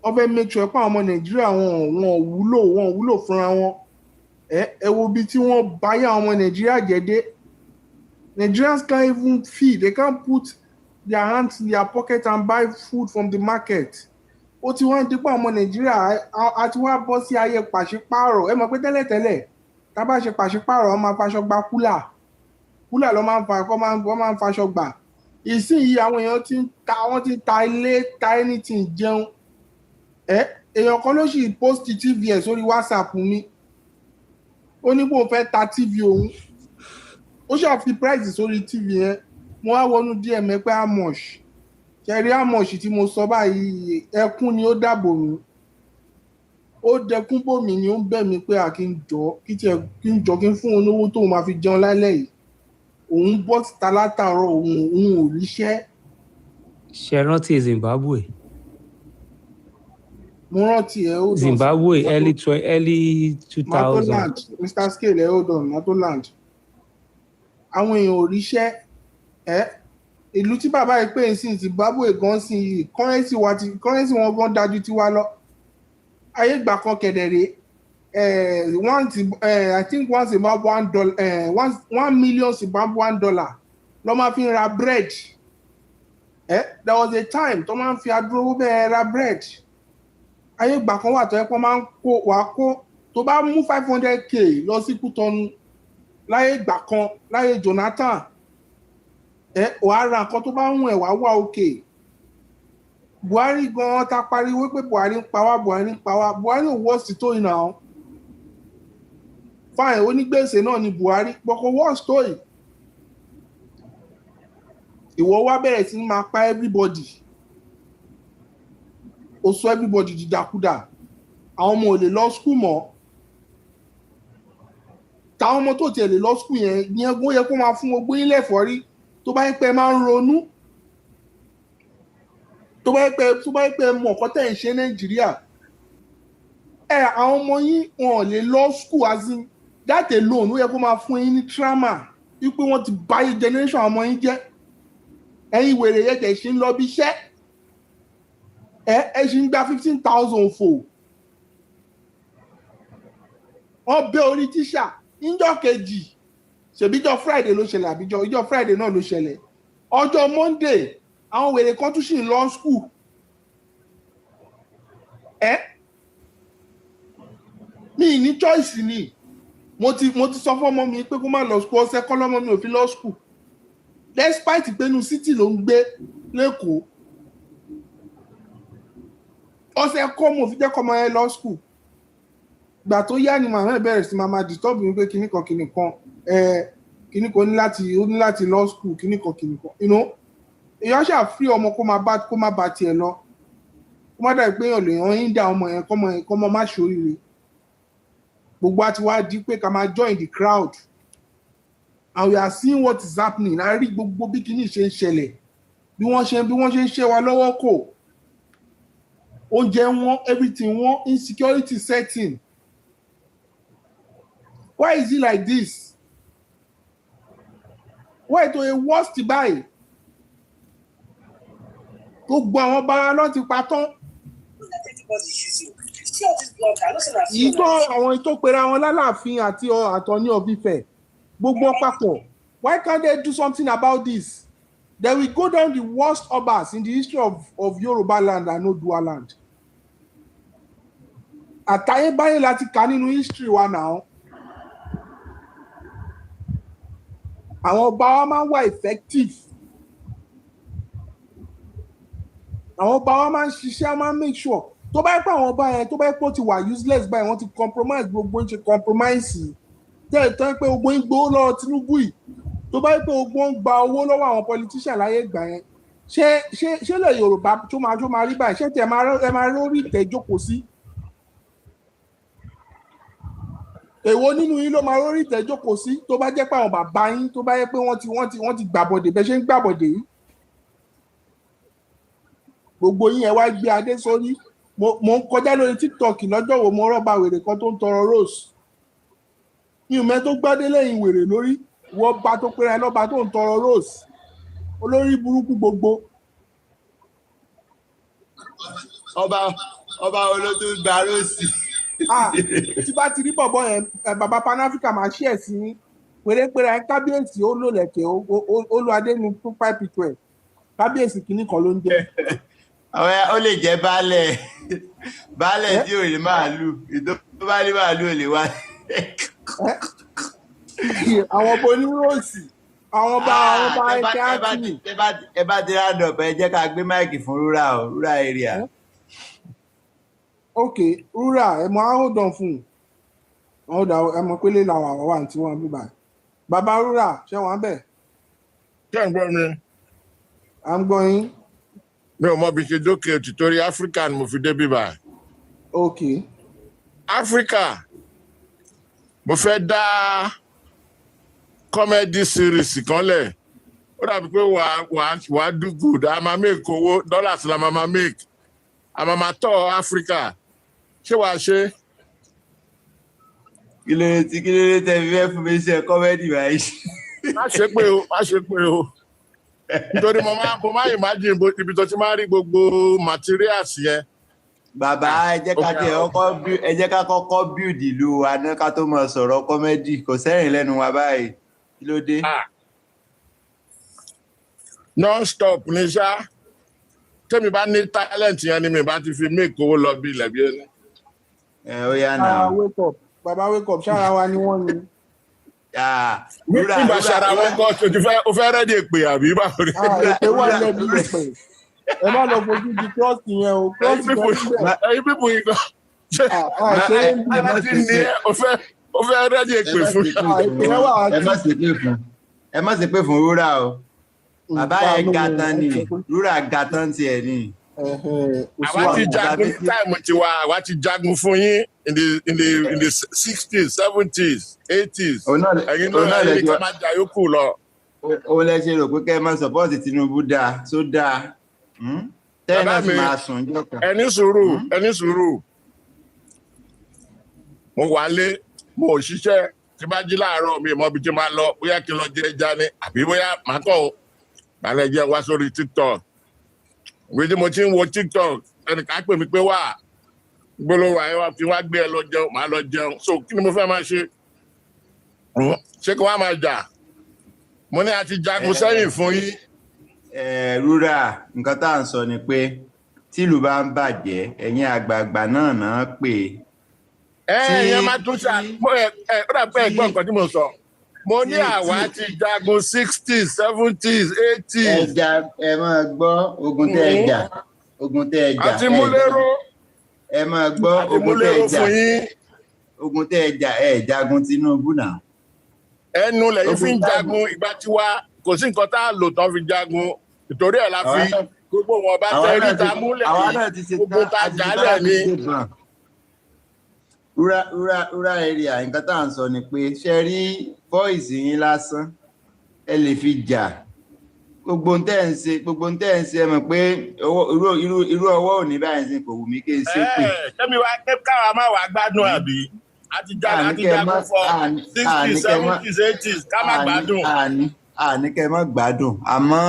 wọ́n fẹ́ make sure pé àwọn ọmọ Nàìjíríà wọn wúlò fúnra wọn ẹ wo bí tí wọ́n bá yà àwọn ọmọ Nàìjíríà jẹ́ dé Nigerians can't even feed they can't put their hands in their pocket and buy food from the market. Ó ti wọ́n dípò ọmọ Nàìjíríà àti wá bọ́ sí ayé pàṣípààrọ̀ ẹ mọ̀ pé tẹ́lẹ̀tẹ́lẹ̀ tá bá ṣe pàṣípààrọ̀ wọ́n máa faṣọ gba kúlà ló máa ń fa wọ́n máa ń faṣọ gbà. Ìsinyìí àwọn èèyàn wọ́n ti ta ilé ta anything jẹun èèyàn kan ló sì post TV ẹ̀ sórí WhatsApp mi ó ní kó fẹ́ ta TV òun ó ṣàfi price sórí TV yẹn mo wá wọnú DM pé amosh kẹrí amosh tí mo sọ báyìí ẹkún ni ó dàbò mi ó dẹkún bò mí ni ó ń bẹ̀ mí pé kí n jọ kí n fún un lówó tóun máa fi jẹun lálẹ́ yìí òun bọ́ síta látàárọ̀ òun ò ríṣẹ́. ṣe rántí Zimbabwe. mo rántí ẹ ó dàn Zimbabwe early 2000. Matoland Mr. Scale ẹ ó dàn Matoland àwọn èèyàn ò ríṣẹ́ ìlú tí bàbá yìí pé sí Zimbabwe gan sí yìí currency wọn gan dájú tí wá lọ ayé ìgbà kan kedere I think once about $1 million Zimbabwean dollar ló máa fi ra bread there was a time tó máa ń fi adúrówó bẹ́ẹ̀ ra bread ayé ìgbà kan wà tó yẹ kó máa ń kó tó bá mú 500k lọ sí Kútọ́nù láyé ìgbà kan láyé Jonathan wàá ra nǹkan tó bá ń wọ̀n wá òkè Buhari gan ta pariwo pé Buhari ń pa wá Buhari ò wọ́ọ̀sì tó ìnà ọ́ fine onígbèsè náà ni Buhari gbọ́kọ̀ wọ́ọ̀sì tó yìí ìwọ wá bẹ̀rẹ̀ sí máa pa everybody ó sọ everybody dìdàkudà àwọn ọmọ ò lè lọ school mọ́ táwọn ọmọ tó tiẹ̀ lè lọ school yẹn ó yẹ kó máa fún gbogbo ilé ẹ̀fọ́rí tó bá yẹ pé máa ń ronú tó bá yẹ pé mọ̀ ọ̀kọ́ tẹ̀ ń ṣe Nàìjíríà àwọn ọmọ yín wọn ò lè lọ school as in that alone ó yẹ kó máa fún yín ní trauma wípé wọ́n ti báyé generation ọmọ yín jẹ́ ẹ̀yin wèrè yẹ kẹ̀ ṣe ń lọ bí iṣẹ́ ẹ ṣe ń gba 15,000 fò wọ́n bẹ́ orí tíṣà níjọ́ kejì ṣèbíjọ́ Friday ló ṣẹlẹ̀ àbíjọ́ ìjọ́ Friday náà ló ṣẹlẹ̀ ọjọ́ Monday àwọn wèrè kan tún sì ń lọ school mi ní choice ni mo ti sọ fún ọmọ mi pé kó má lọ school ọ̀sẹ̀ kọ́ lọ́mọ mi ò fi lọ school despite pé inú city ló ń gbé lẹ́kọ̀ọ́ ọ̀sẹ̀ kọ́ mo fi jẹ́ kọ́ ọmọ yẹn lọ school gbà tó yá ni màmá ẹ̀ bẹ̀rẹ̀ sí máa disturb mi pé kinní kan ní láti lọ school kinní kan èèyàn ṣáà free ọmọ kó má bá tiẹ̀ lọ kó má dà pé èèyàn lè yan yín dá ọmọ yẹn kọ́mọ má ṣoríire gbogbo àti wá di pé ká máa join the crowd and we are seeing what is happening a rí gbogbo bí kíní ṣe ń ṣẹlẹ̀ bí wọ́n ṣe ń ṣe wa lọ́wọ́ kò oúnjẹ wọn everything wọn insecurity setting why is it like this why to a worst báyìí gbogbo àwọn bára náà ti pa tán àwọn tó pera wọn lálàáfin àti àtọ̀ní of Ifẹ̀ gbogbo papọ̀ why can't they do something about this then we go down the worst obas in the history of Yoruba land and Odua land àtayébáyé láti kà nínú history wa náà àwọn ọba wa máa ń wà effective àwọn ọba wa máa ń ṣiṣẹ́ máa ń make sure tó bá yẹ pé àwọn ọba yẹn tó bá yẹ pé ó ti wà useless báyìí wọ́n ti compromise gbogbo ń ṣe compromise tẹ́ ẹ̀ pé gbogbo ń gbowó lọ́wọ́ Tinubu yìí tó bá yẹ pé gbogbo ń gba owó lọ́wọ́ àwọn politician láyé ìgbà yẹn ṣé lè Yorùbá tó máa rí báyìí ṣé tẹ ẹ máa lórí ìtẹ́ jókòó sí èwo nínú yín ló máa lórí ìtẹ́ jókòó sí tó bá jẹ́ pé àwọn bàbá yín tó bá yẹ pé wọ́n ti gbàbọ̀dè bẹ́ẹ̀ ṣe ń gbàbọ̀dè yìí gbogbo yín ẹ wá gbé adé sórí mo ń kọjá lórí TikTok lọ́jọ́ wo mo rọ́bà wèrè kan tó ń tọrọ rose mi ò mẹ́ tó gbádé lẹ́yìn wèrè lórí wọ́n bá tó pera ẹ lọ́ba tó ń tọrọ rose olórí burúkú gbogbo. ọba olótú gba rose. tí bá ti rí bọ̀bọ̀ yẹn bàbá Pan-Africa máa ṣí ẹ̀ sí wèrè pera ẹ kábíyèsí ó lò lẹ̀kẹ̀ ó lo adé nu fún 5p12 kábíyèsí kìíní kan ló ń jẹ́. ó lè jẹ́ baálẹ̀ tí ò lè màálù tó bá ní màálù ò lè wá. àwọn ọba oníròsì àwọn ọba ẹgbẹ́ àtìmí. ẹ bá ti rá dọ̀pẹ́ ẹ jẹ́ ká gbé máìkì fún rural area. ok rural ẹ mọ hold on fún un ẹ mọ pé lè làwọn àwọn wà tí wọ́n bí báyìí bàbá rural ṣé wọ́n bẹ̀. ṣé ń gbọ́ mi. à ń gbọ́ yín. mi ò mọ bí ṣe dókè òtítọ́rí Africa ni mo fi dé bíbá. ok. Africa mo fẹ́ dá comedy series kan lẹ̀ ó dàbí pé wàá do good a máa make owó dollars la máa make a máa tọ́ Africa ṣé wàá ṣe. kí ló dé tẹ́ fi fẹ́ fún mi ṣe comedy báyìí. má ṣe pé o nítorí mo máa imagine ibi tó ti máa rí gbogbo materials yẹn. bàbá ẹ jẹ́ ká kọ́kọ́ build ìlú wa náà ká tó mọ̀ sọ̀rọ̀ comedy kò sẹ́rìn lẹ́nu wa báyìí kí ló dé. non-stop ní ṣá tẹ́mi bá ní talent yẹn ni mi bá ti fi make owó lọ bí ilẹ̀ bí ẹni. ó yá náà. bàbá wake up ṣára wa ni wọ́n ni. nígbà ṣara wọn kọ́ o fẹ́ rẹ́dí èpè àbí báwo ni. èpè wà lẹ́bi èpè ẹ má lọ fojú di cross yẹn o cross yẹn bẹ́ẹ̀. ẹyin pípọ̀ yìí kan ṣe o fẹ́ rẹ́dí èpè fún. ẹ má ṣe pé fún rúra o bàbá yẹn ga tán ni rúra ga tán tiẹ̀ ni. àwa ti jagun ní táìmù tiwa àwa ti jagun fún yín in the 60s 70s 80s ẹ̀yin náà ẹni ká máa jà yókù lọ. ó lẹ ṣe rò pé kẹ́ ẹ máa sọpọ́ọ̀tì Tinubu dáa tó dáa tẹ́ẹ̀ náà sì máa sùn jọ́kàn. ẹni sùúrù mo wà lé mo ò ṣiṣẹ́ tí bá jí láàárọ̀ mi mọ ibi tí máa lọ bóyá kí n lọ jẹ ẹja ni àbí bóyá màá kọ́ màá jẹ́ wá sórí TikTok ìwé tí mo ti ń wo TikTok ẹnìkan pè mí pé wà gbólóhùn àyè wa fi wá gbé ẹ lọ jẹun màá lọ jẹun so kí ni mo fẹ́ máa ṣe ṣé kí wọ́n máa jà mo ní a ti jagun sẹ́yìn fún yín. rúra nǹkan tá à ń sọ ni pé tílùú bá ń bàjẹ́ ẹ̀yin àgbààgbà náà pè é. ẹ̀yin máa tún ṣe ó dà pé ẹ̀gbọ́n nǹkan tí mo sọ mo ní àwa ti jagun 60s 70s 80s. ẹ máa gbọ́ ogun tẹ́ ẹ jà àti múlẹ́rọ́ ẹ máa gbọ́ ogun tẹ́ ẹ jà ẹ jagun Tinubu náà. ẹnu lẹ́yìn fi ń jagun ìgbà tiwa kò sí nǹkan tá a lò tán fi jagun ìtorí ẹ̀ la fi gbogbo wọn bá tẹ́ rí ta múlẹ̀ gbogbo ta jálẹ̀ ni. rural area nǹkan tá à ń sọ ni pé ṣe rí voice yín lásán ẹ lè fi jà gbogbo ń tẹ́ ń ṣe ẹ mọ̀ pé irú ọwọ́ òní báyìí sí kò wù mí kí n ṣe pé. Kẹ́mi wá káwa máa wà gbádùn àbí àti jagun fọ 60s 70s 80s ká má gbádùn. Àní kẹ́ má gbádùn àmọ́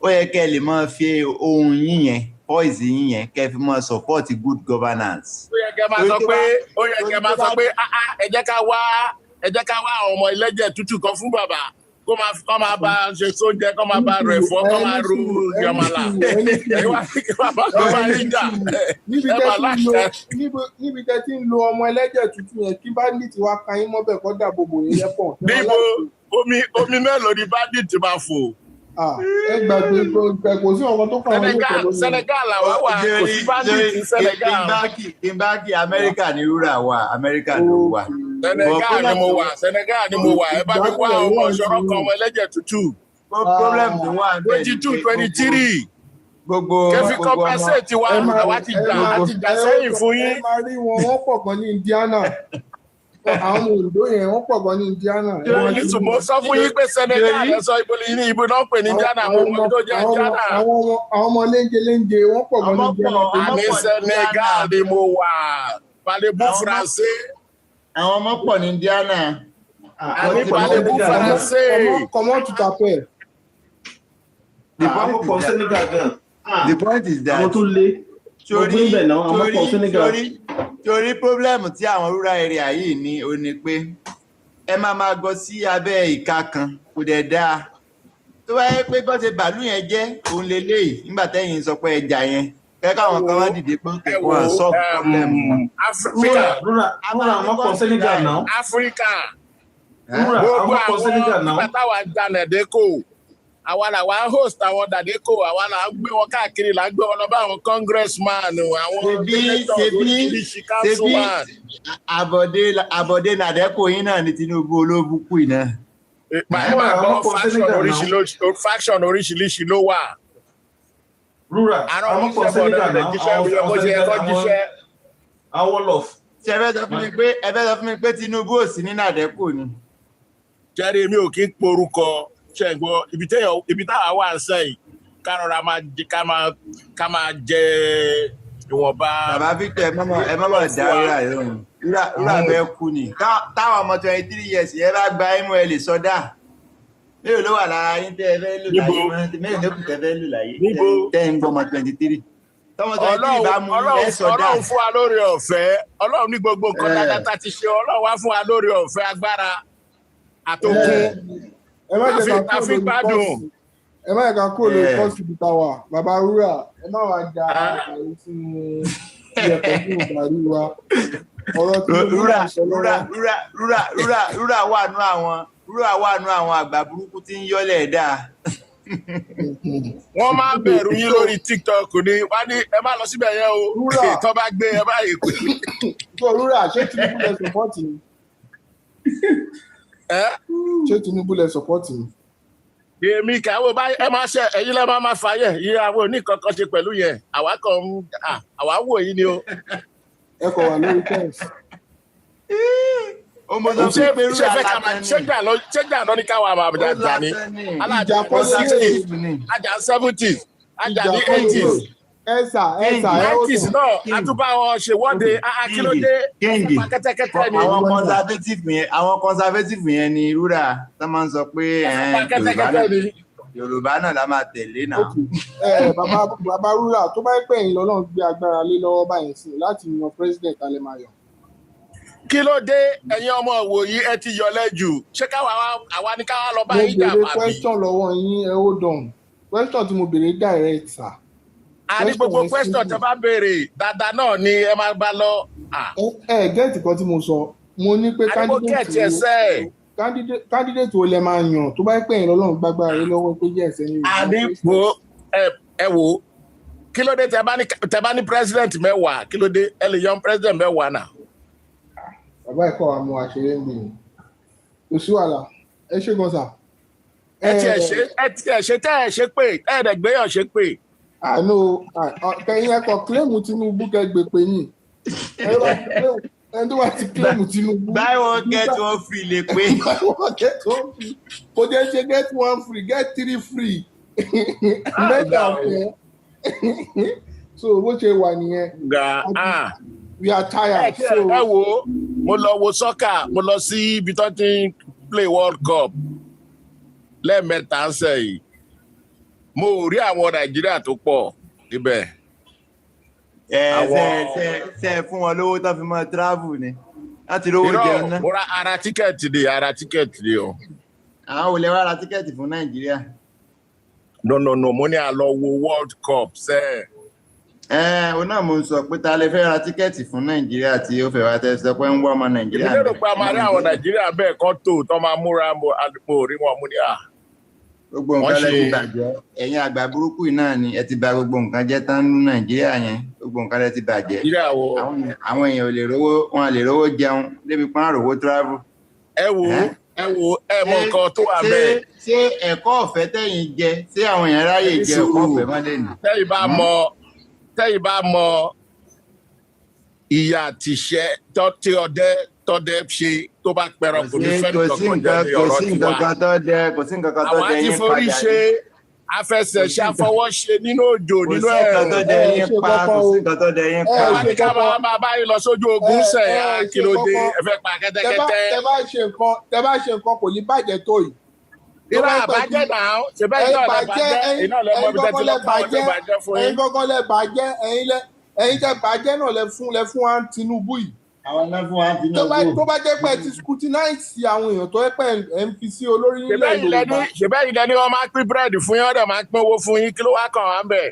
ó yẹ kẹ́ lè máa fi ohun yín yẹn voice yín yẹn kẹ́ fi máa support good governance. Ó yẹ kẹ́ máa sọ pé ẹ jẹ́ ká wá àwọn ọmọ ẹlẹ́jẹ̀ tútù kan fún bàbá kó máa bá ṣe sóúnjẹ kó máa bá rẹ̀ fọ́ kó máa ru yamala. Níbi tẹ́ tí ń lo ọmọ ẹlẹ́jẹ̀ tútù yẹn kí bandit wá kan yín mọ́bẹ̀ kọ́ dàbò bò yín lẹ́pọ̀. Níbo omi mélòó ni bandit máa fò? Ẹ gbàgbé kò sí ọmọ tó kàn wọ́n lókè lórí. Senegal làwa wà kò sí bandit ní Senegal. Kimbaki Amẹ́ríkà ní rúra wà Amẹ́ríkà ló wà. Senegal ni mo wà ẹ bá mi wá ọmọ ìṣòro kan ọmọ ẹlẹ́jẹ̀ tútù. Problem tó wà bẹ́ẹ̀ 22-23 kẹfí compensate wa àwa ti jà sẹ́yìn fún yín. ẹ máa rí wọn wọ́n pọ̀ gan ní Indiana àwọn ọmọ Ondo yẹn wọ́n pọ̀ gan ní Indiana. Mo sọ fún yín pé Senegal ẹ sọ ibo náà pè ní Indiana àwọn ọmọ tó jẹ́ Indiana. àwọn ọmọ léńjẹ wọ́n pọ̀ gan ní Indiana. Àní Senegal ni mo wà parlez-vous français. Àwọn ọmọ pọ̀ ní Indiana. Àní parlez-vous français. Comment tu t'appelles? The point is that torí problem tí àwọn rural area yìí ní ó ní pé ẹ máa gọ sí abẹ́ ìka kan kò dẹ̀ dáa tó bá yẹ pé bó ṣe bàálù yẹn jẹ́ òun lélẹ́yìí nígbà tẹ́yìn sọ pé ẹja yẹn kẹ́kẹ́ àwọn kan wá dìde pé kẹ́kọ̀ọ́ solve problem wọn. Áfíríkà gbogbo àwọn pátáwà dànẹ̀dẹ́kọ̀ àwa làwa host àwọn dàdékò àwa là ń gbé wọn káàkiri là ń gbé wọn lọ bá àwọn congressman àwọn oríṣiríṣi councilman. Àbọ̀dé nàdẹ́kò yín náà ní Tinubu olóbùkù iná. Faction oríṣiríṣi ló wà. àwọn pọ̀ Senegal náà àwọn love. Ṣé ẹ fẹ́ sọ fún mi pé Tinubu ò sí ní nàdẹ́kò ni. Jẹ́rìí mi ò kí ń porúkọ ṣẹ́gbọ́ ibi táwa wà ń sẹ́yìn ká rọra ká máa jẹ ìwọ̀nba. Bàbá Victor ẹ mọ́ dá rúra bẹ́ẹ̀ kú ni táwọn ọmọ 23 years yẹn bá gba ẹmu ẹ lè sọdá mélòó ló wà lára yín tẹ́ ẹ fẹ́ lò láyé mélòó ló kù tẹ́ fẹ́ lò láyé tẹ́ ń gbọmọ 23 tọmọ 23 bá mú ẹ sọdá. Ọlọ́run fún wa lórí ọ̀fẹ́ Ọlọ́run ní gbogbo nǹkan dáadáa tá ti ṣe Ọlọ́run wá fún wa lórí ọ̀fẹ́ agbára àtòkùn. Ẹ má jẹ́ ká kúrò lórí kọ́ọ̀sì ibi táwa bàbá rúrà ẹ má wá da àyè sínú ẹ̀kọ́ fún ìdarí wa ọ̀rọ̀ tí rúrà wà nú àwọn àgbà burúkú tí ń yọ́lẹ̀ dáa. Wọ́n máa bẹ̀rù yín lórí TikTok ni wọ́n ní ẹ má lọ síbẹ̀ yẹn o tó bá gbé ẹ bá yè pé. Rúrà ṣé Tinubu lẹ sọpọ́ọ̀tì ni? Ṣé Tinubu lẹ sọpọ́ọ̀tì ni? Èmi kàwé báyìí ẹ máa ṣe ẹ̀yin lẹ́ máa fà yẹn ìyàwó oníkankan ṣe pẹ̀lú yẹn àwa wò yín ni o. Ẹ kọ̀ wà lórí tẹ́ǹsì. Ṣé gbà lọ ní káwa máa jà ní? Alájà 60s, ajà 70s, ajà ní 80s. Ẹ̀sà ẹ̀ ó dùn. náà àtúbà wọn ṣèwọ́de akílódé kẹ́tẹ́kẹ́tẹ́ ni. Àwọn conservative yẹn ni rúrà tó máa ń sọ pé Yorùbá náà la máa tẹ̀lé náà. Bàbá rúrà tó bá pẹ́ yín lọ́lọ́run gbé agbára lé lọ́wọ́ báyìí sí láti yan president alẹ́mayọ. Kí ló dé ẹ̀yin ọmọ òwòyí ẹ ti yọlẹ̀ jù ṣé àwa ní káwa lọ bá yín jà mo béèrè question lọ́wọ́ yín ẹ ó dọ̀hún question tí mo béèrè direct sir. A ní gbogbo question tẹ́ bá béèrè dáadáa náà ni ẹ máa bá lọ. Gẹ́ẹ̀tì kan tí mo sọ mo ní pé candidate wo lẹ máa yàn tó bá pẹ́ yín lọ́lọ́run gbágbára lé lọ́wọ́ pé jẹ́ ẹ̀sẹ̀ ní. Àdìpọ̀ ẹ wò kí ló dé tẹ́ bá ní president mẹ́wàá kí ló dé ẹ lè yan president mẹ́wàá náà. Bàbá ẹ̀kọ́ wa mú àṣírí ń bì ní. Kò sí wàhálà ẹ ṣe gan sà. Ẹ ṣe pé ẹ̀ẹ́dẹ̀gbéyàn ṣe pé. Àánú kẹyìn ẹkọ kílẹ̀mù Tinubu kẹgbẹ́ pé yìí ẹni tó bá ti claim Tinubu. Buy one get one free lè pé. Buy one get one free. Kò jẹ́ ṣe get one free get 3 free. Mẹ́ta fẹ́. So bó ṣe wà nìyẹn. We are tired. Ẹ wo mo lọ wo soccer mo lọ sí ibi tó ti ń play World Cup lẹ́ẹ̀mẹ́ta ń sẹ́yìn. Mo rí àwọn Nàìjíríà tó pọ̀ níbẹ̀. Ṣe fún wọn lówó tó fi mọ́ travel ni láti rówó jẹun náà. Mo ra ara tíkẹ́ẹ̀tì ni o. Àwọn olè wá ra tíkẹ́ẹ̀tì fún Nàìjíríà. No, mo ní a lọ wo World Cup sẹ́. O náà mo sọ pé ta lè fẹ́ ra tíkẹ́ẹ̀tì fún Nàìjíríà tí ó fẹ́ wá tẹ́ sọ pé ń wá ọmọ Nàìjíríà. Èmi lérò pé a máa rí àwọn Nàìjíríà bẹ́ẹ̀ kan tó máa múra mo rí wọn mú ní à. Gbogbo nǹkan lẹ ti bàjẹ́. Ẹ̀yin àgbà burúkú yìí náà ni ẹ ti bà gbogbo nǹkan jẹ́ tán ní Nàìjíríà yẹn. Gbogbo nǹkan lẹ ti bàjẹ́. Àwọn èèyàn ò lè rówó jẹun débi pọ́n àròwó travel. Ẹ wo mọ nǹkan tó wà bẹ́ẹ̀. Ṣé ẹ̀kọ́ ọ̀fẹ́ tẹ̀yin jẹ ṣé àwọn èèyàn ráyè jẹ ẹ̀kọ́ ọ̀fẹ́ mọ́lẹ̀ ni? Tẹ́yin bá mọ ìyà àtìṣẹ́ tí tọ́dẹ ṣe tó bá pẹ̀rọ kò ní fẹ́ẹ́ kankan jẹ́ ní ọ̀rọ̀ tiwa. Kò sí nǹkan kan tó dẹ Àwọn yín padà. àti forí ṣe afẹsẹ̀ṣe afọwọ́ṣe nínú òjò nínú ẹ̀rùn. Kò sí nǹkan tó dẹ yín pa. Àwọn ní ká máa bá yín lọ sójú ogun sẹ̀ kí ló dé ẹ fẹ́ pa kẹ́tẹ́kẹ́tẹ́. Tẹ bá ṣe nǹkan kò ní bàjẹ́ tó yìí. Ìrà àbájẹ́ náà ṣe bẹ́ẹ̀ náà lẹ bàjẹ́ iná lẹ mọ́ bí tẹ́tí lọ fún ọdún bàjẹ́ fún yín. Ẹ̀yin gọ́gọ́ lẹ bàjẹ́ ẹ̀yin tẹ bàjẹ́ náà lẹ fún wa Tinubu yìí. Àwọn náà fún wa Tinubu. Tó bá jẹ́ pé ti scrutinize àwọn èèyàn tó yẹ pé ẹ̀ ń fi sí olórí nílẹ̀ Yorùbá. Ṣèbẹ́ yìí lẹ́ni wọ́n máa pín búrẹ́dì fún yín ọ̀dọ̀ máa pín owó fún yín kí ló wá kàn wá ń bẹ̀.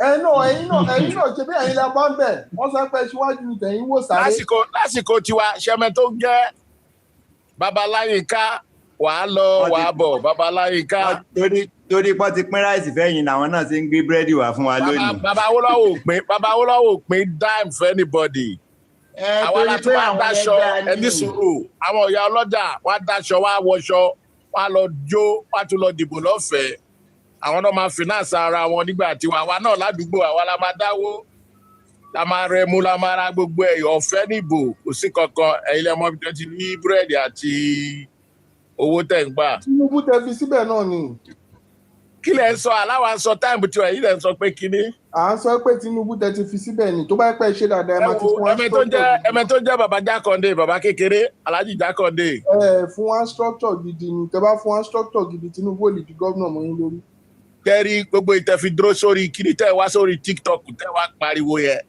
Ẹ̀yin náà ṣe bí ẹ̀yin lẹ bá ń bẹ̀ wọ́n sọ pé síwájú tẹ̀yìn wò sáré. Lásìkò tiwa ṣẹmẹ tó jẹ́ Babaláyínká wàá lọ wàá bọ̀ Babaláyínká. Torí pọ́n ti pín ráìsì fẹ́yìn làwọn náà ti ń gbé búrẹ́dì wá fún wa lónìí. Bàbá Awólọ́wọ̀ ò pín dime for anybody. Àwọn aláàtú wa dáṣọ ẹni sùúrù àwọn ìyá ọlọ́jà wa dáṣọ wa wọṣọ wa lọ jó wa tún lọ dìbò lọ́fẹ̀ẹ́. Àwọn náà máa finance ara wọn nígbà tí àwa náà ládùúgbò àwa la máa dáwó la máa rẹmu la máa ra gbogbo ẹ̀ ọ̀fẹ́ níbò kò sí kankan ẹ̀yin lẹ́mọ́ bí wọ́n ti ní búrẹ́dì àti owó tẹ̀ ń gbà. Tinubu tẹ fi síbẹ̀ náà ni. Kí lẹ ń sọ aláwa ń sọ táìmù tí wọ́n yìí lẹ ń sọ pé kíní. À ń sọ pé Tinubu tẹ ti fi síbẹ̀ ni tó bá pẹ́ ṣe dáadáa ẹ máa ti fún wa structure. Ẹmẹ tó jẹ́ bàbá Jákàndé bàbá kékeré Alhaji Jákàndé. Fún wa structure gidi ni tẹ bá fún wa structure gidi Tinubu ò lè di gómìnà mọ́ yín lórí. Kẹ́rí gbogbo ìtẹ̀fi dúró sórí kíní tẹ́ wá sórí TikTok tẹ́ wá pariwo yẹn.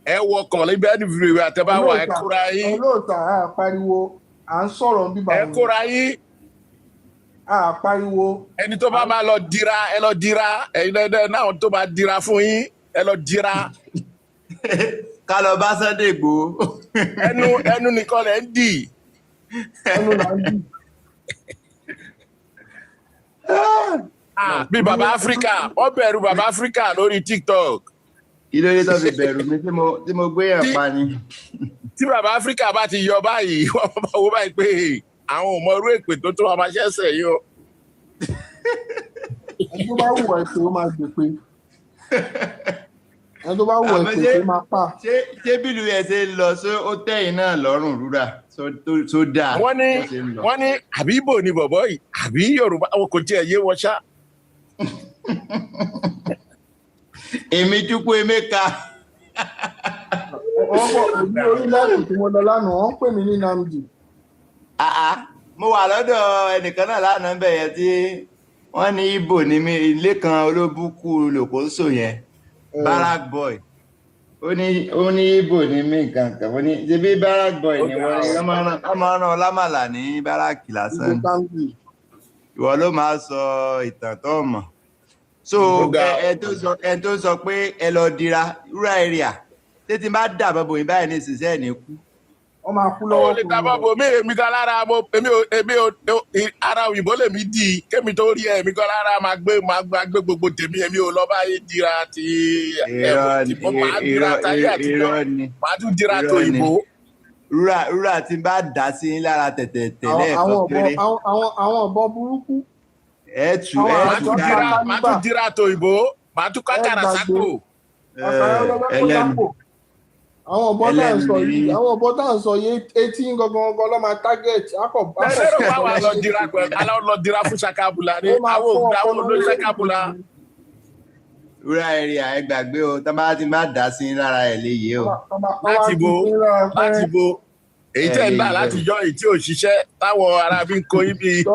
Ẹ wọkàn níbi ẹni fìrìwé àtẹ́bá wà ẹ kóra yín. Olóòtú pariwo à ń sọ̀rọ̀ bíbá wọn. Ẹ kóra yín. Pariwo. Ẹni tó bá máa lọ dira ẹ lọ dira ẹ̀yin lẹ́dẹ̀ náà tó máa dira fún yín ẹ lọ dira. Ká lọ bá Sunday Igboho. Ẹnu nìkan lẹ̀ ń dì. Ẹnu là ń dì. Bí bàbá Áfíríkà wọ́n bẹ̀rù bàbá Áfíríkà lórí TikTok. Kí ló dé tó fi bẹ̀rù mi tí mo gbé yàn pa ni. Tí bàbá Áfíríkà bá ti yọ báyìí wọ́n máa wọ báyìí pé àwọn ò mọ irú èpè tó tó wọn máa ṣẹ́sẹ̀ yìí o. Ẹni tó bá wù èpè ó máa gbè pé. Ẹni tó bá wù èpè ó máa pa. Ṣé bílù ẹ̀ ṣe lọ sí ó tẹ̀yìn náà lọ́rùn rúra tó dáa. Wọ́n ní àbí Ìgbò ni bọ̀bọ́ yìí àbí Yorùbá àwọn kò tiẹ̀ yé wọn ṣá. Èmi Chukwu Emeka. Wọ́n bọ̀ ní orílẹ̀-èdè tí mo lọ lánàá wọ́n pè mí ní Nnamdi. Mo wà lọ́dọ̀ ẹnìkan náà lánàá bẹ̀ yẹn tí wọ́n ní Ìgbò ní mi ilé kan olóbùkù lòkóso yẹn Barrack boy ó ní Ìgbò ní mi kankan wọ́n ní ṣe bí Barrack boy ni wọ́n máa rán ọlámàlà ní Barrack lásán ìwọ ló máa sọ ìtàn tó mọ̀ so ẹ tó sọ pé ẹ lọ dira rural area tètè bá dàbọ̀ bòyìn báyìí ní ìsinsẹ́ ẹ̀ ní kú. Wọ́n máa kú lọ́wọ́ fún mi. Ó lè dábàá bò mí èmi kan lára èmi ara òyìnbó lèmi dì í kémi tó rí èmi kan lára máa gbé gbogbo tèmi èmi ò lọ báyìí dira ti ẹ̀fọ́ máa dira táyé àtijọ́ máa tún dira tó ìbò. Rúra tí bá dà sí lára tẹ̀tẹ̀tẹ̀lẹ̀ ẹ̀kọ́ kéré. Àwọn ọ̀bọ burúkú. Máa tún dira tó ìbò máa tún kákàrà sápò. àwọn ọ̀bọ tá à ń sọ yìí àwọn ọ̀bọ tá à ń sọ yìí etí gangan ló máa target akọ. lẹ́rọ báwa lọ dira pẹ̀lú aláwọ̀ lọ dira fún ṣakabula ní àwọn ògbàwọ̀ ló ṣakabula. Rúra ẹ̀rí ẹ gbàgbé o tó bá ti má dá sí lára ẹ̀ léyìí o. láti bo èyí tẹ́ ń gbà láti yọ èyí tí ò ṣiṣẹ́ táwọn ará bí ń kó ibi tó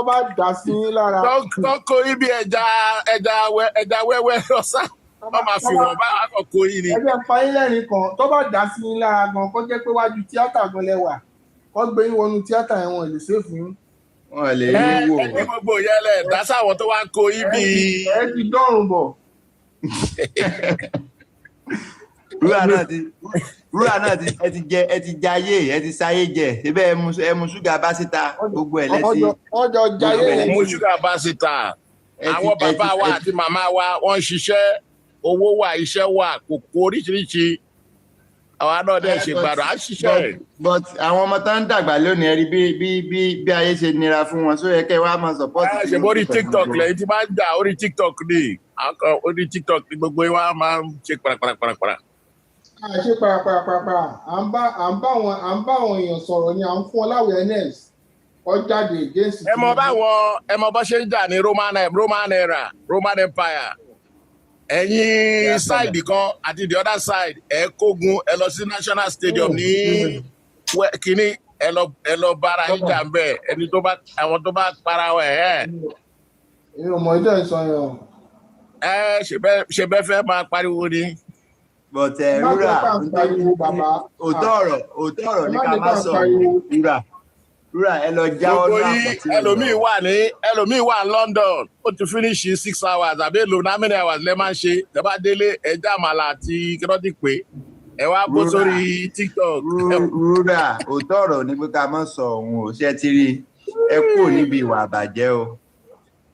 bá dá sí lára. tó kó ibi ẹja wẹ́wẹ́ lọ́sà wọ́n máa fi wọ́n bá àkọ́kọ́ yìí ni. ẹgbẹ́ fayilẹ́rìn kan tó bá dá sí lára gan kó jẹ́ pé wájú tíátà gan lẹ́wà kó gbé yín wọnú tíátà yẹn wọn lè ṣe fún. wọn lè rí wò. ẹni gbogbo yẹn lẹ dásáwọn tó wá ń kó ibi. ẹ ti dọ́rùn bọ̀. rúra náà ẹ ti jayé ẹ ti sáyé jẹ síbẹ̀ ẹ mu ṣúgà bá síta gbogbo ẹ̀ lẹ́sìn. ọjọ́ jayé ẹ mu ṣúgà bá síta àwọn bàbá wa àti màmá wa wọ́n ń ṣiṣẹ́ owó wà iṣẹ́ wà kòkó oríṣiríṣi àwọn náà dẹ̀ ṣe gbàdọ̀ á ṣiṣẹ́. but àwọn ọmọ tó ń dàgbà lónìí ẹ rí bí ayé ṣe nira fún wọn sóyẹ kẹ́ wàá máa support. ṣe bó rí TikTok lẹ́yìn tí máa ń jà orí TikTok ni orí TikTok ni gbogbo wa máa ń ṣe parapara. ṣe parapara à ń bá àwọn èèyàn sọ̀rọ̀ ni à ń fún ọ láwẹ̀ẹ́nẹ́s ọjáde against. ẹ mọ bó ṣe ń jà ní Roman era Roman Empire. ẹ̀yin side kan àti the other side ẹ kógun ẹ lọ sí National Stadium ní kínní ẹ lọ bára yín jà ń bẹ ẹni tó bá àwọn tó bá para ẹ. èmi ò mọ ìjọ ìsọyàn. ṣe bẹ́ẹ̀ fẹ́ máa pariwo ni. bọ̀tẹ̀ rúra òótọ́ ọ̀rọ̀ ní ká má sọ rúra ẹ lọ jáwọ́ náà pọ̀tí. ẹlòmíì wà ní London ó ti finish 6 hours àbí èlò náà many hours lẹ́ máa ń ṣe ẹ bá délé ẹja àmàlà àti kírọ́tì pé ẹ wá bó sórí TikTok. rúra òótọ́ ọ̀rọ̀ ní pé ká má sọ òun ò ṣe ti rí ẹ kúrò níbi ìwà àbàjẹ́ o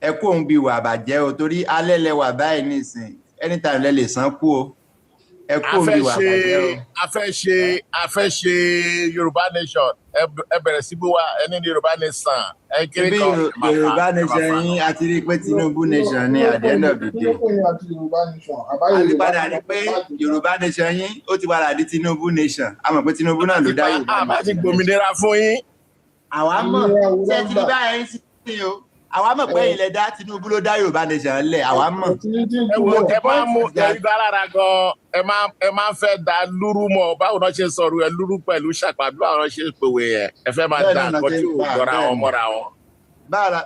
ẹ kúrò níbi ìwà àbàjẹ́ o torí alẹ́ lẹ wà báyìí nísìn anytime lẹ lè san kú o ẹ kúrò níbi ìwà àbàjẹ́ o. a fẹ́ ṣe Yorùbá nation ẹ bẹ̀rẹ̀ sí bó wa ẹni ní Yorùbá nation ẹ kéré kan. Yorùbá nation yín a ti rí pé Tinubu nation ni at the end of the day. a ti padà rí pé Yorùbá nation yín ó ti padà di Tinubu nation a mọ̀ pé Tinubu náà ló dá Yorùbá nation. àbá ti gbòmìnira fún yín. àwa mọ̀ ṣé ti rí báyẹn sí i o àwa mọ̀ pé ilẹ̀ dá Tinubu ló dá Yorùbá nation lẹ̀ àwa mọ̀. ẹ wo ẹ máa mú ẹgbẹ́ alára gan ẹ máa fẹ́ da lúrú mọ́ báwo náà ṣe sọ̀rọ̀ ẹ lúrú pẹ̀lú ṣàpàdé báwo náà ṣe pèwé ẹ ẹ fẹ́ máa da nǹkan tí ò jọra wọn mọ́ra wọn.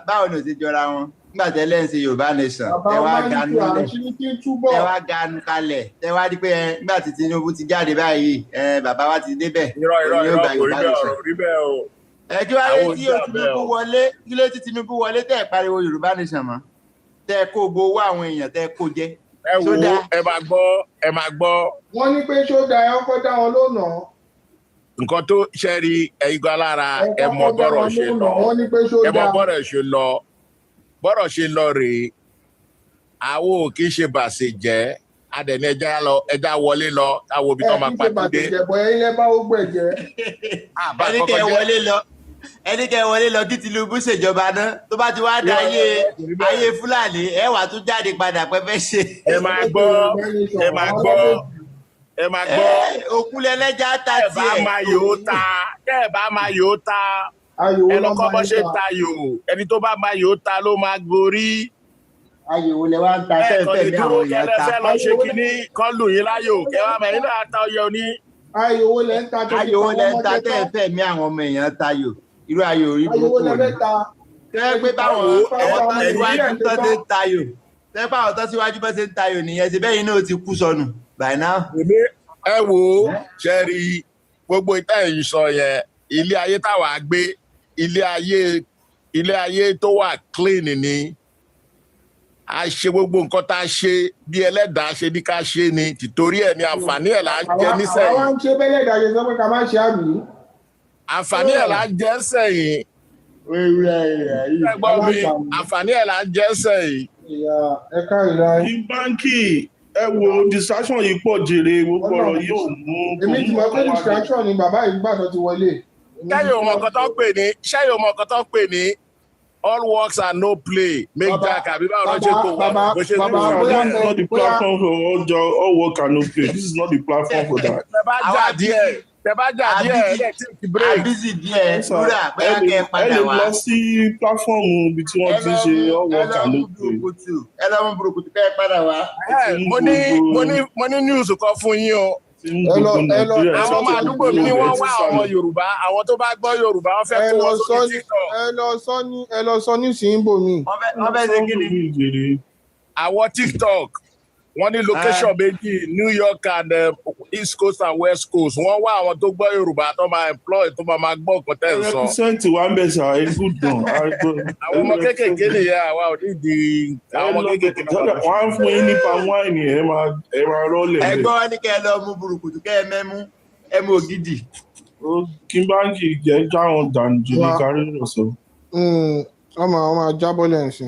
báwo ni ò ti jọra wọn nígbà tẹ́ lẹ́yìn sí Yorùbá nation ẹ wá ganu kalẹ̀ ẹ wá di pé nígbà tí Tinubu ti jáde báyìí bàbá wa ti débẹ̀. irọ́ kò rí bẹ́ẹ̀ o. kí wàá lé tí Tinubu wọlé kí lé tí Tinubu wọlé tẹ́ ẹ̀ pariwo Yorùbá nation mọ́ tẹ́ ẹ kó gbowó àwọn èèyàn tẹ́ ẹ kó jẹ. ẹ wo ẹ máa gbọ́. wọ́n ní pé ṣódà ẹ kọ́ dá wọn lónà. nǹkan tó ṣe rí ẹ̀yin gan lára ẹ mọ bọ́rọ̀ ṣe lọ ẹ mọ bọ́rọ̀ ṣe lọ bọ́rọ̀ ṣe lọ rèé àwo kì í ṣe bàṣẹ jẹ́ adẹni ẹja wọlé lọ káwo ibi tó máa pàdé. ẹni kẹ wọlé lọ kí Tinubu ṣèjọba náà tó bá ti wá dá ayé Fúlàní ẹ wà tún jáde padà pẹ́pẹ́ ṣe. ẹ máa gbọ́ òkúlẹ̀lẹ́jà ta tiẹ̀. tẹ́ ẹ bá máa yòó ta ẹ lọ́kọ́ bọ́ ṣe ta yòó ẹni tó bá máa yòó ta ló máa gorí. ayò lẹ wá ń ta fẹ́ẹ̀fẹ́ ní àwọn èèyàn ta. ẹ lọ ṣe kínní kan lù yín láyò kẹwàá mẹ́rin náà ta ọyọ ní. ayò lẹ ń ta fẹ́ẹ̀fẹ́ ní àwọn ọmọ èèyàn tayò irú ayò orí burúkú rẹ. tẹ́ pé báwọn síwájú tó ṣe ń tayò tẹ́ báwọn tó síwájú bó ṣe ń tayò nìyẹn ṣe bẹ́yìn náà ti kú sọnù by now. ẹ wo ṣẹ́rí gbogbo ìtàn yìí sọ yẹn ilé ayé táwa gbé ilé ayé tó wà clean ni a ṣe gbogbo nǹkan tá a ṣe bí ẹlẹ́dàá ṣe ní ká ṣe ni tìtorí ẹ̀ ní àǹfààní ẹ̀ là ń jẹ nísẹ̀yìn. àwọn ń ṣe bẹ́lẹ̀dàá ṣe sọ pé ká má ṣe àmì. àǹfààní ẹ̀ là ń jẹ sẹ́yìn. ẹgbọ́n mi àǹfààní ẹ̀ là ń jẹ sẹ́yìn. ẹ káàárọ̀ ayé. ní báńkì ẹ wo distraction yìí pọ̀ jèrè gbogbo ọ̀rọ̀ yóò mú. èmi ti mọ̀ pé distraction ni bàbá yìí gbà tó ti wọlé. ṣẹ́yìn ọmọ kan tó ń pè ní all works and no play make Jack àbí báwo ló ṣe kó wá bó ṣe This is not the platform for all work and no play. This is not the platform for that. Tẹ bá jà díẹ̀ ẹ̀ tí kì break. Àbísí díẹ̀ wúrà bóyá kẹ́ ẹ padà wá. Ẹ lè lọ sí platform ibi tí wọ́n ti ṣe all work and no play. Ẹ lọ mú burúkutu kẹ́ ẹ padà wá. Mo ní news kan fún yín o. Àwọn ọmọ àdúgbò mi ni wọ́n wá àwọn Yorùbá, àwọn tó bá gbọ́ Yorùbá wọ́n fẹ́ kó wọn sórí TikTok. Ẹ lọ sọ ní ìsìnbó mi. Wọ́n fẹ́ ṣe kí ni? Àwọn TikTok wọ́n ní location méjì New York and East Coast and West Coast wọ́n wá àwọn tó gbọ́ Yorùbá tó máa employ tó máa gbọ́ nǹkan tẹ́ ẹ sọ. Represent wa ń bẹ̀ sà ẹ good gan. Àwọn ọmọ kékèké nìyẹn àwa ò ní di àwọn ọmọ kékèké náà. Wọ́n á fún yín nípa wáìnì ẹ máa rọ́ọ̀lẹ̀. Ẹgbọ́n wa ní kẹ́ ẹ lọ mú burúkutu kẹ́ ẹ mẹ́mú ẹ mú ògidì. Kí báńkì jẹ́ jáwọn dànù jù ní kárí rẹ̀ sọ. Ọmọ ajábọ́ lẹ́yìn sí i.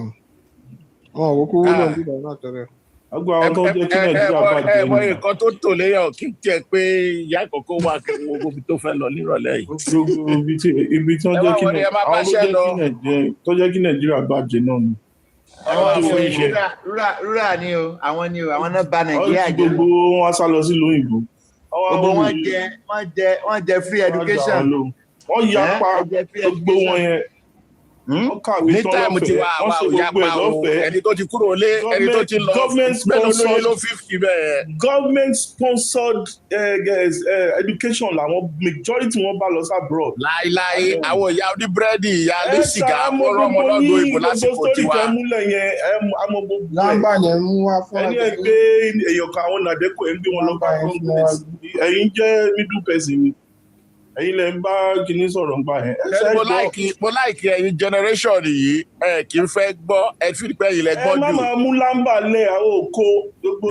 Wọ́n ò kúkú wúlò nígbà náà tẹ́lẹ̀. Agbó àwọn tó jẹ́ kí Nàìjíríà bàjẹ́ ní. Nǹkan tó tò léyàn kí n jẹ́ pé ìyá ìkọ̀kọ̀ wà kí n wo gbogbo tó fẹ́ lọ nírọ̀lẹ́ yìí. Gbogbo ibi tí wọ́n jẹ́ kí Nàìjíríà bàjẹ́ náà ni. Rúrà ni o, àwọn náà bà Nàìjíríà jẹ́. Gbogbo wọn sá lọ sí lóyìnbó. Gbogbo wọ́n jẹ free education. Wọ́n yapa gbogbo wọn yẹn. Ní táìmù tí wà òyàpá o ẹni tó ti kúrò lé ẹni tó ti lọ mélòó ló 50 bẹ́ẹ̀. Government sponsored education làwọn majority wọn bá lọ sí abroad. Láíláí àwọn ìyá oníbúrẹ́dì ìyá ní sìgá wọ́n ọmọ lọ́dọ̀ ìbò lásìkò tiwa. Lámbà yẹn mú wá fún ẹni ẹ gbé èèyàn kan àwọn nàdẹ́kọ̀ ẹ̀ ń gbé wọn lọ bá congress. Ẹ̀yin jẹ́ middle person ni. Ẹ̀yin lẹ ń bá kinní sọ̀rọ̀ ń bá yẹn. Mo láìkí ẹ̀yin generation yìí kì í fẹ́ gbọ́ ẹ fi pẹ́ ilẹ̀ gbọ́ jù. Ẹ má máa mú lámbà lẹ̀ àwọn òkó gbogbo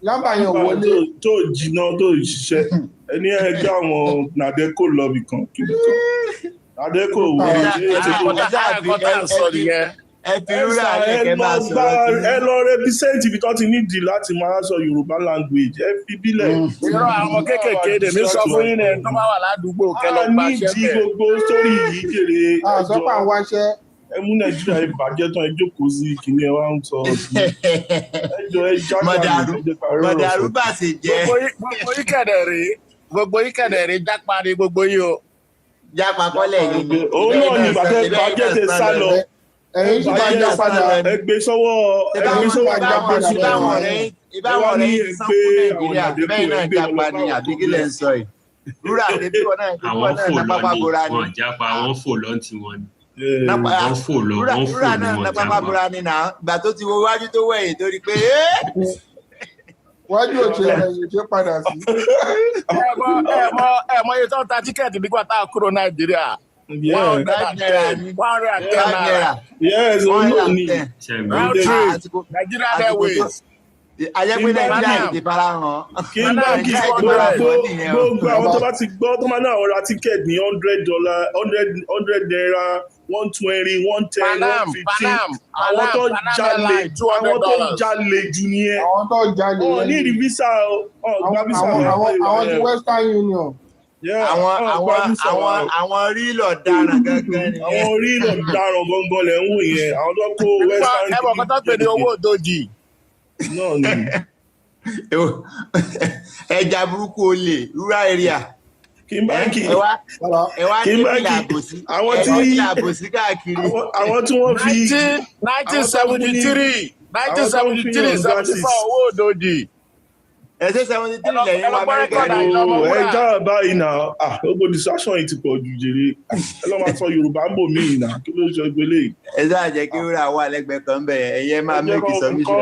lámbà yẹn wọlé. Tó jìnnà tó ṣiṣẹ́ ẹni ẹgbẹ́ àwọn nàdẹ́kò lọ́bì kan kìlì kan. Nàdẹ́kò wọlé ẹ lọ represent ibi tó ti nídìí láti máa sọ Yorùbá language ẹ fi bílẹ̀. Irọ́ àwọn kékèké dèmí sọ fún yín ní tó bá wà ládùúgbò kẹlọ pàṣẹ bẹ́ẹ̀. A nídìí gbogbo sórí yìí kéré àsọpọ̀ àwọn aṣẹ́. Ẹ mú Nàìjíríà ìbàjẹ́ tán ẹ jókòó sí kìíní ẹ wá ń sọ ọ̀sìn. Ẹjọ́ ẹ jákàá mọ̀dàrú bá sì jẹ́. Gbogbo yín kẹ̀dẹ̀ rí jápa ni gbogbo yín o. Jápa kọ́lẹ̀ yìí ni. Òun náà ni bàjẹ́ tẹ sá lọ. Ẹ̀yin tí bá jẹ́ padà ẹgbẹ́ sọ́wọ́ ìbáwọn rẹ̀ sanwó Nàìjíríà bẹ́ẹ̀ náà jápa ni àbíkílẹ̀ ń sọ yìí. Rúrà àdébí wọn náà lápapá bora ni. Wọ́n jápa wọ́n fò lọ́n tí wọ́n ni. Wọ́n fò lọ wọ́n fò ní Rúrà náà lápapá bora ni náà ìgbà tó ti wo wájú tó wẹ̀yìn torí pé wájú òtún ẹ̀yìn tó padà sí. Ẹ mọ iye tó ń ta tíkẹ́ẹ̀tì nígbà tá a kúrò Nàìjíríà. 110 naira. Yes, only. Nigeria Airways. Ayẹ́pẹ́ Nàìjíríà ti fara hàn. Kí n bá kí gbogbo àwọn tó bá ti gbọ́ tó máa ní àwọn ra tíkẹ́ẹ̀tì ní $100 naira, 120, 110, 115. Àwọn tó jalè jù nìyẹn. Àwọn tó jalè. Ní ìdí visa gba visa. Àwọn ti Western Union. Àwọn rílò ọ̀daràn gangan ni. Àwọn rílò ọ̀daràn gangan lẹ̀ ń wò yẹn. Àwọn tó kó Western. Ẹ bọ̀ kọ́tọ́ pè ní owó òdòjì. No, no. Ẹja burúkú olè rural area. Kí n bá kí ẹ wá ní ìlà àbòsí. Àwọn tí wọ́n fi 1973 74 owó òdòjì. Ẹ̀sẹ̀ 73 lẹ́yìn wa Amẹ́ríkà ní ẹ já báyìí náà gbogbo distraction yìí ti pọ̀ jù jèrè ẹ lọ́ máa sọ Yorùbá ń bò míì náà kí ló ṣe gbélé. Ẹ sáà jẹ́ kí wúrà wà lẹ́gbẹ̀ẹ́ kan bẹ̀ ẹ̀yẹ máa mẹ́kì submission.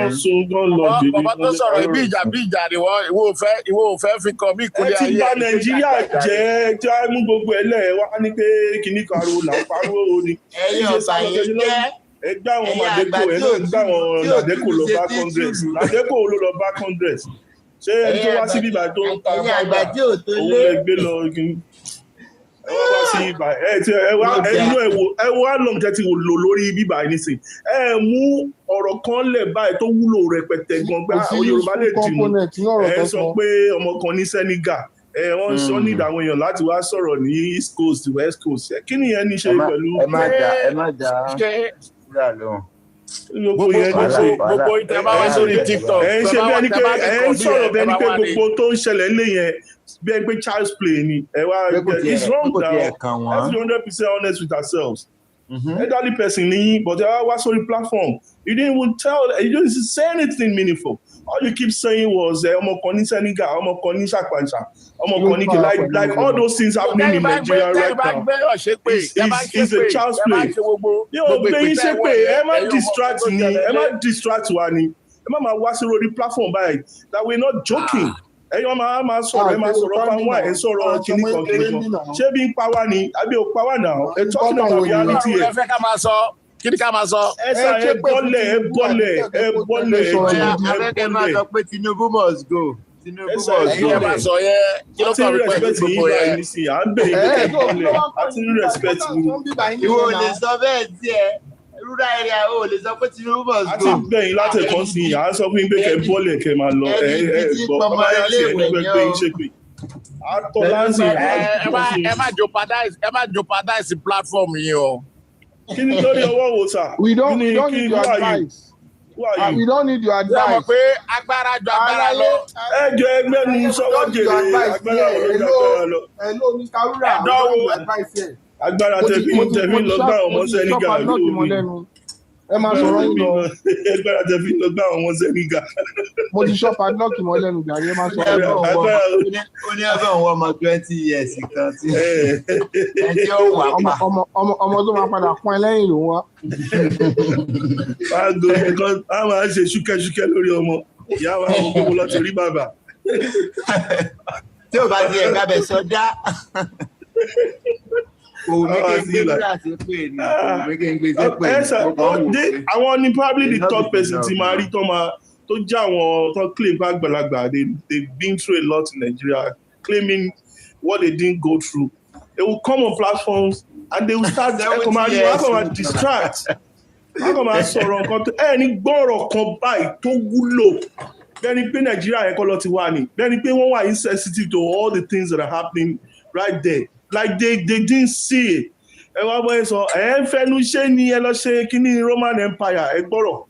Bàbá tó sọ̀rọ̀ bí ìjà ni wọ́n ìwọ ò fẹ́ fi kàn mí ìkúlẹ̀ ayé. Ẹ ti bà Nàìjíríà jẹ́ tí a mú gbogbo ẹ̀ lẹ̀ wá ní pé kíní kan ro là ń pariwo ni. Ẹ̀yin ọ̀bà yẹn jẹ́ ẹgbẹ́ àwọn Màdékò ẹgbẹ́ àwọn Màdékò lọ bá Congress Màdékò ló lọ bá Congress. Ṣé ẹni tó wá sí bíbá tó ń ta bàbá òun lè gbé lọ ẹ wá wá sí ibà ẹ wá lọ́n tẹ́ ti lò lórí bíbá nísìn ẹ mú ọ̀rọ̀ kan lẹ̀ báyìí tó wúlò rẹpẹtẹ gan gbá Yorùbá lè dìmú ẹ sọ pé ọmọ kan ní Senegal wọ́n sọ ní ìdáwọn èèyàn láti wá sọ̀rọ̀ ní East Coast West Coast kí ni ẹni ṣe pẹ̀lú. ẹ má jà rà lóhùn. gbogbo ìtẹ́ bá wá sórí TikTok ẹ ń ṣe bí ẹni pé ẹ ń sọ̀rọ̀ bí ẹni pé gbogbo tó ń ṣẹlẹ̀ lé yẹn bí ẹni pé child's play ni ẹ wá it's wrong now let's be 100% honest with ourselves. Elderly person ni but ẹ wá sórí platform you didn't even say anything meaningful. All you keep saying was ọmọkàn ní Senegal, ọmọkàn ní Ṣàpàṣà, ọmọkàn ní like all those things happening in Nigeria right now. It's a child's play. Yóò gbé yín ṣe pé ẹ má distract wa ni. Ẹ má máa wá sí lórí platform báyìí that we're not joking. Ẹ̀yin máa sọ̀rọ̀ ẹ máa sọ̀rọ̀ fanwa ẹ̀ sọ̀rọ̀ kìnnì kan. Ṣé bí ń pa wá ni? Àbí ò pa wá náà? Ẹ talking about reality ẹ̀. Kí ni ká máa sọ? Ẹ bọ́lẹ̀. Abẹ́kẹ́ máa sọ pé Tinubu must go. Tinubu must go. Ẹ máa sọ yẹ kí ló kọ́ mi pẹ̀lú gbogbo yẹn. À ń bèrè bọ́lẹ̀ àti ní respect mi. Ìwọ ò lè sọ bẹ́ẹ̀ díẹ̀. Rural area ò lè sọ pé Tinubu must go. Àti gbẹ̀yìn láti ẹ̀kọ́ sí i, à ń sọ fún yín pé kẹ́ bọ́lẹ̀ kẹ́ máa lọ. Gbọ́ ọba yá sí ẹni pé yín ṣe pé. Àtọ̀ láǹsì. Ẹ má jeopardize platform yìí o. Kí ni lórí ọwọ́ wo sà? We don't need your advice. We don't need your advice. Ṣé mo pé agbára ju agbára lọ? Ẹ jọ ẹgbẹ́ ní sọ́wọ́ jèrè agbára lọ. Hello, Mr. Rura. Agbára tẹ̀fí lọ gbá ọmọ Senegal lórí. Ẹ máa sọ̀rọ̀ yín lọ. Agbára tẹ̀fí lọ gbá ọmọ Senegal. Mo ti sọ padlock mọ́ lẹ́nu gàrí ẹ máa sọ. Ó ní ẹ̀fọ́ òun ọmọ 20 years kan tí ẹjẹ́ ò wà pa. Ọmọ tó máa padà pọ́n ẹ lẹ́yìn ló ń wá. A máa ṣe ṣúkẹ́ṣúkẹ́ lórí ọmọ. Ìyá wa àwọn gbogbo lọ ti rí bàbá. Tí ò bá ti ẹ̀ka bẹ̀ sọdá. Àwọn ni probably the third person ti máa rí tó jẹ́ àwọn tó claim bá gbàlagbà they've been through a lot in Nigeria claiming what they didn't go through. They will come on platforms and they will start distract. Wọ́n máa sọ̀rọ̀ nǹkan tó ẹni gbọ́rọ̀ kan báyìí tó wúlò bẹ́ẹ̀ni pé Nigeria ẹ̀kọ́ lọ ti wà ní bẹ́ẹ̀ni pé wọ́n wà insensitive to all the things that are happening right there. Like they didn't see it. Ẹ wá bọ́ ẹ sọ, ẹ ń fẹ́nu ṣé ni ẹ lọ ṣe kíní Roman Empire ẹ gbọ́rọ̀.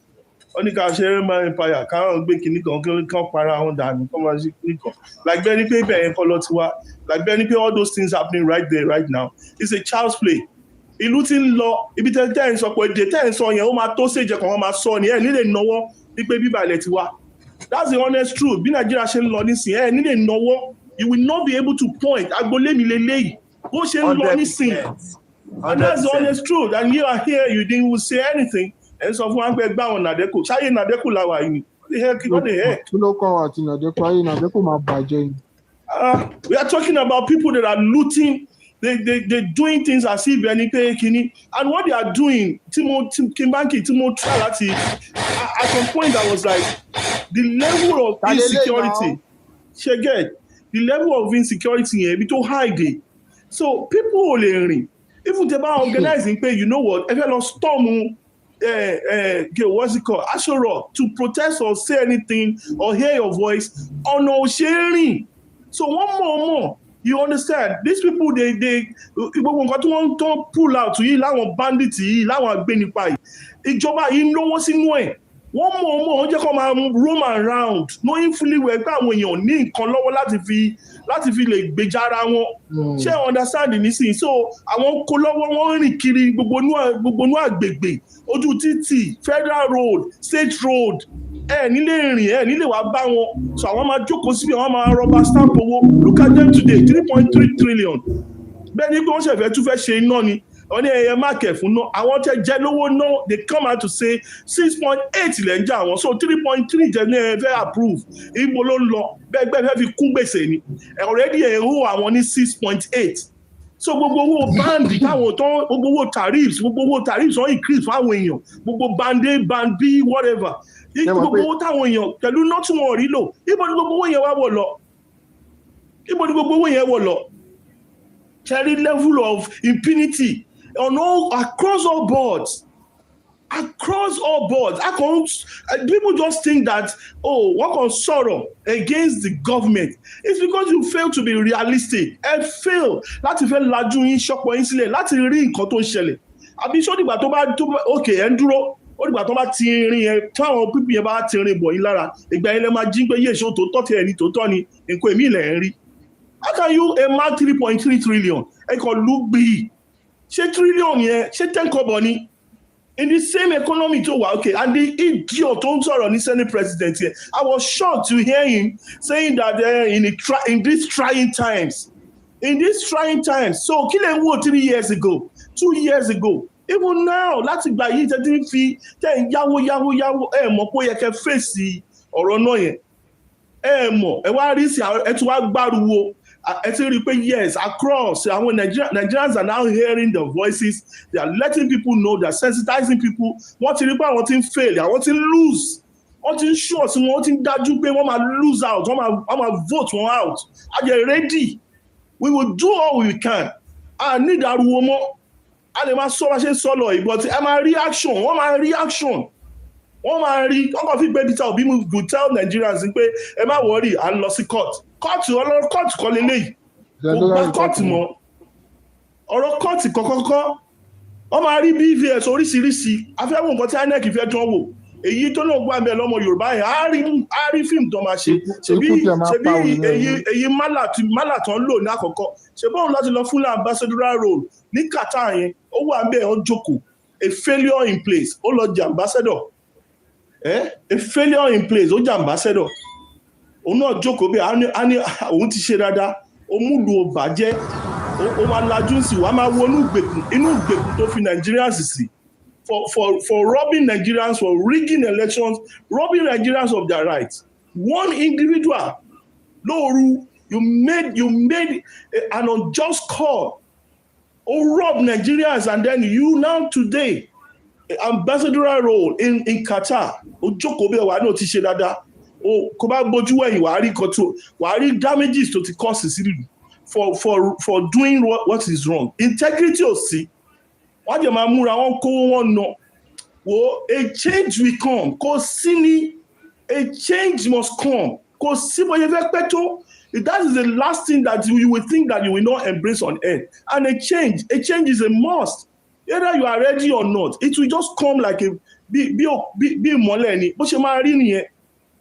Wọ́n ní ká ṣe Roman Empire káwọn gbé kíní kan para wọn dànù kọ́ máa ṣe kíní kan. Like bẹ́ẹ̀ ni pé ibẹ̀ yẹn kọ́ lọ ti wá. Like bẹ́ẹ̀ ni pé all those things happening right there right now. It's a child's play. Ìlú ti ń lọ ibi tẹ́ ń sọ pé èdè tẹ́ ń sọ yẹn ó máa tó ṣèjẹ kan wọ́n máa sọ ni ẹ̀ nílé náwó wípé bíbá ilẹ̀ ti wá. That's the honest truth. Bí Nàìjíríà ṣe ń lọ nísìnyí ẹ̀ nílé náwó you will not be able to point agbolé mi lélẹ́yìí. Bó ṣe ń lọ nísìnyí. And that's the honest truth. And you are here, you didn't say anything. And so fún wa pé gbá àwọn Nàdẹ́kù. Ṣáyé Nàdẹ́kù la wà yìí. What the heck? Kí ló kọ́ wa àti Nàdẹ́kù? Ayé Nàdẹ́kù máa bàjẹ́ ni. We are talking about people that are looting. They're doing things as if anything kini. And what they are doing, Kimbanki, Timothy, at some point I was like, the level of insecurity. The level of insecurity here, be too high there. So people will learn. Even if they are organizing, you know what? If you storm, what's it called? Ashura to protest or say anything or hear your voice, or no sharing. So one more. You understand? These people, they want to pull out to you, like bandits, like agbenipa. Ìjọba yìí lówó sínú ẹ̀. One more, wọ́n jẹ́ kó máa roam around, knowing fully well pé àwọn èèyàn ní nǹkan lọ́wọ́ láti fi lè gbèjà ara wọn. Ṣé ẹ understand nísìnyí? So àwọn kó lọ́wọ́ wọ́n rìn kiri gbogbo inú àgbègbè, ojú títì, federal road, state road. Nílé rìn, nílé wàá bá wọn. So àwọn máa jókòó síbi, àwọn máa rọba stamp owó. Look at them today, 3.3 trillion. Bẹ́ẹ̀ ni pé wọ́n ṣẹ̀fẹ̀ tún fẹ́ ṣe iná ni. Wọ́n ní ẹyẹ máàkẹ̀ fún náà. Àwọn tẹ jẹ́ lówó náà, they come out to say 6.8 lẹ́ ń jà wọ́n. So 3.3 jẹ́ ní ẹ fẹ́ approve. Ibo ló ń lọ. Bẹ́ẹ̀ fẹ́ fi kún gbèsè ni. Already ẹ̀rọ àwọn ní 6.8. So gbogbo owó báńdì táwọn tó gbogbo owó tariffs wọ́n increase fún àwọn èèyàn. Gbogbo band A, band B, whatever. Gbogbo owó táwọn èèyàn pẹ̀lú náà tí wọ́n rí lò. Ibo ni gbogbo owó yẹn wá wọ̀ lọ? Cherry level of impunity across all boards. across all boards. People just think that, wọ́n kàn sọ̀rọ̀ against the government. It's because you fail to be realistic. Ẹ fail láti fẹ́ lajú yín ṣọ́pọ̀ yín sílẹ̀ láti rí nǹkan tó ń ṣẹlẹ̀. Àbí sódìgbà tó bá okay ẹ̀ ń dúró, ó dìgbà tó bá ti rin yẹn, táwọn pípì yẹn bá ti rin bọ̀ yín lára, ìgbà yẹn lẹ máa jí pé yéèṣó tòótọ́ ti ẹni tòótọ́ ni nǹkan èmi ilẹ̀ ń rí. How can you mark 3.3 trillion? Ẹ kàn lù gbìyì. Ṣé trillion yẹn, ṣé 10 kọ́bọ̀ ni? In the same economy too, okay, and the idiot tó ń sọ̀rọ̀ ní Senate president here, I was shocked to hear him saying that in these trying times, so kí lè wò 3 years ago, 2 years ago, even now, láti gbà yìí tẹ́ ti ń fi tẹ́ ń yáwó, mọ̀ pé ó yẹ kẹ́ fèsì ọ̀rọ̀ náà yẹn, mọ̀, ẹ wá rí sí ẹ tún wá gbárùwò. I tell you, yes, across Nigerians are now hearing the voices. They are letting people know. They are sensitizing people. Wọ́n ti rí pé àwọn ti ń fail, àwọn ti ń lose. Wọ́n ti ń sure sí wọn, wọ́n ti ń dájú pé wọ́n máa lose out, wọ́n máa vote wọn out. Are you ready? We will do all we can. I need ariwo mọ́. A lè máa sọ bá ṣe sọ lọ yìí, but ẹ máa reaction. Wọ́n máa reaction. Wọ́n máa rí. Wọ́n kàn fi gbé Peter Obi move to tell Nigerians pé ẹ má worry, à ń lọ sí court. Kọ́ọ̀tù kọ́ lélẹ́yìí kò gba kọ́ọ̀tù mọ́ ọ̀rọ̀ kọ́ọ̀tù kọ́kọ́kọ́ wọ́n máa rí BVS oríṣiríṣi afẹ́wò nǹkan tí INEC fẹ́ tán wò èyí tó náà gbà bẹ́ẹ̀ lọ́mọ Yorùbá yẹn á rí fíìmù tó máa ṣe ṣebí èyí málà tán lò ní àkọ́kọ́ ṣebí òun láti lọ fún ambassadorial role ní Qatar yẹn ó wà bẹ́ẹ̀ ó jókòó a failure in place ó lọ jẹ ambassador a failure in place ó jẹ ambassador. Òun náà jókòó bí a ní òun ti ṣe dáadáa ó múlù ó bàjẹ́ ó máa lajú sí wàá máa wo inú ìgbèkùn tó fi Nigerians sí for robbing Nigerians, for rigging elections, robbing Nigerians of their rights. One individual lóoru you made an unjust call ó rob Nigerians and then you now today ambassadorial role in Qatar ó jókòó bí wàá náà ti ṣe dáadáa. Kò bá gbójú ẹ̀yìn wàá rí damages tó ti cause sílùú for doing what is wrong. Integrity ò sí. Wọ́n jẹ́ máa múra wọn kówó wọn nà. A change will come. Kò sí ní a change must come. Kò sí bóyá fẹ́ pẹ́ tó. That is the last thing that you will think that you will not embrace on earth. And a change is a must. Either you are ready or not, it will just come like bí ìmọ́lẹ̀ ni. Bó ṣe máa rí nìyẹn.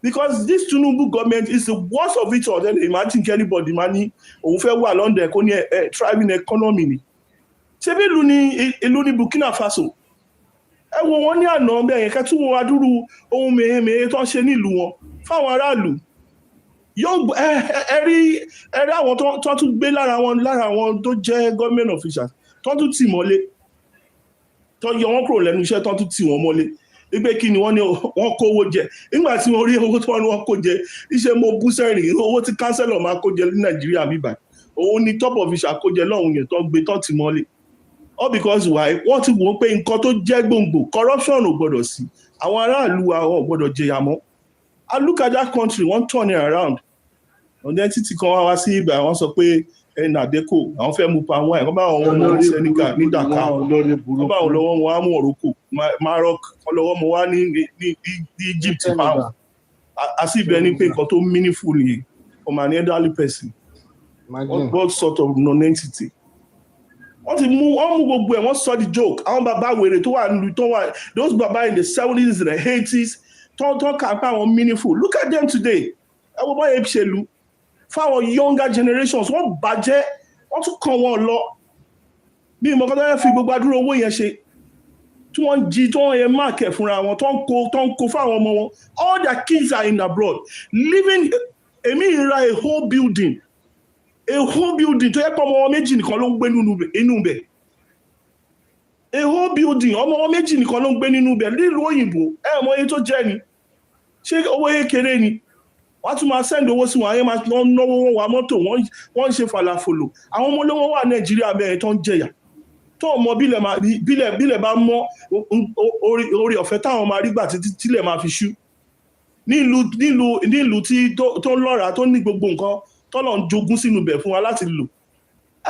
Because this Tinubu government is the worst of it all. Then imagine anybody money òun fẹ́ wà London kò ní thriving economy ni. Ṣebí ìlú ní Burkina Faso. Ẹ wo wọn ní àná bẹ́ẹ̀ yẹn kẹ́tù wọn adúrú ohun mèémèé tó ń ṣe nílùú wọn fáwọn aráàlú. Ẹ rí àwọn tó tún gbé lára wọn tó jẹ́ government officials tó tún tì mọ́lé. Tó yọ wọn kúrò lẹ́nu iṣẹ́ tó tún tì wọ́n mọ́lé. Ìgbé kí ni wọ́n ní wọ́n kó owó jẹ nígbà tí wọ́n rí owó tí wọ́n kó jẹ iṣẹ́ mo bú sẹ́rìn owó tí kánsẹ́lọ̀ máa kó jẹ ní Nàìjíríà bíbá òun ni top official kó jẹ lọ́hùn yẹn tó gbé tó ti mọ́lé all because why wọ́n ti wọ́n pé nǹkan tó jẹ́ gbòǹgbò corruption ò gbọ́dọ̀ sí àwọn aráàlú àwọn ò gbọ́dọ̀ jẹyà mọ́. And look at that country wọ́n turn it around ọ̀dẹ́ títí kan wá sí ibà wọ́n sọ pé nàdẹ́kò àwọn fẹ́ mú pa wọ́n ẹ̀ wọ́n bá wọn mú Senegal ní Dakar wọ́n bá wọn lọ́wọ́ wọn á mú Morocco Maroc wọ́n lọ́wọ́ wọn wá ní Egypt pound àti ibẹ̀ ni pé nǹkan tó meaningful yìí for an elderly person what sort of non-entity wọ́n mú gbogbo ẹ̀ wọ́n sọ the joke àwọn bàbá wèrè tó wà nílùú tó wà those bàbá in the 70s and the 80s tó kà pé àwọn meaningful look at them today ẹ wo bọ́ yẹn ṣèlú fáwọn younger generations wọ́n bàjẹ́ wọ́n tún kàn wọ́n lọ bí ìmọ̀kọ́tọ́ yẹn fi gbogbo adúrò owó yẹn ṣe tí wọ́n jí tí wọ́n yẹn máàkẹ̀ fúnra wọn tó ń kó fáwọn ọmọ wọn all their kids are in abroad living èmi ìra a whole building tó yẹ pé ọmọ wọn méjì nìkan ló ń gbé nínú ibẹ̀ a whole building ọmọ wọn méjì nìkan ló ń gbé nínú ibẹ̀ nílùú òyìnbó mọ iye tó jẹ́ ni ṣé owó kékeré ni wọ́n tún máa send owó sí wọn ayé máa náwó wọn wà mọ́tò wọ́n ń ṣe falafolo àwọn ọmọ olówó wà Nàìjíríà bẹ́ẹ̀ tó ń jẹyà tó mọ bílẹ̀ bá mọ́ orí ọ̀fẹ́ táwọn máa rí gbà tílẹ̀ máa fi ṣú nílùú tí tó ń lọ́ra tó ní gbogbo nǹkan tọ́lọ̀ ń jogún sínú bẹ̀ fún wa láti lò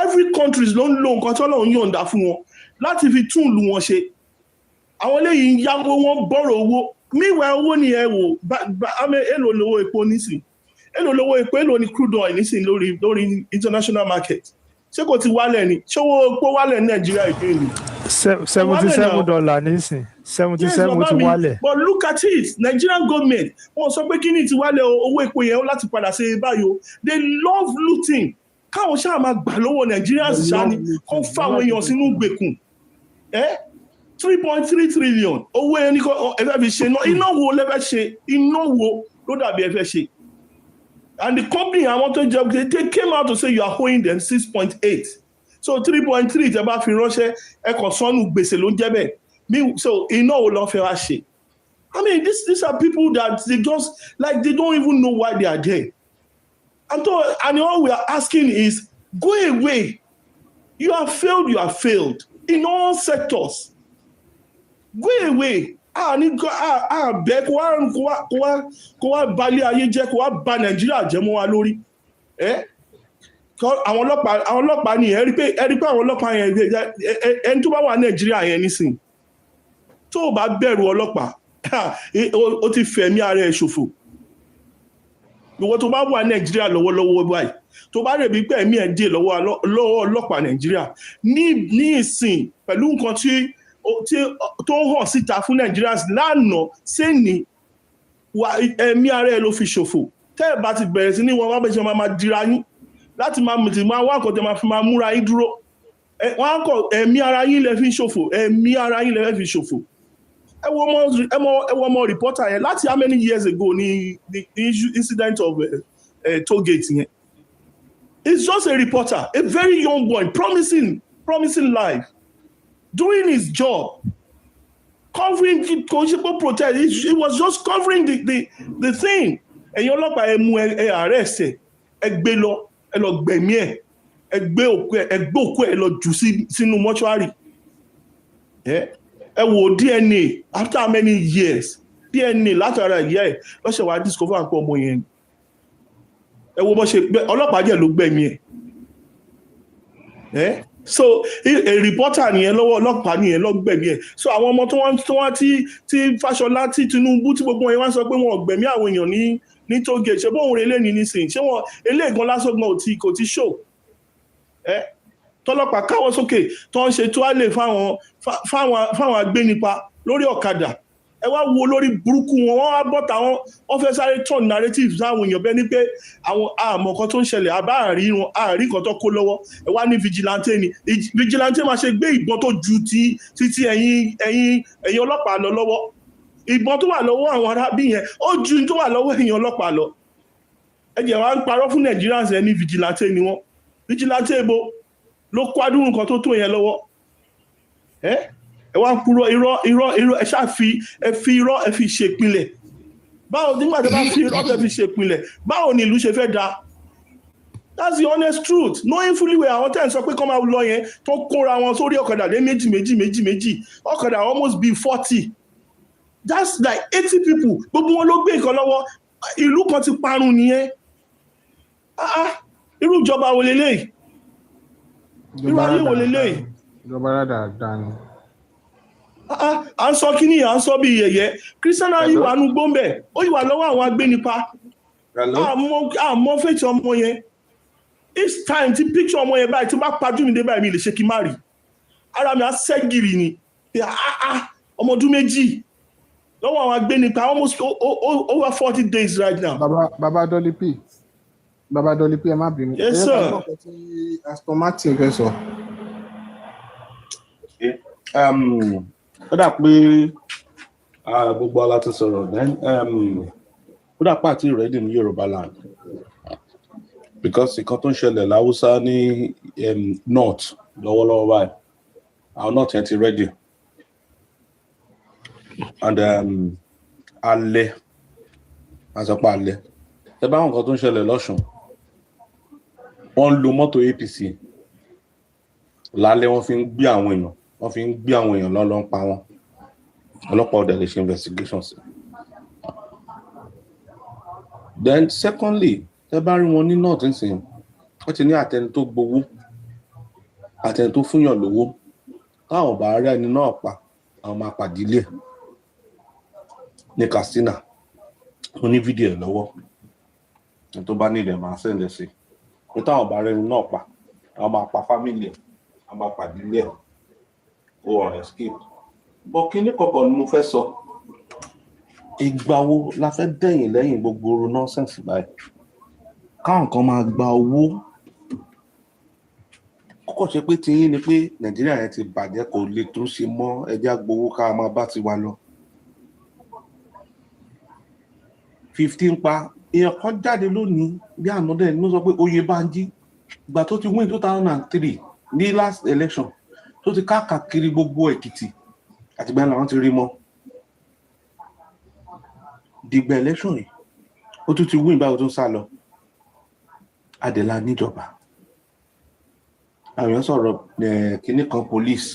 every country ló ń lo nǹkan tọ́lọ̀ ń yọ̀ǹda fún wọn láti fi tún ìlú wọn ṣe àwọn eléyìí ń yáwó wọn bọ̀rọ̀ owó meanwhile owó ni ẹ wò èlò lówó epo nísìn èlò lówó epo èlò ní crude oil nísìn lórí international market ṣé kò ti wálẹ̀ ni ṣé owó epo wálẹ̀ ní Nàìjíríà ìpín ni. $77 nísìn 77 ti wálẹ̀. But look at it, Nigerian government wọ́n sọ pé kí ni ti wálẹ̀ owó epo yẹn láti padà ṣe báyò they love looting káwọn ṣáà máa gbà lọ́wọ́ Nigerians ṣáà ni kó fáwọn èèyàn sínú gbèkùn 3.3 trillion owó ẹni kọ́ ẹfẹ́ fi ṣe iná wo lẹ́fẹ́ ṣe iná wo ló dàbí ẹfẹ́ ṣe and the company àwọn tó jẹ they came out to say you are owing them 6.8 so 3.3 tẹ́ bá fi ránṣẹ́ ẹkọ̀ sọ́nù gbèsè ló ń jẹ́ bẹ́ẹ̀ so iná wo lọ́ fẹ́ wá ṣe. I mean these are people that they just like they don't even know why they are there and all we are asking is go away. You have failed in all sectors. Go away. Bẹ́ẹ̀ kó wá balẹ̀ ayé jẹ́ kó wá ba Nàìjíríà jẹ́ mọ́ wa lórí. Àwọn ọlọ́pàá ni ẹ rí pé àwọn ọlọ́pàá yẹn ẹni tó bá wà Nàìjíríà yẹn nísìn tó o bá bẹ̀rù ọlọ́pàá ó ti fẹ̀mí ara ẹ̀ ṣòfò. Ìwọ tó bá wà Nàìjíríà lọ́wọ́lọ́wọ́ báyìí tó bá rẹ̀ bí pé ẹ̀mí ẹ̀ dé lọ́wọ́ ọlọ́pàá Nàìjíríà ní ìsìn pẹ̀lú nǹkan tó hàn síta fún Nigerians lánàá sẹ́ni ẹ̀mí ara ẹ̀ ló fi ṣòfò tẹ́ ẹ̀ bá ti bẹ̀rẹ̀ sí ní wọn wá bẹ́ẹ̀ ṣe máa dira yín láti máa wá nǹkan tẹ́ máa fi máa múra yín dúró wọ́n á kọ ẹ̀mí ara yín lẹ fi ṣòfò ẹ̀mí ara yín lẹ fi ṣòfò. Ẹ wo ọmọ reporter yẹn láti how many years ago ni the incident of toll gate yẹn. It's just a reporter, a very young boy, promising life, doing his job, covering protest. He was just covering the thing. Ẹ̀yin ọlọ́pàá ẹ mú ẹ arrest ẹ gbé lọ gbẹ̀mí ẹ gbé òkú ẹ lọ jù sínú mọ́ṣúárì. Ẹ wo DNA after how many years DNA látara ìyá ẹ lọ́sẹ̀ wá discover àpò ọmọ yẹn. Ẹ wo bó ṣe ọlọ́pàá jẹ́ ló gbẹ̀mí ẹ̀. So a reporter nìyẹn lọ́wọ́ ọlọ́pàá nìyẹn ló gbẹ̀mí ẹ̀. So àwọn ọmọ tó wọ́n tí Fáṣọlá tí Tinubu tí gbogbo wọn sọ pé wọn ò gbẹ̀mí àwọn èèyàn ní toll gate ṣe bóun relé ní nísìnyí ṣé wọn eléègan lásán gan kò ti show. Tọ́lọ́pàá káwọ́ sókè tó ń ṣe tuálè fáwọn agbénipa lórí ọ̀kadà. Ẹ wá wo lórí burúkú wọn wọ́n wá bọ́ta wọ́n fẹ́ sáré turn narrative sáwọn èèyàn bẹ́ẹ̀ ni pé àwọn àmọ́ kan tó ń ṣẹlẹ̀ àárí kan tó kó lọ́wọ́ ẹ wá ní vigilante ni vigilante máa ṣe gbé ìbọn tó ju ti ẹ̀yin ọlọ́pàá lọ lọ́wọ́ ìbọn tó wà lọ́wọ́ àwọn arábí yẹn ó ju tó wà lọ́wọ́ ẹ̀yin ọlọ́pàá lọ ẹ jẹ́ wá ń parọ́ fún Nigerians ẹ ní vigilante ni wọ́n vigilante ebo ló kó adúrú nǹkan tó yẹn lọ́wọ́ ẹ wá kúrò irọ́ ẹ ṣáà fi irọ́ ẹ fi ṣèpinlẹ̀ báwo nígbà tó bá fi irọ́ ẹ fi ṣèpinlẹ̀ báwo ni ìlú ṣe fẹ́ da. That's the honest truth. Knowing fully well àwọn tẹ́ ń sọ pé kọ́ máa lọ yẹn tó kóra wọn sórí ọ̀kadà lé méjì ọ̀kadà almost be 40. That's like 80 people gbogbo wọn ló gbé nǹkan lọ́wọ́ ìlú kan ti parun nìyẹn. Irú ìjọba wo leléyìí? Irú ayé wo leléyìí? Ìjọba dáadáa ni. À ń sọ kíní à ń sọ bí yẹ̀yẹ́ Christiana yìí wà nú gbóǹbẹ̀ ó yìí wà lọ́wọ́ àwọn agbénipa àmọ́ fẹ́tì ọmọ yẹn each time tí picture ọmọ yẹn báyìí tí bá pajú mi dé báyìí mi lè ṣe kí n má rí ara mi á ṣẹ́gìrì ni ọmọ ọdún méjì lọ́wọ́ àwọn agbénipa almost over 40 days right now. Baba Dolly P ẹ má bínú. Yes sir. Aston Martin fẹ́ sọ. Ó dà pé gbogbo ala ti sọ̀rọ̀ then ó dà pé àti ready ní Yorùbá land because ìkan tó ń ṣẹlẹ̀ láwùsá ní north lọ́wọ́lọ́wọ́ báyìí àwọn north yẹn ti ready and alẹ́ àsọpọ̀ alẹ́ ẹ bá àwọn nǹkan tó ń ṣẹlẹ̀ lọ́sùn wọ́n ń lo mọ́tò APC lálẹ́ wọ́n fi ń gbé àwọn èèyàn lọ́lọ́ ń pa wọn ọlọ́pàá ọ̀dẹ̀ lè ṣe investigation sí. Then secondly tẹ́ bá rí wọn ní north nsìn wọ́n ti ní àtẹni tó gbowó àtẹni tó fúnyàn lówó táwọn bá rí ẹni náà pa àwọn máa pàdé ilé ẹ̀ ní Katsina ó ní fídíò ẹ̀ lọ́wọ́ tó bá nílẹ̀ máa sẹ́ǹdẹ̀ sí pé táwọn bá rẹni náà pa àwọn máa pa fámìlì ẹ̀ àwọn máa pàdé ilé ẹ̀ ó wọ̀ escape bọ́ kíní kọ̀ọ̀kan ni mo fẹ́ sọ ìgbà wo la fẹ́ dẹ̀yìn lẹ́yìn gbogbo oru nọ́ọ̀sẹ̀nsì báyìí káwọn kan máa gba owó kọ́kọ́ ṣe pé tiyín ni pé Nàìjíríà yẹn ti bàjẹ́ kò lè tún ṣe mọ́ ẹjẹ́ agbowó ká máa bá ti wa lọ 15 pa èèyàn kan jáde lónìí bí ànádẹ́ ló sọ pé Oyèbánjí ìgbà tó ti win 2003 ní last election tó ti káàkiri gbogbo Èkìtì àtìgbà làwọn ti rí mọ́ dìgbà election yìí ó tún ti win báwo tó ń sá lọ Adèlà níjọba àwọn èèyàn sọ̀rọ̀ kínní kan police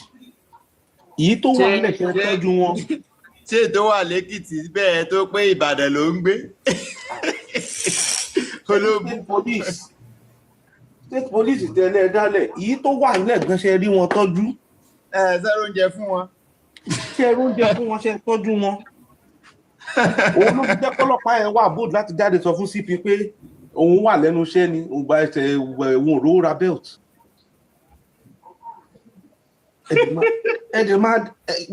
èyí tó wà nílẹ̀ kí wọ́n tọ́jú wọn. ṣé tó wà lẹ́kìtì bẹ́ẹ̀ tó pé Ìbàdàn ló ń gbé ológun police state police tẹ̀lé dálẹ̀ èyí tó wà nílẹ̀ gan ṣe rí wọn tọ́jú. sẹ́rù oúnjẹ fún wọn. ṣe oúnjẹ fún wọn ṣe tọ́jú wọn. òun ló fi jẹ́ kọ́lọ́pàá ẹ̀ wà bold láti jáde sọ fún CP pé òun wà lẹ́nu iṣẹ́ ni òun gba ẹsẹ̀ òun ò rówó ra belt. ẹ̀dẹ̀ máa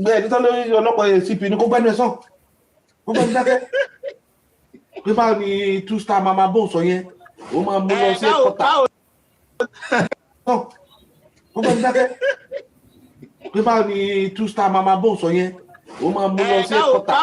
gbé ẹni tó lórí ọlọ́pàá CP ní kó gbẹ́nu ẹ̀ sàn kó gbẹ́nu dákẹ́. pé báwo ni 2 star mama bò sọ yẹn ó máa mú lọ sí ẹ̀kọ́ta. kó gbẹ́nu dákẹ́. pé báwo ni 2 star mama bò sọ yẹn ó máa mú lọ sí ẹ̀kọ́ta.